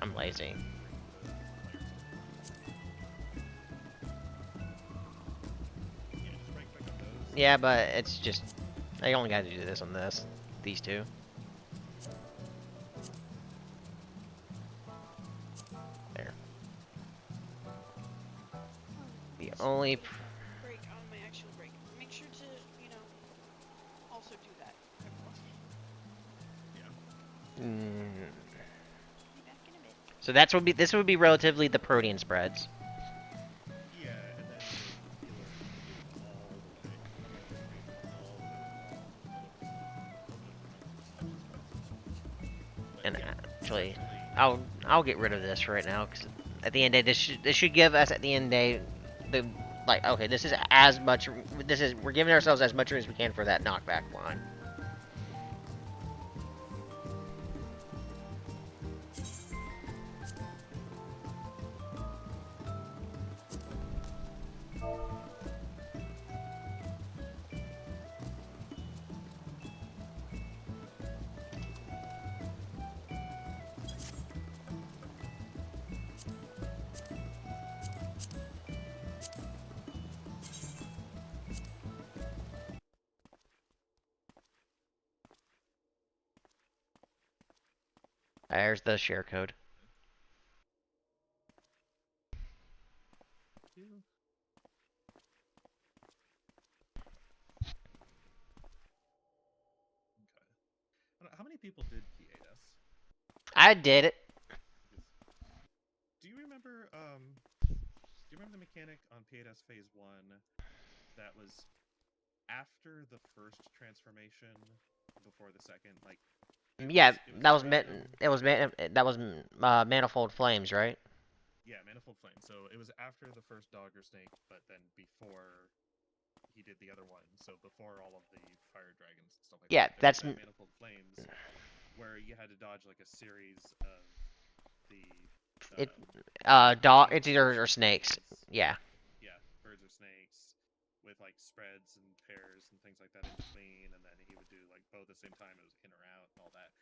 I'm lazy. Yeah, but it's just I only got to do this on these two. There. The only. Break on my actual break. Make sure to, also do that. So this would be relatively the protein spreads. Yeah, and then And actually, I'll get rid of this right now because at the end of the day, this should give us at the end of the day the okay, this is as much. We're giving ourselves as much room as we can for that knockback line. There's the share code. How many people did P8S? I did it. Do you remember the mechanic on P8S Phase 1 that was after the first transformation before the second? Like Yeah, that was Manifold Flames, right? Yeah, Manifold Flames. So it was after the first Dogger Snake, but then before he did the other one. So before all of the Fire Dragons and stuff like yeah, that. that's Manifold Flames, where you had to dodge like a series of the it's either or snakes. Yeah. Yeah, birds or snakes with like spreads and pairs and things like that in between, and then he would do like both at the same time. It was in or out and all that.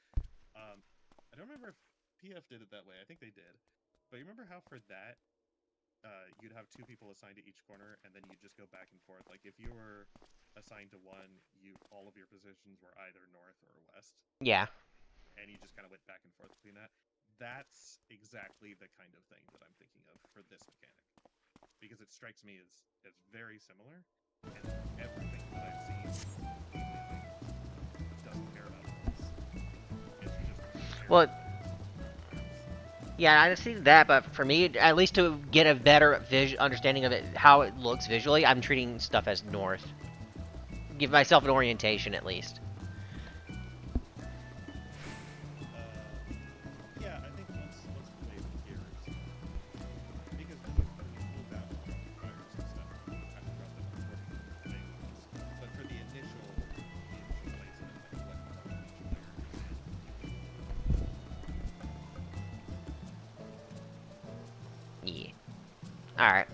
I don't remember if PF did it that way. I think they did. But you remember how for that, you'd have two people assigned to each corner, and then you'd just go back and forth. Like if you were assigned to one, all of your positions were either north or west. Yeah. And you just kind of went back and forth between that. That's exactly the kind of thing that I'm thinking of for this mechanic, because it strikes me as very similar, and everything that I've seen doesn't care about this. It's just well. Yeah, I see that, but for me, at least to get a better understanding of it, how it looks visually, I'm treating stuff as north. Give myself an orientation, at least. Yeah, I think once the wave of gears, because when you move out and drop the fires and stuff, you have to drop them according to the phases. But for the initial placement, like what each layer is in. Yeah. Alright.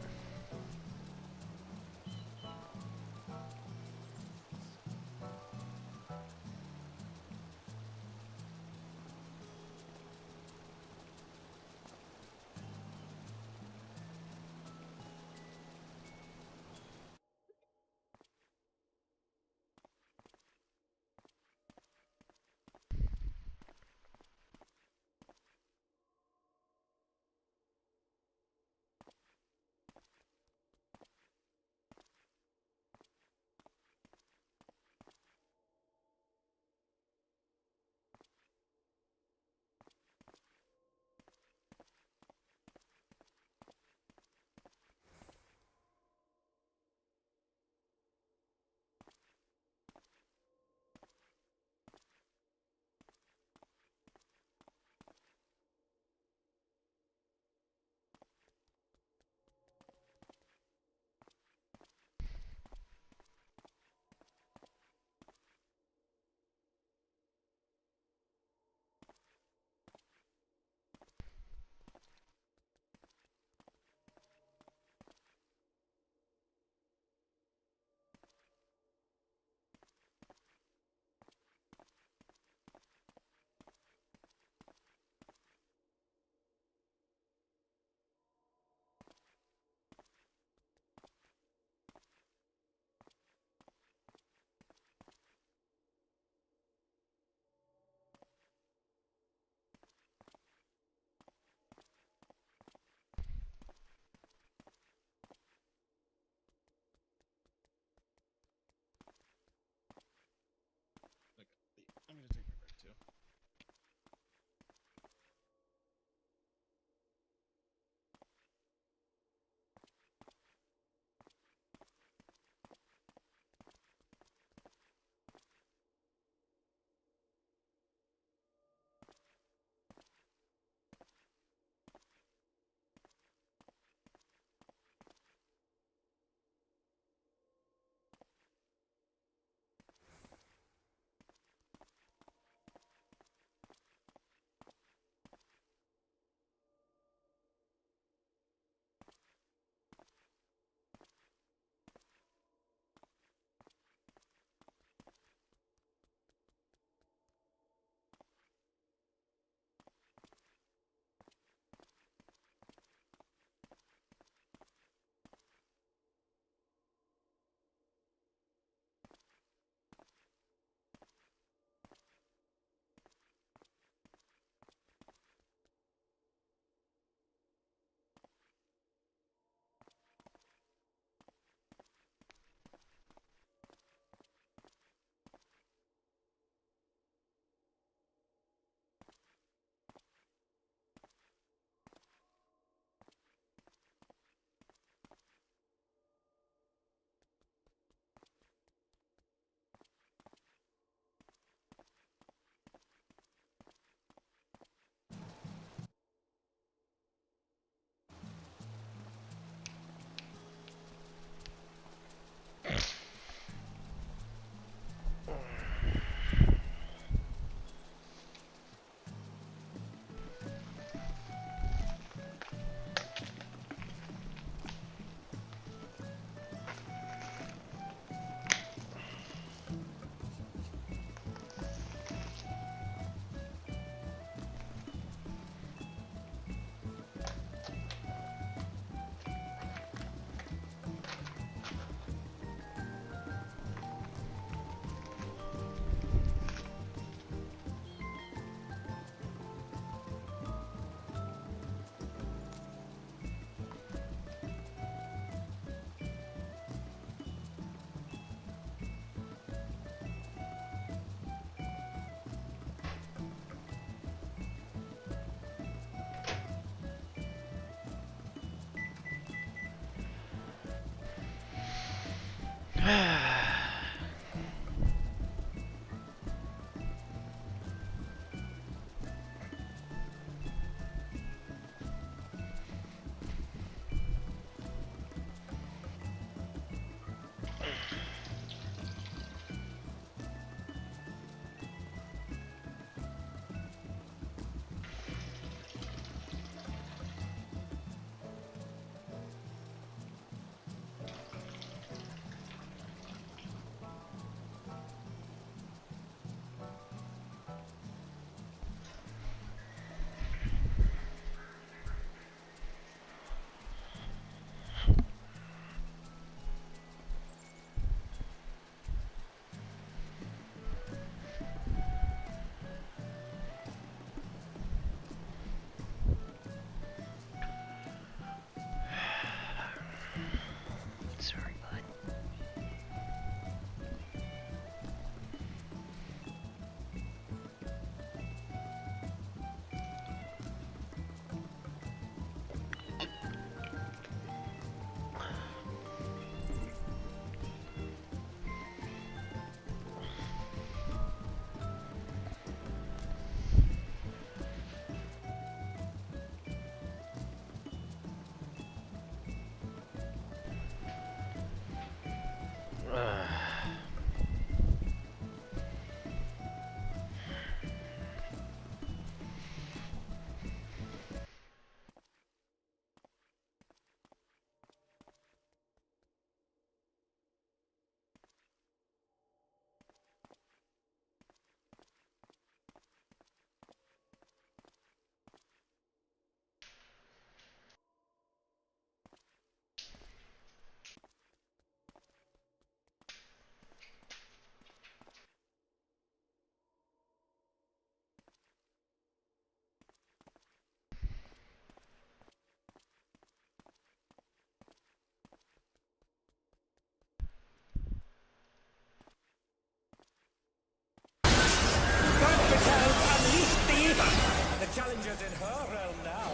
The challenger's in her realm now.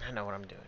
I know what I'm doing.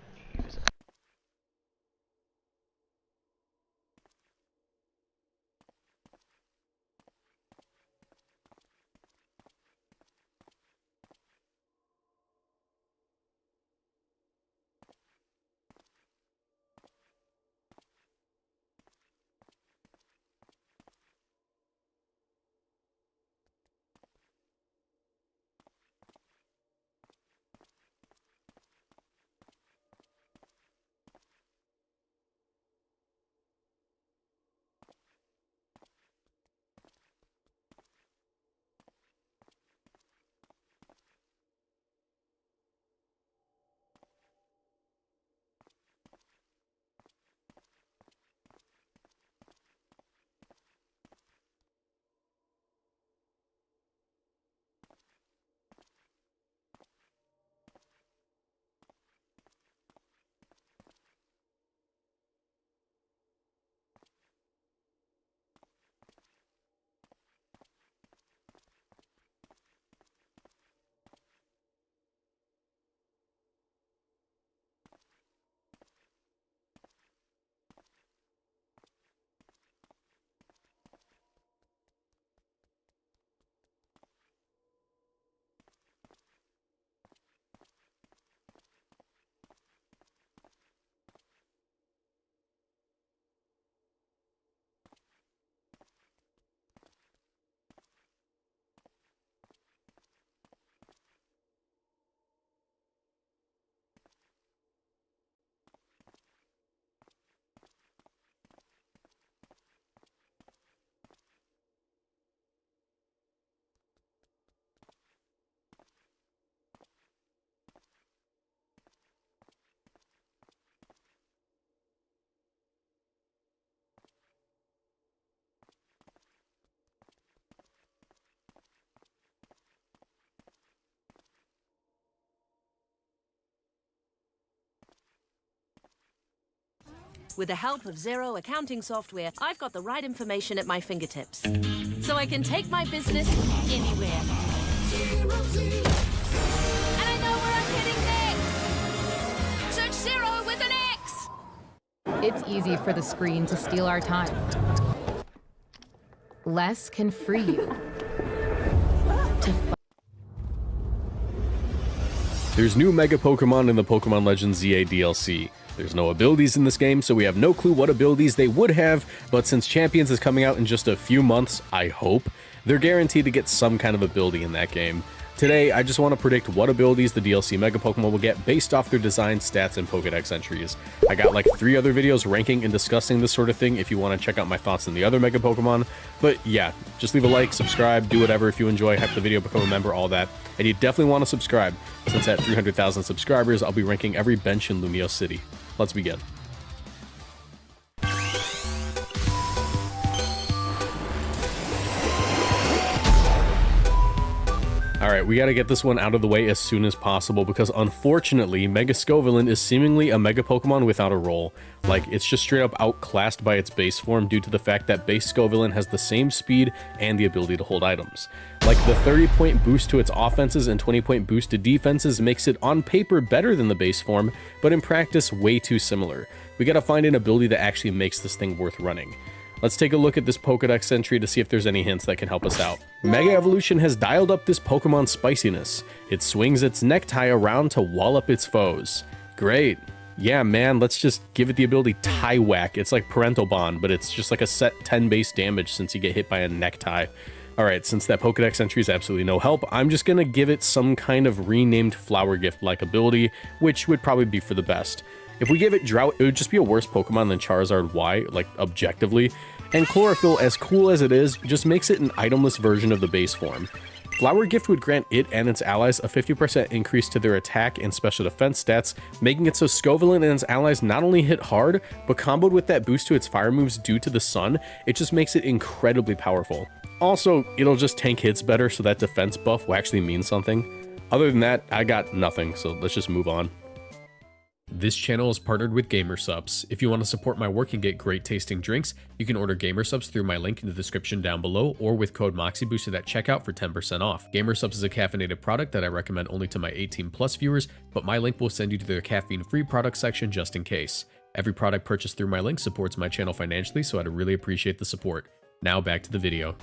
With the help of Zero accounting software, I've got the right information at my fingertips. So I can take my business anywhere. And I know where I'm heading next! Search Zero with an X! It's easy for the screen to steal our time. Less can free you. To There's new Mega Pokemon in the Pokemon Legends ZA DLC. There's no abilities in this game, so we have no clue what abilities they would have, but since Champions is coming out in just a few months, I hope, they're guaranteed to get some kind of ability in that game. Today, I just want to predict what abilities the DLC Mega Pokemon will get based off their design, stats, and Pokedex entries. I got like 3 other videos ranking and discussing this sort of thing if you want to check out my thoughts on the other Mega Pokemon. But yeah, just leave a like, subscribe, do whatever if you enjoy, hype the video, become a member, all that. And you definitely want to subscribe, since at 300,000 subscribers, I'll be ranking every bench in Lumiose City. Let's begin. Alright, we gotta get this one out of the way as soon as possible because unfortunately, Mega Scovillain is seemingly a Mega Pokemon without a role. Like, it's just straight up outclassed by its base form due to the fact that base Scovillain has the same speed and the ability to hold items. Like, the 30-point boost to its offenses and 20-point boost to defenses makes it on paper better than the base form, but in practice way too similar. We gotta find an ability that actually makes this thing worth running. Let's take a look at this Pokedex entry to see if there's any hints that can help us out. Mega Evolution has dialed up this Pokemon spiciness. It swings its necktie around to wall up its foes. Great. Yeah, man, let's just give it the ability Tie Whack. It's like Parental Bond, but it's just like a set 10 base damage since you get hit by a necktie. Alright, since that Pokedex entry is absolutely no help, I'm just gonna give it some kind of renamed Flower Gift-like ability, which would probably be for the best. If we gave it Drought, it would just be a worse Pokemon than Charizard Y, like, objectively. And Chlorophyll, as cool as it is, just makes it an itemless version of the base form. Flower Gift would grant it and its allies a 50% increase to their attack and special defense stats, making it so Scovillain and its allies not only hit hard, but comboed with that boost to its fire moves due to the sun, it just makes it incredibly powerful. Also, it'll just tank hits better, so that defense buff will actually mean something. Other than that, I got nothing, so let's just move on. This channel is partnered with Gamersubs. If you want to support my work and get great tasting drinks, you can order Gamersubs through my link in the description down below or with code MOXIEBOOSTED at checkout for 10% off. Gamersubs is a caffeinated product that I recommend only to my 18+ viewers, but my link will send you to their caffeine-free product section just in case. Every product purchased through my link supports my channel financially, so I'd really appreciate the support. Now back to the video.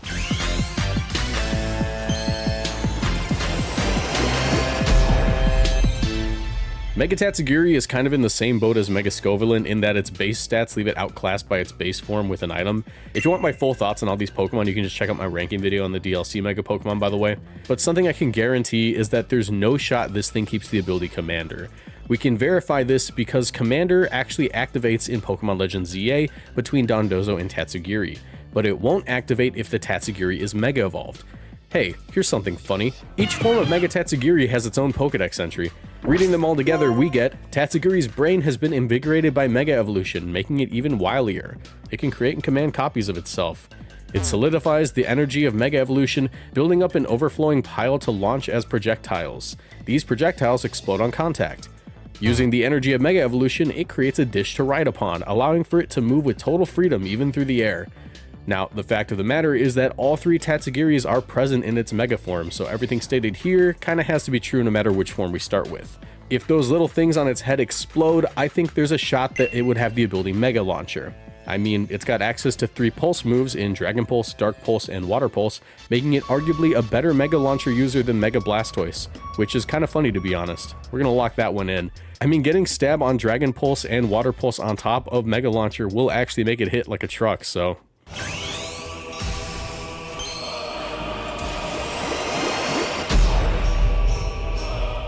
Mega Tatsugiri is kind of in the same boat as Mega Scovillain in that its base stats leave it outclassed by its base form with an item. If you want my full thoughts on all these Pokemon, you can just check out my ranking video on the DLC Mega Pokemon, by the way. But something I can guarantee is that there's no shot this thing keeps the ability Commander. We can verify this because Commander actually activates in Pokemon Legends ZA between Dondozo and Tatsugiri, but it won't activate if the Tatsugiri is Mega Evolved. Hey, here's something funny. Each form of Mega Tatsugiri has its own Pokedex entry. Reading them all together, we get, Tatsugiri's brain has been invigorated by Mega Evolution, making it even wilier. It can create and command copies of itself. It solidifies the energy of Mega Evolution, building up an overflowing pile to launch as projectiles. These projectiles explode on contact. Using the energy of Mega Evolution, it creates a dish to ride upon, allowing for it to move with total freedom even through the air. Now, the fact of the matter is that all 3 Tatsugiris are present in its Mega form, so everything stated here kinda has to be true no matter which form we start with. If those little things on its head explode, I think there's a shot that it would have the ability Mega Launcher. I mean, it's got access to 3 Pulse moves in Dragon Pulse, Dark Pulse, and Water Pulse, making it arguably a better Mega Launcher user than Mega Blastoise, which is kinda funny to be honest. We're gonna lock that one in. I mean, getting Stab on Dragon Pulse and Water Pulse on top of Mega Launcher will actually make it hit like a truck, so...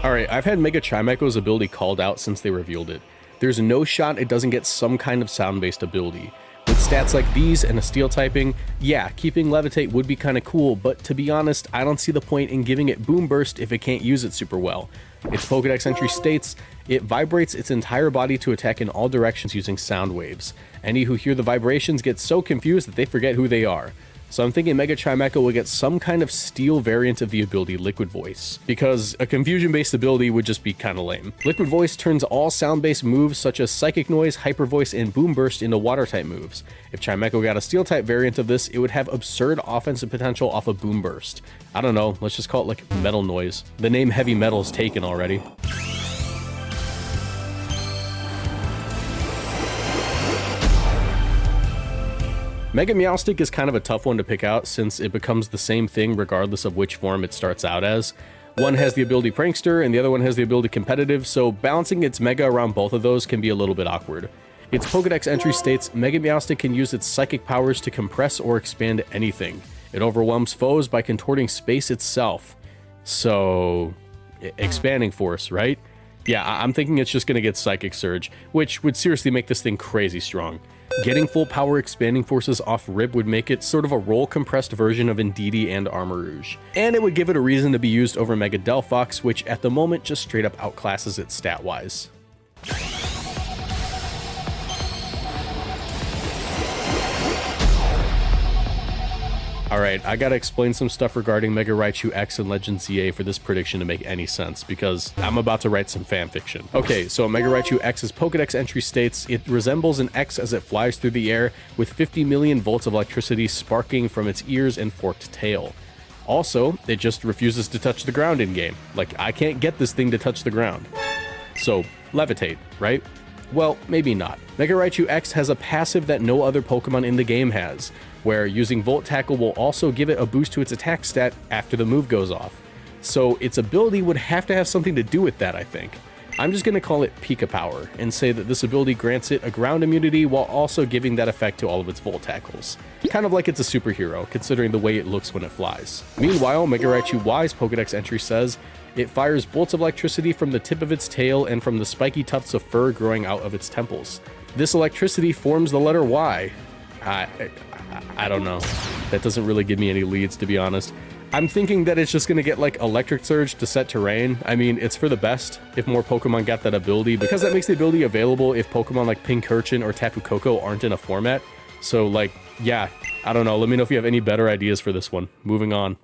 Alright, I've had Mega Chimecho's ability called out since they revealed it. There's no shot it doesn't get some kind of sound-based ability. With stats like these and a steel typing, yeah, keeping Levitate would be kinda cool, but to be honest, I don't see the point in giving it Boom Burst if it can't use it super well. Its Pokedex entry states, it vibrates its entire body to attack in all directions using sound waves. Any who hear the vibrations get so confused that they forget who they are. So I'm thinking Mega Chimecho will get some kind of steel variant of the ability Liquid Voice, because a confusion-based ability would just be kinda lame. Liquid Voice turns all sound-based moves such as Psychic Noise, Hyper Voice, and Boom Burst into Water-type moves. If Chimecho got a Steel-type variant of this, it would have absurd offensive potential off of Boom Burst. I don't know, let's just call it like Metal Noise. The name Heavy Metal is taken already. Mega Meowstic is kind of a tough one to pick out since it becomes the same thing regardless of which form it starts out as. One has the ability Prankster, and the other one has the ability Competitive, so balancing its Mega around both of those can be a little bit awkward. Its Pokedex entry states, Mega Meowstic can use its psychic powers to compress or expand anything. It overwhelms foes by contorting space itself. So, expanding force, right? Yeah, I'm thinking it's just going to get Psychic Surge, which would seriously make this thing crazy strong. Getting full power expanding forces off rip would make it sort of a roll compressed version of Indeedee and Armarouge. And it would give it a reason to be used over Mega Delphox, which at the moment just straight up outclasses it stat-wise. Alright, I gotta explain some stuff regarding Mega Raichu X and Legend ZA for this prediction to make any sense, because I'm about to write some fanfiction. Okay, so Mega Raichu X's Pokedex entry states, it resembles an X as it flies through the air, with 50 million volts of electricity sparking from its ears and forked tail. Also, it just refuses to touch the ground in-game. Like, I can't get this thing to touch the ground. So, levitate, right? Well, maybe not. Mega Raichu X has a passive that no other Pokemon in the game has, where using Volt Tackle will also give it a boost to its attack stat after the move goes off. So its ability would have to have something to do with that, I think. I'm just going to call it Pika Power, and say that this ability grants it a ground immunity while also giving that effect to all of its Volt Tackles. Kind of like it's a superhero, considering the way it looks when it flies. Meanwhile, Mega Raichu Y's Pokedex entry says, it fires bolts of electricity from the tip of its tail and from the spiky tufts of fur growing out of its temples. This electricity forms the letter Y. I don't know. That doesn't really give me any leads, to be honest. I'm thinking that it's just going to get like Electric Surge to set terrain. I mean, it's for the best if more Pokemon got that ability, because that makes the ability available if Pokemon like Pincurchin or Tapu Koko aren't in a format. So like, yeah, I don't know. Let me know if you have any better ideas for this one. Moving on.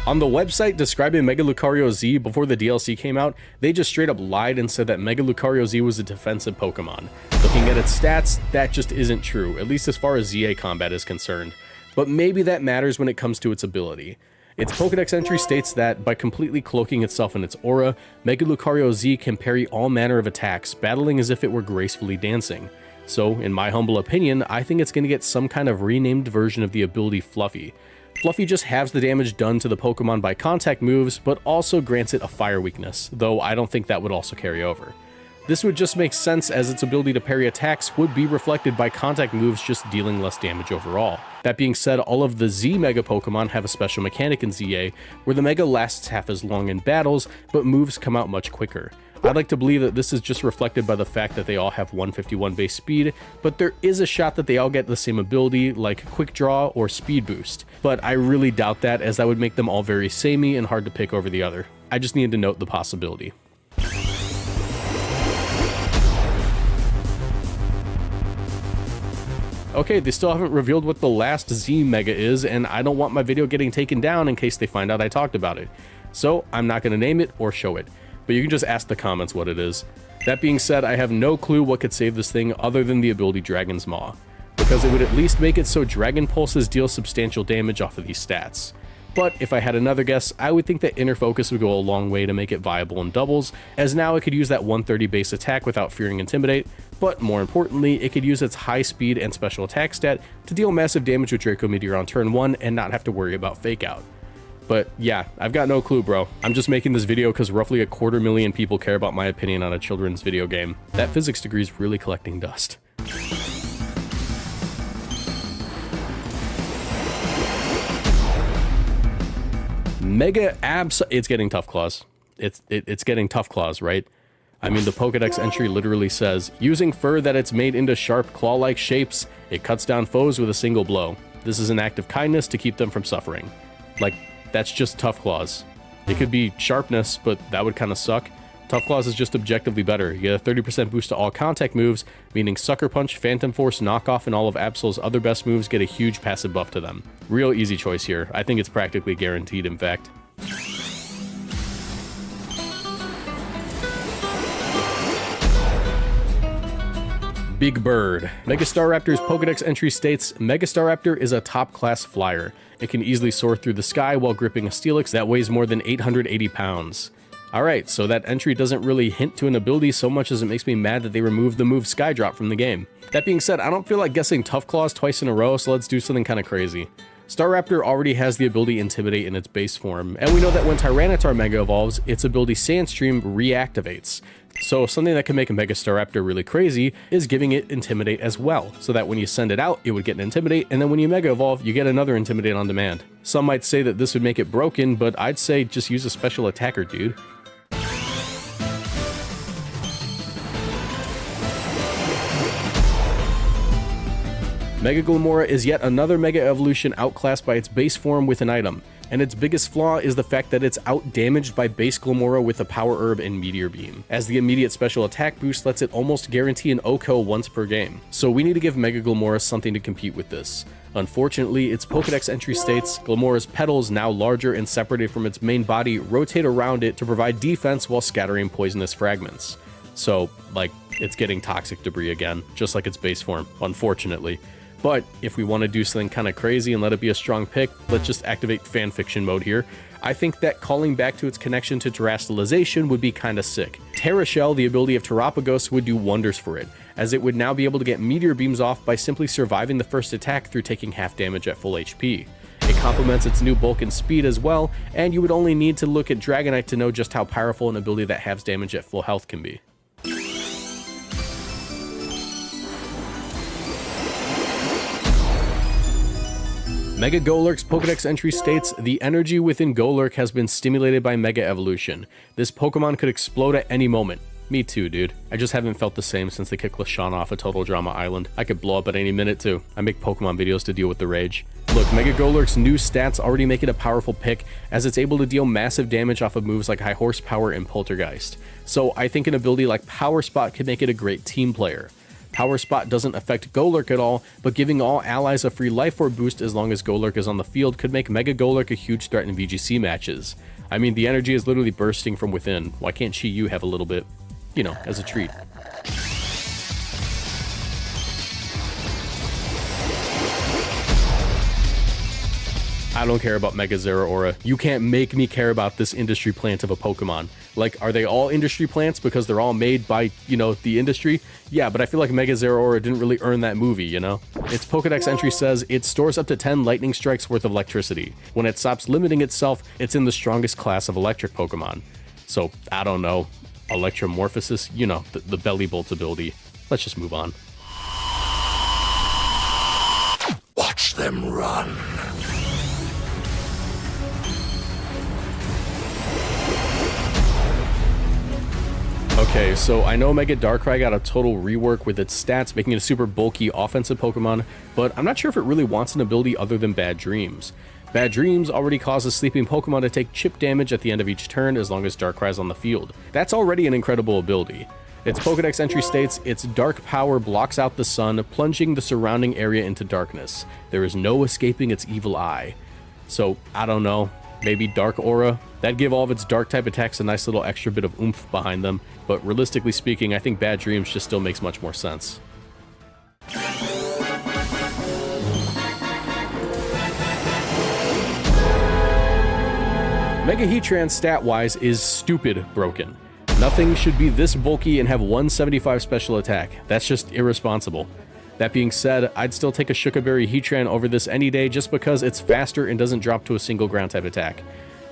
On the website describing Mega Lucario Z before the DLC came out, they just straight up lied and said that Mega Lucario Z was a defensive Pokemon. Looking at its stats, that just isn't true, at least as far as ZA combat is concerned. But maybe that matters when it comes to its ability. Its Pokedex entry states that, by completely cloaking itself in its aura, Mega Lucario Z can parry all manner of attacks, battling as if it were gracefully dancing. So, in my humble opinion, I think it's going to get some kind of renamed version of the ability Fluffy. Fluffy just halves the damage done to the Pokemon by contact moves, but also grants it a fire weakness, though I don't think that would also carry over. This would just make sense as its ability to parry attacks would be reflected by contact moves just dealing less damage overall. That being said, all of the Z Mega Pokemon have a special mechanic in ZA, where the Mega lasts half as long in battles, but moves come out much quicker. I'd like to believe that this is just reflected by the fact that they all have 151 base speed, but there is a shot that they all get the same ability, like Quick Draw or Speed Boost. But I really doubt that, as that would make them all very samey and hard to pick over the other. I just needed to note the possibility. Okay, they still haven't revealed what the last Z Mega is, and I don't want my video getting taken down in case they find out I talked about it. So I'm not going to name it or show it, but you can just ask the comments what it is. That being said, I have no clue what could save this thing other than the ability Dragon's Maw, because it would at least make it so Dragon Pulses deal substantial damage off of these stats. But if I had another guess, I would think that Inner Focus would go a long way to make it viable in doubles, as now it could use that 130 base attack without fearing Intimidate, but more importantly, it could use its high speed and special attack stat to deal massive damage with Draco Meteor on turn 1 and not have to worry about Fake Out. But yeah, I've got no clue, bro. I'm just making this video because roughly 250,000 people care about my opinion on a children's video game. That physics degree is really collecting dust. It's getting Tough Claws. It's getting Tough Claws, right? I mean, the Pokedex entry literally says, using fur that it's made into sharp claw-like shapes, it cuts down foes with a single blow. This is an act of kindness to keep them from suffering. Like, that's just Tough Claws. It could be Sharpness, but that would kind of suck. Tough Claws is just objectively better. You get a 30% boost to all contact moves, meaning Sucker Punch, Phantom Force, Knockoff, and all of Absol's other best moves get a huge passive buff to them. Real easy choice here. I think it's practically guaranteed, in fact. Big Bird. Mega Staraptor's Pokedex entry states, Mega Staraptor is a top-class flyer. It can easily soar through the sky while gripping a Steelix that weighs more than 880 pounds. Alright, so that entry doesn't really hint to an ability so much as it makes me mad that they removed the move Skydrop from the game. That being said, I don't feel like guessing Tough Claws twice in a row, so let's do something kind of crazy. Staraptor already has the ability Intimidate in its base form, and we know that when Tyranitar Mega evolves, its ability Sandstream reactivates. So something that can make a Mega Staraptor really crazy is giving it Intimidate as well, so that when you send it out, it would get an Intimidate, and then when you Mega Evolve, you get another Intimidate on demand. Some might say that this would make it broken, but I'd say just use a special attacker, dude. Mega Glamora is yet another Mega Evolution outclassed by its base form with an item, and its biggest flaw is the fact that it's outdamaged by base Glamora with a Power Herb and Meteor Beam, as the immediate special attack boost lets it almost guarantee an OHKO once per game. So we need to give Mega Glamora something to compete with this. Unfortunately, its Pokedex entry states Glamora's petals, now larger and separated from its main body, rotate around it to provide defense while scattering poisonous fragments. So, like, it's getting toxic debris again, just like its base form, unfortunately. But if we want to do something kind of crazy and let it be a strong pick, let's just activate fanfiction mode here. I think that calling back to its connection to terastallization would be kind of sick. Terra Shell, the ability of Terapagos, would do wonders for it, as it would now be able to get meteor beams off by simply surviving the first attack through taking half damage at full HP. It complements its new bulk and speed as well, and you would only need to look at Dragonite to know just how powerful an ability that halves damage at full health can be. Mega Golurk's Pokedex entry states, the energy within Golurk has been stimulated by Mega Evolution. This Pokemon could explode at any moment. Me too, dude. I just haven't felt the same since they kicked LaShawn off of Total Drama Island. I could blow up at any minute too. I make Pokemon videos to deal with the rage. Look, Mega Golurk's new stats already make it a powerful pick, as it's able to deal massive damage off of moves like High Horsepower and Poltergeist. So I think an ability like Power Spot could make it a great team player. Power Spot doesn't affect Golurk at all, but giving all allies a free Life Orb boost as long as Golurk is on the field could make Mega Golurk a huge threat in VGC matches. I mean, the energy is literally bursting from within. Why can't Chi-Yu have a little bit? You know, as a treat. I don't care about Mega Zeraora. You can't make me care about this industry plant of a Pokemon. Like, are they all industry plants because they're all made by, you know, the industry? Yeah, but I feel like Mega Zeraora didn't really earn that movie, you know? Its Pokedex entry says it stores up to 10 lightning strikes worth of electricity. When it stops limiting itself, it's in the strongest class of electric Pokemon. So, I don't know. Electromorphosis, you know, the Belly Bolt ability. Let's just move on. Watch them run. Okay, so I know Mega Darkrai got a total rework with its stats, making it a super bulky offensive Pokemon, but I'm not sure if it really wants an ability other than Bad Dreams. Bad Dreams already causes sleeping Pokemon to take chip damage at the end of each turn as long as Darkrai's on the field. That's already an incredible ability. Its Pokedex entry states, its dark power blocks out the sun, plunging the surrounding area into darkness. There is no escaping its evil eye. So, I don't know, maybe Dark Aura? That'd give all of its dark type attacks a nice little extra bit of oomph behind them, but realistically speaking, I think Bad Dreams just still makes much more sense. Mega Heatran stat-wise is stupid broken. Nothing should be this bulky and have 175 special attack. That's just irresponsible. That being said, I'd still take a Shukaberry Heatran over this any day just because it's faster and doesn't drop to a single ground type attack.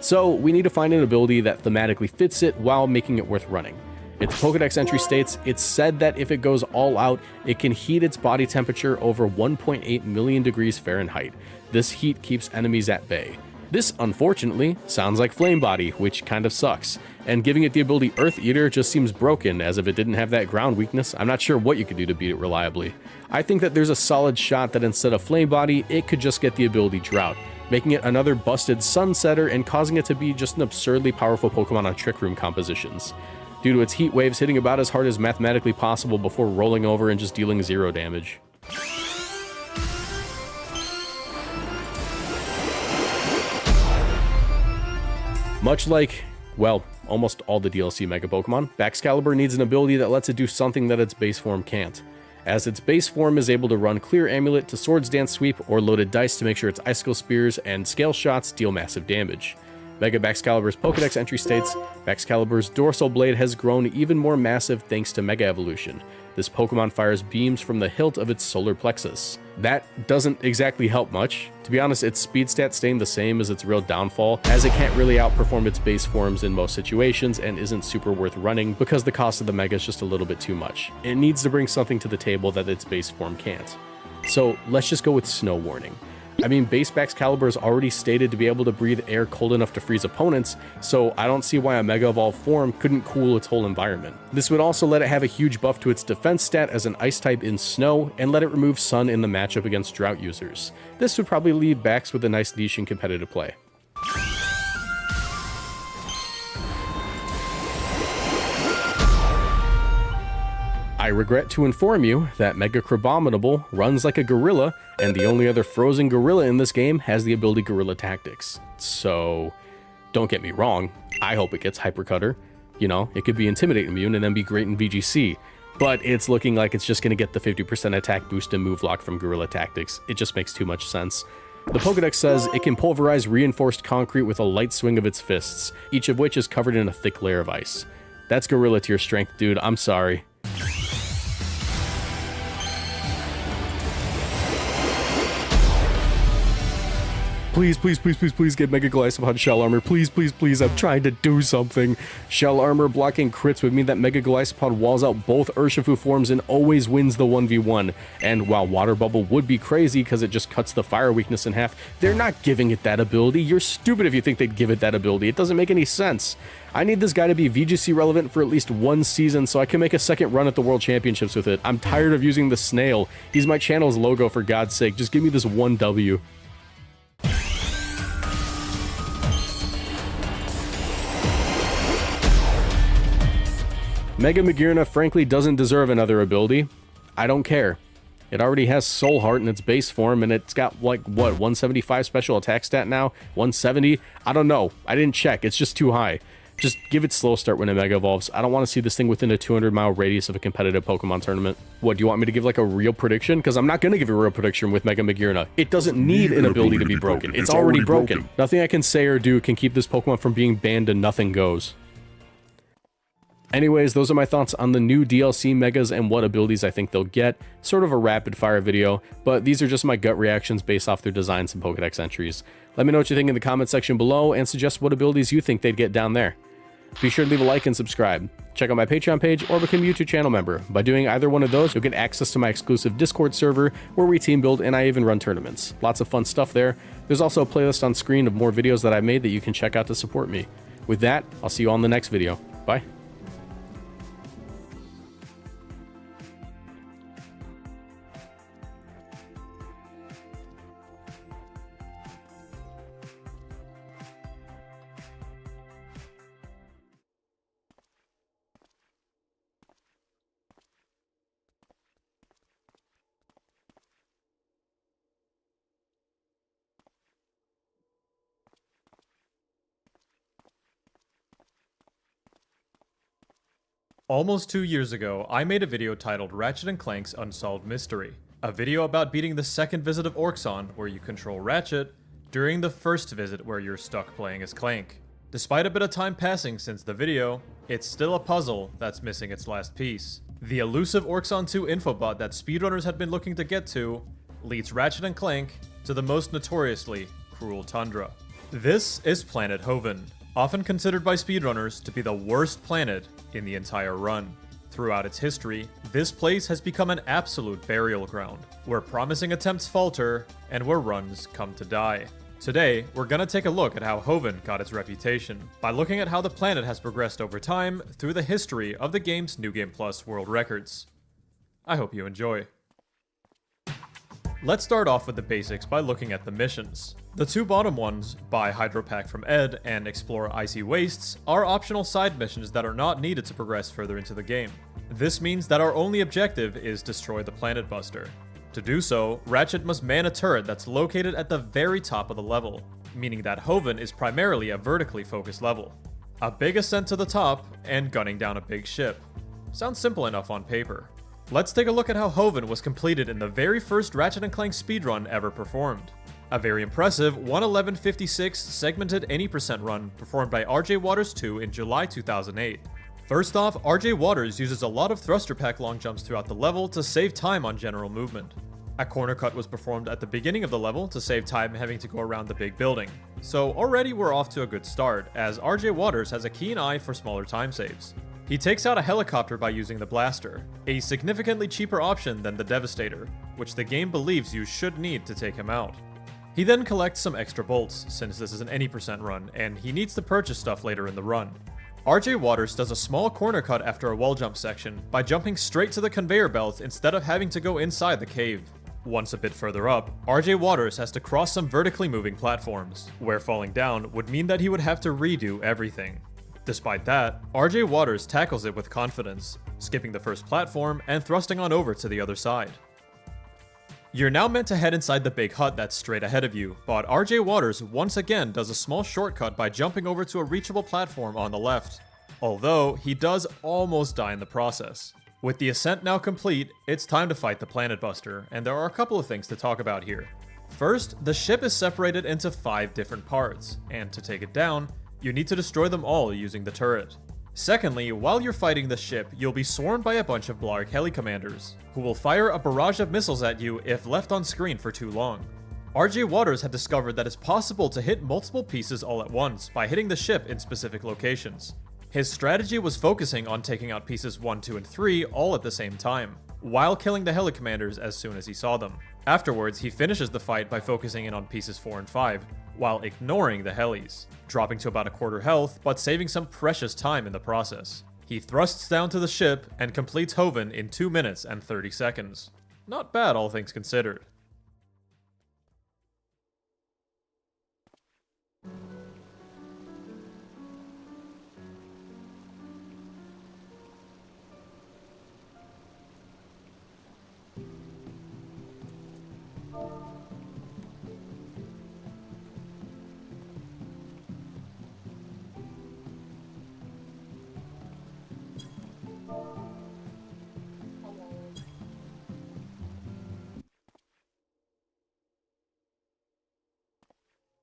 So we need to find an ability that thematically fits it while making it worth running. Its Pokedex entry states, it's said that if it goes all out, it can heat its body temperature over 1.8 million degrees Fahrenheit. This heat keeps enemies at bay. This, unfortunately, sounds like Flame Body, which kind of sucks. And giving it the ability Earth Eater just seems broken, as if it didn't have that ground weakness, I'm not sure what you could do to beat it reliably. I think that there's a solid shot that instead of Flame Body, it could just get the ability Drought, making it another busted Sunsetter and causing it to be just an absurdly powerful Pokemon on Trick Room compositions, due to its heat waves hitting about as hard as mathematically possible before rolling over and just dealing 0 damage. Much like, well, almost all the DLC Mega Pokemon, Baxcalibur needs an ability that lets it do something that its base form can't, as its base form is able to run Clear Amulet to Swords Dance Sweep or Loaded Dice to make sure its Icicle Spears and Scale Shots deal massive damage. Mega Baxcalibur's Pokedex entry states, Baxcalibur's dorsal blade has grown even more massive thanks to Mega Evolution. This Pokemon fires beams from the hilt of its solar plexus. That doesn't exactly help much. To be honest, its speed stats staying the same is its real downfall, as it can't really outperform its base forms in most situations and isn't super worth running because the cost of the Mega is just a little bit too much. It needs to bring something to the table that its base form can't. So let's just go with Snow Warning. I mean, base Baxcalibur is already stated to be able to breathe air cold enough to freeze opponents, so I don't see why a Mega Evolved form couldn't cool its whole environment. This would also let it have a huge buff to its defense stat as an ice type in snow, and let it remove sun in the matchup against drought users. This would probably leave Bax with a nice niche in competitive play. I regret to inform you that Mega Crabominable runs like a gorilla, and the only other frozen gorilla in this game has the ability Gorilla Tactics. So, don't get me wrong, I hope it gets Hypercutter. You know, it could be Intimidate immune and then be great in VGC. But it's looking like it's just going to get the 50% attack boost and move lock from Gorilla Tactics. It just makes too much sense. The Pokedex says it can pulverize reinforced concrete with a light swing of its fists, each of which is covered in a thick layer of ice. That's Gorilla tier strength, dude. I'm sorry. Please, please, please, please, please get Mega Glycephod Shell Armor. Please, please, please, I'm trying to do something. Shell Armor blocking crits would mean that Mega Glycephod walls out both Urshifu forms and always wins the 1v1. And while Water Bubble would be crazy because it just cuts the fire weakness in half, they're not giving it that ability. You're stupid if you think they'd give it that ability. It doesn't make any sense. I need this guy to be VGC relevant for at least one season so I can make a second run at the World Championships with it. I'm tired of using the snail. He's my channel's logo, for God's sake. Just give me this one W. Mega Magearna frankly doesn't deserve another ability. I don't care. It already has Soul Heart in its base form, and it's got, like, what, 175 special attack stat now? 170? I don't know. I didn't check. It's just too high. Just give it Slow Start when it Mega Evolves. I don't want to see this thing within a 200-mile radius of a competitive Pokemon tournament. What, do you want me to give, like, a real prediction? Because I'm not going to give a real prediction with Mega Magearna. It doesn't need an ability to be broken. It's already broken. Nothing I can say or do can keep this Pokemon from being banned and nothing goes. Anyways, those are my thoughts on the new DLC Megas and what abilities I think they'll get. Sort of a rapid fire video, but these are just my gut reactions based off their designs and Pokedex entries. Let me know what you think in the comment section below and suggest what abilities you think they'd get down there. Be sure to leave a like and subscribe. Check out my Patreon page or become a YouTube channel member. By doing either one of those, you'll get access to my exclusive Discord server where we team build and I even run tournaments. Lots of fun stuff there. There's also a playlist on screen of more videos that I've made that you can check out to support me. With that, I'll see you all in the next video. Bye. Almost 2 years ago, I made a video titled Ratchet & Clank's Unsolved Mystery. A video about beating the second visit of Orxon, where you control Ratchet, during the first visit where you're stuck playing as Clank. Despite a bit of time passing since the video, it's still a puzzle that's missing its last piece. The elusive Orxon 2 infobot that speedrunners had been looking to get to leads Ratchet & Clank to the most notoriously cruel tundra. This is Planet Hoven, often considered by speedrunners to be the worst planet in the entire run. Throughout its history, this place has become an absolute burial ground, where promising attempts falter and where runs come to die. Today, we're gonna take a look at how Hoven got its reputation, by looking at how the planet has progressed over time through the history of the game's New Game Plus world records. I hope you enjoy. Let's start off with the basics by looking at the missions. The two bottom ones, Buy Hydropack from Ed and Explore Icy Wastes, are optional side missions that are not needed to progress further into the game. This means that our only objective is destroy the Planet Buster. To do so, Ratchet must man a turret that's located at the very top of the level, meaning that Hoven is primarily a vertically focused level. A big ascent to the top, and gunning down a big ship. Sounds simple enough on paper. Let's take a look at how Hoven was completed in the very first Ratchet & Clank speedrun ever performed. A very impressive 1:11:56 segmented any percent run performed by RJ Waters 2 in July 2008. First off, RJ Waters uses a lot of thruster pack long jumps throughout the level to save time on general movement. A corner cut was performed at the beginning of the level to save time having to go around the big building. So already we're off to a good start, as RJ Waters has a keen eye for smaller time saves. He takes out a helicopter by using the blaster, a significantly cheaper option than the Devastator, which the game believes you should need to take him out. He then collects some extra bolts, since this is an any percent run, and he needs to purchase stuff later in the run. RJ Waters does a small corner cut after a wall jump section by jumping straight to the conveyor belt instead of having to go inside the cave. Once a bit further up, RJ Waters has to cross some vertically moving platforms, where falling down would mean that he would have to redo everything. Despite that, RJ Waters tackles it with confidence, skipping the first platform and thrusting on over to the other side. You're now meant to head inside the big hut that's straight ahead of you, but RJ Waters once again does a small shortcut by jumping over to a reachable platform on the left, although he does almost die in the process. With the ascent now complete, it's time to fight the Planet Buster, and there are a couple of things to talk about here. First, the ship is separated into 5 different parts, and to take it down, you need to destroy them all using the turret. Secondly, while you're fighting the ship, you'll be swarmed by a bunch of Blarg heli commanders, who will fire a barrage of missiles at you if left on screen for too long. RJ Waters had discovered that it's possible to hit multiple pieces all at once by hitting the ship in specific locations. His strategy was focusing on taking out pieces 1, 2, and 3 all at the same time, while killing the heli commanders as soon as he saw them. Afterwards, he finishes the fight by focusing in on pieces 4 and 5, while ignoring the helis, dropping to about a quarter health, but saving some precious time in the process. He thrusts down to the ship and completes Hoven in 2 minutes and 30 seconds. Not bad, all things considered.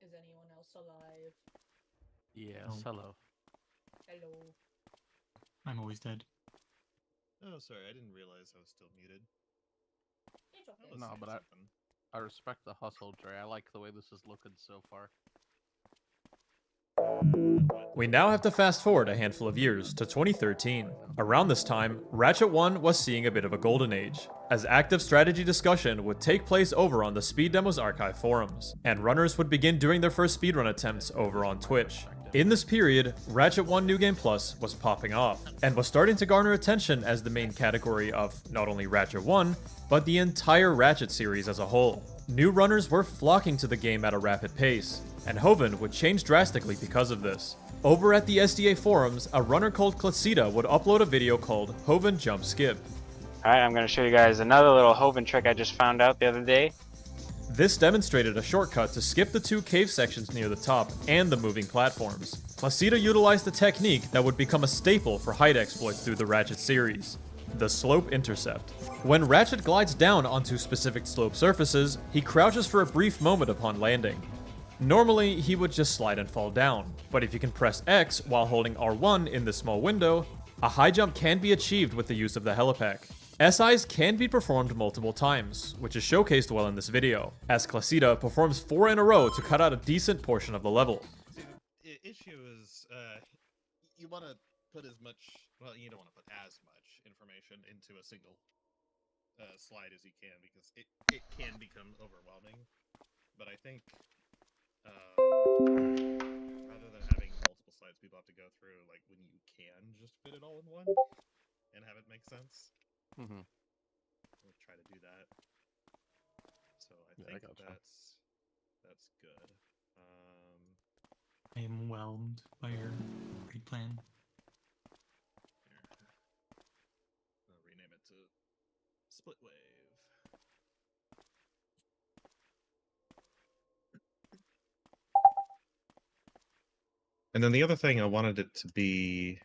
Is anyone else alive? Yes, hello. Hello. I'm always dead. Oh, sorry, I didn't realize I was still muted. It's okay. No, but I respect the hustle, Dre. I like the way this is looking so far. We now have to fast forward a handful of years to 2013. Around this time, Ratchet 1 was seeing a bit of a golden age, as active strategy discussion would take place over on the Speed Demos Archive forums, and runners would begin doing their first speedrun attempts over on Twitch. In this period, Ratchet 1 New Game Plus was popping off, and was starting to garner attention as the main category of not only Ratchet 1, but the entire Ratchet series as a whole. New runners were flocking to the game at a rapid pace, and Hoven would change drastically because of this. Over at the SDA forums, a runner called Classida would upload a video called Hoven Jump Skip. Alright, I'm going to show you guys another little Hoven trick I just found out the other day. This demonstrated a shortcut to skip the 2 cave sections near the top and the moving platforms. Classida utilized a technique that would become a staple for height exploits through the Ratchet series, the slope intercept. When Ratchet glides down onto specific slope surfaces, he crouches for a brief moment upon landing. Normally, he would just slide and fall down, but if you can press X while holding R1 in this small window, a high jump can be achieved with the use of the helipack. SIs can be performed multiple times, which is showcased well in this video, as Classida performs 4 in a row to cut out a decent portion of the level. See, the issue is, you want to put as much, well, you don't want to put as much information into a single slide as you can, because it can become overwhelming. But I think, rather than having multiple slides people have to go through, like, when you can just fit it all in one and have it make sense. Mm-hmm. We'll try to do that. So I think that's good. I am whelmed by your great plan. I'll rename it to Split Wave. And then the other thing I wanted it to be...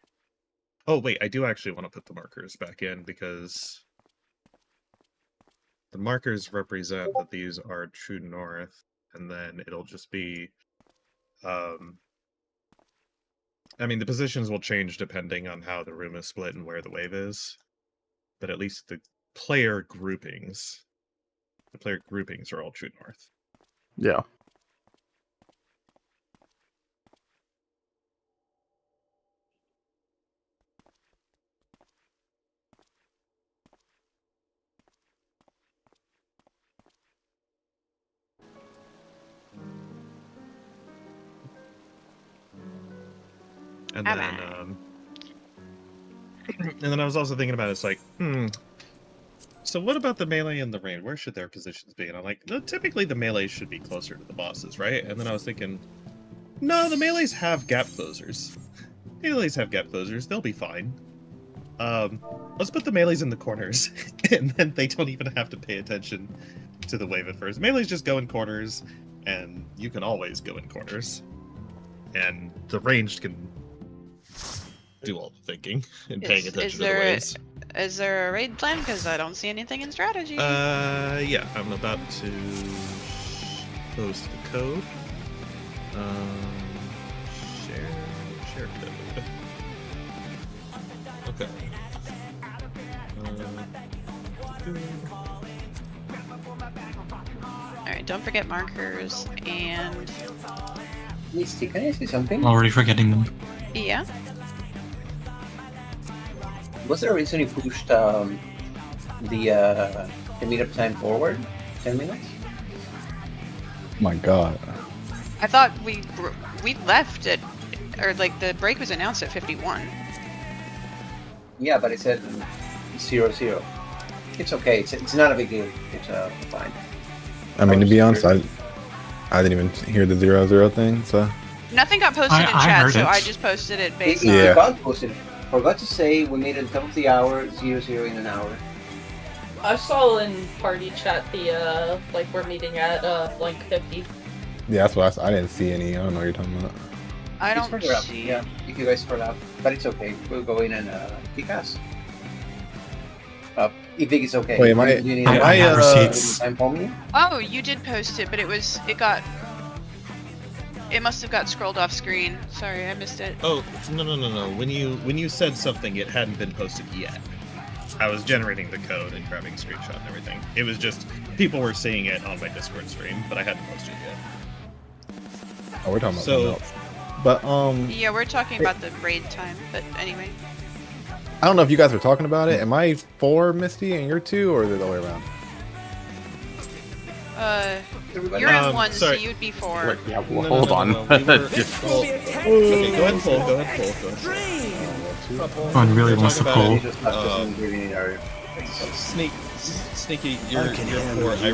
Oh, wait, I do actually want to put the markers back in, because the markers represent that these are true north, and then it'll just be. I mean, the positions will change depending on how the room is split and where the wave is, but at least the player groupings are all true north. Yeah. And then, and then I was also thinking about it's like, so what about the melee and the range? Where should their positions be? And I'm like, no, typically the melees should be closer to the bosses, right? And then I was thinking, no, the melees have gap closers. Melees have gap closers. They'll be fine. Let's put the melees in the corners, and then they don't even have to pay attention to the wave at first. Melees just go in corners, and you can always go in corners. And the ranged can do all the thinking and paying attention to the waves. Is there a raid plan? Because I don't see anything in strategy. Yeah, I'm about to post the code. Share code. Okay. Alright, don't forget markers and... Misty, can I say something? Already forgetting them. Yeah? Was there a reason you pushed the meetup time forward 10 minutes? My God. I thought we left at, or like the break was announced at 51. Yeah, but it said 00. It's okay. It's not a big deal. It's fine. I mean, to be honest, I didn't even hear the 00 thing, so. Nothing got posted in chat, so I just posted it based on... It got posted. Forgot to say we made it top of the hour, 00 in an hour. I saw in party chat the like we're meeting at blank 50. Yeah, that's what I didn't see any. I don't know what you're talking about. I don't further up. see. Yeah, if you guys scroll up, but it's okay. We'll go in and kick ass. If it's okay. Wait, I'm homing. Oh, you did post it, but it must have got scrolled off screen. Sorry, I missed it. Oh, no. When you said something, it hadn't been posted yet. I was generating the code and grabbing a screenshot and everything. It was just people were seeing it on my Discord stream, but I hadn't posted it yet. Oh, we're talking about something else. But Yeah, we're talking about the raid time, but anyway. I don't know if you guys were talking about it. Am I 4 Misty and you're 2, or is it the other way around? You're in 1, so you'd be 4. Yeah, well, hold on. Okay, go ahead and pull. One really wants to pull. Sneaky, you're 4. I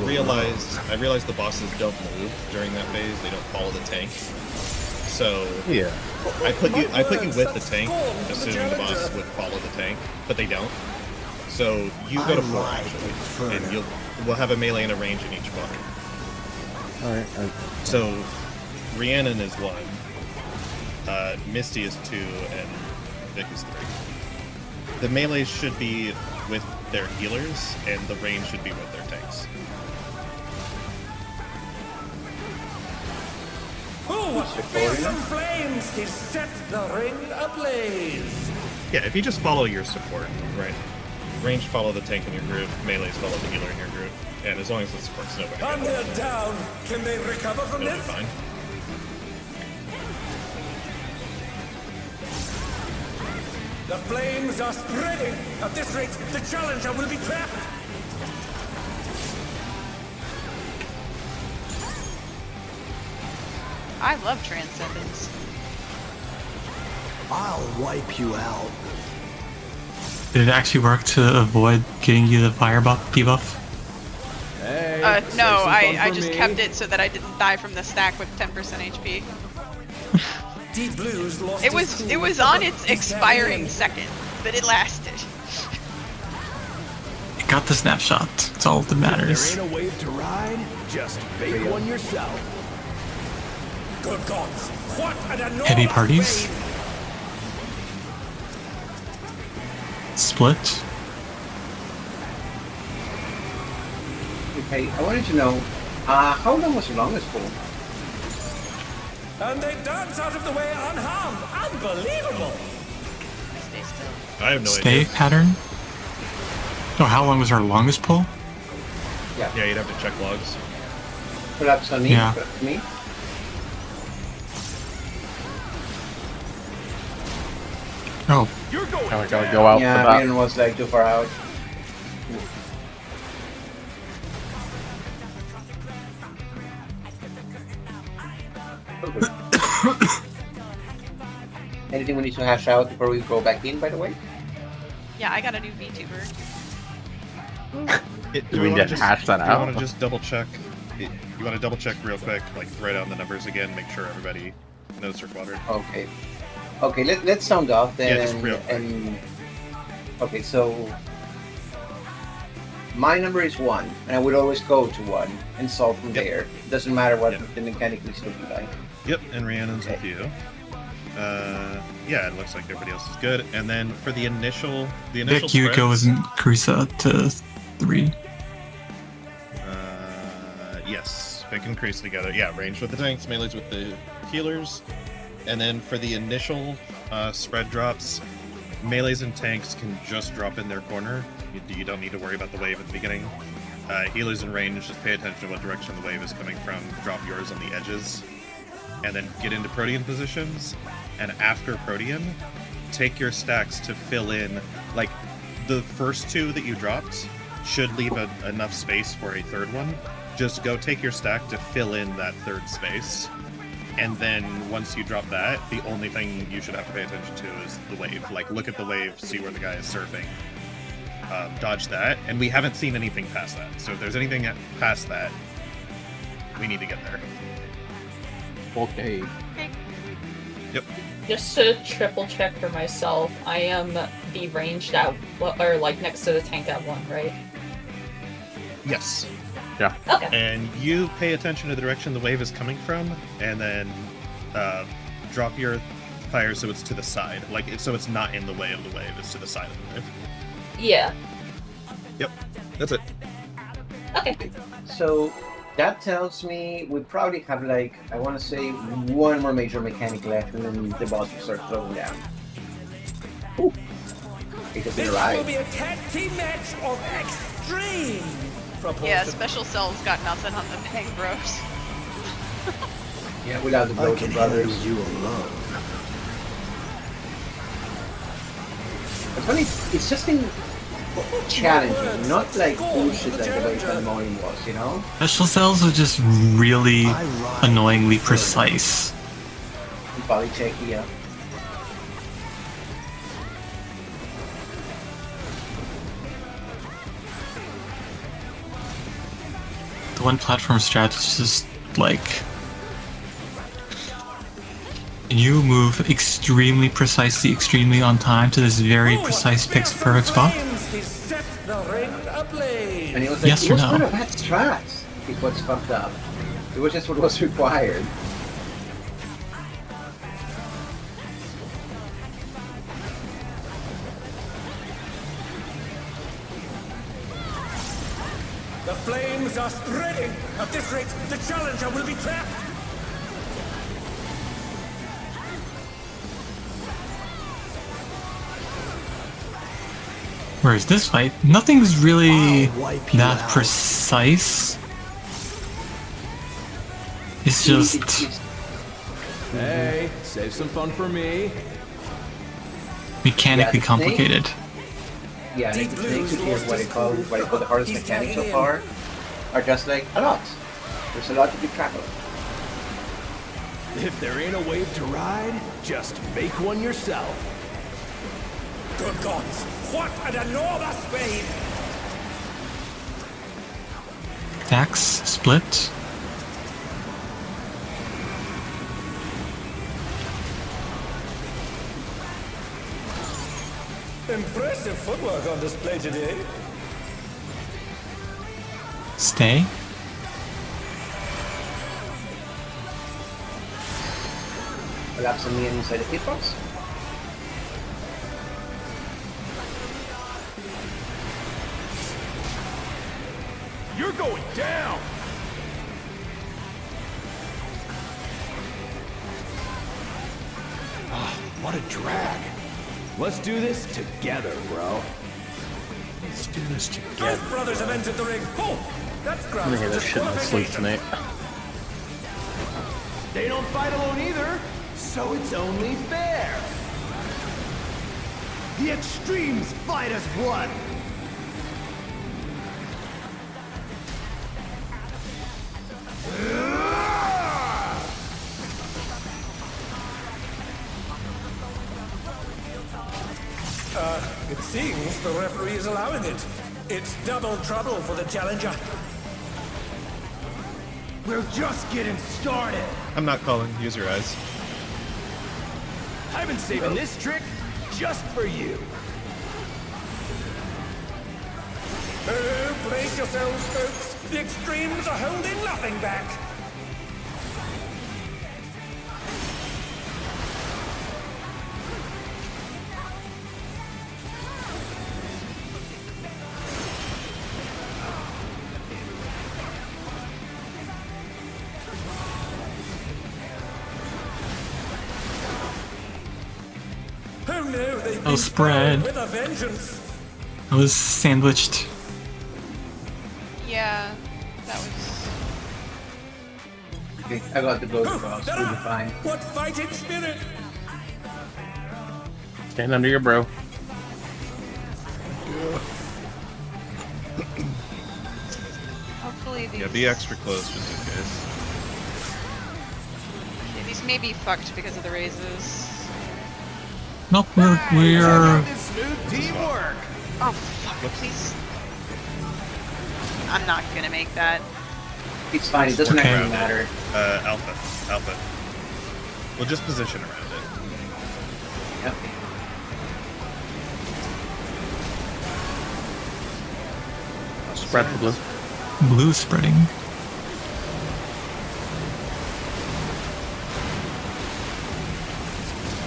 realized the bosses don't move during that phase. They don't follow the tank. So yeah, I put you with the tank, assuming the boss would follow the tank, but they don't. So you go to 4 actually, and we'll have a melee and a range in each quadrant. All right. So Rhiannon is 1, Misty is 2, and Vic is 3. The melees should be with their healers, and the range should be with their tanks. Fearsome flames to set the ring ablaze. Yeah, if you just follow your support, right? Range follow the tank in your group, melees follow the healer in your group, and as long as the support's nowhere, On their down, can they recover from it'll be this? fine. The flames are spreading. At this rate, the challenger will be trapped. I love Transcendence. I'll wipe you out. Did it actually work to avoid getting you the fire debuff? No, I just kept it so that I didn't die from the stack with 10% HP. Deep Blues lost It was on its expiring second, but it lasted. It got the snapshot. It's all that matters. There ain't a wave to ride, just make one yourself. Good gods, what an enormous Heavy parties. wave. Split. Okay, I wanted to know How long was your longest pull? And they dance out of the way unharmed. Unbelievable. Stay still. I have no Stay idea. pattern? Oh, how long was our longest pull? Yeah. Yeah, you'd have to check logs. Perhaps on me? Yeah. Perhaps me? Oh. You're going I gotta go out Yeah, for that. Rhiannon was like too far out. Anything we need to hash out before we go back in, by the way? Yeah, I got a new VTuber. Do we need to hash that Do you want out? to just double check? You want to double check real quick, like write down the numbers again, make sure everybody knows their quadrant. Okay. Okay, let's sound off then. Yeah, just real quick. And okay, so my number is 1, and I would always go to 1 and solve from there. It doesn't matter what the mechanic is looking like. Yep, and Rhiannon's with you. Yeah, it looks like everybody else is good. And then for the initial Vic, you go spreads, with Carissa to 3. yes, Vic and Crease together. Yeah, ranged with the tanks, melees with the healers. And then for the initial spread drops, melees and tanks can just drop in their corner. You don't need to worry about the wave at the beginning. Healers in range, just pay attention to what direction the wave is coming from. Drop yours on the edges. And then get into Protean positions. And after Protean, take your stacks to fill in. Like, the first 2 that you dropped should leave enough space for a third one. Just go take your stack to fill in that third space. And then once you drop that, the only thing you should have to pay attention to is the wave. Like, look at the wave, see where the guy is surfing. Dodge that. And we haven't seen anything past that. So if there's anything past that, we need to get there. Okay. Yep. Just to triple check for myself, I am the ranged at, or like next to the tank at 1, right? Yes. Yeah. Okay. And you pay attention to the direction the wave is coming from, and then drop your fire so it's to the side. Like, so it's not in the way of the wave, it's to the side of the wave. Yeah. Yep. That's it. Okay. So that tells me we probably have like, I want to say 1 more major mechanic left, and then the boss will start slowing down. Ooh. It could be This right. will be a tag team match of extreme proportion. Yeah, Special Cells got nothing on the Bang Bros. Yeah, without the Broken Brothers. You alone. It's funny, it's just been challenging, not like bullshit like the way Pandemonium was, you know? Special cells are just really annoyingly precise. Body check, yeah. The one platform strat is just like you move extremely precisely, extremely on time to this very precise pixel perfect spot. And it was like, Yes it or was no? not a bad strat, is what's fucked up. It was just what was required. The flames are spreading. At this rate, the challenger will be trapped. Whereas this fight, nothing's really that precise. It's just Hey, save some fun for me. mechanically complicated. Yeah, and the snakes, which is what I call the hardest mechanics so far, are just like a lot. There's a lot to keep track of. If there ain't a wave to ride, just make one yourself. Good gods, what an enormous wave! Attacks split. Impressive footwork on display today. Stay. Collapse on me inside the hitbox. You're going down! What a drag. Let's do this together, bro. Let's do this together. Both brothers have entered the ring. Oh, that's I'm grounds gonna for hear that shit in my sleep disqualification. tonight. They don't fight alone either, so it's only fair. The extremes fight as one. It seems the referee is allowing it. It's double trouble for the challenger. We're just getting started. I'm not calling. Use your eyes. I've been saving this trick just for you. Oh, brace yourselves, folks. The extremes are holding nothing back. Oh no, they've Oh, spread. with a vengeance. I was sandwiched. Yeah, that was. Okay, I got the blow across. We'll be fine. What fighting spirit! Stand under your bro. Hopefully these. Yeah, be extra close just in case. Yeah, these may be fucked because of the raises. Nope, we're Smooth teamwork. Oh fuck! Please. I'm not gonna make that. It's fine. It doesn't Work actually around matter. it. Alpha. We'll just position around it. Yep. Spread for blue. blue spreading.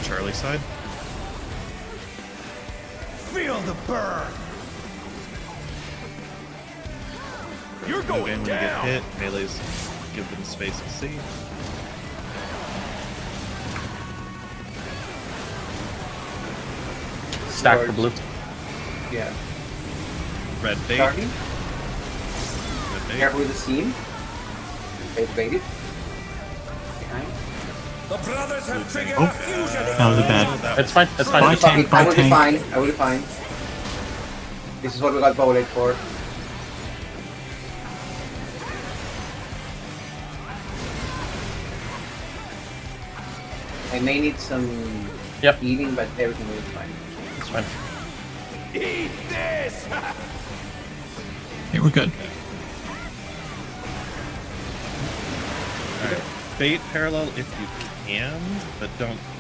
Charlie side. Feel the burn. You're Move going in when down. you get hit. Melees give them space to see. Stack for blue. Yeah. Red bait. Starting. Red bait. Careful with the seam. Bait it. Behind. The brothers have triggered Oh, a fusion. that was a bad. It's fine. It's I fine. will It's be fine. fine. I will be tank. fine. I will be fine. This is what we got bowled for. I may need some eating, but everything will be fine. It's fine. Eat this. Okay, we're good. Alright. Bait parallel if you can, but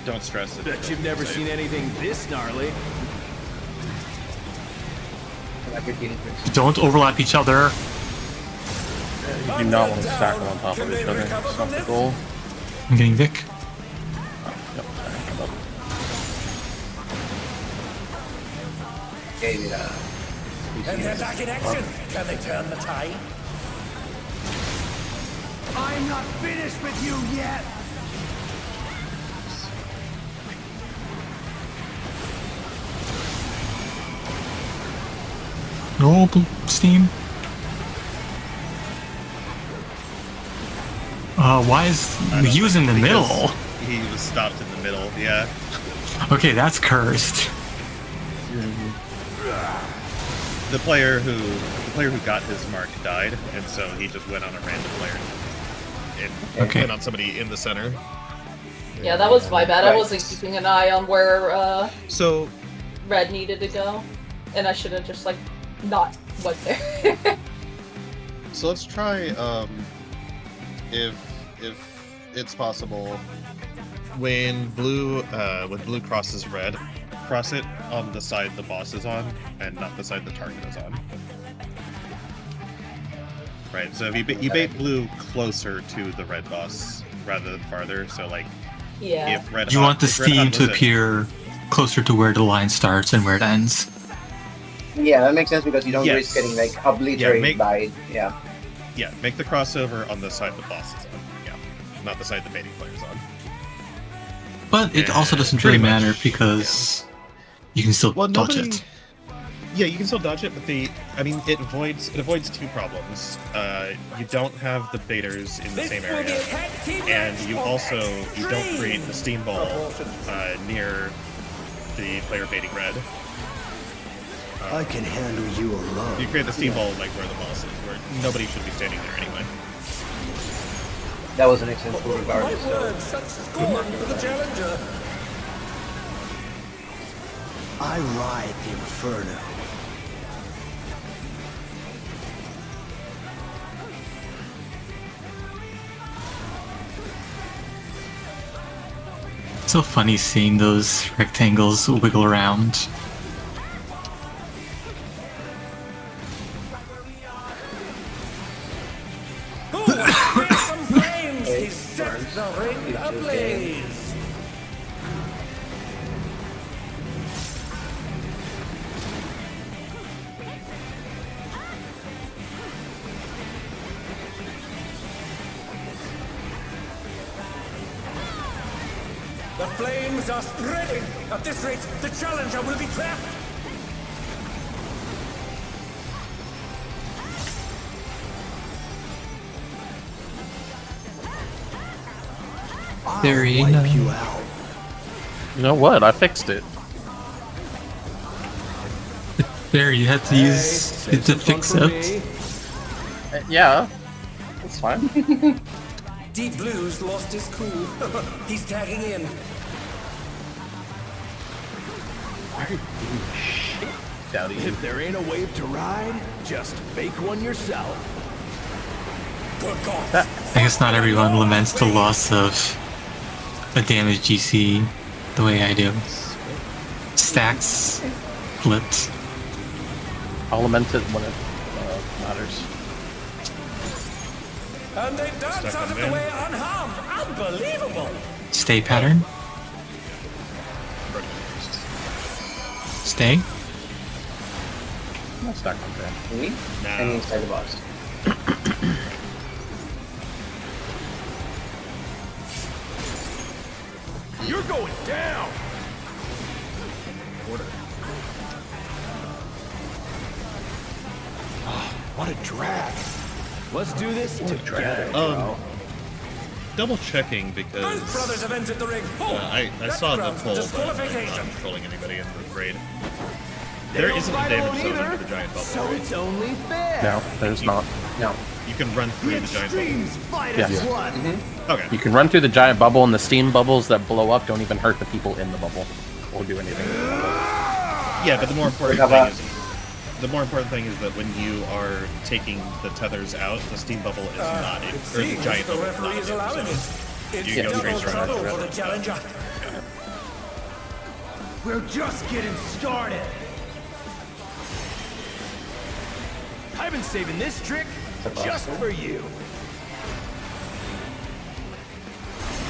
don't stress it. Bet you've never seen anything this gnarly. Don't overlap each other. You do not want to stack them on top of each other. That's not the goal. I'm getting Vic. Yep. Okay, And they're back in action. Can they turn the tide? I'm not finished with you yet. No steam. Why is he was in the middle? He was stopped in the middle. Yeah. Okay, that's cursed. The player who got his mark died, and so he just went on a random player. And went on somebody in the center. Yeah, that was my bad. I wasn't keeping an eye on where So red needed to go, and I should have just like not went there. So let's try, if it's possible, when blue crosses red, cross it on the side the boss is on, and not the side the target is on. Right. So if you bait blue closer to the red boss rather than farther, so like, yeah. if red You hot, want the if red steam hot to was at- appear closer to where the line starts and where it ends. Yeah, that makes sense because you don't Yes. risk getting like obliterated make- by it. Yeah. Yeah, make the crossover on the side the boss is on. Yeah, not the side the baiting player's on. But it also doesn't really matter because you can still dodge it. Yeah, you can still dodge it, but it avoids two problems. You don't have the baiters in the same area, and you don't create the steam ball near the player baiting red. I can handle you alone. You create the steam ball like where the boss is, where nobody should be standing there anyway. That was an excellent move regardless. Such scorn for the challenger. I ride the inferno. It's so funny seeing those rectangles wiggle around. He sets the ring ablaze. The flames are spreading. At this rate, the challenger will be trapped. Very you out. You know what? I fixed it. There, you had to use it to fix it. Yeah, that's fine. Deep Blue's lost his cool. He's tagging in. Dowdy. If there ain't a wave to ride, just make one yourself. I guess not everyone laments the loss of a damaged GC the way I do. Stacks flipped. I'll lament it when it matters. And they dance out of the way unharmed. Unbelievable. Stay pattern. Stay. That's not good. Me? And inside the box. You're going down. Order. What a drag. Let's do this together. Double checking because Brothers have entered the ring. I saw the poll, but I'm not controlling anybody in the raid. There isn't a damage zone under the giant bubble. So it's only fair. No, there's not. No. You can run through the giant bubble. Yes. Okay. You can run through the giant bubble, and the steam bubbles that blow up don't even hurt the people in the bubble or do anything. Yeah, but the more important thing is that when you are taking the tethers out, the steam bubble is not or the giant bubble is not a damage zone. It's You go straight trouble through for the it. challenger. We're just getting started. I've been saving this trick just for you.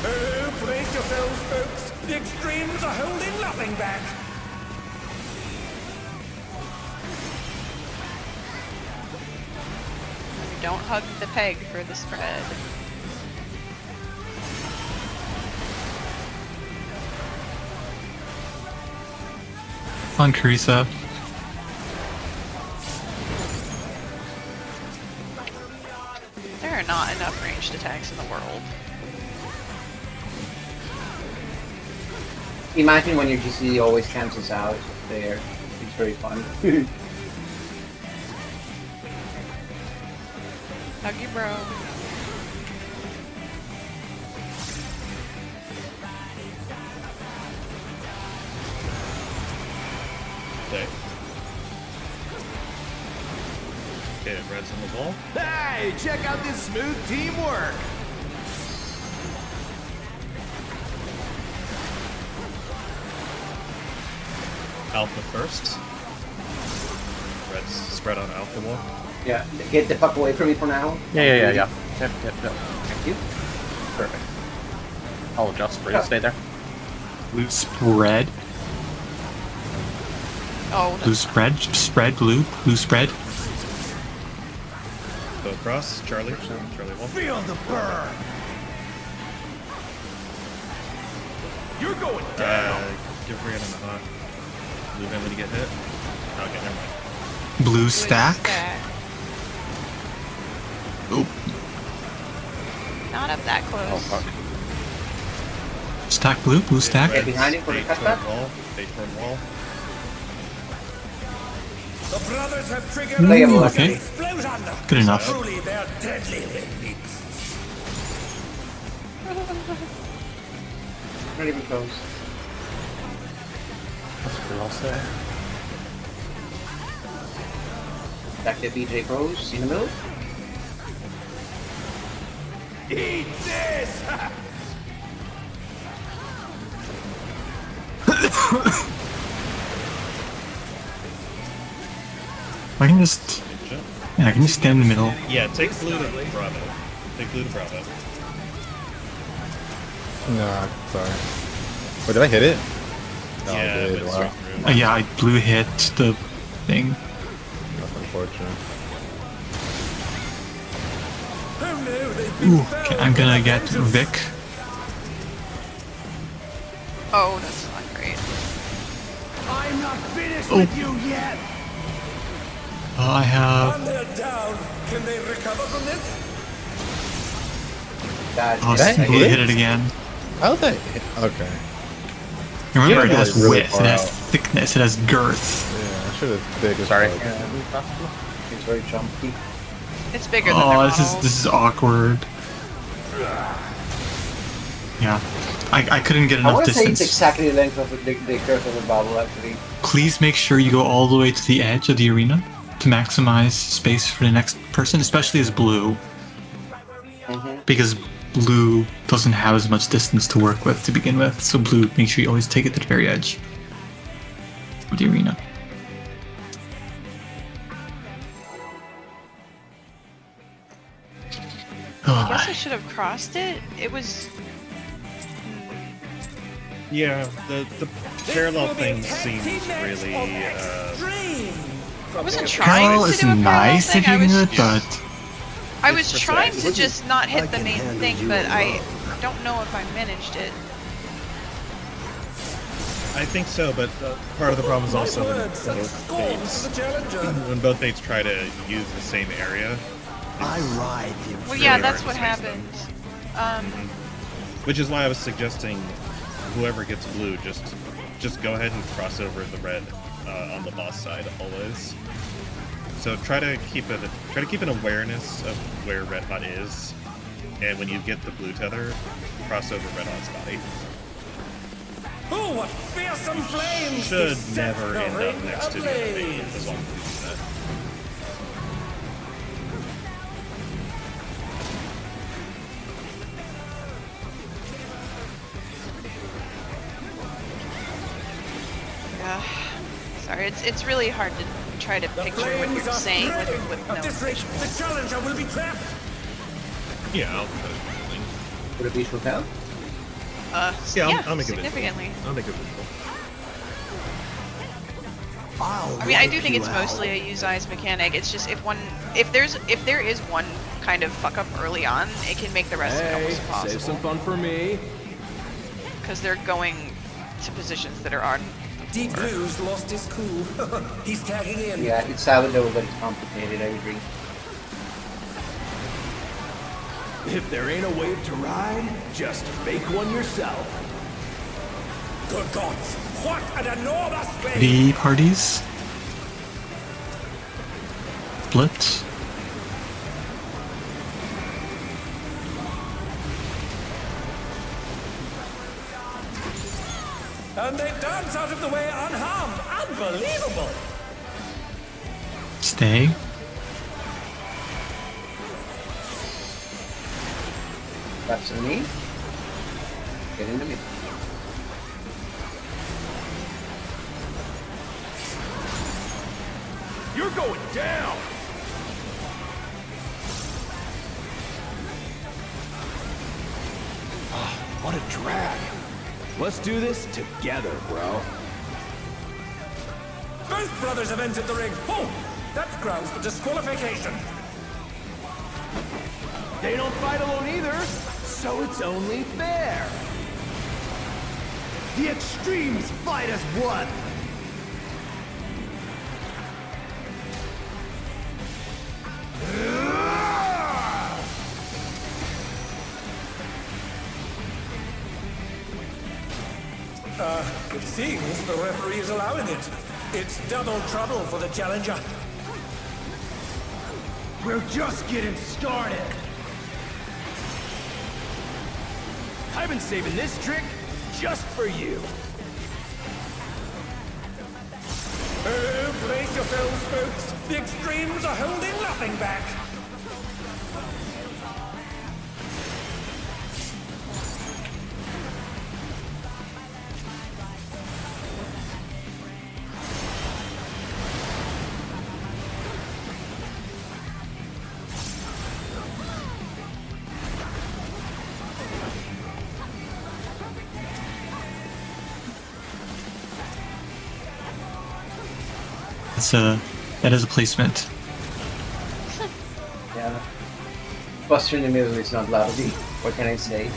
Oh, brace yourselves, folks. The extremes are holding nothing back. Don't hug the peg for the spread. On Carissa. There are not enough ranged attacks in the world. Imagine when your GC always cancels out there. It's very fun. Hug you, bro. Okay. Okay, red's on the ball. Hey, check out this smooth teamwork. Alpha first. Red's spread on alpha wall. Yeah, get the fuck away from me for now. Yeah. Yep. Thank you. Perfect. I'll adjust for you. Stay there. Blue spread. Oh. Blue spread. Spread. Blue. Blue spread. Go across. Charlie. Charlie wall. Feel the burn. You're going down. Give Brianna the hot. Move in when you get hit. Okay, never mind. Blue stack. Oop. Not up that close. Oh fuck. Stack blue, blue stack. Get behind him for the cutback. Wall. Bait toward wall. The brothers have triggered Playable, a okay. explosion. Good enough. Truly, they're deadly techniques. Not even close. What's the else there? Back to BJ Pros in the middle. Eat this! I can just. Yeah, I can just stand in the middle. Yeah, take blue to Bravo. Take blue to Bravo. Nah, sorry. Wait, did I hit it? No, Yeah, I did. but Wow. straight through. Yeah, I blue hit the thing. That's unfortunate. Ooh, okay, I'm gonna get Vic. Oh, that's not great. I'm not finished Oh. with you yet. I have. And they're down. Can they recover from this? Oh, That blue hit? hit it again. How's that hit? Okay. Remember, Yeah, it has like really width, far it has out. thickness, it has girth. Yeah, I should have big as Sorry. fuck. It's very jumpy. It's bigger than Oh, their this models. is awkward. Yeah, I couldn't get I enough want to say it's distance. exactly the length of the curve of the bubble, actually. Please make sure you go all the way to the edge of the arena to maximize space for the next person, especially as blue, because blue doesn't have as much distance to work with to begin with. So blue, make sure you always take it to the very edge of the arena. I guess I should have crossed it. It was. Yeah, the parallel thing seems really. I wasn't trying Parallel to is do a parallel nice thing. if you I can was, do it, but I was It's trying precise. to just not hit the main thing, but I don't know if I managed it. I think so, but part of the problem is also when both baits try to use the same area. I ride the Well, yeah, really that's hard what to space them. happened. Which is why I was suggesting whoever gets blue, just go ahead and cross over the red on the boss side always. So try to keep an awareness of where Red Hot is, and when you get the blue tether, cross over Red Hot's body. Oh, what fearsome flames! Should to never set end the up ring next to the other ablaze. bait as long as you do that. Yeah. Sorry, it's really hard to try to picture what Flames you're are saying spreading. with At no this rate, visuals. the challenger will be trapped. Yeah, I'll put it. Would it be hotel? Yeah, I'll make a significantly. visual. I'll make a visual. I mean, I do think it's mostly a use eyes mechanic. It's just if there is one kind of fuck up early on, it can make the rest of it Hey, almost save some impossible. fun for me. Because they're going to positions that are on. Deep Blue's lost his cool. He's tagging in. Yeah, it's sourdough, but it's complicated, I agree. If there ain't a wave to ride, just make one yourself. Good gods, what an enormous wave! the parties. Split. And they dance out of the way unharmed. Unbelievable! Stay. That's on me. Get in the middle. You're going down! What a drag. Let's do this together, bro. Both brothers have entered the ring. Oh, that's grounds for disqualification. They don't fight alone either, so it's only fair. The extremes fight as one! It seems the referee is allowing it. It's double trouble for the challenger. We're just getting started. I've been saving this trick just for you. Oh, brace yourselves, folks. The extremes are holding nothing back. That is a placement. Yeah. Buster in the middle is not lousy. What can I say?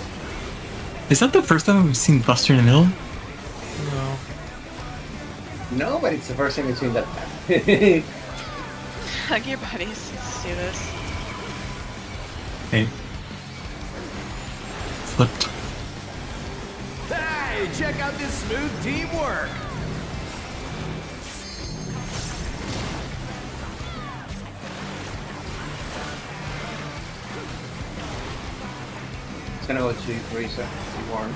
Is that the first time we've seen Buster in the middle? No. No, but it's the first time we've seen that. Hug your buddies. Let's do this. Okay. Flipped. Hey, check out this smooth teamwork! It's gonna go to Risa. Be warned.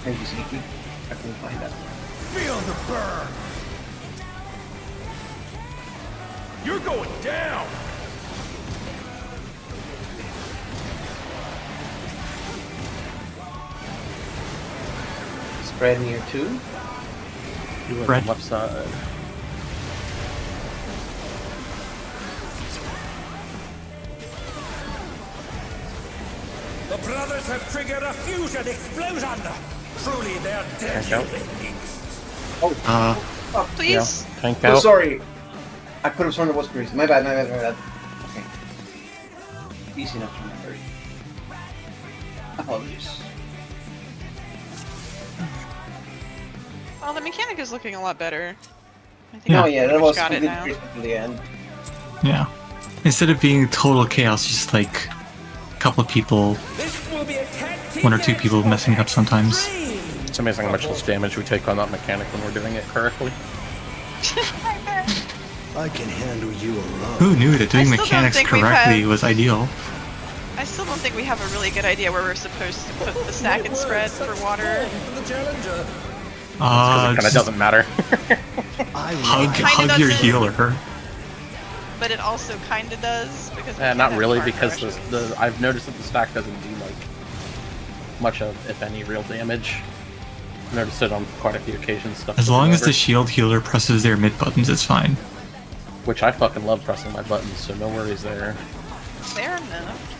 Thank you, Sneaky. I couldn't find that. Feel the burn! You're going down! Spread near 2. You Brett. left side. The brothers have triggered a fusion explosion! Truly, they're deadly beings. Oh, please. Yeah. Tank oh, out. sorry. I could have sworn it was Grease. My bad, my bad, my bad. Okay. Easy enough to remember. Apologies. Well, the mechanic is looking a lot better. I think Yeah. Oh yeah, that we've was got it completely now. Grease to the end. Yeah. Instead of being total chaos, just like a couple of people, one or two people messing up sometimes. It's amazing how much less damage we take on that mechanic when we're doing it correctly. I can handle you alone. Who knew that doing I still don't mechanics think we've correctly had- was ideal? I still don't think we have a really good idea where we're supposed to put the stack and spread for water. Because it kind of doesn't matter. Hug your doesn't. healer. But it also kind of does because we Not can't have really, car because crashes. I've noticed that the stack doesn't do like much of, if any, real damage. I've noticed it on quite a few occasions. Stuff As long as over, the shield healer presses their mid buttons, it's fine. which I fucking love pressing my buttons, so no worries there. Fair enough.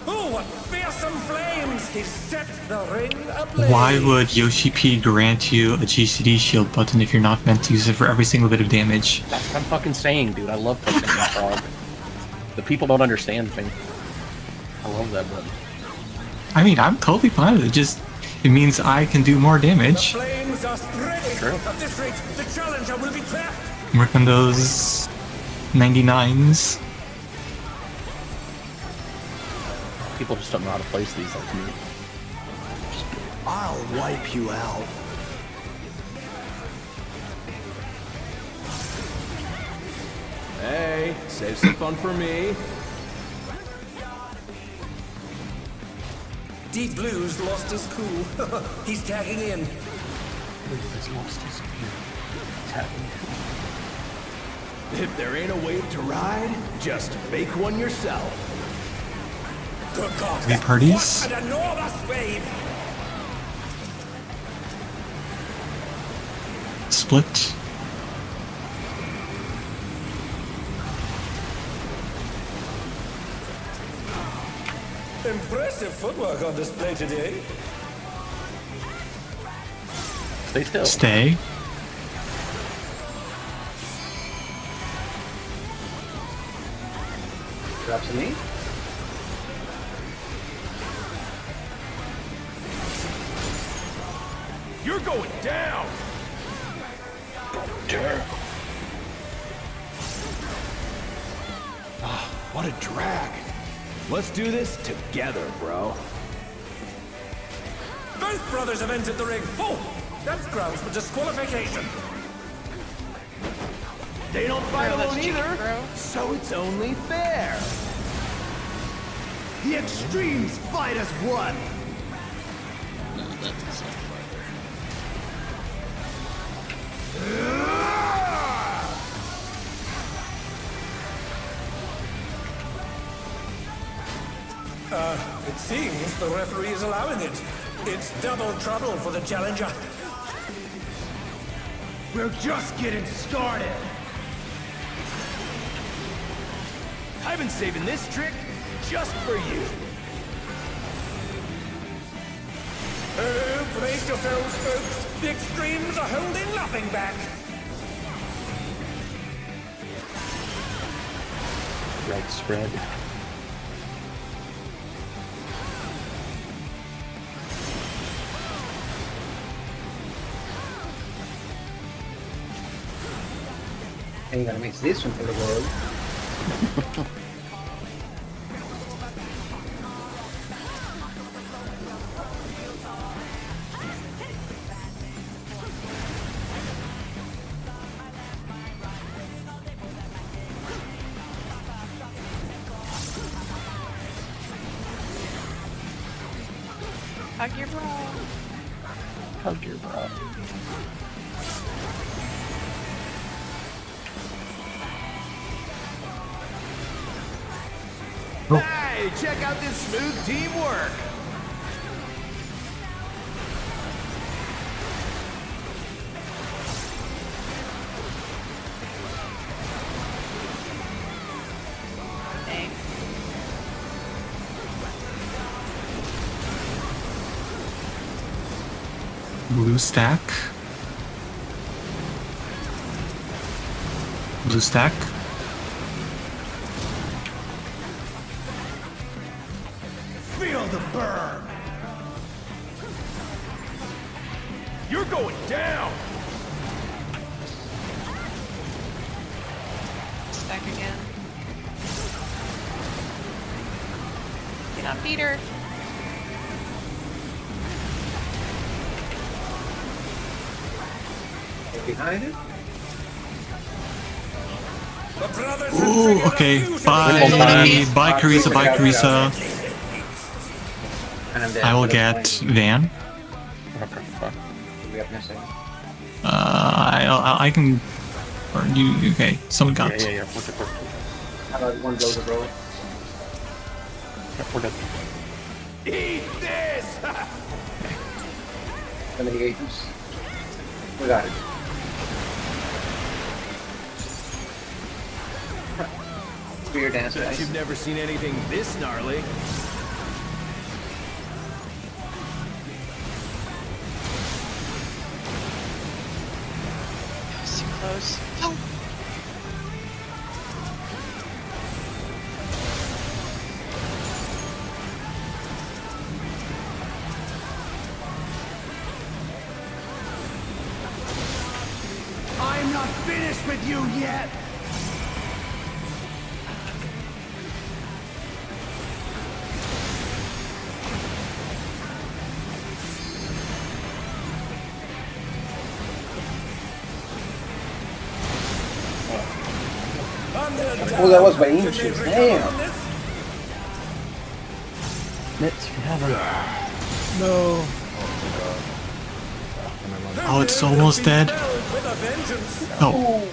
Oh, what fearsome flames! He set the ring ablaze! Why would Yoshi P grant you a GCD shield button if you're not meant to use it for every single bit of damage? That's what I'm fucking saying, dude. I love pressing that Prog. The people don't understand me. I love that button. I mean, I'm totally fine with it. Just, it means I can do more damage. Flames are spreading! True. At this rate, the challenger will be trapped! Work on those 99s. People just don't know how to place these like me. I'll wipe you out. Hey, save some fun for me. Deep Blue's lost his cool. He's tagging in. He's lost his tagging. If there ain't a wave to ride, just make one yourself. Good God! Three parties? What an enormous wave! Split. Impressive footwork on display today. Stay still. Stay. Drops me. You're going down! Damn. Ah, what a drag. Let's do this together, bro. Both brothers have entered the ring. Oh, that's grounds for disqualification. They don't fight Bro, that's alone cheating, either, bro. so it's only fair. The extremes fight as one. No, that doesn't further. It seems the referee is allowing it. It's double trouble for the challenger. We're just getting started. I've been saving this trick just for you. Oh, brace yourselves, folks. The extremes are holding nothing back. Red spread. And you gotta mix this one for the world. Hug your bro. Hug your bro. Hey, check out this smooth teamwork. Dang. Blue stack. Blue stack. Feel the burn. You're going down. Stack again. Get on Peter. Behind it. The brothers Ooh, okay. Bye, Carissa. Bye, Carissa. I will get Van. I can. Or you? Okay. Someone got. Yeah. How about one blow the roll? We're good. Eat this. How many agents? We got it. Spear dance, Bet guys. you've never seen anything this gnarly. It's too close. Oh. I'm not finished with you yet. Oh, that was by inches. Damn. Mitts forever. No. Oh, it's almost dead. Oh,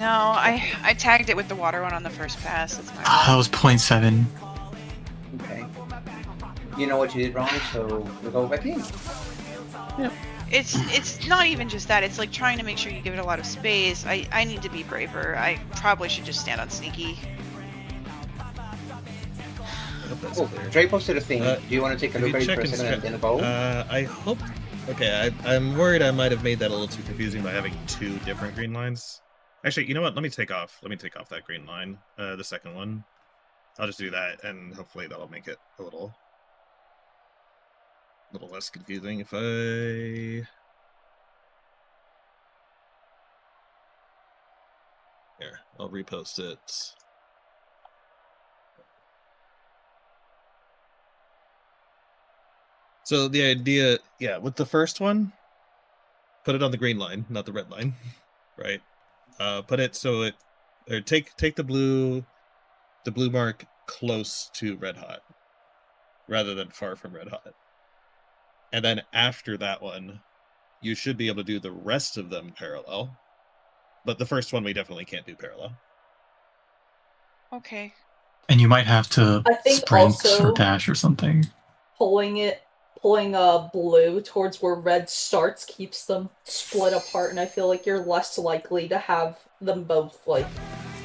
No, I tagged it with the water one on the first pass. That's my that was 0.7. Okay. You know what you did wrong, so we go back in. Yeah. It's not even just that. It's like trying to make sure you give it a lot of space. I need to be braver. I probably should just stand on sneaky. Oh, Dre posted a thing. Do you want to take a look at it for a second and then go? I hope Okay, I'm worried I might have made that a little too confusing by having 2 different green lines. Actually, you know what? Let me take off that green line, the second one. I'll just do that, and hopefully that'll make it a little less confusing if I... Here, I'll repost it. So the idea, yeah, with the first one, put it on the green line, not the red line, right? Put it so it, or take the blue mark close to red hot, rather than far from red hot. And then after that one, you should be able to do the rest of them parallel. But the first one we definitely can't do parallel. Okay. And you might have to I think sprint also or dash or something. pulling blue towards where red starts keeps them split apart, and I feel like you're less likely to have them both like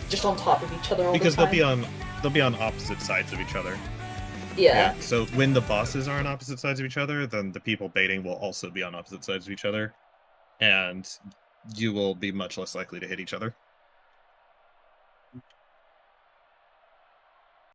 just on top of each other all Because the time. they'll be on opposite sides of each other. Yeah. So when the bosses are on opposite sides of each other, then the people baiting will also be on opposite sides of each other, and you will be much less likely to hit each other.